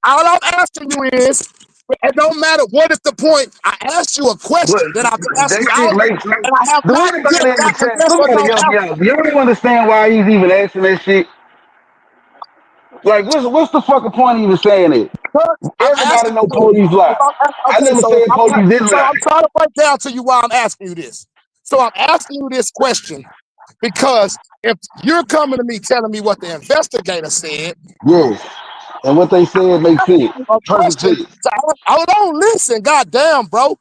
All I'm asking you is, it don't matter what is the point. I asked you a What question that I've been asking that you shit all day, makes sense. and I have Do not yet anybody in the got a chat, yes or somebody no help me answer. out. Do y'all understand why he's even asking that shit? Like, what's the fucking point of even saying it? I'm Everybody asking know you police lie. this. I Okay, never said police didn't so lie. I'm trying to break down to you why I'm asking you this. So I'm asking you this question because if you're coming to me telling me what the investigator said, Yes. And what they said makes sense. a Perfect question. sense. So hold on, listen, goddamn, bro.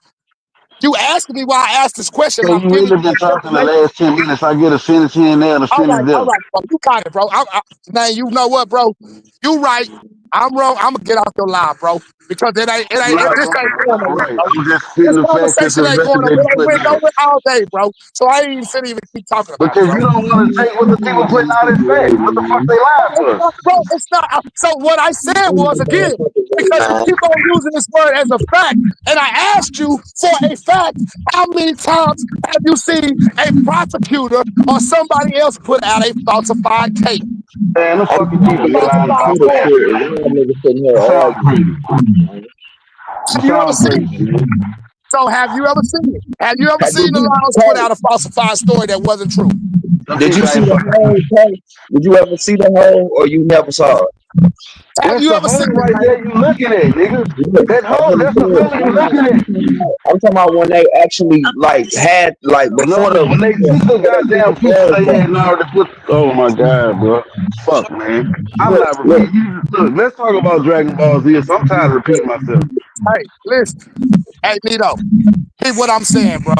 You asking me why I asked this question, So and I'm you giving really you been this talking the information. last 10 minutes. I get a sentence here and there and a sentence All there. right, bro. You got it, bro. Now you know what, bro? You right. I'm wrong. I'm gonna get off your line, bro, because this ain't going nowhere, Right. bro. I'm just spitting This the facts that conversation the ain't going nowhere. investigators It ain't putting went out. nowhere all day, bro. So I ain't even finna even keep talking about it, Because bro. you don't want to take what the people putting out as facts. What the fuck they lying to us? Bro, it's not. So what I said was again, because you Man, keep on using this word as a fact, and I asked you for a fact. How many times have you seen a prosecutor or somebody else put out a falsified case, Man, the I'm fucking talking people a be lying about falsified about shooter story? that. shit, and y'all niggas sitting here You sound arguing. crazy. You Have you ever sound seen crazy, it? man. So have you ever seen it? Have you ever Did seen the you, Lions put Tay, out a falsified story that wasn't true? Them did you people see ain't the fucking. whole Tay? Did you ever see the whole, or you never saw it? Have That's you the ever seen hole it, right man? there you looking at, nigga. Look, That I'm hole, gonna that's tell the you, fella you looking at. I'm talking about when they actually like had like No, before the when they took the before they did the goddamn pictures bug they out. had in order to put. Oh my god, bro. Fuck, man. I'm Look, not look, repeating. You, look, let's talk about Dragon Ball Z. So I'm tired of repeating myself. Hey, listen. Hey, Nito. Hear what I'm saying, bro.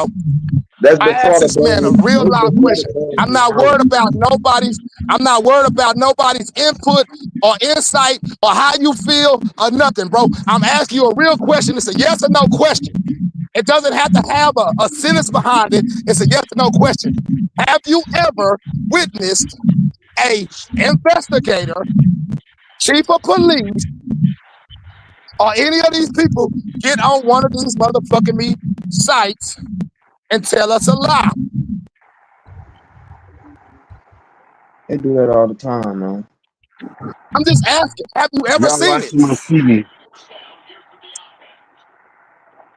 that's I before asked the this man a bug. real That's live before the question. I'm bug not was worried out. about nobody's. I'm not worried about nobody's input or insight or how you feel or nothing, bro. I'm asking you a real question. It's a yes or no question. It doesn't have to have a sentence behind it. It's a yes or no question. Have you ever witnessed a investigator, chief of police, or any of these people get on one of these motherfucking me sites and tell us a lie? They do that all the time, man. I'm just asking. Have you ever Y'all seen it? watch too much TV.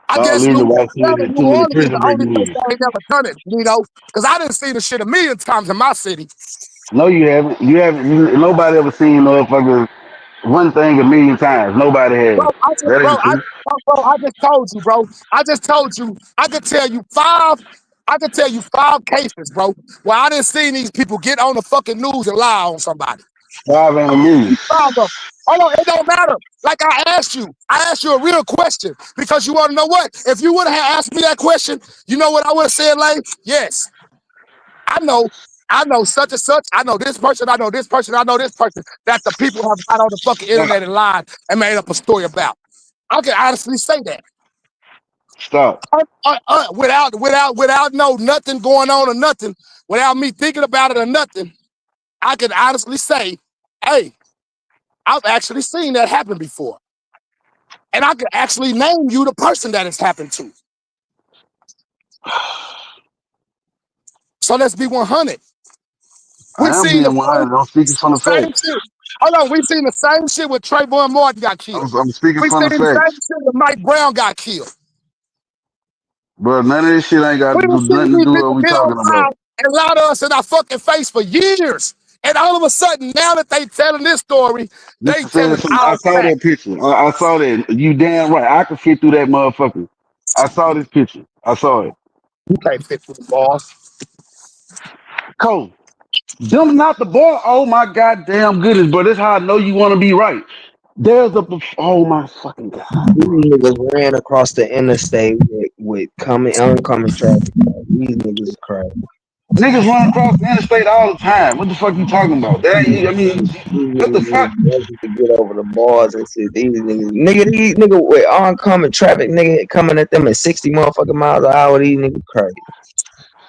I Y'all guess literally watch New too many Orleans is prison the break only place movies. that ain't never done it, you know? Because I didn't see the shit a million times in my city. No, you haven't. You haven't. Nobody ever seen motherfuckers one thing a million times. Nobody Bro, has. That ain't true. I just told you, bro. I just told you. I could tell you five cases, bro, where I didn't see these people get on the fucking news and lie on somebody. Five ain't a million. Five of them. Hold on, it don't matter. Like I asked you a real question because you want to know what? If you would have asked me that question, you know what I would have said, like, yes, I know, I know such and such. I know this person. I know this person. I know this person that the people have got on the fucking Stop. internet and lied and made up a story about. I can honestly say that Stop. without no nothing going on or nothing, without me thinking about it or nothing. I can honestly say, hey, I've actually seen that happen before, and I can actually name you the person that it's happened to. So let's be 100. We I am seen the being 100. I'm speaking from the same facts. shit. Hold on, we seen the same shit with Trayvon Martin got killed. I'm speaking We from seen the the same facts. shit with Mike Brown got killed. Bro, none of this shit ain't got We to done do seen nothing to these do with what people we get on talking about. fire and lie to us in our fucking face for years. And all of a sudden, now that they telling this story, You they said telling some, I all saw facts. that picture. I saw that. You damn right. I could fit through that motherfucker. I saw this picture. I saw it. You can't fit through the balls. Cole, them not the ball. Oh my goddamn goodness, bro. This how I know you want to be right. There's a. Oh my fucking god, These bro. niggas ran across the interstate with oncoming traffic. These niggas is crazy. Niggas run across the interstate all the time. What the fuck you talking about? That ain't, I mean, These what the fuck? niggas to get over the bars and shit. These nigga with oncoming traffic, nigga coming at them at 60 motherfucking miles an hour. These niggas crazy.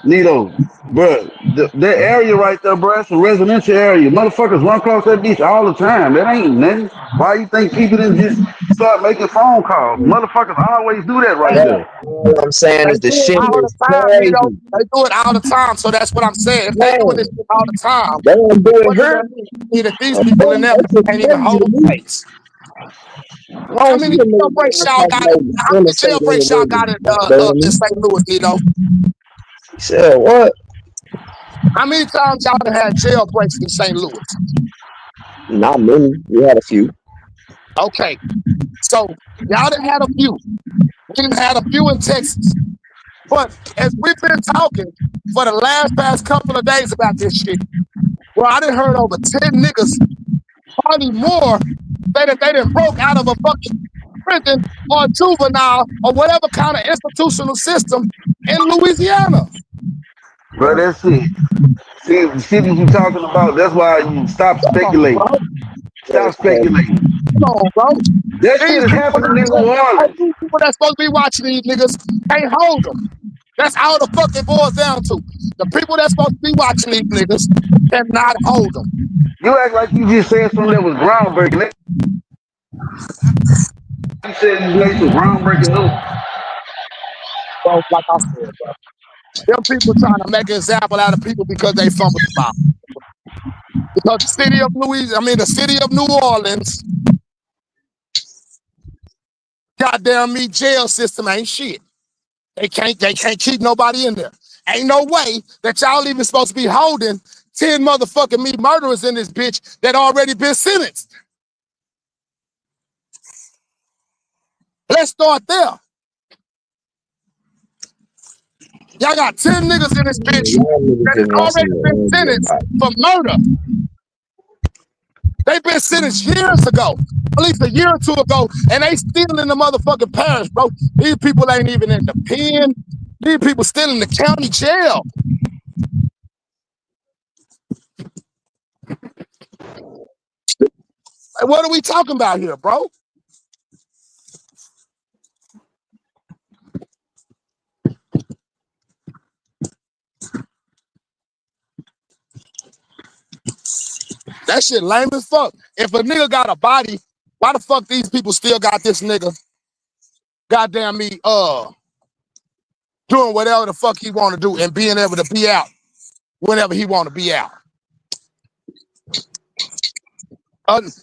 Nito, bro, that area right there, bro, it's a residential area. Motherfuckers run across that bitch all the time. That ain't nothing. Why you think people didn't just start making phone calls? Motherfuckers always do that right Bro, there. all I'm saying They is the do it shit all the is time, Nito. crazy. They do it all the time. So that's what I'm saying. If they doing this Man, shit all the time, they don't do it what does here. that mean that these people in there That's just can't even crazy to hold me. face? I How don't see many a nigga jailbreaks going y'all across got? no How many interstate jailbreaks y'all got anyway. in St. Louis, Nito? He said, what? How many times y'all done had jailbreaks in St. Louis? Not many. We had a few. Okay, so y'all done had a few. We done had a few in Texas. But as we've been talking for the past couple of days about this shit, well, I done heard over 10 niggas, probably more, say that they done broke out of a fucking prison or juvenile or whatever kind of institutional system in Louisiana. Bro, that's it. See, the shit that you talking about, that's why you stop Come on, speculating. bro. Stop speculating. Come on, bro. That shit These is people, happening in New Orleans. these people that's supposed to be watching these niggas can't hold them. That's all the fuck it boils down to. The people that's supposed to be watching these niggas cannot hold them. You act like you just said something that was groundbreaking. You said you made some groundbreaking news. Bro, like I said, bro. Them people trying to make an example out of people because they fumbled the ball. Because the city of New Orleans, goddamn me, jail system ain't shit. They can't keep nobody in there. Ain't no way that y'all even supposed to be holding 10 motherfucking me murderers in this bitch that already been sentenced. Let's start there. Y'all got 10 niggas in this bitch Y'all niggas that just want already some been revenge sentenced about for murder. They've been sentenced years ago, at least a year or two ago, and they still in the motherfucking parish, bro. These people ain't even in the pen. These people still in the county jail. Like, what are we talking about here, bro? That shit lame as fuck. If a nigga got a body, why the fuck these people still got this nigga goddamn me doing whatever the fuck he want to do and being able to be out whenever he want to be out?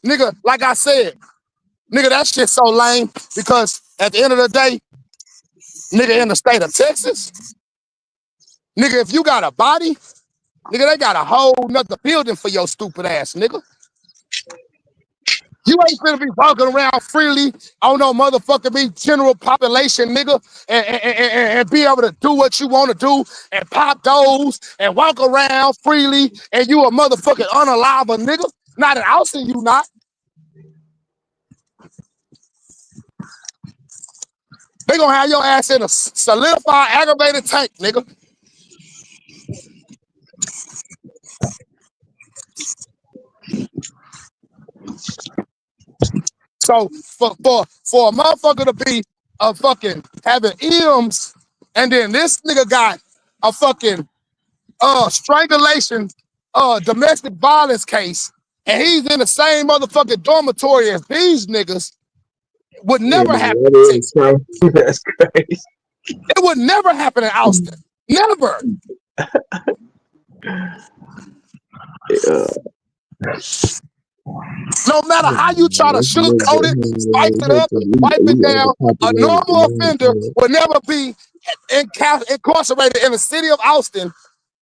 Nigga, like I said, nigga, that shit so lame because at the end of the day, nigga, in the state of Texas, nigga, if you got a body, nigga, they got a whole nother building for your stupid ass, nigga. You ain't gonna be walking around freely on no motherfucking me general population, nigga, and be able to do what you want to do and pop those and walk around freely and you a motherfucking unalive nigga. Not an ousting you not. They gonna have your ass in a solidified aggravated tank, nigga. So for a motherfucker to be a fucking having M's and then this nigga got a fucking strangulation, domestic violence case, and he's in the same motherfucking dormitory as these niggas, would it. never happen in That is Texas. crazy. That's crazy. It would never happen in Austin. Never. Yeah. No matter how you try to Let's look sugarcoat at it, him. spice it up, wipe it We down, a overpopulated the normal offender land. will never be incarcerated in the city of Austin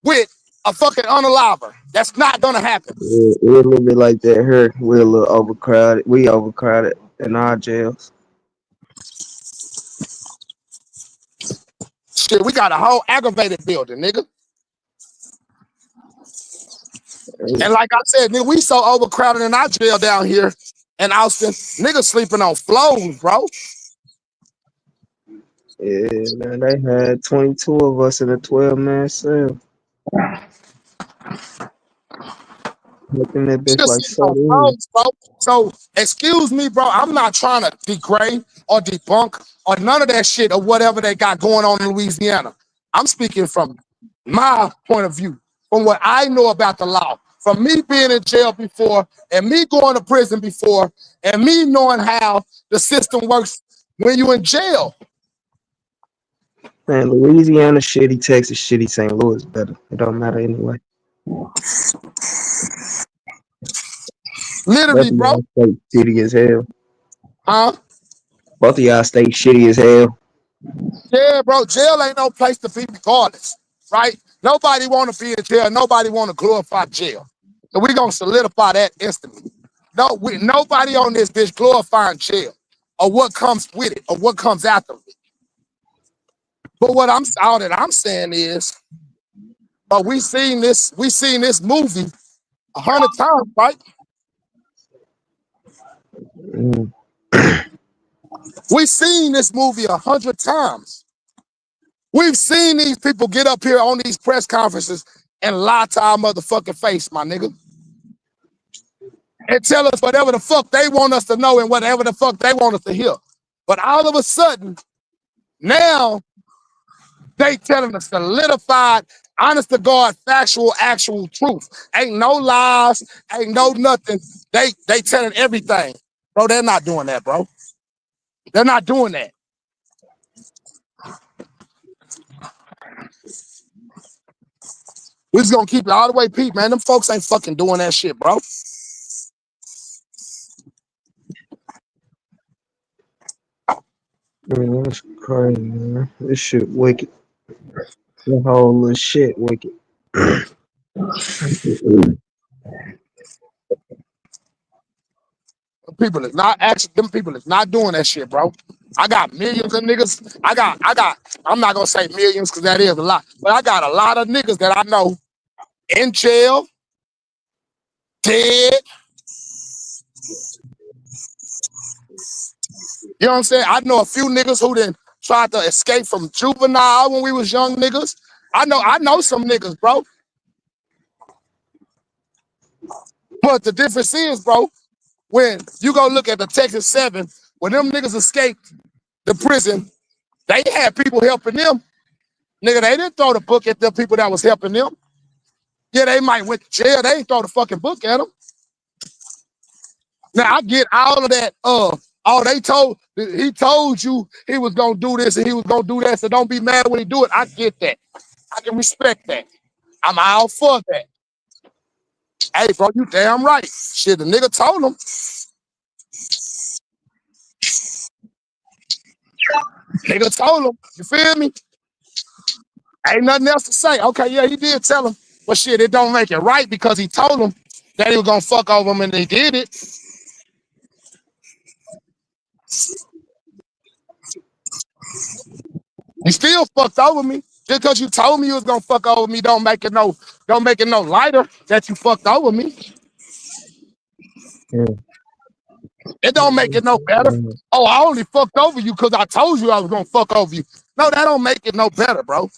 with a fucking unaliver. That's not gonna happen. We're a little bit like that here. We're a little overcrowded. We overcrowded in our jails. Shit, we got a whole aggravated building, nigga. And like I said, nigga, we so overcrowded in our jail down here in Austin. Niggas sleeping on floors, bro. Yeah, man, they had 22 of us in a 12-man cell. Looking that bitch Niggas like sleeping on sardines. floors, bro. So, excuse me, bro. I'm not trying to degrade or debunk or none of that shit or whatever they got going on in Louisiana. I'm speaking from my point of view, from what I know about the law, from me being in jail before and me going to prison before and me knowing how the system works when you're in jail. Man, Louisiana shitty, Texas shitty, St. Louis better. It don't matter anyway. Both Literally, of bro. y'all state shitty as hell. Huh? Both of y'all state shitty as hell. Yeah, bro. Jail ain't no place to be regardless, right? Nobody want to be in jail. Nobody want to glorify jail. So we gonna solidify that instantly. Nobody on this bitch glorifying jail or what comes with it or what comes after it. But all that I'm saying is, but we seen this movie 100 times, right? Mm. We seen this movie 100 times. We've seen these people get up here on these press conferences and lie to our motherfucking face, my nigga. And tell us whatever the fuck they want us to know and whatever the fuck they want us to hear. But all of a sudden, now they telling us solidified, honest to God, factual, actual truth. Ain't no lies, ain't no nothing. They telling everything. Bro, they're not doing that, bro. They're not doing that. We just gonna keep it all the way peep, man. Them folks ain't fucking doing that shit, bro. Man, that's crazy, man. This shit wicked. The whole little shit wicked. Them people is not doing that shit, bro. I got millions of niggas. I'm not gonna say millions because that is a lot, but I got a lot of niggas that I know in jail, dead. You know what I'm saying? I know a few niggas who done tried to escape from juvenile when we was young niggas. I know some niggas, bro. But the difference is, bro, when you go look at the Texas 7, when them niggas escaped the prison, they had people helping them. Nigga, they didn't throw the book at the people that was helping them. Yeah, they might went to jail. They ain't throw the fucking book at them. Now I get all of that. He told you he was gonna do this and he was gonna do that. So don't be mad when he do it. I get that. I can respect that. I'm all for that. Hey, bro, you damn right. Shit, the nigga told him. Nigga told him. You feel me? Ain't nothing else to say. Okay, yeah, he did tell him. But shit, it don't make it right because he told him that he was gonna fuck over him and they did it. You still fucked over me. Just because you told me you was gonna fuck over me don't make it no lighter that you fucked over me. Yeah. It don't make it no better. Oh, I only fucked over you because I told you I was gonna fuck over you. No, that don't make it no better, bro.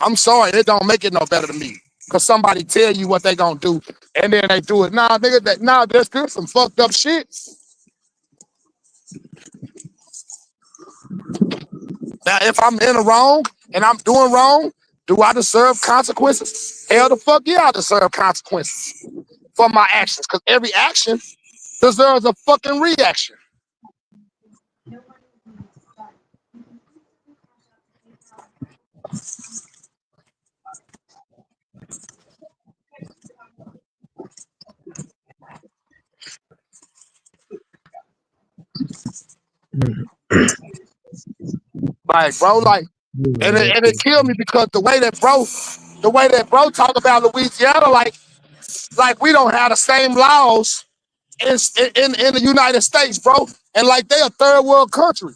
I'm sorry, it don't make it no better to me. Cause somebody tell you what they gonna do and then they do it. Nah, nigga, there's still some fucked up shit. Now, if I'm in the wrong and I'm doing wrong, do I deserve consequences? Hell the fuck yeah, I deserve consequences for my actions. Cause every action deserves a fucking reaction. Like, bro, like, and it killed me because the way that bro talk about Louisiana, like we don't have the same laws in the United States, bro. And like they a third world country.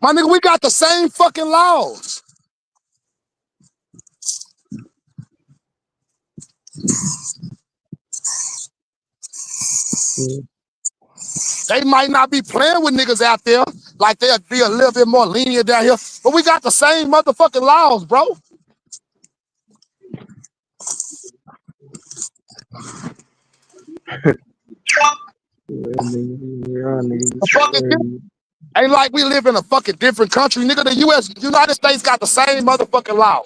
My nigga, we got the same fucking laws. They might not be playing with niggas out there, like they'll be a little bit more lenient down here, but we got the same motherfucking laws, bro. The fucking ain't like we live in a fucking different country, nigga. The United States got the same motherfucking law.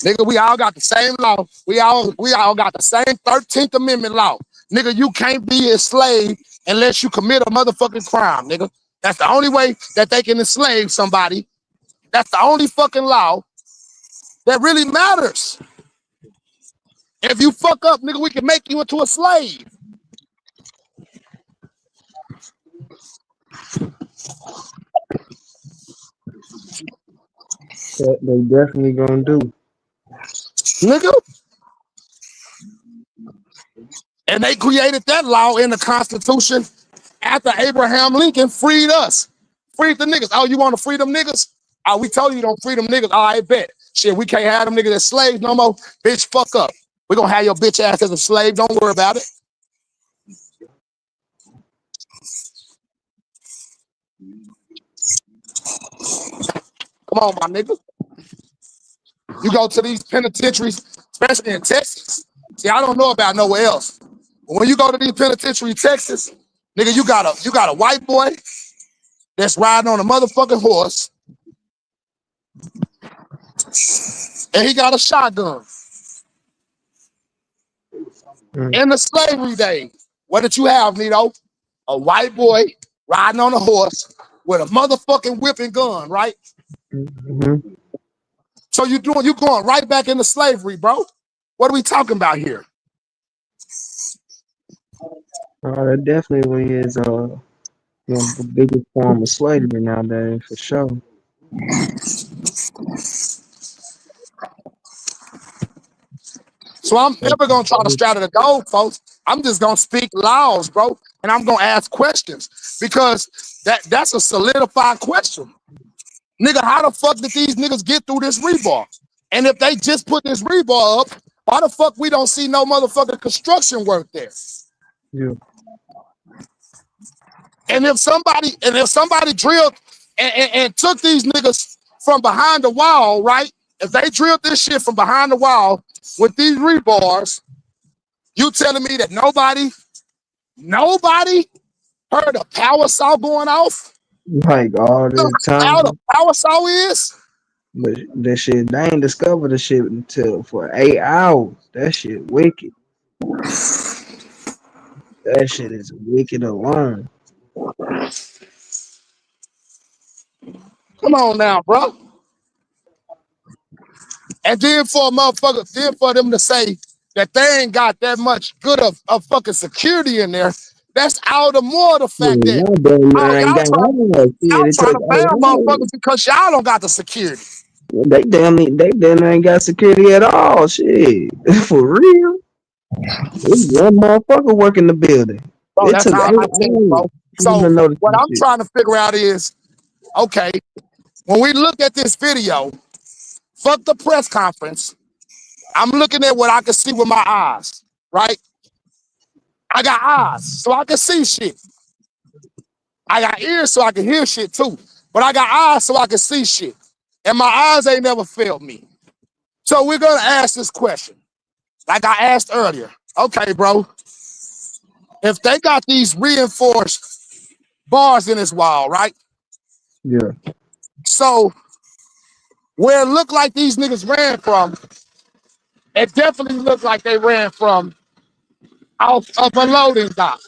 Nigga, we all got the same law. We all got the same 13th Amendment law. Nigga, you can't be enslaved unless you commit a motherfucking crime, nigga. That's the only way that they can enslave somebody. That's the only fucking law that really matters. If you fuck up, nigga, we can make you into a slave. That they definitely gonna do. Nigga. And they created that law in the Constitution after Abraham Lincoln freed us. Freed the niggas. Oh, you want to free them niggas? Oh, we told you don't free them niggas. Oh, I bet. Shit, we can't have them niggas as slaves no more. Bitch, fuck up. We're going to have your bitch ass as a slave. Don't worry about it. Come on, my nigga. You go to these penitentiaries, especially in Texas. See, I don't know about nowhere else. But when you go to these penitentiaries in Texas, nigga, you got a white boy that's riding on a motherfucking horse, and he got a shotgun. In the slavery days, what did you have, Nito? A white boy riding on a horse with a motherfucking whipping gun, right? Mm-hmm. So you going right back into slavery, bro. What are we talking about here? That definitely is the biggest form of slavery nowadays for sure. So I'm never gonna try to straddle the goal, folks. I'm just gonna speak laws, bro, and I'm gonna ask questions because that's a solidified question. Nigga, how the fuck did these niggas get through this rebar? And if they just put this rebar up, why the fuck we don't see no motherfucking construction work there? Yeah. And if somebody drilled and took these niggas from behind the wall, right? If they drilled this shit from behind the wall with these rebars, you telling me that nobody heard a power saw going off? Like all You know this how loud time, a power saw is? but that shit they ain't discovered the shit until for 8 hours. That shit wicked. That shit is wicked alone. Come on now, bro. And then for them to say that they ain't got that much good of fucking security in there, that's all the more the Yeah, fact that y'all damn near ain't y'all got all that shit. y'all It trying take to ban 8 hours. motherfuckers because y'all don't got the security. They damn near ain't got security at all. Shit, for real. It's one motherfucker working the building. Bro, It that's took all I tell you, 8 hours bro. for them So to notice what this I'm shit. trying to figure out is, okay, when we look at this video, fuck the press conference. I'm looking at what I can see with my eyes, right? I got eyes, so I can see shit. I got ears, so I can hear shit too. But I got eyes, so I can see shit. And my eyes ain't never failed me. So we're gonna ask this question, like I asked earlier. Okay, bro, if they got these reinforced bars in this wall, right? Yeah, So where it looked like these niggas ran from, it definitely looked like they ran from out of a loading dock.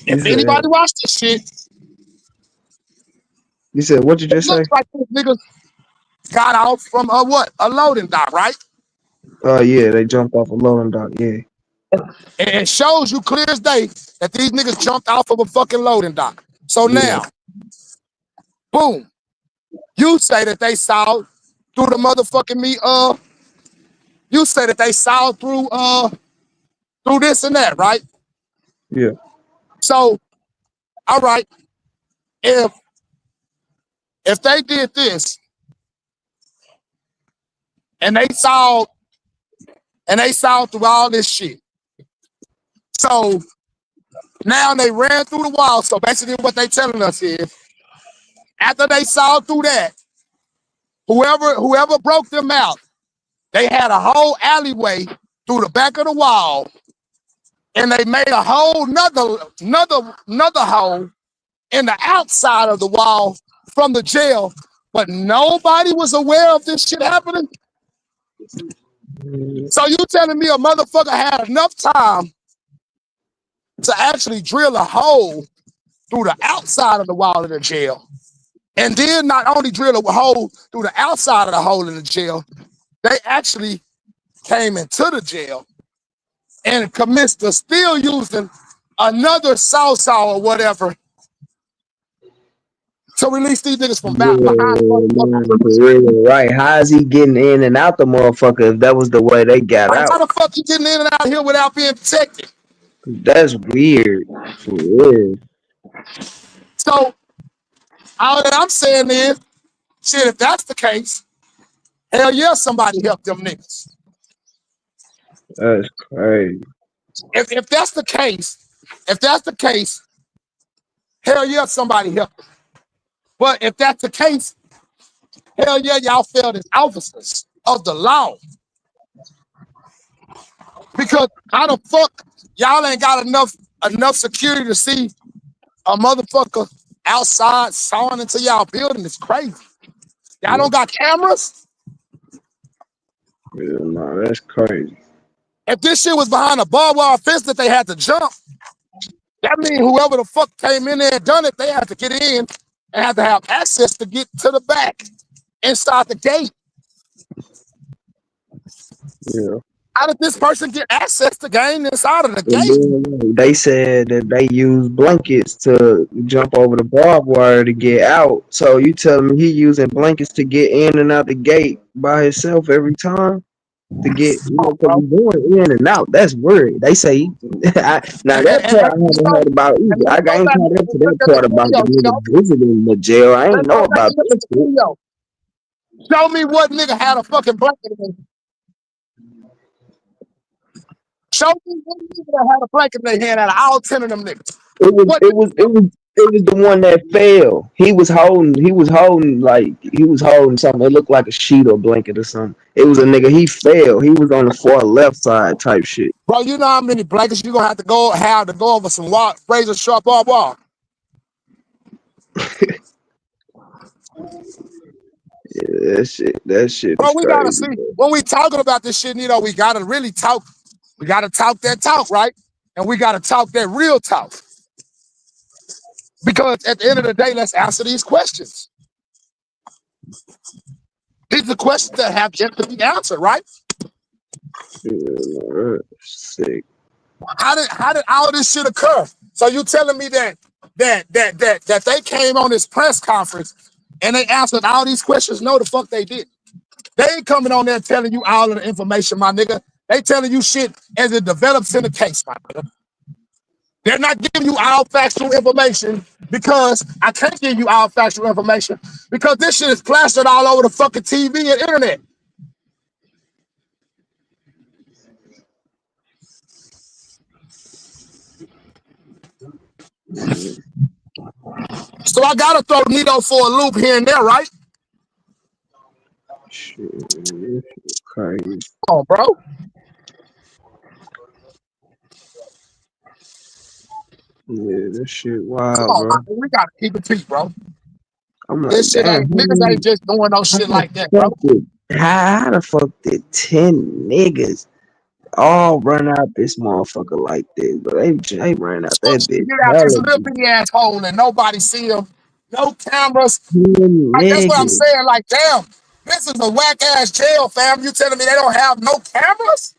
You If anybody said watched this shit, what you it just say? looks like this nigga got off from a loading dock, right? Oh yeah, they jumped off a loading dock. Yeah, And it shows you clear as day that these niggas jumped off of a fucking loading dock. So yeah, now, boom, you say that they saw through the motherfucking you say that they saw through this and that, right? yeah, So, all right, if if they did this and they saw through all this shit. So now they ran through the wall. So basically what they telling us is after they saw through that, whoever broke them out, they had a whole alleyway through the back of the wall, and they made a whole another hole in the outside of the wall from the jail. But nobody was aware of this shit happening. So you telling me a motherfucker had enough time to actually drill a hole through the outside of the wall of the jail, and then not only drill a hole through the outside of the hole in the jail, they actually came into the jail and commenced to still using another saw or whatever to release these niggas from behind man, motherfucking for bars. real, right? How is he getting in and out the motherfucker if that was the way they got Like, how out? the fuck you getting in and out here without being protected? That's weird, for real. So all that I'm saying is, shit, if that's the case, hell yeah, somebody help them niggas. That's crazy. If that's the case, if that's the case, hell yeah, somebody help them. But if that's the case, hell yeah, y'all failed as officers of the law. Because how the fuck y'all ain't got enough security to see a motherfucker outside sawing into y'all building? It's crazy. Y'all Yeah, don't got cameras? yeah, no, that's crazy. If this shit was behind a barbed wire fence that they had to jump, that means whoever the fuck came in there and done it, they had to get in and had to have access to get to the back inside the gate. Yeah. How did this person get access to gain inside of the And gate? then they said that they used blankets to jump over the barbed wire to get out. So you tell me he using blankets to get in and out the gate by himself every time to get, Come on, because bro. he's going in and out. That's weird. They say now that part I haven't heard about And either. let's I go ain't back caught up to and that look at the part about the video, nigga Tito. visiting the jail. I ain't Let's go know back about and look this at the shit. video. Show me what nigga had a fucking blanket in his. Show me what nigga that had a blanket in their hand out of all 10 of them niggas. It was What it nigga? was it was it was the one that fell. He was holding something. It looked like a sheet or blanket or something. It was a nigga. He fell. He was on the far left side type shit. Bro, you know how many blankets you gonna have to go over some razor sharp barbed wire. Yeah, that shit Bro, is we gotta crazy, see bro. when we talking about this shit, we gotta really talk. We gotta talk that talk, right? And we gotta talk that real talk. Because at the end of the day, let's answer these questions. These are questions that have yet to be answered, right? Yeah, no, that's sick. How did all this shit occur? So you telling me that they came on this press conference and they answered all these questions? No, the fuck they did. They ain't coming on there telling you all of the information, my nigga. They telling you shit as it develops in the case, my nigga. They're not giving you all factual information because I can't give you all factual information because this shit is plastered all over the fucking TV and internet. Yeah, So I gotta throw Nito for a loop here and there, right? shit, this shit crazy. Come on, bro. Yeah, this shit Come wild, on, bro. man. We gotta keep it peak, bro. I'm like, This shit damn, ain't niggas ain't just doing no how shit the like that, bro. fuck did how the fuck did 10 niggas all run out this motherfucker like this, but they ran out Oh, that bitch get out this hella little bitty ass hole and nobody see him. No cameras. Like, that's what I'm nigga. saying. Like, damn, this is a whack ass jail, fam. You telling me they don't have no cameras?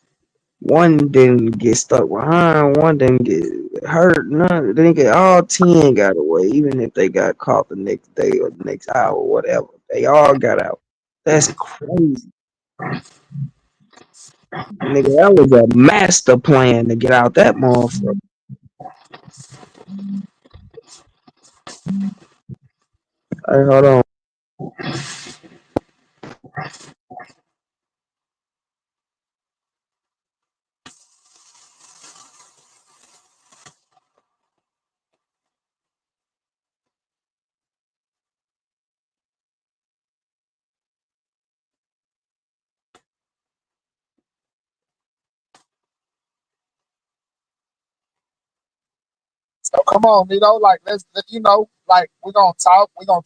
One didn't get stuck behind, one didn't get hurt, none they didn't get all 10 got away, even if they got caught the next day or the next hour or whatever. They all got out. That's crazy. Nigga, that was a master plan to get out that motherfucker. Hey, hold on. So come on, like like we're gonna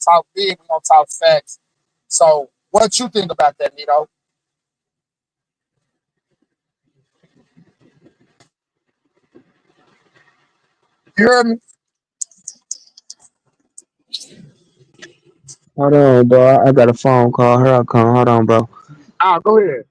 talk big, we're gonna talk facts. So what you think about that, Nito? You heard me? Hold on, bro. I got a phone call. Here I come. Hold on, bro. Ah, go ahead.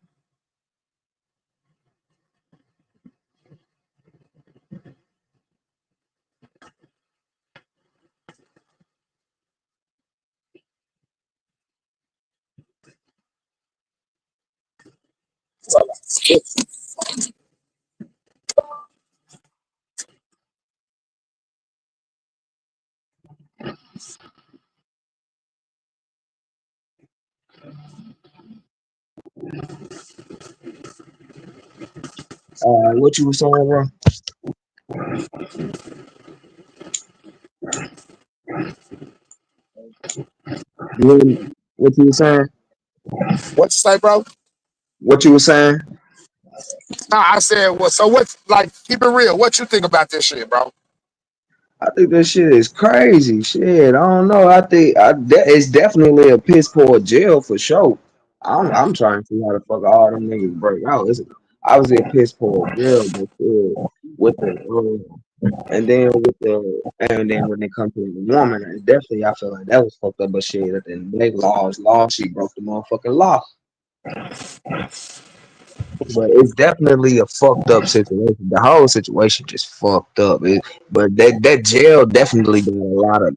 What you was saying, bro? You hear me? What you was saying? What you say, bro? What you was saying? Nah, I said what so what like keep it real. What you think about this shit, bro? I think this shit is crazy. Shit, I don't know. It's definitely a piss poor jail for sure. I'm trying to see how the fuck all them niggas break out. It's obviously a piss poor jail, but shit, with the and then when it comes to the woman, it's definitely I feel like that was fucked up. But shit, at the end of the day, law is law. She broke the motherfucking law. But it's definitely a fucked up situation. The whole situation just fucked up. But that jail definitely got a lot of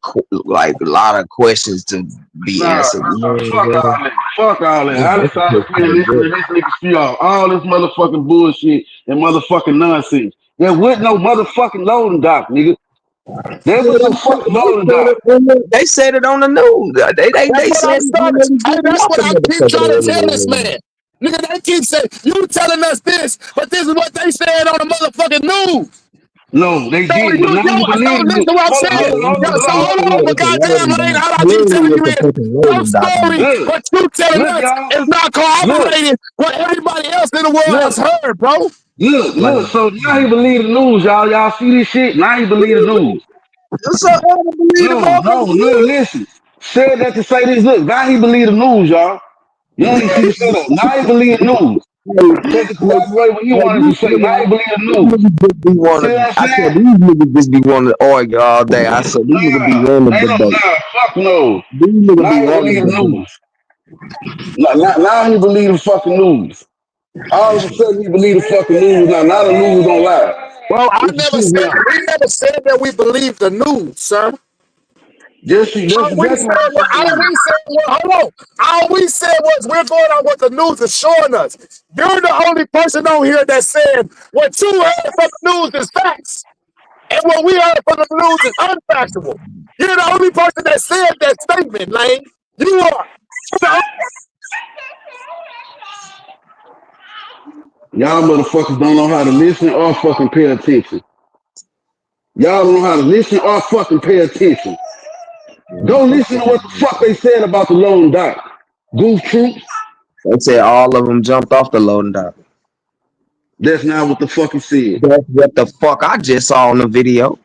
a lot of questions to be Nah, answered. You know fuck what I'm all that. Fuck all that. saying? I done That's a started piss paying poor listening jail. to this nigga spew off all this motherfucking bullshit and motherfucking nonsense. There was no motherfucking loading dock, nigga. There was no fucking loading dock. They said it on the news. That's They what said I'm it when starting. they was Hey, getting that's off what the I keep motherfucker. trying to tell this The man. Nigga, they keep saying you telling us this, but this is what they said on the motherfucking news. No, they So didn't. But now you so believe it. listen to what I'm Hold on, saying. hold on, hold Yo, on, so hold on, hold hold on, on. but goddamn, loading man, dock. all I keep Clearly, telling it's you a is fucking your loading dock. story, Look, what you telling look, us y'all. is not Look, corroborating what everybody else in the world has look, heard, bro. Like, look. So now he believe the news, y'all. Y'all see this shit? Now he believe the news. so I don't believe the No, no, motherfucker. no. Listen. Said that to say this. Look, now he believe the news, y'all. You don't even see the setup. Now he believe the news. Said to corroborate what he wanted to say. Now he believe the These news. niggas just be See what wanna. I'm I said saying? these niggas just be wanting to argue all day. I said these niggas be wanting to Ain't no, debate. nah, fuck no. These niggas Now be he wanting believe to the debate. news. Now he believe the fucking news. All of a sudden he believe the fucking news. Now the news don't lie. Well, I It's the never truth said now. we never said that we believe the news, sir. That's All we exactly what said, the fuck it all is. we said, hold on. All we said was we're going on what the news is showing us. You're the only person on here that said what you heard from the news is facts, and what we heard from the news is unfactual. You're the only person that said that statement, Lane. You are. You're the Y'all motherfuckers don't know how to listen or fucking pay attention. Y'all don't know how to listen or fucking pay attention. Yeah, Go fuck listen to what the that. fuck they said about the lone dock. Goof troops. They said all of them jumped off the loading dock. That's not what the fuck he said. That's what the fuck I just saw on the video.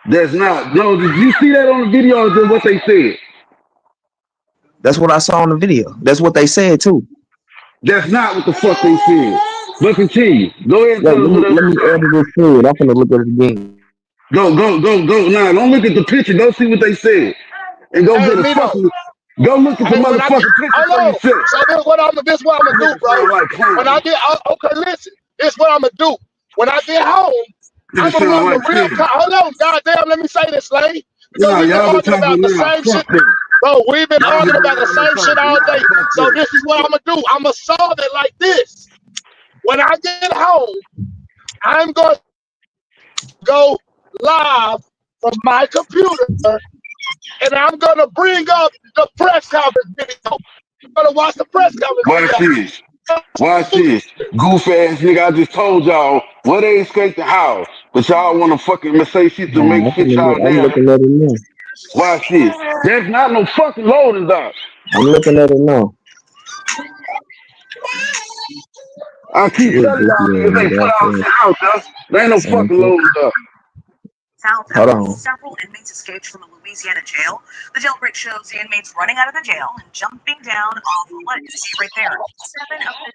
That's not. No, did you see that on the video or just what they said? That's what I saw on the video. That's what they said too. That's not what the fuck they said. But continue. Go ahead and Wait, tell us what else let you me saw. add this to it. I'm finna look at it again. Go. Nah, don't look at the picture. Go see what they said. And go Hey, get a Nito. fucking, go look at the Hey, when I get, motherfucking picture hold for on. yourself. So this what I'm gonna do, Niggas bro. sound like When I clowns. get, okay, listen. This what I'm gonna do. When I get home, I'm Niggas gonna sound run the like real. clowns. Hold on, goddamn. Let me say this, Slade, because Nah, we've been y'all been arguing talking about the now. same Fuck shit, them. bro. We've been Y'all been arguing about doing the all this same shit talking. all Nah, day. fuck So them. this is what I'm gonna do. I'm gonna solve it like this. When I get home, I'm gonna go live from my computer, and I'm gonna bring up the press conference video. I'm gonna watch the press conference Watch video. this. Watch this. Goof ass nigga, I just told y'all where they escaped the house. But y'all wanna fucking say shit to make I'm fit y'all I'm narrative. looking at it now. Watch this. That's not no fucking loading dock. I'm looking at it now. I keep What telling this y'all niggas they put all nigga shit out there. There ain't no fucking out loading dock. Hold on. Several inmates escaped from a Louisiana jail. The jailbreak shows the inmates running out of the jail and jumping down off what you see right there. 7 of the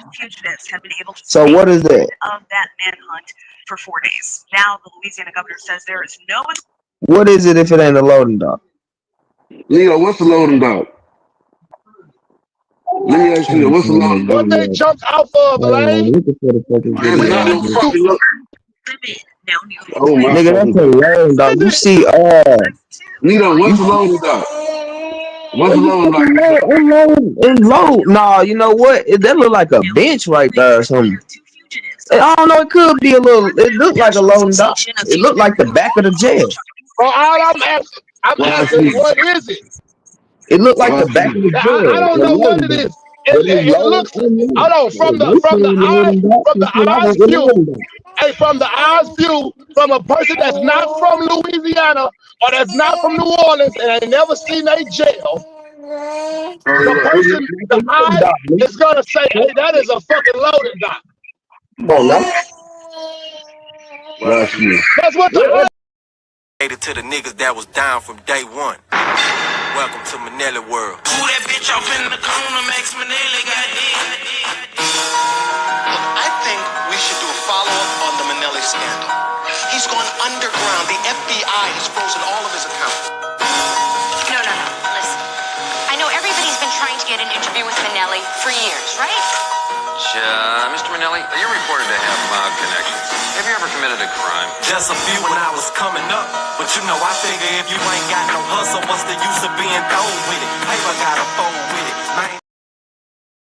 10 fugitives have been able to So stay what is that? of that manhunt for 4 days. Now the Louisiana governor says there is no. What is it if it ain't a loading dock? Nigga, what's the loading dock? Let me ask you, Trying to what's the find loading that dock? What they video. jumped off of, I'm Lane? looking for the fucking That's video. not no fucking load. Now nearly Oh my Nigga, fucking that's a god. loading What dock. is You it? see, Nito, you what's the see, loading dock? What's the it's a loading dock? fucking load. Nah, you know what? That look like a bench right there or something. I don't know. It could be a little. It looked like a loading dock. It looked like the back of the jail. Bro, all I'm Watch asking, this. what is it? It looked like the Watch back of this. the Now, I jail. don't A know what loading it dock. is. But it's It loading, looks. Hold unloading. on, from They the saying eye loading dock. from So the shit, I eyes want the view. loading dock. Hey, from the eyes view, from a person that's not from Louisiana or that's not from New Orleans and ain't never seen a jail, the Hold up. It looks person, like the a loading eye dock, nigga. is gonna say, "Hey, that is a fucking loading dock." Come on now. Watch this. That's what the eye. To the niggas that was down from day one. Welcome to Manila world. Who that bitch off in the corner makes Manila goddamn. I think we should do a follow-up on the Manila scandal. He's gone underground. The FBI has frozen all of his accounts. No. Listen. I know everybody's been trying to get an interview with Minnelli for years, right? Mr. Minnelli, you're reported to have mild connections. Have you ever committed a crime? Just a few when I was coming up. But you know, I figure if you ain't got no hustle, what's the use of being cold with it? Paper gotta fold